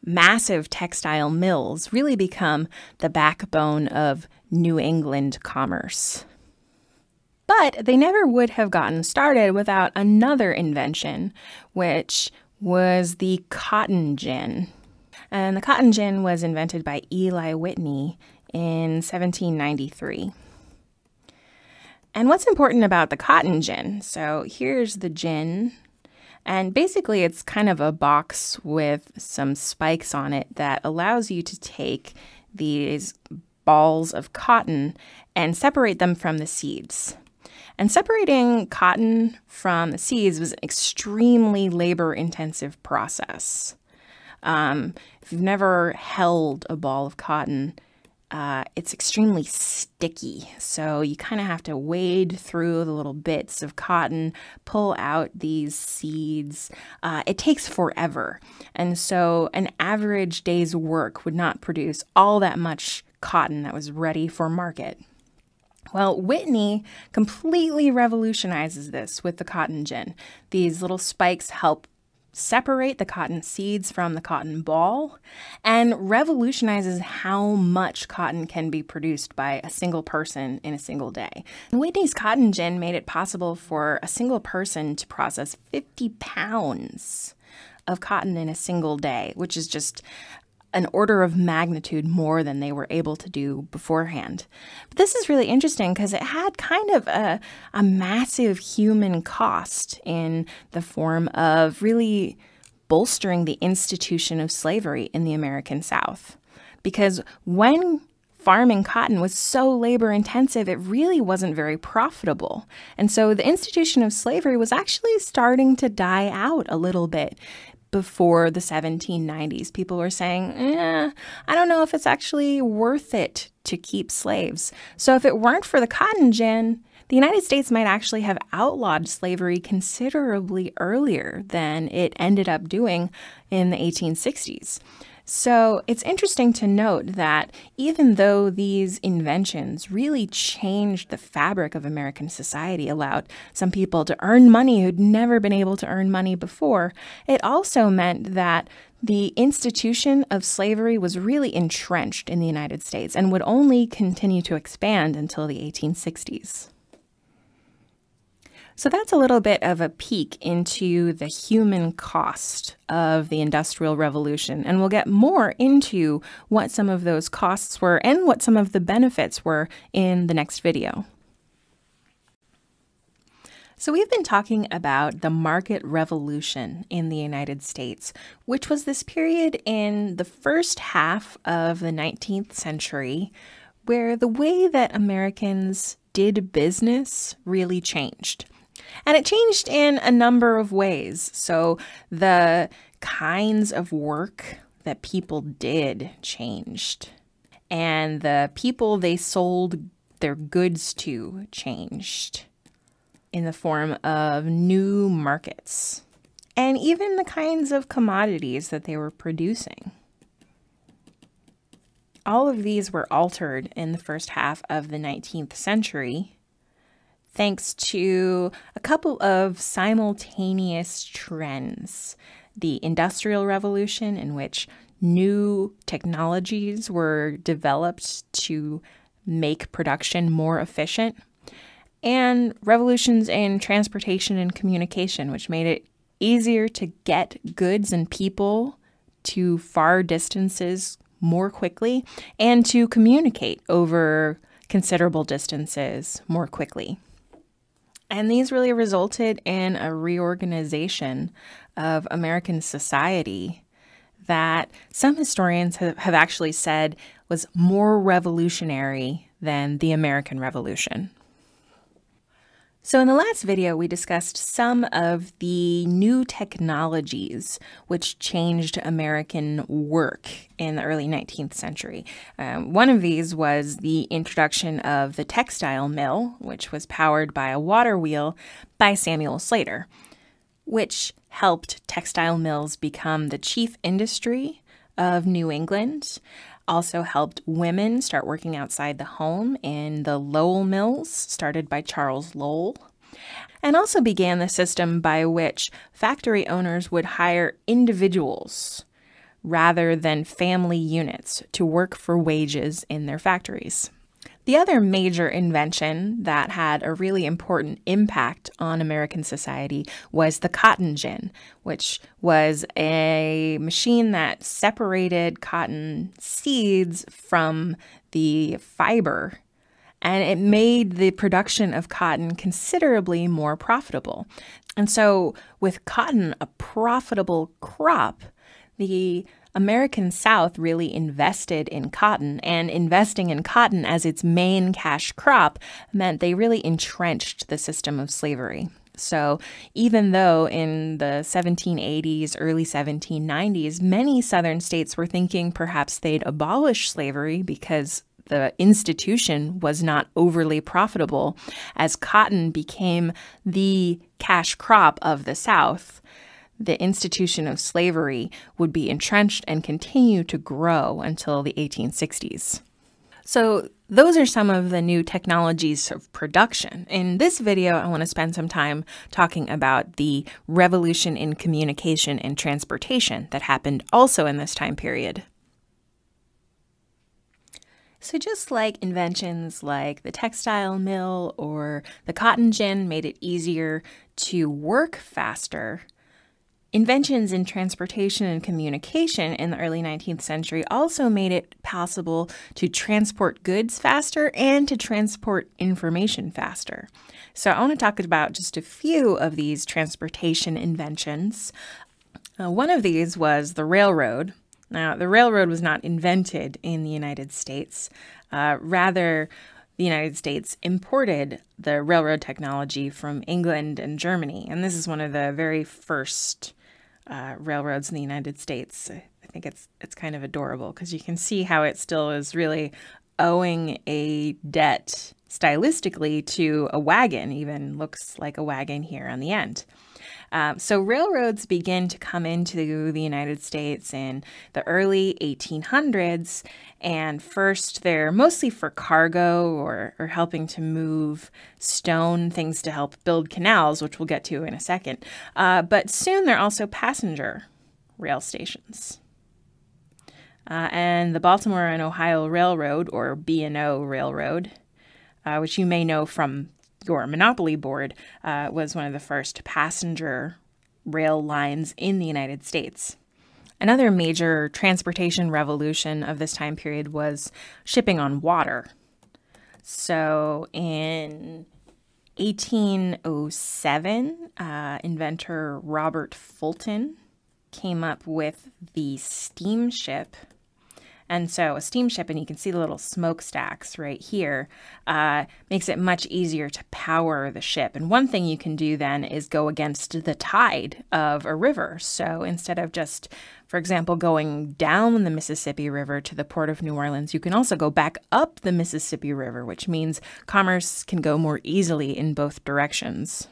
massive textile mills really become the backbone of New England commerce. But they never would have gotten started without another invention, which was the cotton gin. And the cotton gin was invented by Eli Whitney in 1793. And what's important about the cotton gin? So here's the gin. And basically, it's kind of a box with some spikes on it that allows you to take these balls of cotton and separate them from the seeds. And separating cotton from the seeds was an extremely labor-intensive process. If you've never held a ball of cotton, it's extremely sticky. So you kind of have to wade through the little bits of cotton, pull out these seeds. It takes forever. And so an average day's work would not produce all that much cotton that was ready for market. Well, Whitney completely revolutionizes this with the cotton gin. These little spikes help separate the cotton seeds from the cotton ball and revolutionizes how much cotton can be produced by a single person in a single day. Whitney's cotton gin made it possible for a single person to process 50 pounds of cotton in a single day, which is just an order of magnitude more than they were able to do beforehand. But this is really interesting because it had kind of a massive human cost in the form of really bolstering the institution of slavery in the American South. Because when farming cotton was so labor intensive, it really wasn't very profitable. And so the institution of slavery was actually starting to die out a little bit before the 1790s. People were saying, I don't know if it's actually worth it to keep slaves. So if it weren't for the cotton gin, the United States might actually have outlawed slavery considerably earlier than it ended up doing in the 1860s. So it's interesting to note that even though these inventions really changed the fabric of American society, allowed some people to earn money who'd never been able to earn money before, it also meant that the institution of slavery was really entrenched in the United States and would only continue to expand until the 1860s. So that's a little bit of a peek into the human cost of the Industrial Revolution, and we'll get more into what some of those costs were and what some of the benefits were in the next video. So we've been talking about the market revolution in the United States, which was this period in the first half of the 19th century where the way that Americans did business really changed. And it changed in a number of ways. So the kinds of work that people did changed. And the people they sold their goods to changed in the form of new markets. And even the kinds of commodities that they were producing. All of these were altered in the first half of the 19th century, thanks to a couple of simultaneous trends. The Industrial Revolution, in which new technologies were developed to make production more efficient, and revolutions in transportation and communication, which made it easier to get goods and people to far distances more quickly and to communicate over considerable distances more quickly. And these really resulted in a reorganization of American society that some historians have actually said was more revolutionary than the American Revolution. So in the last video, we discussed some of the new technologies which changed American work in the early 19th century. One of these was the introduction of the textile mill, which was powered by a water wheel by Samuel Slater, which helped textile mills become the chief industry of New England. Also helped women start working outside the home in the Lowell mills, started by Charles Lowell, and also began the system by which factory owners would hire individuals rather than family units to work for wages in their factories. The other major invention that had a really important impact on American society was the cotton gin, which was a machine that separated cotton seeds from the fiber, and it made the production of cotton considerably more profitable. And so with cotton a profitable crop, the American South really invested in cotton, and investing in cotton as its main cash crop meant they really entrenched the system of slavery. So even though in the 1780s, early 1790s, many southern states were thinking perhaps they'd abolish slavery because the institution was not overly profitable, as cotton became the cash crop of the South, the institution of slavery would be entrenched and continue to grow until the 1860s. So those are some of the new technologies of production. In this video, I want to spend some time talking about the revolution in communication and transportation that happened also in this time period. So just like inventions like the textile mill or the cotton gin made it easier to work faster, Inventions in transportation and communication in the early 19th century also made it possible to transport goods faster and to transport information faster. So I want to talk about just a few of these transportation inventions. One of these was the railroad. Now, the railroad was not invented in the United States. Rather, the United States imported the railroad technology from England and Germany. And this is one of the very first railroads in the United States. I think it's kind of adorable because you can see how it still is really owing a debt stylistically to a wagon, even looks like a wagon here on the end. So railroads begin to come into the United States in the early 1800s, and first they're mostly for cargo or helping to move stone, things to help build canals, which we'll get to in a second. But soon they're also passenger rail stations. And the Baltimore and Ohio Railroad, or B&O Railroad, which you may know from your Monopoly board, was one of the first passenger rail lines in the United States. Another major transportation revolution of this time period was shipping on water. So in 1807, inventor Robert Fulton came up with the steamship. And so a steamship, and you can see the little smokestacks right here, makes it much easier to power the ship. And one thing you can do then is go against the tide of a river. So instead of just, for example, going down the Mississippi River to the port of New Orleans, you can also go back up the Mississippi River, which means commerce can go more easily in both directions.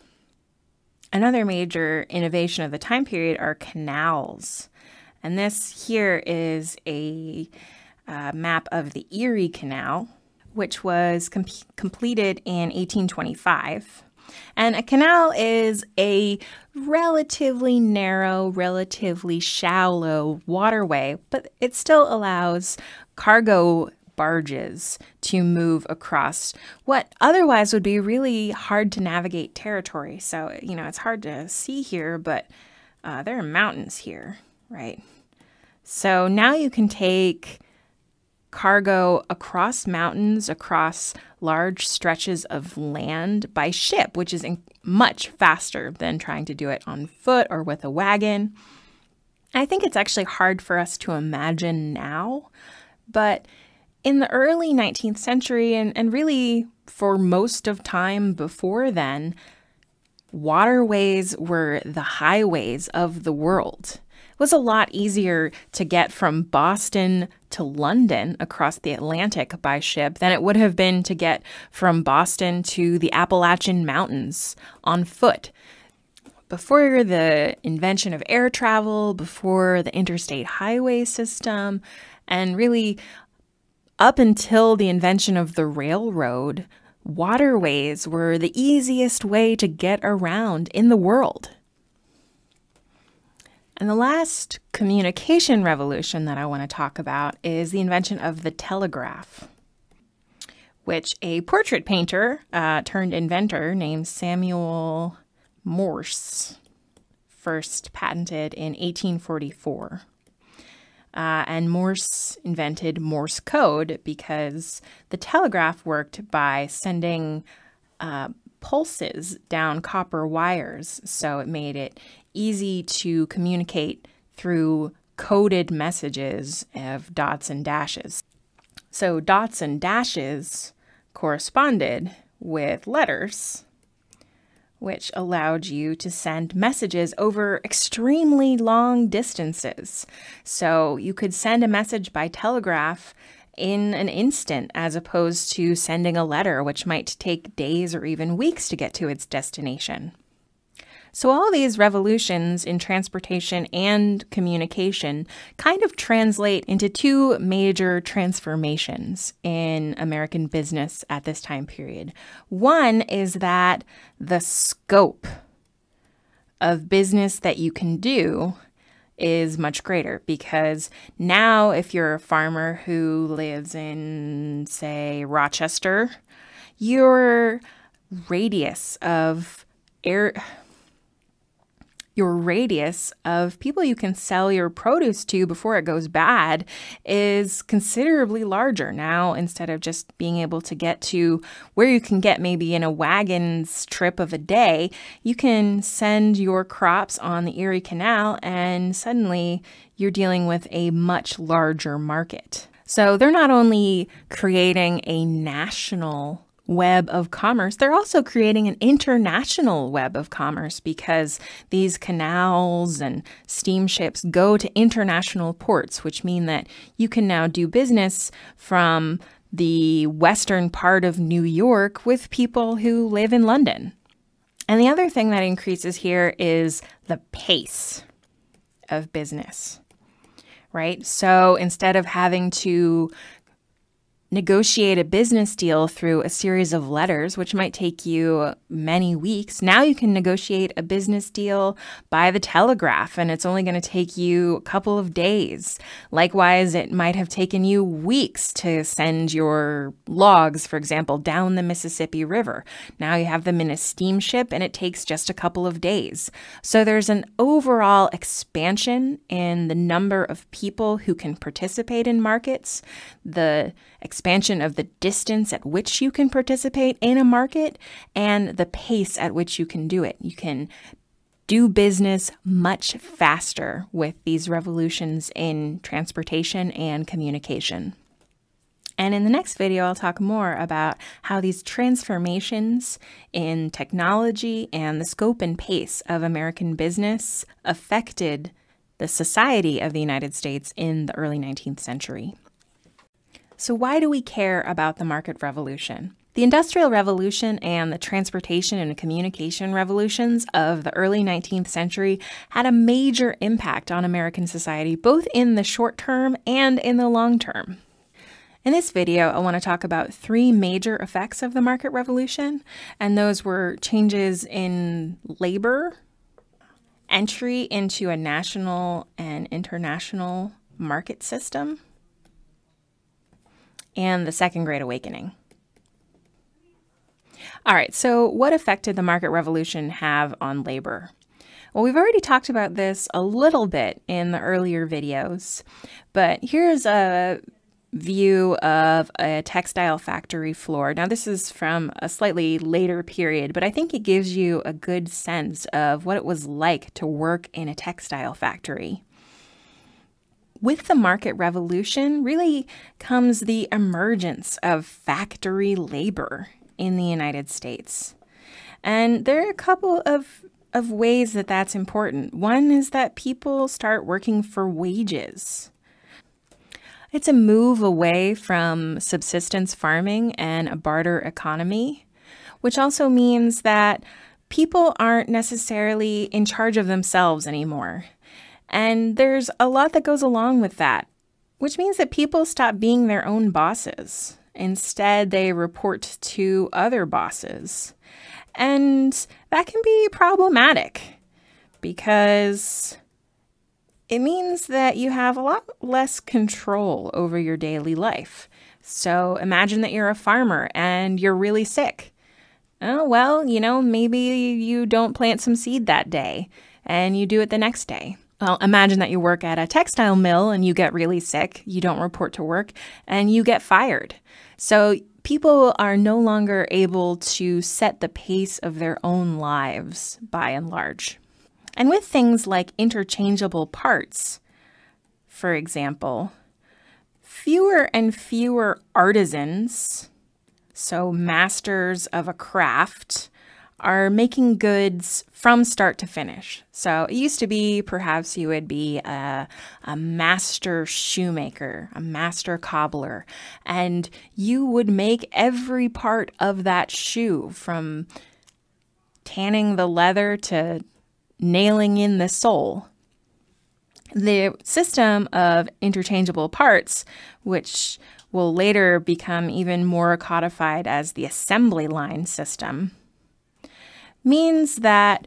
Another major innovation of the time period are canals. And this here is a map of the Erie Canal, which was completed in 1825. And a canal is a relatively narrow, relatively shallow waterway, but it still allows cargo barges to move across what otherwise would be really hard to navigate territory. So, it's hard to see here, but there are mountains here, right? So now you can take cargo across mountains, across large stretches of land by ship, which is much faster than trying to do it on foot or with a wagon. I think it's actually hard for us to imagine now, but in the early 19th century, and really for most of time before then, waterways were the highways of the world. It was a lot easier to get from Boston to London across the Atlantic by ship than it would have been to get from Boston to the Appalachian Mountains on foot. Before the invention of air travel, before the interstate highway system, and really up until the invention of the railroad, waterways were the easiest way to get around in the world. And the last communication revolution that I want to talk about is the invention of the telegraph, which a portrait painter turned inventor named Samuel Morse first patented in 1844. And Morse invented Morse code because the telegraph worked by sending pulses down copper wires, so it made it easy to communicate through coded messages of dots and dashes. So dots and dashes corresponded with letters, which allowed you to send messages over extremely long distances. So you could send a message by telegraph in an instant, as opposed to sending a letter, which might take days or even weeks to get to its destination. So all these revolutions in transportation and communication kind of translate into two major transformations in American business at this time period. One is that the scope of business that you can do is much greater, because now if you're a farmer who lives in, say, Rochester, your radius of your radius of people you can sell your produce to before it goes bad is considerably larger now. Instead of just being able to get to where you can get maybe in a wagon's trip of a day, you can send your crops on the Erie Canal and suddenly you're dealing with a much larger market. So they're not only creating a national web of commerce, they're also creating an international web of commerce because these canals and steamships go to international ports, which mean that you can now do business from the western part of New York with people who live in London. And the other thing that increases here is the pace of business, right? So instead of having to negotiate a business deal through a series of letters, which might take you many weeks, now you can negotiate a business deal by the telegraph, and it's only going to take you a couple of days. Likewise, it might have taken you weeks to send your logs, for example, down the Mississippi River. Now you have them in a steamship, and it takes just a couple of days. So there's an overall expansion in the number of people who can participate in markets, the expansion of the distance at which you can participate in a market, and the pace at which you can do it. You can do business much faster with these revolutions in transportation and communication. And in the next video, I'll talk more about how these transformations in technology and the scope and pace of American business affected the society of the United States in the early 19th century. So why do we care about the market revolution? The Industrial Revolution and the transportation and communication revolutions of the early 19th century had a major impact on American society, both in the short term and in the long term. In this video, I want to talk about three major effects of the market revolution, and those were changes in labor, entry into a national and international market system, and the Second Great Awakening. All right, so what effect did the market revolution have on labor? Well, we've already talked about this a little bit in the earlier videos, but here's a view of a textile factory floor. Now, this is from a slightly later period, but I think it gives you a good sense of what it was like to work in a textile factory. With the market revolution really comes the emergence of factory labor in the United States. And there are a couple of ways that that's important. One is that people start working for wages. It's a move away from subsistence farming and a barter economy, which also means that people aren't necessarily in charge of themselves anymore. And there's a lot that goes along with that, which means that people stop being their own bosses. Instead, they report to other bosses. And that can be problematic because it means that you have a lot less control over your daily life. So imagine that you're a farmer and you're really sick. Oh, well, maybe you don't plant some seed that day and you do it the next day. Well, imagine that you work at a textile mill and you get really sick, you don't report to work, and you get fired. So people are no longer able to set the pace of their own lives, by and large. And with things like interchangeable parts, for example, fewer and fewer artisans, so masters of a craft, are making goods from start to finish. So it used to be perhaps you would be a master shoemaker, a master cobbler, and you would make every part of that shoe, from tanning the leather to nailing in the sole. The system of interchangeable parts, which will later become even more codified as the assembly line system, means that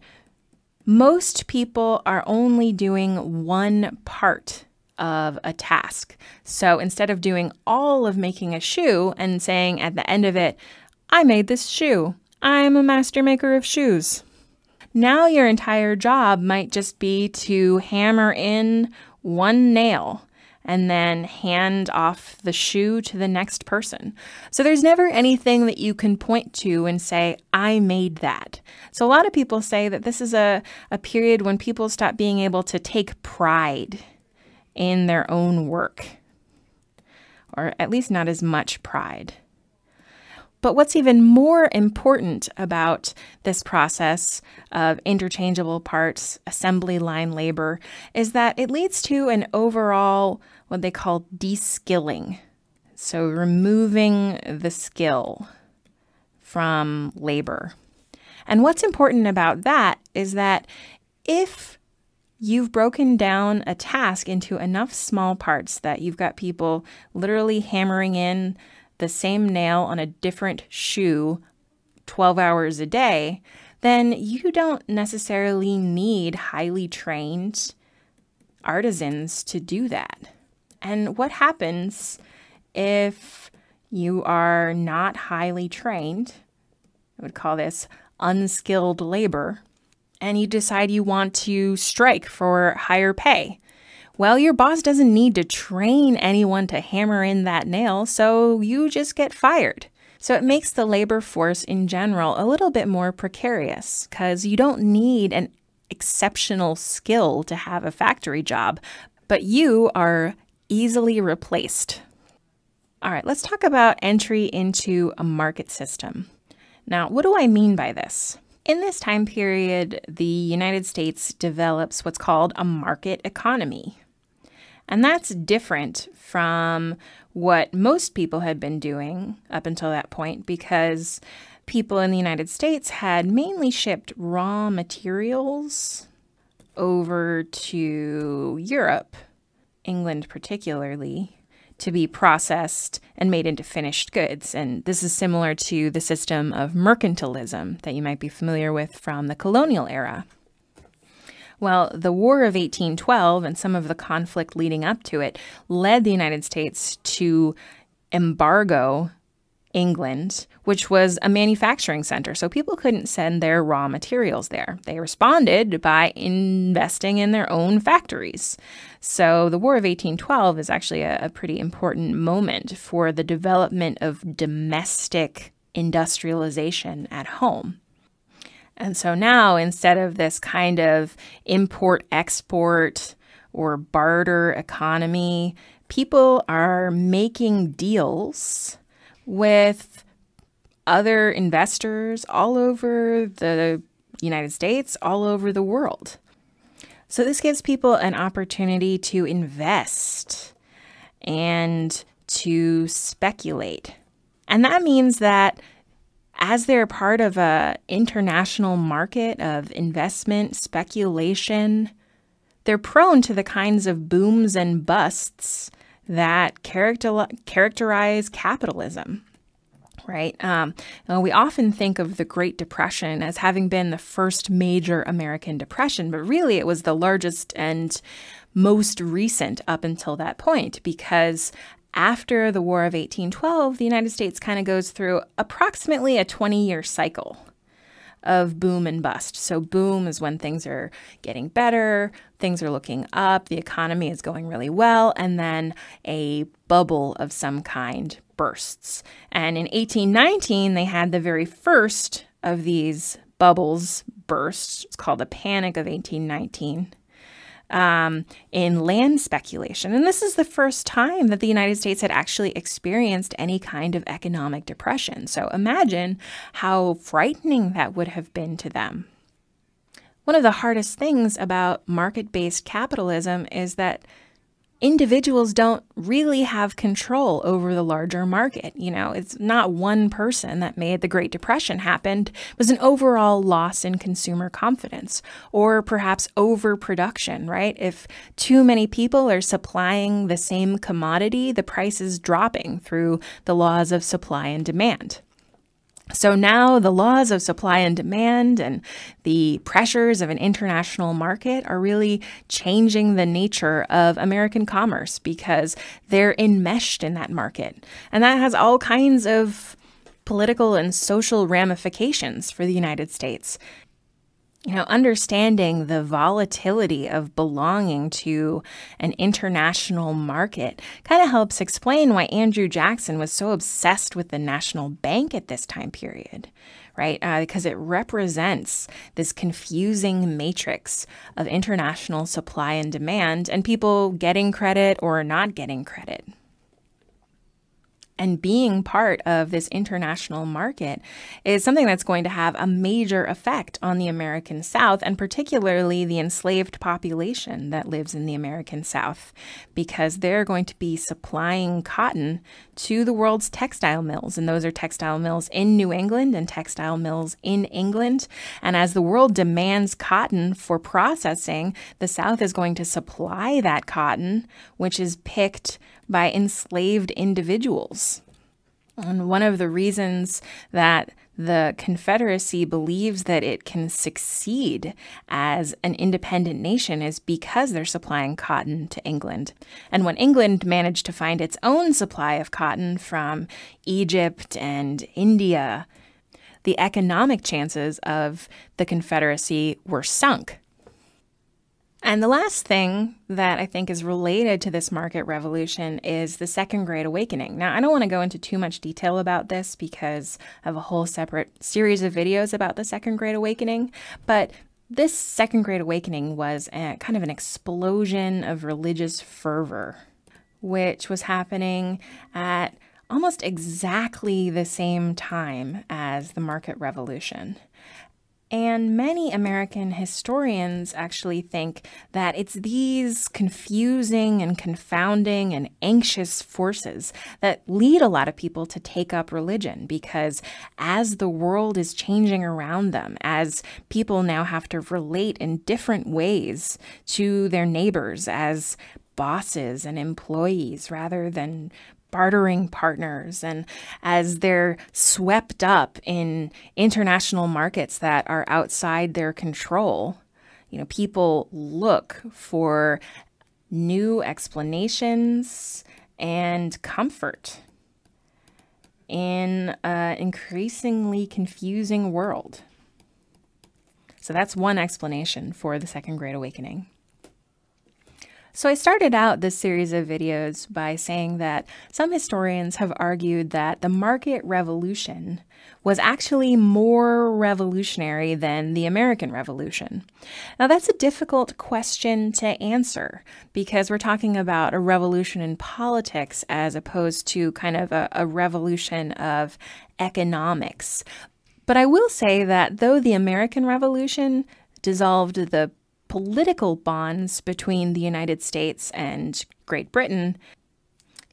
most people are only doing one part of a task. So instead of doing all of making a shoe and saying at the end of it, I made this shoe, I'm a master maker of shoes. Now your entire job might just be to hammer in one nail and then hand off the shoe to the next person. So there's never anything that you can point to and say, I made that. So a lot of people say that this is a period when people stop being able to take pride in their own work, or at least not as much pride. But what's even more important about this process of interchangeable parts, assembly line labor, is that it leads to an overall, what they call de-skilling. So removing the skill from labor. And what's important about that is that if you've broken down a task into enough small parts that you've got people literally hammering in the same nail on a different shoe 12 hours a day, then you don't necessarily need highly trained artisans to do that. And what happens if you are not highly trained? I would call this unskilled labor, and you decide you want to strike for higher pay. Well, your boss doesn't need to train anyone to hammer in that nail, so you just get fired. So it makes the labor force in general a little bit more precarious because you don't need an exceptional skill to have a factory job, but you are easily replaced. All right, let's talk about entry into a market system. Now, what do I mean by this? In this time period, the United States develops what's called a market economy. And that's different from what most people had been doing up until that point because people in the United States had mainly shipped raw materials over to Europe, England particularly, to be processed and made into finished goods. And this is similar to the system of mercantilism that you might be familiar with from the colonial era. Well, the War of 1812 and some of the conflict leading up to it led the United States to embargo England, which was a manufacturing center. So people couldn't send their raw materials there. They responded by investing in their own factories. So the War of 1812 is actually a pretty important moment for the development of domestic industrialization at home. And so now, instead of this kind of import-export or barter economy, people are making deals with other investors all over the United States, all over the world. So this gives people an opportunity to invest and to speculate. And that means that as they're part of an international market of investment, speculation, they're prone to the kinds of booms and busts that characterize capitalism, right? We often think of the Great Depression as having been the first major American depression, but really it was the largest and most recent up until that point because after the War of 1812, the United States kind of goes through approximately a 20-year cycle of boom and bust. So boom is when things are getting better, things are looking up, the economy is going really well, and then a bubble of some kind bursts. And in 1819, they had the very first of these bubbles burst. It's called the Panic of 1819. In land speculation. And this is the first time that the United States had actually experienced any kind of economic depression. So imagine how frightening that would have been to them. One of the hardest things about market-based capitalism is that individuals don't really have control over the larger market. You know, it's not one person that made the Great Depression happen. It was an overall loss in consumer confidence or perhaps overproduction, right? If too many people are supplying the same commodity, the price is dropping through the laws of supply and demand. So now the laws of supply and demand and the pressures of an international market are really changing the nature of American commerce because they're enmeshed in that market. And that has all kinds of political and social ramifications for the United States. Understanding the volatility of belonging to an international market kind of helps explain why Andrew Jackson was so obsessed with the national bank at this time period, right? Because it represents this confusing matrix of international supply and demand and people getting credit or not getting credit. And being part of this international market is something that's going to have a major effect on the American South, and particularly the enslaved population that lives in the American South, because they're going to be supplying cotton to the world's textile mills. And those are textile mills in New England and textile mills in England. And as the world demands cotton for processing, the South is going to supply that cotton, which is picked by enslaved individuals. And one of the reasons that the Confederacy believes that it can succeed as an independent nation is because they're supplying cotton to England. And when England managed to find its own supply of cotton from Egypt and India, the economic chances of the Confederacy were sunk. And the last thing that I think is related to this market revolution is the Second Great Awakening. Now, I don't want to go into too much detail about this because I have a whole separate series of videos about the Second Great Awakening, but this Second Great Awakening was kind of an explosion of religious fervor, which was happening at almost exactly the same time as the market revolution. And many American historians actually think that it's these confusing and confounding and anxious forces that lead a lot of people to take up religion, because as the world is changing around them, as people now have to relate in different ways to their neighbors as bosses and employees rather than bartering partners, and as they're swept up in international markets that are outside their control, people look for new explanations and comfort in an increasingly confusing world. So that's one explanation for the Second Great Awakening. So I started out this series of videos by saying that some historians have argued that the market revolution was actually more revolutionary than the American Revolution. Now, that's a difficult question to answer because we're talking about a revolution in politics as opposed to kind of a revolution of economics. But I will say that though the American Revolution dissolved the political bonds between the United States and Great Britain,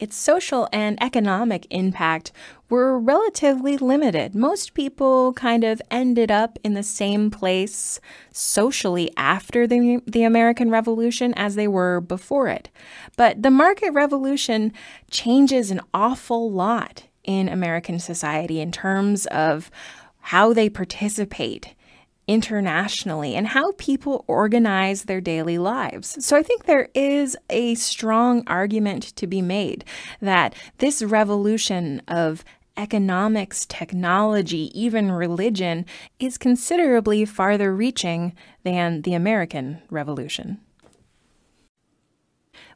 its social and economic impact were relatively limited. Most people kind of ended up in the same place socially after the American Revolution as they were before it. But the market revolution changes an awful lot in American society in terms of how they participate internationally and how people organize their daily lives. So I think there is a strong argument to be made that this revolution of economics, technology, even religion is considerably farther reaching than the American Revolution.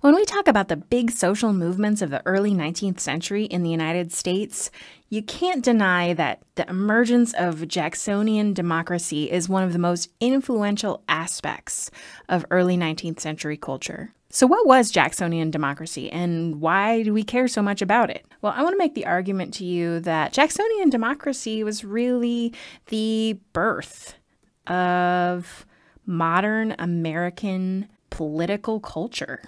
When we talk about the big social movements of the early 19th century in the United States, you can't deny that the emergence of Jacksonian democracy is one of the most influential aspects of early 19th century culture. So what was Jacksonian democracy and why do we care so much about it? Well, I want to make the argument to you that Jacksonian democracy was really the birth of modern American political culture.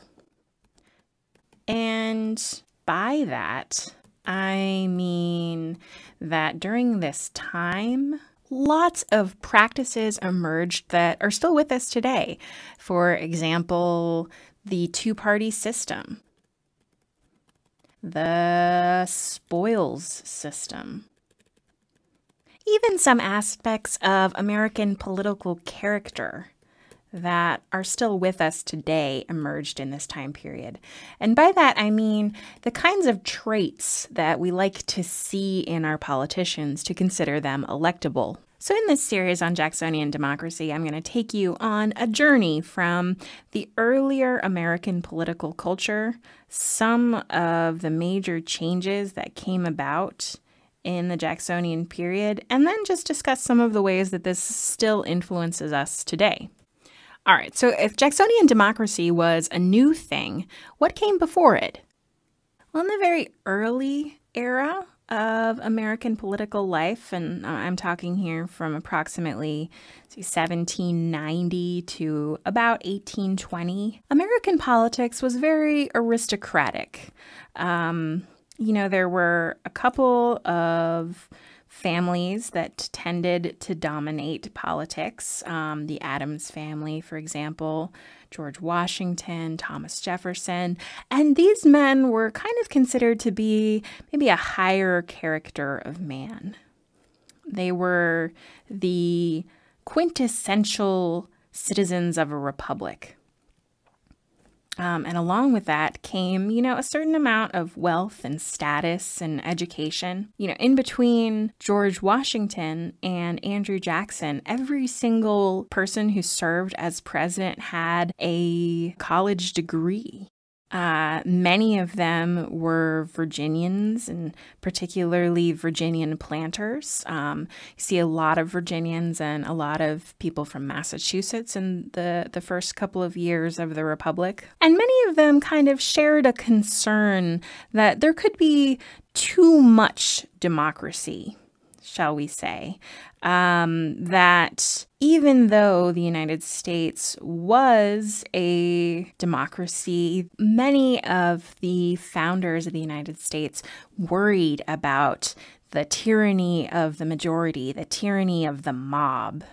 And by that, I mean that during this time, lots of practices emerged that are still with us today. For example, the two-party system, the spoils system, even some aspects of American political character that are still with us today emerged in this time period. And by that, I mean the kinds of traits that we like to see in our politicians to consider them electable. So in this series on Jacksonian democracy, I'm going to take you on a journey from the earlier American political culture, some of the major changes that came about in the Jacksonian period, and then just discuss some of the ways that this still influences us today. All right, so if Jacksonian democracy was a new thing, what came before it? Well, in the very early era of American political life, and I'm talking here from approximately 1790 to about 1820, American politics was very aristocratic. There were a couple of families that tended to dominate politics. The Adams family, for example, George Washington, Thomas Jefferson, and these men were kind of considered to be maybe a higher character of man. They were the quintessential citizens of a republic. And along with that came, a certain amount of wealth and status and education. In between George Washington and Andrew Jackson, every single person who served as president had a college degree. Many of them were Virginians, and particularly Virginian planters. You see a lot of Virginians and a lot of people from Massachusetts in the first couple of years of the Republic. And many of them kind of shared a concern that there could be too much democracy, shall we say. That even though the United States was a democracy, many of the founders of the United States worried about the tyranny of the majority, the tyranny of the mob.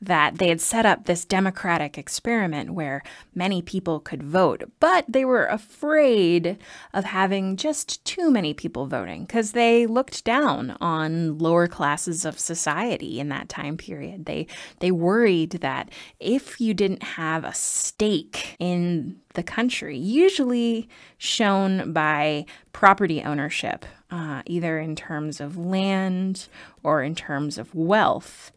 That they had set up this democratic experiment where many people could vote, but they were afraid of having just too many people voting because they looked down on lower classes of society in that time period. They worried that if you didn't have a stake in the country, usually shown by property ownership, either in terms of land or in terms of wealth,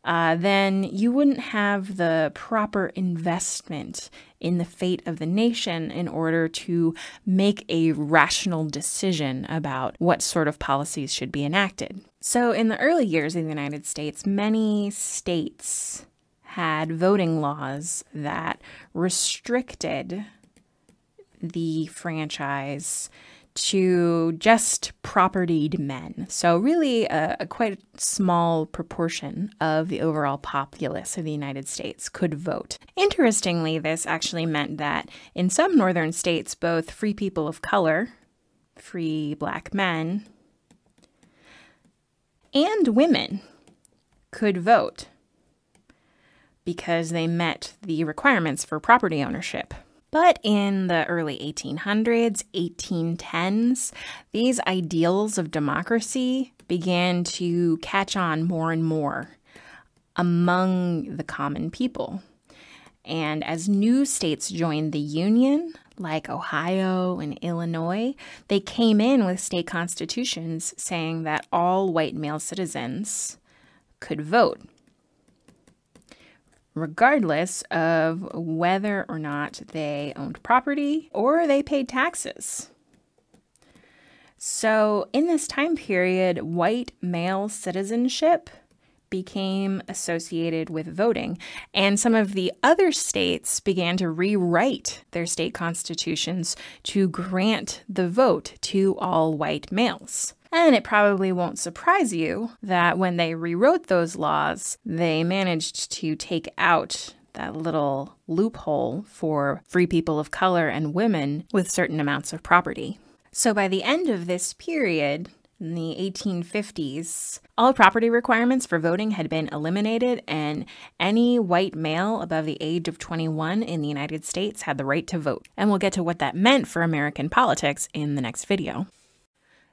then you wouldn't have the proper investment in the fate of the nation in order to make a rational decision about what sort of policies should be enacted. So in the early years of the United States, many states had voting laws that restricted the franchise to just propertied men. So really a quite small proportion of the overall populace of the United States could vote. Interestingly, this actually meant that in some northern states, both free people of color, free black men, and women could vote because they met the requirements for property ownership. But in the early 1800s, 1810s, these ideals of democracy began to catch on more and more among the common people. And as new states joined the Union, like Ohio and Illinois, they came in with state constitutions saying that all white male citizens could vote, regardless of whether or not they owned property or they paid taxes. So in this time period, white male citizenship became associated with voting, and some of the other states began to rewrite their state constitutions to grant the vote to all white males. And it probably won't surprise you that when they rewrote those laws, they managed to take out that little loophole for free people of color and women with certain amounts of property. So by the end of this period, in the 1850s, all property requirements for voting had been eliminated, and any white male above the age of 21 in the United States had the right to vote. And we'll get to what that meant for American politics in the next video.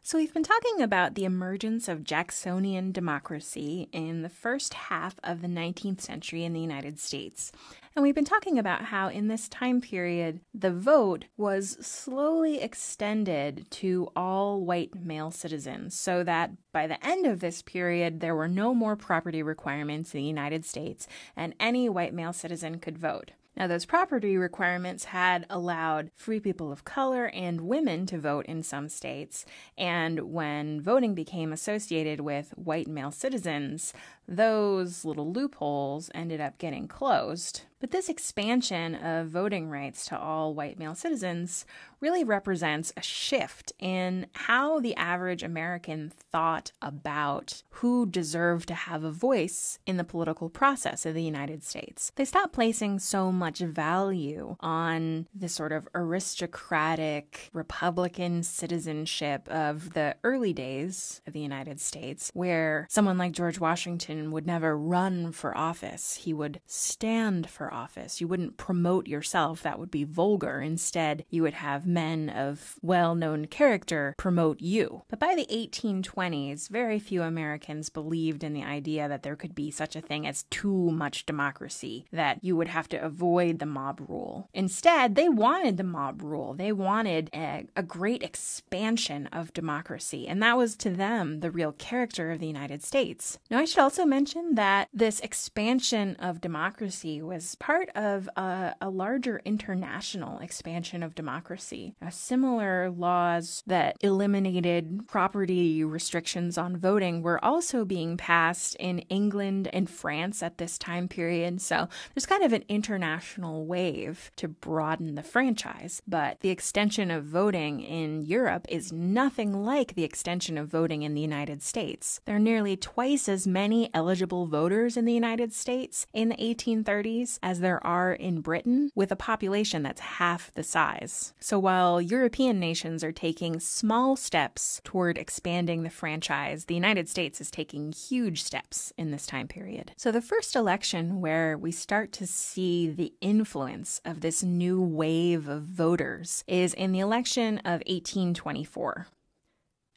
So we've been talking about the emergence of Jacksonian democracy in the first half of the 19th century in the United States. And we've been talking about how in this time period, the vote was slowly extended to all white male citizens, so that by the end of this period, there were no more property requirements in the United States, and any white male citizen could vote. Now, those property requirements had allowed free people of color and women to vote in some states, and when voting became associated with white male citizens, those little loopholes ended up getting closed. But this expansion of voting rights to all white male citizens really represents a shift in how the average American thought about who deserved to have a voice in the political process of the United States. They stopped placing so much value on the sort of aristocratic Republican citizenship of the early days of the United States, where someone like George Washington would never run for office. He would stand for office. You wouldn't promote yourself. That would be vulgar. Instead, you would have men of well-known character promote you. But by the 1820s, very few Americans believed in the idea that there could be such a thing as too much democracy, that you would have to avoid the mob rule. Instead, they wanted the mob rule. They wanted a great expansion of democracy, and that was to them the real character of the United States. Now, I should also mention that this expansion of democracy was part of a larger international expansion of democracy. Similar laws that eliminated property restrictions on voting were also being passed in England and France at this time period. So there's kind of an international wave to broaden the franchise. But the extension of voting in Europe is nothing like the extension of voting in the United States. There are nearly twice as many eligible voters in the United States in the 1830s as there are in Britain, with a population that's half the size. So while European nations are taking small steps toward expanding the franchise, the United States is taking huge steps in this time period. So the first election where we start to see the influence of this new wave of voters is in the election of 1824.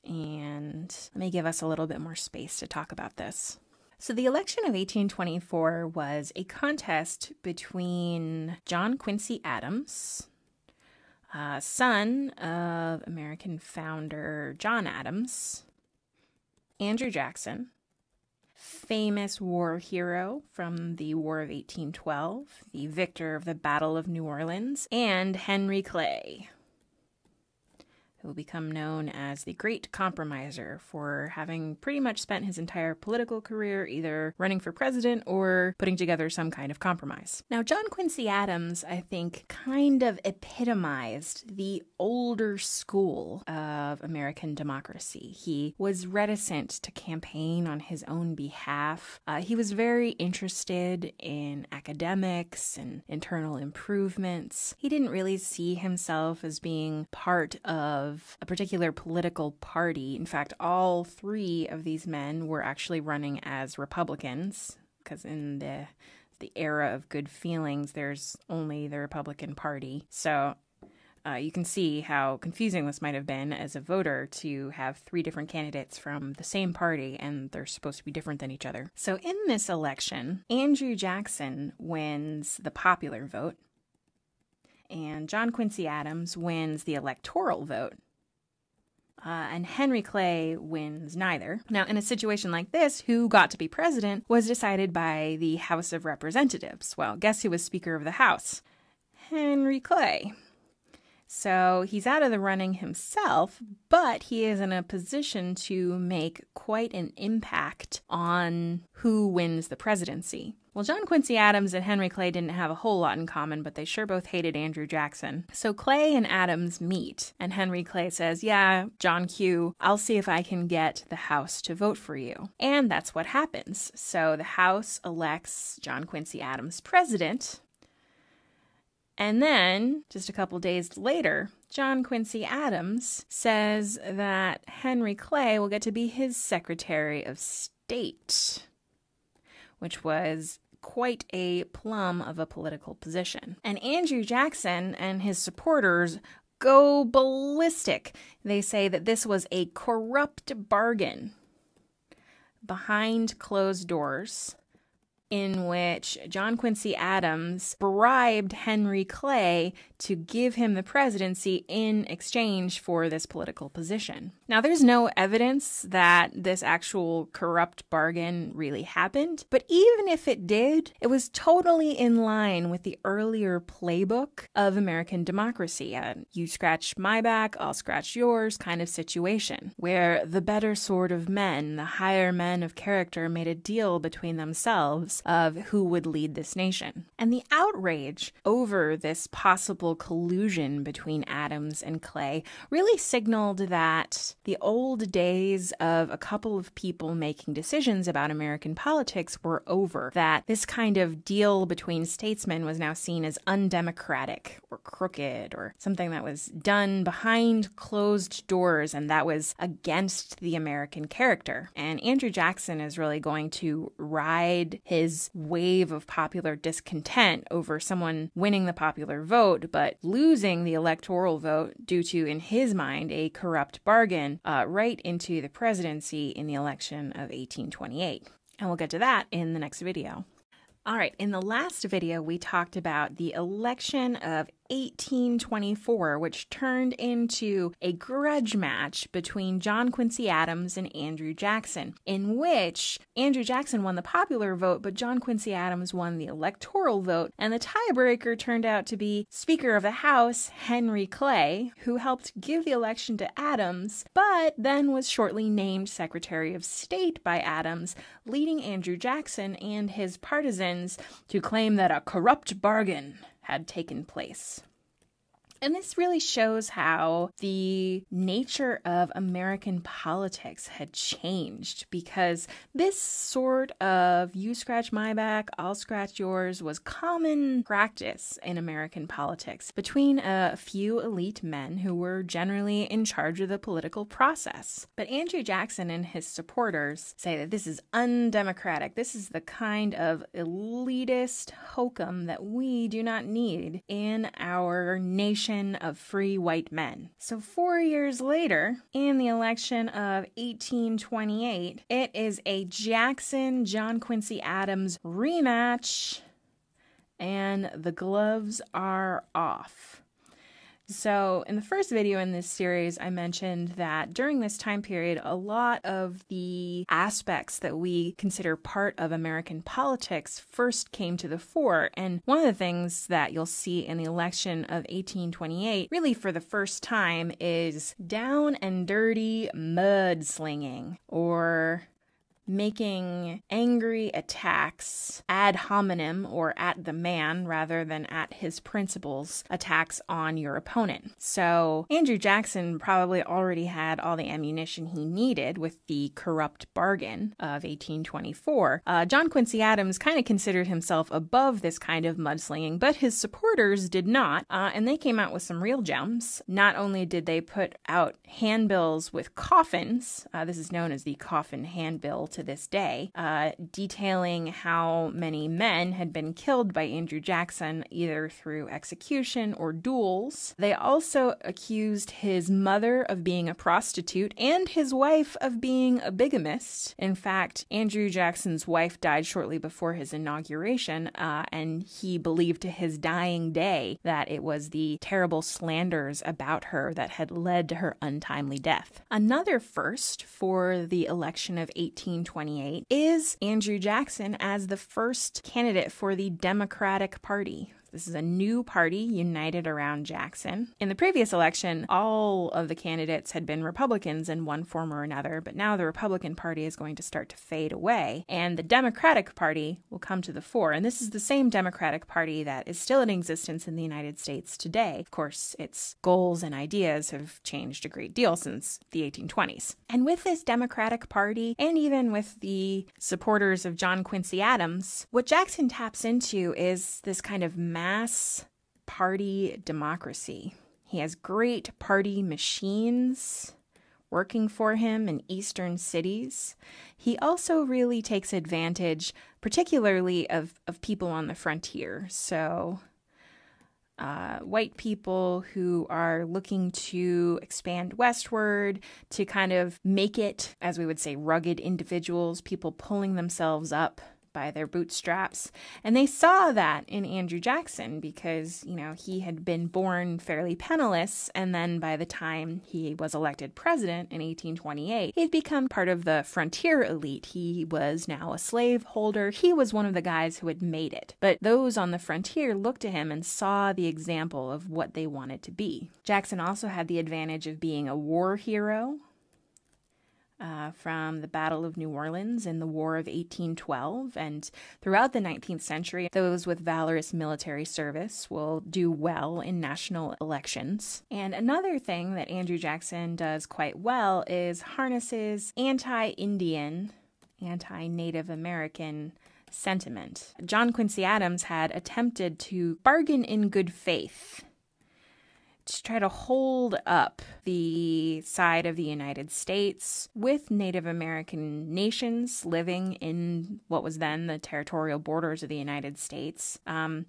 And let me give us a little bit more space to talk about this. So the election of 1824 was a contest between John Quincy Adams, son of American founder John Adams, Andrew Jackson, famous war hero from the War of 1812, the victor of the Battle of New Orleans, and Henry Clay, who will become known as the Great Compromiser for having pretty much spent his entire political career either running for president or putting together some kind of compromise. Now, John Quincy Adams, I think, kind of epitomized the older school of American democracy. He was reticent to campaign on his own behalf. He was very interested in academics and internal improvements. He didn't really see himself as being part of a particular political party. In fact, all three of these men were actually running as Republicans, because in the era of good feelings, there's only the Republican Party. So you can see how confusing this might have been as a voter to have three different candidates from the same party, and they're supposed to be different than each other. So in this election, Andrew Jackson wins the popular vote, and John Quincy Adams wins the electoral vote. And Henry Clay wins neither. Now, in a situation like this, who got to be president was decided by the House of Representatives. Well, guess who was Speaker of the House? Henry Clay. So he's out of the running himself, but he is in a position to make quite an impact on who wins the presidency. Well, John Quincy Adams and Henry Clay didn't have a whole lot in common, but they sure both hated Andrew Jackson. So Clay and Adams meet, and Henry Clay says, "Yeah, John Q, I'll see if I can get the House to vote for you." And that's what happens. So the House elects John Quincy Adams president. And then, just a couple days later, John Quincy Adams says that Henry Clay will get to be his Secretary of State, which was quite a plum of a political position. And Andrew Jackson and his supporters go ballistic. They say that this was a corrupt bargain behind closed doors in which John Quincy Adams bribed Henry Clay to give him the presidency in exchange for this political position. Now, there's no evidence that this actual corrupt bargain really happened, but even if it did, it was totally in line with the earlier playbook of American democracy, a you scratch my back, I'll scratch yours kind of situation, where the better sort of men, the higher men of character, made a deal between themselves of who would lead this nation. And the outrage over this possible collusion between Adams and Clay really signaled that the old days of a couple of people making decisions about American politics were over, that this kind of deal between statesmen was now seen as undemocratic or crooked or something that was done behind closed doors and that was against the American character. And Andrew Jackson is really going to ride his wave of popular discontent over someone winning the popular vote but losing the electoral vote due to, in his mind, a corrupt bargain right into the presidency in the election of 1828. And we'll get to that in the next video. All right, in the last video, we talked about the election of 1824, which turned into a grudge match between John Quincy Adams and Andrew Jackson, in which Andrew Jackson won the popular vote, but John Quincy Adams won the electoral vote, and the tiebreaker turned out to be Speaker of the House, Henry Clay, who helped give the election to Adams, but then was shortly named Secretary of State by Adams, leading Andrew Jackson and his partisans to claim that a corrupt bargain had taken place. And this really shows how the nature of American politics had changed, because this sort of you scratch my back, I'll scratch yours was common practice in American politics between a few elite men who were generally in charge of the political process. But Andrew Jackson and his supporters say that this is undemocratic. This is the kind of elitist hokum that we do not need in our nation of free white men. So 4 years later, in the election of 1828, it is a Jackson-John Quincy Adams rematch, and the gloves are off. So in the first video in this series, I mentioned that during this time period, a lot of the aspects that we consider part of American politics first came to the fore. And one of the things that you'll see in the election of 1828, really for the first time, is down and dirty mudslinging, or making angry attacks ad hominem, or at the man rather than at his principles, attacks on your opponent. So Andrew Jackson probably already had all the ammunition he needed with the corrupt bargain of 1824. John Quincy Adams kind of considered himself above this kind of mudslinging, but his supporters did not, and they came out with some real gems. Not only did they put out handbills with coffins, this is known as the coffin handbill to this day, detailing how many men had been killed by Andrew Jackson, either through execution or duels. They also accused his mother of being a prostitute and his wife of being a bigamist. In fact, Andrew Jackson's wife died shortly before his inauguration, and he believed to his dying day that it was the terrible slanders about her that had led to her untimely death. Another first for the election of 1828 is Andrew Jackson as the first candidate for the Democratic Party. This is a new party united around Jackson. In the previous election, all of the candidates had been Republicans in one form or another, but now the Republican Party is going to start to fade away, and the Democratic Party will come to the fore. And this is the same Democratic Party that is still in existence in the United States today. Of course, its goals and ideas have changed a great deal since the 1820s. And with this Democratic Party, and even with the supporters of John Quincy Adams, what Jackson taps into is this kind of mass party democracy. He has great party machines working for him in eastern cities. He also really takes advantage, particularly of people on the frontier. So white people who are looking to expand westward, to kind of make it, as we would say, rugged individuals, people pulling themselves up by their bootstraps. And they saw that in Andrew Jackson because, you know, he had been born fairly penniless, and then by the time he was elected president in 1828, he'd become part of the frontier elite. He was now a slave holder. He was one of the guys who had made it. But those on the frontier looked to him and saw the example of what they wanted to be. Jackson also had the advantage of being a war hero. From the Battle of New Orleans in the War of 1812. And throughout the 19th century, those with valorous military service will do well in national elections. And another thing that Andrew Jackson does quite well is harnesses anti-Indian, anti-Native American sentiment. John Quincy Adams had attempted to bargain in good faith to try to hold up the side of the United States with Native American nations living in what was then the territorial borders of the United States.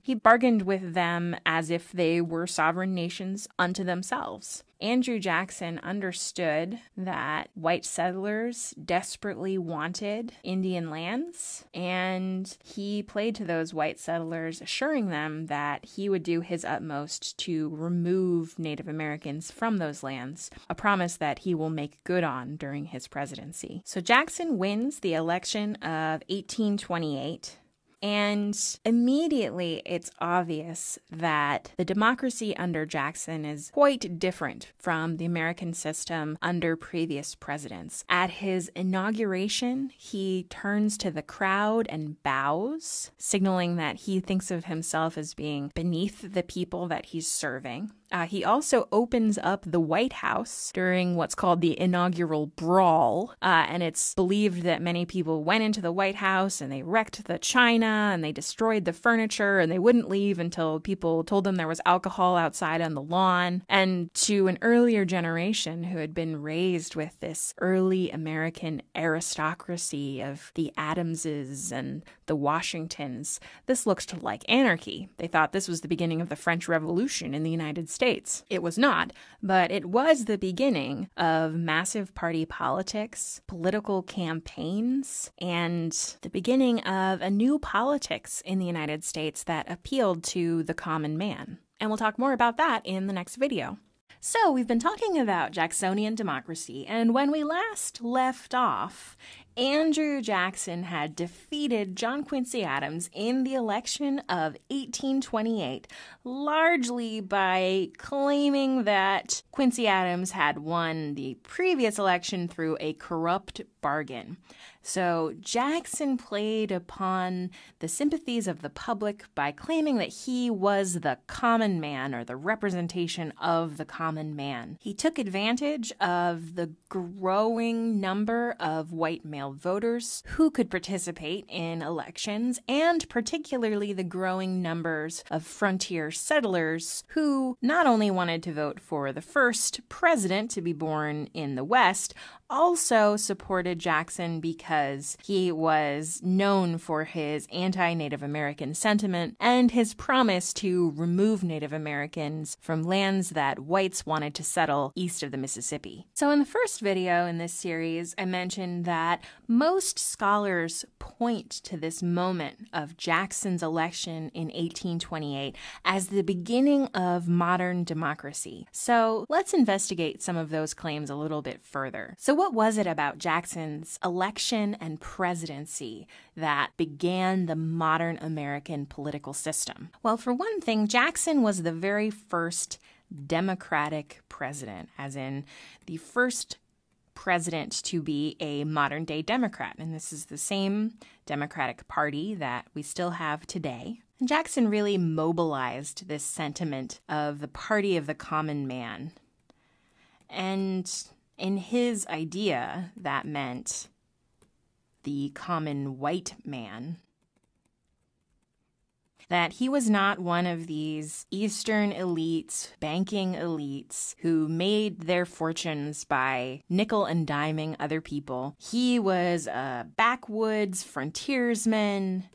He bargained with them as if they were sovereign nations unto themselves. Andrew Jackson understood that white settlers desperately wanted Indian lands, and he played to those white settlers, assuring them that he would do his utmost to remove Native Americans from those lands, a promise that he will make good on during his presidency. So Jackson wins the election of 1828. And immediately it's obvious that the democracy under Jackson is quite different from the American system under previous presidents. At his inauguration, he turns to the crowd and bows, signaling that he thinks of himself as being beneath the people that he's serving. He also opens up the White House during what's called the inaugural brawl, and it's believed that many people went into the White House and they wrecked the china and they destroyed the furniture and they wouldn't leave until people told them there was alcohol outside on the lawn. And to an earlier generation who had been raised with this early American aristocracy of the Adamses and the Washingtons, this looked like anarchy. They thought this was the beginning of the French Revolution in the United States. It was not, but it was the beginning of massive party politics, political campaigns, and the beginning of a new politics in the United States that appealed to the common man. And we'll talk more about that in the next video. So we've been talking about Jacksonian democracy, and when we last left off, Andrew Jackson had defeated John Quincy Adams in the election of 1828, largely by claiming that Quincy Adams had won the previous election through a corrupt bargain. So Jackson played upon the sympathies of the public by claiming that he was the common man, or the representation of the common man. He took advantage of the growing number of white male voters who could participate in elections, and particularly the growing numbers of frontier settlers who not only wanted to vote for the first president to be born in the West, also supported Jackson because he was known for his anti-Native American sentiment and his promise to remove Native Americans from lands that whites wanted to settle east of the Mississippi. So in the first video in this series, I mentioned that most scholars point to this moment of Jackson's election in 1828 as the beginning of modern democracy. So let's investigate some of those claims a little bit further. So what was it about Jackson's election and presidency that began the modern American political system? Well, for one thing, Jackson was the very first Democratic president, as in the first president to be a modern-day Democrat. And this is the same Democratic Party that we still have today. And Jackson really mobilized this sentiment of the party of the common man. And in his idea, that meant the common white man. That he was not one of these Eastern elites, banking elites, who made their fortunes by nickel and diming other people. He was a backwoods frontiersman,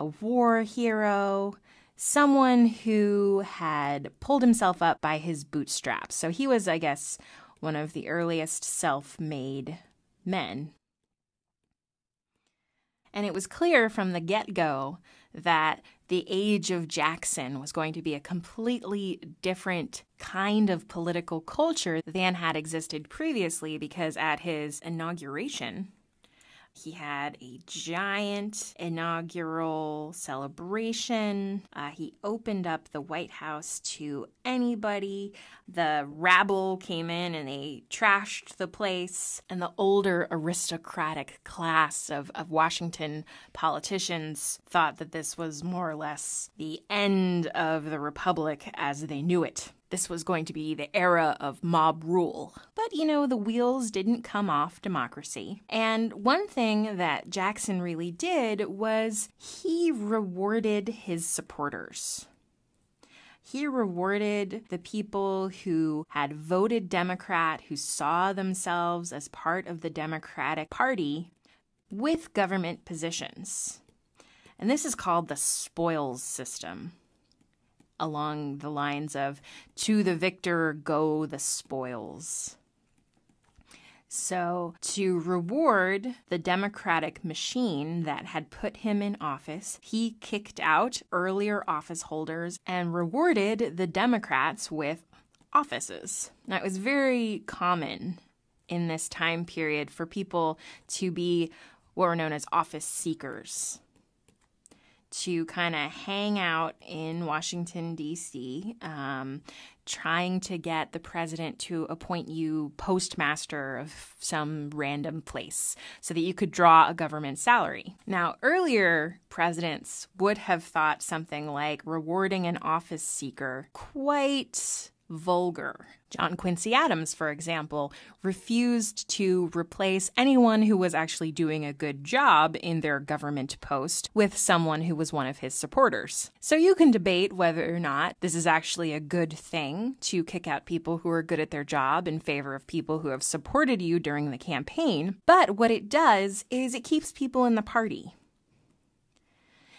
a war hero, someone who had pulled himself up by his bootstraps. So he was, I guess, one of the earliest self-made men. And it was clear from the get-go that the age of Jackson was going to be a completely different kind of political culture than had existed previously, because at his inauguration, he had a giant inaugural celebration. He opened up the White House to anybody. The rabble came in and they trashed the place. And the older aristocratic class of Washington politicians thought that this was more or less the end of the Republic as they knew it. This was going to be the era of mob rule. But, the wheels didn't come off democracy. And one thing that Jackson really did was he rewarded his supporters. He rewarded the people who had voted Democrat, who saw themselves as part of the Democratic Party, with government positions. And this is called the spoils system, along the lines of, to the victor go the spoils. So, to reward the Democratic machine that had put him in office, he kicked out earlier office holders and rewarded the Democrats with offices. Now, it was very common in this time period for people to be what were known as office seekers, to kind of hang out in Washington, D.C., trying to get the president to appoint you postmaster of some random place so that you could draw a government salary. Now, earlier presidents would have thought something like rewarding an office seeker quite vulgar. John Quincy Adams, for example, refused to replace anyone who was actually doing a good job in their government post with someone who was one of his supporters. So you can debate whether or not this is actually a good thing to kick out people who are good at their job in favor of people who have supported you during the campaign. But what it does is it keeps people in the party.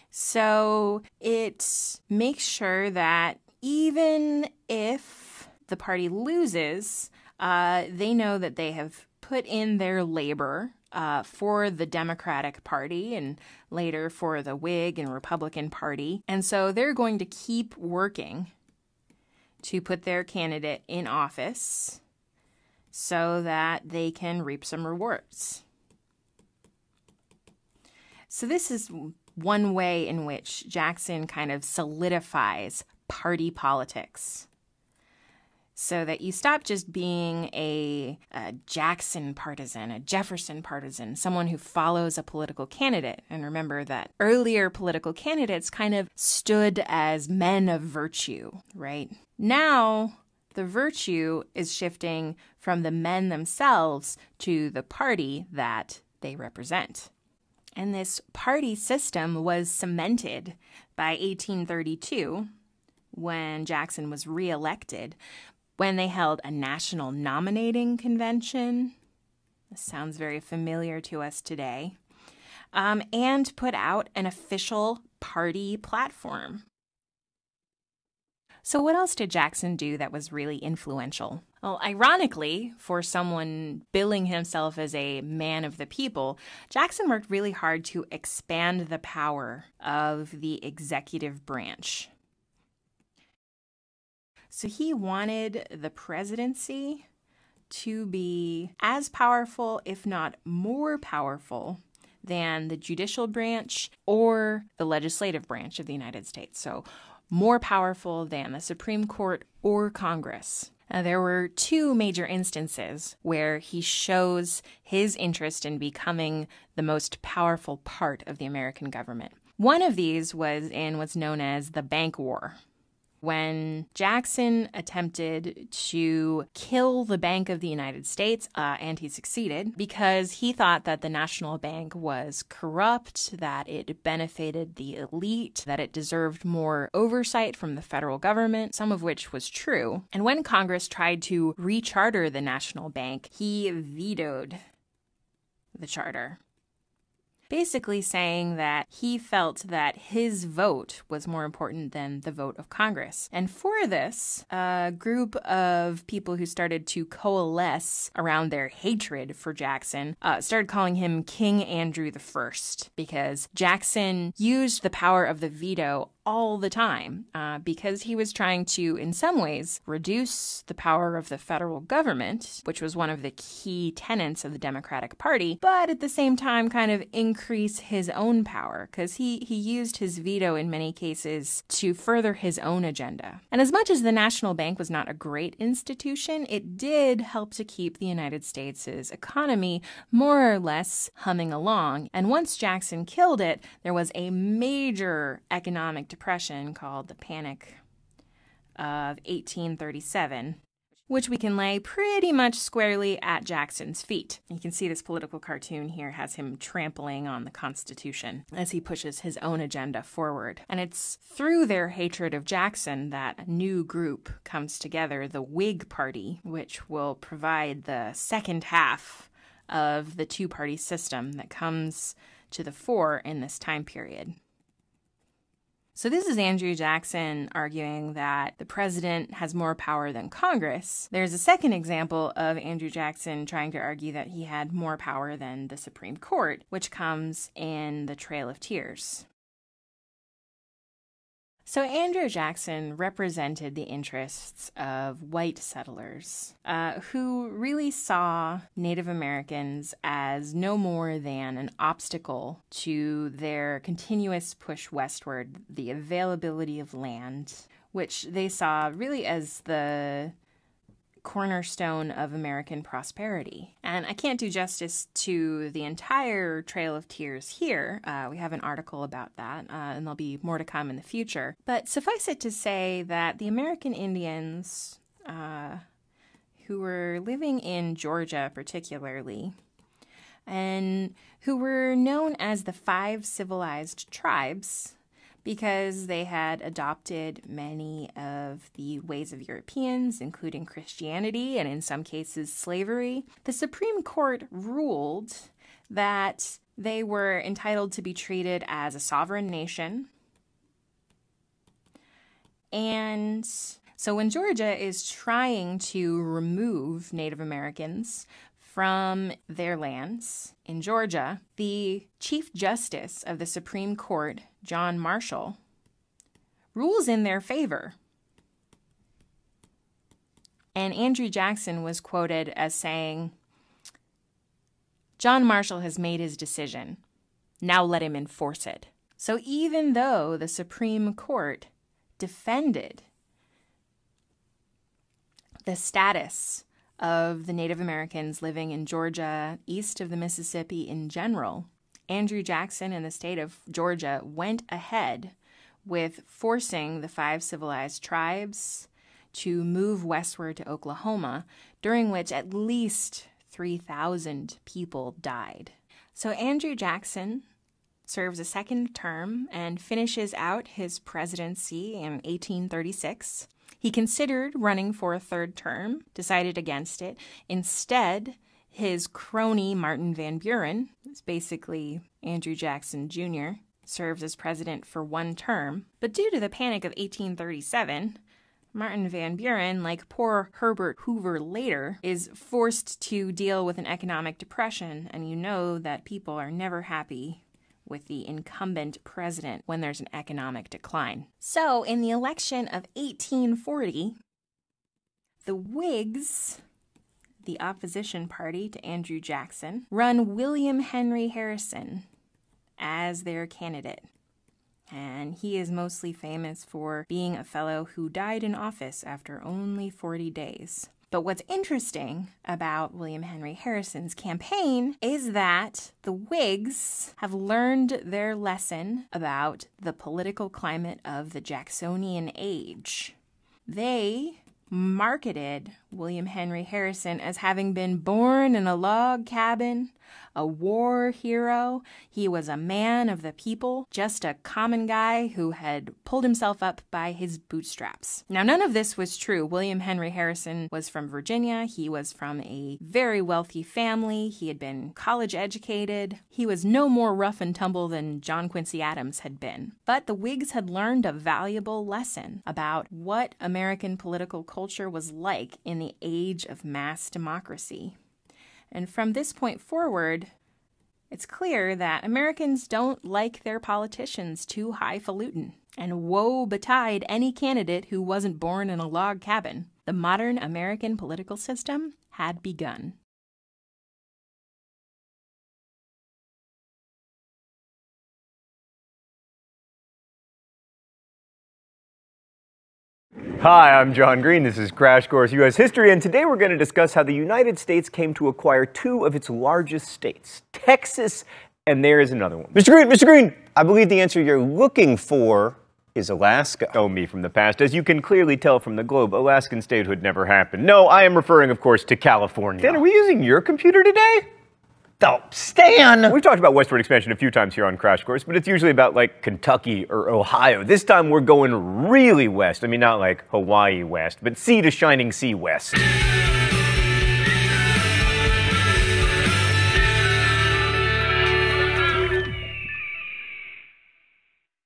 So it makes sure that even if the party loses, they know that they have put in their labor for the Democratic Party and later for the Whig and Republican Party. And so they're going to keep working to put their candidate in office so that they can reap some rewards. So this is one way in which Jackson kind of solidifies party politics, so that you stop just being a Jackson partisan, a Jefferson partisan, someone who follows a political candidate. And remember that earlier political candidates kind of stood as men of virtue, right? Now, the virtue is shifting from the men themselves to the party that they represent. And this party system was cemented by 1832, when Jackson was reelected, when they held a national nominating convention. This sounds very familiar to us today. And put out an official party platform. So what else did Jackson do that was really influential? Well, ironically, for someone billing himself as a man of the people, Jackson worked really hard to expand the power of the executive branch. So he wanted the presidency to be as powerful, if not more powerful, than the judicial branch or the legislative branch of the United States. So more powerful than the Supreme Court or Congress. There were two major instances where he shows his interest in becoming the most powerful part of the American government. One of these was in what's known as the Bank War, when Jackson attempted to kill the Bank of the United States, and he succeeded, because he thought that the National Bank was corrupt, that it benefited the elite, that it deserved more oversight from the federal government, some of which was true. And when Congress tried to recharter the National Bank, he vetoed the charter. basically saying that he felt that his vote was more important than the vote of Congress. And for this, a group of people who started to coalesce around their hatred for Jackson started calling him King Andrew I, because Jackson used the power of the veto all the time because he was trying to, in some ways, reduce the power of the federal government, which was one of the key tenets of the Democratic Party, but at the same time kind of increase his own power, because he used his veto in many cases to further his own agenda. And as much as the National Bank was not a great institution, it did help to keep the United States' economy more or less humming along. And once Jackson killed it, there was a major economic depression called the Panic of 1837, which we can lay pretty much squarely at Jackson's feet. You can see this political cartoon here has him trampling on the Constitution as he pushes his own agenda forward. And it's through their hatred of Jackson that a new group comes together, the Whig Party, which will provide the second half of the two-party system that comes to the fore in this time period. So this is Andrew Jackson arguing that the president has more power than Congress. There's a second example of Andrew Jackson trying to argue that he had more power than the Supreme Court, which comes in the Trail of Tears. So Andrew Jackson represented the interests of white settlers who really saw Native Americans as no more than an obstacle to their continuous push westward, the availability of land, which they saw really as the cornerstone of American prosperity. And I can't do justice to the entire Trail of Tears here. We have an article about that, and there'll be more to come in the future. But suffice it to say that the American Indians, who were living in Georgia particularly, and who were known as the 5 civilized tribes, because they had adopted many of the ways of Europeans, including Christianity and in some cases slavery, the Supreme Court ruled that they were entitled to be treated as a sovereign nation. And so when Georgia is trying to remove Native Americans from their lands in Georgia, the Chief Justice of the Supreme Court, John Marshall, rules in their favor. And Andrew Jackson was quoted as saying, "John Marshall has made his decision. Now let him enforce it." So even though the Supreme Court defended the status of the Native Americans living in Georgia, east of the Mississippi in general, Andrew Jackson and the state of Georgia went ahead with forcing the 5 civilized tribes to move westward to Oklahoma, during which at least 3,000 people died. So Andrew Jackson serves a second term and finishes out his presidency in 1836. He considered running for a third term, decided against it. Instead, his crony, Martin Van Buren, who's basically Andrew Jackson Jr., serves as president for 1 term. But due to the Panic of 1837, Martin Van Buren, like poor Herbert Hoover later, is forced to deal with an economic depression, and you know that people are never happy with the incumbent president when there's an economic decline. So, in the election of 1840, the Whigs, the opposition party to Andrew Jackson, run William Henry Harrison as their candidate. And he is mostly famous for being a fellow who died in office after only 40 days. But what's interesting about William Henry Harrison's campaign is that the Whigs have learned their lesson about the political climate of the Jacksonian age. They marketed William Henry Harrison as having been born in a log cabin, a war hero. He was a man of the people, just a common guy who had pulled himself up by his bootstraps. Now, none of this was true. William Henry Harrison was from Virginia. He was from a very wealthy family. He had been college educated. He was no more rough and tumble than John Quincy Adams had been. But the Whigs had learned a valuable lesson about what American political culture was like in the age of mass democracy. And from this point forward, it's clear that Americans don't like their politicians too highfalutin. And woe betide any candidate who wasn't born in a log cabin. The modern American political system had begun. Hi, I'm John Green. This is Crash Course U.S. History, and today we're going to discuss how the United States came to acquire two of its largest states, Texas, and there is another one. Mr. Green, I believe the answer you're looking for is Alaska. Oh, me from the past. As you can clearly tell from the globe, Alaskan statehood never happened. No, I am referring, of course, to California. Dan, are we using your computer today? Oh, Stan! We've talked about westward expansion a few times here on Crash Course, but it's usually about, like, Kentucky or Ohio. This time we're going really west. I mean, not like Hawaii west, but sea to shining sea west.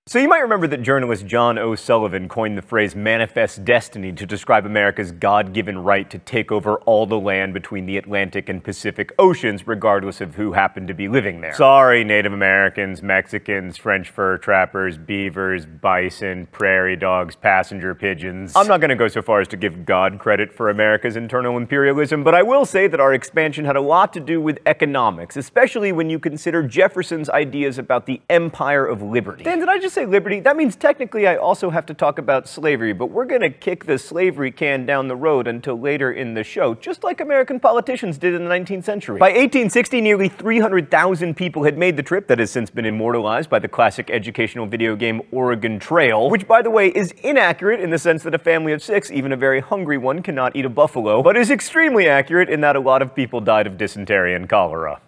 So you might remember that journalist John O. Sullivan coined the phrase manifest destiny to describe America's God-given right to take over all the land between the Atlantic and Pacific Oceans, regardless of who happened to be living there. Sorry, Native Americans, Mexicans, French fur trappers, beavers, bison, prairie dogs, passenger pigeons. I'm not going to go so far as to give God credit for America's internal imperialism, but I will say that our expansion had a lot to do with economics, especially when you consider Jefferson's ideas about the Empire of Liberty. Dan, did I just say liberty? That means technically I also have to talk about slavery, but we're gonna kick the slavery can down the road until later in the show, just like American politicians did in the 19th century. By 1860, nearly 300,000 people had made the trip that has since been immortalized by the classic educational video game Oregon Trail, which, by the way, is inaccurate in the sense that a family of 6, even a very hungry one, cannot eat a buffalo, but is extremely accurate in that a lot of people died of dysentery and cholera.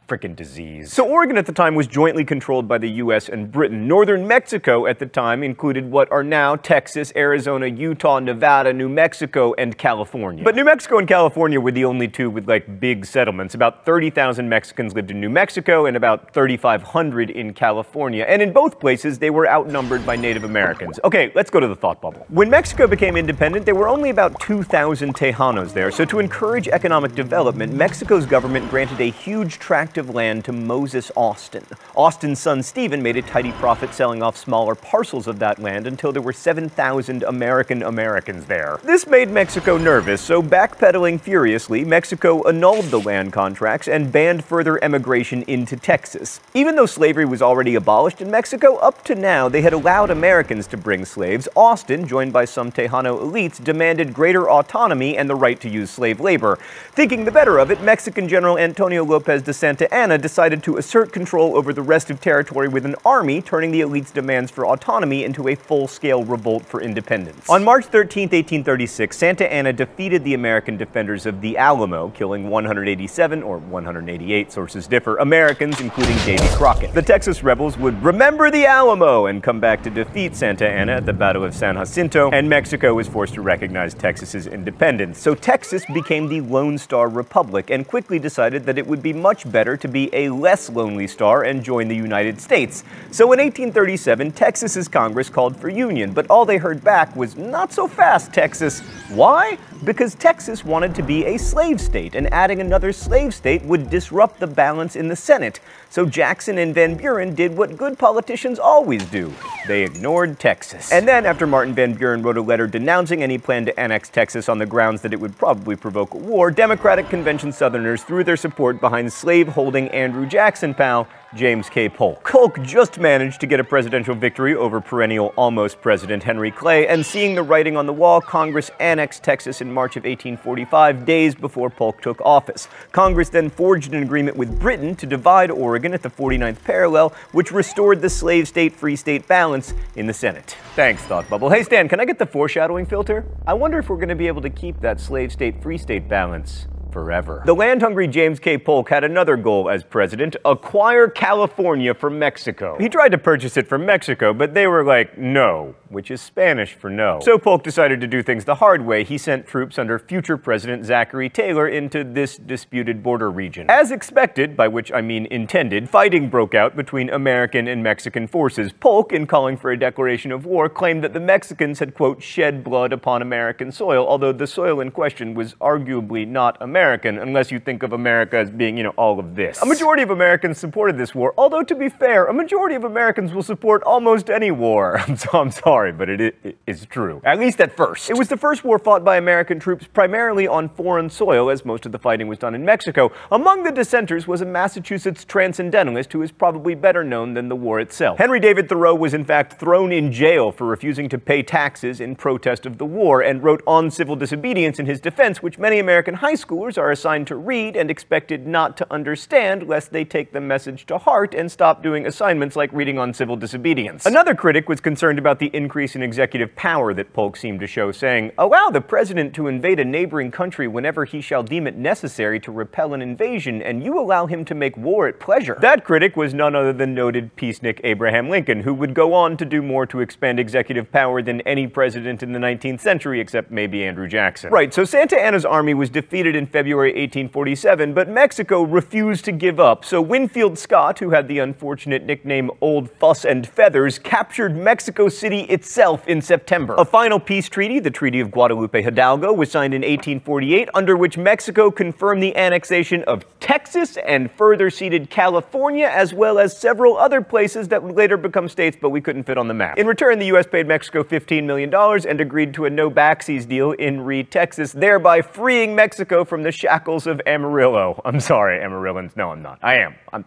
Frickin' disease. So Oregon at the time was jointly controlled by the US and Britain. Northern Mexico at the time included what are now Texas, Arizona, Utah, Nevada, New Mexico, and California. But New Mexico and California were the only two with, like, big settlements. About 30,000 Mexicans lived in New Mexico and about 3,500 in California. And in both places, they were outnumbered by Native Americans. Okay, let's go to the thought bubble. When Mexico became independent, there were only about 2,000 Tejanos there. So to encourage economic development, Mexico's government granted a huge tract of land to Moses Austin. Austin's son Stephen made a tidy profit selling off smaller parcels of that land until there were 7,000 Americans there. This made Mexico nervous, so backpedaling furiously, Mexico annulled the land contracts and banned further emigration into Texas. Even though slavery was already abolished in Mexico, up to now they had allowed Americans to bring slaves. Austin, joined by some Tejano elites, demanded greater autonomy and the right to use slave labor. Thinking the better of it, Mexican General Antonio Lopez de Santa Anna decided to assert control over the rest of territory with an army, turning the elite's demands for autonomy into a full-scale revolt for independence. On March 13, 1836, Santa Anna defeated the American defenders of the Alamo, killing 187, or 188, sources differ, Americans, including Davy Crockett. The Texas rebels would remember the Alamo and come back to defeat Santa Anna at the Battle of San Jacinto, and Mexico was forced to recognize Texas's independence. So Texas became the Lone Star Republic and quickly decided that it would be much better to be a less lonely star and join the United States. So in 1837, Texas's Congress called for union, but all they heard back was, "Not so fast, Texas." Why? Because Texas wanted to be a slave state, and adding another slave state would disrupt the balance in the Senate. So Jackson and Van Buren did what good politicians always do. They ignored Texas. And then, after Martin Van Buren wrote a letter denouncing any plan to annex Texas on the grounds that it would probably provoke a war, Democratic Convention Southerners threw their support behind slave-holding holding Andrew Jackson pal, James K. Polk. Polk just managed to get a presidential victory over perennial almost president Henry Clay, and seeing the writing on the wall, Congress annexed Texas in March of 1845, days before Polk took office. Congress then forged an agreement with Britain to divide Oregon at the 49th parallel, which restored the slave state-free state balance in the Senate. Thanks, Thought Bubble. Hey Stan, can I get the foreshadowing filter? I wonder if we're going to be able to keep that slave state-free state balance forever. The land-hungry James K. Polk had another goal as president: acquire California from Mexico. He tried to purchase it from Mexico, but they were like, no, which is Spanish for no. So Polk decided to do things the hard way. He sent troops under future President Zachary Taylor into this disputed border region. As expected, by which I mean intended, fighting broke out between American and Mexican forces. Polk, in calling for a declaration of war, claimed that the Mexicans had, quote, shed blood upon American soil, although the soil in question was arguably not American, unless you think of America as being, all of this. A majority of Americans supported this war, although to be fair, a majority of Americans will support almost any war. I'm sorry, but it is true. At least at first. It was the first war fought by American troops primarily on foreign soil, as most of the fighting was done in Mexico. Among the dissenters was a Massachusetts transcendentalist who is probably better known than the war itself. Henry David Thoreau was in fact thrown in jail for refusing to pay taxes in protest of the war, and wrote On Civil Disobedience in his defense, which many American high schoolers are assigned to read and expected not to understand, lest they take the message to heart and stop doing assignments like reading on civil disobedience. Another critic was concerned about the increase in executive power that Polk seemed to show, saying, allow the president to invade a neighboring country whenever he shall deem it necessary to repel an invasion, and you allow him to make war at pleasure. That critic was none other than noted peacenik Abraham Lincoln, who would go on to do more to expand executive power than any president in the 19th century, except maybe Andrew Jackson. Right, so Santa Anna's army was defeated in February 1847, but Mexico refused to give up, so Winfield Scott, who had the unfortunate nickname Old Fuss and Feathers, captured Mexico City itself in September. A final peace treaty, the Treaty of Guadalupe Hidalgo, was signed in 1848, under which Mexico confirmed the annexation of Texas and further ceded California, as well as several other places that would later become states, but we couldn't fit on the map. In return, the U.S. paid Mexico $15 million and agreed to a no-backsies deal in Reed, Texas, thereby freeing Mexico from the shackles of Amarillo. I'm sorry, Amarillans. No, I'm not. I am. I'm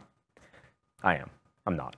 not.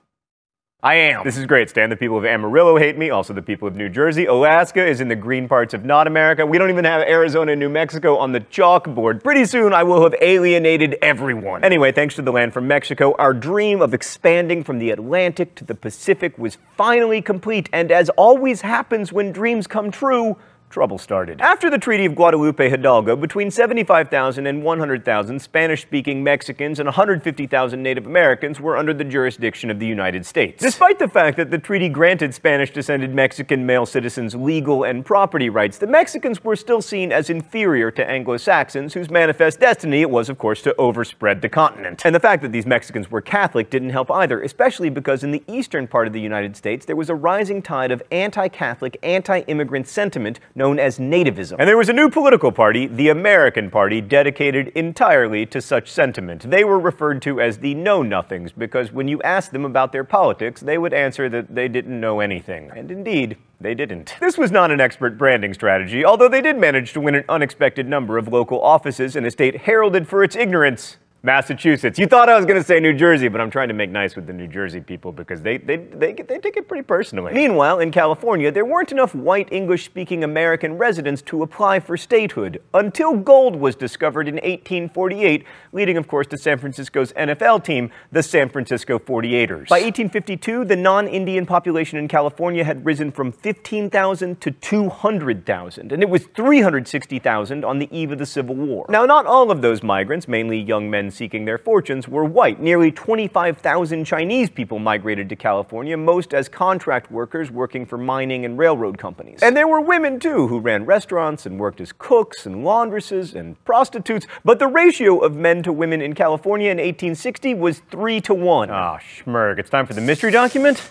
I am. This is great, Stan. The people of Amarillo hate me, also the people of New Jersey. Alaska is in the green parts of not America. We don't even have Arizona and New Mexico on the chalkboard. Pretty soon, I will have alienated everyone. Anyway, thanks to the land from Mexico, our dream of expanding from the Atlantic to the Pacific was finally complete, and as always happens when dreams come true, trouble started. After the Treaty of Guadalupe Hidalgo, between 75,000 and 100,000 Spanish-speaking Mexicans and 150,000 Native Americans were under the jurisdiction of the United States. Despite the fact that the treaty granted Spanish-descended Mexican male citizens legal and property rights, the Mexicans were still seen as inferior to Anglo-Saxons, whose manifest destiny it was, of course, to overspread the continent. And the fact that these Mexicans were Catholic didn't help either, especially because in the eastern part of the United States, there was a rising tide of anti-Catholic, anti-immigrant sentiment known as nativism. And there was a new political party, the American Party, dedicated entirely to such sentiment. They were referred to as the Know-Nothings, because when you asked them about their politics, they would answer that they didn't know anything. And indeed, they didn't. This was not an expert branding strategy, although they did manage to win an unexpected number of local offices in a state heralded for its ignorance: Massachusetts. You thought I was going to say New Jersey, but I'm trying to make nice with the New Jersey people because they take it pretty personally. Meanwhile, in California, there weren't enough white English-speaking American residents to apply for statehood until gold was discovered in 1848, leading, of course, to San Francisco's NFL team, the San Francisco 48ers. By 1852, the non-Indian population in California had risen from 15,000 to 200,000, and it was 360,000 on the eve of the Civil War. Now, not all of those migrants, mainly young men seeking their fortunes, were white. Nearly 25,000 Chinese people migrated to California, most as contract workers working for mining and railroad companies. And there were women, too, who ran restaurants and worked as cooks and laundresses and prostitutes, but the ratio of men to women in California in 1860 was 3 to 1. Ah, schmirg. It's time for the mystery document?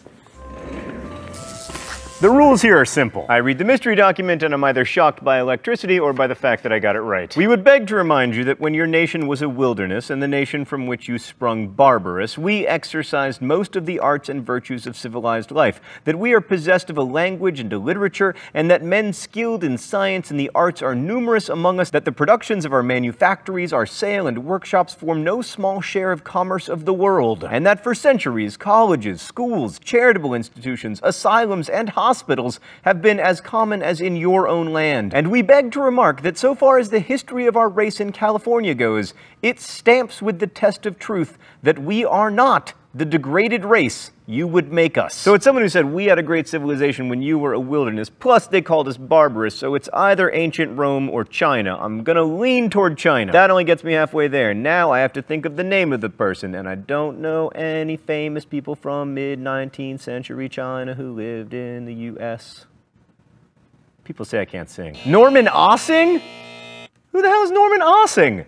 The rules here are simple. I read the mystery document and I'm either shocked by electricity or by the fact that I got it right. We would beg to remind you that when your nation was a wilderness and the nation from which you sprung barbarous, we exercised most of the arts and virtues of civilized life, that we are possessed of a language and a literature, and that men skilled in science and the arts are numerous among us, that the productions of our manufactories, our sale and workshops form no small share of commerce of the world, and that for centuries colleges, schools, charitable institutions, asylums, and hospitals have been as common as in your own land. And we beg to remark that so far as the history of our race in California goes, it stamps with the test of truth that we are not the degraded race you would make us. So it's someone who said we had a great civilization when you were a wilderness, plus they called us barbarous, so it's either ancient Rome or China. I'm gonna lean toward China. That only gets me halfway there. Now I have to think of the name of the person, and I don't know any famous people from mid-19th century China who lived in the US. People say I can't sing. Norman Ossing? Who the hell is Norman Ossing?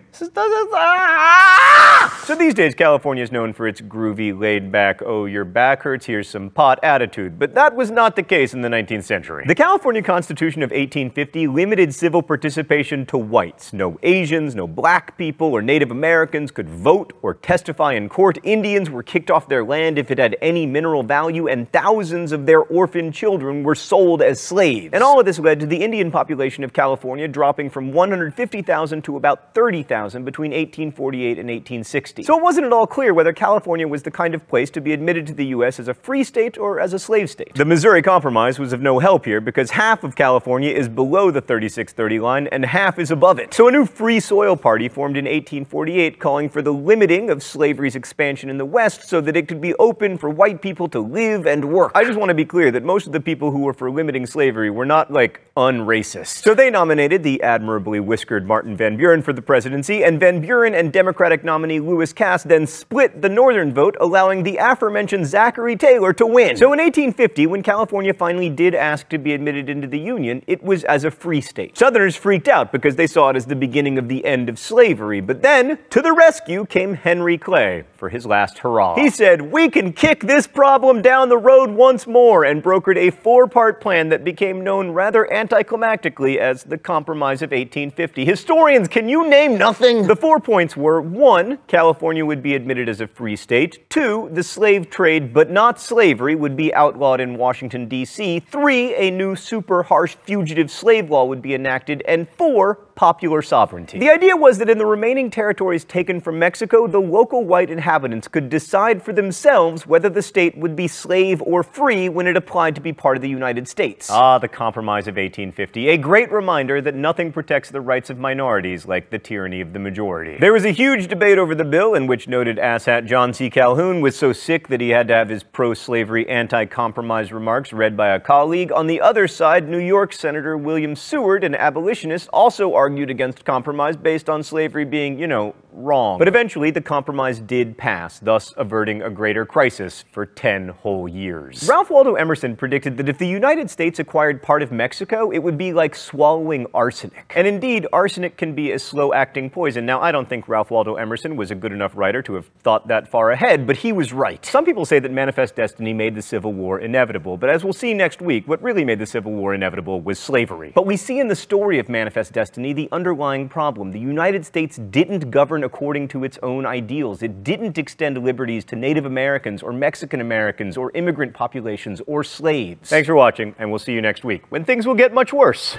So these days, California is known for its groovy, laid-back, oh, your back hurts, here's some pot attitude. But that was not the case in the 19th century. The California Constitution of 1850 limited civil participation to whites. No Asians, no black people, or Native Americans could vote or testify in court. Indians were kicked off their land if it had any mineral value, and thousands of their orphan children were sold as slaves. And all of this led to the Indian population of California dropping from 150,000 to about 30,000 between 1848 and 1860. So it wasn't at all clear whether California was the kind of place to be admitted to the U.S. as a free state or as a slave state. The Missouri Compromise was of no help here because half of California is below the 3630 line and half is above it. So a new Free Soil Party formed in 1848 calling for the limiting of slavery's expansion in the West so that it could be open for white people to live and work. I just want to be clear that most of the people who were for limiting slavery were not, like, unracist. So they nominated the admirably whiskered Martin Van Buren for the presidency, and Van Buren and Democratic nominee Lewis Cass then split the northern vote, allowing the aforementioned Zachary Taylor to win. So in 1850, when California finally did ask to be admitted into the Union, it was as a free state. Southerners freaked out because they saw it as the beginning of the end of slavery, but then, to the rescue came Henry Clay for his last hurrah. He said, "We can kick this problem down the road once more," and brokered a four-part plan that became known rather anticlimactically as the Compromise of 1850. Historians, can you name nothing? The 4 points were: 1, California would be admitted as a free state; 2, the slave trade, but not slavery, would be outlawed in Washington, D.C.; 3, a new super harsh fugitive slave law would be enacted; and 4, popular sovereignty. The idea was that in the remaining territories taken from Mexico, the local white inhabitants could decide for themselves whether the state would be slave or free when it applied to be part of the United States. Ah, the Compromise of 1850, a great reminder that nothing protects the rights of minorities like the tyranny of the majority. There was a huge debate over the bill in which noted asshat John C. Calhoun was so sick that he had to have his pro-slavery, anti-compromise remarks read by a colleague. On the other side, New York Senator William Seward, an abolitionist, also argued against compromise based on slavery being, you know, wrong. But eventually, the compromise did pass, thus averting a greater crisis for 10 whole years. Ralph Waldo Emerson predicted that if the United States acquired part of Mexico, it would be like swallowing arsenic. And indeed, arsenic can be a slow-acting poison. Now, I don't think Ralph Waldo Emerson was a good enough writer to have thought that far ahead, but he was right. Some people say that Manifest Destiny made the Civil War inevitable, but as we'll see next week, what really made the Civil War inevitable was slavery. But we see in the story of Manifest Destiny the underlying problem. The United States didn't govern according to its own ideals. It didn't extend liberties to Native Americans or Mexican Americans or immigrant populations or slaves. Thanks for watching, and we'll see you next week, when things will get much worse.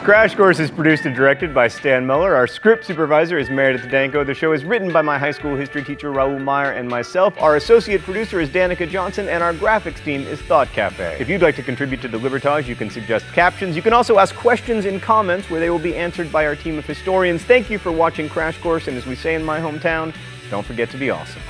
Crash Course is produced and directed by Stan Muller. Our script supervisor is Meredith Danko. The show is written by my high school history teacher Raul Meyer and myself. Our associate producer is Danica Johnson, and our graphics team is Thought Cafe. If you'd like to contribute to the Libertage, you can suggest captions. You can also ask questions in comments where they will be answered by our team of historians. Thank you for watching Crash Course, and as we say in my hometown, don't forget to be awesome.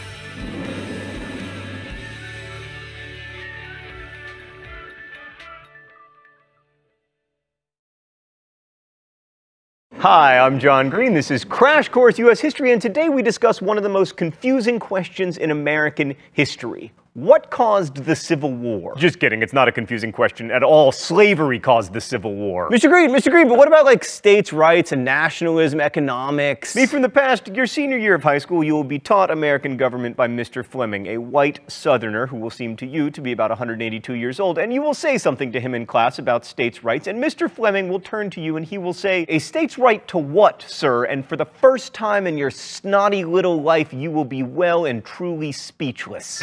Hi, I'm John Green. This is Crash Course U.S. History, and today we discuss one of the most confusing questions in American history. What caused the Civil War? Just kidding, it's not a confusing question at all. Slavery caused the Civil War. Mr. Green, but what about like states' rights and nationalism, economics? Me from the past, your senior year of high school, you will be taught American government by Mr. Fleming, a white Southerner who will seem to you to be about 182 years old, and you will say something to him in class about states' rights, and Mr. Fleming will turn to you and he will say, "A state's right to what, sir?" And for the first time in your snotty little life, you will be well and truly speechless.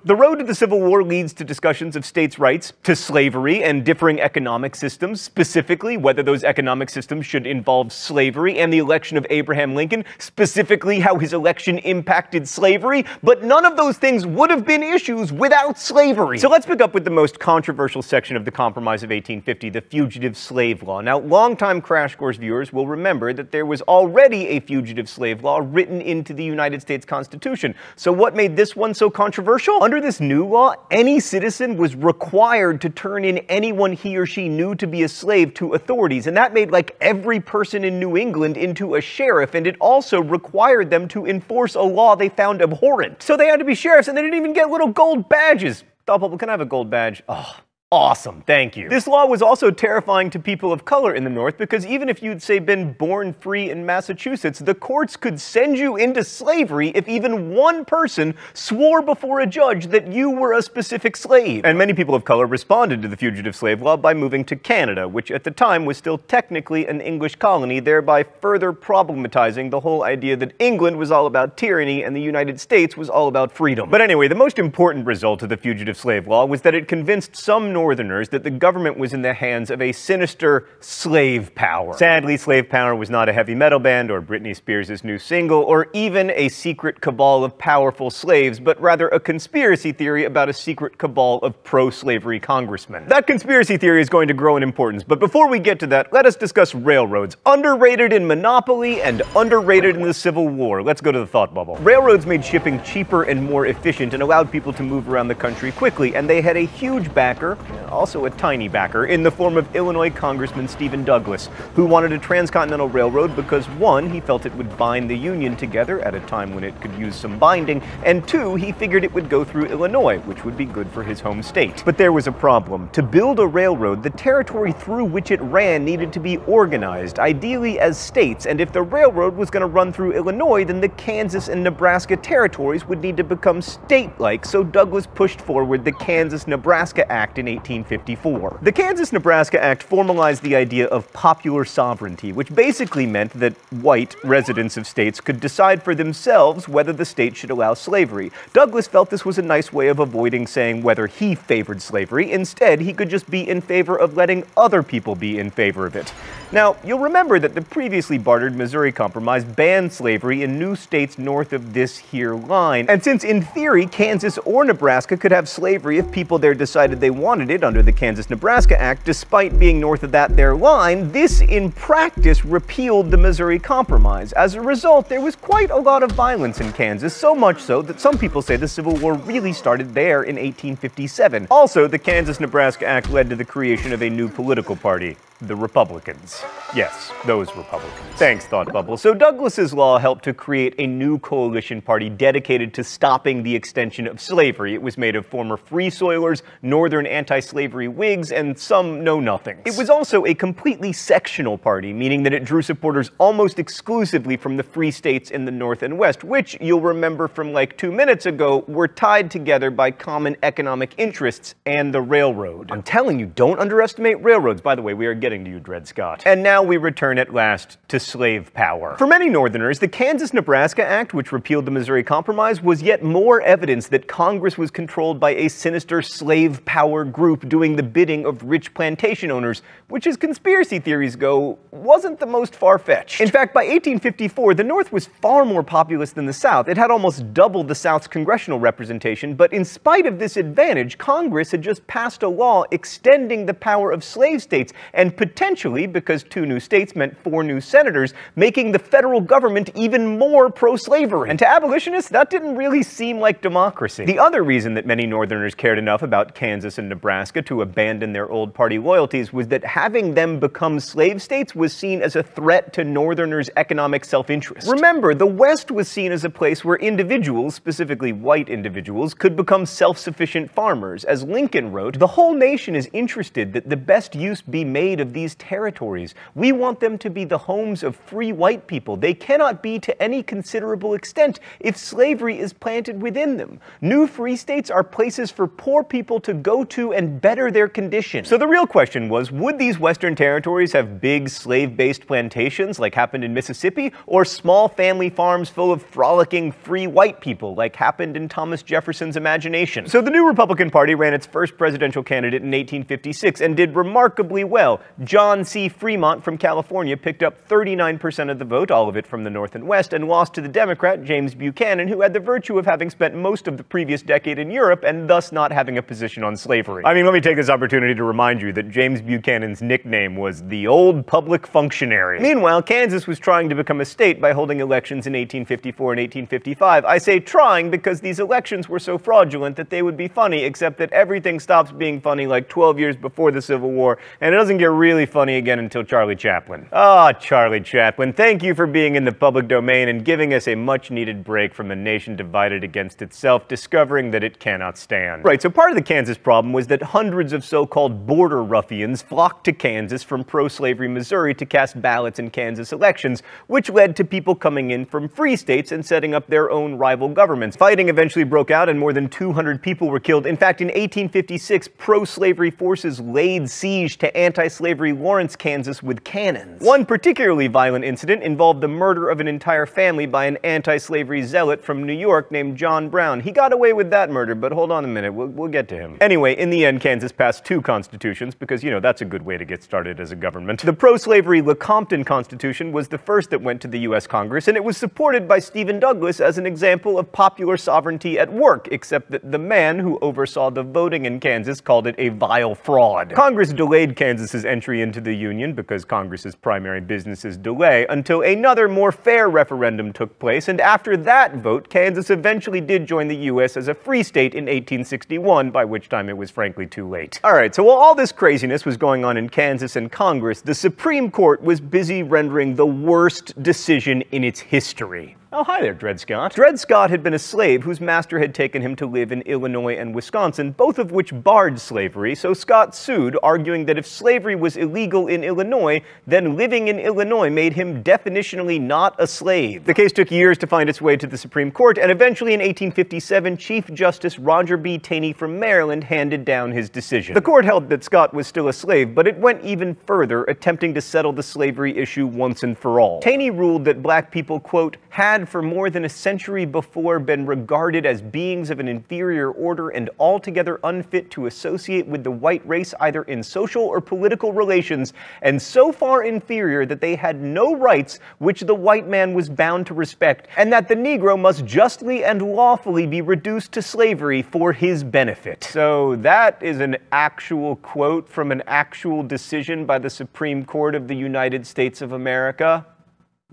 The road to the Civil War leads to discussions of states' rights, to slavery, and differing economic systems, specifically whether those economic systems should involve slavery, and the election of Abraham Lincoln, specifically how his election impacted slavery, but none of those things would have been issues without slavery. So let's pick up with the most controversial section of the Compromise of 1850, the Fugitive Slave Law. Now, longtime Crash Course viewers will remember that there was already a fugitive slave law written into the United States Constitution. So what made this one so controversial? Under this new law, any citizen was required to turn in anyone he or she knew to be a slave to authorities, and that made like every person in New England into a sheriff, and it also required them to enforce a law they found abhorrent. So they had to be sheriffs, and they didn't even get little gold badges. Thought Bubble, can I have a gold badge? Oh. Awesome, thank you. This law was also terrifying to people of color in the North because even if you'd, say, been born free in Massachusetts, the courts could send you into slavery if even one person swore before a judge that you were a specific slave. And many people of color responded to the fugitive slave law by moving to Canada, which at the time was still technically an English colony, thereby further problematizing the whole idea that England was all about tyranny and the United States was all about freedom. But anyway, the most important result of the fugitive slave law was that it convinced some Northerners that the government was in the hands of a sinister slave power. Sadly, slave power was not a heavy metal band or Britney Spears' new single or even a secret cabal of powerful slaves, but rather a conspiracy theory about a secret cabal of pro-slavery congressmen. That conspiracy theory is going to grow in importance, but before we get to that, let us discuss railroads. Underrated in monopoly and underrated in the Civil War. Let's go to the thought bubble. Railroads made shipping cheaper and more efficient and allowed people to move around the country quickly, and they had a huge backer, also a tiny backer, in the form of Illinois Congressman Stephen Douglas, who wanted a transcontinental railroad because, one, he felt it would bind the Union together at a time when it could use some binding, and two, he figured it would go through Illinois, which would be good for his home state. But there was a problem. To build a railroad, the territory through which it ran needed to be organized, ideally as states, and if the railroad was going to run through Illinois, then the Kansas and Nebraska territories would need to become state-like, so Douglas pushed forward the Kansas-Nebraska Act in 1854. The Kansas-Nebraska Act formalized the idea of popular sovereignty, which basically meant that white residents of states could decide for themselves whether the state should allow slavery. Douglas felt this was a nice way of avoiding saying whether he favored slavery. Instead, he could just be in favor of letting other people be in favor of it. Now, you'll remember that the previously bartered Missouri Compromise banned slavery in new states north of this here line. And since in theory, Kansas or Nebraska could have slavery if people there decided they wanted it under the Kansas-Nebraska Act, despite being north of that there line, this in practice repealed the Missouri Compromise. As a result, there was quite a lot of violence in Kansas, so much so that some people say the Civil War really started there in 1857. Also, the Kansas-Nebraska Act led to the creation of a new political party. The Republicans. Yes, those Republicans. Thanks, Thought Bubble. So Douglas's law helped to create a new coalition party dedicated to stopping the extension of slavery. It was made of former Free Soilers, Northern anti-slavery Whigs, and some know-nothings. It was also a completely sectional party, meaning that it drew supporters almost exclusively from the free states in the North and West, which, you'll remember from like 2 minutes ago, were tied together by common economic interests and the railroad. I'm telling you, don't underestimate railroads. By the way, we are getting to you, Dred Scott. And now we return at last to slave power. For many Northerners, the Kansas-Nebraska Act, which repealed the Missouri Compromise, was yet more evidence that Congress was controlled by a sinister slave power group doing the bidding of rich plantation owners, which, as conspiracy theories go, wasn't the most far-fetched. In fact, by 1854, the North was far more populous than the South. It had almost double the South's congressional representation, but in spite of this advantage, Congress had just passed a law extending the power of slave states and and potentially, because 2 new states meant 4 new senators, making the federal government even more pro-slavery. And to abolitionists, that didn't really seem like democracy. The other reason that many Northerners cared enough about Kansas and Nebraska to abandon their old party loyalties was that having them become slave states was seen as a threat to Northerners' economic self-interest. Remember, the West was seen as a place where individuals, specifically white individuals, could become self-sufficient farmers. As Lincoln wrote, "The whole nation is interested that the best use be made of these territories. We want them to be the homes of free white people. They cannot be to any considerable extent if slavery is planted within them. New free states are places for poor people to go to and better their condition." So the real question was, would these Western territories have big slave-based plantations like happened in Mississippi, or small family farms full of frolicking free white people like happened in Thomas Jefferson's imagination? So the new Republican Party ran its first presidential candidate in 1856 and did remarkably well. John C. Fremont from California picked up 39% of the vote, all of it from the North and West, and lost to the Democrat James Buchanan, who had the virtue of having spent most of the previous decade in Europe and thus not having a position on slavery. I mean, let me take this opportunity to remind you that James Buchanan's nickname was the Old Public Functionary. Meanwhile, Kansas was trying to become a state by holding elections in 1854 and 1855. I say trying because these elections were so fraudulent that they would be funny, except that everything stops being funny like 12 years before the Civil War, and it doesn't get really funny again until Charlie Chaplin. Ah, Charlie Chaplin, thank you for being in the public domain and giving us a much-needed break from a nation divided against itself, discovering that it cannot stand. Right, so part of the Kansas problem was that hundreds of so-called border ruffians flocked to Kansas from pro-slavery Missouri to cast ballots in Kansas elections, which led to people coming in from free states and setting up their own rival governments. Fighting eventually broke out and more than 200 people were killed. In fact, in 1856, pro-slavery forces laid siege to anti-slavery Lawrence, Kansas with cannons. One particularly violent incident involved the murder of an entire family by an anti-slavery zealot from New York named John Brown. He got away with that murder, but hold on a minute, we'll get to him. Anyway, in the end, Kansas passed 2 constitutions because, you know, that's a good way to get started as a government. The pro-slavery Lecompton Constitution was the first that went to the U.S. Congress, and it was supported by Stephen Douglas as an example of popular sovereignty at work, except that the man who oversaw the voting in Kansas called it a vile fraud. Congress delayed Kansas's entry into the Union, because Congress's primary business is delay, until another more fair referendum took place, and after that vote, Kansas eventually did join the U.S. as a free state in 1861, by which time it was frankly too late. Alright, so while all this craziness was going on in Kansas and Congress, the Supreme Court was busy rendering the worst decision in its history. Oh, hi there, Dred Scott. Dred Scott had been a slave whose master had taken him to live in Illinois and Wisconsin, both of which barred slavery, so Scott sued, arguing that if slavery was illegal in Illinois, then living in Illinois made him definitionally not a slave. The case took years to find its way to the Supreme Court, and eventually in 1857, Chief Justice Roger B. Taney from Maryland handed down his decision. The court held that Scott was still a slave, but it went even further, attempting to settle the slavery issue once and for all. Taney ruled that black people, quote, had for more than a century before been regarded as beings of an inferior order and altogether unfit to associate with the white race either in social or political relations, and so far inferior that they had no rights which the white man was bound to respect, and that the Negro must justly and lawfully be reduced to slavery for his benefit. So that is an actual quote from an actual decision by the Supreme Court of the United States of America?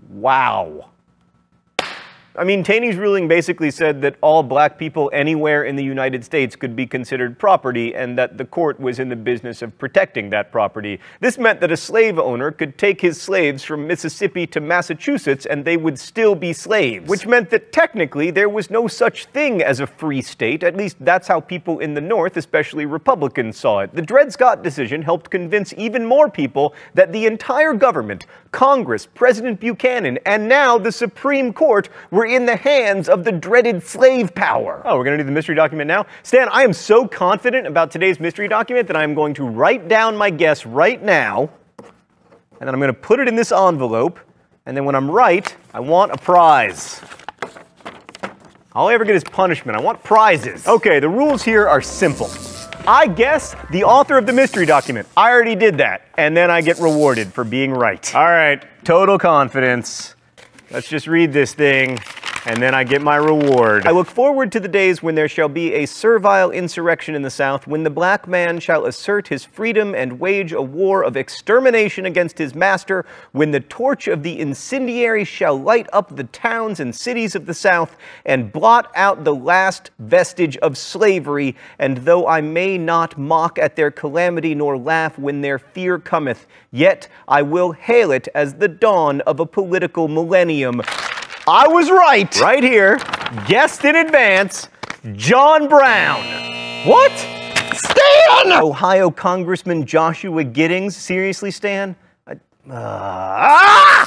Wow. I mean, Taney's ruling basically said that all black people anywhere in the United States could be considered property, and that the court was in the business of protecting that property. This meant that a slave owner could take his slaves from Mississippi to Massachusetts and they would still be slaves, which meant that technically there was no such thing as a free state. At least that's how people in the North, especially Republicans, saw it. The Dred Scott decision helped convince even more people that the entire government, Congress, President Buchanan, and now the Supreme Court were in the hands of the dreaded slave power. Oh, we're gonna do the mystery document now? Stan, I am so confident about today's mystery document that I'm going to write down my guess right now, and then I'm gonna put it in this envelope, and then when I'm right, I want a prize. All I ever get is punishment. I want prizes. Okay, the rules here are simple. I guess the author of the mystery document. I already did that, and then I get rewarded for being right. All right, total confidence. Let's just read this thing. and then I get my reward. I look forward to the days when there shall be a servile insurrection in the South, when the black man shall assert his freedom and wage a war of extermination against his master, when the torch of the incendiary shall light up the towns and cities of the South and blot out the last vestige of slavery. And though I may not mock at their calamity nor laugh when their fear cometh, yet I will hail it as the dawn of a political millennium. I was right! Right here, guessed in advance, John Brown. What? Stan! Ohio Congressman Joshua Giddings? Seriously, Stan?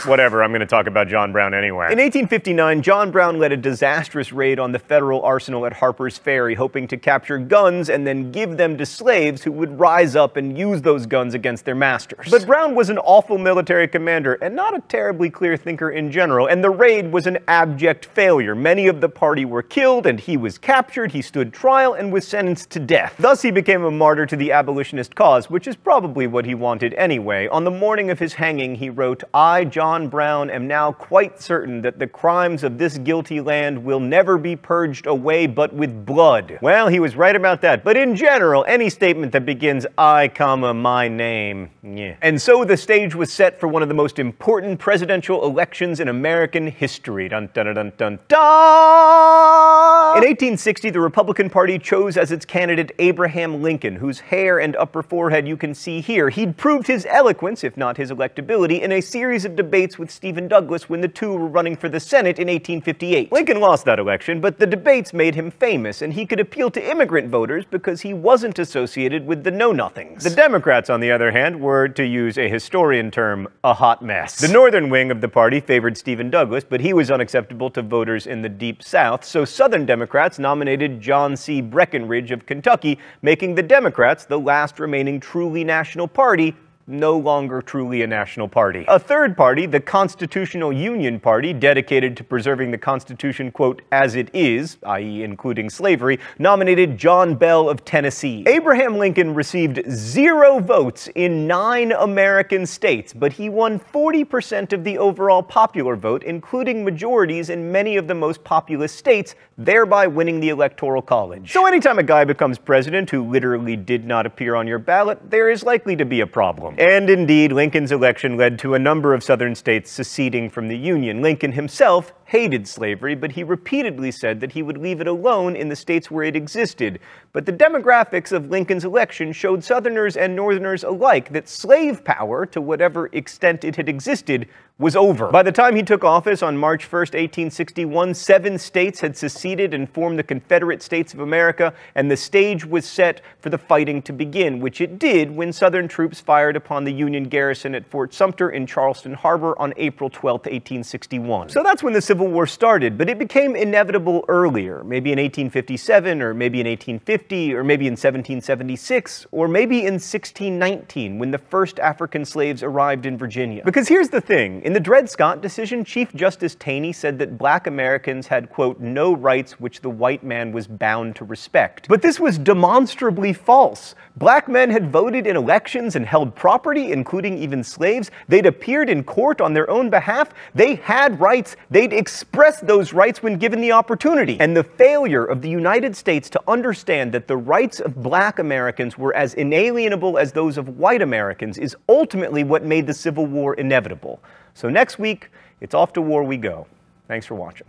Whatever, I'm going to talk about John Brown anyway. In 1859, John Brown led a disastrous raid on the federal arsenal at Harper's Ferry, hoping to capture guns and then give them to slaves who would rise up and use those guns against their masters. But Brown was an awful military commander and not a terribly clear thinker in general, and the raid was an abject failure. Many of the party were killed, and he was captured, he stood trial, and was sentenced to death. Thus, he became a martyr to the abolitionist cause, which is probably what he wanted anyway. On the morning of his hanging, he wrote, "I, John Brown, am now quite certain that the crimes of this guilty land will never be purged away but with blood." Well, he was right about that, but in general, any statement that begins, "I, my name," yeah. And so the stage was set for one of the most important presidential elections in American history. Dun, dun, dun, dun, dun, dun! In 1860, the Republican Party chose as its candidate Abraham Lincoln, whose hair and upper forehead you can see here. He'd proved his eloquence, if not his electability, in a series of debates with Stephen Douglas when the two were running for the Senate in 1858. Lincoln lost that election, but the debates made him famous, and he could appeal to immigrant voters because he wasn't associated with the know-nothings. The Democrats, on the other hand, were, to use a historian term, a hot mess. The northern wing of the party favored Stephen Douglas, but he was unacceptable to voters in the Deep South, so Southern Democrats nominated John C. Breckinridge of Kentucky, making the Democrats the last remaining truly national party, no longer truly a national party. A third party, the Constitutional Union Party, dedicated to preserving the Constitution, quote, as it is, i.e. including slavery, nominated John Bell of Tennessee. Abraham Lincoln received 0 votes in 9 American states, but he won 40% of the overall popular vote, including majorities in many of the most populous states, thereby winning the Electoral College. So anytime a guy becomes president who literally did not appear on your ballot, there is likely to be a problem. And indeed, Lincoln's election led to a number of southern states seceding from the Union. Lincoln himself hated slavery, but he repeatedly said that he would leave it alone in the states where it existed. But the demographics of Lincoln's election showed Southerners and Northerners alike that slave power, to whatever extent it had existed, was over. By the time he took office on March 1st, 1861, 7 states had seceded and formed the Confederate States of America, and the stage was set for the fighting to begin, which it did when Southern troops fired upon the Union garrison at Fort Sumter in Charleston Harbor on April 12, 1861. So that's when the Civil War started, but it became inevitable earlier, maybe in 1857, or maybe in 1850, or maybe in 1776, or maybe in 1619, when the first African slaves arrived in Virginia. Because here's the thing, in the Dred Scott decision, Chief Justice Taney said that black Americans had, quote, no rights which the white man was bound to respect. But this was demonstrably false. Black men had voted in elections and held property, including even slaves. They'd appeared in court on their own behalf. They had rights. They'd expressed those rights when given the opportunity. And the failure of the United States to understand that the rights of black Americans were as inalienable as those of white Americans is ultimately what made the Civil War inevitable. So next week, it's off to war we go. Thanks for watching.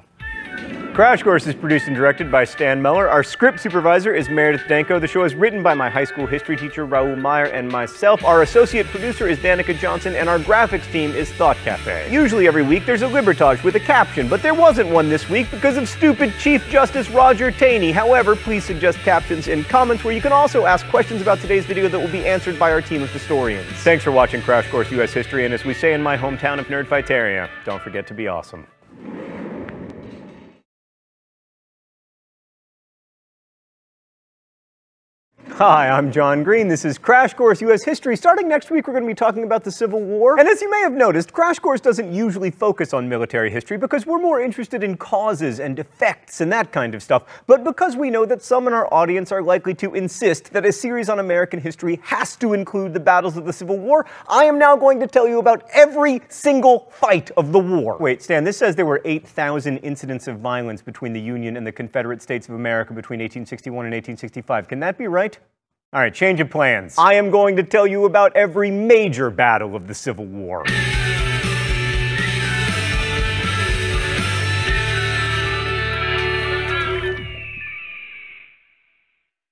Crash Course is produced and directed by Stan Muller. Our script supervisor is Meredith Danko. The show is written by my high school history teacher, Raoul Meyer, and myself. Our associate producer is Danica Johnson, and our graphics team is Thought Cafe. Usually every week there's a Libertage with a caption, but there wasn't one this week because of stupid Chief Justice Roger Taney. However, please suggest captions in comments, where you can also ask questions about today's video that will be answered by our team of historians. Thanks for watching Crash Course U.S. History, and as we say in my hometown of Nerdfighteria, don't forget to be awesome. Hi, I'm John Green. This is Crash Course U.S. History. Starting next week, we're going to be talking about the Civil War. And as you may have noticed, Crash Course doesn't usually focus on military history because we're more interested in causes and effects and that kind of stuff. But because we know that some in our audience are likely to insist that a series on American history has to include the battles of the Civil War, I am now going to tell you about every single fight of the war. Wait, Stan, this says there were 8,000 incidents of violence between the Union and the Confederate States of America between 1861 and 1865. Can that be right? All right, change of plans. I am going to tell you about every major battle of the Civil War.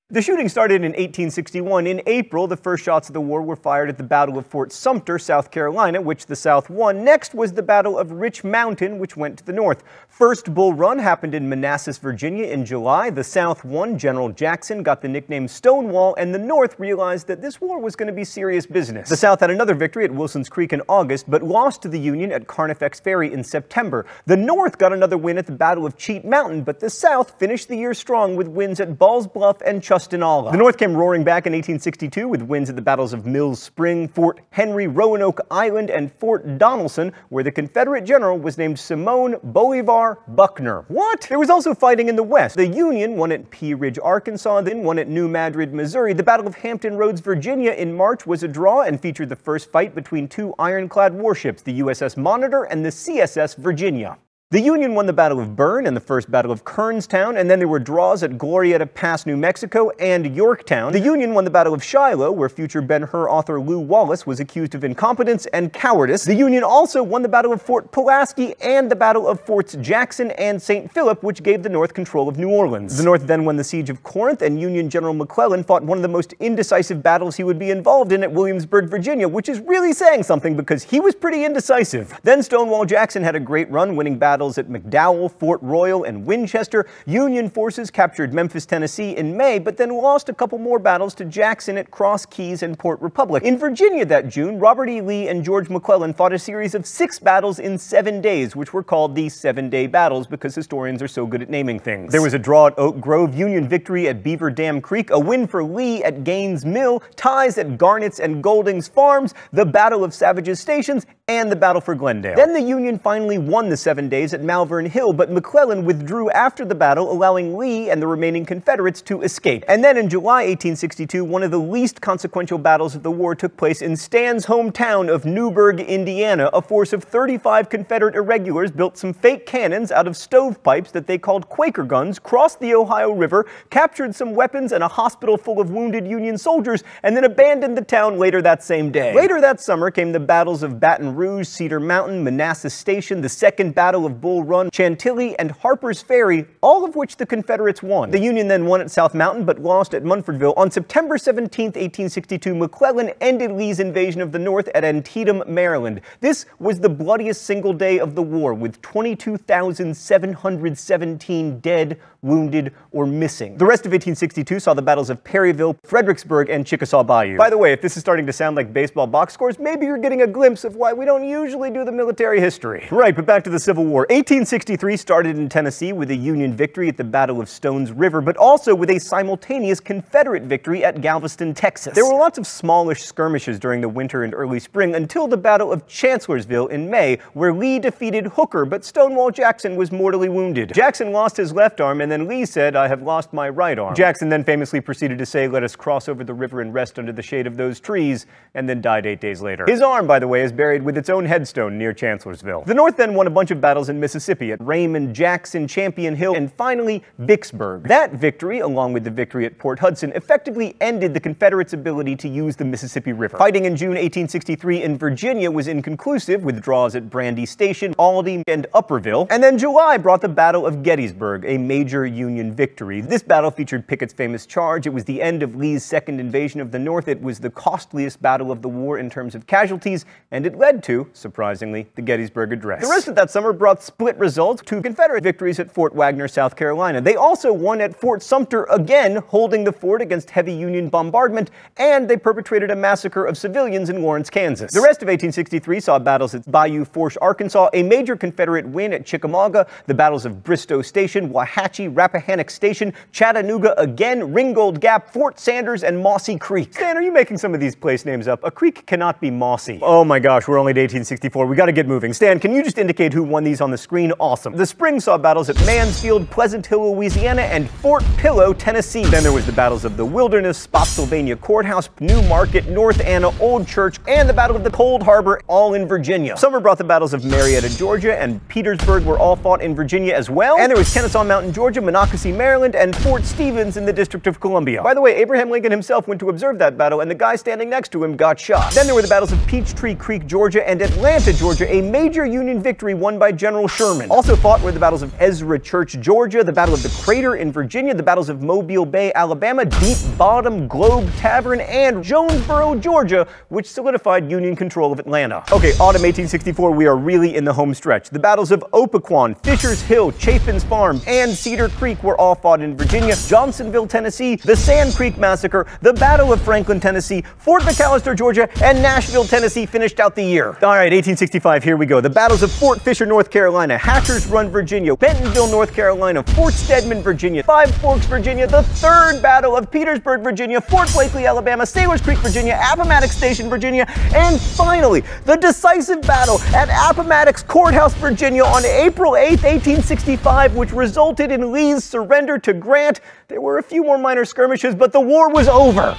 The shooting started in 1861. In April, the first shots of the war were fired at the Battle of Fort Sumter, South Carolina, which the South won. Next was the Battle of Rich Mountain, which went to the north. First Bull Run happened in Manassas, Virginia in July. The South won. General Jackson got the nickname Stonewall, and the North realized that this war was going to be serious business. The South had another victory at Wilson's Creek in August, but lost to the Union at Carnifex Ferry in September. The North got another win at the Battle of Cheat Mountain, but the South finished the year strong with wins at Ball's Bluff and Chustinala. The North came roaring back in 1862 with wins at the battles of Mills Spring, Fort Henry, Roanoke Island, and Fort Donelson, where the Confederate general was named Simon Bolivar Buckner. What? There was also fighting in the West. The Union won at Pea Ridge, Arkansas, then won at New Madrid, Missouri. The Battle of Hampton Roads, Virginia in March was a draw and featured the first fight between two ironclad warships, the USS Monitor and the CSS Virginia. The Union won the Battle of Bern and the First Battle of Kernstown, and then there were draws at Glorieta Pass, New Mexico, and Yorktown. The Union won the Battle of Shiloh, where future Ben-Hur author Lew Wallace was accused of incompetence and cowardice. The Union also won the Battle of Fort Pulaski and the Battle of Forts Jackson and St. Philip, which gave the North control of New Orleans. The North then won the Siege of Corinth, and Union General McClellan fought one of the most indecisive battles he would be involved in at Williamsburg, Virginia, which is really saying something because he was pretty indecisive. Then Stonewall Jackson had a great run, winning battles at McDowell, Fort Royal, and Winchester. Union forces captured Memphis, Tennessee in May, but then lost a couple more battles to Jackson at Cross Keys and Port Republic. In Virginia that June, Robert E. Lee and George McClellan fought a series of 6 battles in 7 days, which were called the 7-day battles because historians are so good at naming things. There was a draw at Oak Grove, Union victory at Beaver Dam Creek, a win for Lee at Gaines Mill, ties at Garnett's and Golding's Farms, the Battle of Savage's Stations, and the Battle for Glendale. Then the Union finally won the 7 days at Malvern Hill, but McClellan withdrew after the battle, allowing Lee and the remaining Confederates to escape. And then in July 1862, one of the least consequential battles of the war took place in Stan's hometown of Newburgh, Indiana. A force of 35 Confederate irregulars built some fake cannons out of stovepipes that they called Quaker guns, crossed the Ohio River, captured some weapons and a hospital full of wounded Union soldiers, and then abandoned the town later that same day. Later that summer came the battles of Baton Rouge, Cedar Mountain, Manassas Station, the Second Battle of Bull Run, Chantilly, and Harper's Ferry, all of which the Confederates won. The Union then won at South Mountain, but lost at Munfordville. On September 17, 1862, McClellan ended Lee's invasion of the North at Antietam, Maryland. This was the bloodiest single day of the war, with 22,717 dead, wounded, or missing. The rest of 1862 saw the battles of Perryville, Fredericksburg, and Chickasaw Bayou. By the way, if this is starting to sound like baseball box scores, maybe you're getting a glimpse of why we don't usually do the military history. Right, but back to the Civil War. 1863 started in Tennessee with a Union victory at the Battle of Stones River, but also with a simultaneous Confederate victory at Galveston, Texas. There were lots of smallish skirmishes during the winter and early spring until the Battle of Chancellorsville in May, where Lee defeated Hooker, but Stonewall Jackson was mortally wounded. Jackson lost his left arm, and then Lee said, "I have lost my right arm." Jackson then famously proceeded to say, "Let us cross over the river and rest under the shade of those trees," and then died 8 days later. His arm, by the way, is buried with its own headstone near Chancellorsville. The North then won a bunch of battles in Mississippi at Raymond, Jackson, Champion Hill, and finally Vicksburg. That victory, along with the victory at Port Hudson, effectively ended the Confederates' ability to use the Mississippi River. Fighting in June 1863 in Virginia was inconclusive, with draws at Brandy Station, Aldie, and Upperville. And then July brought the Battle of Gettysburg, a major Union victory. This battle featured Pickett's famous charge. It was the end of Lee's second invasion of the North. It was the costliest battle of the war in terms of casualties, and it led led to, surprisingly, the Gettysburg Address. The rest of that summer brought split results, 2 Confederate victories at Fort Wagner, South Carolina. They also won at Fort Sumter, again holding the fort against heavy Union bombardment, and they perpetrated a massacre of civilians in Lawrence, Kansas. The rest of 1863 saw battles at Bayou Forge, Arkansas, a major Confederate win at Chickamauga, the battles of Bristow Station, Wauhatchie, Rappahannock Station, Chattanooga again, Ringgold Gap, Fort Sanders, and Mossy Creek. Stan, are you making some of these place names up? A creek cannot be mossy. Oh my gosh, we're only to 1864. We gotta get moving. Stan, can you just indicate who won these on the screen? Awesome. The spring saw battles at Mansfield, Pleasant Hill, Louisiana, and Fort Pillow, Tennessee. Then there was the battles of the Wilderness, Spotsylvania Courthouse, New Market, North Anna, Old Church, and the Battle of the Cold Harbor, all in Virginia. Summer brought the battles of Marietta, Georgia, and Petersburg were all fought in Virginia as well. And there was Kennesaw Mountain, Georgia, Monocacy, Maryland, and Fort Stevens in the District of Columbia. By the way, Abraham Lincoln himself went to observe that battle, and the guy standing next to him got shot. Then there were the battles of Peachtree Creek, Georgia, and Atlanta, Georgia, a major Union victory won by General Sherman. Also fought were the battles of Ezra Church, Georgia, the Battle of the Crater in Virginia, the battles of Mobile Bay, Alabama, Deep Bottom, Globe Tavern, and Jonesboro, Georgia, which solidified Union control of Atlanta. Okay, autumn 1864, we are really in the home stretch. The battles of Opequon, Fisher's Hill, Chaffin's Farm, and Cedar Creek were all fought in Virginia, Johnsonville, Tennessee, the Sand Creek Massacre, the Battle of Franklin, Tennessee, Fort McAllister, Georgia, and Nashville, Tennessee finished out the year. All right, 1865, here we go. The battles of Fort Fisher, North Carolina, Hatcher's Run, Virginia, Bentonville, North Carolina, Fort Stedman, Virginia, Five Forks, Virginia, the Third Battle of Petersburg, Virginia, Fort Blakely, Alabama, Sailors Creek, Virginia, Appomattox Station, Virginia, and finally, the decisive battle at Appomattox Courthouse, Virginia on April 8, 1865, which resulted in Lee's surrender to Grant. There were a few more minor skirmishes, but the war was over.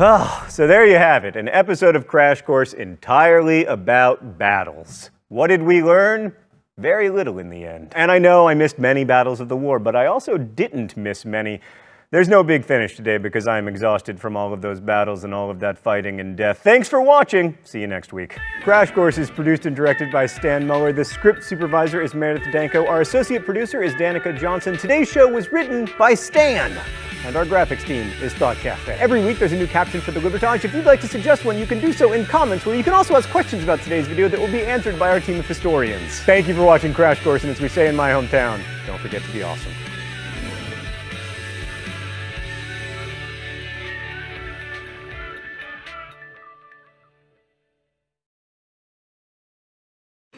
Oh, so there you have it, an episode of Crash Course entirely about battles. What did we learn? Very little in the end. And I know I missed many battles of the war, but I also didn't miss many. There's no big finish today because I'm exhausted from all of those battles and all of that fighting and death. Thanks for watching. See you next week. Crash Course is produced and directed by Stan Muller. The script supervisor is Meredith Danko. Our associate producer is Danica Johnson. Today's show was written by Stan. And our graphics team is Thought Cafe. Every week there's a new caption for the Libertage. If you'd like to suggest one, you can do so in comments, where you can also ask questions about today's video that will be answered by our team of historians. Thank you for watching Crash Course, and as we say in my hometown, don't forget to be awesome.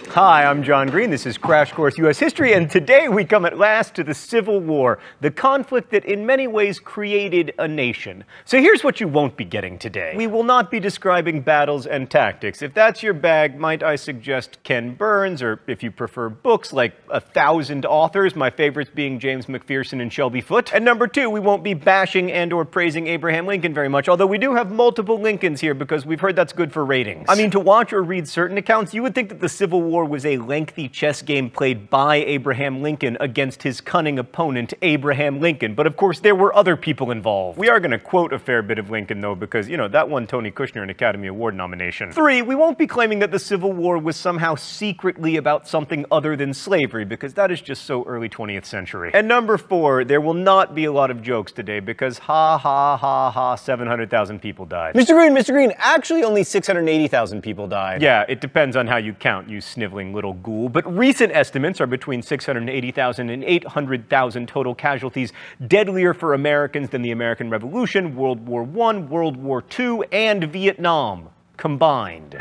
Hi, I'm John Green. This is Crash Course U.S. History, and today we come at last to the Civil War, the conflict that in many ways created a nation. So here's what you won't be getting today. We will not be describing battles and tactics. If that's your bag, might I suggest Ken Burns, or if you prefer books, like 1,000 authors, my favorites being James McPherson and Shelby Foote. And number two, we won't be bashing and or praising Abraham Lincoln very much, although we do have multiple Lincolns here because we've heard that's good for ratings. I mean, to watch or read certain accounts, you would think that the Civil War was a lengthy chess game played by Abraham Lincoln against his cunning opponent, Abraham Lincoln. But of course, there were other people involved. We are going to quote a fair bit of Lincoln, though, because, you know, that won Tony Kushner an Academy Award nomination. 3, we won't be claiming that the Civil War was somehow secretly about something other than slavery, because that is just so early 20th century. And number 4, there will not be a lot of jokes today, because ha ha ha ha, 700,000 people died. Mr. Green, actually only 680,000 people died. Yeah, it depends on how you count, you sniveling little ghoul, but recent estimates are between 680,000 and 800,000 total casualties, deadlier for Americans than the American Revolution, World War I, World War II, and Vietnam combined.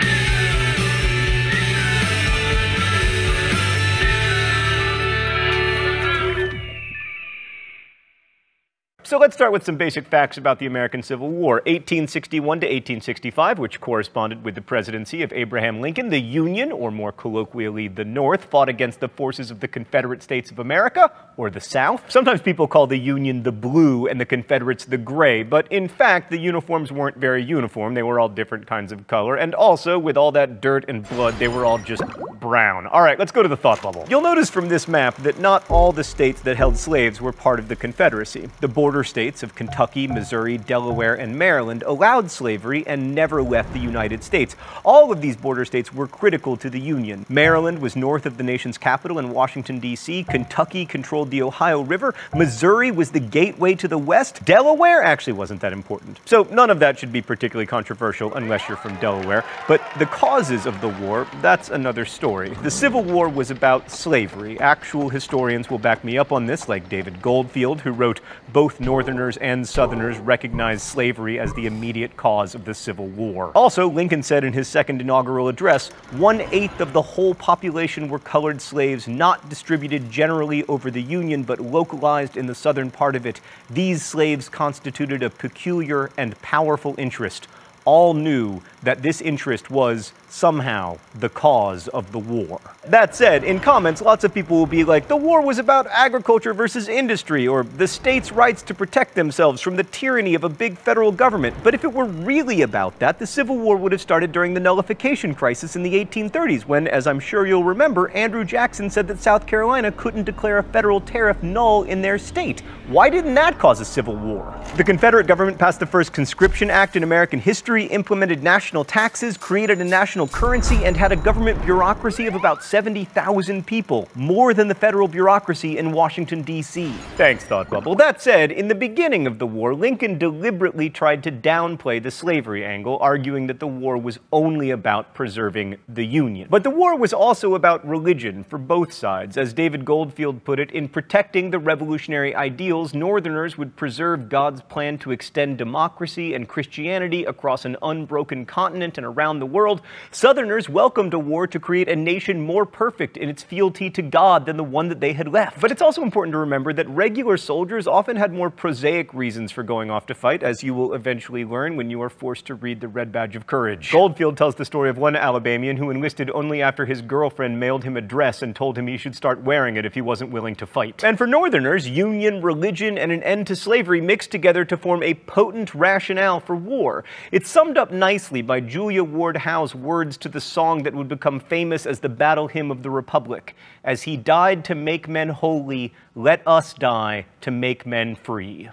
So let's start with some basic facts about the American Civil War. 1861 to 1865, which corresponded with the presidency of Abraham Lincoln, the Union, or more colloquially, the North, fought against the forces of the Confederate States of America, or the South. Sometimes people call the Union the blue and the Confederates the gray, but in fact, the uniforms weren't very uniform. They were all different kinds of color, and also, with all that dirt and blood, they were all just brown. All right, let's go to the thought bubble. You'll notice from this map that not all the states that held slaves were part of the Confederacy. The borders border states of Kentucky, Missouri, Delaware, and Maryland allowed slavery and never left the United States. All of these border states were critical to the Union. Maryland was north of the nation's capital in Washington, D.C. Kentucky controlled the Ohio River. Missouri was the gateway to the West. Delaware actually wasn't that important. So none of that should be particularly controversial unless you're from Delaware. But the causes of the war, that's another story. The Civil War was about slavery. Actual historians will back me up on this, like David Goldfield, who wrote, "Both Northerners and Southerners recognized slavery as the immediate cause of the Civil War." Also, Lincoln said in his second inaugural address, 1/8 of the whole population were colored slaves, not distributed generally over the Union, but localized in the southern part of it. These slaves constituted a peculiar and powerful interest. All knew that this interest was, somehow, the cause of the war. That said, in comments, lots of people will be like, the war was about agriculture versus industry, or the states' rights to protect themselves from the tyranny of a big federal government. But if it were really about that, the Civil War would have started during the nullification crisis in the 1830s, when, as I'm sure you'll remember, Andrew Jackson said that South Carolina couldn't declare a federal tariff null in their state. Why didn't that cause a civil war? The Confederate government passed the first conscription act in American history, implemented national taxes, created a national currency, and had a government bureaucracy of about 70,000 people, more than the federal bureaucracy in Washington, D.C. Thanks, Thought Bubble. That said, in the beginning of the war, Lincoln deliberately tried to downplay the slavery angle, arguing that the war was only about preserving the Union. But the war was also about religion for both sides. As David Goldfield put it, in protecting the revolutionary ideals, Northerners would preserve God's plan to extend democracy and Christianity across an unbroken continent and around the world. Southerners welcomed a war to create a nation more perfect in its fealty to God than the one that they had left. But it's also important to remember that regular soldiers often had more prosaic reasons for going off to fight, as you will eventually learn when you are forced to read the Red Badge of Courage. Goldfield tells the story of one Alabamian who enlisted only after his girlfriend mailed him a dress and told him he should start wearing it if he wasn't willing to fight. And for Northerners, union, religion, and an end to slavery mixed together to form a potent rationale for war. It's summed up nicely by Julia Ward Howe's words to the song that would become famous as the battle hymn of the Republic. As he died to make men holy, let us die to make men free.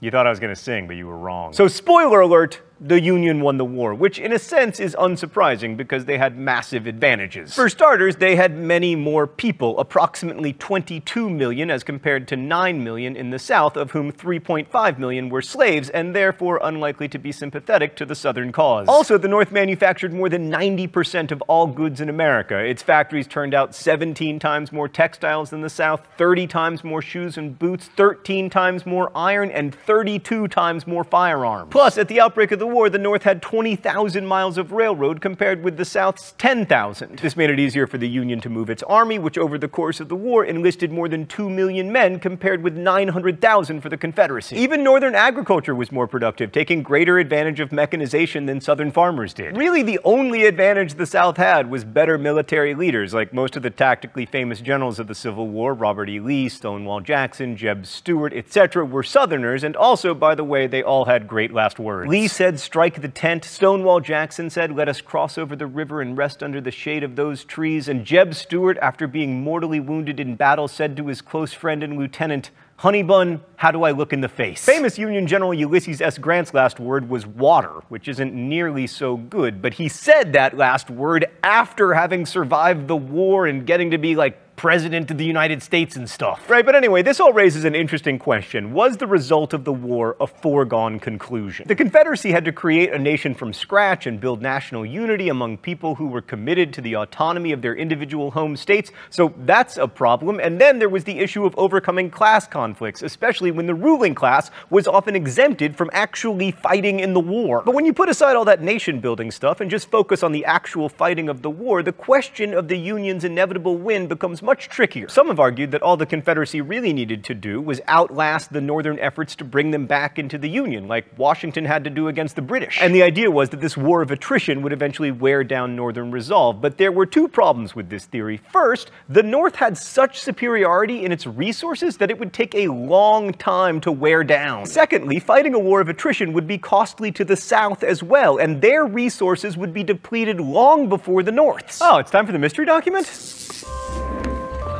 You thought I was going to sing, but you were wrong. So spoiler alert, the Union won the war, which in a sense is unsurprising because they had massive advantages. For starters, they had many more people, approximately 22 million as compared to 9 million in the South, of whom 3.5 million were slaves and therefore unlikely to be sympathetic to the Southern cause. Also, the North manufactured more than 90% of all goods in America. Its factories turned out 17 times more textiles than the South, 30 times more shoes and boots, 13 times more iron, and 32 times more firearms. Plus, at the outbreak of the war, the North had 20,000 miles of railroad compared with the South's 10,000. This made it easier for the Union to move its army, which over the course of the war enlisted more than 2 million men compared with 900,000 for the Confederacy. Even Northern agriculture was more productive, taking greater advantage of mechanization than Southern farmers did. Really, the only advantage the South had was better military leaders, like most of the tactically famous generals of the Civil War, Robert E. Lee, Stonewall Jackson, Jeb Stuart, etc., were Southerners, and also, by the way, they all had great last words. Lee said, "Strike the tent." Stonewall Jackson said, "Let us cross over the river and rest under the shade of those trees." And Jeb Stuart, after being mortally wounded in battle, said to his close friend and lieutenant, "Honey bun, how do I look in the face?" Famous Union General Ulysses S. Grant's last word was water, which isn't nearly so good, but he said that last word after having survived the war and getting to be like President of the United States and stuff. Right, but anyway, this all raises an interesting question. Was the result of the war a foregone conclusion? The Confederacy had to create a nation from scratch and build national unity among people who were committed to the autonomy of their individual home states, so that's a problem. And then there was the issue of overcoming class conflicts, especially when the ruling class was often exempted from actually fighting in the war. But when you put aside all that nation-building stuff and just focus on the actual fighting of the war, the question of the Union's inevitable win becomes much trickier. Some have argued that all the Confederacy really needed to do was outlast the Northern efforts to bring them back into the Union, like Washington had to do against the British. And the idea was that this war of attrition would eventually wear down Northern resolve. But there were two problems with this theory. First, the North had such superiority in its resources that it would take a long time to wear down. Secondly, fighting a war of attrition would be costly to the South as well, and their resources would be depleted long before the North's. Oh, it's time for the mystery document?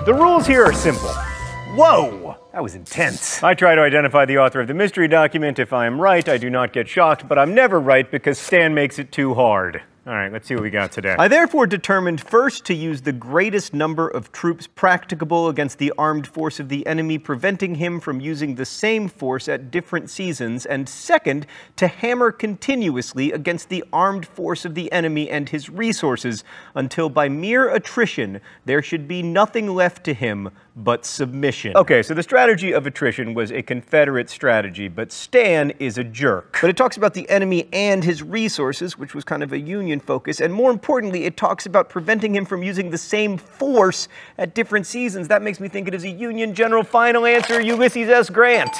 The rules here are simple. Whoa! That was intense. I try to identify the author of the mystery document. If I am right, I do not get shocked, but I'm never right because Stan makes it too hard. All right, let's see what we got today. I therefore determined first to use the greatest number of troops practicable against the armed force of the enemy, preventing him from using the same force at different seasons, and second, to hammer continuously against the armed force of the enemy and his resources, until by mere attrition there should be nothing left to him but submission. Okay, so the strategy of attrition was a Confederate strategy, but Stan is a jerk. But it talks about the enemy and his resources, which was kind of a Union focus, and more importantly, it talks about preventing him from using the same force at different seasons. That makes me think it is a Union general. Final answer, Ulysses S. Grant.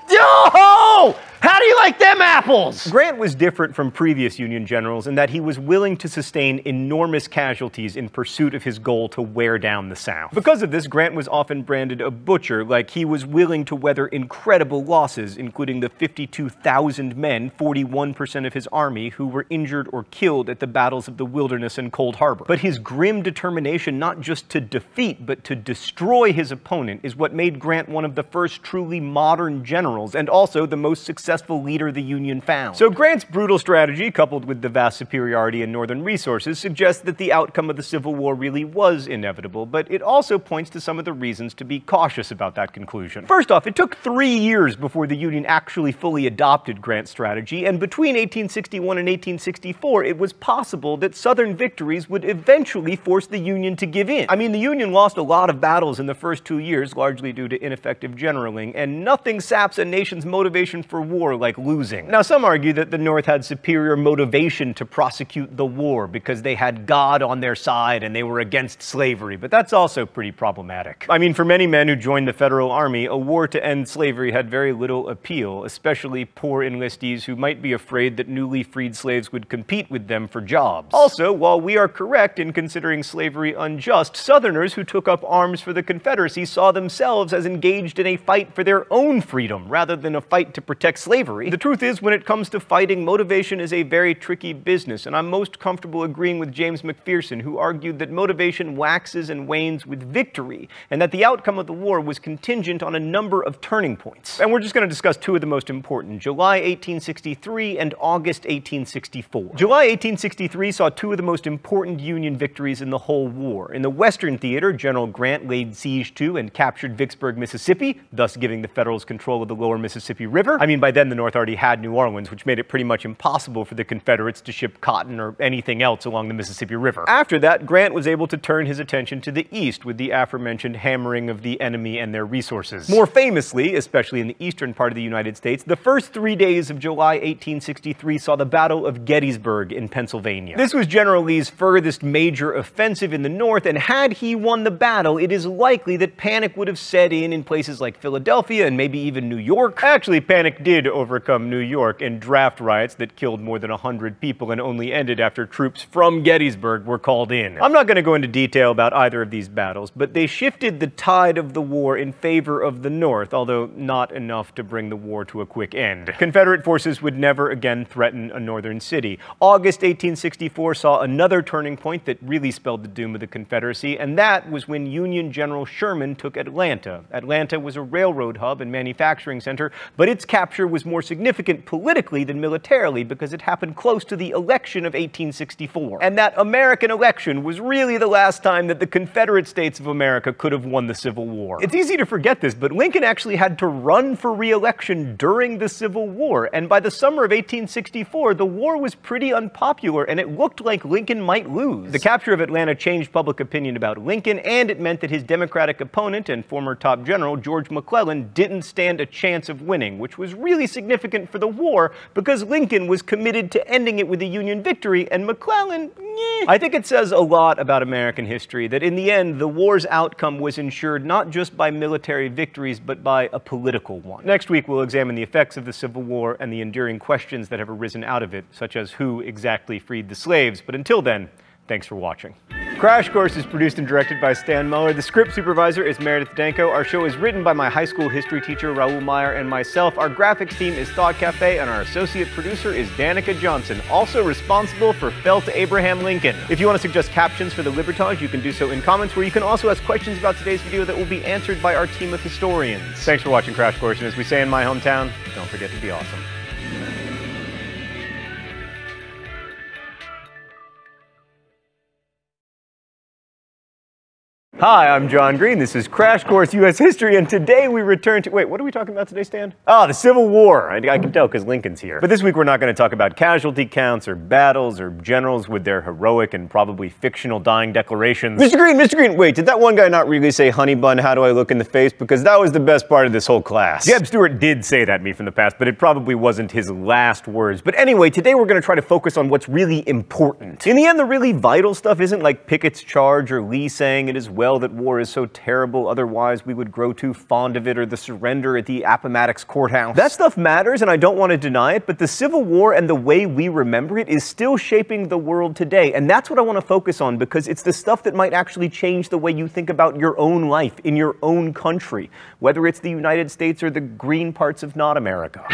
Yo! How do you like them apples? Grant was different from previous Union generals in that he was willing to sustain enormous casualties in pursuit of his goal to wear down the South. Because of this, Grant was often branded a butcher, like he was willing to weather incredible losses, including the 52,000 men, 41% of his army, who were injured or killed at the battles of the Wilderness and Cold Harbor. But his grim determination not just to defeat, but to destroy his opponent is what made Grant one of the first truly modern generals, and also the most successful leader the Union found. So Grant's brutal strategy, coupled with the vast superiority in Northern resources, suggests that the outcome of the Civil War really was inevitable, but it also points to some of the reasons to be cautious about that conclusion. First off, it took 3 years before the Union actually fully adopted Grant's strategy, and between 1861 and 1864, it was possible that Southern victories would eventually force the Union to give in. I mean, the Union lost a lot of battles in the first 2 years, largely due to ineffective generaling, and nothing saps a nation's motivation for war like losing. Now, some argue that the North had superior motivation to prosecute the war because they had God on their side and they were against slavery, but that's also pretty problematic. I mean, for many men who joined the Federal Army, a war to end slavery had very little appeal, especially poor enlistees who might be afraid that newly freed slaves would compete with them for jobs. Also, while we are correct in considering slavery unjust, Southerners who took up arms for the Confederacy saw themselves as engaged in a fight for their own freedom rather than a fight to protect slavery. The truth is, when it comes to fighting, motivation is a very tricky business, and I'm most comfortable agreeing with James McPherson, who argued that motivation waxes and wanes with victory, and that the outcome of the war was contingent on a number of turning points. And we're just going to discuss two of the most important, July 1863 and August 1864. July 1863 saw two of the most important Union victories in the whole war. In the Western Theater, General Grant laid siege to and captured Vicksburg, Mississippi, thus giving the Federals control of the lower Mississippi River. I mean, by then the North already had New Orleans, which made it pretty much impossible for the Confederates to ship cotton or anything else along the Mississippi River. After that, Grant was able to turn his attention to the east with the aforementioned hammering of the enemy and their resources. More famously, especially in the eastern part of the United States, the first 3 days of July 1863 saw the Battle of Gettysburg in Pennsylvania. This was General Lee's furthest major offensive in the North, and had he won the battle, it is likely that panic would have set in places like Philadelphia and maybe even New York. Actually, panic did overcome New York in draft riots that killed more than 100 people and only ended after troops from Gettysburg were called in. I'm not going to go into detail about either of these battles, but they shifted the tide of the war in favor of the North, although not enough to bring the war to a quick end. Confederate forces would never again threaten a northern city. August 1864 saw another turning point that really spelled the doom of the Confederacy, and that was when Union General Sherman took Atlanta. Atlanta was a railroad hub and manufacturing center, but its capture was more significant politically than militarily because it happened close to the election of 1864. And that American election was really the last time that the Confederate States of America could have won the Civil War. It's easy to forget this, but Lincoln actually had to run for re-election during the Civil War, and by the summer of 1864, the war was pretty unpopular, and it looked like Lincoln might lose. The capture of Atlanta changed public opinion about Lincoln, and it meant that his Democratic opponent and former top general, George McClellan, didn't stand a chance of winning, which was really significant for the war because Lincoln was committed to ending it with a Union victory, and McClellan, I think it says a lot about American history that in the end, the war's outcome was ensured not just by military victories, but by a political one. Next week, we'll examine the effects of the Civil War and the enduring questions that have arisen out of it, such as who exactly freed the slaves. But until then, thanks for watching. Crash Course is produced and directed by Stan Muller. The script supervisor is Meredith Danko. Our show is written by my high school history teacher, Raul Meyer, and myself. Our graphics team is Thought Cafe, and our associate producer is Danica Johnson, also responsible for Felt Abraham Lincoln. If you want to suggest captions for the Libertage, you can do so in comments, where you can also ask questions about today's video that will be answered by our team of historians. Thanks for watching Crash Course, and as we say in my hometown, don't forget to be awesome. Hi, I'm John Green. This is Crash Course U.S. History, and today we return to... Wait, what are we talking about today, Stan? Oh, the Civil War. I can tell because Lincoln's here. But this week we're not going to talk about casualty counts or battles or generals with their heroic and probably fictional dying declarations. Mr. Green, wait, did that one guy not really say, "Honey bun, how do I look in the face?" Because that was the best part of this whole class. Jeb Stuart did say that to me from the past, but it probably wasn't his last words. But anyway, today we're going to try to focus on what's really important. In the end, the really vital stuff isn't like Pickett's charge or Lee saying it is well that war is so terrible, otherwise we would grow too fond of it, or the surrender at the Appomattox courthouse. That stuff matters, and I don't want to deny it, but the Civil War and the way we remember it is still shaping the world today, and that's what I want to focus on, because it's the stuff that might actually change the way you think about your own life in your own country, whether it's the United States or the green parts of not America.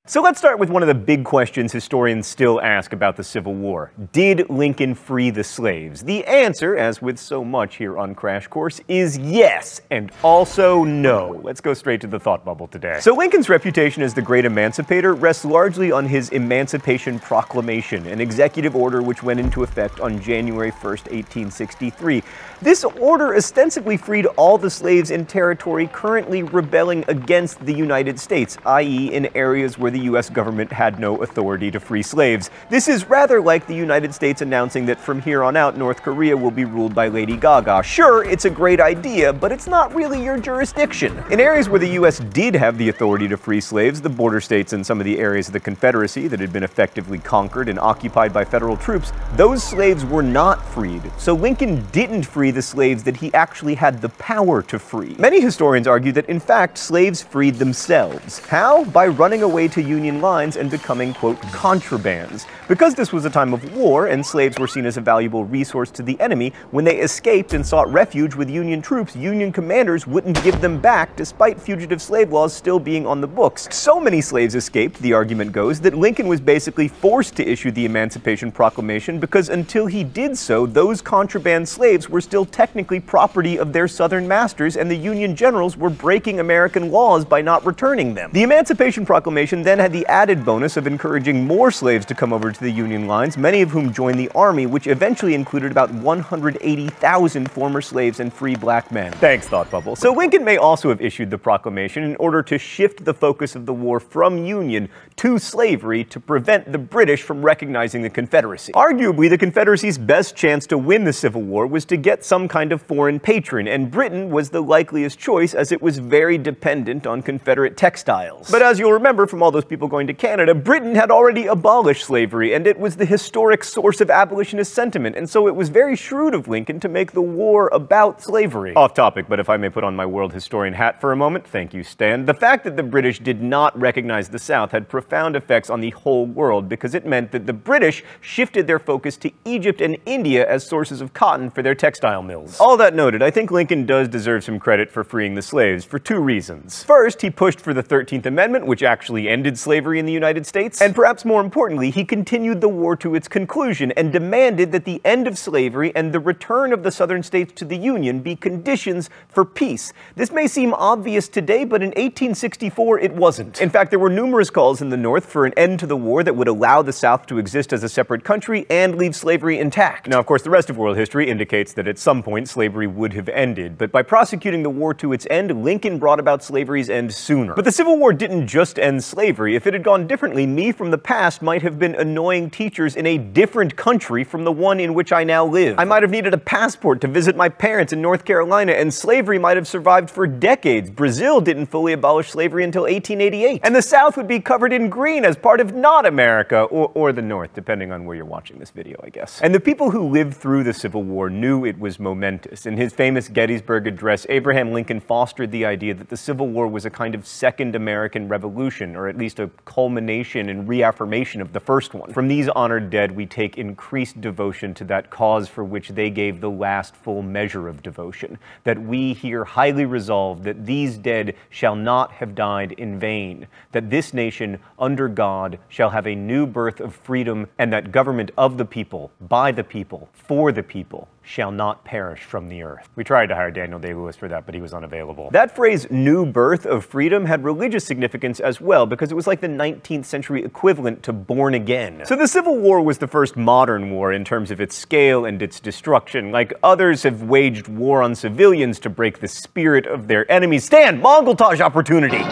So let's start with one of the big questions historians still ask about the Civil War. Did Lincoln free the slaves? The answer, as with so much here on Crash Course, is yes, and also no. Let's go straight to the thought bubble today. So Lincoln's reputation as the great emancipator rests largely on his Emancipation Proclamation, an executive order which went into effect on January 1st, 1863. This order ostensibly freed all the slaves in territory currently rebelling against the United States, i.e. in areas where the U.S. government had no authority to free slaves. This is rather like the United States announcing that from here on out, North Korea will be ruled by Lady Gaga. Sure, it's a great idea, but it's not really your jurisdiction. In areas where the U.S. did have the authority to free slaves, the border states and some of the areas of the Confederacy that had been effectively conquered and occupied by federal troops, those slaves were not freed. So Lincoln didn't free the slaves that he actually had the power to free. Many historians argue that, in fact, slaves freed themselves. How? By running away to Union lines and becoming, quote, contrabands. Because this was a time of war and slaves were seen as a valuable resource to the enemy, when they escaped and sought refuge with Union troops, Union commanders wouldn't give them back despite fugitive slave laws still being on the books. So many slaves escaped, the argument goes, that Lincoln was basically forced to issue the Emancipation Proclamation because until he did so, those contraband slaves were still technically property of their Southern masters, and the Union generals were breaking American laws by not returning them. The Emancipation Proclamation then had the added bonus of encouraging more slaves to come over to the Union lines, many of whom joined the Army, which eventually included about 180,000 former slaves and free black men. Thanks, Thought Bubble. So Lincoln may also have issued the proclamation in order to shift the focus of the war from Union to slavery to prevent the British from recognizing the Confederacy. Arguably, the Confederacy's best chance to win the Civil War was to get some kind of foreign patron, and Britain was the likeliest choice as it was very dependent on Confederate textiles. But as you'll remember from all those people going to Canada, Britain had already abolished slavery, and it was the historic source of abolitionist sentiment, and so it was very shrewd of Lincoln to make the war about slavery. Off topic, but if I may put on my world historian hat for a moment, thank you, Stan. The fact that the British did not recognize the South had profound effects on the whole world, because it meant that the British shifted their focus to Egypt and India as sources of cotton for their textile mills. All that noted, I think Lincoln does deserve some credit for freeing the slaves for two reasons. First, he pushed for the 13th Amendment, which actually ended slavery in the United States, and perhaps more importantly, he continued the war to its conclusion and demanded that the end of slavery and the return of the Southern states to the Union be conditions for peace. This may seem obvious today, but in 1864 it wasn't. In fact, there were numerous calls in the North for an end to the war that would allow the South to exist as a separate country and leave slavery intact. Now, of course, the rest of world history indicates that at some point slavery would have ended, but by prosecuting the war to its end, Lincoln brought about slavery's end sooner. But the Civil War didn't just end slavery. slavery, if it had gone differently, me from the past might have been annoying teachers in a different country from the one in which I now live. I might have needed a passport to visit my parents in North Carolina, and slavery might have survived for decades. Brazil didn't fully abolish slavery until 1888. And the South would be covered in green as part of not America, or the North, depending on where you're watching this video, I guess. And the people who lived through the Civil War knew it was momentous. In his famous Gettysburg Address, Abraham Lincoln fostered the idea that the Civil War was a kind of second American Revolution, or at least a culmination and reaffirmation of the first one. From these honored dead, we take increased devotion to that cause for which they gave the last full measure of devotion, that we here highly resolve that these dead shall not have died in vain, that this nation, under God, shall have a new birth of freedom, and that government of the people, by the people, for the people, shall not perish from the earth. We tried to hire Daniel Day-Lewis for that, but he was unavailable. That phrase, new birth of freedom, had religious significance as well, because it was like the 19th century equivalent to born again. So the Civil War was the first modern war in terms of its scale and its destruction. Like others have waged war on civilians to break the spirit of their enemies. Stand! Mongoltage opportunity!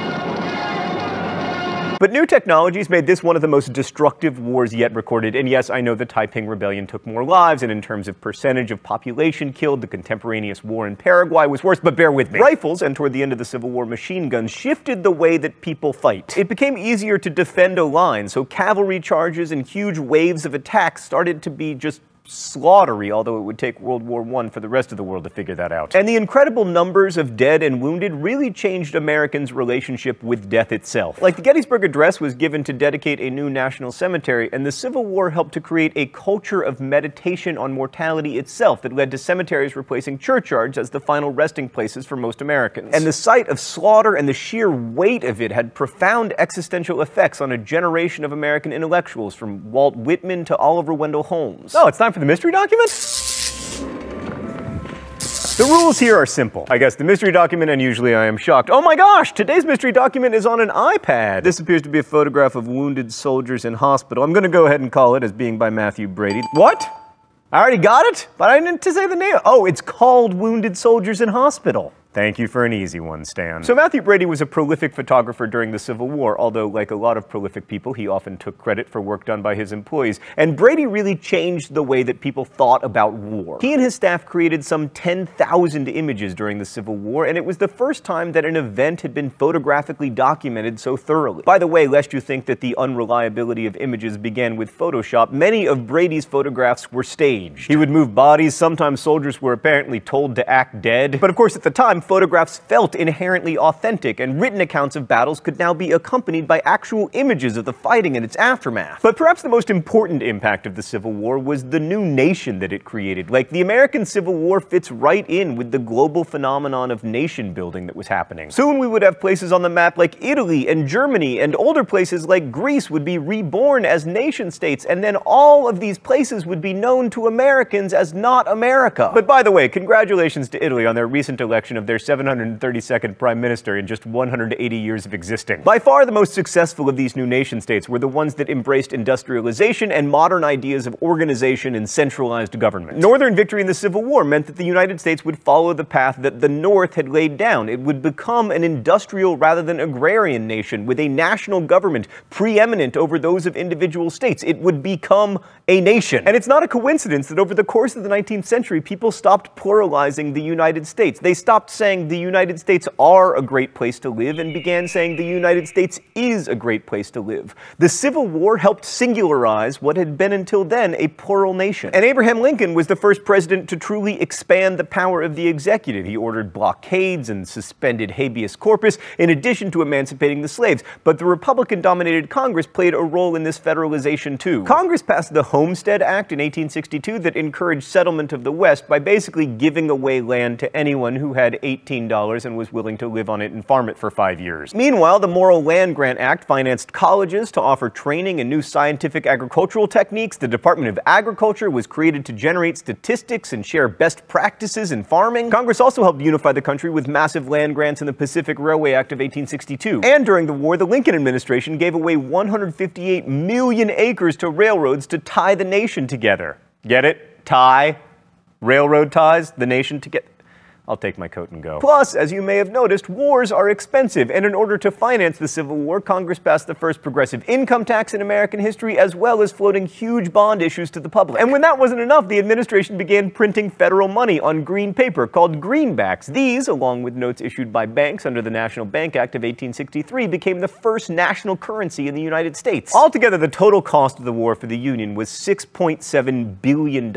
But new technologies made this one of the most destructive wars yet recorded, and yes, I know the Taiping Rebellion took more lives, and in terms of percentage of population killed, the contemporaneous war in Paraguay was worse, but bear with me. Rifles, and toward the end of the Civil War, machine guns, shifted the way that people fight. It became easier to defend a line, so cavalry charges and huge waves of attacks started to be just slaughtery, although it would take World War I for the rest of the world to figure that out. And the incredible numbers of dead and wounded really changed Americans' relationship with death itself. Like the Gettysburg Address was given to dedicate a new national cemetery, and the Civil War helped to create a culture of meditation on mortality itself that led to cemeteries replacing churchyards as the final resting places for most Americans. And the sight of slaughter and the sheer weight of it had profound existential effects on a generation of American intellectuals, from Walt Whitman to Oliver Wendell Holmes. Oh, it's time for the mystery document? The rules here are simple. I guess the mystery document, and usually I am shocked. Oh my gosh, today's mystery document is on an iPad. This appears to be a photograph of wounded soldiers in hospital. I'm gonna go ahead and call it as being by Matthew Brady. What? I already got it? But I didn't say the name. Oh, it's called Wounded Soldiers in Hospital. Thank you for an easy one, Stan. So Matthew Brady was a prolific photographer during the Civil War, although like a lot of prolific people, he often took credit for work done by his employees. And Brady really changed the way that people thought about war. He and his staff created some 10,000 images during the Civil War, and it was the first time that an event had been photographically documented so thoroughly. By the way, lest you think that the unreliability of images began with Photoshop, many of Brady's photographs were staged. He would move bodies, sometimes soldiers were apparently told to act dead. But of course at the time, photographs felt inherently authentic, and written accounts of battles could now be accompanied by actual images of the fighting and its aftermath. But perhaps the most important impact of the Civil War was the new nation that it created. Like, the American Civil War fits right in with the global phenomenon of nation building that was happening. Soon we would have places on the map like Italy and Germany, and older places like Greece would be reborn as nation states, and then all of these places would be known to Americans as not America. But by the way, congratulations to Italy on their recent election of their 732nd prime minister in just 180 years of existing. By far the most successful of these new nation states were the ones that embraced industrialization and modern ideas of organization and centralized government. Northern victory in the Civil War meant that the United States would follow the path that the North had laid down. It would become an industrial rather than agrarian nation with a national government preeminent over those of individual states. It would become a nation. And it's not a coincidence that over the course of the 19th century, people stopped pluralizing the United States. They stopped saying the United States are a great place to live and began saying the United States is a great place to live. The Civil War helped singularize what had been until then a plural nation. And Abraham Lincoln was the first president to truly expand the power of the executive. He ordered blockades and suspended habeas corpus in addition to emancipating the slaves. But the Republican-dominated Congress played a role in this federalization too. Congress passed the Homestead Act in 1862 that encouraged settlement of the West by basically giving away land to anyone who had $18 and was willing to live on it and farm it for 5 years. Meanwhile, the Morrill Land Grant Act financed colleges to offer training in new scientific agricultural techniques. The Department of Agriculture was created to generate statistics and share best practices in farming. Congress also helped unify the country with massive land grants in the Pacific Railway Act of 1862. And during the war, the Lincoln administration gave away 158 million acres to railroads to tie the nation together. Get it? Tie. Railroad ties the nation together. I'll take my coat and go. Plus, as you may have noticed, wars are expensive, and in order to finance the Civil War, Congress passed the first progressive income tax in American history, as well as floating huge bond issues to the public. And when that wasn't enough, the administration began printing federal money on green paper called greenbacks. These, along with notes issued by banks under the National Bank Act of 1863, became the first national currency in the United States. Altogether, the total cost of the war for the Union was $6.7 billion.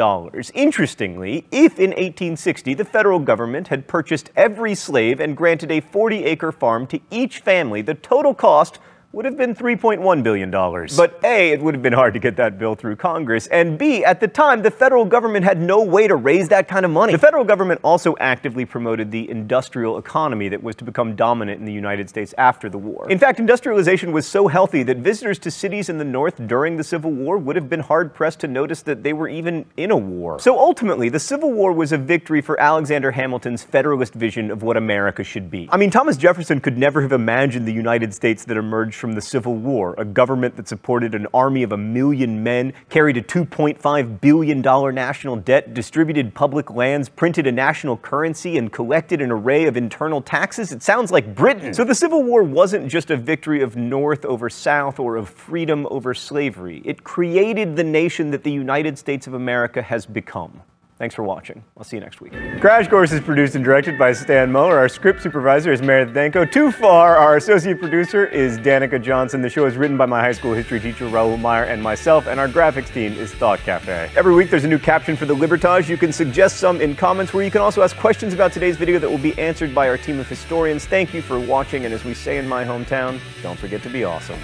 Interestingly, if in 1860 the federal government had purchased every slave and granted a 40-acre farm to each family, the total cost would have been $3.1 billion. But A, it would have been hard to get that bill through Congress, and B, at the time, the federal government had no way to raise that kind of money. The federal government also actively promoted the industrial economy that was to become dominant in the United States after the war. In fact, industrialization was so healthy that visitors to cities in the North during the Civil War would have been hard-pressed to notice that they were even in a war. So ultimately, the Civil War was a victory for Alexander Hamilton's Federalist vision of what America should be. I mean, Thomas Jefferson could never have imagined the United States that emerged from the Civil War, a government that supported an army of 1 million men, carried a $2.5 billion national debt, distributed public lands, printed a national currency, and collected an array of internal taxes. It sounds like Britain. So the Civil War wasn't just a victory of North over South or of freedom over slavery. It created the nation that the United States of America has become. Thanks for watching. I'll see you next week. Crash Course is produced and directed by Stan Muller. Our script supervisor is Meredith Danko. Too Far, our associate producer, is Danica Johnson. The show is written by my high school history teacher, Raul Meyer, and myself, and our graphics team is Thought Cafe. Every week there's a new caption for the Libertage. You can suggest some in comments, where you can also ask questions about today's video that will be answered by our team of historians. Thank you for watching, and as we say in my hometown, don't forget to be awesome.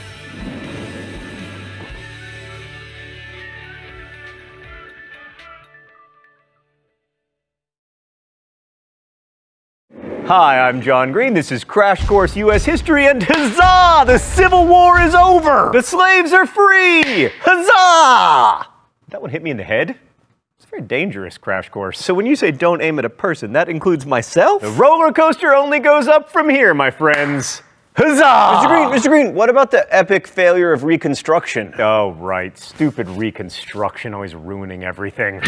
Hi, I'm John Green. This is Crash Course U.S. History, and huzzah! The Civil War is over! The slaves are free! Huzzah! That one hit me in the head? It's very dangerous, Crash Course. So when you say don't aim at a person, that includes myself? The roller coaster only goes up from here, my friends. Huzzah! Mr. Green, what about the epic failure of Reconstruction? Oh, right. Stupid Reconstruction, always ruining everything.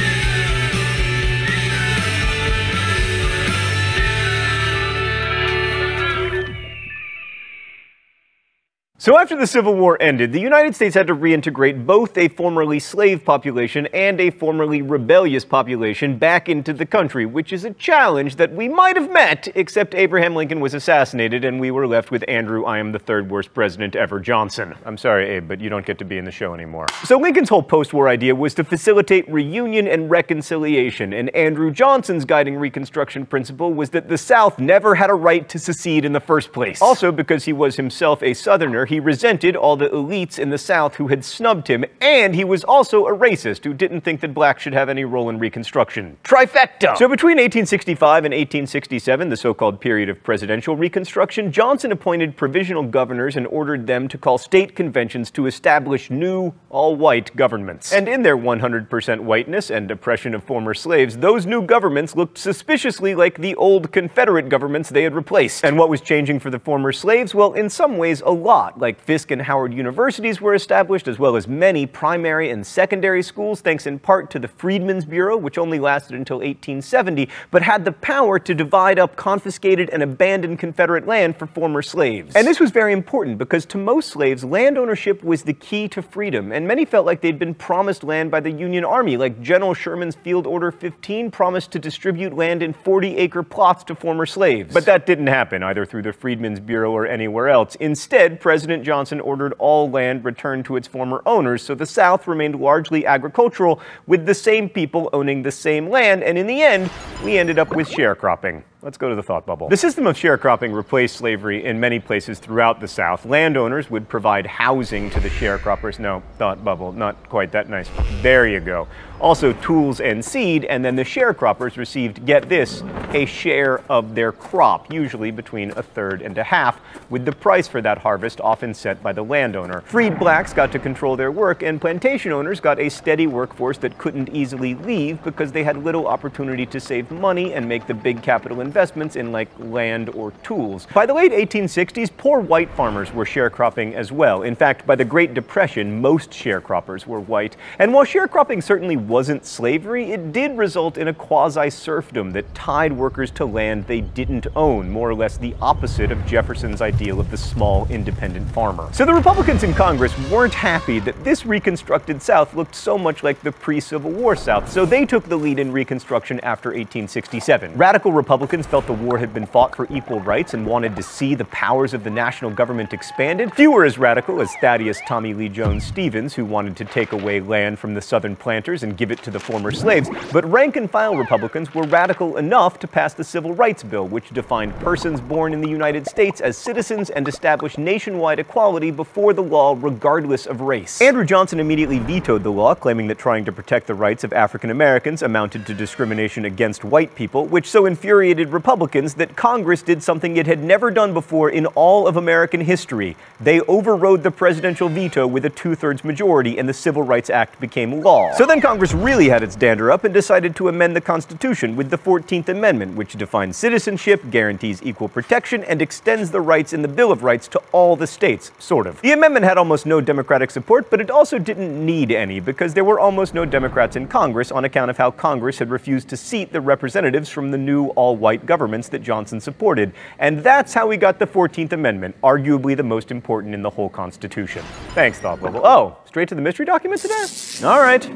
So after the Civil War ended, the United States had to reintegrate both a formerly slave population and a formerly rebellious population back into the country, which is a challenge that we might have met, except Abraham Lincoln was assassinated and we were left with Andrew I am the third worst president ever Johnson. I'm sorry, Abe, but you don't get to be in the show anymore. So Lincoln's whole post-war idea was to facilitate reunion and reconciliation, and Andrew Johnson's guiding Reconstruction principle was that the South never had a right to secede in the first place. Also, because he was himself a Southerner, he resented all the elites in the South who had snubbed him, and he was also a racist who didn't think that blacks should have any role in Reconstruction. Trifecta! So between 1865 and 1867, the so-called period of presidential Reconstruction, Johnson appointed provisional governors and ordered them to call state conventions to establish new, all-white governments. And in their 100% whiteness and oppression of former slaves, those new governments looked suspiciously like the old Confederate governments they had replaced. And what was changing for the former slaves? Well, in some ways, a lot. Like Fisk and Howard universities were established, as well as many primary and secondary schools, thanks in part to the Freedmen's Bureau, which only lasted until 1870, but had the power to divide up confiscated and abandoned Confederate land for former slaves. And this was very important because to most slaves, land ownership was the key to freedom, and many felt like they'd been promised land by the Union Army, like General Sherman's Field Order 15 promised to distribute land in 40-acre plots to former slaves. But that didn't happen, either through the Freedmen's Bureau or anywhere else. Instead, President Johnson ordered all land returned to its former owners, so the South remained largely agricultural, with the same people owning the same land, and in the end, we ended up with sharecropping. Let's go to the thought bubble. The system of sharecropping replaced slavery in many places throughout the South. Landowners would provide housing to the sharecroppers. No, thought bubble, not quite that nice. There you go. Also tools and seed, and then the sharecroppers received, get this, a share of their crop, usually between a third and a half, with the price for that harvest often set by the landowner. Freed blacks got to control their work, and plantation owners got a steady workforce that couldn't easily leave because they had little opportunity to save money and make the big capital investment investments in, like, land or tools. By the late 1860s, poor white farmers were sharecropping as well. In fact, by the Great Depression, most sharecroppers were white. And while sharecropping certainly wasn't slavery, it did result in a quasi-serfdom that tied workers to land they didn't own, more or less the opposite of Jefferson's ideal of the small, independent farmer. So the Republicans in Congress weren't happy that this reconstructed South looked so much like the pre-Civil War South, so they took the lead in Reconstruction after 1867. Radical Republicans felt the war had been fought for equal rights and wanted to see the powers of the national government expanded. Few were as radical as Thaddeus Tommy Lee Jones Stevens, who wanted to take away land from the Southern planters and give it to the former slaves, but rank-and-file Republicans were radical enough to pass the Civil Rights Bill, which defined persons born in the United States as citizens and established nationwide equality before the law regardless of race. Andrew Johnson immediately vetoed the law, claiming that trying to protect the rights of African Americans amounted to discrimination against white people, which so infuriated Republicans that Congress did something it had never done before in all of American history. They overrode the presidential veto with a 2/3 majority, and the Civil Rights Act became law. So then Congress really had its dander up and decided to amend the Constitution with the 14th Amendment, which defines citizenship, guarantees equal protection, and extends the rights in the Bill of Rights to all the states, sort of. The amendment had almost no Democratic support, but it also didn't need any, because there were almost no Democrats in Congress on account of how Congress had refused to seat the representatives from the new all-white governments that Johnson supported. And that's how we got the 14th Amendment, arguably the most important in the whole Constitution. Thanks, Thought Bubble. Oh, straight to the mystery document today? All right.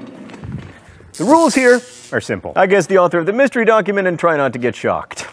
The rules here are simple. I guess the author of the mystery document and try not to get shocked.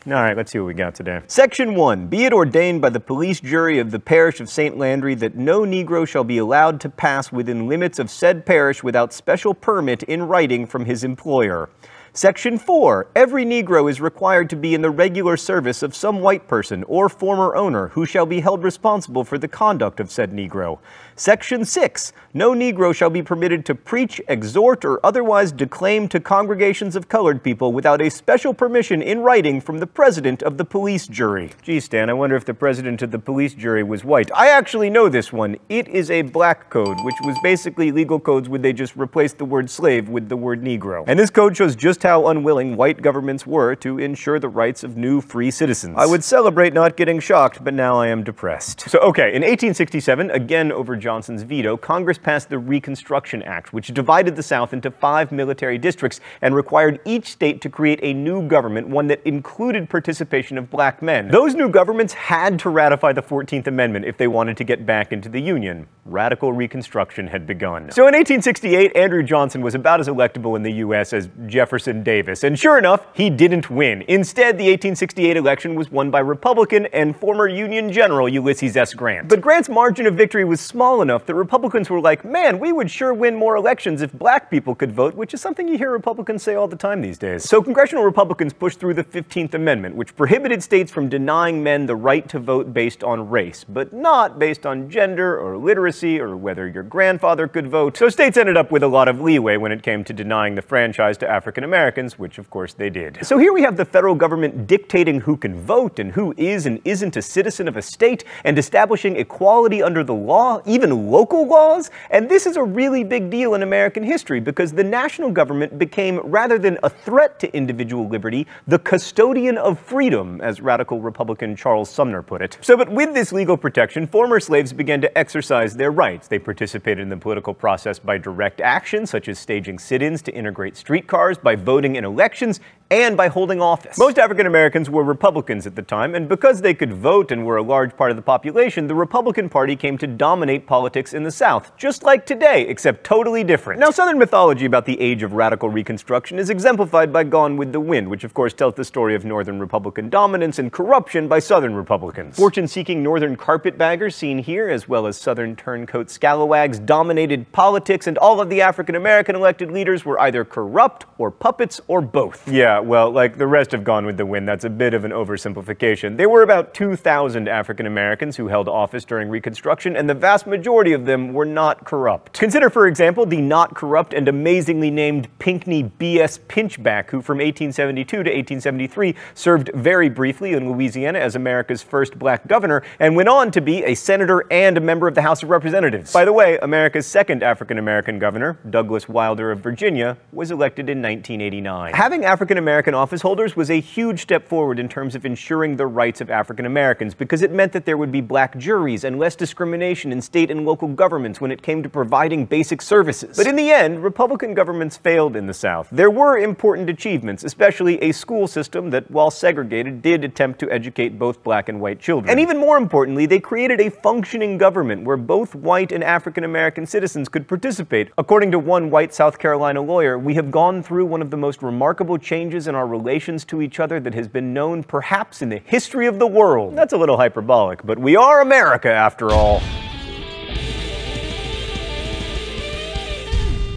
All right, let's see what we got today. Section 1. Be it ordained by the police jury of the parish of St. Landry that no Negro shall be allowed to pass within limits of said parish without special permit in writing from his employer. Section 4. Every Negro is required to be in the regular service of some white person or former owner who shall be held responsible for the conduct of said Negro. Section 6. No Negro shall be permitted to preach, exhort, or otherwise declaim to congregations of colored people without a special permission in writing from the president of the police jury. Gee, Stan, I wonder if the president of the police jury was white. I actually know this one. It is a black code, which was basically legal codes where they just replaced the word slave with the word Negro. And this code shows just how unwilling white governments were to ensure the rights of new free citizens. I would celebrate not getting shocked, but now I am depressed. So, okay, in 1867, again over Johnson's veto, Congress passed the Reconstruction Act, which divided the South into 5 military districts and required each state to create a new government, one that included participation of black men. Those new governments had to ratify the 14th Amendment if they wanted to get back into the Union. Radical Reconstruction had begun. So in 1868, Andrew Johnson was about as electable in the U.S. as Jefferson Davis, and sure enough, he didn't win. Instead, the 1868 election was won by Republican and former Union General Ulysses S. Grant. But Grant's margin of victory was small enough that Republicans were like, man, we would sure win more elections if black people could vote, which is something you hear Republicans say all the time these days. So congressional Republicans pushed through the 15th Amendment, which prohibited states from denying men the right to vote based on race, but not based on gender or literacy or whether your grandfather could vote. So states ended up with a lot of leeway when it came to denying the franchise to African Americans, which of course they did. So here we have the federal government dictating who can vote and who is and isn't a citizen of a state, and establishing equality under the law, even local laws. And this is a really big deal in American history because the national government became, rather than a threat to individual liberty, the custodian of freedom, as radical Republican Charles Sumner put it. So, but with this legal protection, former slaves began to exercise their rights. They participated in the political process by direct action, such as staging sit-ins to integrate streetcars, by voting in elections, and by holding office. Most African Americans were Republicans at the time, and because they could vote and were a large part of the population, the Republican Party came to dominate politics in the South, just like today, except totally different. Now, Southern mythology about the age of radical Reconstruction is exemplified by Gone with the Wind, which of course tells the story of Northern Republican dominance and corruption by Southern Republicans. Fortune-seeking Northern carpetbaggers seen here, as well as Southern turncoat scalawags, dominated politics, and all of the African American elected leaders were either corrupt or puppets or both. Yeah, well, like the rest of Gone with the Wind, that's a bit of an oversimplification. There were about 2,000 African Americans who held office during Reconstruction, and the vast majority of them were not corrupt. Consider, for example, the not corrupt and amazingly named Pinckney B.S. Pinchback, who from 1872 to 1873 served very briefly in Louisiana as America's first black governor, and went on to be a senator and a member of the House of Representatives. By the way, America's second African-American governor, Douglas Wilder of Virginia, was elected in 1989. Having African-American office holders was a huge step forward in terms of ensuring the rights of African Americans, because it meant that there would be black juries and less discrimination in state and local governments when it came to providing basic services. But in the end, Republican governments failed in the South. There were important achievements, especially a school system that, while segregated, did attempt to educate both black and white children. And even more importantly, they created a functioning government where both white and African American citizens could participate. According to one white South Carolina lawyer, we have gone through one of the most remarkable changes in our relations to each other that has been known perhaps in the history of the world. That's a little hyperbolic, but we are America after all.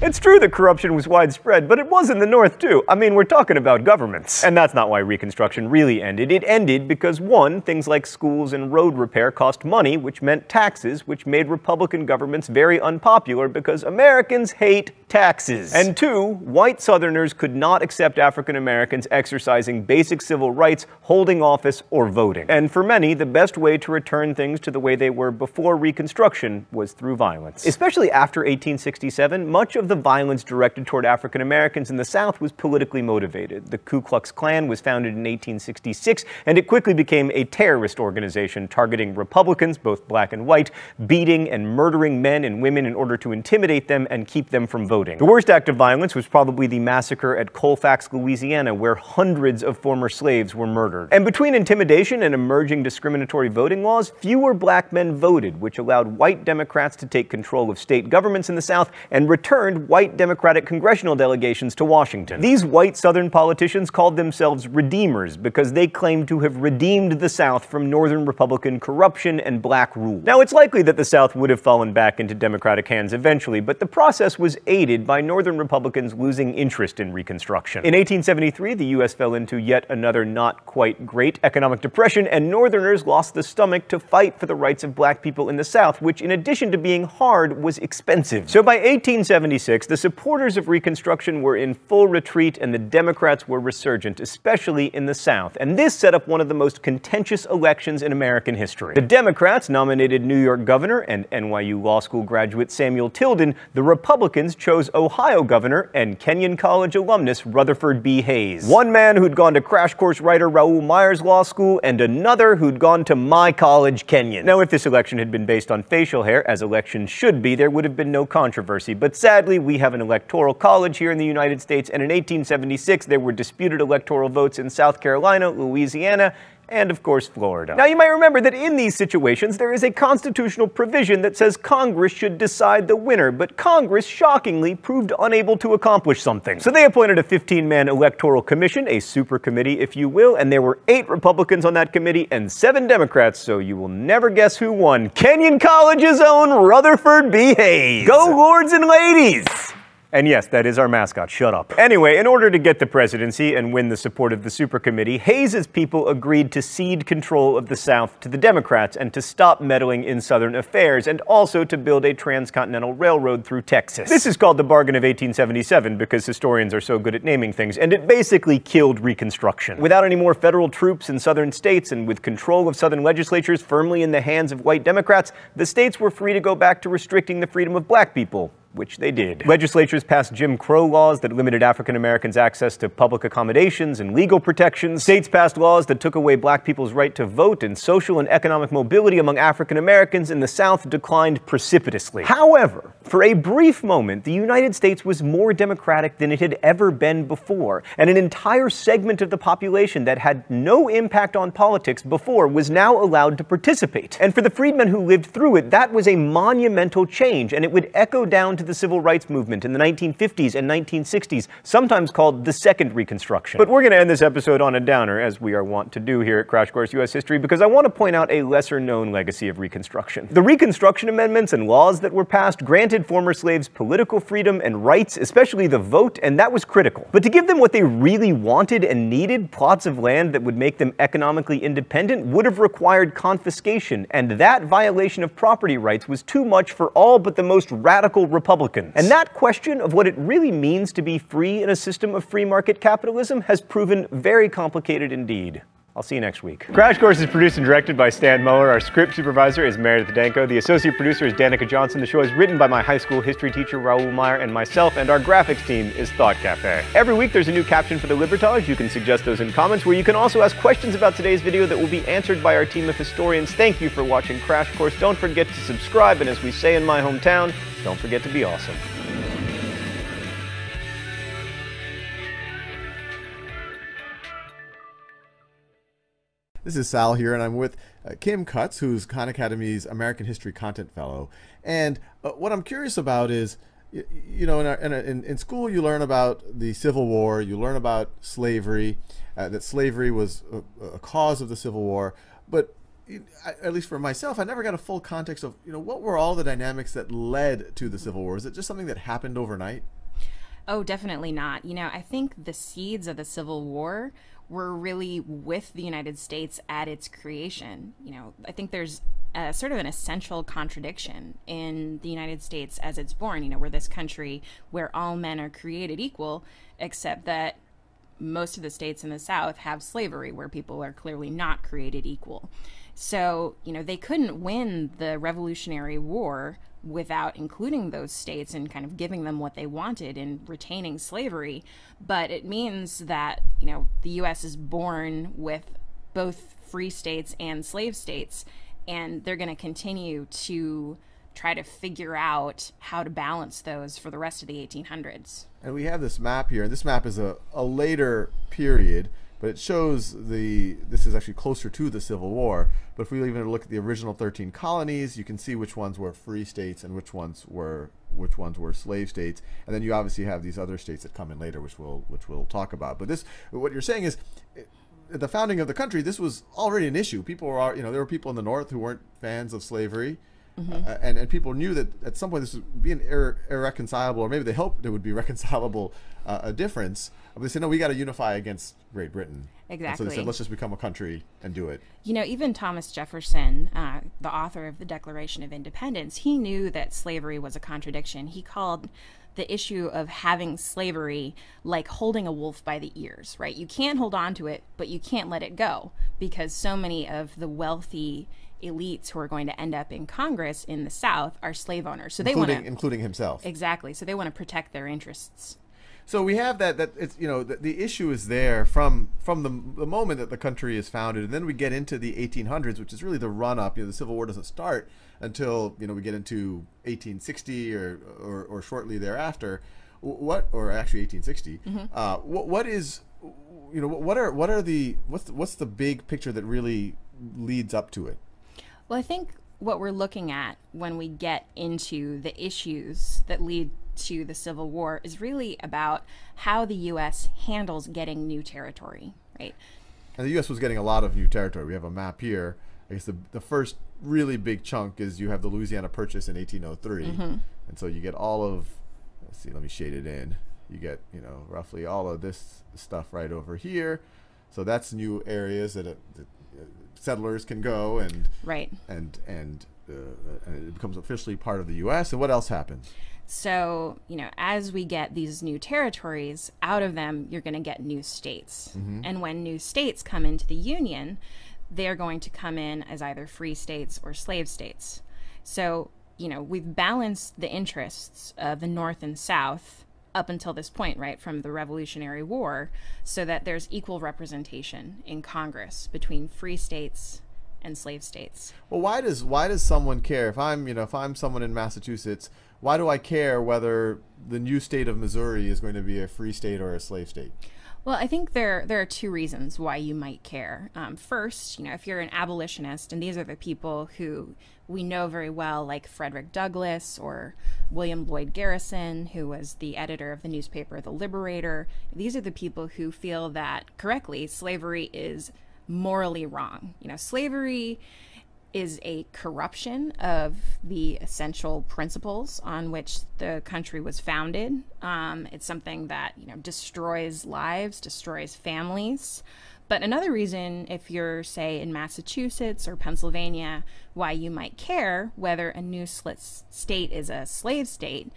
It's true that corruption was widespread, but it was in the North too. I mean, we're talking about governments. And that's not why Reconstruction really ended. It ended because, one, things like schools and road repair cost money, which meant taxes, which made Republican governments very unpopular because Americans hate taxes. And two, white Southerners could not accept African Americans exercising basic civil rights, holding office, or voting. And for many, the best way to return things to the way they were before Reconstruction was through violence. Especially after 1867, much of the violence directed toward African Americans in the South was politically motivated. The Ku Klux Klan was founded in 1866, and it quickly became a terrorist organization targeting Republicans, both black and white, beating and murdering men and women in order to intimidate them and keep them from voting. The worst act of violence was probably the massacre at Colfax, Louisiana, where hundreds of former slaves were murdered. And between intimidation and emerging discriminatory voting laws, fewer black men voted, which allowed white Democrats to take control of state governments in the South and returned white Democratic congressional delegations to Washington. These white Southern politicians called themselves redeemers because they claimed to have redeemed the South from Northern Republican corruption and black rule. Now, it's likely that the South would have fallen back into Democratic hands eventually, but the process was aided by Northern Republicans losing interest in Reconstruction. In 1873, the U.S. fell into yet another not quite great economic depression, and Northerners lost the stomach to fight for the rights of black people in the South, which, in addition to being hard, was expensive. So by 1876, the supporters of Reconstruction were in full retreat and the Democrats were resurgent, especially in the South. And this set up one of the most contentious elections in American history. The Democrats nominated New York Governor and NYU Law School graduate Samuel Tilden. The Republicans chose Ohio Governor and Kenyon College alumnus Rutherford B. Hayes. One man who'd gone to crash course writer Raoul Meyer's law school and another who'd gone to my college, Kenyon. Now, if this election had been based on facial hair, as elections should be, there would have been no controversy. But sadly, we have an electoral college here in the United States, and in 1876 there were disputed electoral votes in South Carolina, Louisiana, and of course Florida. Now, you might remember that in these situations there is a constitutional provision that says Congress should decide the winner, but Congress shockingly proved unable to accomplish something. So they appointed a 15-man electoral commission, a super committee if you will, and there were 8 Republicans on that committee and 7 Democrats, so you will never guess who won. Kenyon College's own Rutherford B. Hayes. Go lords and ladies! And yes, that is our mascot. Shut up. Anyway, in order to get the presidency and win the support of the super committee, Hayes's people agreed to cede control of the South to the Democrats and to stop meddling in Southern affairs, and also to build a transcontinental railroad through Texas. This is called the Bargain of 1877 because historians are so good at naming things, and it basically killed Reconstruction. Without any more federal troops in southern states and with control of southern legislatures firmly in the hands of white Democrats, the states were free to go back to restricting the freedom of black people, which they did. Legislatures passed Jim Crow laws that limited African Americans' access to public accommodations and legal protections. States passed laws that took away black people's right to vote, and social and economic mobility among African Americans in the South declined precipitously. However, for a brief moment, the United States was more democratic than it had ever been before, and an entire segment of the population that had no impact on politics before was now allowed to participate. And for the freedmen who lived through it, that was a monumental change, and it would echo down to the civil rights movement in the 1950s and 1960s, sometimes called the Second Reconstruction. But we're going to end this episode on a downer, as we are wont to do here at Crash Course U.S. History, because I want to point out a lesser-known legacy of Reconstruction. The Reconstruction amendments and laws that were passed granted former slaves political freedom and rights, especially the vote, and that was critical. But to give them what they really wanted and needed, plots of land that would make them economically independent, would have required confiscation, and that violation of property rights was too much for all but the most radical Republicans. And that question of what it really means to be free in a system of free market capitalism has proven very complicated indeed. I'll see you next week. Crash Course is produced and directed by Stan Muller. Our script supervisor is Meredith Danko. The associate producer is Danica Johnson. The show is written by my high school history teacher, Raoul Meyer, and myself, and our graphics team is Thought Cafe. Every week there's a new caption for the Libertage. You can suggest those in comments, where you can also ask questions about today's video that will be answered by our team of historians. Thank you for watching Crash Course. Don't forget to subscribe, and as we say in my hometown, don't forget to be awesome. This is Sal here, and I'm with Kim Cutts, who's Khan Academy's American History Content Fellow. And what I'm curious about is, you know, in school you learn about the Civil War, you learn about slavery, that slavery was a cause of the Civil War, but at least for myself, I never got a full context of, you know, what were all the dynamics that led to the Civil War? Is it just something that happened overnight? Oh, definitely not. You know, I think the seeds of the Civil War were really with the United States at its creation. You know, I think there's sort of an essential contradiction in the United States as it's born. You know, we're this country where all men are created equal, except that most of the states in the South have slavery, where people are clearly not created equal. So, you know, they couldn't win the Revolutionary War without including those states and kind of giving them what they wanted in retaining slavery. But it means that, you know, the U.S. is born with both free states and slave states, and they're going to continue to try to figure out how to balance those for the rest of the 1800s. And we have this map here, and this map is a later period, but it shows this is actually closer to the Civil War. But if we even look at the original 13 colonies, you can see which ones were free states and which ones were slave states. And then you obviously have these other states that come in later, which we'll talk about. But this, what you're saying is, at the founding of the country, this was already an issue. People were, you know, there were people in the North who weren't fans of slavery. And people knew that at some point this would be an irreconcilable, or maybe they hoped it would be reconcilable, a difference. But they said, no, we got to unify against Great Britain. Exactly. And so they said, let's just become a country and do it. You know, even Thomas Jefferson, the author of the Declaration of Independence, he knew that slavery was a contradiction. He called the issue of having slavery like holding a wolf by the ears, right? You can't hold on to it, but you can't let it go, because so many of the wealthy elites who are going to end up in Congress in the South are slave owners. So including himself. Exactly. So they want to protect their interests. So we have that it's, you know, the issue is there from the moment that the country is founded, and then we get into the 1800s, which is really the run up. You know, the Civil War doesn't start until, you know, we get into 1860 or shortly thereafter. Or actually 1860. What is, you know, what's the big picture that really leads up to it? Well, I think what we're looking at when we get into the issues that lead to the Civil War is really about how the U.S. handles getting new territory, right? And the U.S. was getting a lot of new territory. We have a map here. I guess the first really big chunk is you have the Louisiana Purchase in 1803. And so you get all of, let's see, let me shade it in. You get, you know, roughly all of this stuff right over here. So that's new areas that settlers can go, and and it becomes officially part of the U.S. And what else happens? So, you know, as we get these new territories, out of them, you're going to get new states. And when new states come into the Union, they're going to come in as either free states or slave states. So, you know, we've balanced the interests of the North and South up until this point, right, from the Revolutionary War, so that there's equal representation in Congress between free states and slave states. Well, why does someone care? If I'm someone in Massachusetts, why do I care whether the new state of Missouri is going to be a free state or a slave state? Well, I think there are two reasons why you might care. First, you know, if you're an abolitionist, and these are the people who we know very well, like Frederick Douglass or William Lloyd Garrison, who was the editor of the newspaper The Liberator. These are the people who feel that, correctly, slavery is morally wrong. You know, slavery is a corruption of the essential principles on which the country was founded. It's something that, you know, destroys lives, destroys families. But another reason, if you're, say, in Massachusetts or Pennsylvania, why you might care whether a new state is a slave state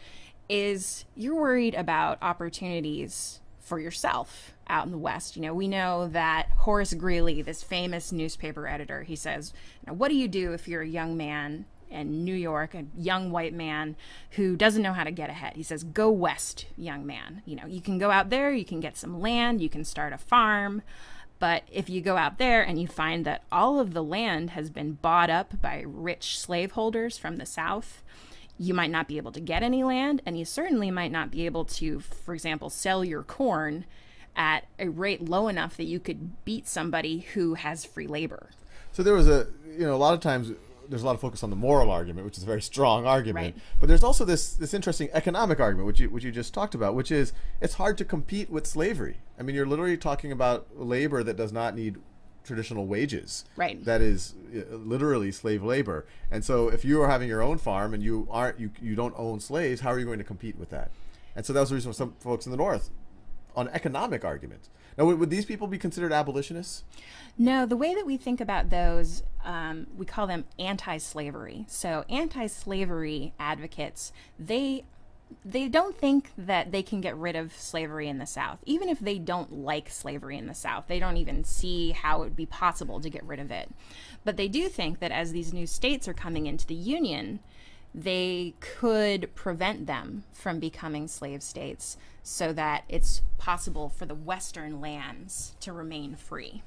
is you're worried about opportunities for yourself out in the West. You know, we know that Horace Greeley, this famous newspaper editor, he says, what do you do if you're a young man in New York, a young white man who doesn't know how to get ahead? He says, go west, young man. You can go out there, you can get some land, you can start a farm. But if you go out there and you find that all of the land has been bought up by rich slaveholders from the South, you might not be able to get any land, and you certainly might not be able to, for example, sell your corn at a rate low enough that you could beat somebody who has free labor. So there was a lot of times there's a lot of focus on the moral argument, which is a very strong argument. Right. But there's also this interesting economic argument, which you just talked about, which is it's hard to compete with slavery. I mean, you're literally talking about labor that does not need traditional wages. Right. That is literally slave labor. And so if you are having your own farm and you don't own slaves, how are you going to compete with that? And so that was the reason for some folks in the North on economic arguments. Now, would these people be considered abolitionists? No, the way that we think about those, we call them anti-slavery. So anti-slavery advocates, they don't think that they can get rid of slavery in the South. Even if they don't like slavery in the South, they don't even see how it would be possible to get rid of it. But they do think that as these new states are coming into the Union, they could prevent them from becoming slave states so that it's possible for the Western lands to remain free.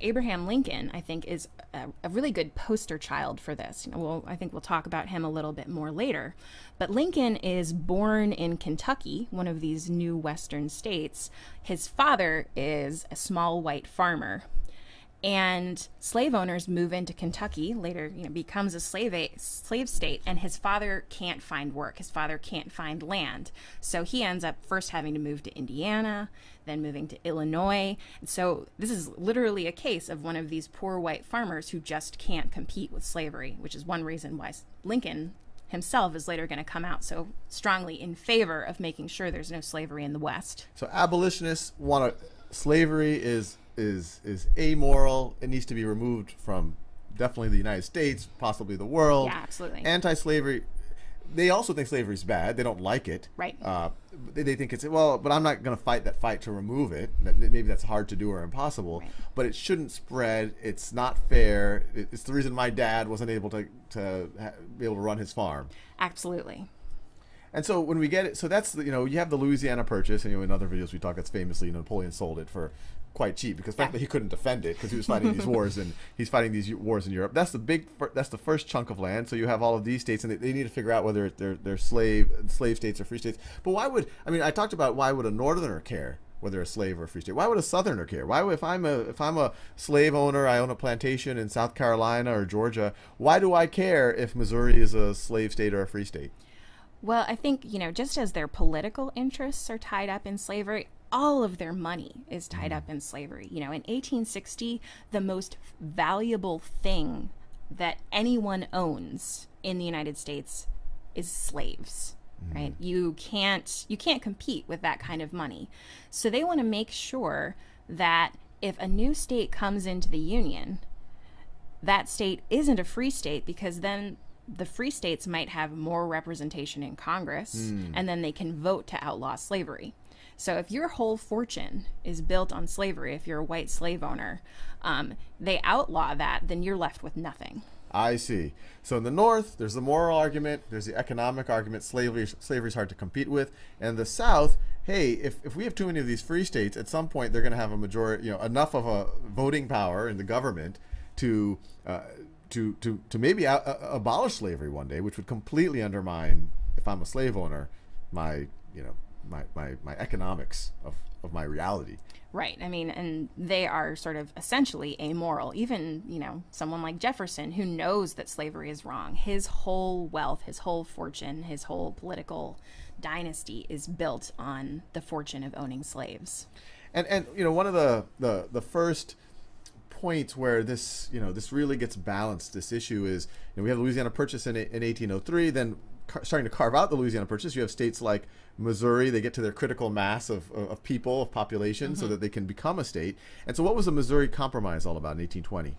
Abraham Lincoln, I think, is a really good poster child for this. I think we'll talk about him a little bit more later. But Lincoln is born in Kentucky, one of these new Western states. His father is a small white farmer. And slave owners move into Kentucky, later becomes a slave state, and his father can't find work. His father can't find land. So he ends up first having to move to Indiana, then moving to Illinois. And so this is literally a case of one of these poor white farmers who just can't compete with slavery, which is one reason why Lincoln himself is later going to come out so strongly in favor of making sure there's no slavery in the West. So abolitionists want slavery is amoral. It needs to be removed from definitely the United States, possibly the world. Yeah, absolutely. Anti-slavery, they also think slavery is bad. They don't like it. Right. They think it's, but I'm not going to fight that fight to remove it. Maybe that's hard to do or impossible. Right. But it shouldn't spread. It's not fair. It's the reason my dad wasn't able to be able to run his farm. Absolutely. And so when we get it, so that's you have the Louisiana Purchase, and in other videos we talk, that's famously Napoleon sold it for quite cheap because frankly he couldn't defend it because he was fighting these wars and he's fighting these wars in Europe. That's the first chunk of land. So you have all of these states, and they need to figure out whether they're slave states or free states. But I talked about why would a northerner care whether a slave or a free state? Why would a southerner care? If I'm a slave owner, I own a plantation in South Carolina or Georgia, why do I care if Missouri is a slave state or a free state? Well, I think, just as their political interests are tied up in slavery, all of their money is tied up in slavery. In 1860, the most valuable thing that anyone owns in the United States is slaves, right? You can't compete with that kind of money. So they want to make sure that if a new state comes into the Union, that state isn't a free state, because then the free states might have more representation in Congress, and then they can vote to outlaw slavery. So if your whole fortune is built on slavery, if you're a white slave owner, they outlaw that, then you're left with nothing. I see. So in the North, there's the moral argument, there's the economic argument, slavery is hard to compete with. And the South, hey, if we have too many of these free states, at some point they're going to have a majority, enough of a voting power in the government to maybe abolish slavery one day, which would completely undermine, if I'm a slave owner, my economics of my reality. Right. I mean, and they are sort of essentially amoral. Even, someone like Jefferson, who knows that slavery is wrong, his whole wealth, his whole fortune, his whole political dynasty is built on the fortune of owning slaves. And one of the first points where this really gets balanced, this issue, is we have the Louisiana Purchase in 1803, then starting to carve out the Louisiana Purchase, you have states like Missouri, they get to their critical mass of people, of population, so that they can become a state. And so what was the Missouri Compromise all about in 1820?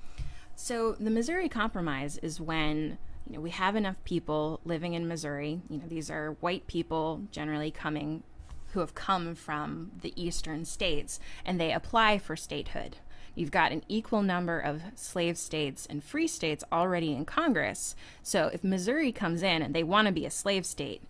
So the Missouri Compromise is when we have enough people living in Missouri. These are white people generally coming who have come from the eastern states, and they apply for statehood. You've got an equal number of slave states and free states already in Congress. So if Missouri comes in and they want to be a slave state,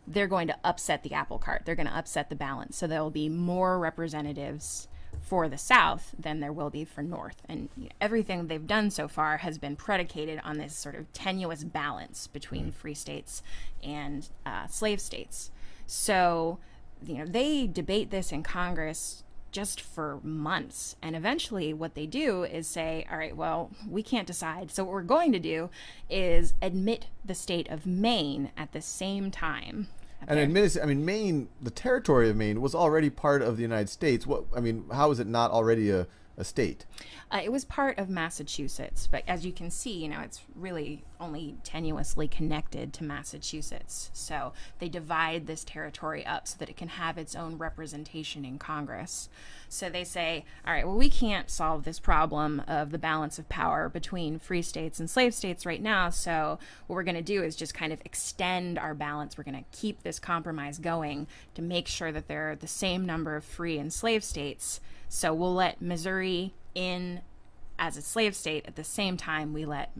they're going to upset the apple cart. They're going to upset the balance. So there will be more representatives for the South than there will be for North. And everything they've done so far has been predicated on this sort of tenuous balance between free states and slave states. So, they debate this in Congress just for months. And eventually what they do is say, all right, well, we can't decide. So what we're going to do is admit the state of Maine at the same time. And Maine, the territory of Maine was already part of the United States. How is it not already a state? It was part of Massachusetts, but as you can see, it's really only tenuously connected to Massachusetts. So they divide this territory up so that it can have its own representation in Congress. So they say, all right, well, we can't solve this problem of the balance of power between free states and slave states right now. So what we're going to do is just kind of extend our balance. We're going to keep this compromise going to make sure that there are the same number of free and slave states. So we'll let Missouri in as a slave state at the same time we let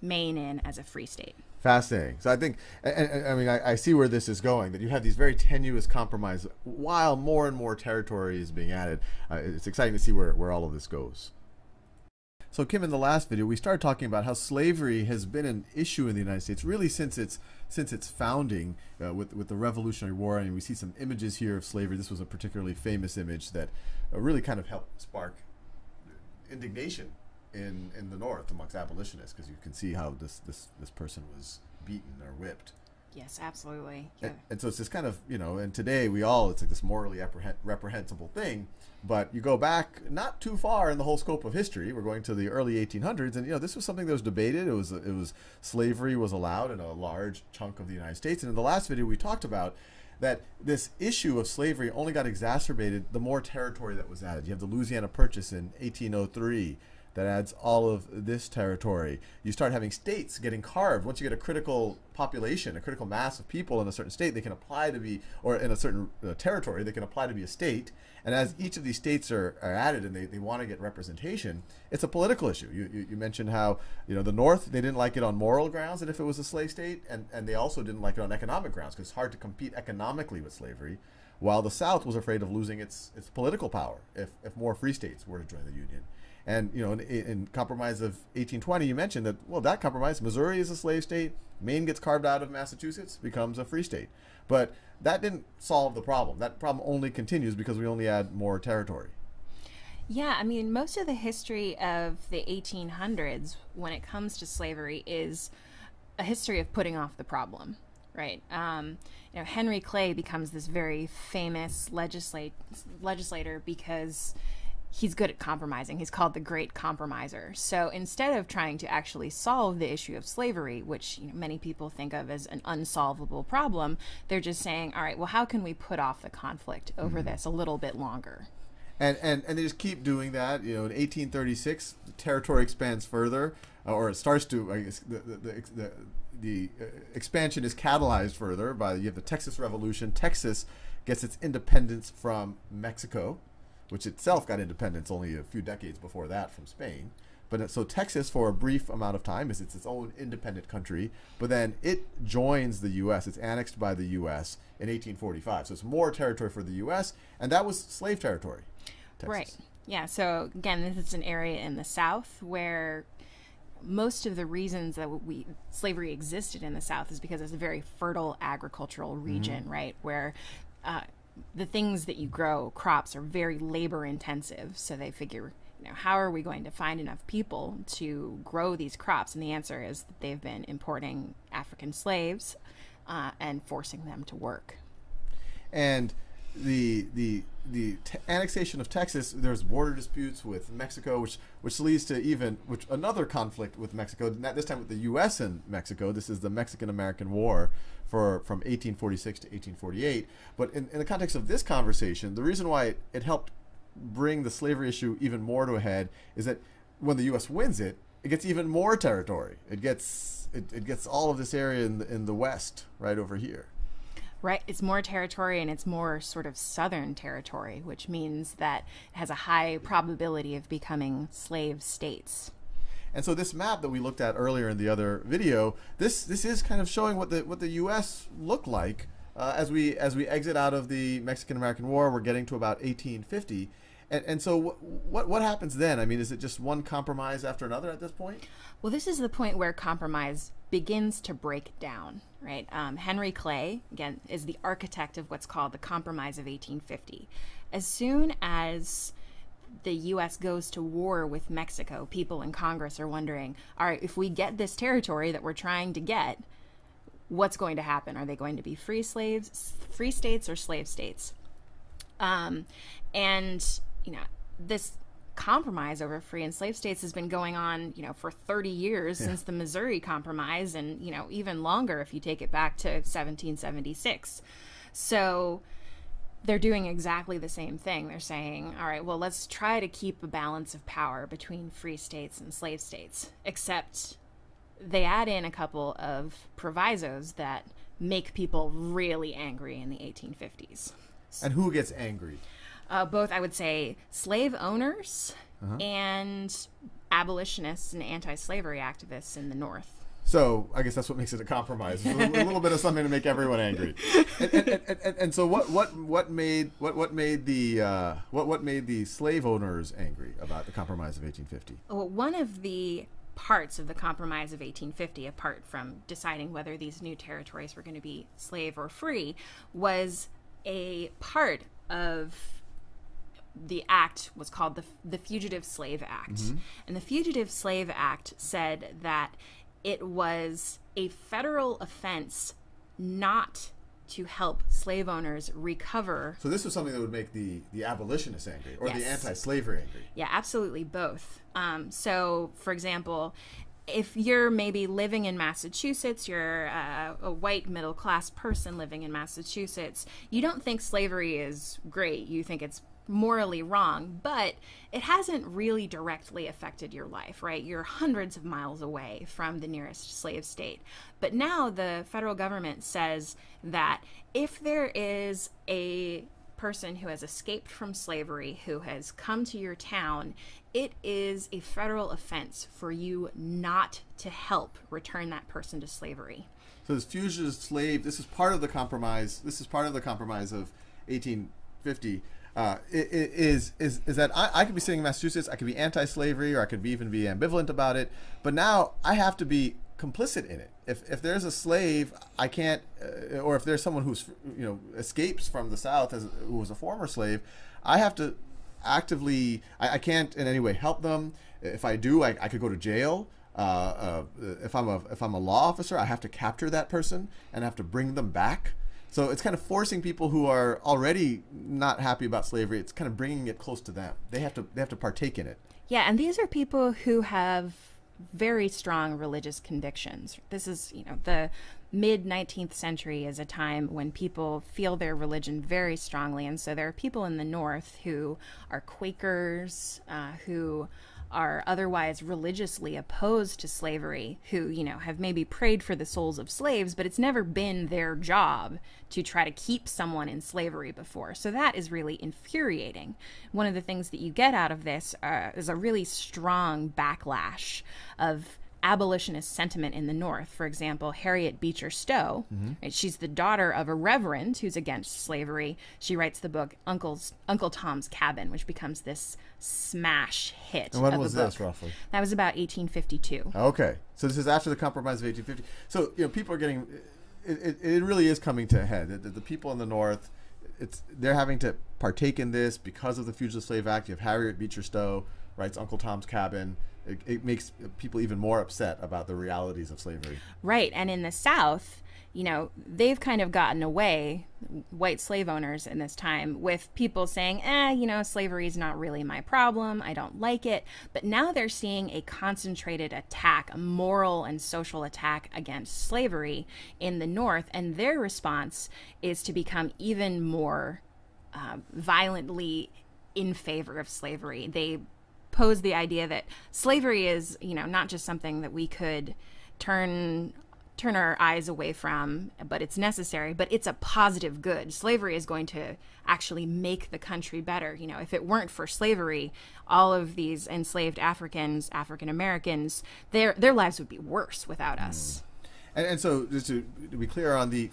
Maine in as a free state. Fascinating. So I think, I see where this is going, that you have these very tenuous compromise while more and more territory is being added. It's exciting to see where all of this goes. So Kim, in the last video, we started talking about how slavery has been an issue in the United States really since its founding with the Revolutionary War. And we see some images here of slavery. This was a particularly famous image that really kind of helped spark indignation in the North amongst abolitionists, because you can see how this person was beaten or whipped. Yes, absolutely. Yeah. And so it's this kind of, and today it's like this morally reprehensible thing. But you go back not too far in the whole scope of history. We're going to the early 1800s, and this was something that was debated. It was slavery was allowed in a large chunk of the United States. And in the last video, we talked about that this issue of slavery only got exacerbated the more territory that was added. You have the Louisiana Purchase in 1803 that adds all of this territory. You start having states getting carved. Once you get a critical population, a critical mass of people in a certain state, they can apply to be, or in a certain territory, they can apply to be a state. And as each of these states are added and they want to get representation, it's a political issue. You mentioned how, the North, they didn't like it on moral grounds, and if it was a slave state, and they also didn't like it on economic grounds, because it's hard to compete economically with slavery, while the South was afraid of losing its political power if more free states were to join the Union. And, in Compromise of 1820, you mentioned that, well, that compromise, Missouri is a slave state, Maine gets carved out of Massachusetts, becomes a free state. But that didn't solve the problem. That problem only continues because we only add more territory. Yeah, most of the history of the 1800s when it comes to slavery is a history of putting off the problem, right? Henry Clay becomes this very famous legislator because he's good at compromising. He's called the Great Compromiser. So instead of trying to actually solve the issue of slavery, which many people think of as an unsolvable problem, they're just saying, all right, well, how can we put off the conflict over this a little bit longer? And they just keep doing that. In 1836, the territory expands further, or it starts to. I guess the expansion is catalyzed further by you have the Texas Revolution. Texas gets its independence from Mexico, which itself got independence only a few decades before that from Spain. But so Texas, for a brief amount of time, is its own independent country. But then it joins the U.S. It's annexed by the U.S. in 1845. So it's more territory for the U.S., and that was slave territory. Texas. Right. Yeah. So again, this is an area in the South where most of the reasons that slavery existed in the South is because it's a very fertile agricultural region, right? Where the things that you grow, crops, are very labor intensive. So they figure, how are we going to find enough people to grow these crops? And the answer is that they've been importing African slaves and forcing them to work. And the annexation of Texas, there's border disputes with Mexico, which leads to another conflict with Mexico, not this time with the U.S. and Mexico. This is the Mexican-American War from 1846 to 1848. But in the context of this conversation, the reason why it helped bring the slavery issue even more to a head is that when the U.S. wins it gets even more territory. It gets all of this area in the West right over here. Right, it's more territory, and it's more sort of southern territory, which means that it has a high probability of becoming slave states. And so this map that we looked at earlier in the other video, this is kind of showing what the U.S. looked like as we exit out of the Mexican-American War. We're getting to about 1850. And so what happens then? I mean, is it just one compromise after another at this point? Well, this is the point where compromise begins to break down, right? Henry Clay, again, is the architect of what's called the Compromise of 1850. As soon as the U.S. goes to war with Mexico, people in Congress are wondering, all right, if we get this territory that we're trying to get, what's going to happen? Are they going to be free states or slave states? And, you know, this compromise over free and slave states has been going on, you know, for 30 years since the Missouri Compromise, and, you know, even longer if you take it back to 1776. So they're doing exactly the same thing. They're saying, all right, well, let's try to keep a balance of power between free states and slave states, except they add in a couple of provisos that make people really angry in the 1850s. And who gets angry? Both, I would say, slave owners and abolitionists and anti-slavery activists in the North. So I guess that's what makes it a compromise. It's a little bit of something to make everyone angry. And so what made the slave owners angry about the Compromise of 1850? Well, one of the parts of the Compromise of 1850, apart from deciding whether these new territories were going to be slave or free, was a part of the act was called the Fugitive Slave Act. And the Fugitive Slave Act said that it was a federal offense not to help slave owners recover. So this was something that would make the abolitionists angry, or Yes. the anti-slavery angry. Yeah, absolutely both. So, for example, if you're maybe living in Massachusetts, you're a white middle-class person living in Massachusetts, you don't think slavery is great. You think it's morally wrong, but it hasn't really directly affected your life, right? You're hundreds of miles away from the nearest slave state. But now the federal government says that if there is a person who has escaped from slavery, who has come to your town, it is a federal offense for you not to help return that person to slavery. So this fugitive slave, this is part of the compromise. This is part of the Compromise of 1850. Is that I could be sitting in Massachusetts, I could be anti-slavery, or I could even be ambivalent about it, but now I have to be complicit in it. If there's a slave, I can't, or if there's someone who's escapes from the South who was a former slave, I have to actively, I can't in any way help them. If I do, I could go to jail. If I'm a law officer, I have to capture that person and have to bring them back. So it's kind of forcing people who are already not happy about slavery. It's kind of bringing it close to them. They have to partake in it. Yeah, and these are people who have very strong religious convictions. This is, the mid-19th century is a time when people feel their religion very strongly. And so there are people in the North who are Quakers, who are otherwise religiously opposed to slavery, who, have maybe prayed for the souls of slaves, but it's never been their job to try to keep someone in slavery before. So that is really infuriating. One of the things that you get out of this is a really strong backlash of abolitionist sentiment in the North. For example, Harriet Beecher Stowe, right, she's the daughter of a reverend who's against slavery. She writes the book Uncle Tom's Cabin, which becomes this smash hit. And when was this, roughly? That was about 1852. Okay, so this is after the Compromise of 1850. So people are getting, it really is coming to a head. The people in the North, they're having to partake in this because of the Fugitive Slave Act. You have Harriet Beecher Stowe writes Uncle Tom's Cabin. It makes people even more upset about the realities of slavery. Right, and in the South, they've kind of gotten away, white slave owners in this time, with people saying, slavery is not really my problem, I don't like it. But now they're seeing a concentrated attack, a moral and social attack against slavery in the North, and their response is to become even more violently in favor of slavery. They pose the idea that slavery is, not just something that we could turn turn our eyes away from, but it's necessary, but it's a positive good. Slavery is going to actually make the country better. You know, if it weren't for slavery, all of these enslaved Africans, African Americans, their lives would be worse without us. And so, just to be clear on the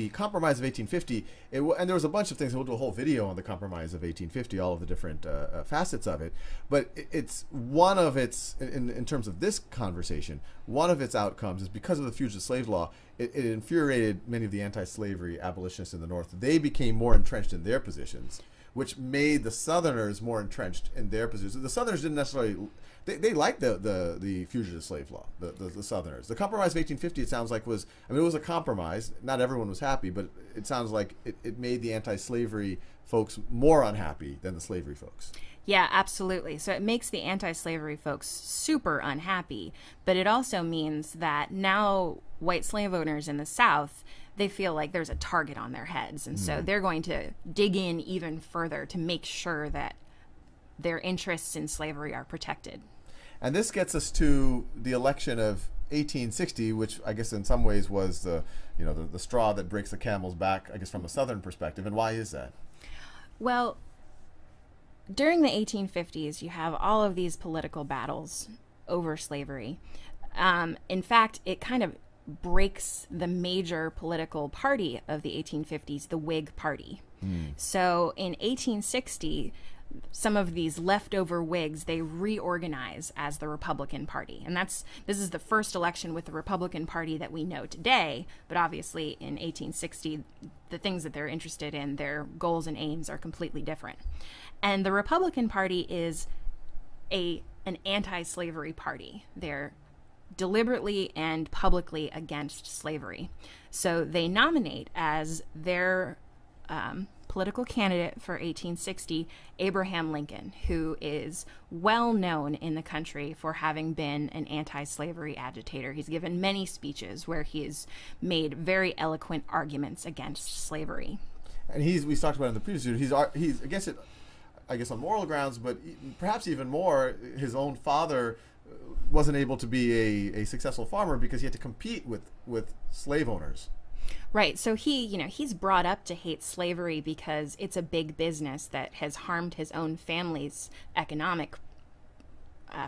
Compromise of 1850, and there was a bunch of things. We'll do a whole video on the Compromise of 1850, all of the different facets of it. But it's one of its, in terms of this conversation, one of its outcomes is because of the fugitive slave law, it infuriated many of the anti-slavery abolitionists in the North. They became more entrenched in their positions, which made the Southerners more entrenched in their positions. The Southerners didn't necessarily. They liked the fugitive slave law, the Southerners. The Compromise of 1850, it sounds like, was, I mean, it was a compromise. Not everyone was happy, but it sounds like it made the anti-slavery folks more unhappy than the slavery folks. Yeah, absolutely. So it makes the anti-slavery folks super unhappy, but it also means that now white slave owners in the South, they feel like there's a target on their heads, and so they're going to dig in even further to make sure that their interests in slavery are protected. And this gets us to the election of 1860, which I guess in some ways was the straw that breaks the camel's back, I guess, from a Southern perspective. And why is that? Well, during the 1850s, you have all of these political battles over slavery. In fact, it kind of breaks the major political party of the 1850s, the Whig Party. So in 1860, some of these leftover Whigs, they reorganize as the Republican Party. And this is the first election with the Republican Party that we know today. But obviously in 1860, the things that they're interested in, their goals and aims are completely different. And the Republican Party is an anti-slavery party. They're deliberately and publicly against slavery. So they nominate as their political candidate for 1860, Abraham Lincoln, who is well known in the country for having been an anti-slavery agitator. He's given many speeches where he has made very eloquent arguments against slavery. And we talked about it in the previous video, he's against it, I guess, on moral grounds, but perhaps even more, his own father wasn't able to be a successful farmer because he had to compete with slave owners. Right. So he's brought up to hate slavery because it's a big business that has harmed his own family's economic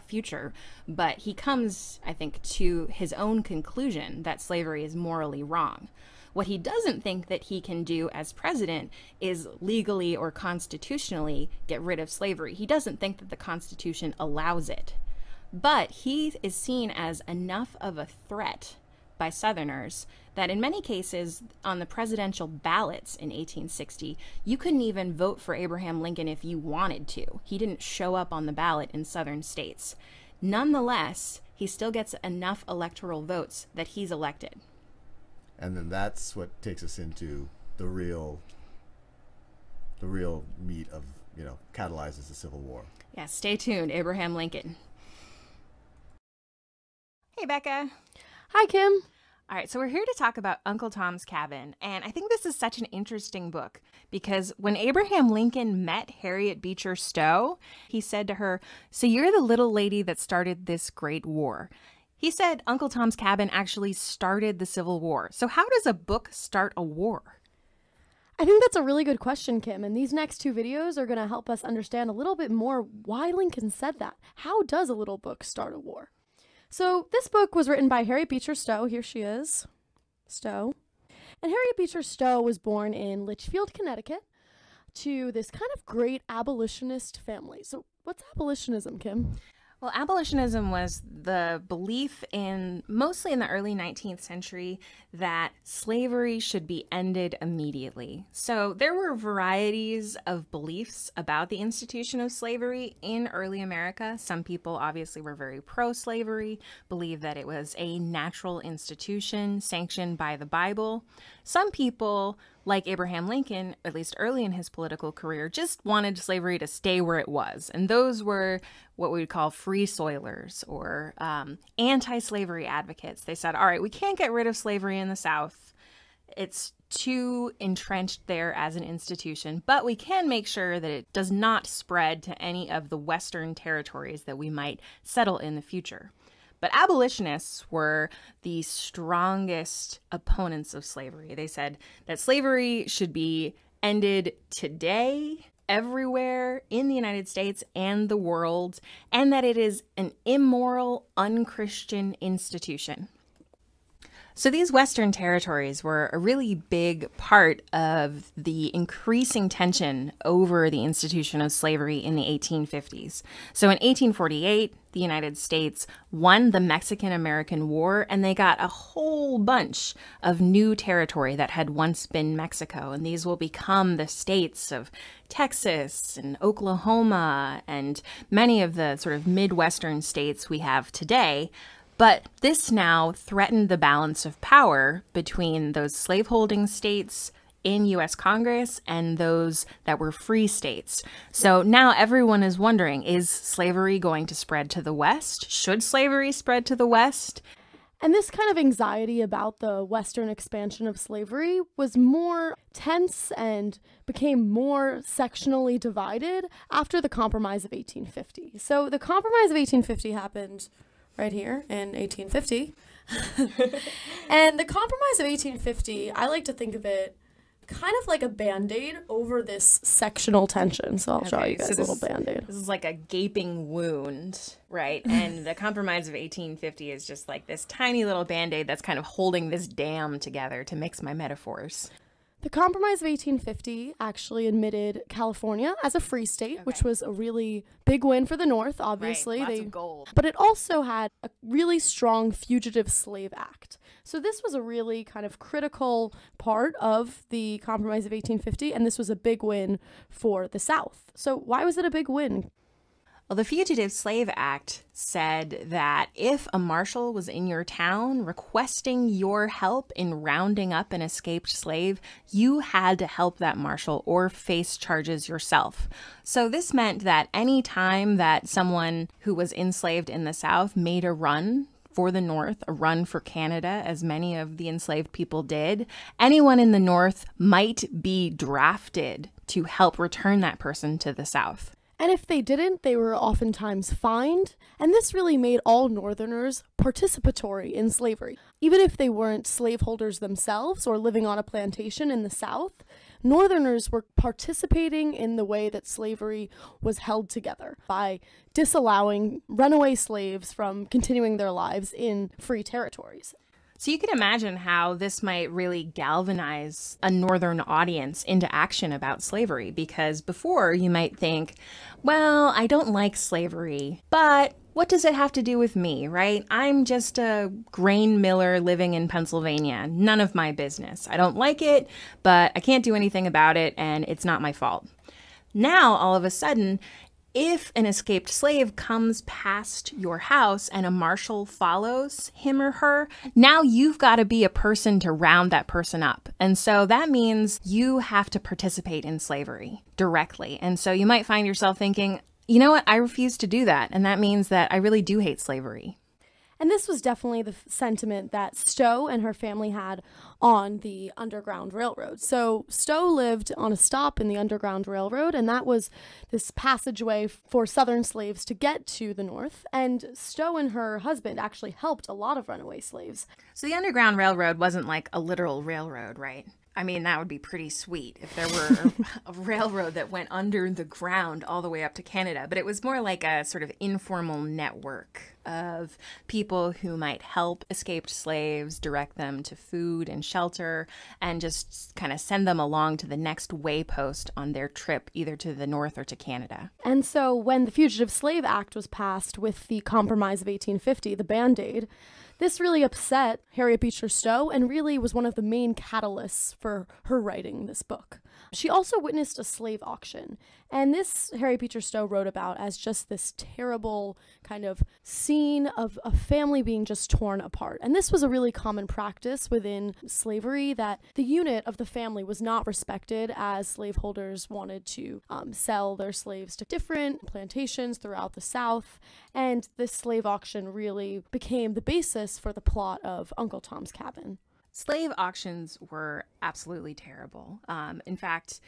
future. But he comes, I think, to his own conclusion that slavery is morally wrong. What he doesn't think that he can do as president is legally or constitutionally get rid of slavery. He doesn't think that the Constitution allows it. But he is seen as enough of a threat by Southerners that in many cases on the presidential ballots in 1860, you couldn't even vote for Abraham Lincoln if you wanted to. He didn't show up on the ballot in Southern states. Nonetheless, he still gets enough electoral votes that he's elected. And then that's what takes us into the real meat of, catalyzes the Civil War. Yeah, stay tuned, Abraham Lincoln. Hey, Becca. Hi, Kim. All right, so we're here to talk about Uncle Tom's Cabin, and I think this is such an interesting book because when Abraham Lincoln met Harriet Beecher Stowe, he said to her, "So you're the little lady that started this great war." He said Uncle Tom's Cabin actually started the Civil War. So how does a book start a war? I think that's a really good question, Kim, and these next two videos are going to help us understand a little bit more why Lincoln said that. How does a little book start a war? So this book was written by Harriet Beecher Stowe. Here she is, Stowe. And Harriet Beecher Stowe was born in Litchfield, Connecticut, to this kind of great abolitionist family. So what's abolitionism, Kim? Well, abolitionism was the belief mostly in the early 19th century, that slavery should be ended immediately. So there were varieties of beliefs about the institution of slavery in early America. Some people obviously were very pro-slavery, believed that it was a natural institution sanctioned by the Bible. Some people, like Abraham Lincoln, at least early in his political career, just wanted slavery to stay where it was. And those were what we would call free soilers or anti-slavery advocates. They said, all right, we can't get rid of slavery in the South. It's too entrenched there as an institution, but we can make sure that it does not spread to any of the Western territories that we might settle in the future. But abolitionists were the strongest opponents of slavery. They said that slavery should be ended today, everywhere in the United States and the world, and that it is an immoral, unchristian institution. So these Western territories were a really big part of the increasing tension over the institution of slavery in the 1850s. So in 1848, the United States won the Mexican-American War, and they got a whole bunch of new territory that had once been Mexico. And these will become the states of Texas and Oklahoma and many of the sort of Midwestern states we have today. But this now threatened the balance of power between those slaveholding states in U.S. Congress and those that were free states. So now everyone is wondering, is slavery going to spread to the West? Should slavery spread to the West? And this kind of anxiety about the Western expansion of slavery was more tense and became more sectionally divided after the Compromise of 1850. So the Compromise of 1850 happened right here in 1850. And the Compromise of 1850, I like to think of it kind of like a Band-Aid over this sectional tension. So I'll draw you guys a little Band-Aid. This is like a gaping wound, right? And the Compromise of 1850 is just like this tiny little Band-Aid that's kind of holding this dam together, to mix my metaphors. The Compromise of 1850 actually admitted California as a free state, which was a really big win for the North, obviously. Right, lots of gold. But it also had a really strong Fugitive Slave Act. So this was a really kind of critical part of the Compromise of 1850, and this was a big win for the South. So why was it a big win? Well, the Fugitive Slave Act said that if a marshal was in your town requesting your help in rounding up an escaped slave, you had to help that marshal or face charges yourself. So this meant that any time that someone who was enslaved in the South made a run for the North, a run for Canada, as many of the enslaved people did, anyone in the North might be drafted to help return that person to the South. And if they didn't, they were oftentimes fined, and this really made all Northerners participatory in slavery. Even if they weren't slaveholders themselves or living on a plantation in the South, Northerners were participating in the way that slavery was held together by disallowing runaway slaves from continuing their lives in free territories. So you can imagine how this might really galvanize a Northern audience into action about slavery, because before you might think, well, I don't like slavery, but what does it have to do with me, right? I'm just a grain miller living in Pennsylvania. None of my business. I don't like it, but I can't do anything about it, and it's not my fault. Now, all of a sudden, if an escaped slave comes past your house and a marshal follows him or her, now you've got to be a person to round that person up. And so that means you have to participate in slavery directly. And so you might find yourself thinking, you know what, I refuse to do that. And that means that I really do hate slavery. And this was definitely the sentiment that Stowe and her family had on the Underground Railroad. So Stowe lived on a stop in the Underground Railroad, and that was this passageway for Southern slaves to get to the North. And Stowe and her husband actually helped a lot of runaway slaves. So the Underground Railroad wasn't like a literal railroad, right? I mean, that would be pretty sweet if there were a railroad that went under the ground all the way up to Canada. But it was more like a sort of informal network of people who might help escaped slaves, direct them to food and shelter, and just kind of send them along to the next waypost on their trip, either to the North or to Canada. And so when the Fugitive Slave Act was passed with the Compromise of 1850, the Band-Aid, this really upset Harriet Beecher Stowe and really was one of the main catalysts for her writing this book. She also witnessed a slave auction, and this Harriet Beecher Stowe wrote about as just this terrible kind of scene of a family being just torn apart. And this was a really common practice within slavery, that the unit of the family was not respected as slaveholders wanted to sell their slaves to different plantations throughout the South. And this slave auction really became the basis for the plot of Uncle Tom's Cabin. Slave auctions were absolutely terrible. In fact,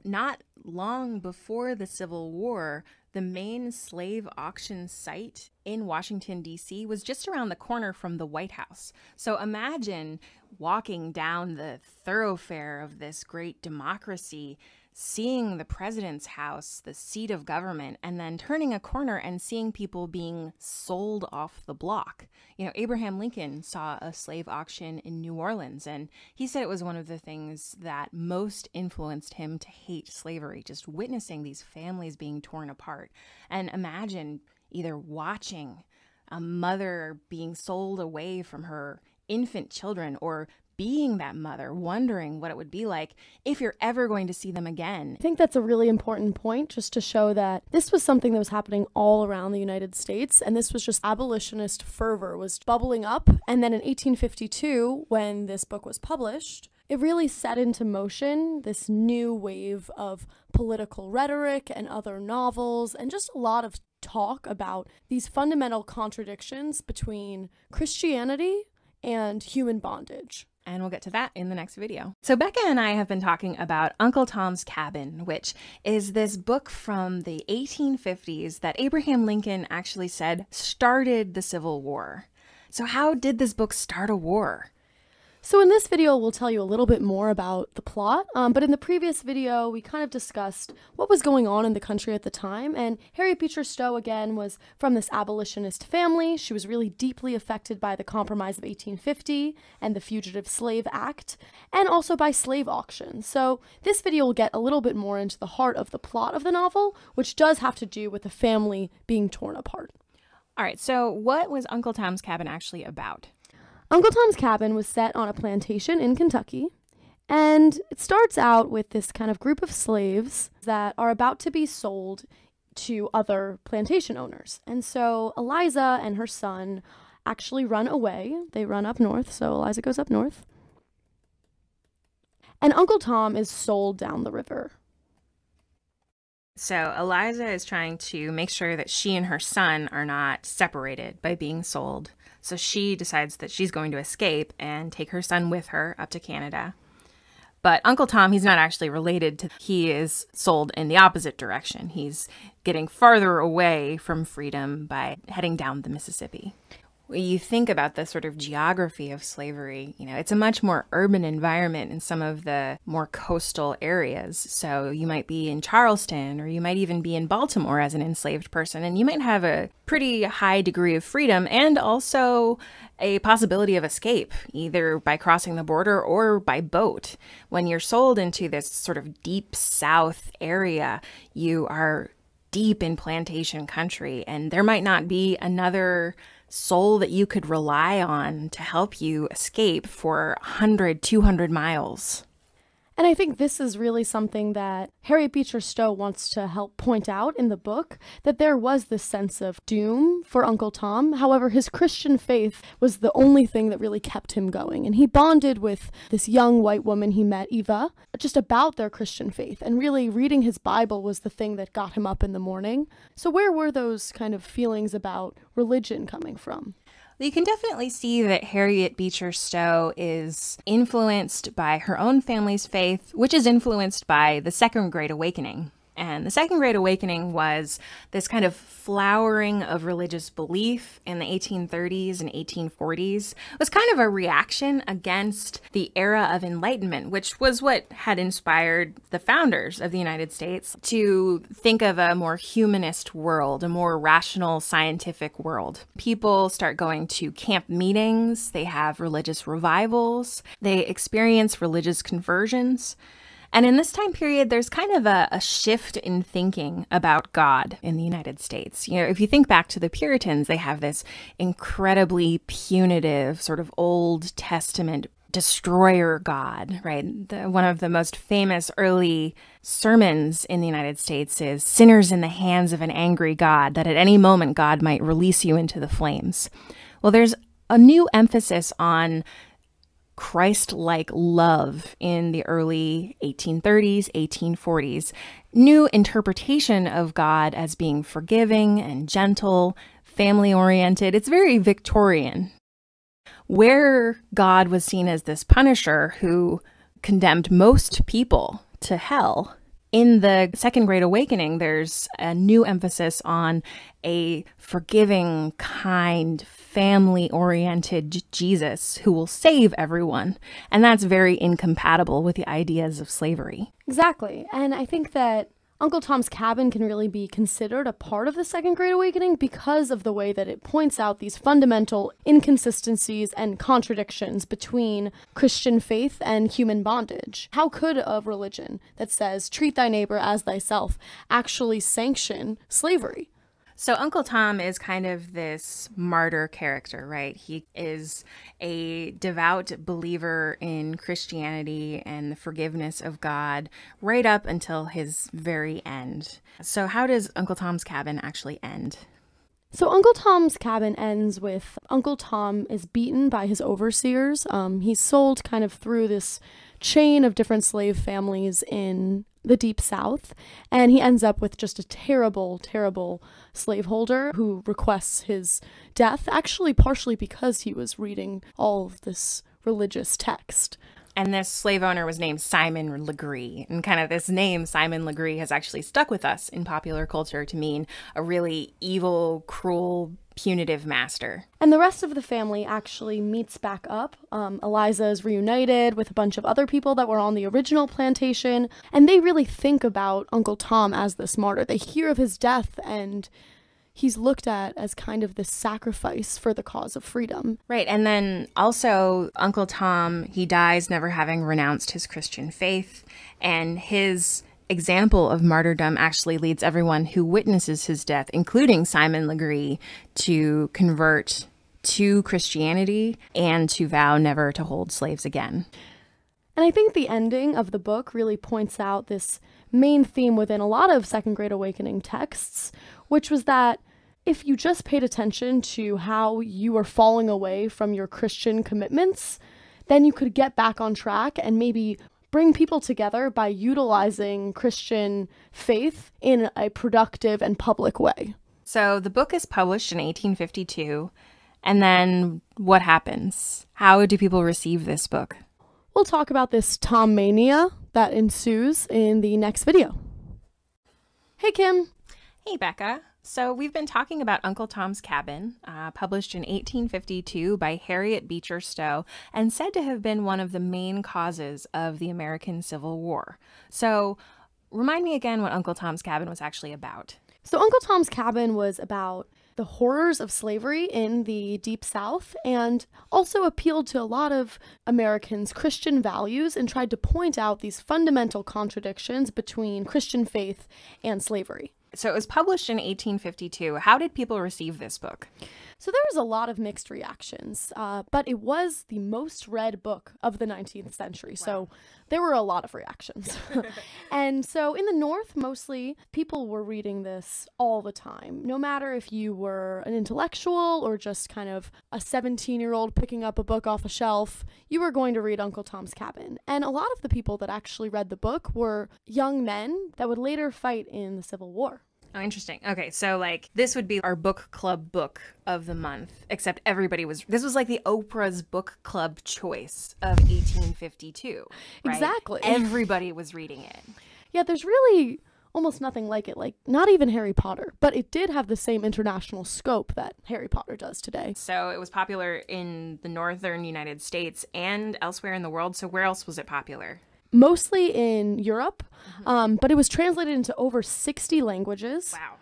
not long before the Civil War, the main slave auction site in Washington, D.C. was just around the corner from the White House. So imagine walking down the thoroughfare of this great democracy, seeing the president's house, the seat of government, and then turning a corner and seeing people being sold off the block. You know, Abraham Lincoln saw a slave auction in New Orleans, and he said it was one of the things that most influenced him to hate slavery, just witnessing these families being torn apart. And imagine either watching a mother being sold away from her infant children, or being that mother, wondering what it would be like if you're ever going to see them again. I think that's a really important point, just to show that this was something that was happening all around the United States, and this was just abolitionist fervor was bubbling up. And then in 1852, when this book was published, it really set into motion this new wave of political rhetoric and other novels, and just a lot of talk about these fundamental contradictions between Christianity and human bondage. And we'll get to that in the next video. So Becca and I have been talking about Uncle Tom's Cabin, which is this book from the 1850s that Abraham Lincoln actually said started the Civil War. So how did this book start a war? So in this video, we'll tell you a little bit more about the plot, but in the previous video, we kind of discussed what was going on in the country at the time, and Harriet Beecher Stowe, again, was from this abolitionist family. She was really deeply affected by the Compromise of 1850 and the Fugitive Slave Act, and also by slave auctions. So this video will get a little bit more into the heart of the plot of the novel, which does have to do with the family being torn apart. All right, so what was Uncle Tom's Cabin actually about? Uncle Tom's Cabin was set on a plantation in Kentucky, and it starts out with this kind of group of slaves that are about to be sold to other plantation owners. And so Eliza and her son actually run away. They run up north, so Eliza goes up north. And Uncle Tom is sold down the river. So Eliza is trying to make sure that she and her son are not separated by being sold. So she decides that she's going to escape and take her son with her up to Canada. But Uncle Tom, he's not actually related to, he is sold in the opposite direction. He's getting farther away from freedom by heading down the Mississippi. When you think about the sort of geography of slavery, you know, it's a much more urban environment in some of the more coastal areas. So you might be in Charleston, or you might even be in Baltimore as an enslaved person, and you might have a pretty high degree of freedom and also a possibility of escape, either by crossing the border or by boat. When you're sold into this sort of deep South area, you are deep in plantation country, and there might not be another soul that you could rely on to help you escape for 100, 200 miles. And I think this is really something that Harriet Beecher Stowe wants to help point out in the book, that there was this sense of doom for Uncle Tom. However, his Christian faith was the only thing that really kept him going. And he bonded with this young white woman he met, Eva, just about their Christian faith. And really reading his Bible was the thing that got him up in the morning. So where were those kind of feelings about religion coming from? You can definitely see that Harriet Beecher Stowe is influenced by her own family's faith, which is influenced by the Second Great Awakening. And the Second Great Awakening was this kind of flowering of religious belief in the 1830s and 1840s. It was kind of a reaction against the era of Enlightenment, which was what had inspired the founders of the United States to think of a more humanist world, a more rational, scientific world. People start going to camp meetings, they have religious revivals, they experience religious conversions. And in this time period, there's kind of a shift in thinking about God in the United States. You know, if you think back to the Puritans, they have this incredibly punitive, sort of Old Testament destroyer God, right? One of the most famous early sermons in the United States is "Sinners in the hands of an angry God, that at any moment God might release you into the flames." Well, there's a new emphasis on Christ-like love in the early 1830s, 1840s. New interpretation of God as being forgiving and gentle, family-oriented. It's very Victorian. Where God was seen as this punisher who condemned most people to hell, In the Second Great Awakening, there's a new emphasis on a forgiving, kind, family-oriented Jesus who will save everyone. And that's very incompatible with the ideas of slavery. Exactly. And I think that Uncle Tom's Cabin can really be considered a part of the Second Great Awakening because of the way that it points out these fundamental inconsistencies and contradictions between Christian faith and human bondage. How could a religion that says, treat thy neighbor as thyself, actually sanction slavery? So Uncle Tom is kind of this martyr character, right? He is a devout believer in Christianity and the forgiveness of God right up until his very end. So how does Uncle Tom's Cabin actually end? So Uncle Tom's Cabin ends with Uncle Tom is beaten by his overseers. He's sold kind of through this chain of different slave families in the Deep South, and he ends up with just a terrible, terrible slaveholder who requests his death, actually partially because he was reading all of this religious text. And this slave owner was named Simon Legree. And kind of this name, Simon Legree, has actually stuck with us in popular culture to mean a really evil, cruel, punitive master. And the rest of the family actually meets back up. Eliza is reunited with a bunch of other people that were on the original plantation. And they really think about Uncle Tom as this martyr. They hear of his death, and he's looked at as kind of this sacrifice for the cause of freedom. Right. And then also Uncle Tom, he dies never having renounced his Christian faith. And his example of martyrdom actually leads everyone who witnesses his death, including Simon Legree, to convert to Christianity and to vow never to hold slaves again. And I think the ending of the book really points out this main theme within a lot of Second Great Awakening texts, which was that if you just paid attention to how you were falling away from your Christian commitments, then you could get back on track and maybe bring people together by utilizing Christian faith in a productive and public way. So the book is published in 1852, and then what happens? How do people receive this book? We'll talk about this Tom mania that ensues in the next video. Hey, Kim. Hey, Becca. So we've been talking about Uncle Tom's Cabin, published in 1852 by Harriet Beecher Stowe, and said to have been one of the main causes of the American Civil War. So remind me again what Uncle Tom's Cabin was actually about. So Uncle Tom's Cabin was about the horrors of slavery in the Deep South, and also appealed to a lot of Americans' Christian values and tried to point out these fundamental contradictions between Christian faith and slavery. So it was published in 1852. How did people receive this book? So there was a lot of mixed reactions, but it was the most read book of the 19th century. Wow. So there were a lot of reactions. And so in the North, mostly people were reading this all the time. No matter if you were an intellectual or just kind of a 17-year-old picking up a book off a shelf, you were going to read Uncle Tom's Cabin. And a lot of the people that actually read the book were young men that would later fight in the Civil War. Oh, interesting. Okay, so like this would be our book club book of the month, except this was like the Oprah's book club choice of 1852. Right? Exactly. Everybody was reading it. Yeah, there's really almost nothing like it, like not even Harry Potter, but it did have the same international scope that Harry Potter does today. So it was popular in the northern United States and elsewhere in the world. So where else was it popular? Mostly in Europe, but it was translated into over 60 languages. Wow.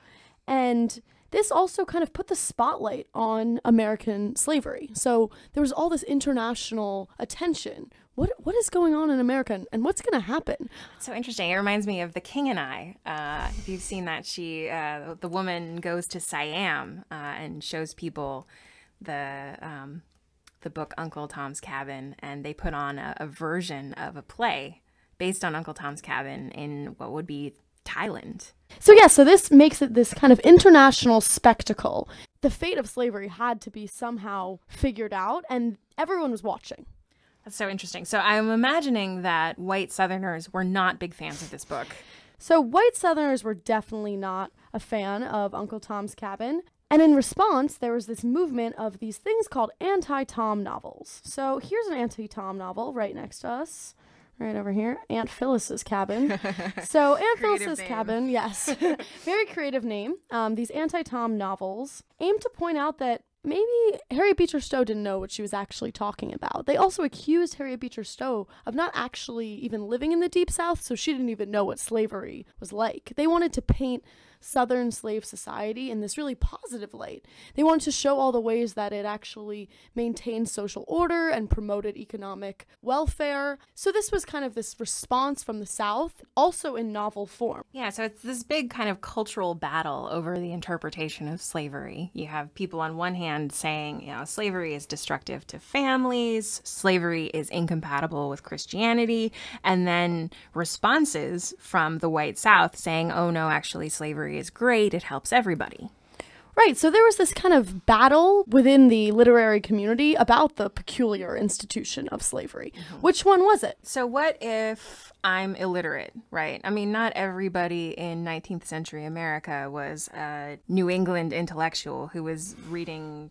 And this also kind of put the spotlight on American slavery. So there was all this international attention. What is going on in America, and what's going to happen? It's so interesting. It reminds me of The King and I. If you've seen that, the woman goes to Siam and shows people the book Uncle Tom's Cabin, and they put on a version of a play based on Uncle Tom's Cabin in what would be Thailand. So this makes it this kind of international spectacle. The fate of slavery had to be somehow figured out, and everyone was watching. That's so interesting. So I'm imagining that white Southerners were not big fans of this book. So white Southerners were definitely not a fan of Uncle Tom's Cabin. And in response, there was this movement of these things called anti-Tom novels. So here's an anti-Tom novel right next to us, right over here, Aunt Phyllis's cabin. So Aunt Phyllis's name. cabin, yes, very creative name. These anti-Tom novels aim to point out that maybe Harriet Beecher Stowe didn't know what she was actually talking about. They also accused Harriet Beecher Stowe of not actually even living in the Deep South, so she didn't even know what slavery was like. They wanted to paint Southern slave society in this really positive light. They wanted to show all the ways that it actually maintained social order and promoted economic welfare. So this was kind of this response from the South, also in novel form. Yeah, so it's this big kind of cultural battle over the interpretation of slavery. You have people on one hand saying, you know, slavery is destructive to families, slavery is incompatible with Christianity, and then responses from the white South saying, oh no, actually slavery is great, it helps everybody. Right, so there was this kind of battle within the literary community about the peculiar institution of slavery. Which one was it? So what if I'm illiterate, right? I mean, not everybody in 19th century America was a New England intellectual who was reading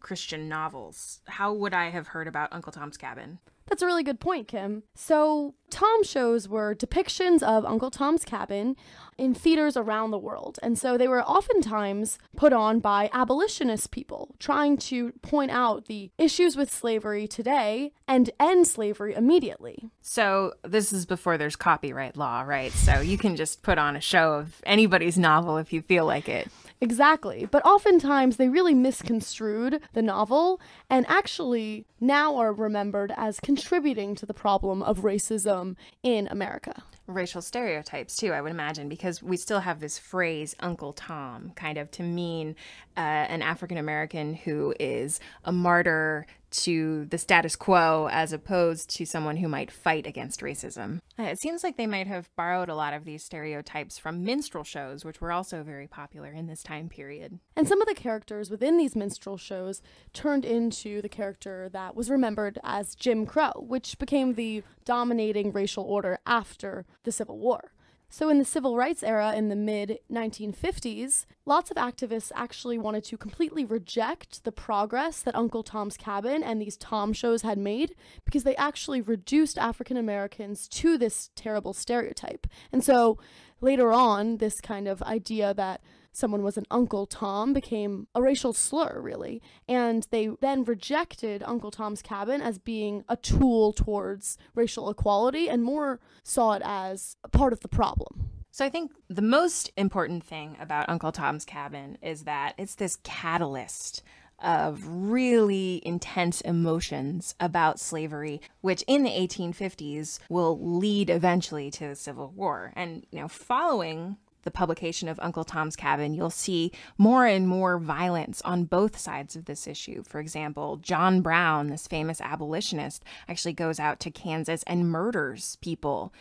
Christian novels. How would I have heard about Uncle Tom's Cabin? That's a really good point, Kim. So Tom shows were depictions of Uncle Tom's Cabin in theaters around the world. And so they were oftentimes put on by abolitionist people trying to point out the issues with slavery today and end slavery immediately. So this is before there's copyright law, right? So you can just put on a show of anybody's novel if you feel like it. Exactly. But oftentimes they really misconstrued the novel and actually now are remembered as contributing to the problem of racism in America. Racial stereotypes too, I would imagine, because we still have this phrase Uncle Tom kind of to mean an African American who is a martyr to the status quo as opposed to someone who might fight against racism. It seems like they might have borrowed a lot of these stereotypes from minstrel shows, which were also very popular in this time period. And some of the characters within these minstrel shows turned into the character that was remembered as Jim Crow, which became the dominating racial order after the Civil War. So in the civil rights era in the mid-1950s, lots of activists actually wanted to completely reject the progress that Uncle Tom's Cabin and these Tom shows had made because they actually reduced African Americans to this terrible stereotype. And so later on, this kind of idea that someone was an Uncle Tom became a racial slur, really. And they then rejected Uncle Tom's Cabin as being a tool towards racial equality and more saw it as a part of the problem. So I think the most important thing about Uncle Tom's Cabin is that it's this catalyst of really intense emotions about slavery, which in the 1850s will lead eventually to the Civil War. And, you know, following the publication of Uncle Tom's Cabin, you'll see more and more violence on both sides of this issue. For example, John Brown, this famous abolitionist, actually goes out to Kansas and murders people.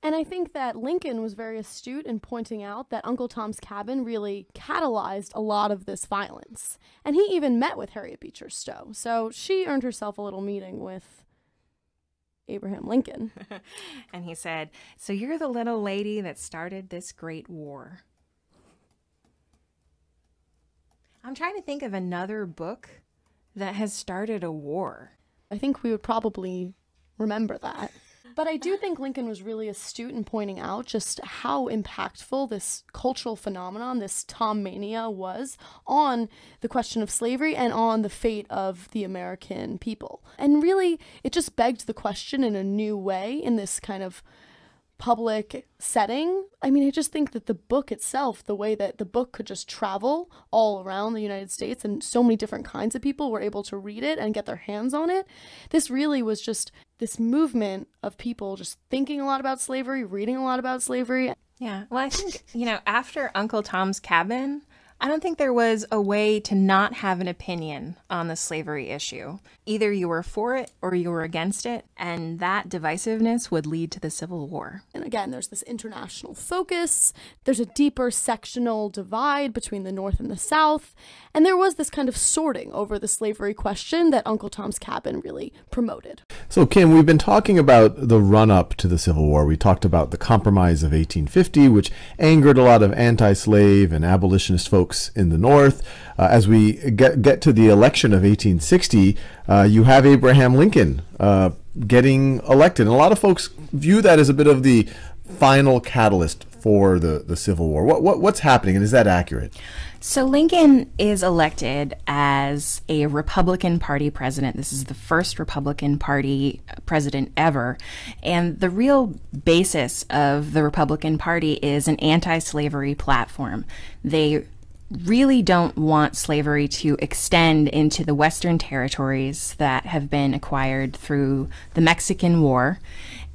And I think that Lincoln was very astute in pointing out that Uncle Tom's Cabin really catalyzed a lot of this violence. And he even met with Harriet Beecher Stowe. So she earned herself a little meeting with Abraham Lincoln. And he said, "So you're the little lady that started this great war." I'm trying to think of another book that has started a war. I think we would probably remember that. But I do think Lincoln was really astute in pointing out just how impactful this cultural phenomenon, this Tom mania, was on the question of slavery and on the fate of the American people. And really, it just begged the question in a new way in this kind of public setting. I mean, I just think that the book itself, the way that the book could just travel all around the United States and so many different kinds of people were able to read it and get their hands on it, this really was just this movement of people just thinking a lot about slavery, reading a lot about slavery. Yeah, well, I think, you know, after Uncle Tom's Cabin, I don't think there was a way to not have an opinion on the slavery issue. Either you were for it or you were against it, and that divisiveness would lead to the Civil War. And again, there's this international focus, there's a deeper sectional divide between the North and the South, and there was this kind of sorting over the slavery question that Uncle Tom's Cabin really promoted. So, Kim, we've been talking about the run-up to the Civil War. We talked about the Compromise of 1850, which angered a lot of anti-slave and abolitionist folks in the North. As we get to the election of 1860, you have Abraham Lincoln getting elected. And a lot of folks view that as a bit of the final catalyst for the Civil War. What's happening, and is that accurate? So Lincoln is elected as a Republican Party president. This is the first Republican Party president ever. And the real basis of the Republican Party is an anti-slavery platform. They really don't want slavery to extend into the Western territories that have been acquired through the Mexican War.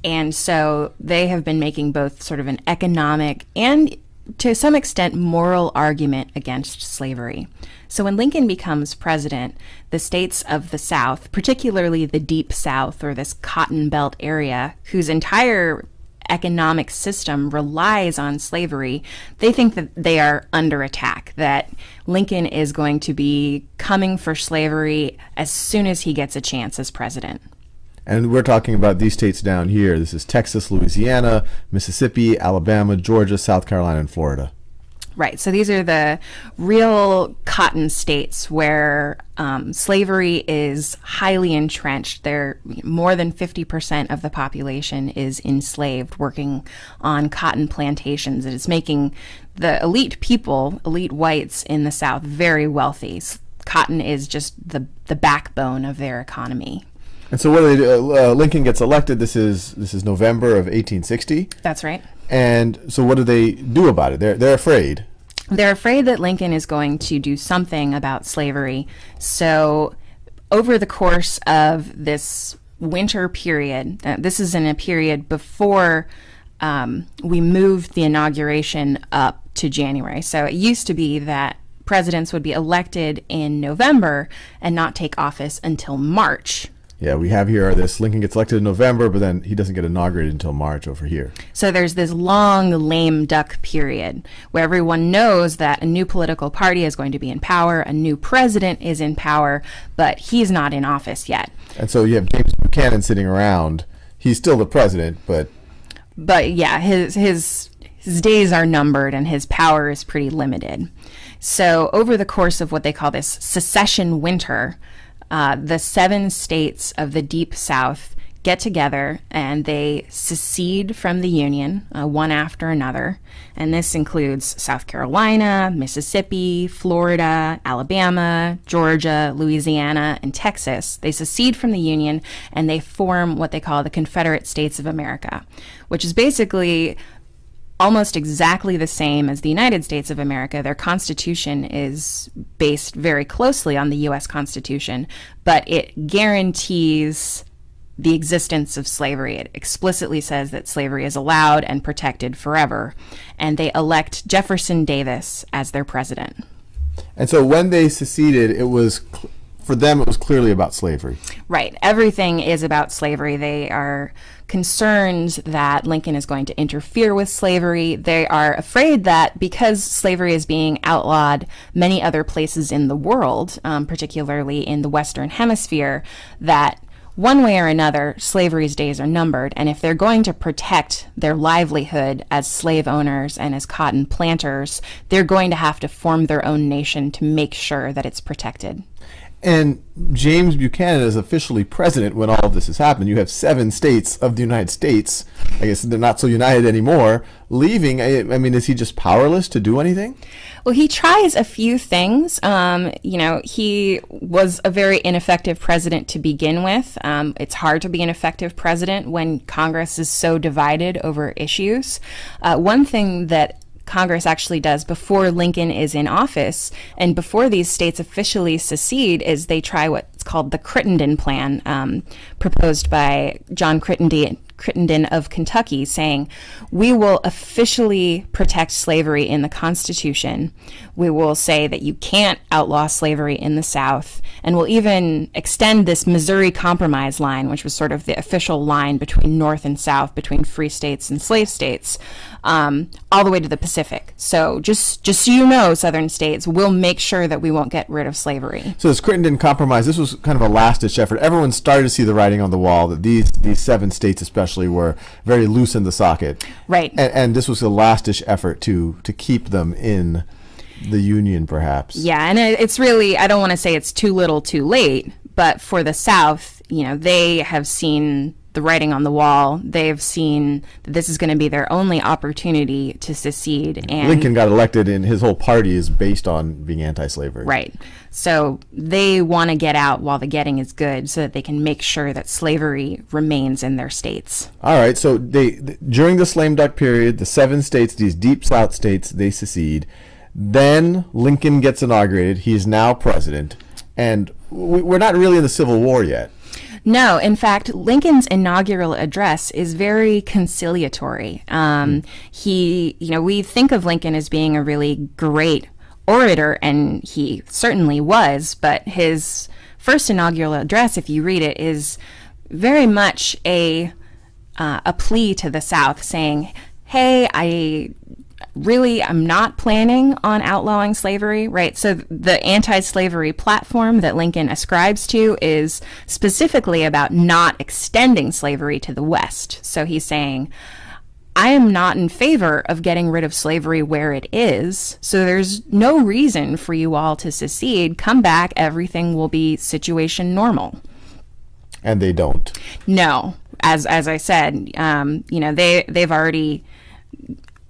And so they have been making both sort of an economic and to some extent moral argument against slavery. So when Lincoln becomes president, the states of the South, particularly the Deep South or this Cotton Belt area, whose entire economic system relies on slavery, they think that they are under attack, that Lincoln is going to be coming for slavery as soon as he gets a chance as president. And we're talking about these states down here. This is Texas, Louisiana, Mississippi, Alabama, Georgia, South Carolina, and Florida. Right. So these are the real cotton states where slavery is highly entrenched. More than 50% of the population is enslaved, working on cotton plantations. It is making the elite people, elite whites in the South, very wealthy. Cotton is just the backbone of their economy. And so what do they do? Lincoln gets elected. This is November of 1860. That's right. And so what do they do about it? They're afraid. They're afraid that Lincoln is going to do something about slavery. So over the course of this winter period, this is in a period before we moved the inauguration up to January. So it used to be that presidents would be elected in November and not take office until March. Yeah, we have here this Lincoln gets elected in November, but then he doesn't get inaugurated until March over here. So there's this long lame duck period where everyone knows that a new political party is going to be in power, a new president is in power, but he's not in office yet. And so you have James Buchanan sitting around. He's still the president, but yeah, his days are numbered and his power is pretty limited. So over the course of what they call this secession winter, the 7 states of the Deep South get together and they secede from the Union, one after another. And this includes South Carolina, Mississippi, Florida, Alabama, Georgia, Louisiana, and Texas. They secede from the Union and they form what they call the Confederate States of America, which is basically almost exactly the same as the United States of America. Their constitution is based very closely on the U.S. Constitution, but it guarantees the existence of slavery. It explicitly says that slavery is allowed and protected forever, and they elect Jefferson Davis as their president. And so when they seceded, it was for them, it was clearly about slavery. Right. Everything is about slavery. They are concerned that Lincoln is going to interfere with slavery. They are afraid that because slavery is being outlawed many other places in the world, particularly in the Western Hemisphere, that one way or another, slavery's days are numbered, and if they're going to protect their livelihood as slave owners and as cotton planters, they're going to have to form their own nation to make sure that it's protected. And James Buchanan is officially president when all of this has happened. You have 7 states of the United States, I guess they're not so united anymore, leaving. I mean, is he just powerless to do anything? Well, he tries a few things. He was a very ineffective president to begin with. It's hard to be an effective president when Congress is so divided over issues. One thing that Congress actually does before Lincoln is in office and before these states officially secede is they try what's called the Crittenden Plan, proposed by John Crittenden of Kentucky, saying, we will officially protect slavery in the Constitution. We will say that you can't outlaw slavery in the South, and we'll even extend this Missouri Compromise line, which was sort of the official line between North and South, between free states and slave states, all the way to the Pacific. So just so you know, Southern states, we'll make sure that we won't get rid of slavery. So this Crittenden Compromise, this was kind of a last-ditch effort. Everyone started to see the writing on the wall that these 7 states especially were very loose in the socket. Right. And this was a last-ditch effort to keep them in the Union, perhaps. Yeah, and it's really, I don't want to say it's too little too late, but for the South, they have seen the writing on the wall. They've seen that this is going to be their only opportunity to secede. And Lincoln got elected, and his whole party is based on being anti-slavery. Right. So they want to get out while the getting is good so that they can make sure that slavery remains in their states. All right. So during the lame duck period, the 7 states, these deep South states, they secede. Then Lincoln gets inaugurated. He is now president. And we're not really in the Civil War yet. No, in fact, Lincoln's inaugural address is very conciliatory. We think of Lincoln as being a really great orator, and he certainly was, but his first inaugural address, if you read it, is very much a plea to the South saying, hey, I'm not planning on outlawing slavery, right? So the anti-slavery platform that Lincoln ascribes to is specifically about not extending slavery to the West. So he's saying, I am not in favor of getting rid of slavery where it is, so there's no reason for you all to secede. Come back, everything will be situation normal. And they don't. No. As I said, they've already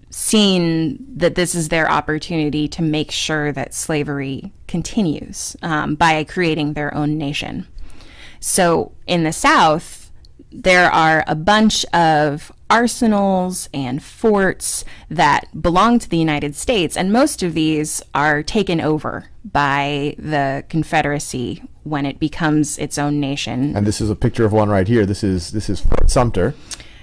seen that this is their opportunity to make sure that slavery continues by creating their own nation. So in the South, there are a bunch of arsenals and forts that belong to the United States, and most of these are taken over by the Confederacy when it becomes its own nation. And this is a picture of one right here. This is Fort Sumter.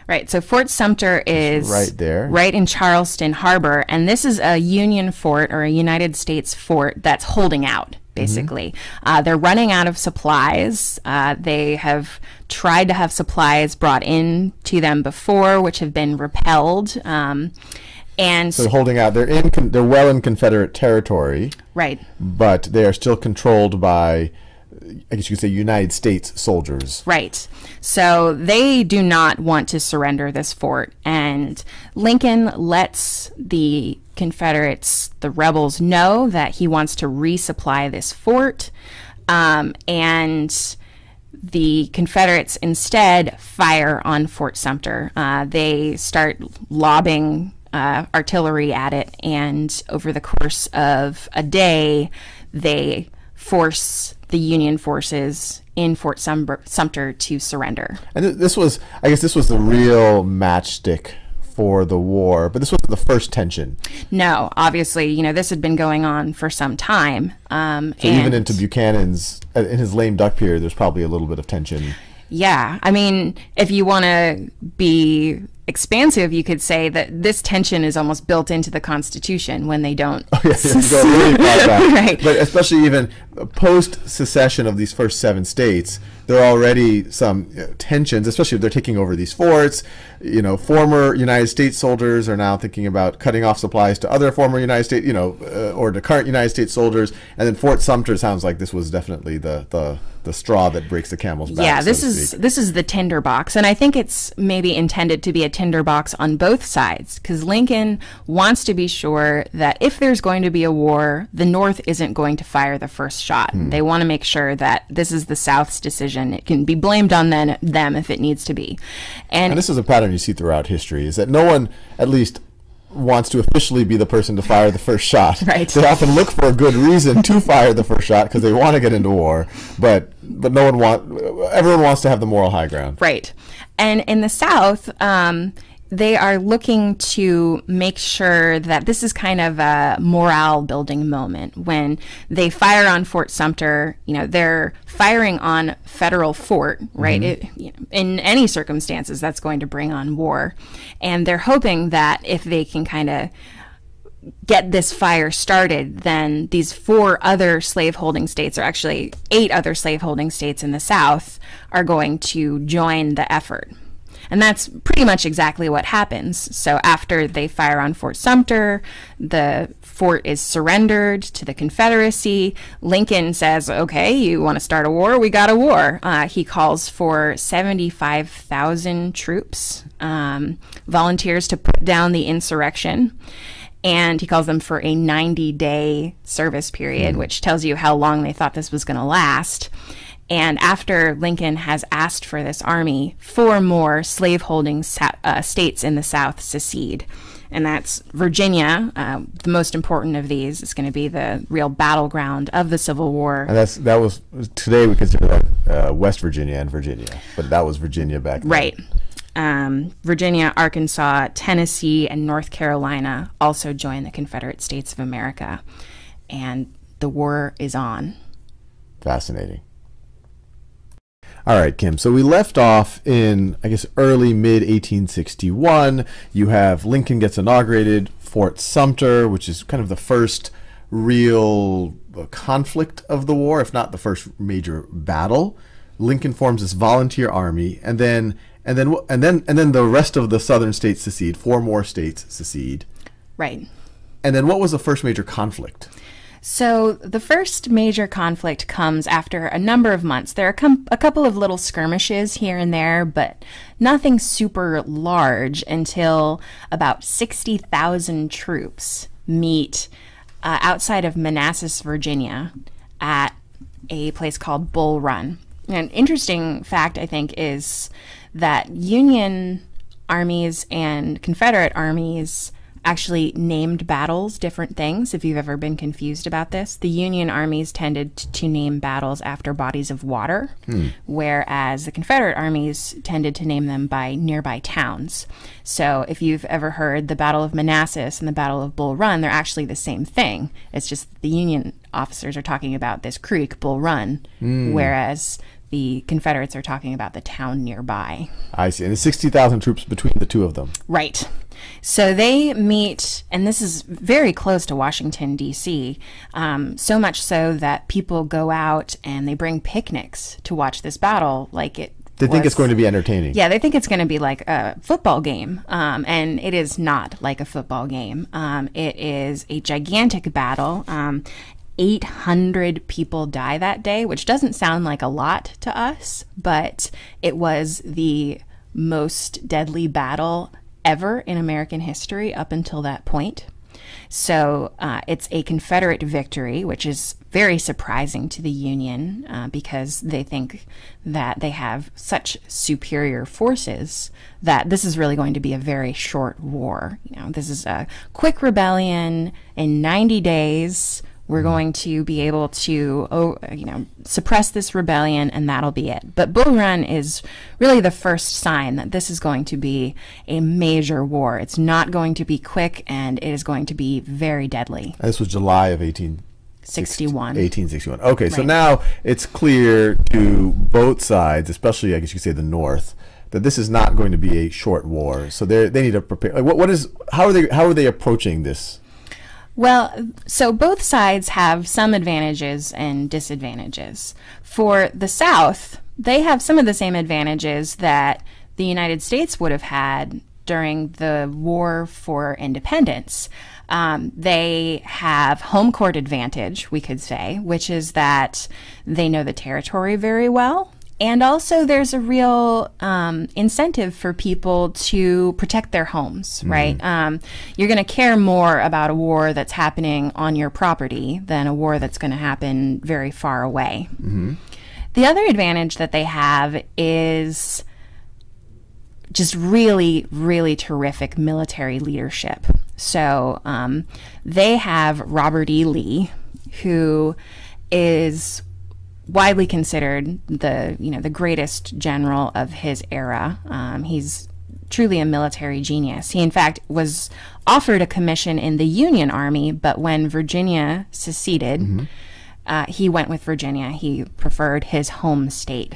Right, so Fort Sumter is right there, right in Charleston Harbor, and this is a Union fort or a United States fort that's holding out, basically. They're running out of supplies. They have tried to have supplies brought in to them before, which have been repelled. And so holding out, they're well in Confederate territory, right? But they are still controlled by, I guess you could say, United States soldiers. Right. So they do not want to surrender this fort. And Lincoln lets the Confederates, the rebels, know that he wants to resupply this fort. And the Confederates instead fire on Fort Sumter. They start lobbing artillery at it. And over the course of a day, they force the Union forces in Fort Sumter to surrender. And this was the real matchstick for the war, but this wasn't the first tension. No, obviously, this had been going on for some time. So even into Buchanan's, in his lame duck period, there's probably a little bit of tension. Yeah, I mean, if you want to be expansive, you could say that this tension is almost built into the Constitution when they don't. Oh, yeah, go really far back. Right. But especially even post-secession of these first 7 states, there are already some tensions, especially if they're taking over these forts. Former United States soldiers are now thinking about cutting off supplies to other former United States, or to current United States soldiers. And then Fort Sumter sounds like this was definitely the straw that breaks the camel's back. Yeah, this is the tinderbox, and I think it's maybe intended to be a tinderbox on both sides, because Lincoln wants to be sure that if there's going to be a war, the North isn't going to fire the first shot. They want to make sure that this is the South's decision. It can be blamed on them if it needs to be. And this is a pattern you see throughout history, is that no one, at least, wants to officially be the person to fire the first shot. Right. They often look for a good reason to fire the first shot because they want to get into war, but everyone wants to have the moral high ground. Right. And in the South, they are looking to make sure that this is kind of a morale building moment. When they fire on Fort Sumter, they're firing on federal fort, right? In any circumstances, that's going to bring on war. And they're hoping that if they can kind of get this fire started, then these 4 other slaveholding states, or actually 8 other slaveholding states in the South, are going to join the effort. And that's pretty much exactly what happens. So after they fire on Fort Sumter, the fort is surrendered to the Confederacy. Lincoln says, okay, you want to start a war? We got a war. He calls for 75,000 troops, volunteers to put down the insurrection. And he calls them for a 90-day service period, which tells you how long they thought this was going to last. And after Lincoln has asked for this army, 4 more slaveholding states in the South secede. And that's Virginia, the most important of these. It's going to be the real battleground of the Civil War. And that was today we consider that West Virginia and Virginia, but that was Virginia back then. Right. Virginia, Arkansas, Tennessee, and North Carolina also joined the Confederate States of America. And the war is on. Fascinating. All right, Kim. So we left off in, I guess, early mid-1861. You have Lincoln gets inaugurated, Fort Sumter, which is kind of the first real conflict of the war, if not the first major battle. Lincoln forms this volunteer army, and then the rest of the southern states secede. 4 more states secede. Right. And then what was the first major conflict? So the first major conflict comes after a number of months. There are a couple of little skirmishes here and there, but nothing super large until about 60,000 troops meet outside of Manassas, Virginia, at a place called Bull Run. An interesting fact, I think, is that Union armies and Confederate armies actually named battles different things, if you've ever been confused about this. The Union armies tended to name battles after bodies of water, whereas the Confederate armies tended to name them by nearby towns. So if you've ever heard the Battle of Manassas and the Battle of Bull Run, they're actually the same thing. It's just the Union officers are talking about this creek, Bull Run, whereas the Confederates are talking about the town nearby. I see. And the 60,000 troops between the two of them. Right. So they meet, and this is very close to Washington, D.C., so much so that people go out and they bring picnics to watch this battle like it They think it's going to be entertaining. Yeah, they think it's going to be like a football game, and it is not like a football game. It is a gigantic battle. 800 people die that day, which doesn't sound like a lot to us, but it was the most deadly battle ever in American history up until that point. So it's a Confederate victory, which is very surprising to the Union because they think that they have such superior forces that this is really going to be a very short war. You know, this is a quick rebellion in 90 days. We're going to be able to, suppress this rebellion, and that'll be it. But Bull Run is really the first sign that this is going to be a major war. It's not going to be quick, and it is going to be very deadly. This was July of 1861. 1861. Okay, so Right. now it's clear to both sides, especially I guess you could say the North, that this is not going to be a short war. So they need to prepare. Like, how are they approaching this? Well, so both sides have some advantages and disadvantages. For the South, they have some of the same advantages that the United States would have had during the War for Independence. They have home court advantage, we could say, which is that they know the territory very well. And also there's a real incentive for people to protect their homes, right? You're going to care more about a war that's happening on your property than a war that's going to happen very far away. The other advantage that they have is just really, really terrific military leadership. So they have Robert E. Lee, who is widely considered the greatest general of his era. He's truly a military genius. He, in fact, was offered a commission in the Union Army, but when Virginia seceded, he went with Virginia. He preferred his home state.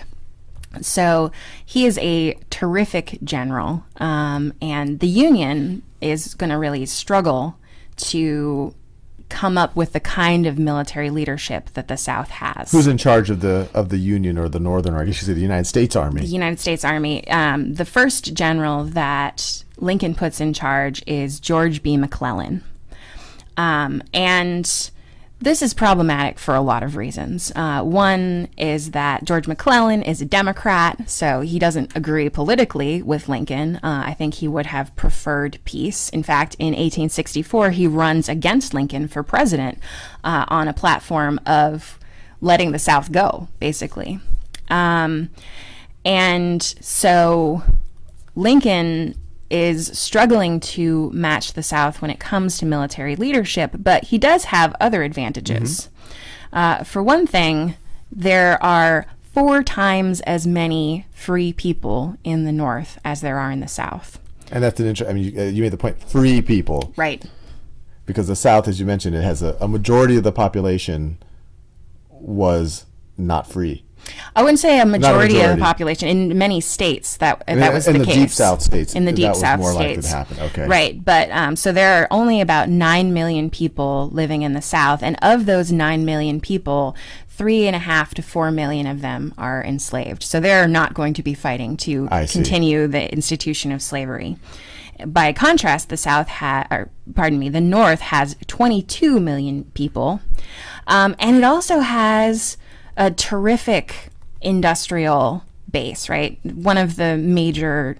So he is a terrific general, and the Union is going to really struggle to come up with the kind of military leadership that the South has. Who's in charge of the Union or the Northern, or I guess you say the United States Army? The United States Army. The first general that Lincoln puts in charge is George B. McClellan. And this is problematic for a lot of reasons. One is that George McClellan is a Democrat, so he doesn't agree politically with Lincoln. I think he would have preferred peace. In fact, in 1864, he runs against Lincoln for president on a platform of letting the South go, basically. And so Lincoln is struggling to match the South when it comes to military leadership, but he does have other advantages. For one thing, there are 4 times as many free people in the North as there are in the South. And that's an interesting, I mean, you made the point, free people. Right. Because the South, as you mentioned, it has a majority of the population was not free. I wouldn't say a majority of the population. In many states, that was the case. In the deep South states. In the deep South that was more states. likely to happen. Okay. Right. But so there are only about 9 million people living in the South. And of those 9 million people, 3.5 to 4 million of them are enslaved. So they're not going to be fighting to continue the institution of slavery. By contrast, the North has 22 million people. And it also has a terrific industrial base, right? One of the major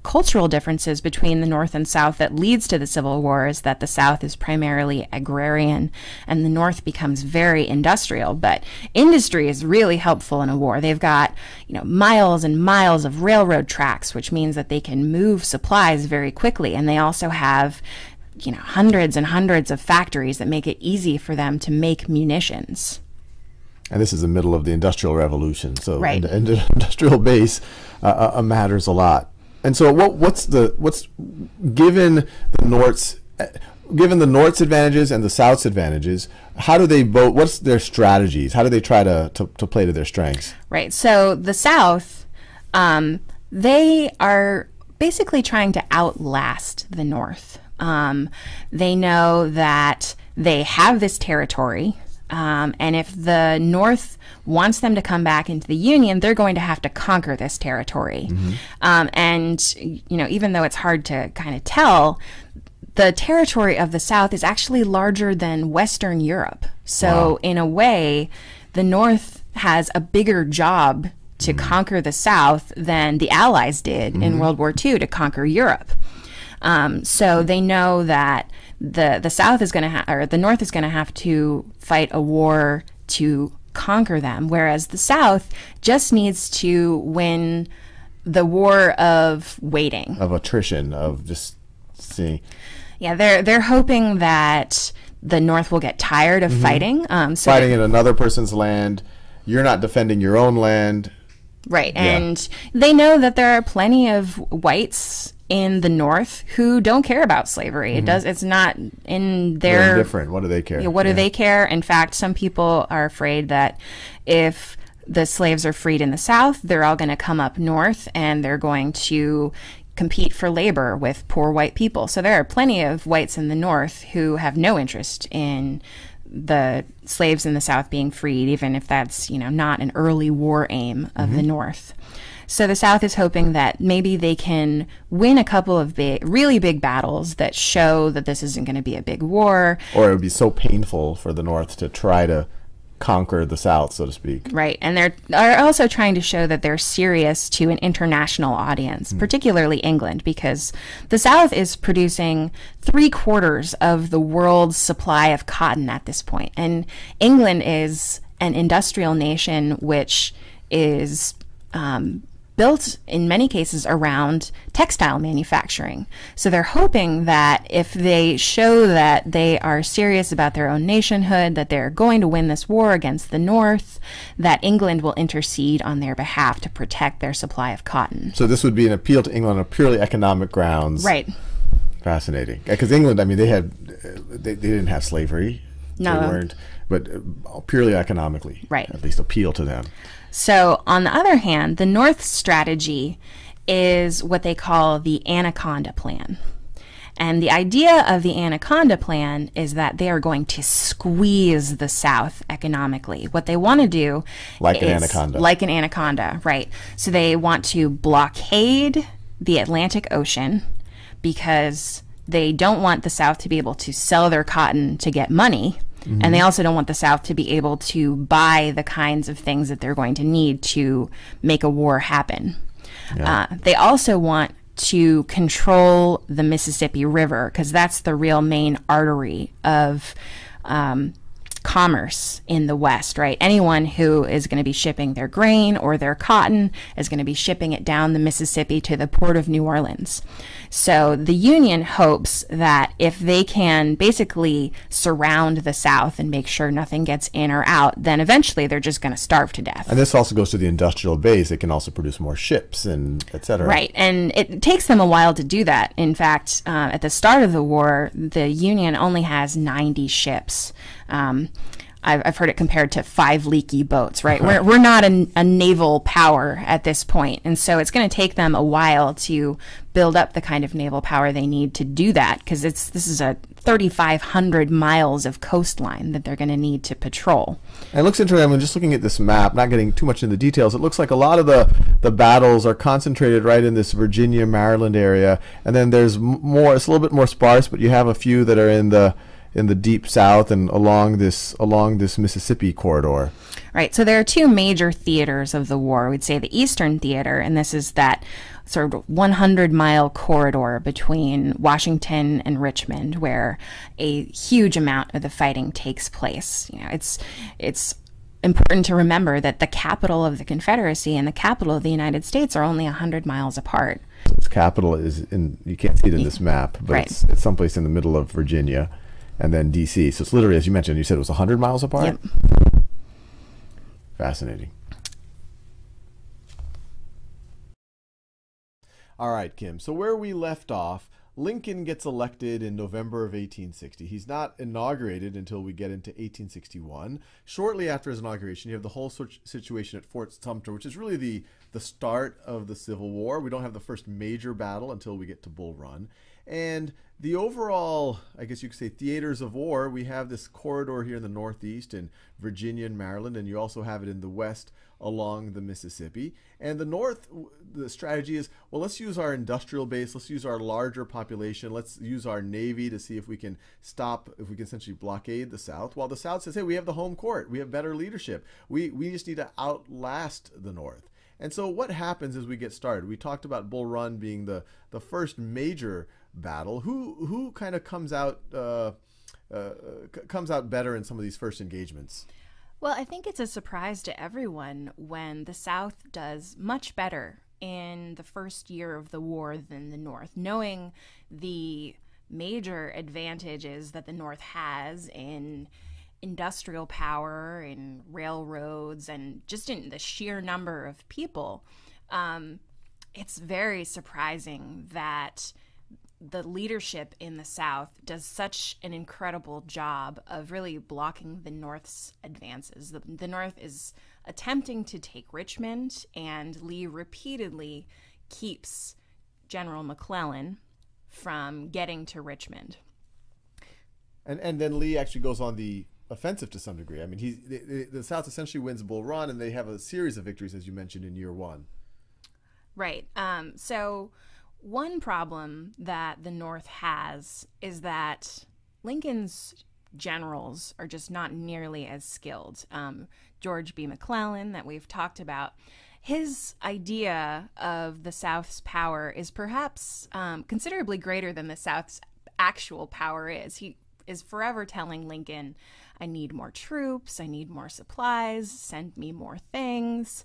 cultural differences between the North and South that leads to the Civil War is that the South is primarily agrarian and the North becomes very industrial. But industry is really helpful in a war. They've got, miles and miles of railroad tracks, which means that they can move supplies very quickly. And they also have, hundreds and hundreds of factories that make it easy for them to make munitions. And this is the middle of the Industrial Revolution, so right. the industrial base matters a lot. And so, what's given the North's advantages and the South's advantages? How do they vote? What's their strategies? How do they try to play to their strengths? Right. So the South, they are basically trying to outlast the North. They know that they have this territory. And if the North wants them to come back into the Union, they're going to have to conquer this territory. And, even though it's hard to kind of tell, the territory of the South is actually larger than Western Europe. So in a way, the North has a bigger job to conquer the South than the Allies did in World War II to conquer Europe. So they know that the South is going to or the North is going to have to fight a war to conquer them, whereas the South just needs to win the war of waiting, of attrition, of just seeing. Yeah, they're hoping that the North will get tired of fighting. Fighting in another person's land, you're not defending your own land. Right, and they know that there are plenty of whites in the North who don't care about slavery. It's not in their... They're indifferent. What do they care? What do they care? In fact, some people are afraid that if the slaves are freed in the South, they're all going to come up north and they're going to compete for labor with poor white people. So there are plenty of whites in the North who have no interest in the slaves in the South being freed, even if that's, not an early war aim of the North. So the South is hoping that maybe they can win a couple of really big battles that show that this isn't going to be a big war. Or it would be so painful for the North to try to conquer the South, so to speak. Right. And they're also trying to show that they're serious to an international audience, particularly England, because the South is producing 3/4 of the world's supply of cotton at this point. And England is an industrial nation which is built in many cases around textile manufacturing. So they're hoping that if they show that they are serious about their own nationhood, that they're going to win this war against the North, that England will intercede on their behalf to protect their supply of cotton. So this would be an appeal to England on purely economic grounds. Right. Fascinating. Because England, I mean, they didn't have slavery. No. They weren't, but purely economically. Right. At least appeal to them. So, on the other hand, the North's strategy is what they call the Anaconda Plan. And the idea of the Anaconda Plan is that they are going to squeeze the South economically. What they want to do like an anaconda. Like an anaconda, right. So they want to blockade the Atlantic Ocean because they don't want the South to be able to sell their cotton to get money. And they also don't want the South to be able to buy the kinds of things that they're going to need to make a war happen. Yeah. They also want to control the commerce in the West, right? Anyone who is going to be shipping their grain or their cotton is going to be shipping it down the Mississippi to the port of New Orleans. So the Union hopes that if they can basically surround the South and make sure nothing gets in or out, then eventually they're just going to starve to death. And this also goes to the industrial base. It can also produce more ships and et cetera. Right. And it takes them a while to do that. In fact, at the start of the war, the Union only has 90 ships. I've heard it compared to 5 leaky boats, right? We're not a naval power at this point. And so it's going to take them a while to build up the kind of naval power they need to do that, because this is a 3,500 miles of coastline that they're going to need to patrol. And it looks interesting. I'm just looking at this map, not getting too much into the details. It looks like a lot of the battles are concentrated right in this Virginia, Maryland area. And then there's more, it's a little bit more sparse, but you have a few that are in the deep south and along this Mississippi corridor. Right. So there are 2 major theaters of the war. We'd say the Eastern Theater, and this is that sort of 100-mile corridor between Washington and Richmond, where a huge amount of the fighting takes place. You know, it's important to remember that the capital of the Confederacy and the capital of the United States are only 100 miles apart. Its capital is in, you can't see it in this map, but right. it's someplace in the middle of Virginia. And then D.C. So it's literally, as you mentioned, you said it was 100 miles apart? Yep. Fascinating. All right, Kim. So where we left off, Lincoln gets elected in November of 1860. He's not inaugurated until we get into 1861. Shortly after his inauguration, you have the whole situation at Fort Sumter, which is really the start of the Civil War. We don't have the first major battle until we get to Bull Run. And the overall, I guess you could say, theaters of war, we have this corridor here in the Northeast in Virginia and Maryland, and you also have it in the West along the Mississippi. And the North, the strategy is, well, let's use our industrial base, let's use our larger population, let's use our Navy to see if we can stop, if we can essentially blockade the South, while the South says, hey, we have the home court, we have better leadership, we just need to outlast the North. And so what happens as we get started? We talked about Bull Run being the first major battle. Who kind of comes out better in some of these first engagements? Well, I think it's a surprise to everyone when the South does much better in the first year of the war than the North, knowing the major advantages that the North has in industrial power, in railroads, and just in the sheer number of people. It's very surprising that the leadership in the South does such an incredible job of really blocking the North's advances. The North is attempting to take Richmond, and Lee repeatedly keeps General McClellan from getting to Richmond. And then Lee actually goes on the offensive to some degree. I mean, the South essentially wins Bull Run, and they have a series of victories, as you mentioned, in year 1. Right. So one problem that the North has is that Lincoln's generals are just not nearly as skilled. George B. McClellan, that we've talked about, his idea of the South's power is perhaps considerably greater than the South's actual power is. He is forever telling Lincoln, I need more troops, I need more supplies, send me more things.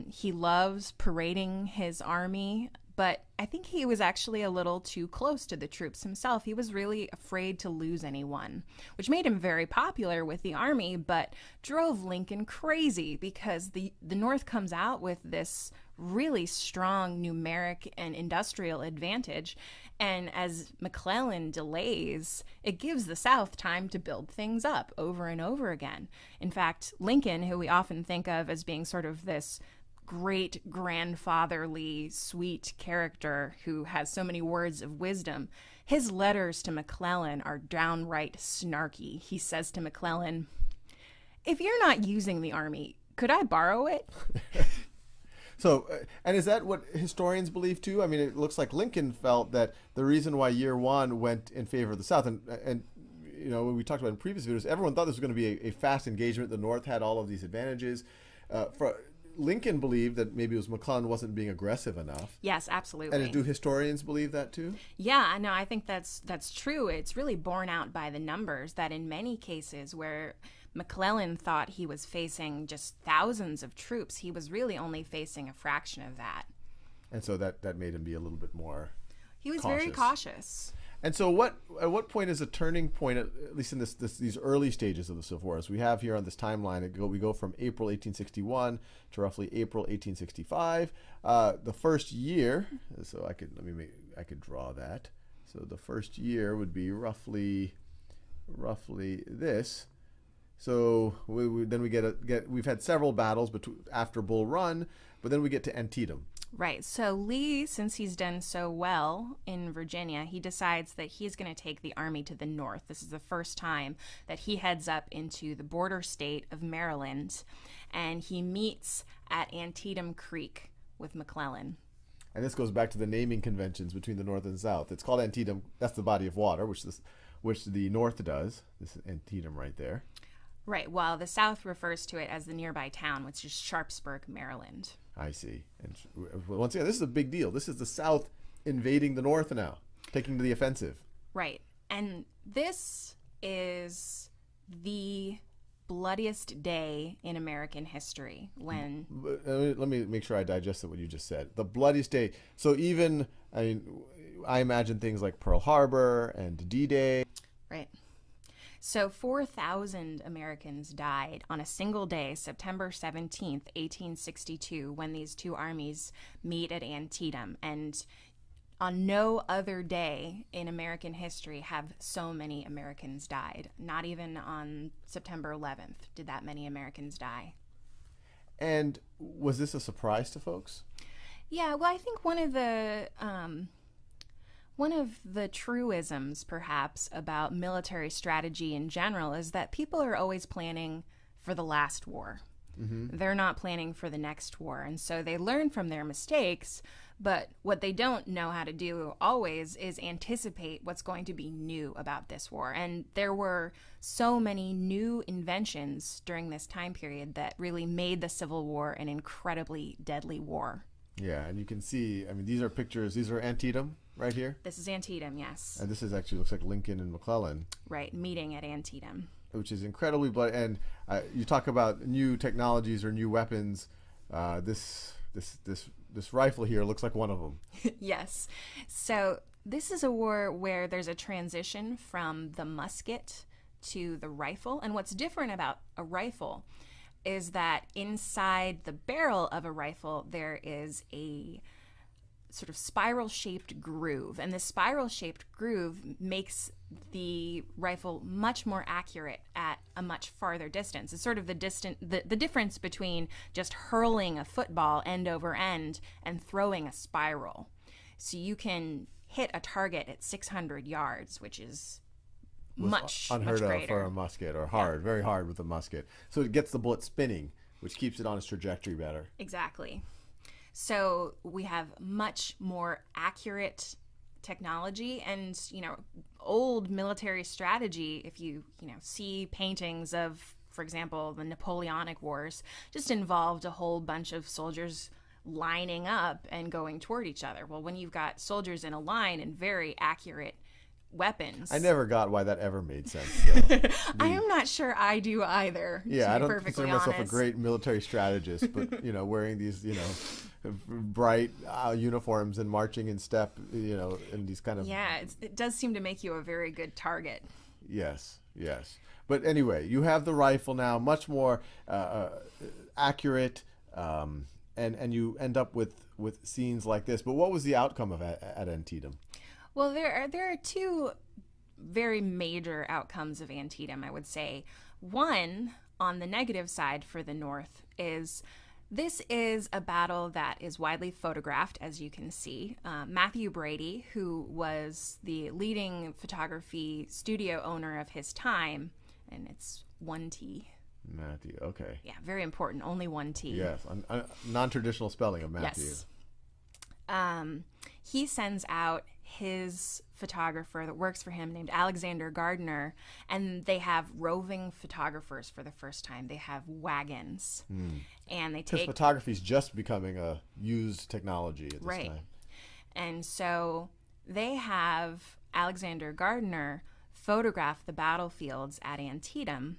He loves parading his army, but I think he was actually a little too close to the troops himself. He was really afraid to lose anyone, which made him very popular with the army, but drove Lincoln crazy because the North comes out with this really strong numeric and industrial advantage. And as McClellan delays, it gives the South time to build things up over and over again. In fact, Lincoln, who we often think of as being sort of this great grandfatherly, sweet character who has so many words of wisdom, his letters to McClellan are downright snarky. He says to McClellan, if you're not using the army, could I borrow it? So, and is that what historians believe too? I mean, it looks like Lincoln felt that the reason why year 1 went in favor of the South, and you know, when we talked about in previous videos, everyone thought this was going to be a fast engagement. The North had all of these advantages. Lincoln believed that maybe it was McClellan wasn't being aggressive enough. Yes, absolutely. And do historians believe that too? Yeah, no, I think that's true. It's really borne out by the numbers that in many cases where McClellan thought he was facing just thousands of troops, he was really only facing a fraction of that. And so that made him be a little bit more He was very cautious. And so at what point is a turning point, at least in these early stages of the Civil War? As we have here on this timeline, we go from April 1861 to roughly April 1865. The first year, so I could draw that. So the first year would be roughly this. So we've had several battles after Bull Run, but then we get to Antietam. Right. So Lee, since he's done so well in Virginia, he decides that he's going to take the army to the north. This is the first time that he heads up into the border state of Maryland, and he meets at Antietam Creek with McClellan. And this goes back to the naming conventions between the North and South. It's called Antietam. That's the body of water, which the North does. This is Antietam right there. Right. Well, the South refers to it as the nearby town, which is Sharpsburg, Maryland. I see. And once again, this is a big deal. This is the South invading the North now, taking to the offensive. Right. And this is the bloodiest day in American history when... Let me make sure I digested what you just said. The bloodiest day. So even, I imagine things like Pearl Harbor and D-Day. Right. So 4,000 Americans died on a single day, September 17th, 1862, when these two armies meet at Antietam. And on no other day in American history have so many Americans died. Not even on September 11th did that many Americans die. And was this a surprise to folks? Yeah, well, I think one of the truisms, perhaps, about military strategy in general is that people are always planning for the last war. Mm-hmm. They're not planning for the next war. And so they learn from their mistakes, but what they don't know how to do always is anticipate what's going to be new about this war. And there were so many new inventions during this time period that really made the Civil War an incredibly deadly war. Yeah, and you can see, these are pictures, these are Antietam right here. This is Antietam, yes. And this is actually looks like Lincoln and McClellan. Right, meeting at Antietam. Which is incredibly bloody. And you talk about new technologies or new weapons. This rifle here looks like one of them. Yes. So this is a war where there's a transition from the musket to the rifle. And what's different about a rifle is that inside the barrel of a rifle, there is a sort of spiral-shaped groove. And this spiral-shaped groove makes the rifle much more accurate at a much farther distance. It's sort of the difference between just hurling a football end over end and throwing a spiral. So you can hit a target at 600 yards, which is much unheard much greater of for a musket, or hard, very hard with a musket. So it gets the bullet spinning, which keeps it on its trajectory better. Exactly. So we have much more accurate technology, and old military strategy. If you see paintings of, for example, the Napoleonic Wars, just involved a whole bunch of soldiers lining up and going toward each other. Well, when you've got soldiers in a line and very accurate weapons. I never got why that ever made sense. I am not sure I do either. Yeah, I don't consider myself a great military strategist, but wearing these bright uniforms and marching in step, in these kind of it does seem to make you a very good target. Yes. But anyway, you have the rifle now, much more accurate, and you end up with scenes like this. But what was the outcome of at Antietam? Well, there are two very major outcomes of Antietam, I would say. One, on the negative side for the North, is this is a battle that is widely photographed, as you can see. Matthew Brady, who was the leading photography studio owner of his time, and it's 1T. Matthew, okay. Yeah, very important, only 1T. Yes, non-traditional spelling of Matthew. Yes. He sends out his photographer that works for him named Alexander Gardner, and they have roving photographers for the first time. They have wagons, and they Because take photography is just becoming a used technology at this time. And so they have Alexander Gardner photograph the battlefields at Antietam,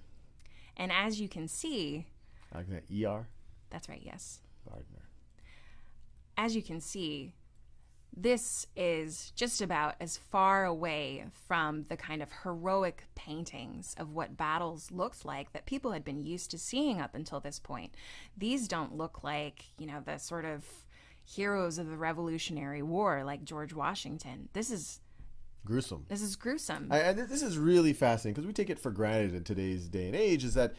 and as you can see, ER. That's right. Yes, Gardner. As you can see, this is just about as far away from the kind of heroic paintings of what battles looked like that people had been used to seeing up until this point. These don't look like, you know, the sort of heroes of the Revolutionary War like George Washington. This is gruesome. This is gruesome. This is really fascinating because we take it for granted in today's day and age, is that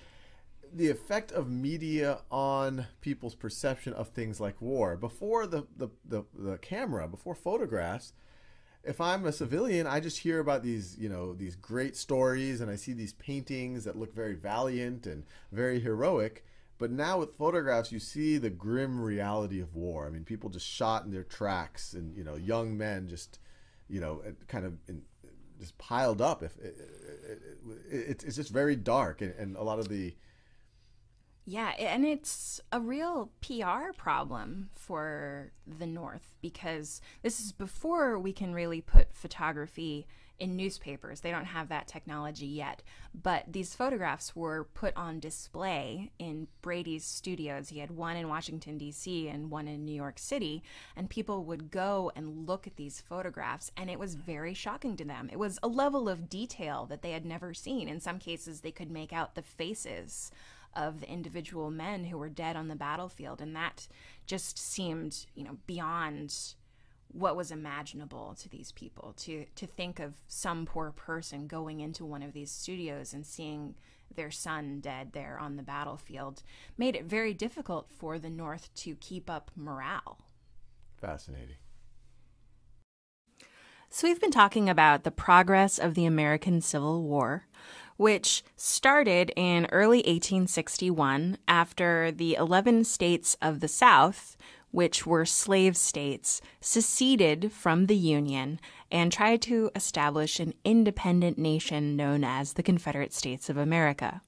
the effect of media on people's perception of things like war. Before the camera, before photographs, if I'm a civilian, I just hear about these, you know, these great stories, and I see these paintings that look very valiant and very heroic. But now with photographs, you see the grim reality of war. I mean, people just shot in their tracks, and, you know, young men just, you know, kind of just piled up. It's just very dark, and a lot of the... Yeah, and it's a real PR problem for the North, because this is before we can really put photography in newspapers. They don't have that technology yet. But these photographs were put on display in Brady's studios. He had one in Washington, D.C. and one in New York City. And people would go and look at these photographs, and it was very shocking to them. It was a level of detail that they had never seen. In some cases, they could make out the faces of the individual men who were dead on the battlefield, and that just seemed, you know, beyond what was imaginable to these people. To think of some poor person going into one of these studios and seeing their son dead there on the battlefield made it very difficult for the North to keep up morale. Fascinating. So we've been talking about the progress of the American Civil War, which started in early 1861 after the 11 states of the South, which were slave states, seceded from the Union and tried to establish an independent nation known as the Confederate States of America.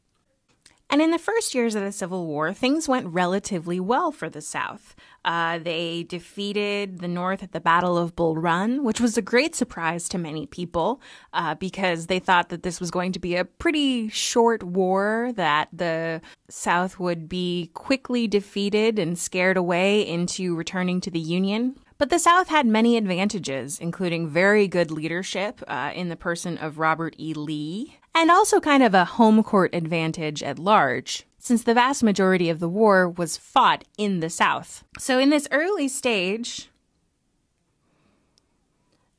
And in the first years of the Civil War, things went relatively well for the South. They defeated the North at the Battle of Bull Run, which was a great surprise to many people because they thought that this was going to be a pretty short war, that the South would be quickly defeated and scared away into returning to the Union. But the South had many advantages, including very good leadership in the person of Robert E. Lee, and also kind of a home court advantage at large, since the vast majority of the war was fought in the South. So in this early stage,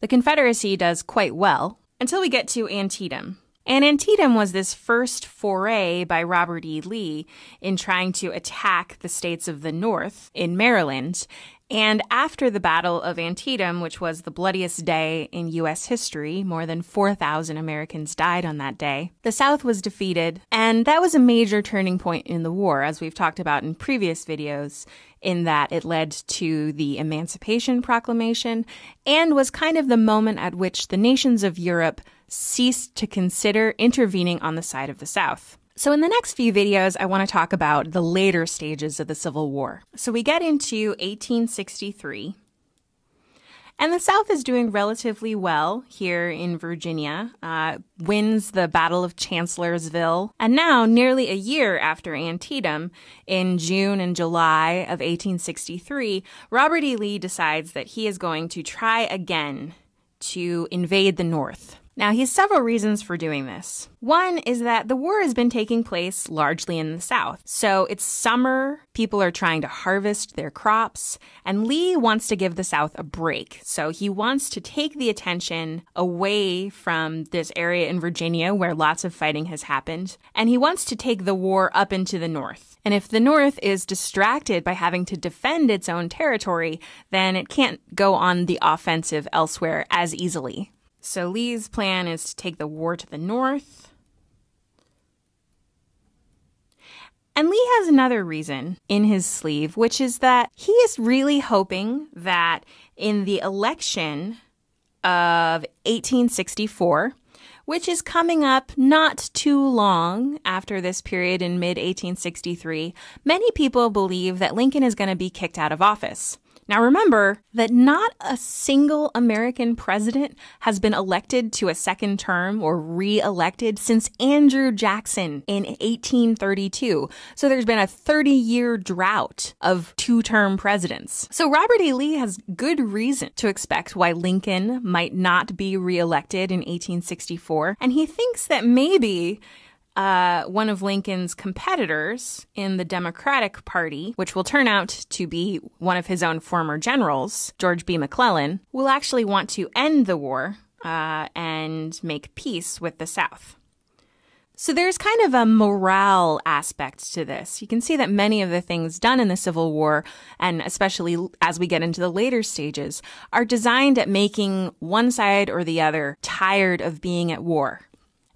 the Confederacy does quite well until we get to Antietam. And Antietam was this first foray by Robert E. Lee in trying to attack the states of the North in Maryland. And after the Battle of Antietam, which was the bloodiest day in U.S. history, more than 4,000 Americans died on that day, the South was defeated. And that was a major turning point in the war, as we've talked about in previous videos, in that it led to the Emancipation Proclamation and was kind of the moment at which the nations of Europe ceased to consider intervening on the side of the South. So in the next few videos, I want to talk about the later stages of the Civil War. So we get into 1863, and the South is doing relatively well here in Virginia, wins the Battle of Chancellorsville, and now, nearly a year after Antietam, in June and July of 1863, Robert E. Lee decides that he is going to try again to invade the North. Now, he has several reasons for doing this. One is that the war has been taking place largely in the South. So it's summer, people are trying to harvest their crops, and Lee wants to give the South a break. So he wants to take the attention away from this area in Virginia where lots of fighting has happened, and he wants to take the war up into the North. And if the North is distracted by having to defend its own territory, then it can't go on the offensive elsewhere as easily. So Lee's plan is to take the war to the North. And Lee has another reason in his sleeve, which is that he is really hoping that in the election of 1864, which is coming up not too long after this period in mid-1863, many people believe that Lincoln is going to be kicked out of office. Now remember that not a single American president has been elected to a second term or re-elected since Andrew Jackson in 1832. So there's been a 30-year drought of two-term presidents. So Robert E. Lee has good reason to expect why Lincoln might not be re-elected in 1864, and he thinks that maybe one of Lincoln's competitors in the Democratic Party, which will turn out to be one of his own former generals, George B. McClellan, will actually want to end the war and make peace with the South. So there's kind of a morale aspect to this. You can see that many of the things done in the Civil War, and especially as we get into the later stages, are designed at making one side or the other tired of being at war.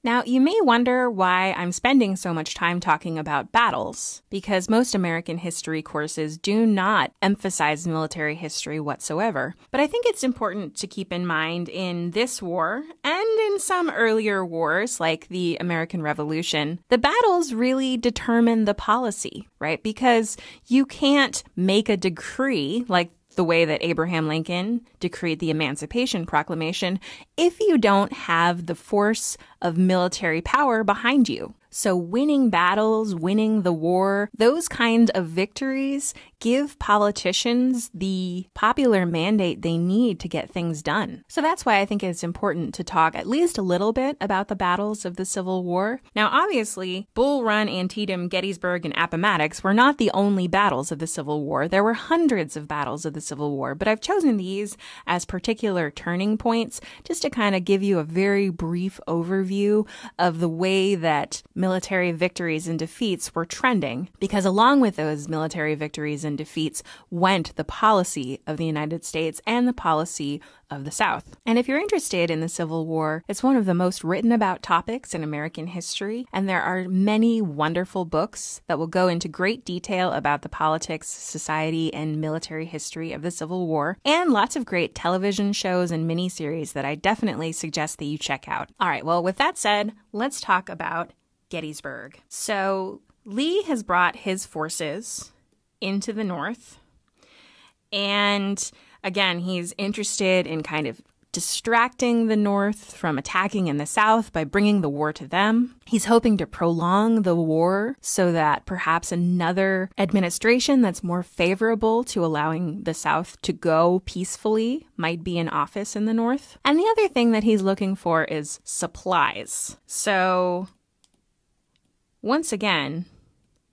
Now, you may wonder why I'm spending so much time talking about battles, because most American history courses do not emphasize military history whatsoever. But I think it's important to keep in mind in this war, and in some earlier wars like the American Revolution, the battles really determine the policy, right? Because you can't make a decree like the way that Abraham Lincoln decreed the Emancipation Proclamation if you don't have the force of military power behind you. So winning battles, winning the war, those kind of victories give politicians the popular mandate they need to get things done. So that's why I think it's important to talk at least a little bit about the battles of the Civil War. Now, obviously, Bull Run, Antietam, Gettysburg, and Appomattox were not the only battles of the Civil War. There were hundreds of battles of the Civil War, but I've chosen these as particular turning points just to kind of give you a very brief overview of the way that military victories and defeats were trending, because along with those military victories and defeats went the policy of the United States and the policy of the South. And if you're interested in the Civil War, it's one of the most written about topics in American history, and there are many wonderful books that will go into great detail about the politics, society, and military history of the Civil War, and lots of great television shows and miniseries that I definitely suggest that you check out. All right, well, with that said, let's talk about Gettysburg. So Lee has brought his forces into the North, and again, he's interested in kind of distracting the North from attacking in the South by bringing the war to them. He's hoping to prolong the war so that perhaps another administration that's more favorable to allowing the South to go peacefully might be in office in the North. And the other thing that he's looking for is supplies. So once again,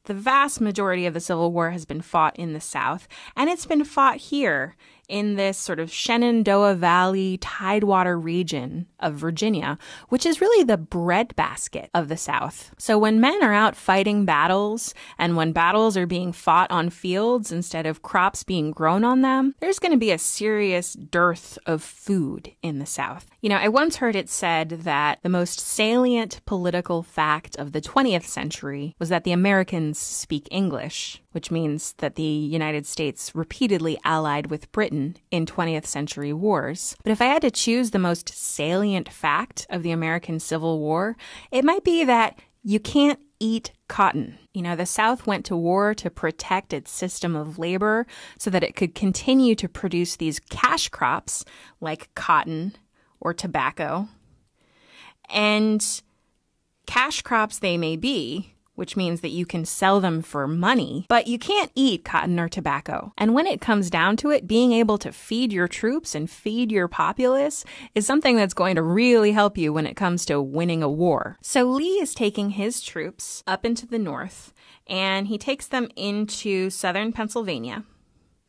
the vast majority of the Civil War has been fought in the South, and it's been fought here in this sort of Shenandoah Valley Tidewater region of Virginia, which is really the breadbasket of the South. So when men are out fighting battles, and when battles are being fought on fields instead of crops being grown on them, there's going to be a serious dearth of food in the South. You know, I once heard it said that the most salient political fact of the 20th century was that the Americans speak English, which means that the United States repeatedly allied with Britain in 20th century wars. But if I had to choose the most salient fact of the American Civil War, it might be that you can't eat cotton. You know, the South went to war to protect its system of labor so that it could continue to produce these cash crops like cotton or tobacco. And cash crops they may be, which means that you can sell them for money, but you can't eat cotton or tobacco. And when it comes down to it, being able to feed your troops and feed your populace is something that's going to really help you when it comes to winning a war. So Lee is taking his troops up into the North, and he takes them into southern Pennsylvania,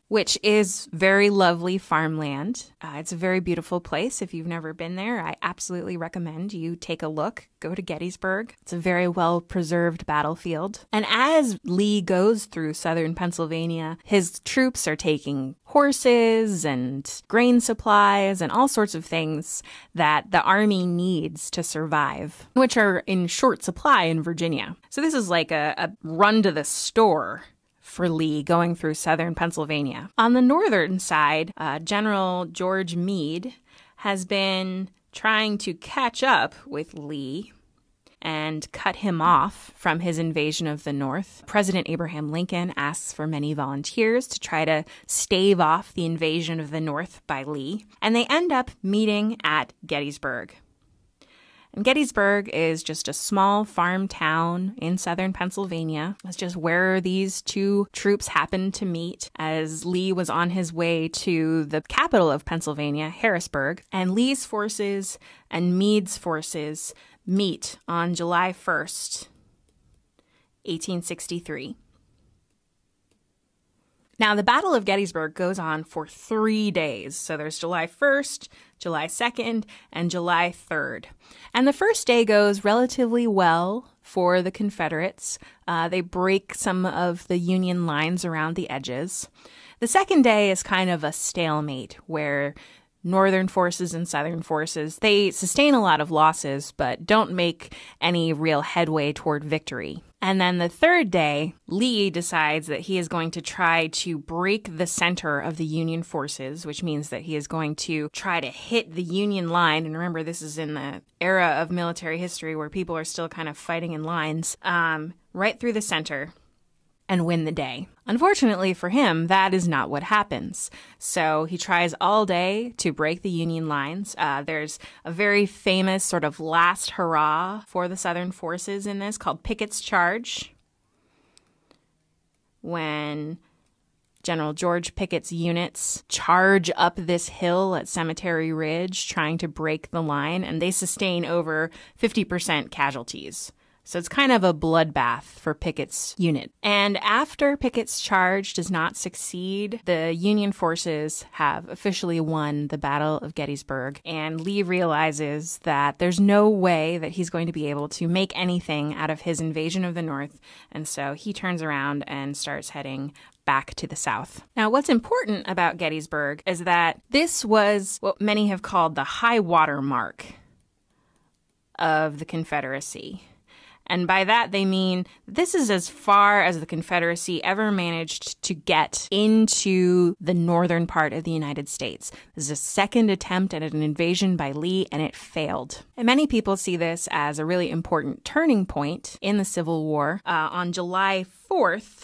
which is very lovely farmland. It's a very beautiful place. If you've never been there, I absolutely recommend you take a look. Go to Gettysburg. It's a very well-preserved battlefield. And as Lee goes through southern Pennsylvania, his troops are taking horses and grain supplies and all sorts of things that the army needs to survive, which are in short supply in Virginia. So this is like a run to the store for Lee going through southern Pennsylvania. On the northern side, General George Meade has been trying to catch up with Lee and cut him off from his invasion of the North. President Abraham Lincoln asks for many volunteers to try to stave off the invasion of the North by Lee, and they end up meeting at Gettysburg. And Gettysburg is just a small farm town in southern Pennsylvania. It's just where these two troops happened to meet as Lee was on his way to the capital of Pennsylvania, Harrisburg. And Lee's forces and Meade's forces meet on July 1st, 1863. Now, the Battle of Gettysburg goes on for 3 days. So there's July 1st, July 2nd, and July 3rd. And the first day goes relatively well for the Confederates. They break some of the Union lines around the edges. The second day is kind of a stalemate where Northern forces and Southern forces, they sustain a lot of losses, but don't make any real headway toward victory. And then the third day, Lee decides that he is going to try to break the center of the Union forces, which means that he is going to try to hit the Union line. And remember, this is in the era of military history where people are still kind of fighting in lines, right through the center, and win the day. Unfortunately for him, that is not what happens. So he tries all day to break the Union lines. There's a very famous sort of last hurrah for the Southern forces in this called Pickett's Charge, when General George Pickett's units charge up this hill at Cemetery Ridge trying to break the line, and they sustain over 50% casualties. So it's kind of a bloodbath for Pickett's unit. And after Pickett's charge does not succeed, the Union forces have officially won the Battle of Gettysburg. And Lee realizes that there's no way that he's going to be able to make anything out of his invasion of the North. And so he turns around and starts heading back to the South. Now, what's important about Gettysburg is that this was what many have called the high water mark of the Confederacy. And by that, they mean this is as far as the Confederacy ever managed to get into the northern part of the United States. This is a second attempt at an invasion by Lee, and it failed. And many people see this as a really important turning point in the Civil War. On July 4th,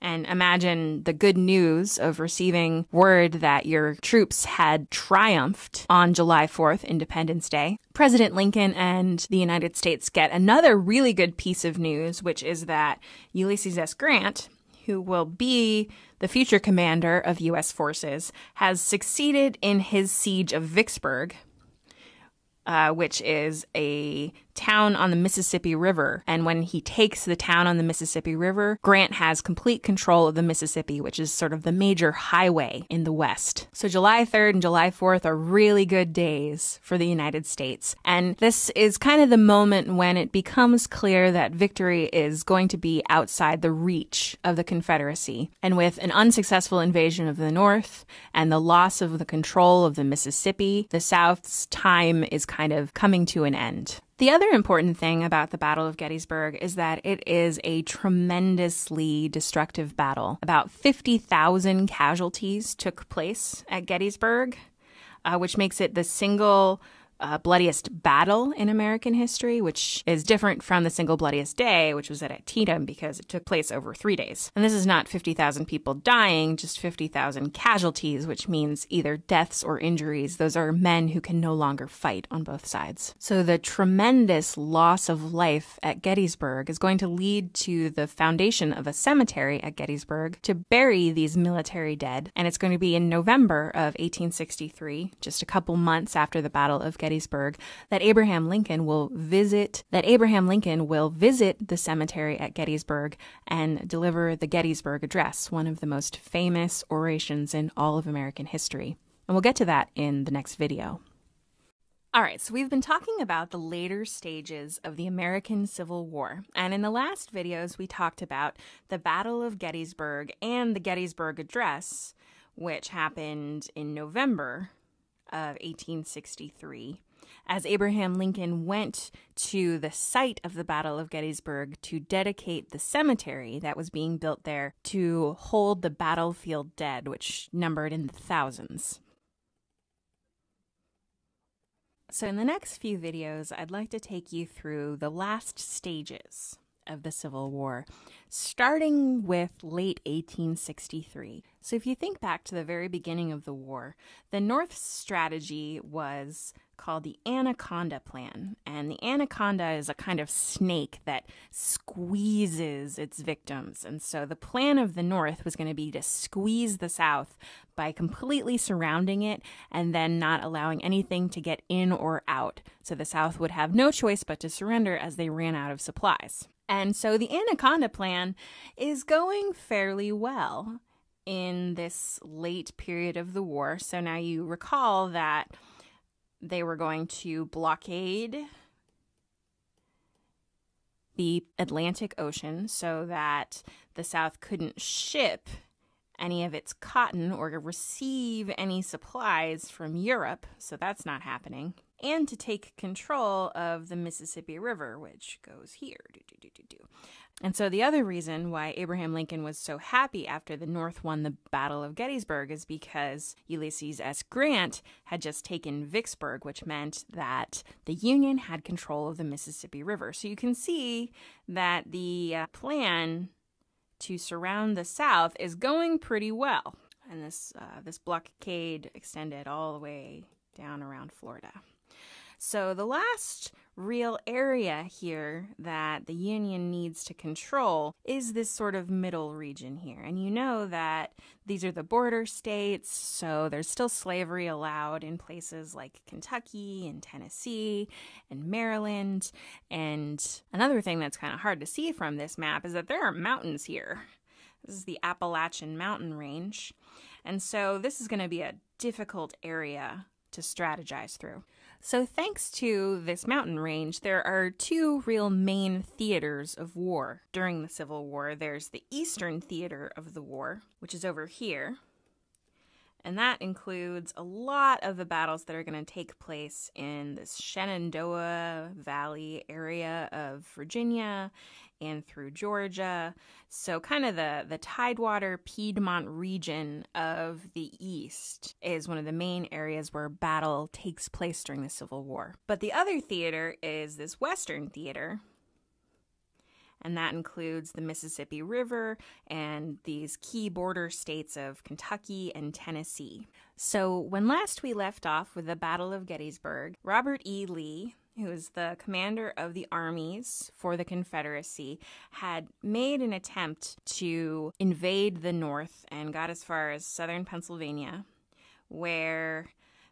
and imagine the good news of receiving word that your troops had triumphed on July 4th, Independence Day. President Lincoln and the United States get another really good piece of news, which is that Ulysses S. Grant, who will be the future commander of U.S. forces, has succeeded in his siege of Vicksburg, which is a town on the Mississippi River. And when he takes the town on the Mississippi River, Grant has complete control of the Mississippi, which is sort of the major highway in the West. So July 3rd and July 4th are really good days for the United States. And this is kind of the moment when it becomes clear that victory is going to be outside the reach of the Confederacy. And with an unsuccessful invasion of the North and the loss of the control of the Mississippi, the South's time is kind of coming to an end. The other important thing about the Battle of Gettysburg is that it is a tremendously destructive battle. About 50,000 casualties took place at Gettysburg, which makes it the single bloodiest battle in American history, which is different from the single bloodiest day, which was at Antietam, because it took place over 3 days. And this is not 50,000 people dying, just 50,000 casualties, which means either deaths or injuries. Those are men who can no longer fight on both sides. So the tremendous loss of life at Gettysburg is going to lead to the foundation of a cemetery at Gettysburg to bury these military dead. And it's going to be in November of 1863, just a couple months after the Battle of Gettysburg, that Abraham Lincoln will visit the cemetery at Gettysburg and deliver the Gettysburg Address, one of the most famous orations in all of American history. And we'll get to that in the next video. All right, so we've been talking about the later stages of the American Civil War. And in the last videos, we talked about the Battle of Gettysburg and the Gettysburg Address, which happened in November of 1863, as Abraham Lincoln went to the site of the Battle of Gettysburg to dedicate the cemetery that was being built there to hold the battlefield dead, which numbered in the thousands. So in the next few videos, I'd like to take you through the last stages of the Civil War, starting with late 1863. So if you think back to the very beginning of the war, the North's strategy was called the Anaconda Plan. And the anaconda is a kind of snake that squeezes its victims. And so the plan of the North was going to be to squeeze the South by completely surrounding it and then not allowing anything to get in or out. So the South would have no choice but to surrender as they ran out of supplies. And so the Anaconda Plan is going fairly well in this late period of the war. So now you recall that they were going to blockade the Atlantic Ocean so that the South couldn't ship any of its cotton or receive any supplies from Europe. So that's not happening. And to take control of the Mississippi River, which goes here. And so the other reason why Abraham Lincoln was so happy after the North won the Battle of Gettysburg is because Ulysses S. Grant had just taken Vicksburg, which meant that the Union had control of the Mississippi River. So you can see that the plan to surround the South is going pretty well. And this blockade extended all the way down around Florida. So the last real area here that the Union needs to control is this sort of middle region here. And you know that these are the border states, so there's still slavery allowed in places like Kentucky and Tennessee and Maryland. And another thing that's kind of hard to see from this map is that there are mountains here. This is the Appalachian Mountain Range. And so this is going to be a difficult area to strategize through. So thanks to this mountain range, there are two real main theaters of war during the Civil War. There's the Eastern Theater of the war, which is over here. And that includes a lot of the battles that are going to take place in this Shenandoah Valley area of Virginia and through Georgia. So kind of the Tidewater Piedmont region of the East is one of the main areas where battle takes place during the Civil War. But the other theater is this Western Theater, and that includes the Mississippi River and these key border states of Kentucky and Tennessee. So when last we left off with the Battle of Gettysburg, Robert E. Lee, who is the commander of the armies for the Confederacy, had made an attempt to invade the North and got as far as southern Pennsylvania, where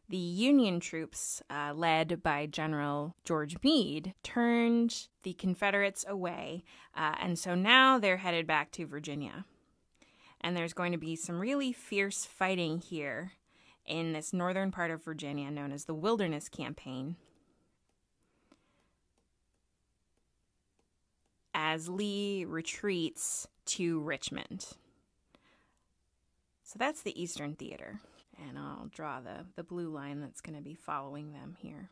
the Union troops, led by General George Meade, turned the Confederates away, and so now they're headed back to Virginia. And there's going to be some really fierce fighting here in this northern part of Virginia known as the Wilderness Campaign, as Lee retreats to Richmond. So that's the Eastern Theater. And I'll draw the blue line that's going to be following them here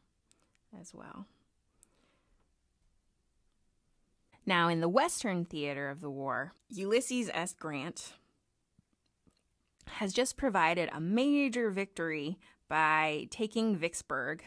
as well. Now, in the Western Theater of the war, Ulysses S. Grant has just provided a major victory by taking Vicksburg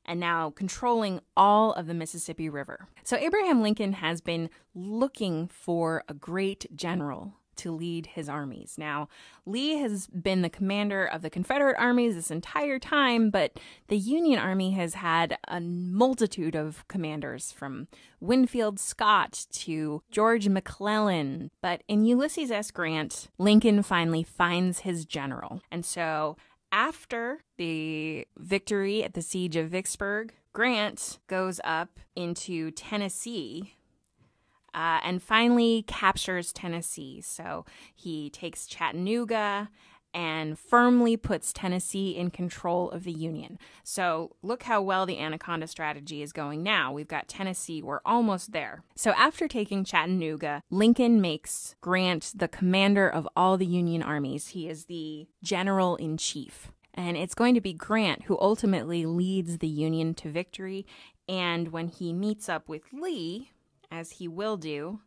and now controlling all of the Mississippi River. So Abraham Lincoln has been looking for a great general to lead his armies. Now, Lee has been the commander of the Confederate armies this entire time, but the Union Army has had a multitude of commanders, from Winfield Scott to George McClellan. But in Ulysses S. Grant, Lincoln finally finds his general. And so after the victory at the Siege of Vicksburg, Grant goes up into Tennessee and finally captures Tennessee. So he takes Chattanooga and firmly puts Tennessee in control of the Union. So look how well the Anaconda strategy is going now. We've got Tennessee. We're almost there. So after taking Chattanooga, Lincoln makes Grant the commander of all the Union armies. He is the general-in-chief. And it's going to be Grant who ultimately leads the Union to victory. And when he meets up with Lee, as he will do,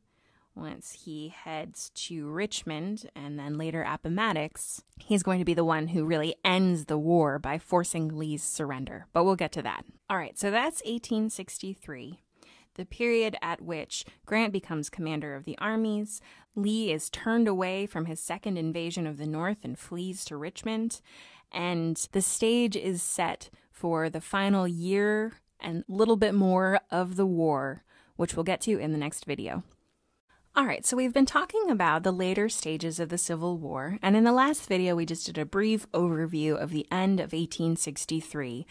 once he heads to Richmond and then later Appomattox, he's going to be the one who really ends the war by forcing Lee's surrender. But we'll get to that. All right, so that's 1863, the period at which Grant becomes commander of the armies. Lee is turned away from his second invasion of the North and flees to Richmond. And the stage is set for the final year and a little bit more of the war, which we'll get to in the next video. All right, so we've been talking about the later stages of the Civil War, and in the last video we just did a brief overview of the end of 1863,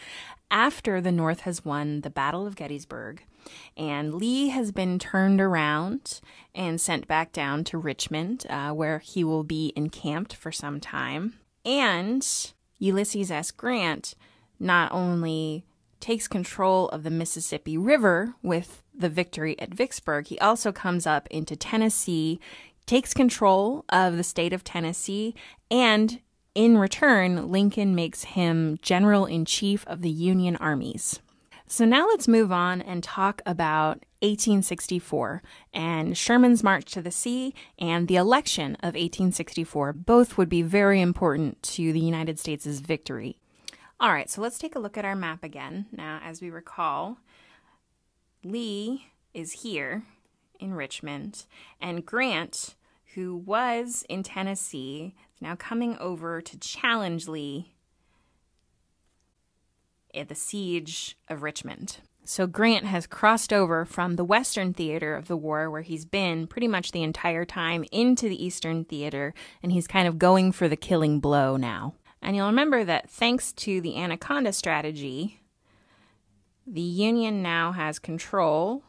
after the North has won the Battle of Gettysburg, and Lee has been turned around and sent back down to Richmond, where he will be encamped for some time. And Ulysses S. Grant not only takes control of the Mississippi River with the victory at Vicksburg, he also comes up into Tennessee, takes control of the state of Tennessee, and in return, Lincoln makes him general-in-chief of the Union armies. So now let's move on and talk about 1864 and Sherman's march to the sea and the election of 1864. Both would be very important to the United States' victory. All right, so let's take a look at our map again. Now, as we recall, Lee is here in Richmond, and Grant, who was in Tennessee, is now coming over to challenge Lee at the siege of Richmond. So Grant has crossed over from the Western theater of the war, where he's been pretty much the entire time, into the Eastern theater, and he's kind of going for the killing blow now. And you'll remember that thanks to the Anaconda strategy, the Union now has control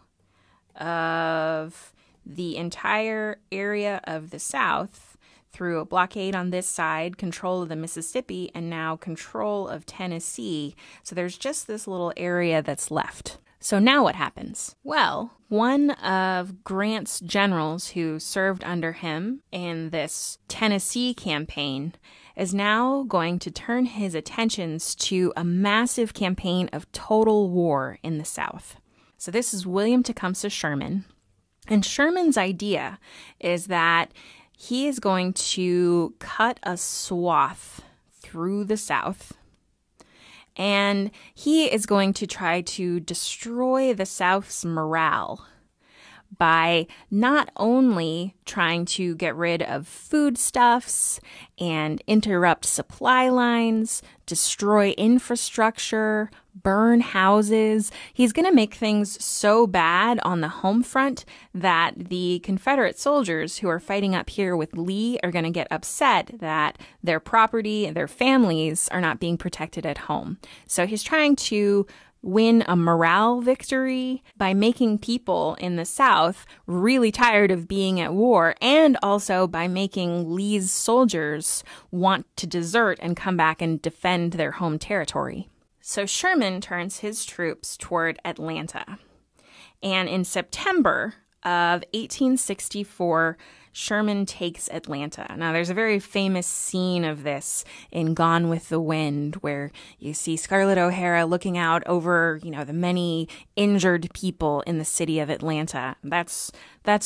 of the entire area of the South through a blockade on this side, control of the Mississippi, and now control of Tennessee. So there's just this little area that's left. So now what happens? Well, one of Grant's generals who served under him in this Tennessee campaign is now going to turn his attentions to a massive campaign of total war in the South. So this is William Tecumseh Sherman. And Sherman's idea is that he is going to cut a swath through the South, and he is going to try to destroy the South's morale by not only trying to get rid of foodstuffs and interrupt supply lines, destroy infrastructure, burn houses. He's going to make things so bad on the home front that the Confederate soldiers who are fighting up here with Lee are going to get upset that their property and their families are not being protected at home. So he's trying to win a morale victory by making people in the South really tired of being at war, and also by making Lee's soldiers want to desert and come back and defend their home territory. So Sherman turns his troops toward Atlanta. And in September of 1864, Sherman takes Atlanta. Now, there's a very famous scene of this in Gone with the Wind, where you see Scarlett O'Hara looking out over, the many injured people in the city of Atlanta. That's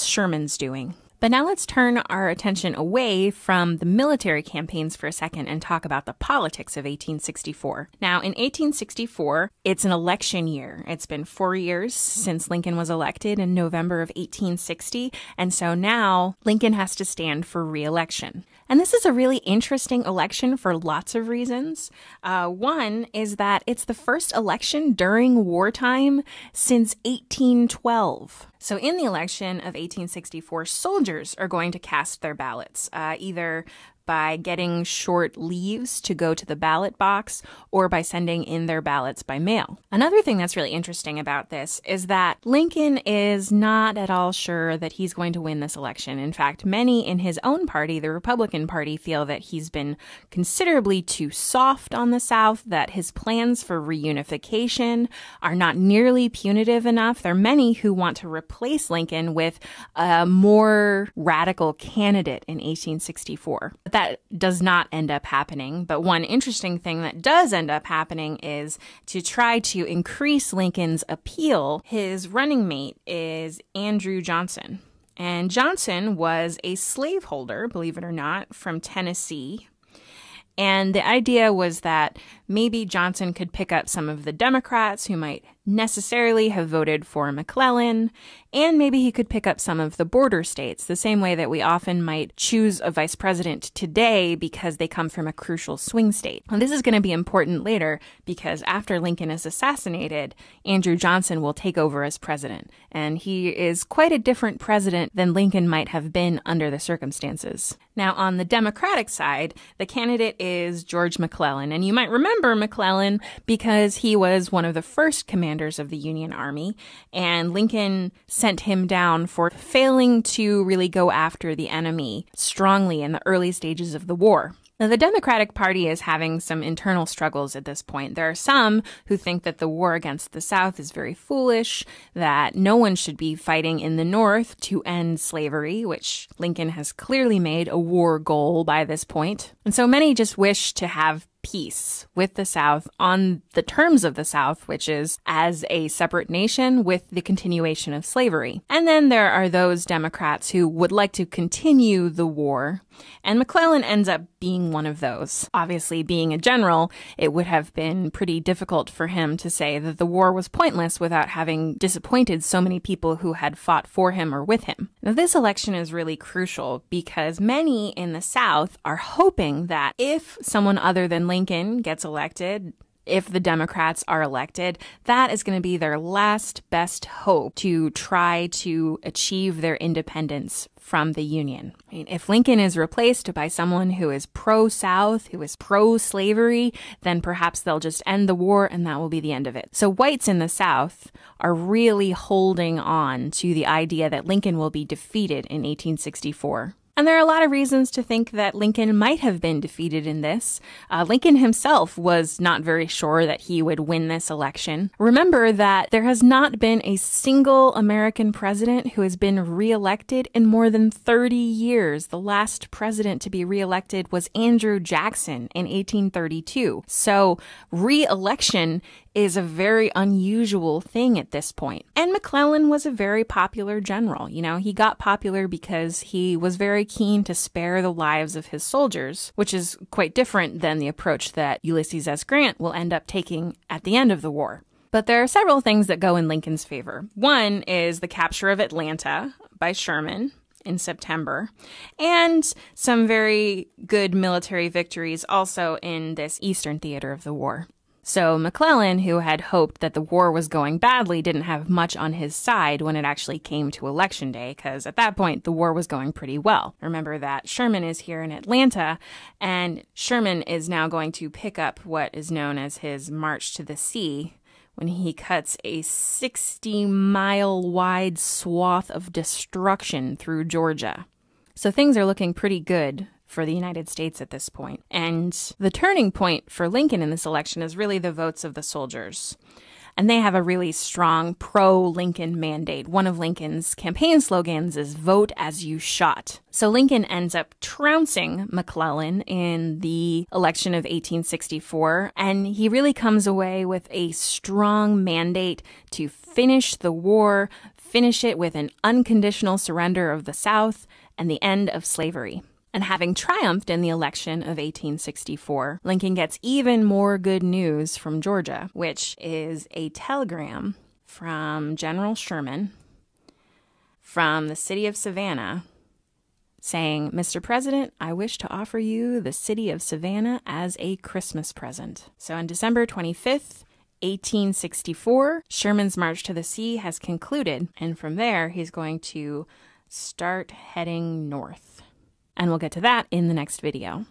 Sherman's doing. But now let's turn our attention away from the military campaigns for a second and talk about the politics of 1864. Now, in 1864, it's an election year. It's been 4 years since Lincoln was elected in November of 1860, and so now Lincoln has to stand for re-election. And this is a really interesting election for lots of reasons. One is that it's the first election during wartime since 1812. So in the election of 1864, soldiers are going to cast their ballots, either by getting short leaves to go to the ballot box or by sending in their ballots by mail. Another thing that's really interesting about this is that Lincoln is not at all sure that he's going to win this election. In fact, many in his own party, the Republican Party, feel that he's been considerably too soft on the South, that his plans for reunification are not nearly punitive enough. There are many who want to replace Lincoln with a more radical candidate in 1864. That does not end up happening. But one interesting thing that does end up happening is to try to increase Lincoln's appeal. His running mate is Andrew Johnson. And Johnson was a slaveholder, believe it or not, from Tennessee. And the idea was that maybe Johnson could pick up some of the Democrats who might necessarily have voted for McClellan, and maybe he could pick up some of the border states, the same way that we often might choose a vice president today because they come from a crucial swing state. And this is going to be important later because after Lincoln is assassinated, Andrew Johnson will take over as president, and he is quite a different president than Lincoln might have been under the circumstances. Now, on the Democratic side, the candidate is George McClellan, and you might remember McClellan because he was one of the first commanders of the Union Army, and Lincoln sent him down for failing to really go after the enemy strongly in the early stages of the war. Now, the Democratic Party is having some internal struggles at this point. There are some who think that the war against the South is very foolish, that no one should be fighting in the North to end slavery, which Lincoln has clearly made a war goal by this point. And so many just wish to have peace with the South on the terms of the South, which is as a separate nation with the continuation of slavery. And then there are those Democrats who would like to continue the war, and McClellan ends up being one of those. Obviously, being a general, it would have been pretty difficult for him to say that the war was pointless without having disappointed so many people who had fought for him or with him. Now, this election is really crucial because many in the South are hoping that if someone other than Lincoln gets elected, if the Democrats are elected, that is going to be their last best hope to try to achieve their independence from the Union. I mean, if Lincoln is replaced by someone who is pro-South, who is pro-slavery, then perhaps they'll just end the war and that will be the end of it. So whites in the South are really holding on to the idea that Lincoln will be defeated in 1864. And there are a lot of reasons to think that Lincoln might have been defeated in this. Lincoln himself was not very sure that he would win this election. Remember that there has not been a single American president who has been reelected in more than 30 years. The last president to be reelected was Andrew Jackson in 1832. So reelection is a very unusual thing at this point. And McClellan was a very popular general. You know, he got popular because he was very keen to spare the lives of his soldiers, which is quite different than the approach that Ulysses S. Grant will end up taking at the end of the war. But there are several things that go in Lincoln's favor. One is the capture of Atlanta by Sherman in September, and some very good military victories also in this eastern theater of the war. So McClellan, who had hoped that the war was going badly, didn't have much on his side when it actually came to Election Day, because at that point, the war was going pretty well. Remember that Sherman is here in Atlanta, and Sherman is now going to pick up what is known as his March to the Sea, when he cuts a 60-mile-wide swath of destruction through Georgia. So things are looking pretty good for the United States at this point. And the turning point for Lincoln in this election is really the votes of the soldiers. And they have a really strong pro-Lincoln mandate. One of Lincoln's campaign slogans is "Vote as you shot." So Lincoln ends up trouncing McClellan in the election of 1864, and he really comes away with a strong mandate to finish the war, finish it with an unconditional surrender of the South and the end of slavery. And having triumphed in the election of 1864, Lincoln gets even more good news from Georgia, which is a telegram from General Sherman from the city of Savannah saying, "Mr. President, I wish to offer you the city of Savannah as a Christmas present." So on December 25th, 1864, Sherman's march to the sea has concluded, and from there he's going to start heading north. And we'll get to that in the next video.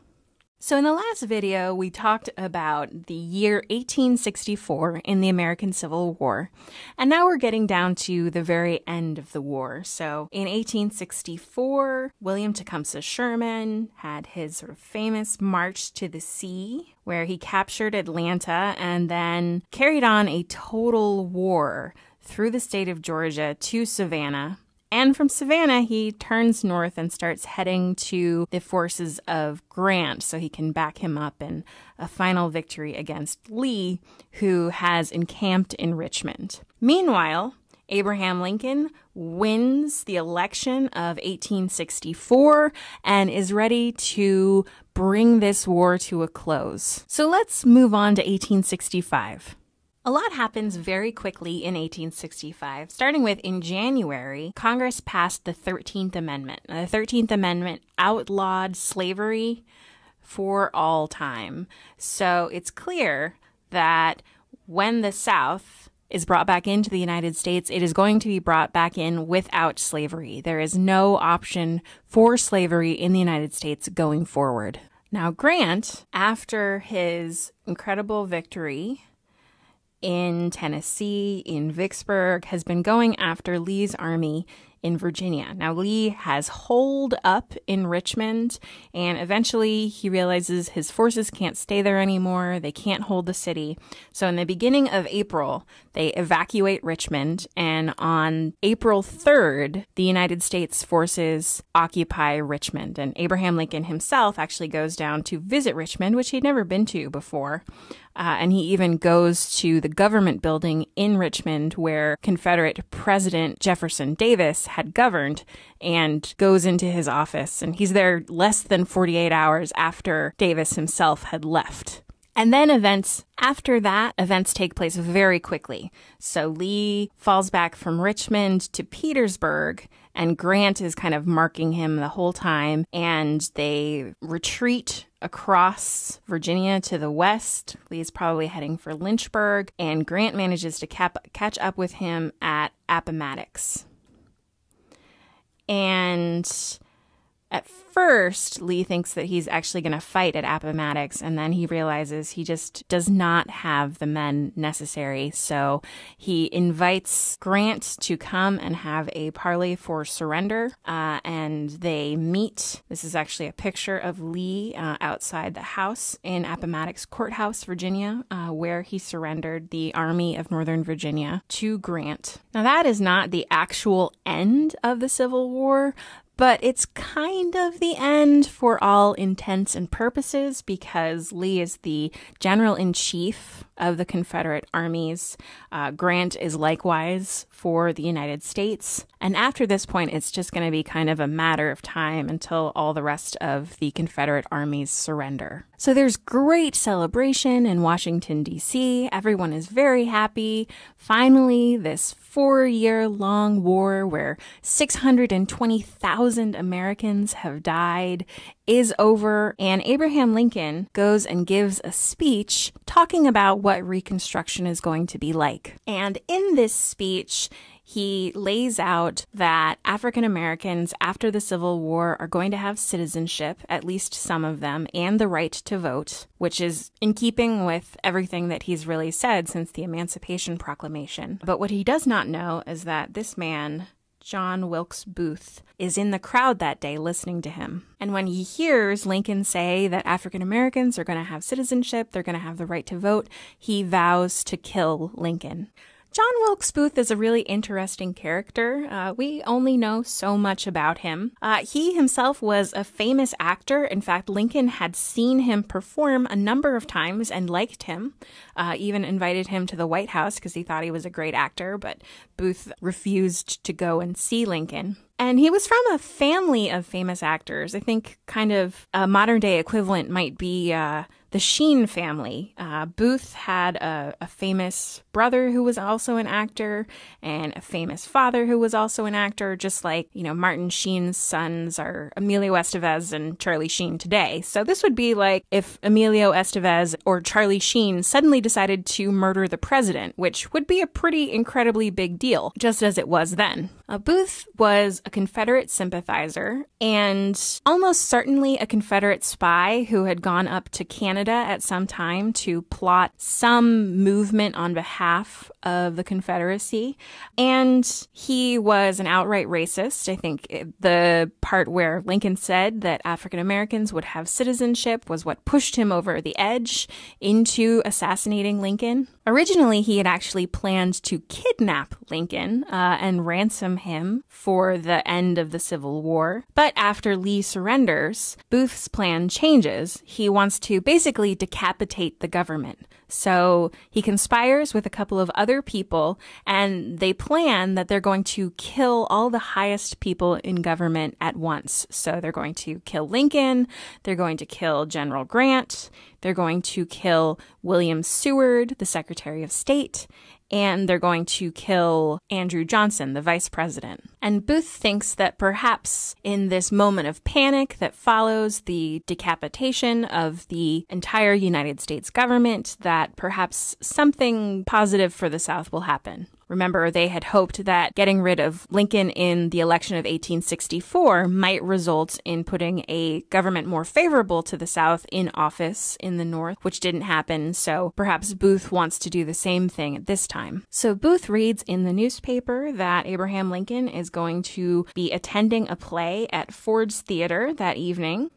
So in the last video, we talked about the year 1864 in the American Civil War. And now we're getting down to the very end of the war. So in 1864, William Tecumseh Sherman had his sort of famous march to the sea, where he captured Atlanta and then carried on a total war through the state of Georgia to Savannah. And from Savannah, he turns north and starts heading to the forces of Grant so he can back him up in a final victory against Lee, who has encamped in Richmond. Meanwhile, Abraham Lincoln wins the election of 1864 and is ready to bring this war to a close. So let's move on to 1865. A lot happens very quickly in 1865. Starting with, in January, Congress passed the 13th Amendment. Now, the 13th Amendment outlawed slavery for all time. So it's clear that when the South is brought back into the United States, it is going to be brought back in without slavery. There is no option for slavery in the United States going forward. Now, Grant, after his incredible victory in Tennessee, in Vicksburg, has been going after Lee's army in Virginia. Now, Lee has holed up in Richmond, and eventually he realizes his forces can't stay there anymore. They can't hold the city. So in the beginning of April, they evacuate Richmond, and on April 3rd, the United States forces occupy Richmond. And Abraham Lincoln himself actually goes down to visit Richmond, which he'd never been to before. And he even goes to the government building in Richmond where Confederate President Jefferson Davis had governed, and goes into his office. And he's there less than 48 hours after Davis himself had left. And then events take place very quickly. So Lee falls back from Richmond to Petersburg, and Grant is kind of marking him the whole time, and they retreat across Virginia to the west. Lee's probably heading for Lynchburg, and Grant manages to catch up with him at Appomattox. And at first, Lee thinks that he's actually going to fight at Appomattox, and then he realizes he just does not have the men necessary. So he invites Grant to come and have a parley for surrender, and they meet. This is actually a picture of Lee outside the house in Appomattox Courthouse, Virginia, where he surrendered the Army of Northern Virginia to Grant. Now, that is not the actual end of the Civil War, but it's kind of the end for all intents and purposes, because Lee is the general-in-chief of the Confederate armies. Grant is likewise for the United States. And after this point, it's just going to be kind of a matter of time until all the rest of the Confederate armies surrender. So there's great celebration in Washington, D.C. Everyone is very happy. Finally, this 4-year-long war where 620,000 Americans have died is over, and Abraham Lincoln goes and gives a speech talking about what Reconstruction is going to be like. And in this speech, he lays out that African Americans after the Civil War are going to have citizenship, at least some of them, and the right to vote, which is in keeping with everything that he's really said since the Emancipation Proclamation. But what he does not know is that this man, John Wilkes Booth, is in the crowd that day listening to him. And when he hears Lincoln say that African Americans are going to have citizenship, they're going to have the right to vote, he vows to kill Lincoln. John Wilkes Booth is a really interesting character. We only know so much about him. He himself was a famous actor. In fact, Lincoln had seen him perform a number of times and liked him, even invited him to the White House because he thought he was a great actor, but Booth refused to go and see Lincoln. And he was from a family of famous actors. I think kind of a modern day equivalent might be the Sheen family. Booth had a famous brother who was also an actor, and a famous father who was also an actor, just like, you know, Martin Sheen's sons are Emilio Estevez and Charlie Sheen today. So this would be like if Emilio Estevez or Charlie Sheen suddenly decided to murder the president, which would be a pretty incredibly big deal, just as it was then. Booth was a Confederate sympathizer and almost certainly a Confederate spy who had gone up to Canada at some time to plot some movement on behalf of the Confederacy. And he was an outright racist. I think the part where Lincoln said that African Americans would have citizenship was what pushed him over the edge into assassinating Lincoln. Originally, he had actually planned to kidnap Lincoln and ransom him for the end of the Civil War. But after Lee surrenders, Booth's plan changes. He wants to basically basically decapitate the government. So he conspires with a couple of other people, and they plan that they're going to kill all the highest people in government at once. So they're going to kill Lincoln, they're going to kill General Grant, they're going to kill William Seward, the Secretary of State, and they're going to kill Andrew Johnson, the vice president. And Booth thinks that perhaps in this moment of panic that follows the decapitation of the entire United States government, that perhaps something positive for the South will happen. Remember, they had hoped that getting rid of Lincoln in the election of 1864 might result in putting a government more favorable to the South in office in the North, which didn't happen, so perhaps Booth wants to do the same thing at this time. So Booth reads in the newspaper that Abraham Lincoln is going to be attending a play at Ford's Theater that evening.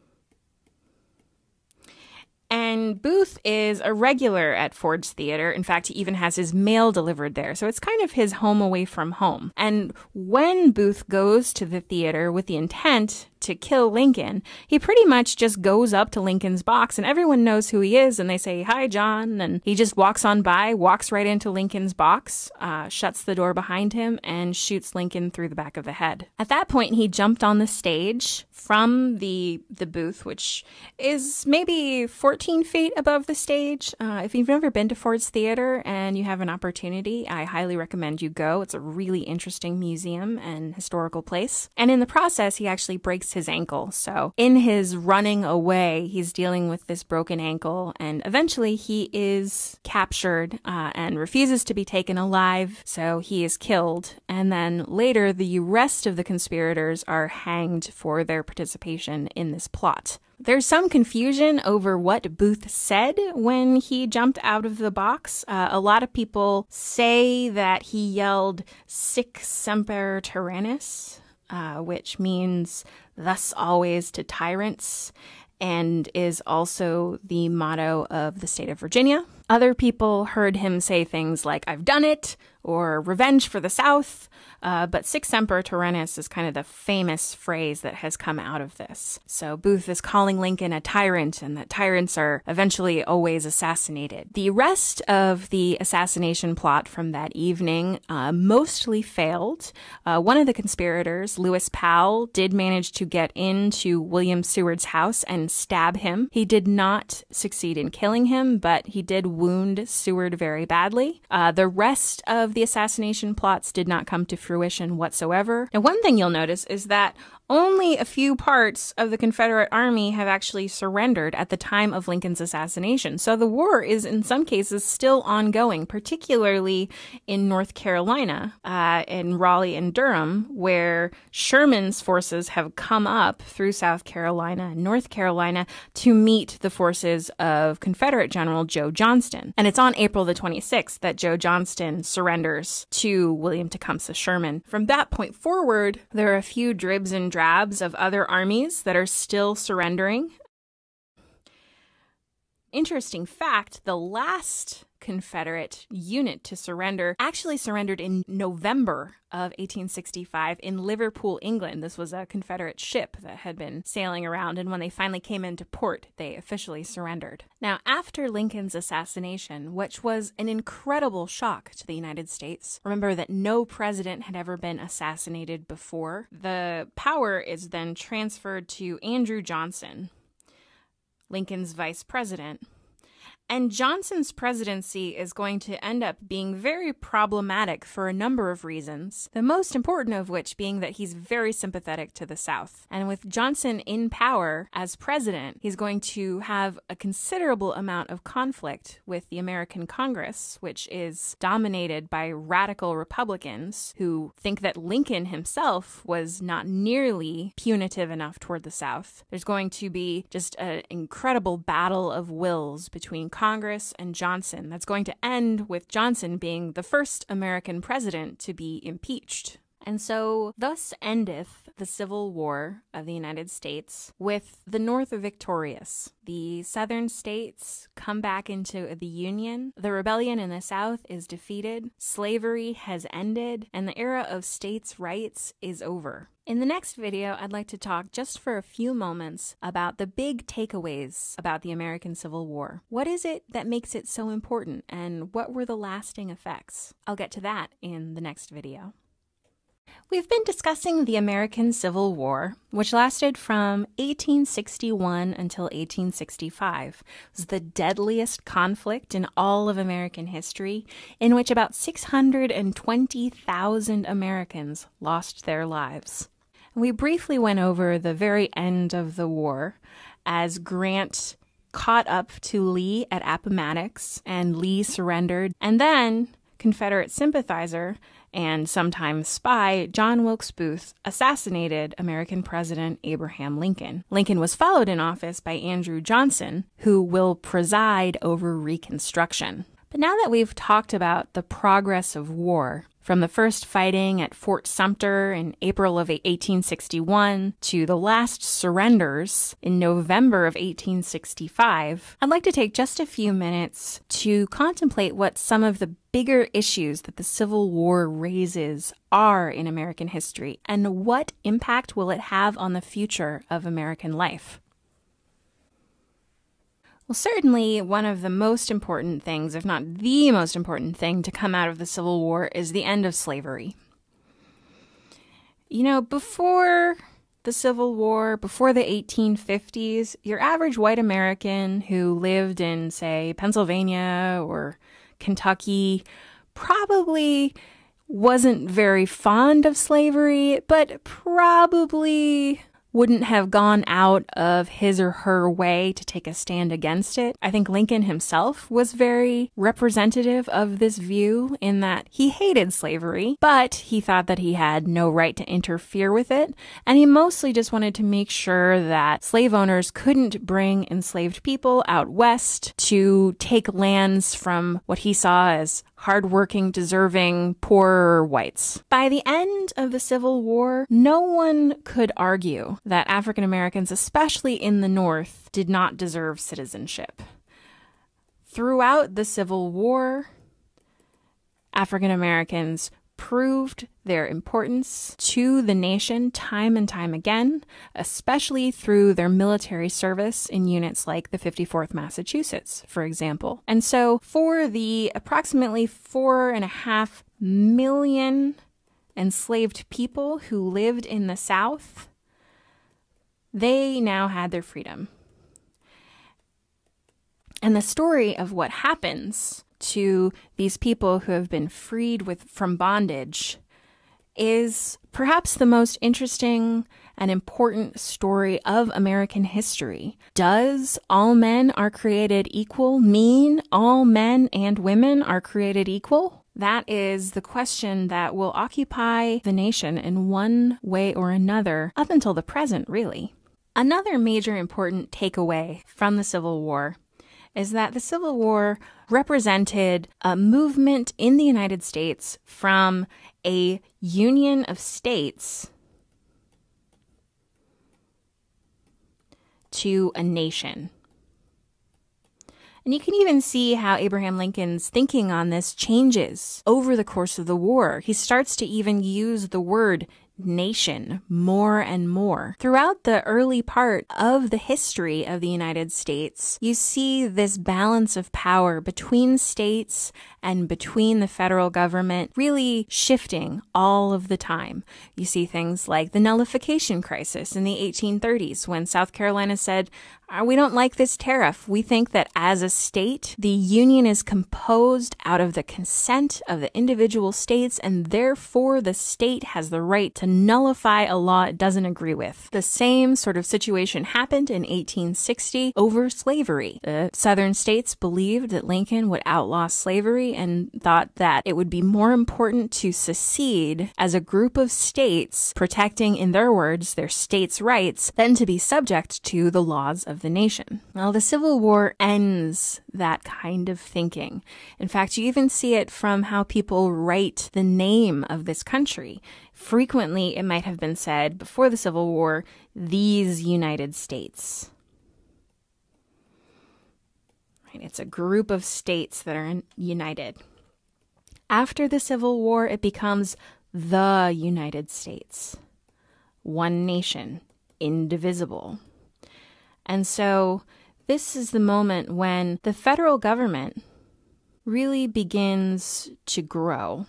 And Booth is a regular at Ford's Theater. In fact, he even has his mail delivered there. So it's kind of his home away from home. And when Booth goes to the theater with the intent to kill Lincoln, he pretty much just goes up to Lincoln's box and everyone knows who he is and they say, "Hi, John." And he just walks on by, walks right into Lincoln's box, shuts the door behind him and shoots Lincoln through the back of the head. At that point, he jumped on the stage from the booth, which is maybe 14 feet above the stage. If you've never been to Ford's Theater and you have an opportunity, I highly recommend you go. It's a really interesting museum and historical place. And in the process, he actually breaks his ankle. So in his running away, he's dealing with this broken ankle, and eventually he is captured and refuses to be taken alive. So he is killed. And then later, the rest of the conspirators are hanged for their participation in this plot. There's some confusion over what Booth said when he jumped out of the box. A lot of people say that he yelled "Sic semper tyrannis," which means "thus always to tyrants," and is also the motto of the state of Virginia. Other people heard him say things like "I've done it," or "revenge for the South," but "Sic semper tyrannis" is kind of the famous phrase that has come out of this. So Booth is calling Lincoln a tyrant, and that tyrants are eventually always assassinated. The rest of the assassination plot from that evening mostly failed. One of the conspirators, Lewis Powell, did manage to get into William Seward's house and stab him. He did not succeed in killing him, but he did wound Seward very badly. The rest of the assassination plots did not come to fruition whatsoever. And one thing you'll notice is that only a few parts of the Confederate Army have actually surrendered at the time of Lincoln's assassination. So the war is in some cases still ongoing, particularly in North Carolina, in Raleigh and Durham, where Sherman's forces have come up through South Carolina and North Carolina to meet the forces of Confederate General Joe Johnston. And it's on April the 26th that Joe Johnston surrenders to William Tecumseh Sherman. From that point forward, there are a few dribs and drabs of other armies that are still surrendering. Interesting fact, the last Confederate unit to surrender actually surrendered in November of 1865 in Liverpool, England. This was a Confederate ship that had been sailing around, and when they finally came into port, they officially surrendered. Now, after Lincoln's assassination, which was an incredible shock to the United States, remember that no president had ever been assassinated before, the power is then transferred to Andrew Johnson, Lincoln's vice president. And Johnson's presidency is going to end up being very problematic for a number of reasons, the most important of which being that he's very sympathetic to the South. And with Johnson in power as president, he's going to have a considerable amount of conflict with the American Congress, which is dominated by radical Republicans who think that Lincoln himself was not nearly punitive enough toward the South. There's going to be just an incredible battle of wills between Congress and Johnson that's going to end with Johnson being the first American president to be impeached. And so thus endeth the Civil War of the United States with the North victorious. The southern states come back into the Union. The rebellion in the South is defeated. Slavery has ended, and the era of states' rights is over. In the next video, I'd like to talk just for a few moments about the big takeaways about the American Civil War. What is it that makes it so important, and what were the lasting effects? I'll get to that in the next video. We've been discussing the American Civil War, which lasted from 1861 until 1865. It was the deadliest conflict in all of American history, in which about 620,000 Americans lost their lives. We briefly went over the very end of the war as Grant caught up to Lee at Appomattox and Lee surrendered, and then Confederate sympathizer and sometimes spy John Wilkes Booth assassinated American President Abraham Lincoln. Lincoln was followed in office by Andrew Johnson, who will preside over Reconstruction. But now that we've talked about the progress of war, from the first fighting at Fort Sumter in April of 1861 to the last surrenders in November of 1865, I'd like to take just a few minutes to contemplate what some of the bigger issues that the Civil War raises are in American history, and what impact will it have on the future of American life. Well, certainly one of the most important things, if not the most important thing to come out of the Civil War is the end of slavery. You know, before the Civil War, before the 1850s, your average white American who lived in, say, Pennsylvania or Kentucky probably wasn't very fond of slavery, but probably wouldn't have gone out of his or her way to take a stand against it. I think Lincoln himself was very representative of this view in that he hated slavery, but he thought that he had no right to interfere with it, and he mostly just wanted to make sure that slave owners couldn't bring enslaved people out west to take lands from what he saw as hardworking, deserving, poorer whites. By the end of the Civil War, no one could argue that African Americans, especially in the North, did not deserve citizenship. Throughout the Civil War, African Americans proved their importance to the nation time and time again, especially through their military service in units like the 54th Massachusetts, for example. And so for the approximately 4.5 million enslaved people who lived in the South, they now had their freedom. And the story of what happens to these people who have been freed from bondage is perhaps the most interesting and important story of American history. Does all men are created equal mean all men and women are created equal? That is the question that will occupy the nation in one way or another up until the present, really. Another major important takeaway from the Civil War is that the Civil War represented a movement in the United States from a union of states to a nation. And you can even see how Abraham Lincoln's thinking on this changes over the course of the war. He starts to even use the word nation more and more. Throughout the early part of the history of the United States, you see this balance of power between states and between the federal government really shifting all of the time. You see things like the nullification crisis in the 1830s when South Carolina said, we don't like this tariff. We think that as a state, the Union is composed out of the consent of the individual states, and therefore the state has the right to nullify a law it doesn't agree with. The same sort of situation happened in 1860 over slavery. The southern states believed that Lincoln would outlaw slavery and thought that it would be more important to secede as a group of states protecting, in their words, their states' rights than to be subject to the laws of the nation. Well, the Civil War ends that kind of thinking. In fact, you even see it from how people write the name of this country. Frequently, it might have been said before the Civil War, these United States. Right? It's a group of states that are united. After the Civil War, it becomes the United States. One nation, indivisible. And so this is the moment when the federal government really begins to grow.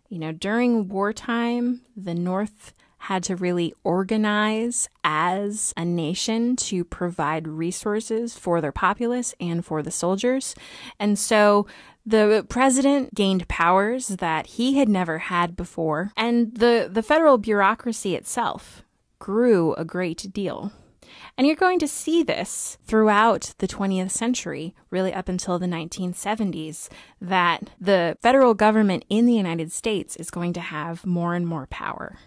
You know, during wartime, the North had to really organize as a nation to provide resources for their populace and for the soldiers. And so the president gained powers that he had never had before, and the federal bureaucracy itself grew a great deal. And you're going to see this throughout the 20th century, really up until the 1970s, that the federal government in the United States is going to have more and more power.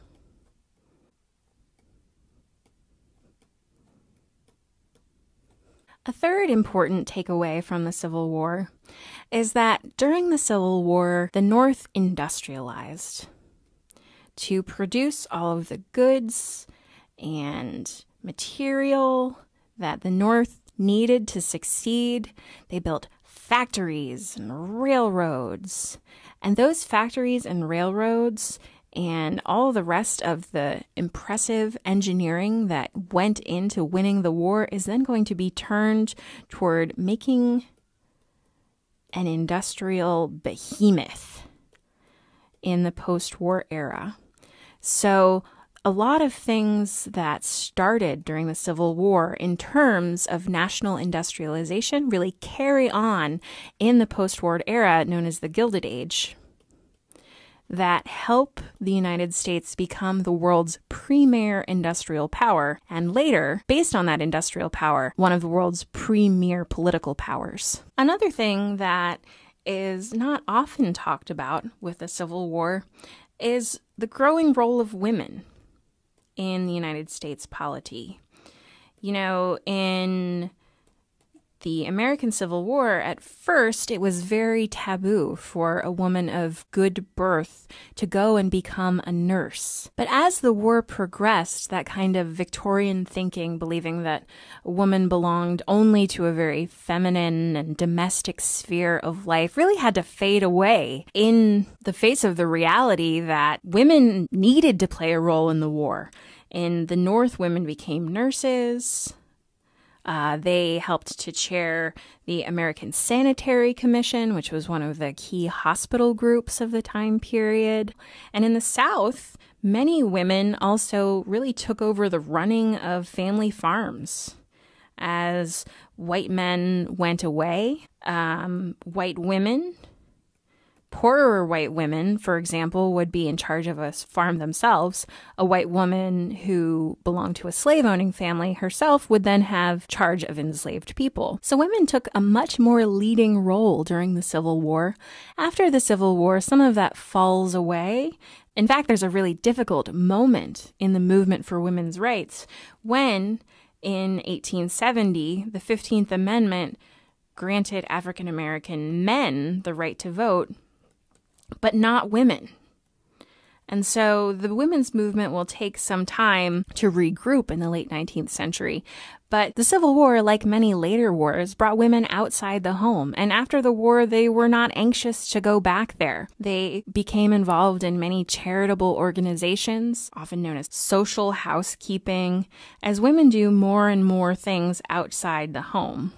A third important takeaway from the Civil War is that during the Civil War, the North industrialized to produce all of the goods and material that the North needed to succeed. They built factories and railroads. And those factories and railroads and all the rest of the impressive engineering that went into winning the war is then going to be turned toward making an industrial behemoth in the post-war era. So a lot of things that started during the Civil War in terms of national industrialization really carry on in the post-war era known as the Gilded Age that help the United States become the world's premier industrial power, and later, based on that industrial power, one of the world's premier political powers. Another thing that is not often talked about with the Civil War is the growing role of women in the United States polity. You know, in the American Civil War, at first, it was very taboo for a woman of good birth to go and become a nurse. But as the war progressed, that kind of Victorian thinking, believing that a woman belonged only to a very feminine and domestic sphere of life, really had to fade away in the face of the reality that women needed to play a role in the war. In the North, women became nurses. They helped to chair the American Sanitary Commission, which was one of the key hospital groups of the time period. And in the South, many women also really took over the running of family farms. As white men went away, white women, poorer white women, for example, would be in charge of a farm themselves. A white woman who belonged to a slave-owning family herself would then have charge of enslaved people. So women took a much more leading role during the Civil War. After the Civil War, some of that falls away. In fact, there's a really difficult moment in the movement for women's rights when, in 1870, the 15th Amendment granted African American men the right to vote, but not women. And so the women's movement will take some time to regroup in the late 19th century. But the Civil War, like many later wars, brought women outside the home. And after the war, they were not anxious to go back there. They became involved in many charitable organizations, often known as social housekeeping, as women do more and more things outside the home,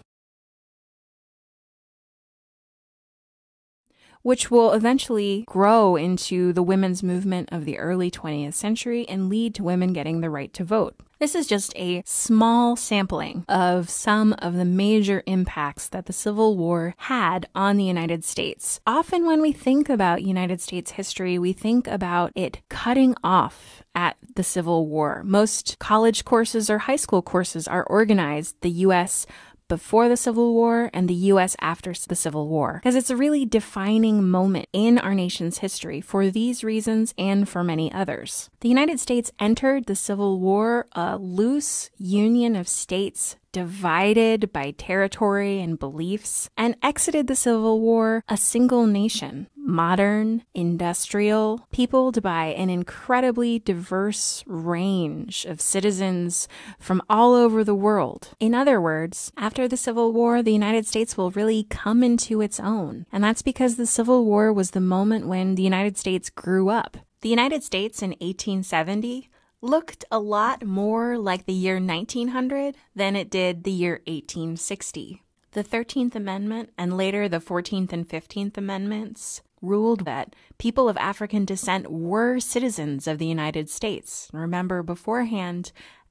which will eventually grow into the women's movement of the early 20th century and lead to women getting the right to vote. This is just a small sampling of some of the major impacts that the Civil War had on the United States. Often when we think about United States history, we think about it cutting off at the Civil War. Most college courses or high school courses are organized the U.S. before the Civil War and the U.S. after the Civil War, because it's a really defining moment in our nation's history for these reasons and for many others. The United States entered the Civil War a loose union of states divided by territory and beliefs, and exited the Civil War a single nation, modern, industrial, peopled by an incredibly diverse range of citizens from all over the world. In other words, after the Civil War, the United States will really come into its own. And that's because the Civil War was the moment when the United States grew up. The United States in 1870 looked a lot more like the year 1900 than it did the year 1860. The 13th Amendment and later the 14th and 15th Amendments ruled that people of African descent were citizens of the United States. Remember, beforehand,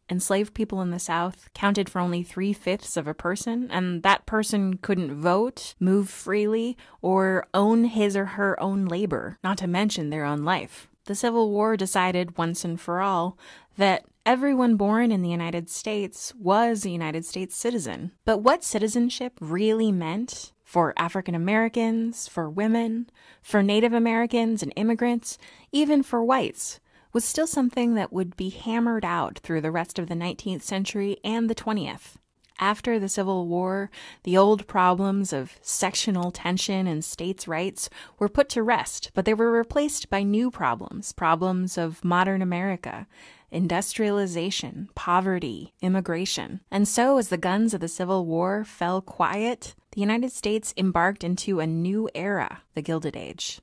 enslaved people in the South counted for only 3/5 of a person, and that person couldn't vote, move freely, or own his or her own labor, not to mention their own life. The Civil War decided once and for all that everyone born in the United States was a United States citizen. But what citizenship really meant for African Americans, for women, for Native Americans and immigrants, even for whites, was still something that would be hammered out through the rest of the 19th century and the 20th. After the Civil War, the old problems of sectional tension and states' rights were put to rest, but they were replaced by new problems, problems of modern America, industrialization, poverty, immigration. And so, as the guns of the Civil War fell quiet, the United States embarked into a new era, the Gilded Age.